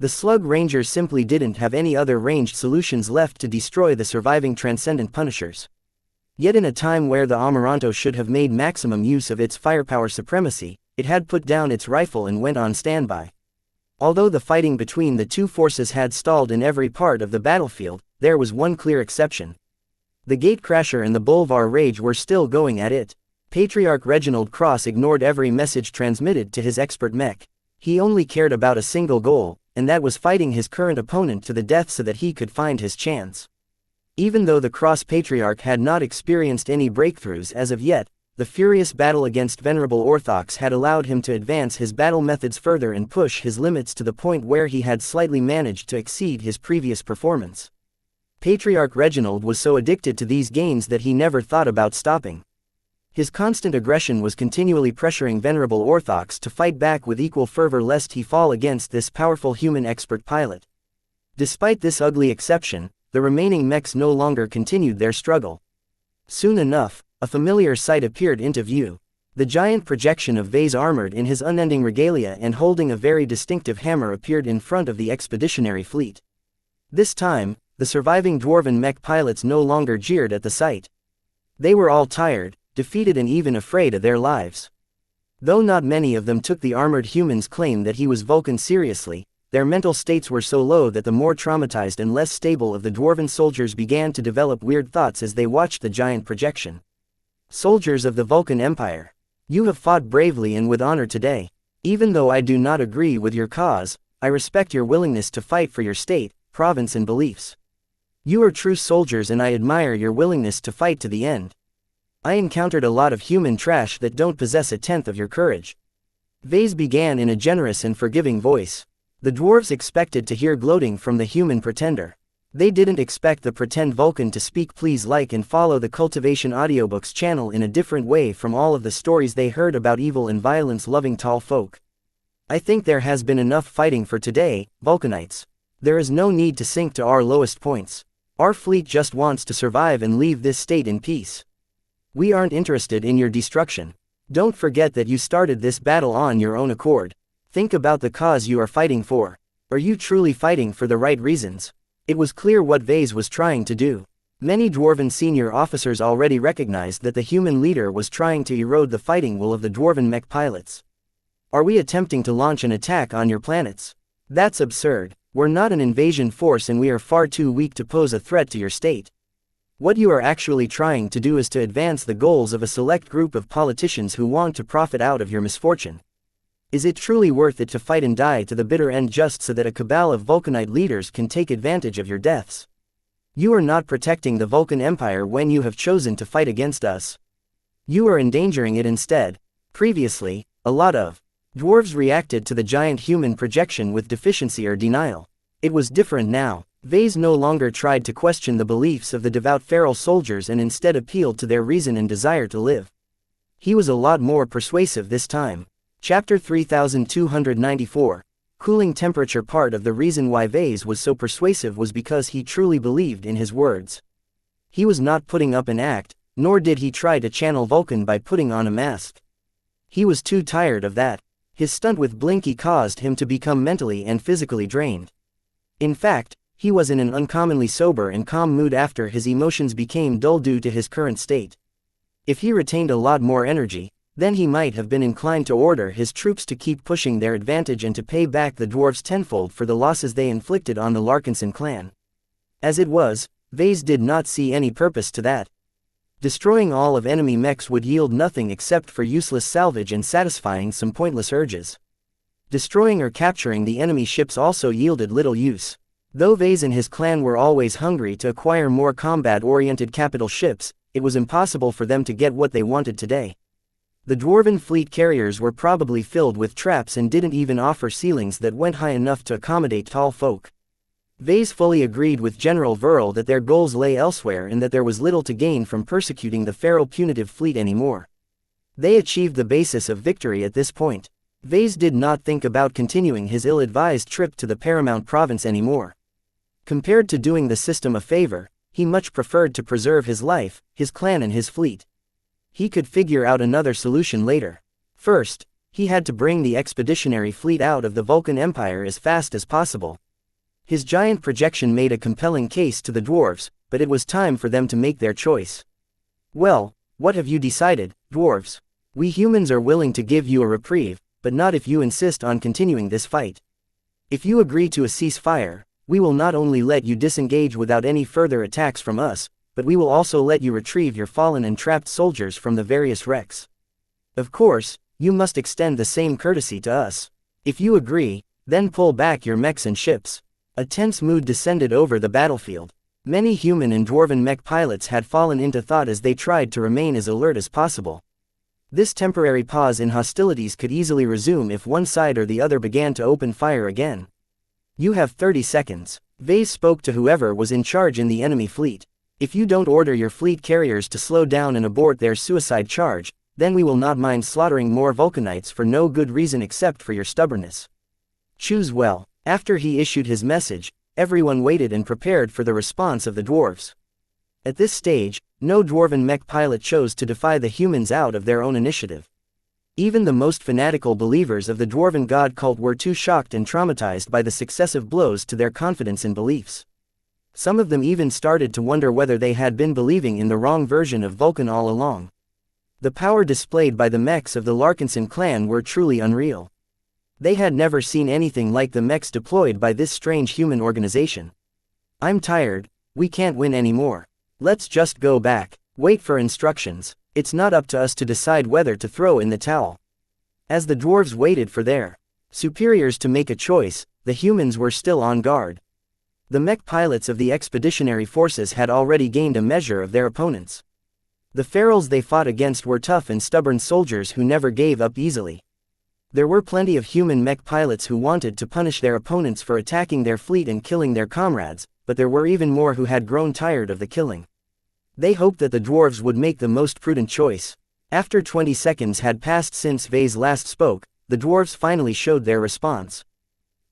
The Slug Rangers simply didn't have any other ranged solutions left to destroy the surviving Transcendent Punishers. Yet in a time where the Amaranto should have made maximum use of its firepower supremacy, it had put down its rifle and went on standby. Although the fighting between the two forces had stalled in every part of the battlefield, there was one clear exception. The Gatecrasher and the Bolvar Rage were still going at it. Patriarch Reginald Cross ignored every message transmitted to his expert mech. He only cared about a single goal, and that was fighting his current opponent to the death so that he could find his chance. Even though the Cross Patriarch had not experienced any breakthroughs as of yet, the furious battle against Venerable Orthox had allowed him to advance his battle methods further and push his limits to the point where he had slightly managed to exceed his previous performance. Patriarch Reginald was so addicted to these gains that he never thought about stopping. His constant aggression was continually pressuring Venerable Orthox to fight back with equal fervor lest he fall against this powerful human expert pilot. Despite this ugly exception, the remaining mechs no longer continued their struggle. Soon enough, a familiar sight appeared into view. The giant projection of Vase armored in his unending regalia and holding a very distinctive hammer appeared in front of the expeditionary fleet. This time, the surviving dwarven mech pilots no longer jeered at the sight. They were all tired, defeated and even afraid of their lives. Though not many of them took the armored human's claim that he was Vulcan seriously, their mental states were so low that the more traumatized and less stable of the dwarven soldiers began to develop weird thoughts as they watched the giant projection. Soldiers of the Vulcan Empire, you have fought bravely and with honor today. Even though I do not agree with your cause, I respect your willingness to fight for your state, province and beliefs. You are true soldiers and I admire your willingness to fight to the end. I encountered a lot of human trash that don't possess a tenth of your courage. Vase began in a generous and forgiving voice. The dwarves expected to hear gloating from the human pretender. They didn't expect the pretend Vulcan to speak. Please like and follow the Cultivation Audiobooks channel in a different way from all of the stories they heard about evil and violence-loving tall folk. I think there has been enough fighting for today, Vulcanites. There is no need to sink to our lowest points. Our fleet just wants to survive and leave this state in peace. We aren't interested in your destruction. Don't forget that you started this battle on your own accord. Think about the cause you are fighting for. Are you truly fighting for the right reasons? It was clear what Vase was trying to do. Many Dwarven senior officers already recognized that the human leader was trying to erode the fighting will of the Dwarven mech pilots. Are we attempting to launch an attack on your planets? That's absurd. We're not an invasion force and we are far too weak to pose a threat to your state. What you are actually trying to do is to advance the goals of a select group of politicians who want to profit out of your misfortune. Is it truly worth it to fight and die to the bitter end just so that a cabal of Vulcanite leaders can take advantage of your deaths? You are not protecting the Vulcan Empire when you have chosen to fight against us. You are endangering it instead. Previously, a lot of dwarves reacted to the giant human projection with deficiency or denial. It was different now. Vase no longer tried to question the beliefs of the devout feral soldiers and instead appealed to their reason and desire to live. He was a lot more persuasive this time. Chapter 3294. Cooling temperature. Part of the reason why Vase was so persuasive was because he truly believed in his words. He was not putting up an act, nor did he try to channel Vulcan by putting on a mask. He was too tired of that. His stunt with Blinky caused him to become mentally and physically drained. In fact, he was in an uncommonly sober and calm mood after his emotions became dull due to his current state. If he retained a lot more energy, then he might have been inclined to order his troops to keep pushing their advantage and to pay back the dwarves tenfold for the losses they inflicted on the Larkinson clan. As it was, Vase did not see any purpose to that. Destroying all of enemy mechs would yield nothing except for useless salvage and satisfying some pointless urges. Destroying or capturing the enemy ships also yielded little use. Though Vase and his clan were always hungry to acquire more combat-oriented capital ships, it was impossible for them to get what they wanted today. The Dwarven fleet carriers were probably filled with traps and didn't even offer ceilings that went high enough to accommodate tall folk. Vase fully agreed with General Verl that their goals lay elsewhere and that there was little to gain from persecuting the feral punitive fleet anymore. They achieved the basis of victory at this point. Vase did not think about continuing his ill-advised trip to the Paramount Province anymore. Compared to doing the system a favor, he much preferred to preserve his life, his clan and his fleet. He could figure out another solution later. First, he had to bring the expeditionary fleet out of the Vulcan Empire as fast as possible. His giant projection made a compelling case to the dwarves, but it was time for them to make their choice. Well, what have you decided, dwarves? We humans are willing to give you a reprieve, but not if you insist on continuing this fight. If you agree to a ceasefire, we will not only let you disengage without any further attacks from us, but we will also let you retrieve your fallen and trapped soldiers from the various wrecks. Of course, you must extend the same courtesy to us. If you agree, then pull back your mechs and ships. A tense mood descended over the battlefield. Many human and dwarven mech pilots had fallen into thought as they tried to remain as alert as possible. This temporary pause in hostilities could easily resume if one side or the other began to open fire again. You have 30 seconds. Vase spoke to whoever was in charge in the enemy fleet. If you don't order your fleet carriers to slow down and abort their suicide charge, then we will not mind slaughtering more Vulcanites for no good reason except for your stubbornness. Choose well. After he issued his message, everyone waited and prepared for the response of the dwarves. At this stage, no dwarven mech pilot chose to defy the humans out of their own initiative. Even the most fanatical believers of the dwarven god cult were too shocked and traumatized by the successive blows to their confidence and beliefs. Some of them even started to wonder whether they had been believing in the wrong version of Vulcan all along. The power displayed by the mechs of the Larkinson clan were truly unreal. They had never seen anything like the mechs deployed by this strange human organization. I'm tired, we can't win anymore. Let's just go back. Wait for instructions. It's not up to us to decide whether to throw in the towel. As the dwarves waited for their superiors to make a choice, the humans were still on guard. The mech pilots of the expeditionary forces had already gained a measure of their opponents. The ferals they fought against were tough and stubborn soldiers who never gave up easily. There were plenty of human mech pilots who wanted to punish their opponents for attacking their fleet and killing their comrades, but there were even more who had grown tired of the killing. They hoped that the dwarves would make the most prudent choice. After 20 seconds had passed since Vase last spoke, the dwarves finally showed their response.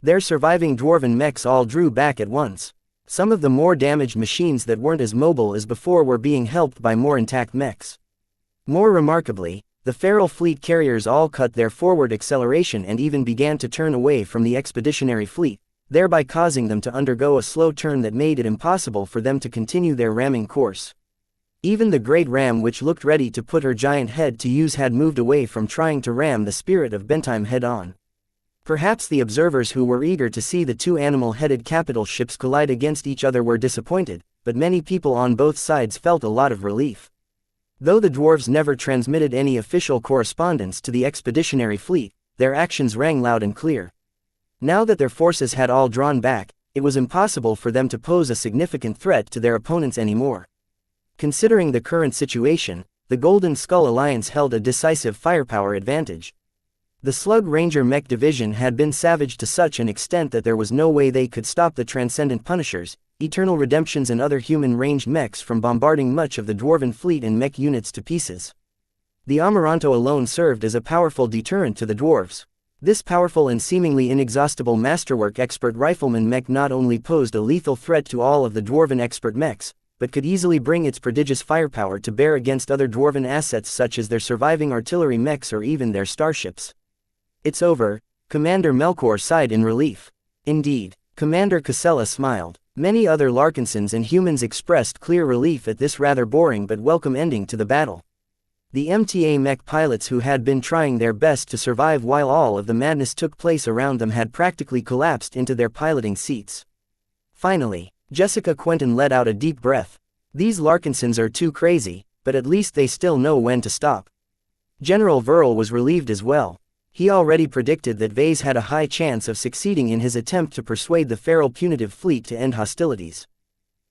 Their surviving dwarven mechs all drew back at once. Some of the more damaged machines that weren't as mobile as before were being helped by more intact mechs. More remarkably, the feral fleet carriers all cut their forward acceleration and even began to turn away from the expeditionary fleet, thereby causing them to undergo a slow turn that made it impossible for them to continue their ramming course. Even the great ram, which looked ready to put her giant head to use, had moved away from trying to ram the Spirit of Bentheim head-on. Perhaps the observers who were eager to see the two animal-headed capital ships collide against each other were disappointed, but many people on both sides felt a lot of relief. Though the dwarves never transmitted any official correspondence to the expeditionary fleet, their actions rang loud and clear. Now that their forces had all drawn back, it was impossible for them to pose a significant threat to their opponents anymore. Considering the current situation, the Golden Skull Alliance held a decisive firepower advantage. The Slug Ranger Mech Division had been savaged to such an extent that there was no way they could stop the Transcendent Punishers, Eternal Redemptions and other human-ranged mechs from bombarding much of the Dwarven fleet and mech units to pieces. The Amaranto alone served as a powerful deterrent to the dwarves. This powerful and seemingly inexhaustible masterwork expert rifleman mech not only posed a lethal threat to all of the Dwarven expert mechs, but could easily bring its prodigious firepower to bear against other Dwarven assets such as their surviving artillery mechs or even their starships. "It's over," Commander Melkor sighed in relief. Indeed, Commander Casella smiled. Many other Larkinsons and humans expressed clear relief at this rather boring but welcome ending to the battle. The MTA mech pilots who had been trying their best to survive while all of the madness took place around them had practically collapsed into their piloting seats. Finally, Jessica Quentin let out a deep breath. These Larkinsons are too crazy, but at least they still know when to stop. General Verl was relieved as well. He already predicted that Vase had a high chance of succeeding in his attempt to persuade the feral punitive fleet to end hostilities.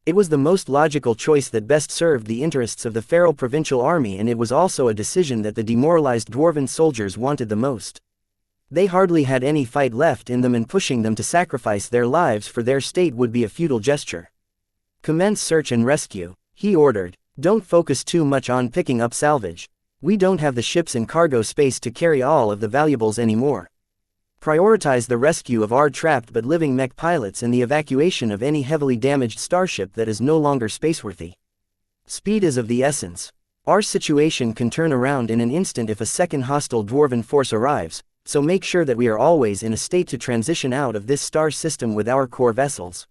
It was the most logical choice that best served the interests of the feral provincial army, and it was also a decision that the demoralized Dwarven soldiers wanted the most. They hardly had any fight left in them, and pushing them to sacrifice their lives for their state would be a futile gesture. "Commence search and rescue," he ordered. "Don't focus too much on picking up salvage. We don't have the ships and cargo space to carry all of the valuables anymore. Prioritize the rescue of our trapped but living mech pilots and the evacuation of any heavily damaged starship that is no longer spaceworthy. Speed is of the essence. Our situation can turn around in an instant if a second hostile Dwarven force arrives, so make sure that we are always in a state to transition out of this star system with our core vessels."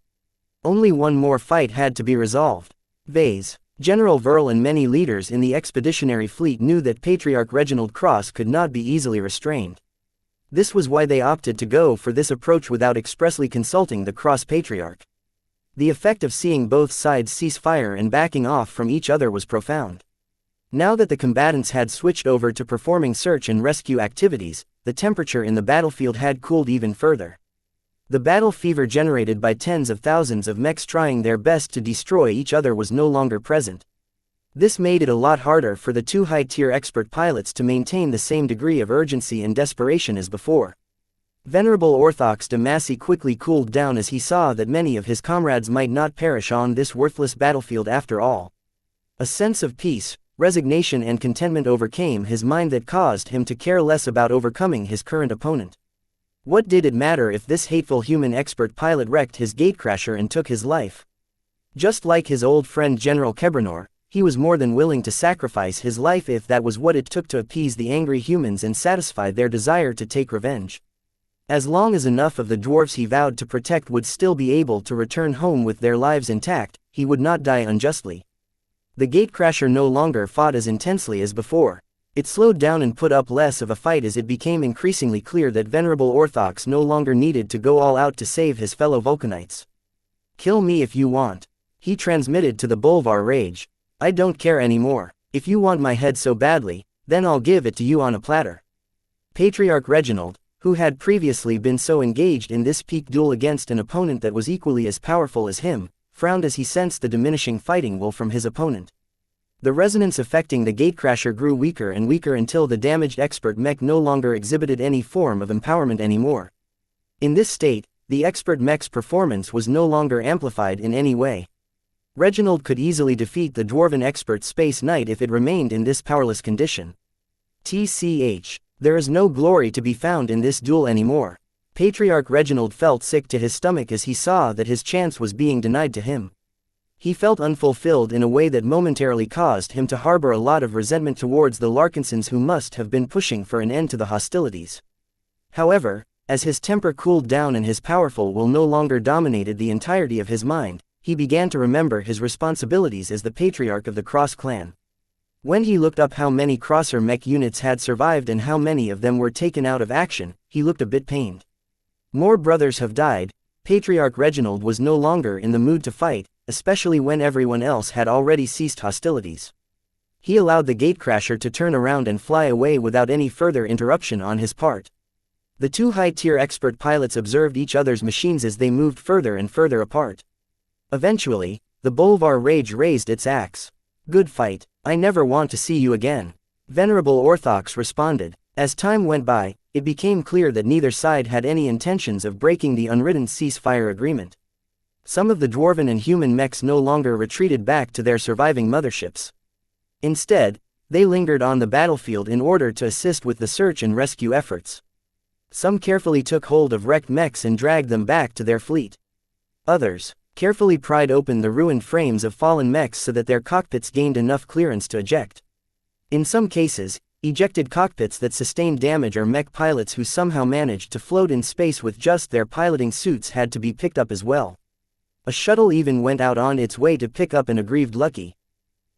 Only one more fight had to be resolved. Vase, General Verl and many leaders in the expeditionary fleet knew that Patriarch Reginald Cross could not be easily restrained. This was why they opted to go for this approach without expressly consulting the Cross Patriarch. The effect of seeing both sides cease fire and backing off from each other was profound. Now that the combatants had switched over to performing search and rescue activities, the temperature in the battlefield had cooled even further. The battle fever generated by tens of thousands of mechs trying their best to destroy each other was no longer present. This made it a lot harder for the two high-tier expert pilots to maintain the same degree of urgency and desperation as before. Venerable Orthox de Massey quickly cooled down as he saw that many of his comrades might not perish on this worthless battlefield after all. A sense of peace, resignation and contentment overcame his mind that caused him to care less about overcoming his current opponent. What did it matter if this hateful human expert pilot wrecked his gatecrasher and took his life? Just like his old friend General Kebranor, he was more than willing to sacrifice his life if that was what it took to appease the angry humans and satisfy their desire to take revenge. As long as enough of the dwarves he vowed to protect would still be able to return home with their lives intact, he would not die unjustly. The gatecrasher no longer fought as intensely as before. It slowed down and put up less of a fight as it became increasingly clear that Venerable Orthox no longer needed to go all out to save his fellow Vulcanites. "Kill me if you want," he transmitted to the Bolvar Rage. "I don't care anymore. If you want my head so badly, then I'll give it to you on a platter." Patriarch Reginald, who had previously been so engaged in this peak duel against an opponent that was equally as powerful as him, frowned as he sensed the diminishing fighting will from his opponent. The resonance affecting the gatecrasher grew weaker and weaker until the damaged expert mech no longer exhibited any form of empowerment anymore. In this state, the expert mech's performance was no longer amplified in any way. Reginald could easily defeat the Dwarven expert Space Knight if it remained in this powerless condition. TCH. There is no glory to be found in this duel anymore. Patriarch Reginald felt sick to his stomach as he saw that his chance was being denied to him. He felt unfulfilled in a way that momentarily caused him to harbor a lot of resentment towards the Larkinsons who must have been pushing for an end to the hostilities. However, as his temper cooled down and his powerful will no longer dominated the entirety of his mind, he began to remember his responsibilities as the patriarch of the Cross clan. When he looked up how many Crosser Mech units had survived and how many of them were taken out of action, he looked a bit pained. More brothers have died. Patriarch Reginald was no longer in the mood to fight, especially when everyone else had already ceased hostilities. He allowed the gatecrasher to turn around and fly away without any further interruption on his part. The two high-tier expert pilots observed each other's machines as they moved further and further apart. Eventually, the Bolvar Rage raised its axe. "Good fight. I never want to see you again." Venerable Orthox responded. As time went by, it became clear that neither side had any intentions of breaking the unwritten ceasefire agreement. Some of the dwarven and human mechs no longer retreated back to their surviving motherships. Instead, they lingered on the battlefield in order to assist with the search and rescue efforts. Some carefully took hold of wrecked mechs and dragged them back to their fleet. Others carefully pried open the ruined frames of fallen mechs so that their cockpits gained enough clearance to eject. In some cases, ejected cockpits that sustained damage or mech pilots who somehow managed to float in space with just their piloting suits had to be picked up as well. A shuttle even went out on its way to pick up an aggrieved Lucky.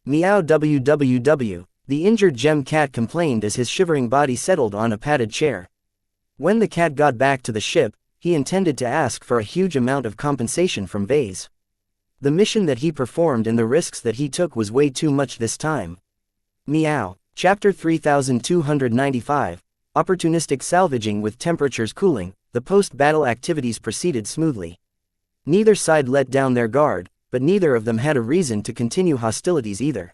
"Meow www," the injured gem cat complained as his shivering body settled on a padded chair. When the cat got back to the ship, he intended to ask for a huge amount of compensation from Vase. The mission that he performed and the risks that he took was way too much this time. Meow. Chapter 3295, Opportunistic Salvaging. With temperatures cooling, the post-battle activities proceeded smoothly. Neither side let down their guard, but neither of them had a reason to continue hostilities either.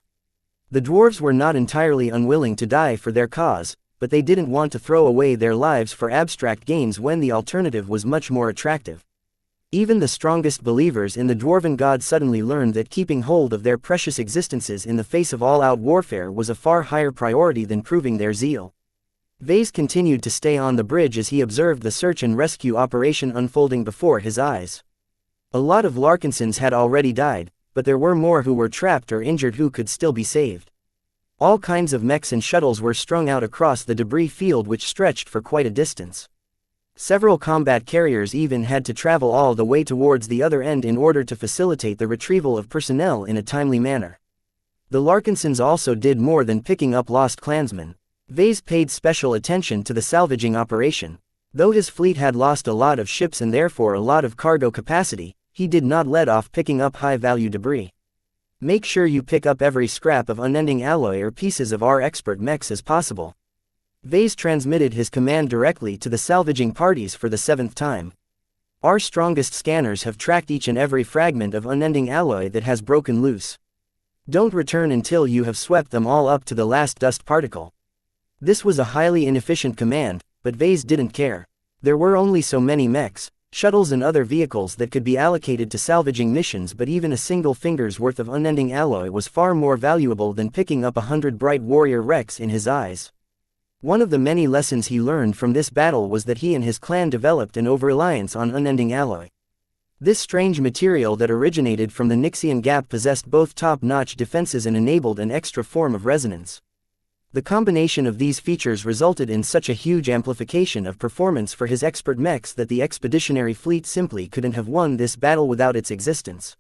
The dwarves were not entirely unwilling to die for their cause, but they didn't want to throw away their lives for abstract gains when the alternative was much more attractive. Even the strongest believers in the dwarven god suddenly learned that keeping hold of their precious existences in the face of all-out warfare was a far higher priority than proving their zeal. Vase continued to stay on the bridge as he observed the search and rescue operation unfolding before his eyes. A lot of Larkinsons had already died, but there were more who were trapped or injured who could still be saved. All kinds of mechs and shuttles were strung out across the debris field which stretched for quite a distance. Several combat carriers even had to travel all the way towards the other end in order to facilitate the retrieval of personnel in a timely manner. The Larkinsons also did more than picking up lost clansmen. Vase paid special attention to the salvaging operation. Though his fleet had lost a lot of ships and therefore a lot of cargo capacity, he did not let off picking up high-value debris. "Make sure you pick up every scrap of unending alloy or pieces of our expert mechs as possible." Vase transmitted his command directly to the salvaging parties for the 7th time. "Our strongest scanners have tracked each and every fragment of unending alloy that has broken loose. Don't return until you have swept them all up to the last dust particle." This was a highly inefficient command, but Vase didn't care. There were only so many mechs, shuttles and other vehicles that could be allocated to salvaging missions, but even a single finger's worth of unending alloy was far more valuable than picking up 100 bright warrior wrecks in his eyes. One of the many lessons he learned from this battle was that he and his clan developed an over-reliance on unending alloy. This strange material that originated from the Nixian Gap possessed both top-notch defenses and enabled an extra form of resonance. The combination of these features resulted in such a huge amplification of performance for his expert mechs that the expeditionary fleet simply couldn't have won this battle without its existence.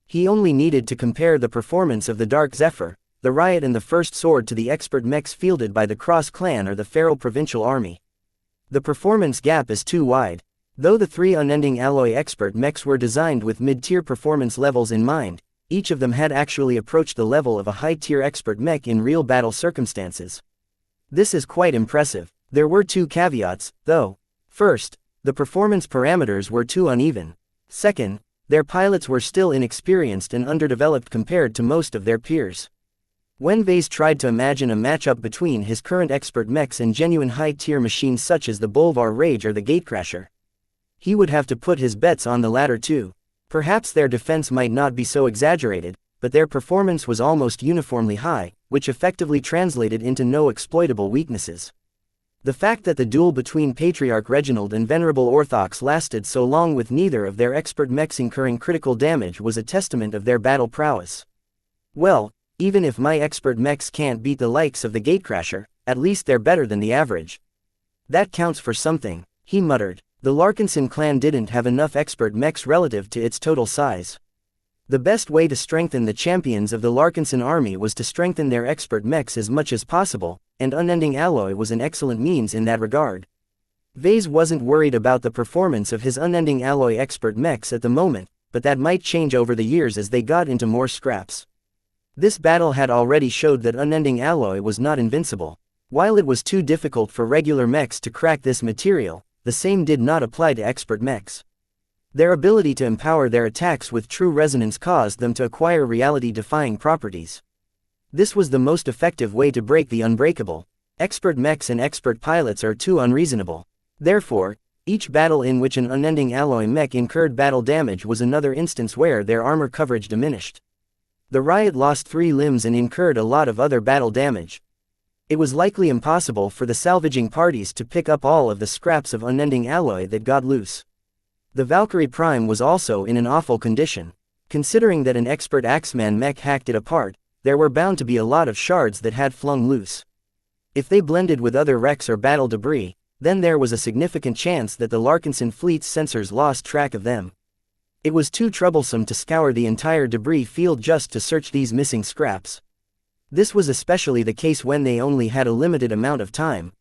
He only needed to compare the performance of the Dark Zephyr, the Riot and the First Sword to the expert mechs fielded by the Cross clan or the Feral Provincial Army. The performance gap is too wide. Though the 3 unending alloy expert mechs were designed with mid-tier performance levels in mind, each of them had actually approached the level of a high-tier expert mech in real battle circumstances. This is quite impressive. There were 2 caveats, though. First, the performance parameters were too uneven. Second, their pilots were still inexperienced and underdeveloped compared to most of their peers. When Vase tried to imagine a matchup between his current expert mechs and genuine high-tier machines such as the Bolvar Rage or the Gatecrasher, he would have to put his bets on the latter too. Perhaps their defense might not be so exaggerated, but their performance was almost uniformly high, which effectively translated into no exploitable weaknesses. The fact that the duel between Patriarch Reginald and Venerable Orthox lasted so long with neither of their expert mechs incurring critical damage was a testament of their battle prowess. Well, even if my expert mechs can't beat the likes of the Gatecrasher, at least they're better than the average. That counts for something, he muttered. The Larkinson clan didn't have enough expert mechs relative to its total size. The best way to strengthen the champions of the Larkinson army was to strengthen their expert mechs as much as possible, and unending alloy was an excellent means in that regard. Vase wasn't worried about the performance of his unending alloy expert mechs at the moment, but that might change over the years as they got into more scraps. This battle had already showed that unending alloy was not invincible. While it was too difficult for regular mechs to crack this material, the same did not apply to expert mechs. Their ability to empower their attacks with true resonance caused them to acquire reality-defying properties. This was the most effective way to break the unbreakable. Expert mechs and expert pilots are too unreasonable. Therefore, each battle in which an unending alloy mech incurred battle damage was another instance where their armor coverage diminished. The Riot lost 3 limbs and incurred a lot of other battle damage. It was likely impossible for the salvaging parties to pick up all of the scraps of unending alloy that got loose. The Valkyrie Prime was also in an awful condition. Considering that an expert Axeman mech hacked it apart, there were bound to be a lot of shards that had flung loose. If they blended with other wrecks or battle debris, then there was a significant chance that the Larkinson fleet's sensors lost track of them. It was too troublesome to scour the entire debris field just to search these missing scraps. This was especially the case when they only had a limited amount of time.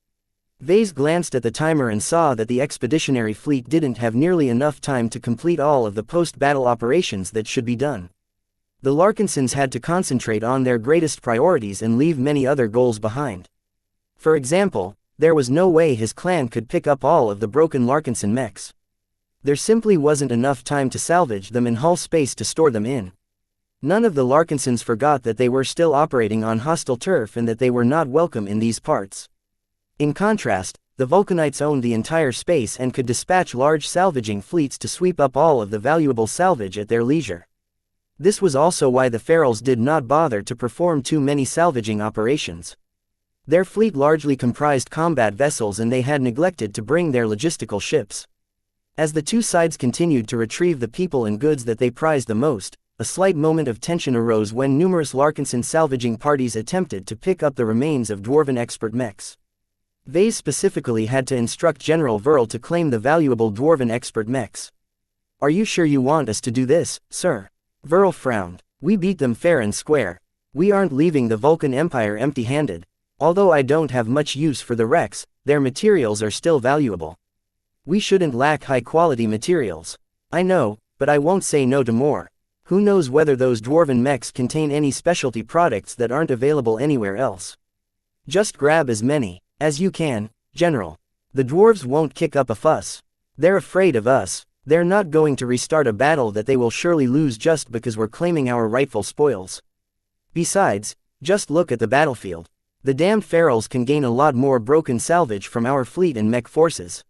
Vase glanced at the timer and saw that the expeditionary fleet didn't have nearly enough time to complete all of the post-battle operations that should be done. The Larkinsons had to concentrate on their greatest priorities and leave many other goals behind. For example, there was no way his clan could pick up all of the broken Larkinson mechs. There simply wasn't enough time to salvage them and hull space to store them in. None of the Larkinsons forgot that they were still operating on hostile turf and that they were not welcome in these parts. In contrast, the Vulcanites owned the entire space and could dispatch large salvaging fleets to sweep up all of the valuable salvage at their leisure. This was also why the Ferals did not bother to perform too many salvaging operations. Their fleet largely comprised combat vessels and they had neglected to bring their logistical ships. As the two sides continued to retrieve the people and goods that they prized the most, a slight moment of tension arose when numerous Larkinson salvaging parties attempted to pick up the remains of dwarven expert mechs. Vase specifically had to instruct General Verl to claim the valuable dwarven expert mechs. "Are you sure you want us to do this, sir?" Verl frowned. "We beat them fair and square. We aren't leaving the Vulcan Empire empty-handed. Although I don't have much use for the wrecks, their materials are still valuable. We shouldn't lack high-quality materials. I know, but I won't say no to more. Who knows whether those dwarven mechs contain any specialty products that aren't available anywhere else. Just grab as many as you can, General. The dwarves won't kick up a fuss. They're afraid of us. They're not going to restart a battle that they will surely lose just because we're claiming our rightful spoils. Besides, just look at the battlefield. The damned Ferals can gain a lot more broken salvage from our fleet and mech forces.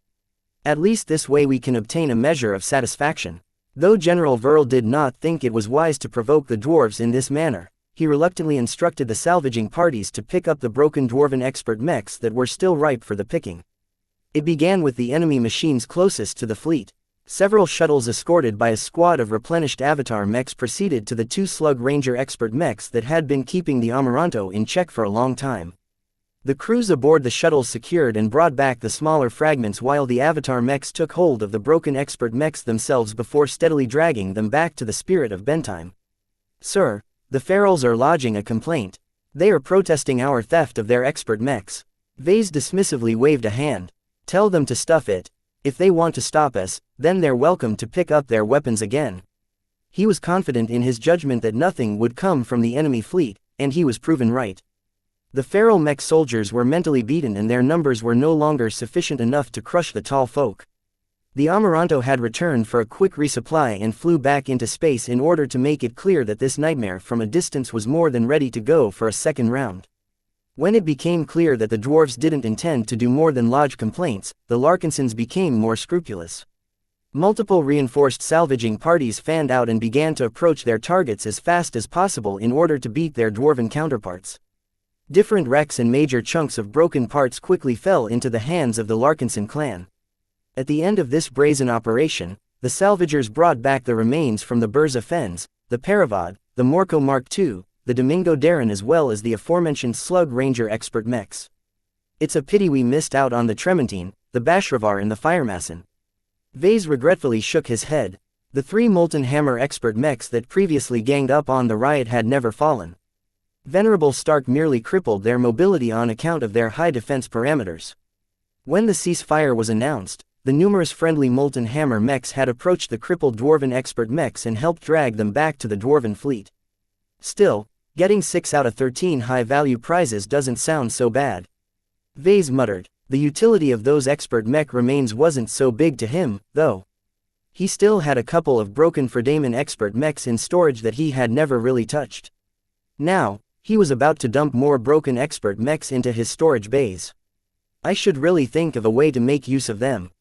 At least this way we can obtain a measure of satisfaction." Though General Verl did not think it was wise to provoke the dwarves in this manner, he reluctantly instructed the salvaging parties to pick up the broken dwarven expert mechs that were still ripe for the picking. It began with the enemy machines closest to the fleet. Several shuttles escorted by a squad of replenished Avatar mechs proceeded to the 2 Slug Ranger expert mechs that had been keeping the Amaranto in check for a long time. The crews aboard the shuttles secured and brought back the smaller fragments while the Avatar mechs took hold of the broken expert mechs themselves before steadily dragging them back to the Spirit of Bentime. "Sir, the Ferals are lodging a complaint. They are protesting our theft of their expert mechs." Vase dismissively waved a hand. "Tell them to stuff it. If they want to stop us, then they're welcome to pick up their weapons again." He was confident in his judgment that nothing would come from the enemy fleet, and he was proven right. The Feral mech soldiers were mentally beaten and their numbers were no longer sufficient enough to crush the tall folk. The Amaranto had returned for a quick resupply and flew back into space in order to make it clear that this nightmare from a distance was more than ready to go for a second round. When it became clear that the dwarves didn't intend to do more than lodge complaints, the Larkinsons became more scrupulous. Multiple reinforced salvaging parties fanned out and began to approach their targets as fast as possible in order to beat their dwarven counterparts. Different wrecks and major chunks of broken parts quickly fell into the hands of the Larkinson clan. At the end of this brazen operation, the salvagers brought back the remains from the Burza Fens, the Paravad, the Morco Mark II, the Domingo Darren as well as the aforementioned Slug Ranger expert mechs. It's a pity we missed out on the Trementine, the Bashravar and the Firemason. Vase regretfully shook his head. The 3 Molten Hammer expert mechs that previously ganged up on the riot had never fallen. Venerable Stark merely crippled their mobility on account of their high defense parameters. When the ceasefire was announced, the numerous friendly Molten Hammer mechs had approached the crippled Dwarven expert mechs and helped drag them back to the Dwarven fleet. Still, getting 6 out of 13 high-value prizes doesn't sound so bad. Vase muttered. The utility of those expert mech remains wasn't so big to him, though. He still had a couple of broken Fredaman expert mechs in storage that he had never really touched. Now, he was about to dump more broken expert mechs into his storage bays. I should really think of a way to make use of them.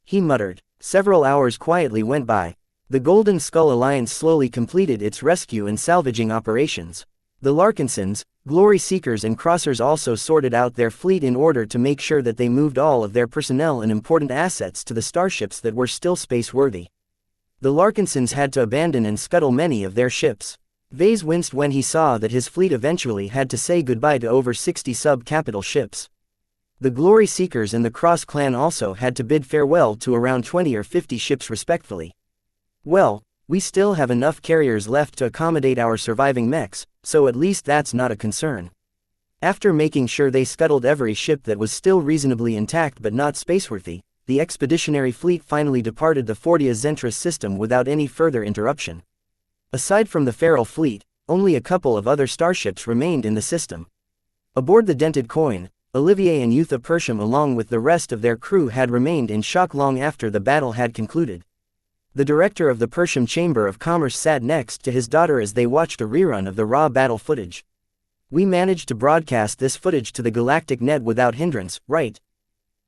He muttered. Several hours quietly went by. The Golden Skull Alliance slowly completed its rescue and salvaging operations. The Larkinsons, Glory Seekers and Crossers also sorted out their fleet in order to make sure that they moved all of their personnel and important assets to the starships that were still space-worthy. The Larkinsons had to abandon and scuttle many of their ships. Vase winced when he saw that his fleet eventually had to say goodbye to over 60 sub-capital ships. The Glory Seekers and the Cross clan also had to bid farewell to around 20 or 50 ships respectively. Well, we still have enough carriers left to accommodate our surviving mechs, so at least that's not a concern. After making sure they scuttled every ship that was still reasonably intact but not spaceworthy, the expeditionary fleet finally departed the Fortia Zentris system without any further interruption. Aside from the Feral fleet, only a couple of other starships remained in the system. Aboard the Dented Coin, Olivier and Eutha Persham along with the rest of their crew had remained in shock long after the battle had concluded. The director of the Persham Chamber of Commerce sat next to his daughter as they watched a rerun of the raw battle footage. We managed to broadcast this footage to the galactic net without hindrance, right?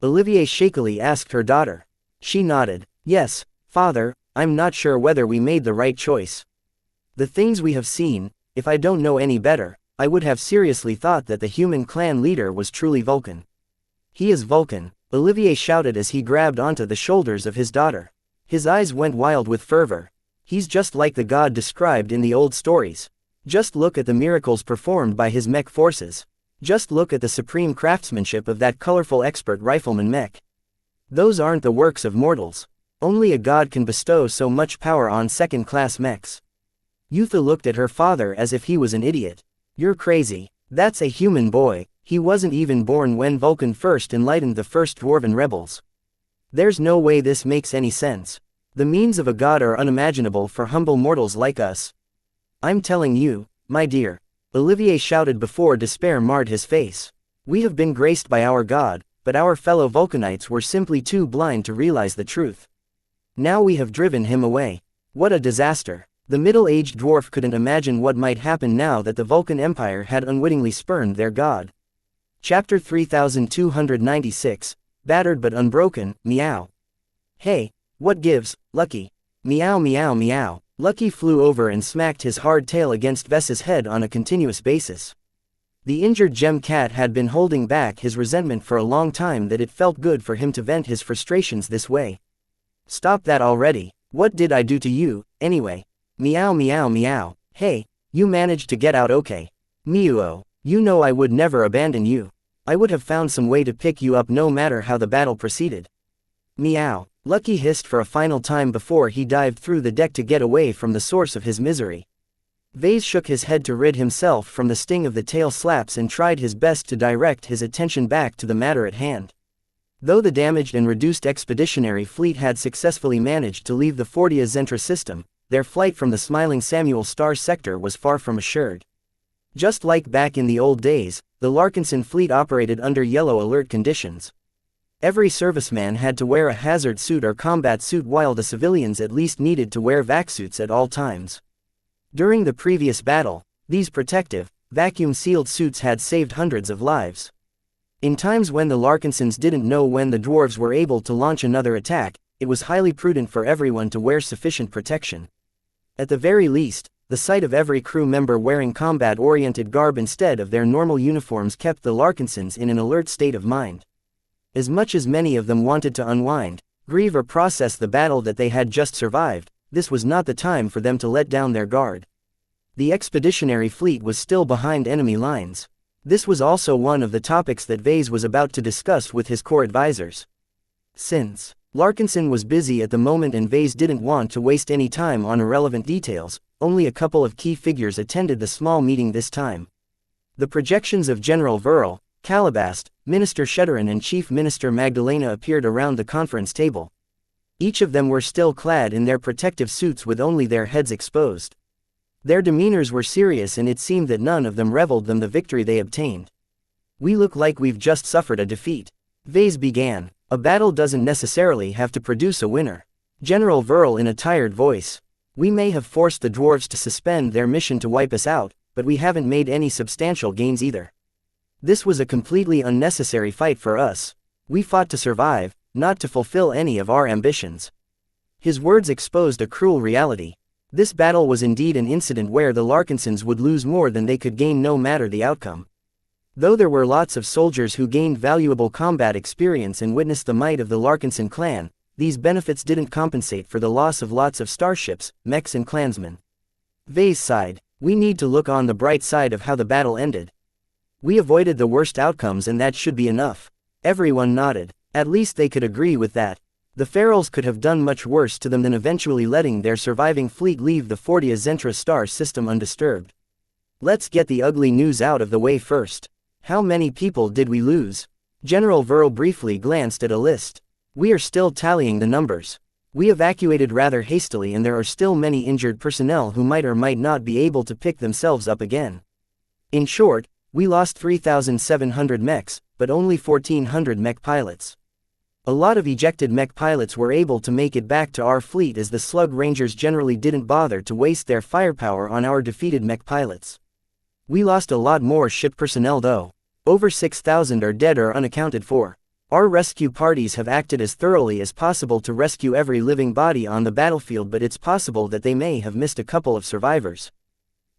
Olivier shakily asked her daughter. She nodded. Yes, father, I'm not sure whether we made the right choice. The things we have seen, if I don't know any better, I would have seriously thought that the human clan leader was truly Vulcan. He is Vulcan, Olivier shouted as he grabbed onto the shoulders of his daughter. His eyes went wild with fervor. He's just like the god described in the old stories. Just look at the miracles performed by his mech forces. Just look at the supreme craftsmanship of that colorful expert rifleman mech. Those aren't the works of mortals. Only a god can bestow so much power on second-class mechs. Eutha looked at her father as if he was an idiot. You're crazy. That's a human boy. He wasn't even born when Vulcan first enlightened the first Dwarven rebels. There's no way this makes any sense. The means of a god are unimaginable for humble mortals like us. I'm telling you, my dear, Olivier shouted before despair marred his face. We have been graced by our god, but our fellow Vulcanites were simply too blind to realize the truth. Now we have driven him away. What a disaster. The middle-aged dwarf couldn't imagine what might happen now that the Vulcan Empire had unwittingly spurned their god. Chapter 3296, Battered but Unbroken, Meow. Hey, what gives, Lucky? Meow meow meow. Lucky flew over and smacked his hard tail against Vess's head on a continuous basis. The injured gem cat had been holding back his resentment for a long time that it felt good for him to vent his frustrations this way. Stop that already. What did I do to you, anyway? Meow meow meow. Hey, you managed to get out okay. Meow. You know I would never abandon you. I would have found some way to pick you up no matter how the battle proceeded. Meow. Lucky hissed for a final time before he dived through the deck to get away from the source of his misery. Vase shook his head to rid himself from the sting of the tail slaps and tried his best to direct his attention back to the matter at hand. Though the damaged and reduced expeditionary fleet had successfully managed to leave the Fortia Zentra system, their flight from the Smiling Samuel star sector was far from assured. Just like back in the old days, the Larkinson fleet operated under yellow alert conditions. Every serviceman had to wear a hazard suit or combat suit while the civilians at least needed to wear vac suits at all times. During the previous battle, these protective, vacuum-sealed suits had saved hundreds of lives. In times when the Larkinsons didn't know when the dwarves were able to launch another attack, it was highly prudent for everyone to wear sufficient protection. At the very least, the sight of every crew member wearing combat-oriented garb instead of their normal uniforms kept the Larkinsons in an alert state of mind. As much as many of them wanted to unwind, grieve or process the battle that they had just survived, this was not the time for them to let down their guard. The expeditionary fleet was still behind enemy lines. This was also one of the topics that Vase was about to discuss with his core advisors. Since Larkinson was busy at the moment and Vase didn't want to waste any time on irrelevant details, only a couple of key figures attended the small meeting this time. The projections of General Verl, Calabast, Minister Shetterin and Chief Minister Magdalena appeared around the conference table. Each of them were still clad in their protective suits with only their heads exposed. Their demeanors were serious and it seemed that none of them reveled in the victory they obtained. "We look like we've just suffered a defeat," Vase began. "A battle doesn't necessarily have to produce a winner." General Verl in a tired voice. "We may have forced the dwarves to suspend their mission to wipe us out, but we haven't made any substantial gains either. This was a completely unnecessary fight for us. We fought to survive, not to fulfill any of our ambitions." His words exposed a cruel reality. This battle was indeed an incident where the Larkinsons would lose more than they could gain no matter the outcome. Though there were lots of soldiers who gained valuable combat experience and witnessed the might of the Larkinson clan, these benefits didn't compensate for the loss of lots of starships, mechs and clansmen. Vase sighed. "We need to look on the bright side of how the battle ended. We avoided the worst outcomes and that should be enough." Everyone nodded. At least they could agree with that. The Ferals could have done much worse to them than eventually letting their surviving fleet leave the Fortia Zentra star system undisturbed. "Let's get the ugly news out of the way first. How many people did we lose?" General Verl briefly glanced at a list. "We are still tallying the numbers. We evacuated rather hastily and there are still many injured personnel who might or might not be able to pick themselves up again. In short, we lost 3,700 mechs, but only 1,400 mech pilots. A lot of ejected mech pilots were able to make it back to our fleet as the Slug Rangers generally didn't bother to waste their firepower on our defeated mech pilots. We lost a lot more ship personnel though. Over 6,000 are dead or unaccounted for. Our rescue parties have acted as thoroughly as possible to rescue every living body on the battlefield, but it's possible that they may have missed a couple of survivors."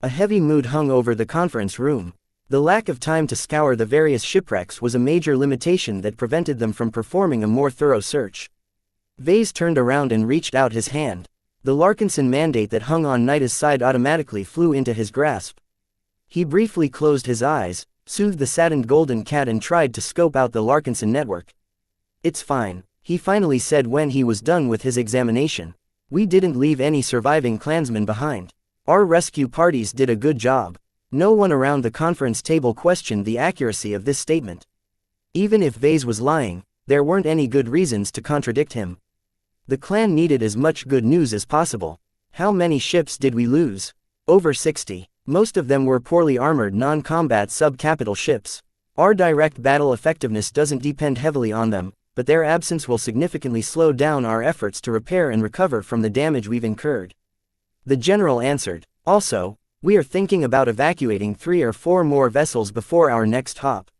A heavy mood hung over the conference room. The lack of time to scour the various shipwrecks was a major limitation that prevented them from performing a more thorough search. Vase turned around and reached out his hand. The Larkinson mandate that hung on Nida's side automatically flew into his grasp. He briefly closed his eyes, soothed the saddened golden cat and tried to scope out the Larkinson network. "It's fine," he finally said when he was done with his examination. "We didn't leave any surviving clansmen behind. Our rescue parties did a good job." No one around the conference table questioned the accuracy of this statement. Even if Vase was lying, there weren't any good reasons to contradict him. The clan needed as much good news as possible. "How many ships did we lose?" "Over 60. Most of them were poorly armored non-combat sub-capital ships. Our direct battle effectiveness doesn't depend heavily on them, but their absence will significantly slow down our efforts to repair and recover from the damage we've incurred." The general answered. "Also, we are thinking about evacuating 3 or 4 more vessels before our next hop."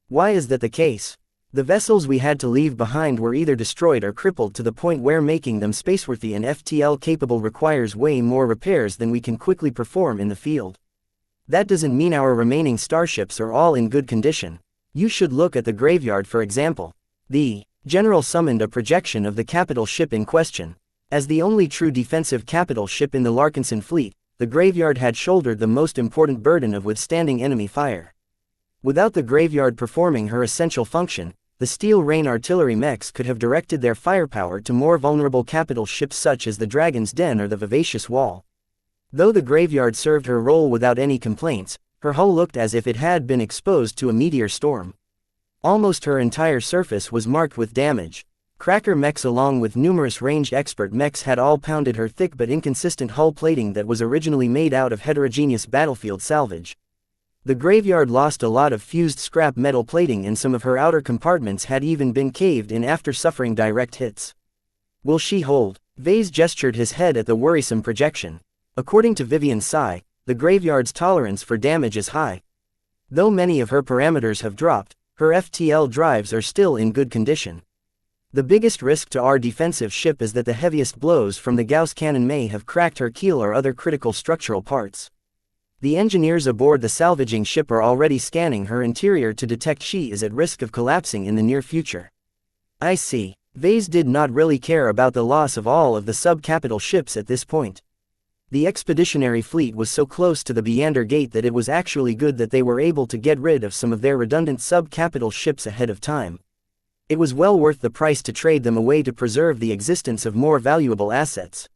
"Why is that the case?" "The vessels we had to leave behind were either destroyed or crippled to the point where making them spaceworthy and FTL capable requires way more repairs than we can quickly perform in the field. That doesn't mean our remaining starships are all in good condition. You should look at the graveyard for example." The general summoned a projection of the capital ship in question. As the only true defensive capital ship in the Larkinson fleet, the graveyard had shouldered the most important burden of withstanding enemy fire. Without the graveyard performing her essential function, the Steel Rain artillery mechs could have directed their firepower to more vulnerable capital ships such as the Dragon's Den or the Vivacious Wall. Though the graveyard served her role without any complaints, her hull looked as if it had been exposed to a meteor storm. Almost her entire surface was marked with damage. Cracker mechs along with numerous ranged expert mechs had all pounded her thick but inconsistent hull plating that was originally made out of heterogeneous battlefield salvage. The graveyard lost a lot of fused scrap metal plating and some of her outer compartments had even been caved in after suffering direct hits. "Will she hold?" Vase gestured his head at the worrisome projection. According to Vivian Tsai, the graveyard's tolerance for damage is high. Though many of her parameters have dropped, her FTL drives are still in good condition. The biggest risk to our defensive ship is that the heaviest blows from the Gauss cannon may have cracked her keel or other critical structural parts. The engineers aboard the salvaging ship are already scanning her interior to detect she is at risk of collapsing in the near future. I see. Vase did not really care about the loss of all of the sub-capital ships at this point. The expeditionary fleet was so close to the Beander Gate that it was actually good that they were able to get rid of some of their redundant sub-capital ships ahead of time. It was well worth the price to trade them away to preserve the existence of more valuable assets.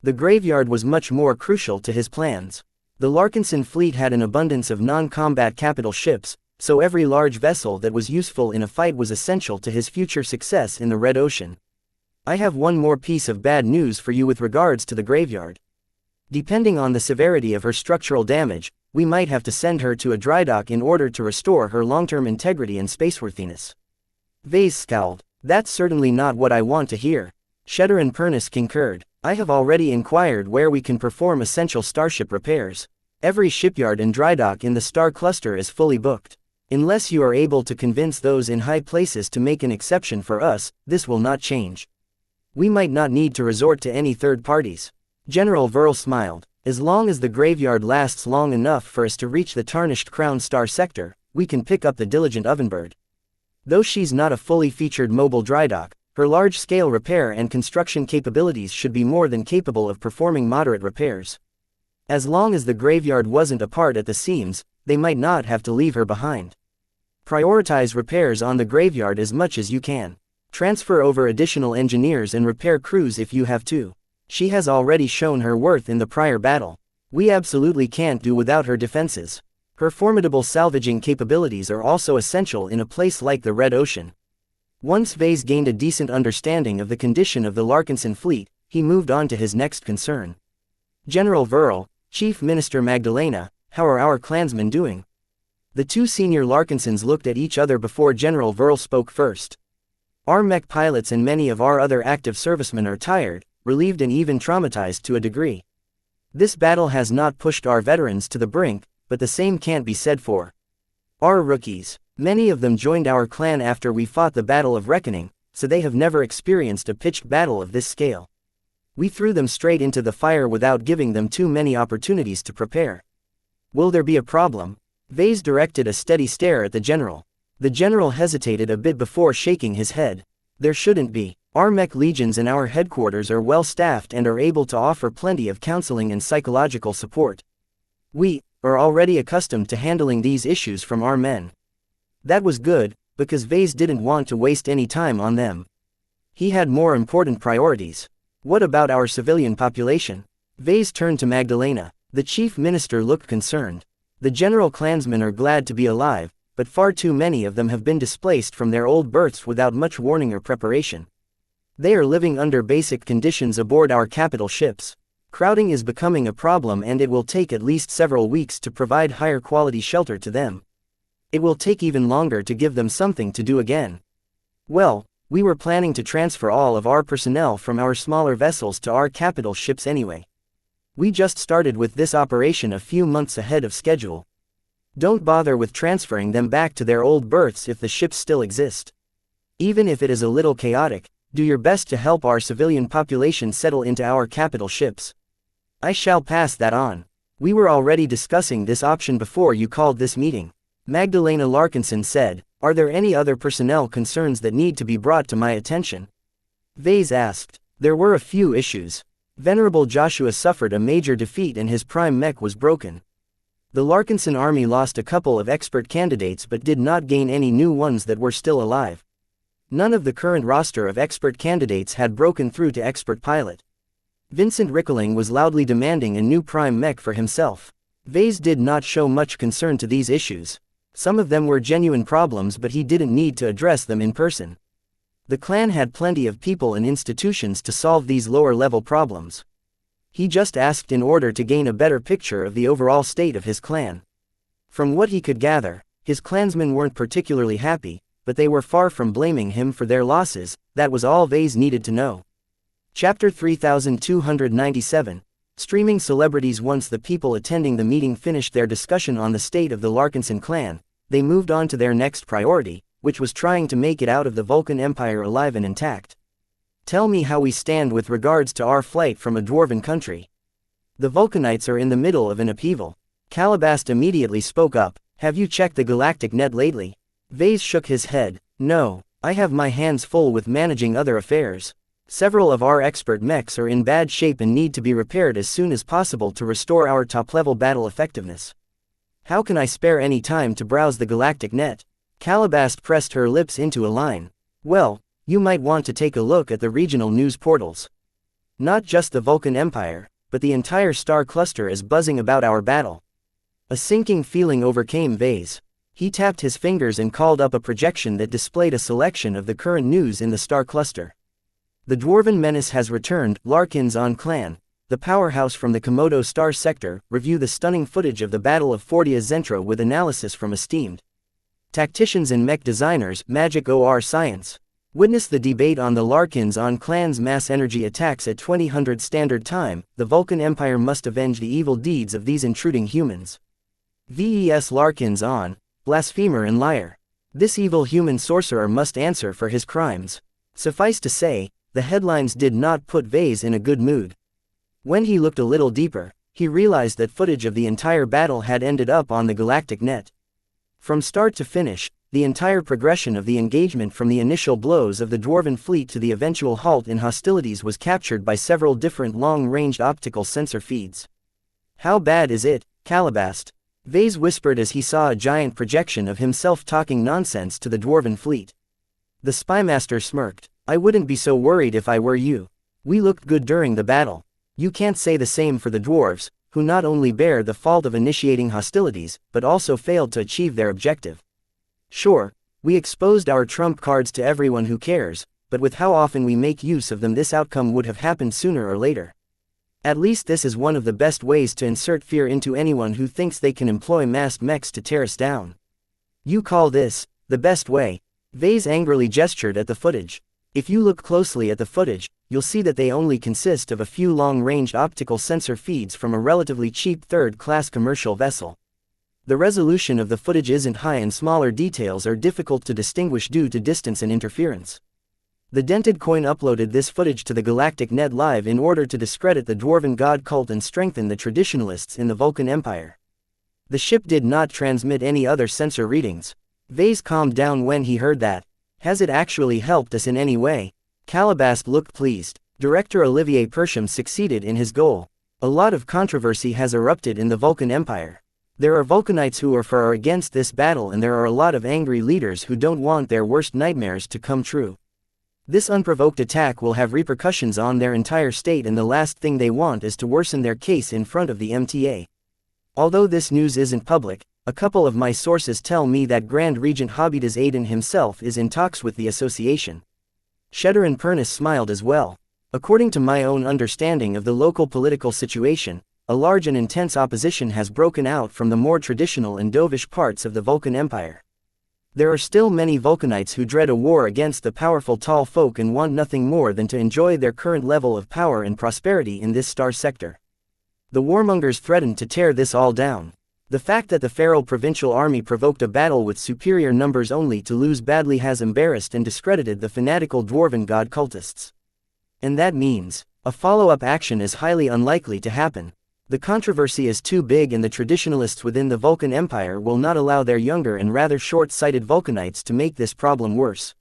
The graveyard was much more crucial to his plans. The Larkinson fleet had an abundance of non-combat capital ships, so every large vessel that was useful in a fight was essential to his future success in the Red Ocean. I have one more piece of bad news for you with regards to the graveyard. Depending on the severity of her structural damage, we might have to send her to a dry dock in order to restore her long-term integrity and spaceworthiness. Vase scowled. That's certainly not what I want to hear. Shedder and Pernus concurred. I have already inquired where we can perform essential starship repairs. Every shipyard and dry dock in the star cluster is fully booked. Unless you are able to convince those in high places to make an exception for us, this will not change. We might not need to resort to any third parties. General Verl smiled. As long as the graveyard lasts long enough for us to reach the tarnished Crown Star sector, we can pick up the diligent Ovenbird. Though she's not a fully featured mobile dry dock, her large-scale repair and construction capabilities should be more than capable of performing moderate repairs. As long as the graveyard wasn't apart at the seams, they might not have to leave her behind. Prioritize repairs on the graveyard as much as you can. Transfer over additional engineers and repair crews if you have to. She has already shown her worth in the prior battle. We absolutely can't do without her defenses. Her formidable salvaging capabilities are also essential in a place like the Red Ocean. Once Vase gained a decent understanding of the condition of the Larkinson fleet, he moved on to his next concern. General Verl, Chief Minister Magdalena, how are our clansmen doing? The two senior Larkinsons looked at each other before General Verl spoke first. Our mech pilots and many of our other active servicemen are tired, relieved and even traumatized to a degree. This battle has not pushed our veterans to the brink, but the same can't be said for our rookies. Many of them joined our clan after we fought the Battle of Reckoning, so they have never experienced a pitched battle of this scale. We threw them straight into the fire without giving them too many opportunities to prepare. Will there be a problem? Vase directed a steady stare at the general. The general hesitated a bit before shaking his head. There shouldn't be. Our mech legions in our headquarters are well staffed and are able to offer plenty of counseling and psychological support. We are already accustomed to handling these issues from our men. That was good, because Vase didn't want to waste any time on them. He had more important priorities. What about our civilian population? Vase turned to Magdalena. The chief minister looked concerned. The general clansmen are glad to be alive, but far too many of them have been displaced from their old berths without much warning or preparation. They are living under basic conditions aboard our capital ships. Crowding is becoming a problem and it will take at least several weeks to provide higher quality shelter to them. It will take even longer to give them something to do again. Well, we were planning to transfer all of our personnel from our smaller vessels to our capital ships anyway. We just started with this operation a few months ahead of schedule. Don't bother with transferring them back to their old berths if the ships still exist. Even if it is a little chaotic, do your best to help our civilian population settle into our capital ships. I shall pass that on. We were already discussing this option before you called this meeting. Magdalena Larkinson said, are there any other personnel concerns that need to be brought to my attention? Vase asked. There were a few issues. Venerable Joshua suffered a major defeat and his prime mech was broken. The Larkinson army lost a couple of expert candidates but did not gain any new ones that were still alive. None of the current roster of expert candidates had broken through to expert pilot. Vincent Rickling was loudly demanding a new prime mech for himself. Vase did not show much concern to these issues. Some of them were genuine problems but he didn't need to address them in person. The clan had plenty of people and institutions to solve these lower-level problems. He just asked in order to gain a better picture of the overall state of his clan. From what he could gather, his clansmen weren't particularly happy, but they were far from blaming him for their losses. That was all Vase needed to know. Chapter 3297. Streaming celebrities. Once the people attending the meeting finished their discussion on the state of the Larkinson clan, they moved on to their next priority, which was trying to make it out of the Vulcan Empire alive and intact. Tell me how we stand with regards to our flight from a dwarven country. The Vulcanites are in the middle of an upheaval. Calabast immediately spoke up. Have you checked the galactic net lately? Vase shook his head. No, I have my hands full with managing other affairs. Several of our expert mechs are in bad shape and need to be repaired as soon as possible to restore our top-level battle effectiveness. How can I spare any time to browse the galactic net? Calabast pressed her lips into a line. Well, you might want to take a look at the regional news portals. Not just the Vulcan Empire, but the entire star cluster is buzzing about our battle. A sinking feeling overcame Vase. He tapped his fingers and called up a projection that displayed a selection of the current news in the star cluster. The Dwarven menace has returned. Larkins on Clan, the powerhouse from the Komodo star sector, review the stunning footage of the Battle of Fortia Zentra with analysis from esteemed tacticians and mech designers. Magic OR Science. Witness the debate on the Larkins on Clan's mass energy attacks at 2000 Standard Time. The Vulcan Empire must avenge the evil deeds of these intruding humans. VES Larkins on, blasphemer and liar. This evil human sorcerer must answer for his crimes. Suffice to say, the headlines did not put Vase in a good mood. When he looked a little deeper, he realized that footage of the entire battle had ended up on the galactic net. From start to finish, the entire progression of the engagement from the initial blows of the Dwarven fleet to the eventual halt in hostilities was captured by several different long-range optical sensor feeds. How bad is it, Calabast? Vase whispered as he saw a giant projection of himself talking nonsense to the Dwarven fleet. The spymaster smirked. I wouldn't be so worried if I were you. We looked good during the battle. You can't say the same for the dwarves, who not only bear the fault of initiating hostilities, but also failed to achieve their objective. Sure, we exposed our trump cards to everyone who cares, but with how often we make use of them, this outcome would have happened sooner or later. At least this is one of the best ways to insert fear into anyone who thinks they can employ massed mechs to tear us down. You call this the best way? Vase angrily gestured at the footage. If you look closely at the footage, you'll see that they only consist of a few long-range optical sensor feeds from a relatively cheap third-class commercial vessel. The resolution of the footage isn't high and smaller details are difficult to distinguish due to distance and interference. The dented coin uploaded this footage to the Galactic Net Live in order to discredit the Dwarven God cult and strengthen the traditionalists in the Vulcan Empire. The ship did not transmit any other sensor readings. Vase calmed down when he heard that. Has it actually helped us in any way? Calabast looked pleased. Director Olivier Persham succeeded in his goal. A lot of controversy has erupted in the Vulcan Empire. There are Vulcanites who are for or against this battle, and there are a lot of angry leaders who don't want their worst nightmares to come true. This unprovoked attack will have repercussions on their entire state, and the last thing they want is to worsen their case in front of the MTA. Although this news isn't public, a couple of my sources tell me that Grand Regent Hobbitas Aiden himself is in talks with the association. Shedder Pernus smiled as well. According to my own understanding of the local political situation, a large and intense opposition has broken out from the more traditional and dovish parts of the Vulcan Empire. There are still many Vulcanites who dread a war against the powerful tall folk and want nothing more than to enjoy their current level of power and prosperity in this star sector. The warmongers threatened to tear this all down. The fact that the feral provincial army provoked a battle with superior numbers only to lose badly has embarrassed and discredited the fanatical Dwarven god cultists. And that means a follow-up action is highly unlikely to happen. The controversy is too big, and the traditionalists within the Vulcan Empire will not allow their younger and rather short-sighted Vulcanites to make this problem worse.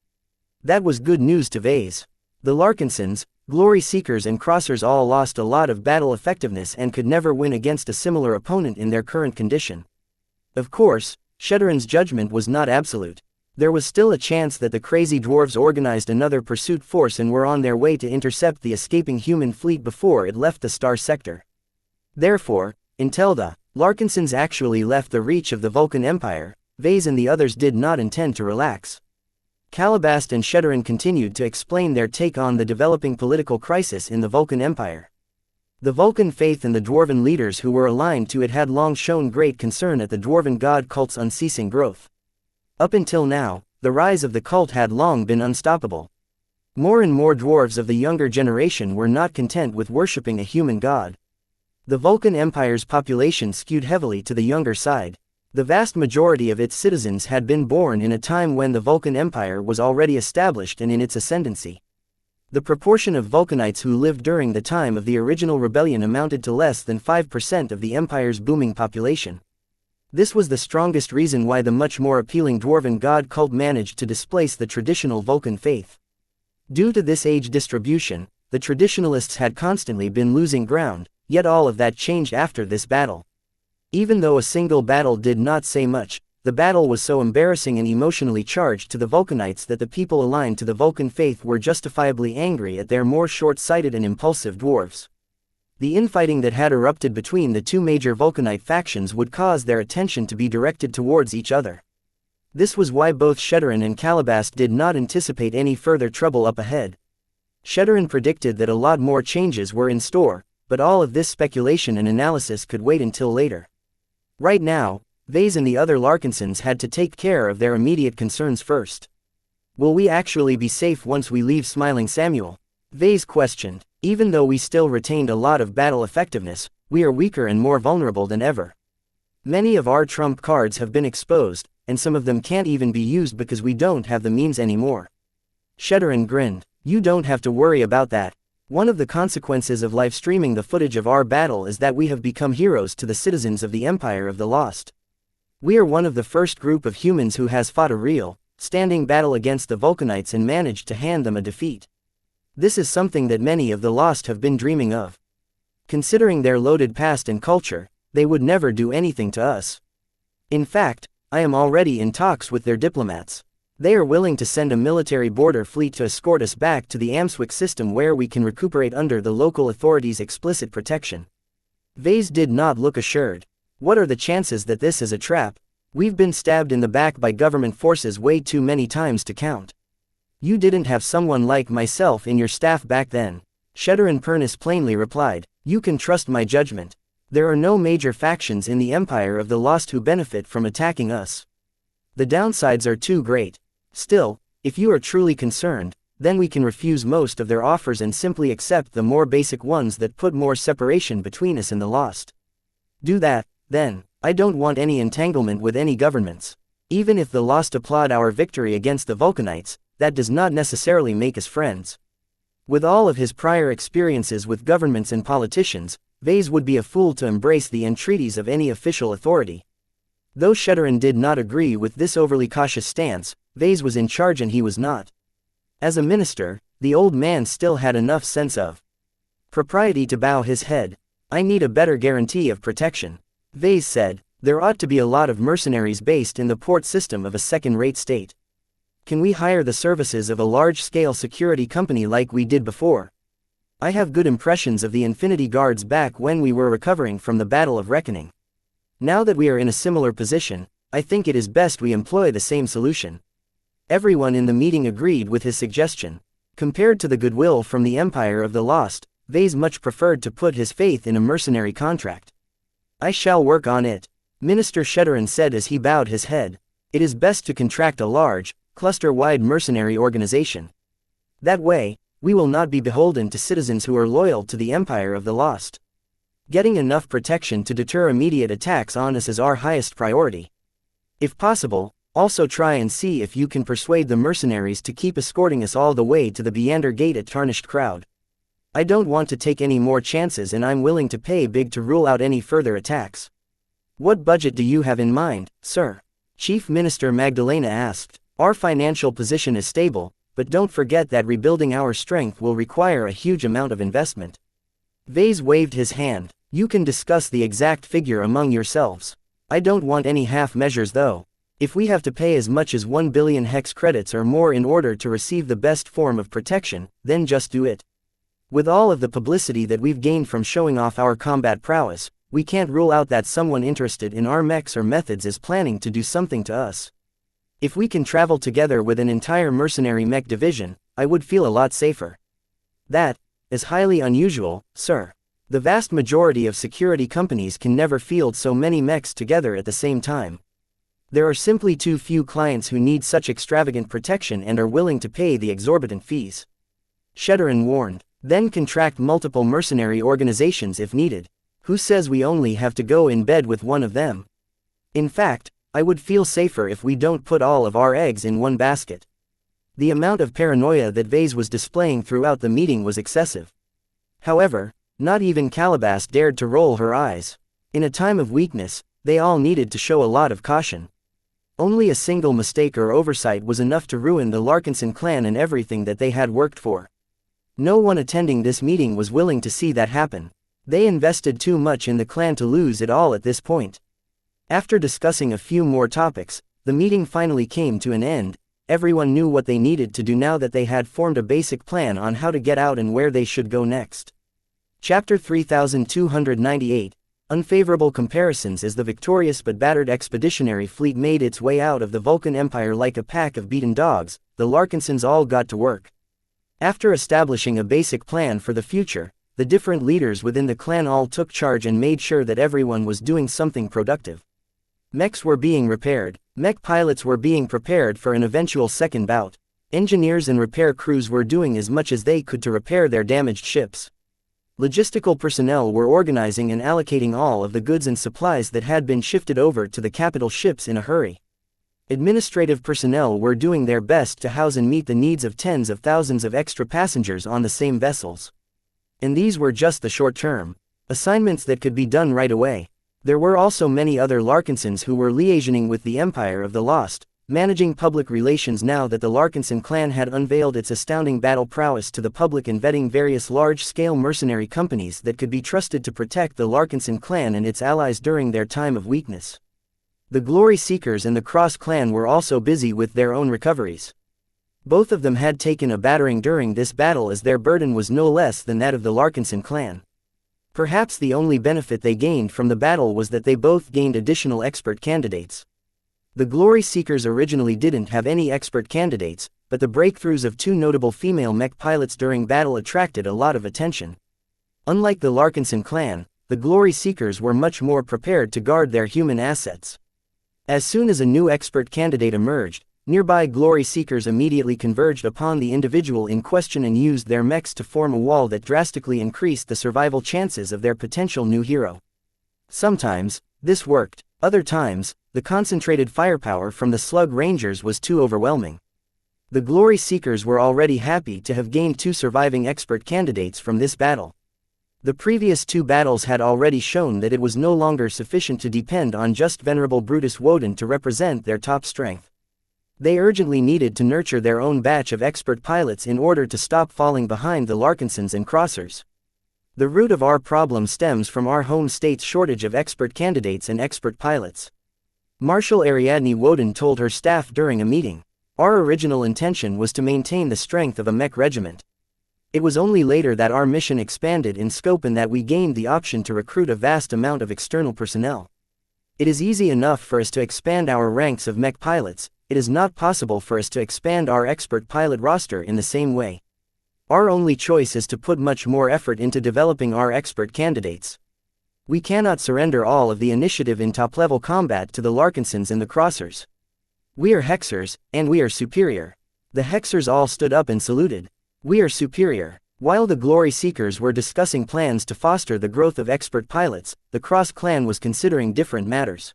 That was good news to Vase. The Larkinsons, Glory Seekers and Crossers all lost a lot of battle effectiveness and could never win against a similar opponent in their current condition. Of course, Shedderan's judgment was not absolute. There was still a chance that the crazy dwarves organized another pursuit force and were on their way to intercept the escaping human fleet before it left the star sector. Therefore, until the Larkinsons actually left the reach of the Vulcan Empire, Vase and the others did not intend to relax. Calabast and Shedderan continued to explain their take on the developing political crisis in the Vulcan Empire. The Vulcan faith and the Dwarven leaders who were aligned to it had long shown great concern at the Dwarven god cult's unceasing growth. Up until now, the rise of the cult had long been unstoppable. More and more dwarves of the younger generation were not content with worshipping a human god. The Vulcan Empire's population skewed heavily to the younger side. The vast majority of its citizens had been born in a time when the Vulcan Empire was already established and in its ascendancy. The proportion of Vulcanites who lived during the time of the original rebellion amounted to less than 5% of the Empire's booming population. This was the strongest reason why the much more appealing dwarven god cult managed to displace the traditional Vulcan faith. Due to this age distribution, the traditionalists had constantly been losing ground, yet all of that changed after this battle. Even though a single battle did not say much, the battle was so embarrassing and emotionally charged to the Vulcanites that the people aligned to the Vulcan faith were justifiably angry at their more short-sighted and impulsive dwarves. The infighting that had erupted between the two major Vulcanite factions would cause their attention to be directed towards each other. This was why both Sheddarin and Calabast did not anticipate any further trouble up ahead. Sheddarin predicted that a lot more changes were in store, but all of this speculation and analysis could wait until later. Right now, Vase and the other Larkinsons had to take care of their immediate concerns first. Will we actually be safe once we leave Smiling Samuel? Vase questioned. Even though we still retained a lot of battle effectiveness, we are weaker and more vulnerable than ever. Many of our trump cards have been exposed, and some of them can't even be used because we don't have the means anymore. Sheddarin grinned. You don't have to worry about that. One of the consequences of live streaming the footage of our battle is that we have become heroes to the citizens of the Empire of the Lost. We are one of the first group of humans who has fought a real, standing battle against the Vulcanites and managed to hand them a defeat. This is something that many of the Lost have been dreaming of. Considering their loaded past and culture, they would never do anything to us. In fact, I am already in talks with their diplomats. They are willing to send a military border fleet to escort us back to the Amswick system where we can recuperate under the local authorities' explicit protection. Vase did not look assured. What are the chances that this is a trap? We've been stabbed in the back by government forces way too many times to count. You didn't have someone like myself in your staff back then. Sheddarin Pernus plainly replied. You can trust my judgment. There are no major factions in the Empire of the Lost who benefit from attacking us. The downsides are too great. Still, if you are truly concerned, then we can refuse most of their offers and simply accept the more basic ones that put more separation between us and the Lost. Do that, then. I don't want any entanglement with any governments. Even if the Lost applaud our victory against the Vulcanites, that does not necessarily make us friends. With all of his prior experiences with governments and politicians, Vase would be a fool to embrace the entreaties of any official authority. Though Sheddarin did not agree with this overly cautious stance, Vase was in charge and he was not. As a minister, the old man still had enough sense of propriety to bow his head. I need a better guarantee of protection. Vase said, there ought to be a lot of mercenaries based in the port system of a second-rate state. Can we hire the services of a large-scale security company like we did before? I have good impressions of the Infinity Guards back when we were recovering from the Battle of Reckoning. Now that we are in a similar position, I think it is best we employ the same solution. Everyone in the meeting agreed with his suggestion. Compared to the goodwill from the Empire of the Lost, Vase much preferred to put his faith in a mercenary contract. I shall work on it, Minister Sheddarin said as he bowed his head. It is best to contract a large, cluster-wide mercenary organization. That way, we will not be beholden to citizens who are loyal to the Empire of the Lost. Getting enough protection to deter immediate attacks on us is our highest priority. If possible, also try and see if you can persuade the mercenaries to keep escorting us all the way to the Beander Gate at Tarnished Crowd. I don't want to take any more chances and I'm willing to pay big to rule out any further attacks. What budget do you have in mind, sir? Chief Minister Magdalena asked. Our financial position is stable, but don't forget that rebuilding our strength will require a huge amount of investment. Vase waved his hand. You can discuss the exact figure among yourselves. I don't want any half measures though. If we have to pay as much as 1 billion hex credits or more in order to receive the best form of protection, then just do it. With all of the publicity that we've gained from showing off our combat prowess, we can't rule out that someone interested in our mechs or methods is planning to do something to us. If we can travel together with an entire mercenary mech division, I would feel a lot safer. That is highly unusual, sir. The vast majority of security companies can never field so many mechs together at the same time. There are simply too few clients who need such extravagant protection and are willing to pay the exorbitant fees. Sheddarin warned. Then contract multiple mercenary organizations if needed. Who says we only have to go in bed with one of them? In fact, I would feel safer if we don't put all of our eggs in one basket. The amount of paranoia that Vase was displaying throughout the meeting was excessive. However, not even Calabash dared to roll her eyes. In a time of weakness, they all needed to show a lot of caution. Only a single mistake or oversight was enough to ruin the Larkinson clan and everything that they had worked for. No one attending this meeting was willing to see that happen. They invested too much in the clan to lose it all at this point. After discussing a few more topics, the meeting finally came to an end. Everyone knew what they needed to do now that they had formed a basic plan on how to get out and where they should go next. Chapter 3298, Unfavorable Comparisons. As the victorious but battered expeditionary fleet made its way out of the Vulcan Empire like a pack of beaten dogs, the Larkinsons all got to work. After establishing a basic plan for the future, the different leaders within the clan all took charge and made sure that everyone was doing something productive. Mechs were being repaired. Mech pilots were being prepared for an eventual second bout. Engineers and repair crews were doing as much as they could to repair their damaged ships. Logistical personnel were organizing and allocating all of the goods and supplies that had been shifted over to the capital ships in a hurry. Administrative personnel were doing their best to house and meet the needs of tens of thousands of extra passengers on the same vessels. And these were just the short-term assignments that could be done right away. There were also many other Larkinsons who were liaisoning with the Empire of the Lost, managing public relations now that the Larkinson clan had unveiled its astounding battle prowess to the public and vetting various large-scale mercenary companies that could be trusted to protect the Larkinson clan and its allies during their time of weakness. The Glory Seekers and the Cross clan were also busy with their own recoveries. Both of them had taken a battering during this battle, as their burden was no less than that of the Larkinson clan. Perhaps the only benefit they gained from the battle was that they both gained additional expert candidates. The Glory Seekers originally didn't have any expert candidates, but the breakthroughs of two notable female mech pilots during battle attracted a lot of attention. Unlike the Larkinson clan, the Glory Seekers were much more prepared to guard their human assets. As soon as a new expert candidate emerged, nearby Glory Seekers immediately converged upon the individual in question and used their mechs to form a wall that drastically increased the survival chances of their potential new hero. Sometimes, this worked. Other times, the concentrated firepower from the Slug Rangers was too overwhelming. The Glory Seekers were already happy to have gained two surviving expert candidates from this battle. The previous two battles had already shown that it was no longer sufficient to depend on just Venerable Brutus Woden to represent their top strength. They urgently needed to nurture their own batch of expert pilots in order to stop falling behind the Larkinsons and Crossers. The root of our problem stems from our home state's shortage of expert candidates and expert pilots. Marshal Ariadne Woden told her staff during a meeting. Our original intention was to maintain the strength of a mech regiment. It was only later that our mission expanded in scope and that we gained the option to recruit a vast amount of external personnel. It is easy enough for us to expand our ranks of mech pilots. It is not possible for us to expand our expert pilot roster in the same way. Our only choice is to put much more effort into developing our expert candidates. We cannot surrender all of the initiative in top-level combat to the Larkinsons and the Crossers. We are Hexers, and we are superior. The Hexers all stood up and saluted. We are superior. While the Glory Seekers were discussing plans to foster the growth of expert pilots, the Cross clan was considering different matters.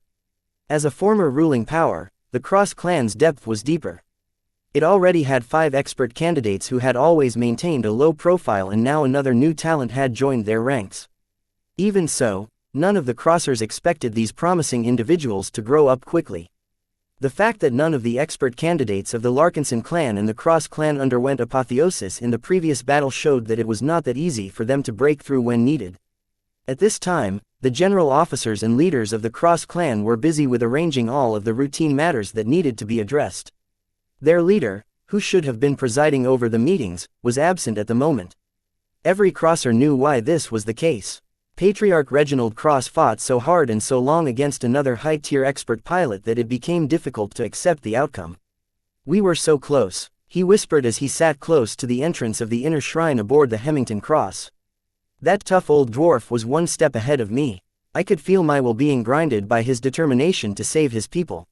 As a former ruling power, the Cross clan's depth was deeper. It already had 5 expert candidates who had always maintained a low profile, and now another new talent had joined their ranks. Even so, none of the Crossers expected these promising individuals to grow up quickly. The fact that none of the expert candidates of the Larkinson clan and the Cross clan underwent apotheosis in the previous battle showed that it was not that easy for them to break through when needed. At this time, the general officers and leaders of the Cross clan were busy with arranging all of the routine matters that needed to be addressed. Their leader, who should have been presiding over the meetings, was absent at the moment. Every Crosser knew why this was the case. Patriarch Reginald Cross fought so hard and so long against another high-tier expert pilot that it became difficult to accept the outcome. We were so close, he whispered as he sat close to the entrance of the inner shrine aboard the Hemington Cross. That tough old dwarf was one step ahead of me. I could feel my will being grinded by his determination to save his people.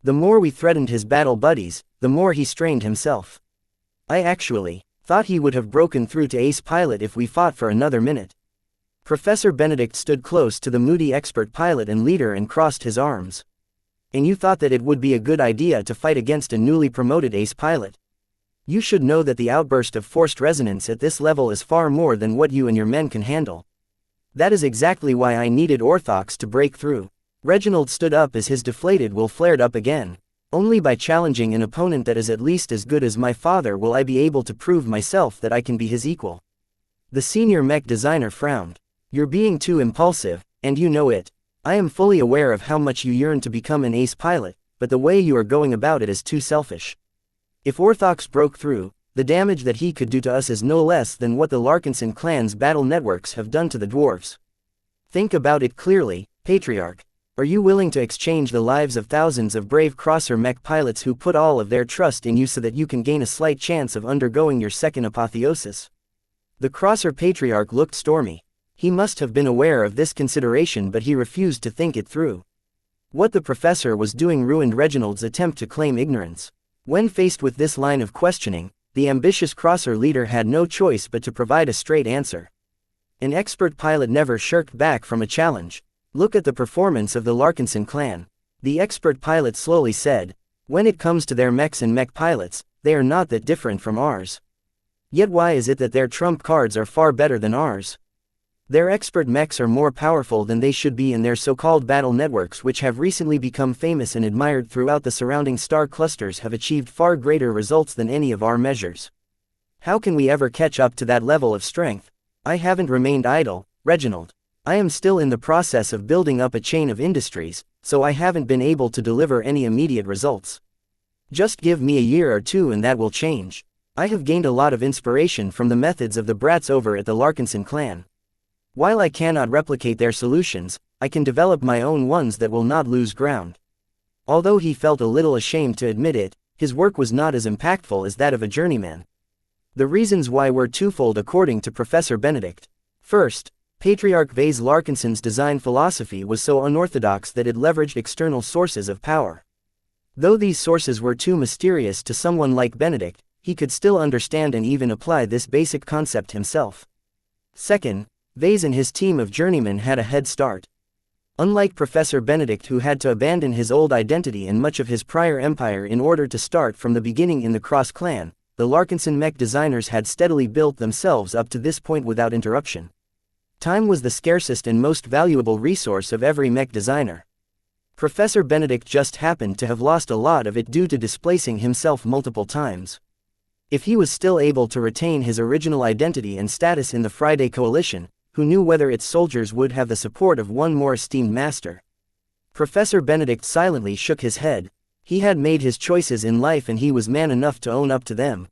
The more we threatened his battle buddies, the more he strained himself. I actually thought he would have broken through to ace pilot if we fought for another minute. Professor Benedict stood close to the moody expert pilot and leader and crossed his arms. And you thought that it would be a good idea to fight against a newly promoted ace pilot? You should know that the outburst of forced resonance at this level is far more than what you and your men can handle. That is exactly why I needed Orthox to break through. Reginald stood up as his deflated will flared up again. Only by challenging an opponent that is at least as good as my father will I be able to prove myself that I can be his equal. The senior mech designer frowned. You're being too impulsive, and you know it. I am fully aware of how much you yearn to become an ace pilot, but the way you are going about it is too selfish. If Orthox broke through, the damage that he could do to us is no less than what the Larkinson clan's battle networks have done to the dwarves. Think about it clearly, Patriarch. Are you willing to exchange the lives of thousands of brave crosser mech pilots who put all of their trust in you so that you can gain a slight chance of undergoing your second apotheosis? The crosser Patriarch looked stormy. He must have been aware of this consideration, but he refused to think it through. What the professor was doing ruined Reginald's attempt to claim ignorance. When faced with this line of questioning, the ambitious crosser leader had no choice but to provide a straight answer. An expert pilot never shirked back from a challenge. Look at the performance of the Larkinson clan. The expert pilot slowly said, when it comes to their mechs and mech pilots, they are not that different from ours. Yet why is it that their trump cards are far better than ours? Their expert mechs are more powerful than they should be, and their so-called battle networks, which have recently become famous and admired throughout the surrounding star clusters, have achieved far greater results than any of our measures. How can we ever catch up to that level of strength? I haven't remained idle, Reginald. I am still in the process of building up a chain of industries, so I haven't been able to deliver any immediate results. Just give me a year or two and that will change. I have gained a lot of inspiration from the methods of the brats over at the Larkinson clan. While I cannot replicate their solutions, I can develop my own ones that will not lose ground. Although he felt a little ashamed to admit it, his work was not as impactful as that of a journeyman. The reasons why were twofold according to Professor Benedict. First, Patriarch Vase Larkinson's design philosophy was so unorthodox that it leveraged external sources of power. Though these sources were too mysterious to someone like Benedict, he could still understand and even apply this basic concept himself. Second, Vase and his team of journeymen had a head start. Unlike Professor Benedict, who had to abandon his old identity and much of his prior empire in order to start from the beginning in the Cross clan, the Larkinson mech designers had steadily built themselves up to this point without interruption. Time was the scarcest and most valuable resource of every mech designer. Professor Benedict just happened to have lost a lot of it due to displacing himself multiple times. If he was still able to retain his original identity and status in the Friday Coalition, who knew whether its soldiers would have the support of one more esteemed master? Professor Benedict silently shook his head. He had made his choices in life and he was man enough to own up to them.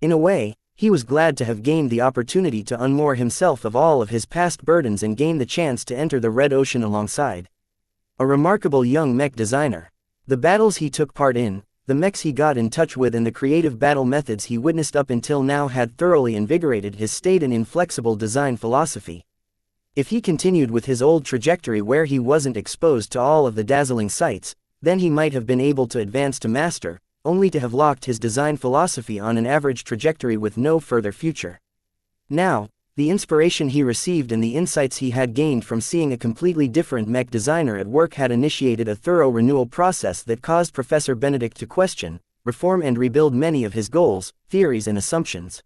In a way, he was glad to have gained the opportunity to unmoor himself of all of his past burdens and gain the chance to enter the Red Ocean alongside a remarkable young mech designer. The battles he took part in, the mechs he got in touch with, and the creative battle methods he witnessed up until now had thoroughly invigorated his staid and inflexible design philosophy. If he continued with his old trajectory where he wasn't exposed to all of the dazzling sights, then he might have been able to advance to master, only to have locked his design philosophy on an average trajectory with no further future. Now, the inspiration he received and the insights he had gained from seeing a completely different mech designer at work had initiated a thorough renewal process that caused Professor Benedict to question, reform and rebuild many of his goals, theories and assumptions.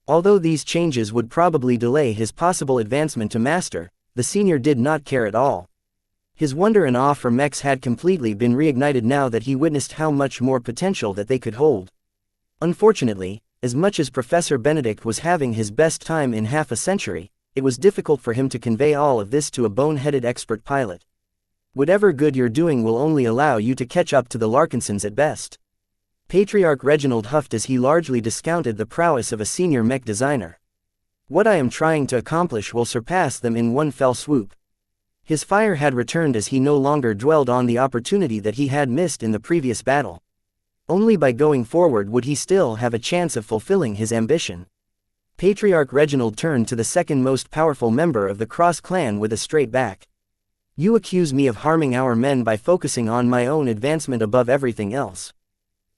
Although these changes would probably delay his possible advancement to master, the senior did not care at all. His wonder and awe for mechs had completely been reignited now that he witnessed how much more potential that they could hold. Unfortunately, as much as Professor Benedict was having his best time in half a century, it was difficult for him to convey all of this to a bone-headed expert pilot. Whatever good you're doing will only allow you to catch up to the Larkinsons at best. Patriarch Reginald huffed as he largely discounted the prowess of a senior mech designer. What I am trying to accomplish will surpass them in one fell swoop. His fire had returned as he no longer dwelled on the opportunity that he had missed in the previous battle. Only by going forward would he still have a chance of fulfilling his ambition. Patriarch Reginald turned to the second most powerful member of the Cross clan with a straight back. You accuse me of harming our men by focusing on my own advancement above everything else.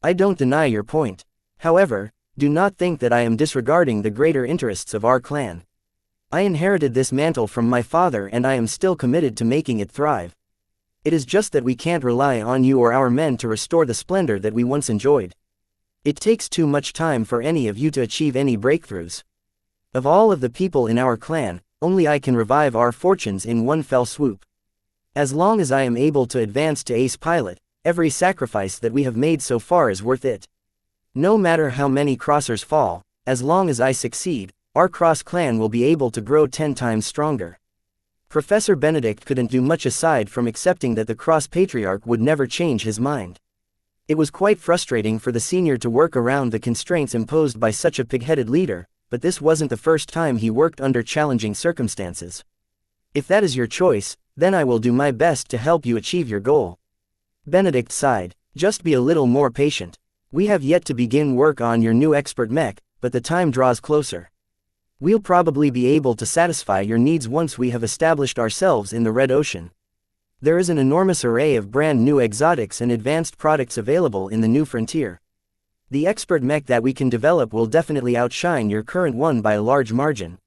I don't deny your point. However, do not think that I am disregarding the greater interests of our clan. I inherited this mantle from my father and I am still committed to making it thrive. It is just that we can't rely on you or our men to restore the splendor that we once enjoyed. It takes too much time for any of you to achieve any breakthroughs. Of all of the people in our clan, only I can revive our fortunes in one fell swoop. As long as I am able to advance to ace pilot, every sacrifice that we have made so far is worth it. No matter how many crossers fall, as long as I succeed, our cross clan will be able to grow 10 times stronger. Professor Benedict couldn't do much aside from accepting that the cross patriarch would never change his mind. It was quite frustrating for the senior to work around the constraints imposed by such a pig-headed leader, but this wasn't the first time he worked under challenging circumstances. If that is your choice, then I will do my best to help you achieve your goal. Benedict sighed. Just be a little more patient. We have yet to begin work on your new expert mech, but the time draws closer. We'll probably be able to satisfy your needs once we have established ourselves in the Red Ocean. There is an enormous array of brand new exotics and advanced products available in the new frontier. The expert mech that we can develop will definitely outshine your current one by a large margin.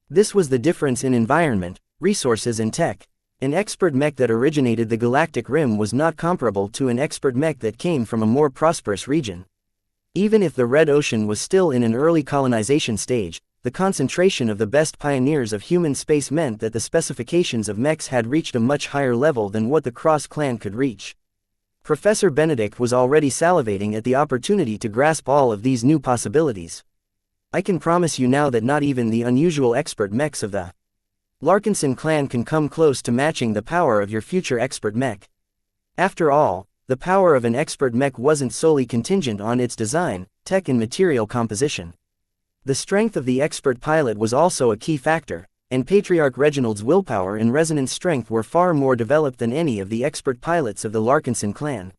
This was the difference in environment, resources and tech. An expert mech that originated the Galactic Rim was not comparable to an expert mech that came from a more prosperous region. Even if the Red Ocean was still in an early colonization stage, the concentration of the best pioneers of human space meant that the specifications of mechs had reached a much higher level than what the Cross clan could reach. Professor Benedict was already salivating at the opportunity to grasp all of these new possibilities. I can promise you now that not even the unusual expert mechs of the Larkinson clan can come close to matching the power of your future expert mech. After all, the power of an expert mech wasn't solely contingent on its design, tech and material composition. The strength of the expert pilot was also a key factor, and Patriarch Reginald's willpower and resonance strength were far more developed than any of the expert pilots of the Larkinson clan.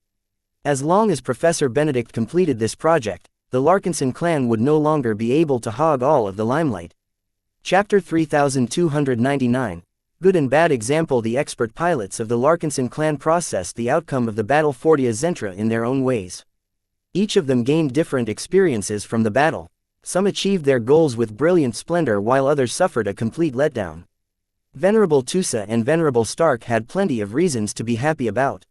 As long as Professor Benedict completed this project, the Larkinson clan would no longer be able to hog all of the limelight. Chapter 3299. Good and Bad Example. The expert pilots of the Larkinson clan processed the outcome of the battle for the Zentra in their own ways. Each of them gained different experiences from the battle. Some achieved their goals with brilliant splendor while others suffered a complete letdown. Venerable Tusa and Venerable Stark had plenty of reasons to be happy about.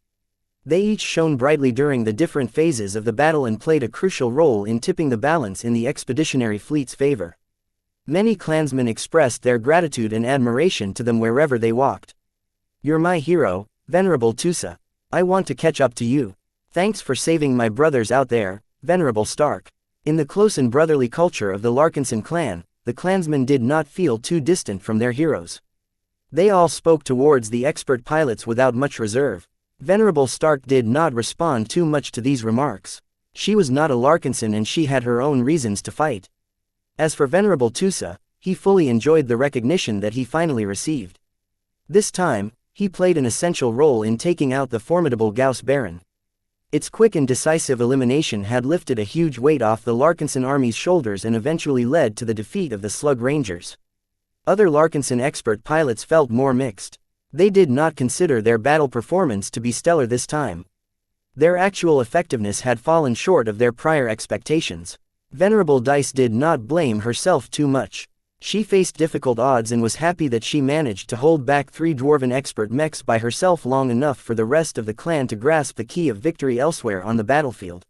They each shone brightly during the different phases of the battle and played a crucial role in tipping the balance in the expeditionary fleet's favor. Many clansmen expressed their gratitude and admiration to them wherever they walked. "You're my hero, Venerable Tusa. I want to catch up to you. Thanks for saving my brothers out there, Venerable Stark." In the close and brotherly culture of the Larkinson clan, the clansmen did not feel too distant from their heroes. They all spoke towards the expert pilots without much reserve. Venerable Stark did not respond too much to these remarks. She was not a Larkinson and she had her own reasons to fight. As for Venerable Tusa, he fully enjoyed the recognition that he finally received. This time, he played an essential role in taking out the formidable Gauss Baron. Its quick and decisive elimination had lifted a huge weight off the Larkinson army's shoulders and eventually led to the defeat of the Slug Rangers. Other Larkinson expert pilots felt more mixed. They did not consider their battle performance to be stellar this time. Their actual effectiveness had fallen short of their prior expectations. Venerable Dice did not blame herself too much. She faced difficult odds and was happy that she managed to hold back 3 dwarven expert mechs by herself long enough for the rest of the clan to grasp the key of victory elsewhere on the battlefield.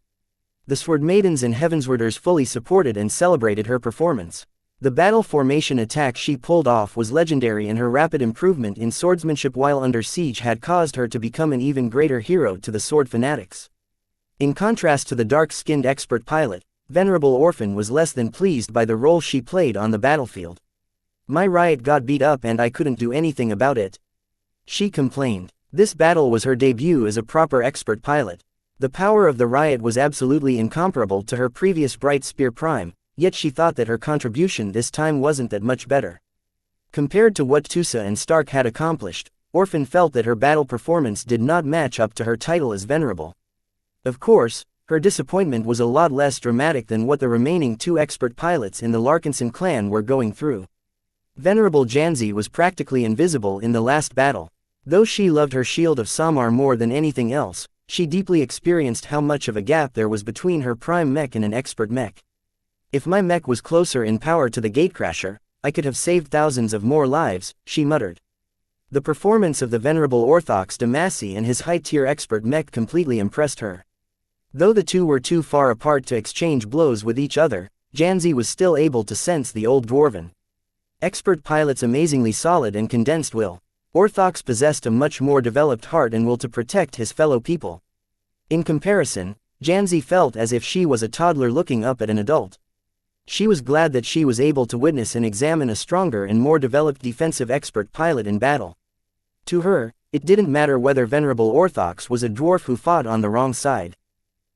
The Sword Maidens and Heavenswarders fully supported and celebrated her performance. The battle formation attack she pulled off was legendary, and her rapid improvement in swordsmanship while under siege had caused her to become an even greater hero to the sword fanatics. In contrast to the dark-skinned expert pilot, Venerable Orphan was less than pleased by the role she played on the battlefield. "My riot got beat up and I couldn't do anything about it," she complained. This battle was her debut as a proper expert pilot. The power of the riot was absolutely incomparable to her previous Bright Spear Prime, yet she thought that her contribution this time wasn't that much better. Compared to what Tusa and Stark had accomplished, Orphan felt that her battle performance did not match up to her title as Venerable. Of course, her disappointment was a lot less dramatic than what the remaining 2 expert pilots in the Larkinson clan were going through. Venerable Janzi was practically invisible in the last battle. Though she loved her Shield of Samar more than anything else, she deeply experienced how much of a gap there was between her prime mech and an expert mech. "If my mech was closer in power to the Gatecrasher, I could have saved thousands of more lives, she muttered. The performance of the venerable Orthox Damacy and his high-tier expert Mech completely impressed her. Though the two were too far apart to exchange blows with each other, Xianxia was still able to sense the old dwarven expert pilot's amazingly solid and condensed will. Orthox possessed a much more developed heart and will to protect his fellow people. In comparison, Xianxia felt as if she was a toddler looking up at an adult. She was glad that she was able to witness and examine a stronger and more developed defensive expert pilot in battle. To her, it didn't matter whether Venerable Orthox was a dwarf who fought on the wrong side.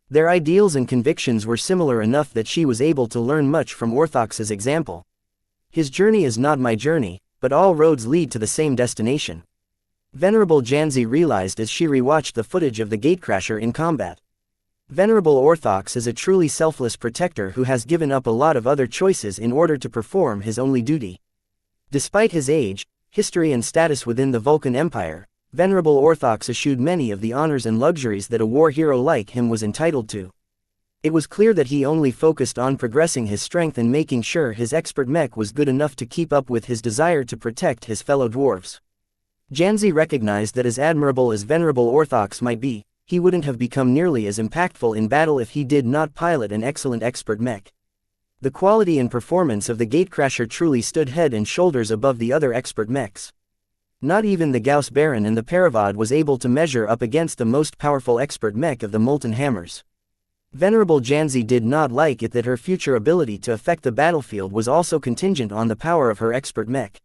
Their ideals and convictions were similar enough that she was able to learn much from Orthox's example. His journey is not my journey, but all roads lead to the same destination. Venerable Xianxia realized as she rewatched the footage of the gatecrasher in combat. Venerable Orthox is a truly selfless protector who has given up a lot of other choices in order to perform his only duty. Despite his age, history and status within the Vulcan Empire, Venerable Orthox eschewed many of the honors and luxuries that a war hero like him was entitled to. It was clear that he only focused on progressing his strength and making sure his expert mech was good enough to keep up with his desire to protect his fellow dwarves. Xianxia recognized that as admirable as Venerable Orthox might be, he wouldn't have become nearly as impactful in battle if he did not pilot an excellent expert mech. The quality and performance of the gatecrasher truly stood head and shoulders above the other expert mechs. Not even the Gauss Baron and the Paravad was able to measure up against the most powerful expert mech of the Molten Hammers. Venerable Xianxia did not like it that her future ability to affect the battlefield was also contingent on the power of her expert mech.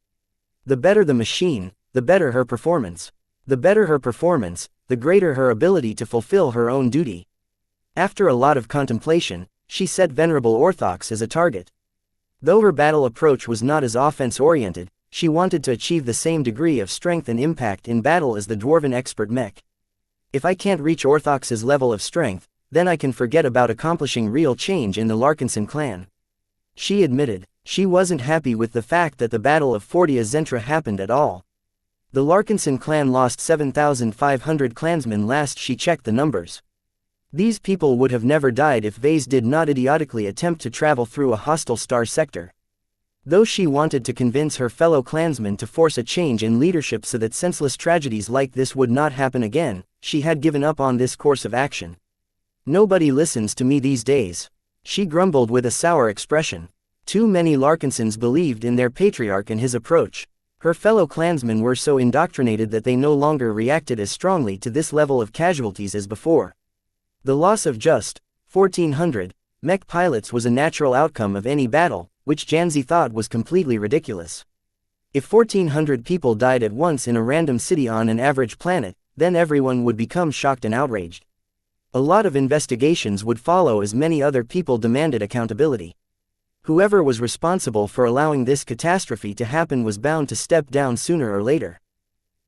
The better the machine, the better her performance. The better her performance, the greater her ability to fulfill her own duty. After a lot of contemplation, she set Venerable Orthox as a target. Though her battle approach was not as offense-oriented, she wanted to achieve the same degree of strength and impact in battle as the dwarven expert mech. If I can't reach Orthox's level of strength, then I can forget about accomplishing real change in the Larkinson clan. She admitted, she wasn't happy with the fact that the Battle of Fortia Zentra happened at all. The Larkinson clan lost 7,500 clansmen last she checked the numbers. These people would have never died if Vase did not idiotically attempt to travel through a hostile star sector. Though she wanted to convince her fellow clansmen to force a change in leadership so that senseless tragedies like this would not happen again, she had given up on this course of action. Nobody listens to me these days. She grumbled with a sour expression. Too many Larkinsons believed in their patriarch and his approach. Her fellow clansmen were so indoctrinated that they no longer reacted as strongly to this level of casualties as before. The loss of just 1,400 mech pilots was a natural outcome of any battle, which Xianxia thought was completely ridiculous. If 1,400 people died at once in a random city on an average planet, then everyone would become shocked and outraged. A lot of investigations would follow as many other people demanded accountability. Whoever was responsible for allowing this catastrophe to happen was bound to step down sooner or later.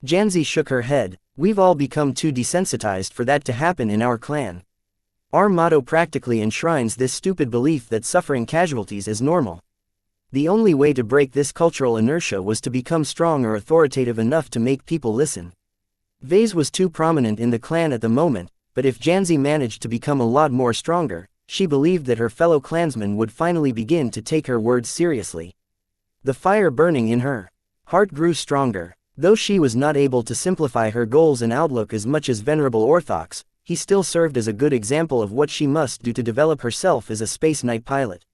Xianxia shook her head. We've all become too desensitized for that to happen in our clan. Our motto practically enshrines this stupid belief that suffering casualties is normal. The only way to break this cultural inertia was to become strong or authoritative enough to make people listen. Vase was too prominent in the clan at the moment, but if Xianxia managed to become a lot more stronger, she believed that her fellow clansmen would finally begin to take her words seriously. The fire burning in her heart grew stronger. Though she was not able to simplify her goals and outlook as much as Venerable Orthox, he still served as a good example of what she must do to develop herself as a Space Knight pilot.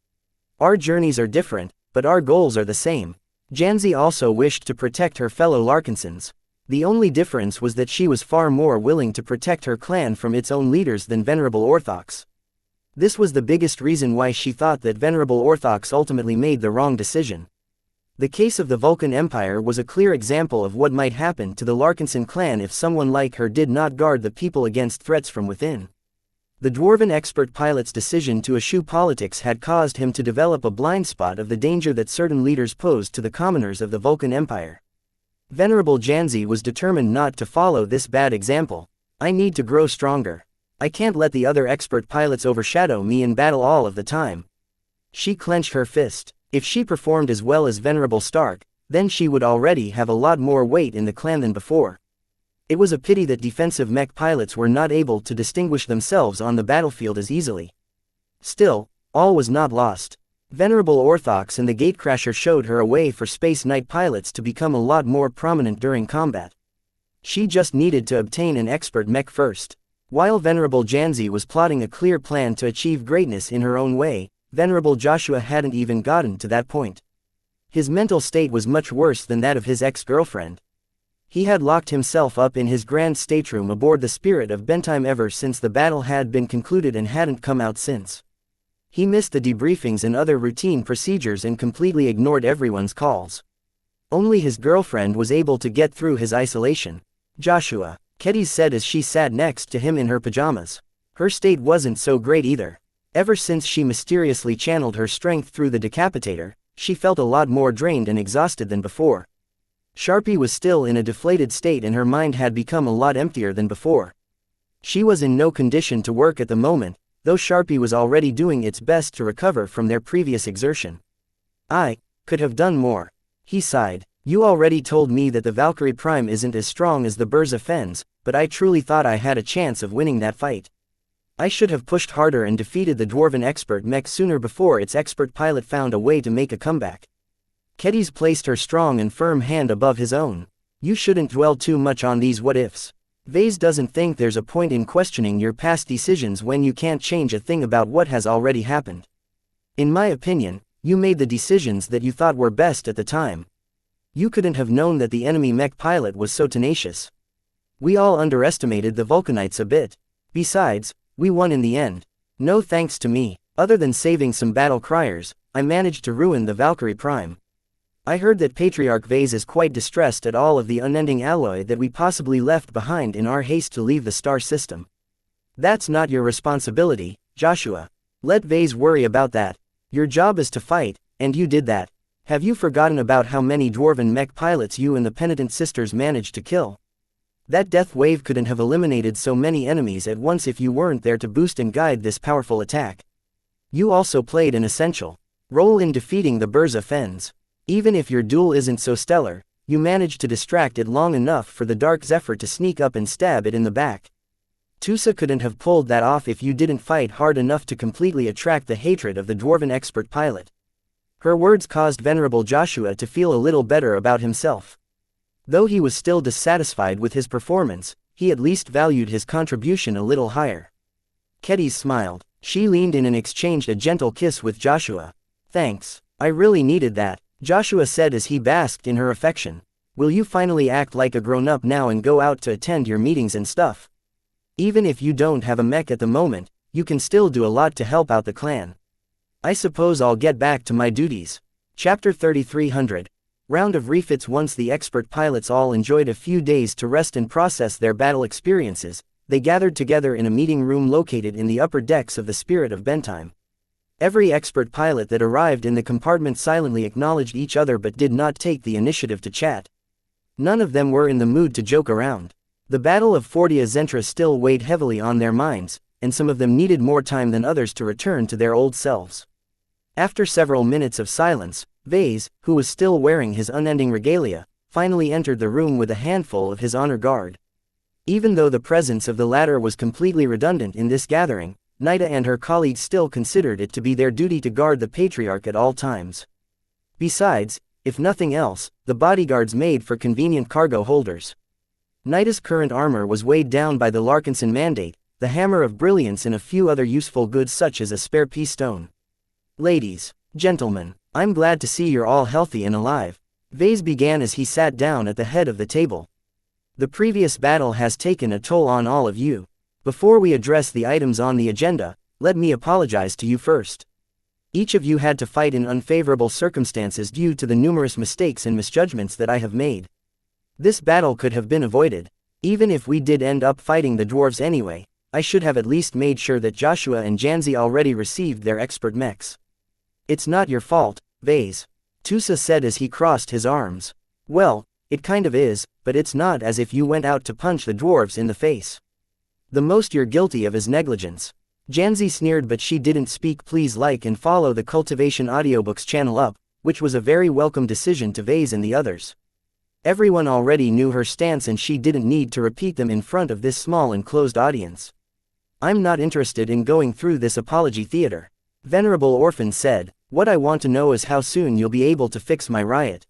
Our journeys are different, but our goals are the same. Xianxia also wished to protect her fellow Larkinsons. The only difference was that she was far more willing to protect her clan from its own leaders than Venerable Orthox. This was the biggest reason why she thought that Venerable Orthox ultimately made the wrong decision. The case of the Vulcan Empire was a clear example of what might happen to the Larkinson clan if someone like her did not guard the people against threats from within. The dwarven expert pilot's decision to eschew politics had caused him to develop a blind spot of the danger that certain leaders posed to the commoners of the Vulcan Empire. Venerable Xianxia was determined not to follow this bad example. I need to grow stronger. I can't let the other expert pilots overshadow me in battle all of the time. She clenched her fist. If she performed as well as Venerable Stark, then she would already have a lot more weight in the clan than before. It was a pity that defensive mech pilots were not able to distinguish themselves on the battlefield as easily. Still, all was not lost. Venerable Orthox and the Gatecrasher showed her a way for Space Knight pilots to become a lot more prominent during combat. She just needed to obtain an expert mech first. While Venerable Janzi was plotting a clear plan to achieve greatness in her own way, Venerable Joshua hadn't even gotten to that point. His mental state was much worse than that of his ex-girlfriend. He had locked himself up in his grand stateroom aboard the Spirit of Bentime ever since the battle had been concluded and hadn't come out since. He missed the debriefings and other routine procedures and completely ignored everyone's calls. Only his girlfriend was able to get through his isolation. Joshua, Kedis said as she sat next to him in her pajamas. Her state wasn't so great either. Ever since she mysteriously channeled her strength through the decapitator, she felt a lot more drained and exhausted than before. Sharpie was still in a deflated state and her mind had become a lot emptier than before. She was in no condition to work at the moment, though Sharpie was already doing its best to recover from their previous exertion. I could have done more. He sighed. You already told me that the Valkyrie Prime isn't as strong as the Burza Fens, but I truly thought I had a chance of winning that fight. I should have pushed harder and defeated the Dwarven expert mech sooner before its expert pilot found a way to make a comeback. Kedis placed her strong and firm hand above his own. You shouldn't dwell too much on these what-ifs. Vase doesn't think there's a point in questioning your past decisions when you can't change a thing about what has already happened. In my opinion, you made the decisions that you thought were best at the time. You couldn't have known that the enemy mech pilot was so tenacious. We all underestimated the Vulcanites a bit. Besides, we won in the end. No thanks to me. Other than saving some battle criers, I managed to ruin the Valkyrie Prime. I heard that Patriarch Vase is quite distressed at all of the unending alloy that we possibly left behind in our haste to leave the star system. That's not your responsibility, Joshua. Let Vase worry about that. Your job is to fight, and you did that. Have you forgotten about how many Dwarven mech pilots you and the Penitent Sisters managed to kill? That death wave couldn't have eliminated so many enemies at once if you weren't there to boost and guide this powerful attack. You also played an essential role in defeating the Burza Fens. Even if your duel isn't so stellar, you managed to distract it long enough for the Dark Zephyr to sneak up and stab it in the back. Tusa couldn't have pulled that off if you didn't fight hard enough to completely attract the hatred of the Dwarven expert pilot. Her words caused Venerable Joshua to feel a little better about himself. Though he was still dissatisfied with his performance, he at least valued his contribution a little higher. Kedis smiled. She leaned in and exchanged a gentle kiss with Joshua. Thanks. I really needed that, Joshua said as he basked in her affection. Will you finally act like a grown-up now and go out to attend your meetings and stuff? Even if you don't have a mech at the moment, you can still do a lot to help out the clan. I suppose I'll get back to my duties. Chapter 3300. Round of refits. Once the expert pilots all enjoyed a few days to rest and process their battle experiences, they gathered together in a meeting room located in the upper decks of the Spirit of Bentime. Every expert pilot that arrived in the compartment silently acknowledged each other but did not take the initiative to chat. None of them were in the mood to joke around. The Battle of Fortia Zentra still weighed heavily on their minds, and some of them needed more time than others to return to their old selves. After several minutes of silence, Vase, who was still wearing his unending regalia, finally entered the room with a handful of his honor guard. Even though the presence of the latter was completely redundant in this gathering, Nida and her colleagues still considered it to be their duty to guard the Patriarch at all times. Besides, if nothing else, the bodyguards made for convenient cargo holders. Nida's current armor was weighed down by the Larkinson Mandate, the Hammer of Brilliance and a few other useful goods such as a spare pea stone. Ladies, gentlemen, I'm glad to see you're all healthy and alive. Vase began as he sat down at the head of the table. The previous battle has taken a toll on all of you. Before we address the items on the agenda, let me apologize to you first. Each of you had to fight in unfavorable circumstances due to the numerous mistakes and misjudgments that I have made. This battle could have been avoided. Even if we did end up fighting the dwarves anyway, I should have at least made sure that Joshua and Janzi already received their expert mechs. It's not your fault, Vase. Tusa said as he crossed his arms. Well, it kind of is, but it's not as if you went out to punch the dwarves in the face. The most you're guilty of is negligence. Janzi sneered, but she didn't speak. Please like and follow the Cultivation Audiobooks channel up, which was a very welcome decision to Vase and the others. Everyone already knew her stance and she didn't need to repeat them in front of this small and closed audience. I'm not interested in going through this apology theater, Venerable Orphan said, What I want to know is how soon you'll be able to fix my riot.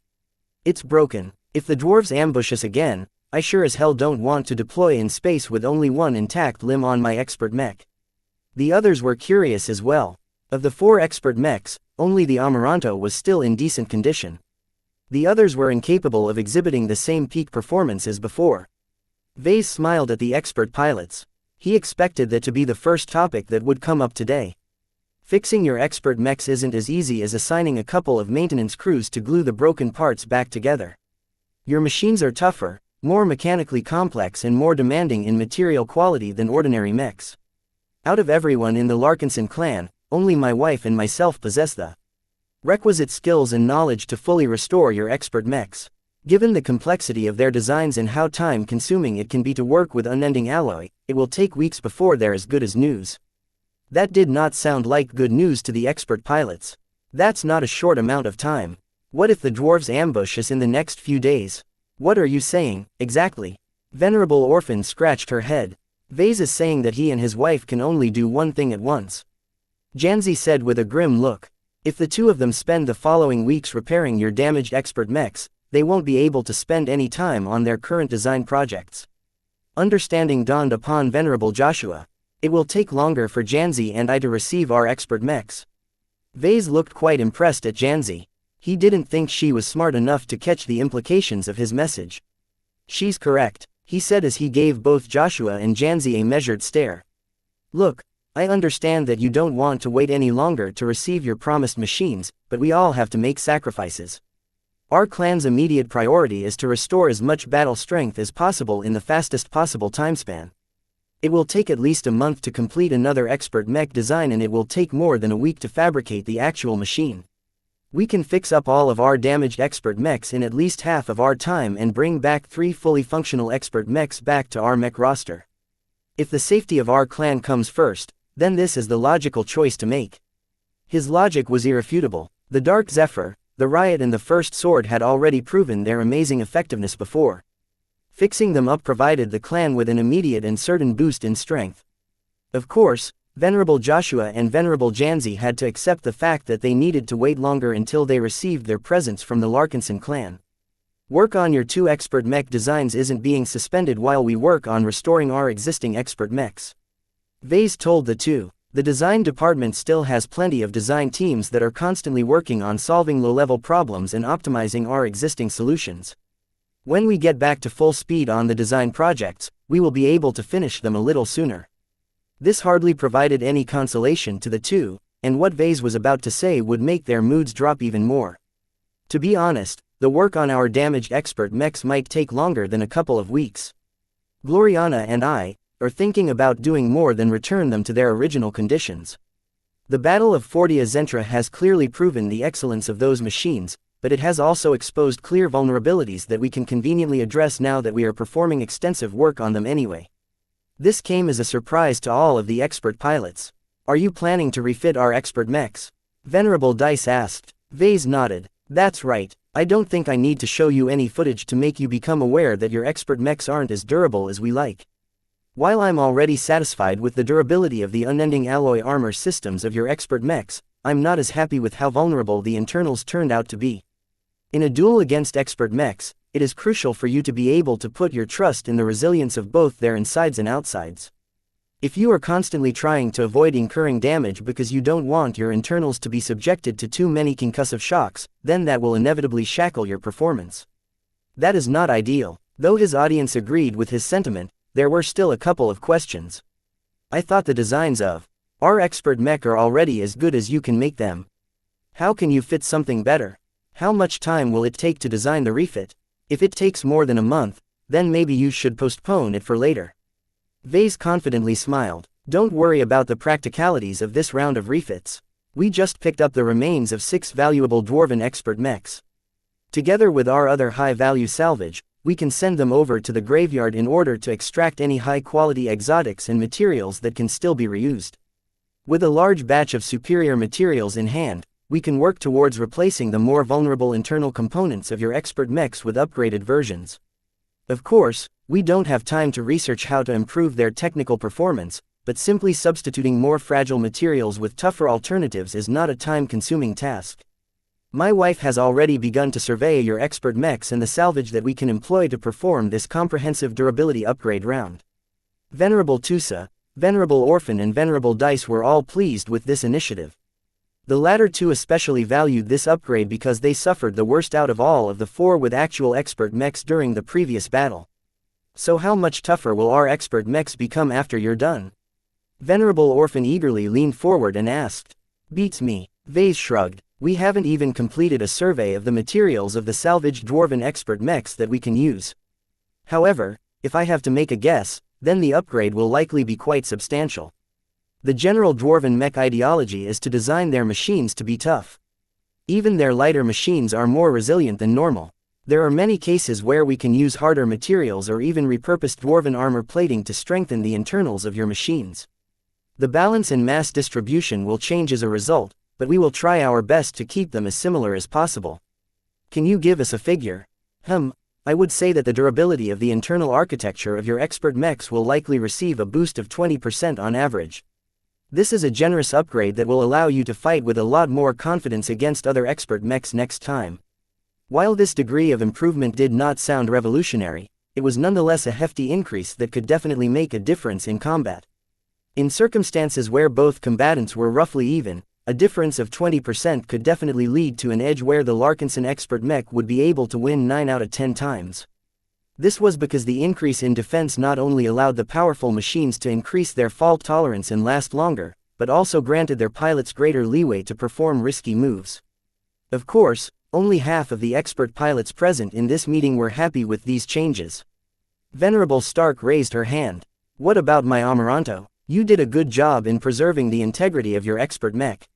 It's broken. If the dwarves ambush us again, I sure as hell don't want to deploy in space with only one intact limb on my expert mech. The others were curious as well. Of the 4 expert mechs, only the Amaranto was still in decent condition. The others were incapable of exhibiting the same peak performance as before. Vase smiled at the expert pilots. He expected that to be the first topic that would come up today. Fixing your expert mechs isn't as easy as assigning a couple of maintenance crews to glue the broken parts back together. Your machines are tougher, more mechanically complex and more demanding in material quality than ordinary mechs. Out of everyone in the Larkinson clan, only my wife and myself possess the requisite skills and knowledge to fully restore your expert mechs. Given the complexity of their designs and how time-consuming it can be to work with unending alloy, it will take weeks before they're as good as news. That did not sound like good news to the expert pilots. That's not a short amount of time. What if the dwarves ambush us in the next few days? What are you saying, exactly? Venerable Orphan scratched her head. Vase is saying that he and his wife can only do one thing at once. Janzi said with a grim look. If the two of them spend the following weeks repairing your damaged expert mechs, they won't be able to spend any time on their current design projects. Understanding dawned upon Venerable Joshua. It will take longer for Janzi and I to receive our expert mechs. Vase looked quite impressed at Janzi. He didn't think she was smart enough to catch the implications of his message. She's correct, he said as he gave both Joshua and Janzi a measured stare. Look, I understand that you don't want to wait any longer to receive your promised machines, but we all have to make sacrifices. Our clan's immediate priority is to restore as much battle strength as possible in the fastest possible timespan. It will take at least a month to complete another expert mech design and it will take more than a week to fabricate the actual machine. We can fix up all of our damaged expert mechs in at least half of our time and bring back 3 fully functional expert mechs back to our mech roster. If the safety of our clan comes first, then this is the logical choice to make. His logic was irrefutable. The Dark Zephyr, the Riot and the First Sword had already proven their amazing effectiveness before. Fixing them up provided the clan with an immediate and certain boost in strength. Of course, Venerable Joshua and Venerable Janzi had to accept the fact that they needed to wait longer until they received their presents from the Larkinson clan. Work on your 2 expert mech designs isn't being suspended while we work on restoring our existing expert mechs. Vase told the 2. The design department still has plenty of design teams that are constantly working on solving low-level problems and optimizing our existing solutions. When we get back to full speed on the design projects, we will be able to finish them a little sooner. This hardly provided any consolation to the 2, and what Vase was about to say would make their moods drop even more. To be honest, the work on our damaged expert mechs might take longer than a couple of weeks. Gloriana and I are thinking about doing more than return them to their original conditions. The Battle of Fortia Zentra has clearly proven the excellence of those machines, but it has also exposed clear vulnerabilities that we can conveniently address now that we are performing extensive work on them anyway. This came as a surprise to all of the expert pilots. Are you planning to refit our expert mechs? Venerable Dice asked. Vase nodded. That's right, I don't think I need to show you any footage to make you become aware that your expert mechs aren't as durable as we like. While I'm already satisfied with the durability of the unending alloy armor systems of your expert mechs, I'm not as happy with how vulnerable the internals turned out to be. In a duel against expert mechs, it is crucial for you to be able to put your trust in the resilience of both their insides and outsides. If you are constantly trying to avoid incurring damage because you don't want your internals to be subjected to too many concussive shocks, then that will inevitably shackle your performance. That is not ideal. Though his audience agreed with his sentiment, there were still a couple of questions. I thought the designs of our expert mech are already as good as you can make them. How can you fit something better? How much time will it take to design the refit? If it takes more than a month, then maybe you should postpone it for later. Vase confidently smiled. Don't worry about the practicalities of this round of refits. We just picked up the remains of 6 valuable dwarven expert mechs. Together with our other high-value salvage, we can send them over to the graveyard in order to extract any high-quality exotics and materials that can still be reused. With a large batch of superior materials in hand, we can work towards replacing the more vulnerable internal components of your expert mechs with upgraded versions. Of course, we don't have time to research how to improve their technical performance, but simply substituting more fragile materials with tougher alternatives is not a time-consuming task. My wife has already begun to survey your expert mechs and the salvage that we can employ to perform this comprehensive durability upgrade round. Venerable Tusa, Venerable Orphan and Venerable Dice were all pleased with this initiative. The latter two especially valued this upgrade because they suffered the worst out of all of the four with actual expert mechs during the previous battle. So how much tougher will our expert mechs become after you're done? Venerable Orphan eagerly leaned forward and asked. Beats me. Vase shrugged. We haven't even completed a survey of the materials of the salvaged dwarven expert mechs that we can use. However, if I have to make a guess, then the upgrade will likely be quite substantial. The general dwarven mech ideology is to design their machines to be tough. Even their lighter machines are more resilient than normal. There are many cases where we can use harder materials or even repurposed dwarven armor plating to strengthen the internals of your machines. The balance and mass distribution will change as a result, but we will try our best to keep them as similar as possible. Can you give us a figure? I would say that the durability of the internal architecture of your expert mechs will likely receive a boost of 20% on average. This is a generous upgrade that will allow you to fight with a lot more confidence against other expert mechs next time. While this degree of improvement did not sound revolutionary, it was nonetheless a hefty increase that could definitely make a difference in combat. In circumstances where both combatants were roughly even, a difference of 20% could definitely lead to an edge where the Larkinson expert mech would be able to win 9 out of 10 times. This was because the increase in defense not only allowed the powerful machines to increase their fault tolerance and last longer, but also granted their pilots greater leeway to perform risky moves. Of course, only half of the expert pilots present in this meeting were happy with these changes. Venerable Stark raised her hand. What about my Amaranto? You did a good job in preserving the integrity of your expert mech.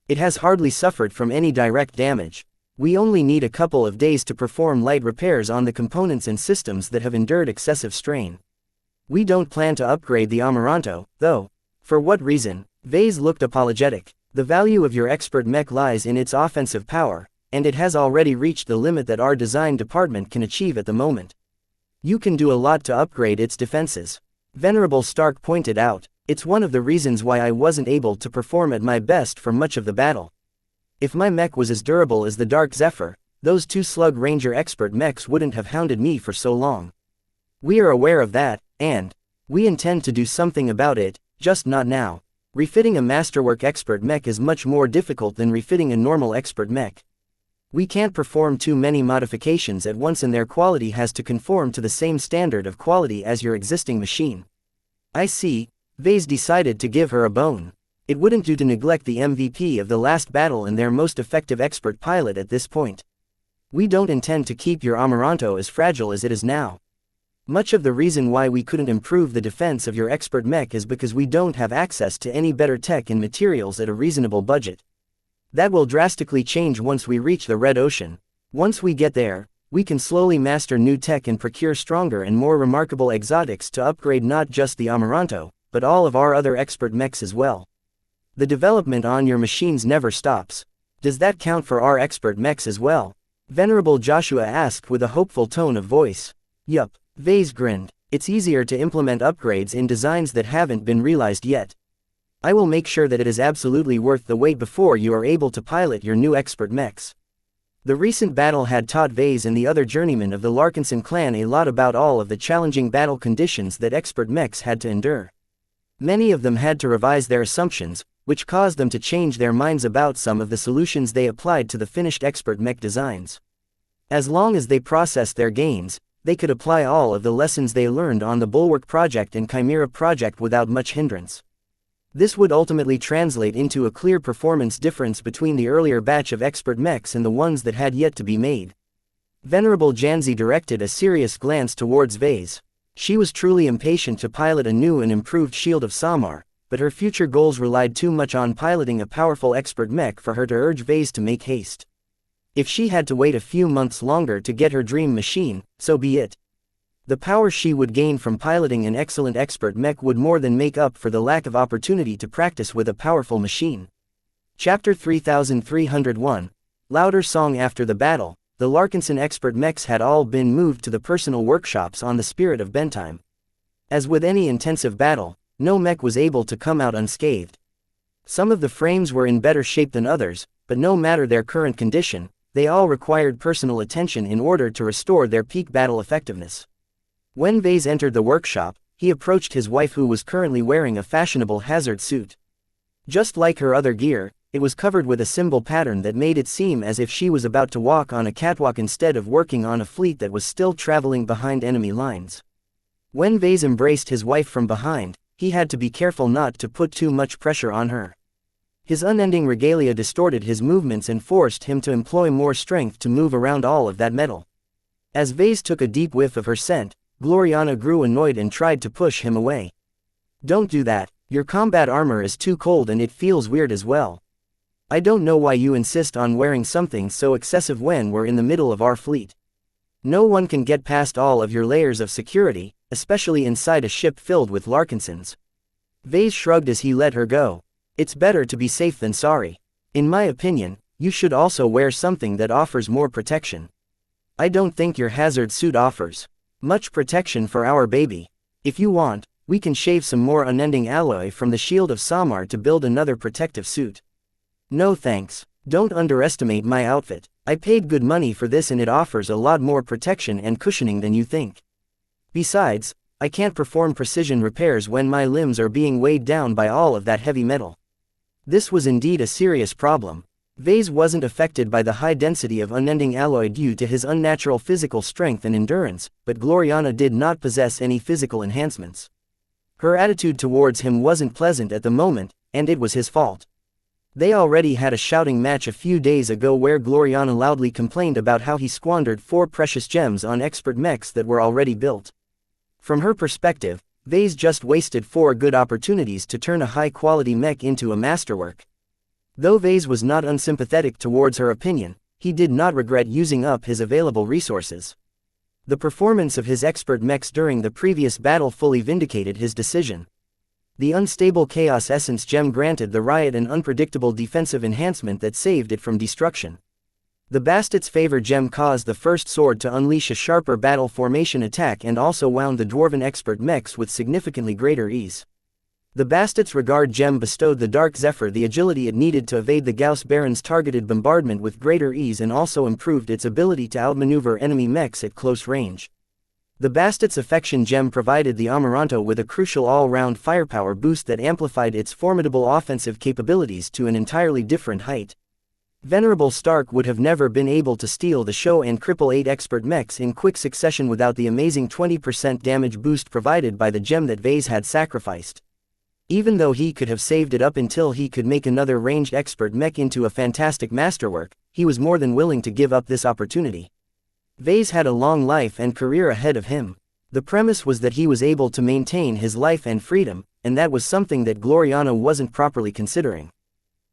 It has hardly suffered from any direct damage. We only need a couple of days to perform light repairs on the components and systems that have endured excessive strain. We don't plan to upgrade the Amaranto, though. For what reason? Vase looked apologetic. The value of your expert mech lies in its offensive power, and it has already reached the limit that our design department can achieve at the moment. You can do a lot to upgrade its defenses. Venerable Stark pointed out. It's one of the reasons why I wasn't able to perform at my best for much of the battle. If my mech was as durable as the Dark Zephyr, those two Slug Ranger expert mechs wouldn't have hounded me for so long. We are aware of that, and we intend to do something about it, just not now. Refitting a Masterwork expert mech is much more difficult than refitting a normal expert mech. We can't perform too many modifications at once and their quality has to conform to the same standard of quality as your existing machine. I see. Vase decided to give her a bone. It wouldn't do to neglect the MVP of the last battle and their most effective expert pilot at this point. We don't intend to keep your Amaranto as fragile as it is now. Much of the reason why we couldn't improve the defense of your expert mech is because we don't have access to any better tech and materials at a reasonable budget. That will drastically change once we reach the Red Ocean. Once we get there, we can slowly master new tech and procure stronger and more remarkable exotics to upgrade not just the Amaranto, but all of our other expert mechs as well. The development on your machines never stops. Does that count for our expert mechs as well? Venerable Joshua asked with a hopeful tone of voice. Yup, Vase grinned. It's easier to implement upgrades in designs that haven't been realized yet. I will make sure that it is absolutely worth the wait before you are able to pilot your new expert mechs. The recent battle had taught Vase and the other journeymen of the Larkinson clan a lot about all of the challenging battle conditions that expert mechs had to endure. Many of them had to revise their assumptions, which caused them to change their minds about some of the solutions they applied to the finished expert mech designs. As long as they processed their gains, they could apply all of the lessons they learned on the Bulwark project and Chimera project without much hindrance. This would ultimately translate into a clear performance difference between the earlier batch of expert mechs and the ones that had yet to be made. Venerable Janzi directed a serious glance towards Vase. She was truly impatient to pilot a new and improved Shield of Samar, but her future goals relied too much on piloting a powerful expert mech for her to urge Vase to make haste. If she had to wait a few months longer to get her dream machine, so be it. The power she would gain from piloting an excellent expert mech would more than make up for the lack of opportunity to practice with a powerful machine. Chapter 3301. Louder song. After the battle, the Larkinson expert mechs had all been moved to the personal workshops on the Spirit of Bentime. As with any intensive battle, no mech was able to come out unscathed. Some of the frames were in better shape than others, but no matter their current condition, they all required personal attention in order to restore their peak battle effectiveness. When Vase entered the workshop, he approached his wife, who was currently wearing a fashionable hazard suit. Just like her other gear, it was covered with a symbol pattern that made it seem as if she was about to walk on a catwalk instead of working on a fleet that was still traveling behind enemy lines. When Vase embraced his wife from behind, he had to be careful not to put too much pressure on her. His unending regalia distorted his movements and forced him to employ more strength to move around all of that metal. As Vase took a deep whiff of her scent, Gloriana grew annoyed and tried to push him away. "Don't do that, your combat armor is too cold and it feels weird as well. I don't know why you insist on wearing something so excessive when we're in the middle of our fleet. No one can get past all of your layers of security, especially inside a ship filled with Larkinsons." Vase shrugged as he let her go. "It's better to be safe than sorry. In my opinion, you should also wear something that offers more protection. I don't think your hazard suit offers much protection for our baby. If you want, we can shave some more unending alloy from the shield of Samar to build another protective suit." "No thanks. Don't underestimate my outfit. I paid good money for this and it offers a lot more protection and cushioning than you think. Besides, I can't perform precision repairs when my limbs are being weighed down by all of that heavy metal." This was indeed a serious problem. Vase wasn't affected by the high density of unending alloy due to his unnatural physical strength and endurance, but Gloriana did not possess any physical enhancements. Her attitude towards him wasn't pleasant at the moment, and it was his fault. They already had a shouting match a few days ago where Gloriana loudly complained about how he squandered 4 precious gems on expert mechs that were already built. From her perspective, Vase just wasted 4 good opportunities to turn a high-quality mech into a masterwork. Though Vase was not unsympathetic towards her opinion, he did not regret using up his available resources. The performance of his expert mechs during the previous battle fully vindicated his decision. The unstable Chaos Essence gem granted the riot an unpredictable defensive enhancement that saved it from destruction. The Bastard's Favor gem caused the first sword to unleash a sharper battle formation attack and also wound the Dwarven expert mechs with significantly greater ease. The Bastard's Regard gem bestowed the Dark Zephyr the agility it needed to evade the Gauss Baron's targeted bombardment with greater ease and also improved its ability to outmaneuver enemy mechs at close range. The Bastard's Affection gem provided the Amaranto with a crucial all-round firepower boost that amplified its formidable offensive capabilities to an entirely different height. Venerable Stark would have never been able to steal the show and cripple 8 expert mechs in quick succession without the amazing 20% damage boost provided by the gem that Vase had sacrificed. Even though he could have saved it up until he could make another ranged expert mech into a fantastic masterwork, he was more than willing to give up this opportunity. Vase had a long life and career ahead of him. The premise was that he was able to maintain his life and freedom, and that was something that Gloriana wasn't properly considering.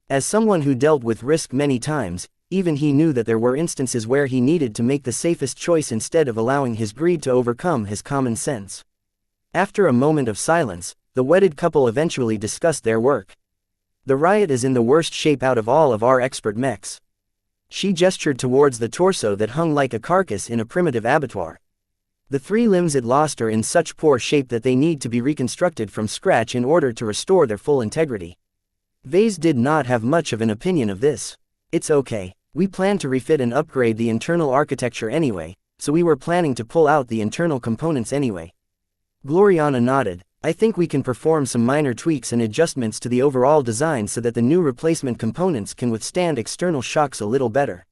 As someone who dealt with risk many times, even he knew that there were instances where he needed to make the safest choice instead of allowing his greed to overcome his common sense. After a moment of silence, the wedded couple eventually discussed their work. "The riot is in the worst shape out of all of our expert mechs." She gestured towards the torso that hung like a carcass in a primitive abattoir. "The 3 limbs it lost are in such poor shape that they need to be reconstructed from scratch in order to restore their full integrity." Vase did not have much of an opinion of this. "It's okay, we plan to refit and upgrade the internal architecture anyway, so we were planning to pull out the internal components anyway." Gloriana nodded. "I think we can perform some minor tweaks and adjustments to the overall design so that the new replacement components can withstand external shocks a little better.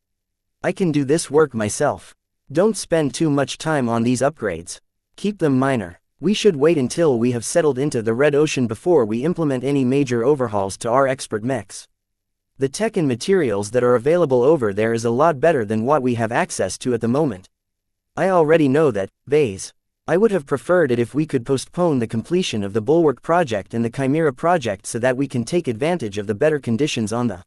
I can do this work myself. Don't spend too much time on these upgrades. Keep them minor. We should wait until we have settled into the Red Ocean before we implement any major overhauls to our expert mechs. The tech and materials that are available over there is a lot better than what we have access to at the moment." "I already know that, Vase. I would have preferred it if we could postpone the completion of the Bulwark project and the Chimera project so that we can take advantage of the better conditions on the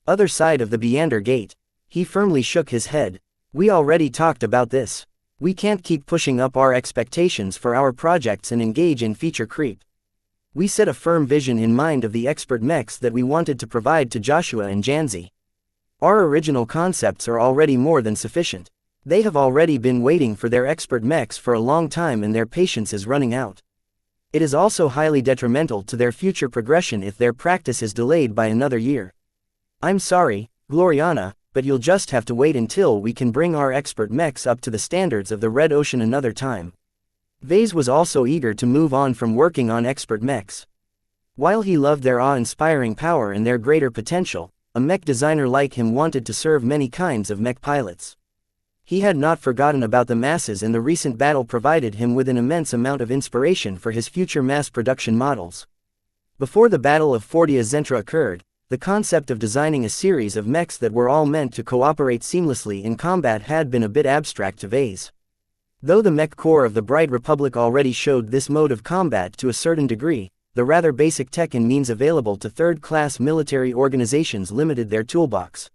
other side of the Beander Gate." He firmly shook his head. "We already talked about this. We can't keep pushing up our expectations for our projects and engage in feature creep. We set a firm vision in mind of the expert mechs that we wanted to provide to Joshua and Janzi. Our original concepts are already more than sufficient. They have already been waiting for their expert mechs for a long time and their patience is running out. It is also highly detrimental to their future progression if their practice is delayed by another year. I'm sorry, Gloriana, but you'll just have to wait until we can bring our expert mechs up to the standards of the Red Ocean another time. Vase was also eager to move on from working on expert mechs. While he loved their awe-inspiring power and their greater potential, a mech designer like him wanted to serve many kinds of mech pilots. He had not forgotten about the masses, and the recent battle provided him with an immense amount of inspiration for his future mass production models. Before the Battle of Fortia Zentra occurred, the concept of designing a series of mechs that were all meant to cooperate seamlessly in combat had been a bit abstract to Vase. Though the mech corps of the Bright Republic already showed this mode of combat to a certain degree, the rather basic tech and means available to third-class military organizations limited their toolbox.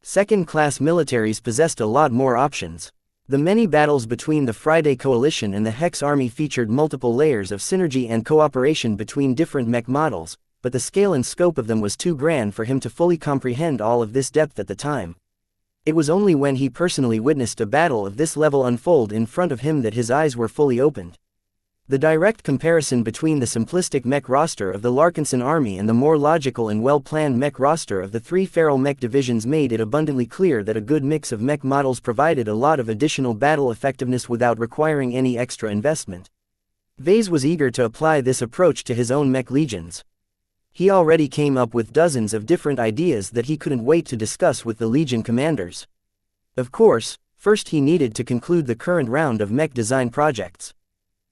Second-class militaries possessed a lot more options. The many battles between the Friday Coalition and the Hex Army featured multiple layers of synergy and cooperation between different mech models, but the scale and scope of them was too grand for him to fully comprehend all of this depth at the time. It was only when he personally witnessed a battle of this level unfold in front of him that his eyes were fully opened. The direct comparison between the simplistic mech roster of the Larkinson Army and the more logical and well-planned mech roster of the three feral mech divisions made it abundantly clear that a good mix of mech models provided a lot of additional battle effectiveness without requiring any extra investment. Vase was eager to apply this approach to his own mech legions. He already came up with dozens of different ideas that he couldn't wait to discuss with the legion commanders. Of course, first he needed to conclude the current round of mech design projects.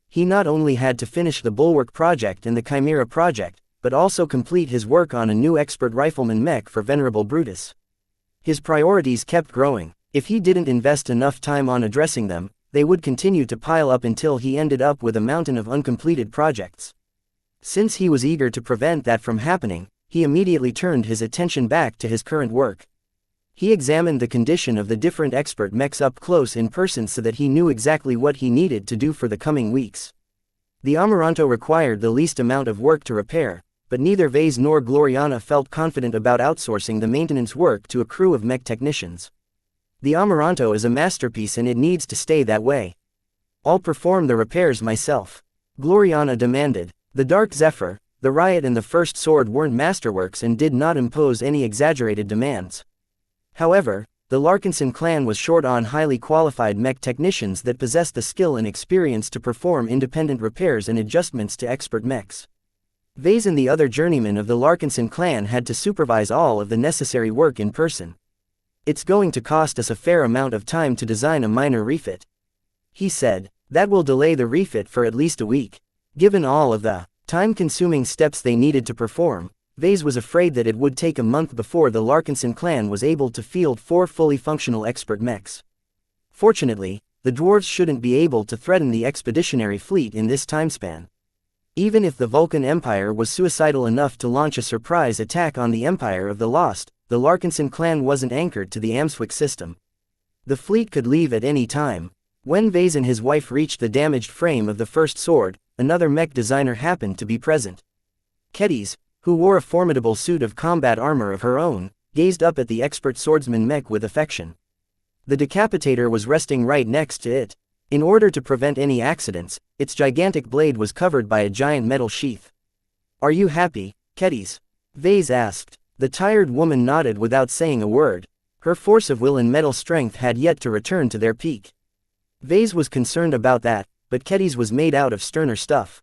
He not only had to finish the Bulwark project and the Chimera project, but also complete his work on a new expert rifleman mech for Venerable Brutus. His priorities kept growing. If he didn't invest enough time on addressing them, they would continue to pile up until he ended up with a mountain of uncompleted projects. Since he was eager to prevent that from happening, he immediately turned his attention back to his current work. He examined the condition of the different expert mechs up close in person so that he knew exactly what he needed to do for the coming weeks. The Amaranto required the least amount of work to repair, but neither Vase nor Gloriana felt confident about outsourcing the maintenance work to a crew of mech technicians. The Amaranto is a masterpiece and it needs to stay that way. I'll perform the repairs myself, Gloriana demanded. The Dark Zephyr, the Riot and the First Sword weren't masterworks and did not impose any exaggerated demands. However, the Larkinson clan was short on highly qualified mech technicians that possessed the skill and experience to perform independent repairs and adjustments to expert mechs. Vase and the other journeymen of the Larkinson clan had to supervise all of the necessary work in person. It's going to cost us a fair amount of time to design a minor refit, he said. That will delay the refit for at least a week. Given all of the time-consuming steps they needed to perform, Vase was afraid that it would take a month before the Larkinson clan was able to field 4 fully functional expert mechs. Fortunately, the dwarves shouldn't be able to threaten the expeditionary fleet in this time span. Even if the Vulcan Empire was suicidal enough to launch a surprise attack on the Empire of the Lost, the Larkinson clan wasn't anchored to the Amswick system. The fleet could leave at any time. When Vase and his wife reached the damaged frame of the First Sword, another mech designer happened to be present. Kedis, who wore a formidable suit of combat armor of her own, gazed up at the expert swordsman mech with affection. The decapitator was resting right next to it. In order to prevent any accidents, its gigantic blade was covered by a giant metal sheath. "Are you happy, Kedis?" Vase asked. The tired woman nodded without saying a word. Her force of will and mental strength had yet to return to their peak. Vase was concerned about that, but Kedis was made out of sterner stuff.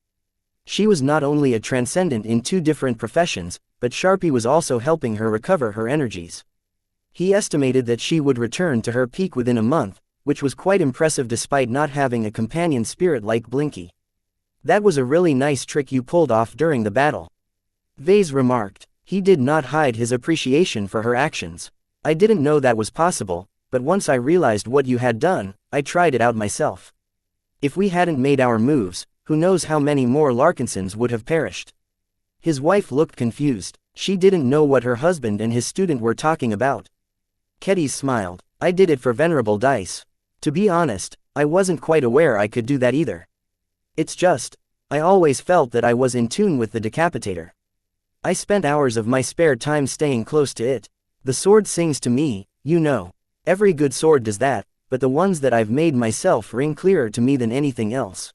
She was not only a transcendent in 2 different professions, but Sharpie was also helping her recover her energies. He estimated that she would return to her peak within a month, which was quite impressive despite not having a companion spirit like Blinky. "That was a really nice trick you pulled off during the battle," Vase remarked. He did not hide his appreciation for her actions. "I didn't know that was possible, but once I realized what you had done, I tried it out myself. If we hadn't made our moves, who knows how many more Larkinsons would have perished." His wife looked confused. She didn't know what her husband and his student were talking about. Kedis smiled. "I did it for Venerable Dice. To be honest, I wasn't quite aware I could do that either. It's just, I always felt that I was in tune with the decapitator. I spent hours of my spare time staying close to it. The sword sings to me, you know. Every good sword does that, but the ones that I've made myself ring clearer to me than anything else.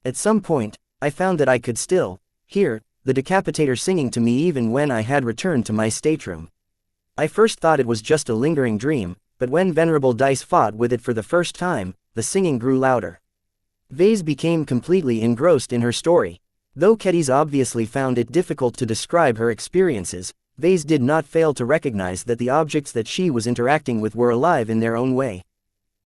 At some point, I found that I could still hear the decapitator singing to me even when I had returned to my stateroom. I first thought it was just a lingering dream, but when Venerable Dice fought with it for the first time, the singing grew louder. Vase became completely engrossed in her story. Though Kedis obviously found it difficult to describe her experiences, Vase did not fail to recognize that the objects that she was interacting with were alive in their own way.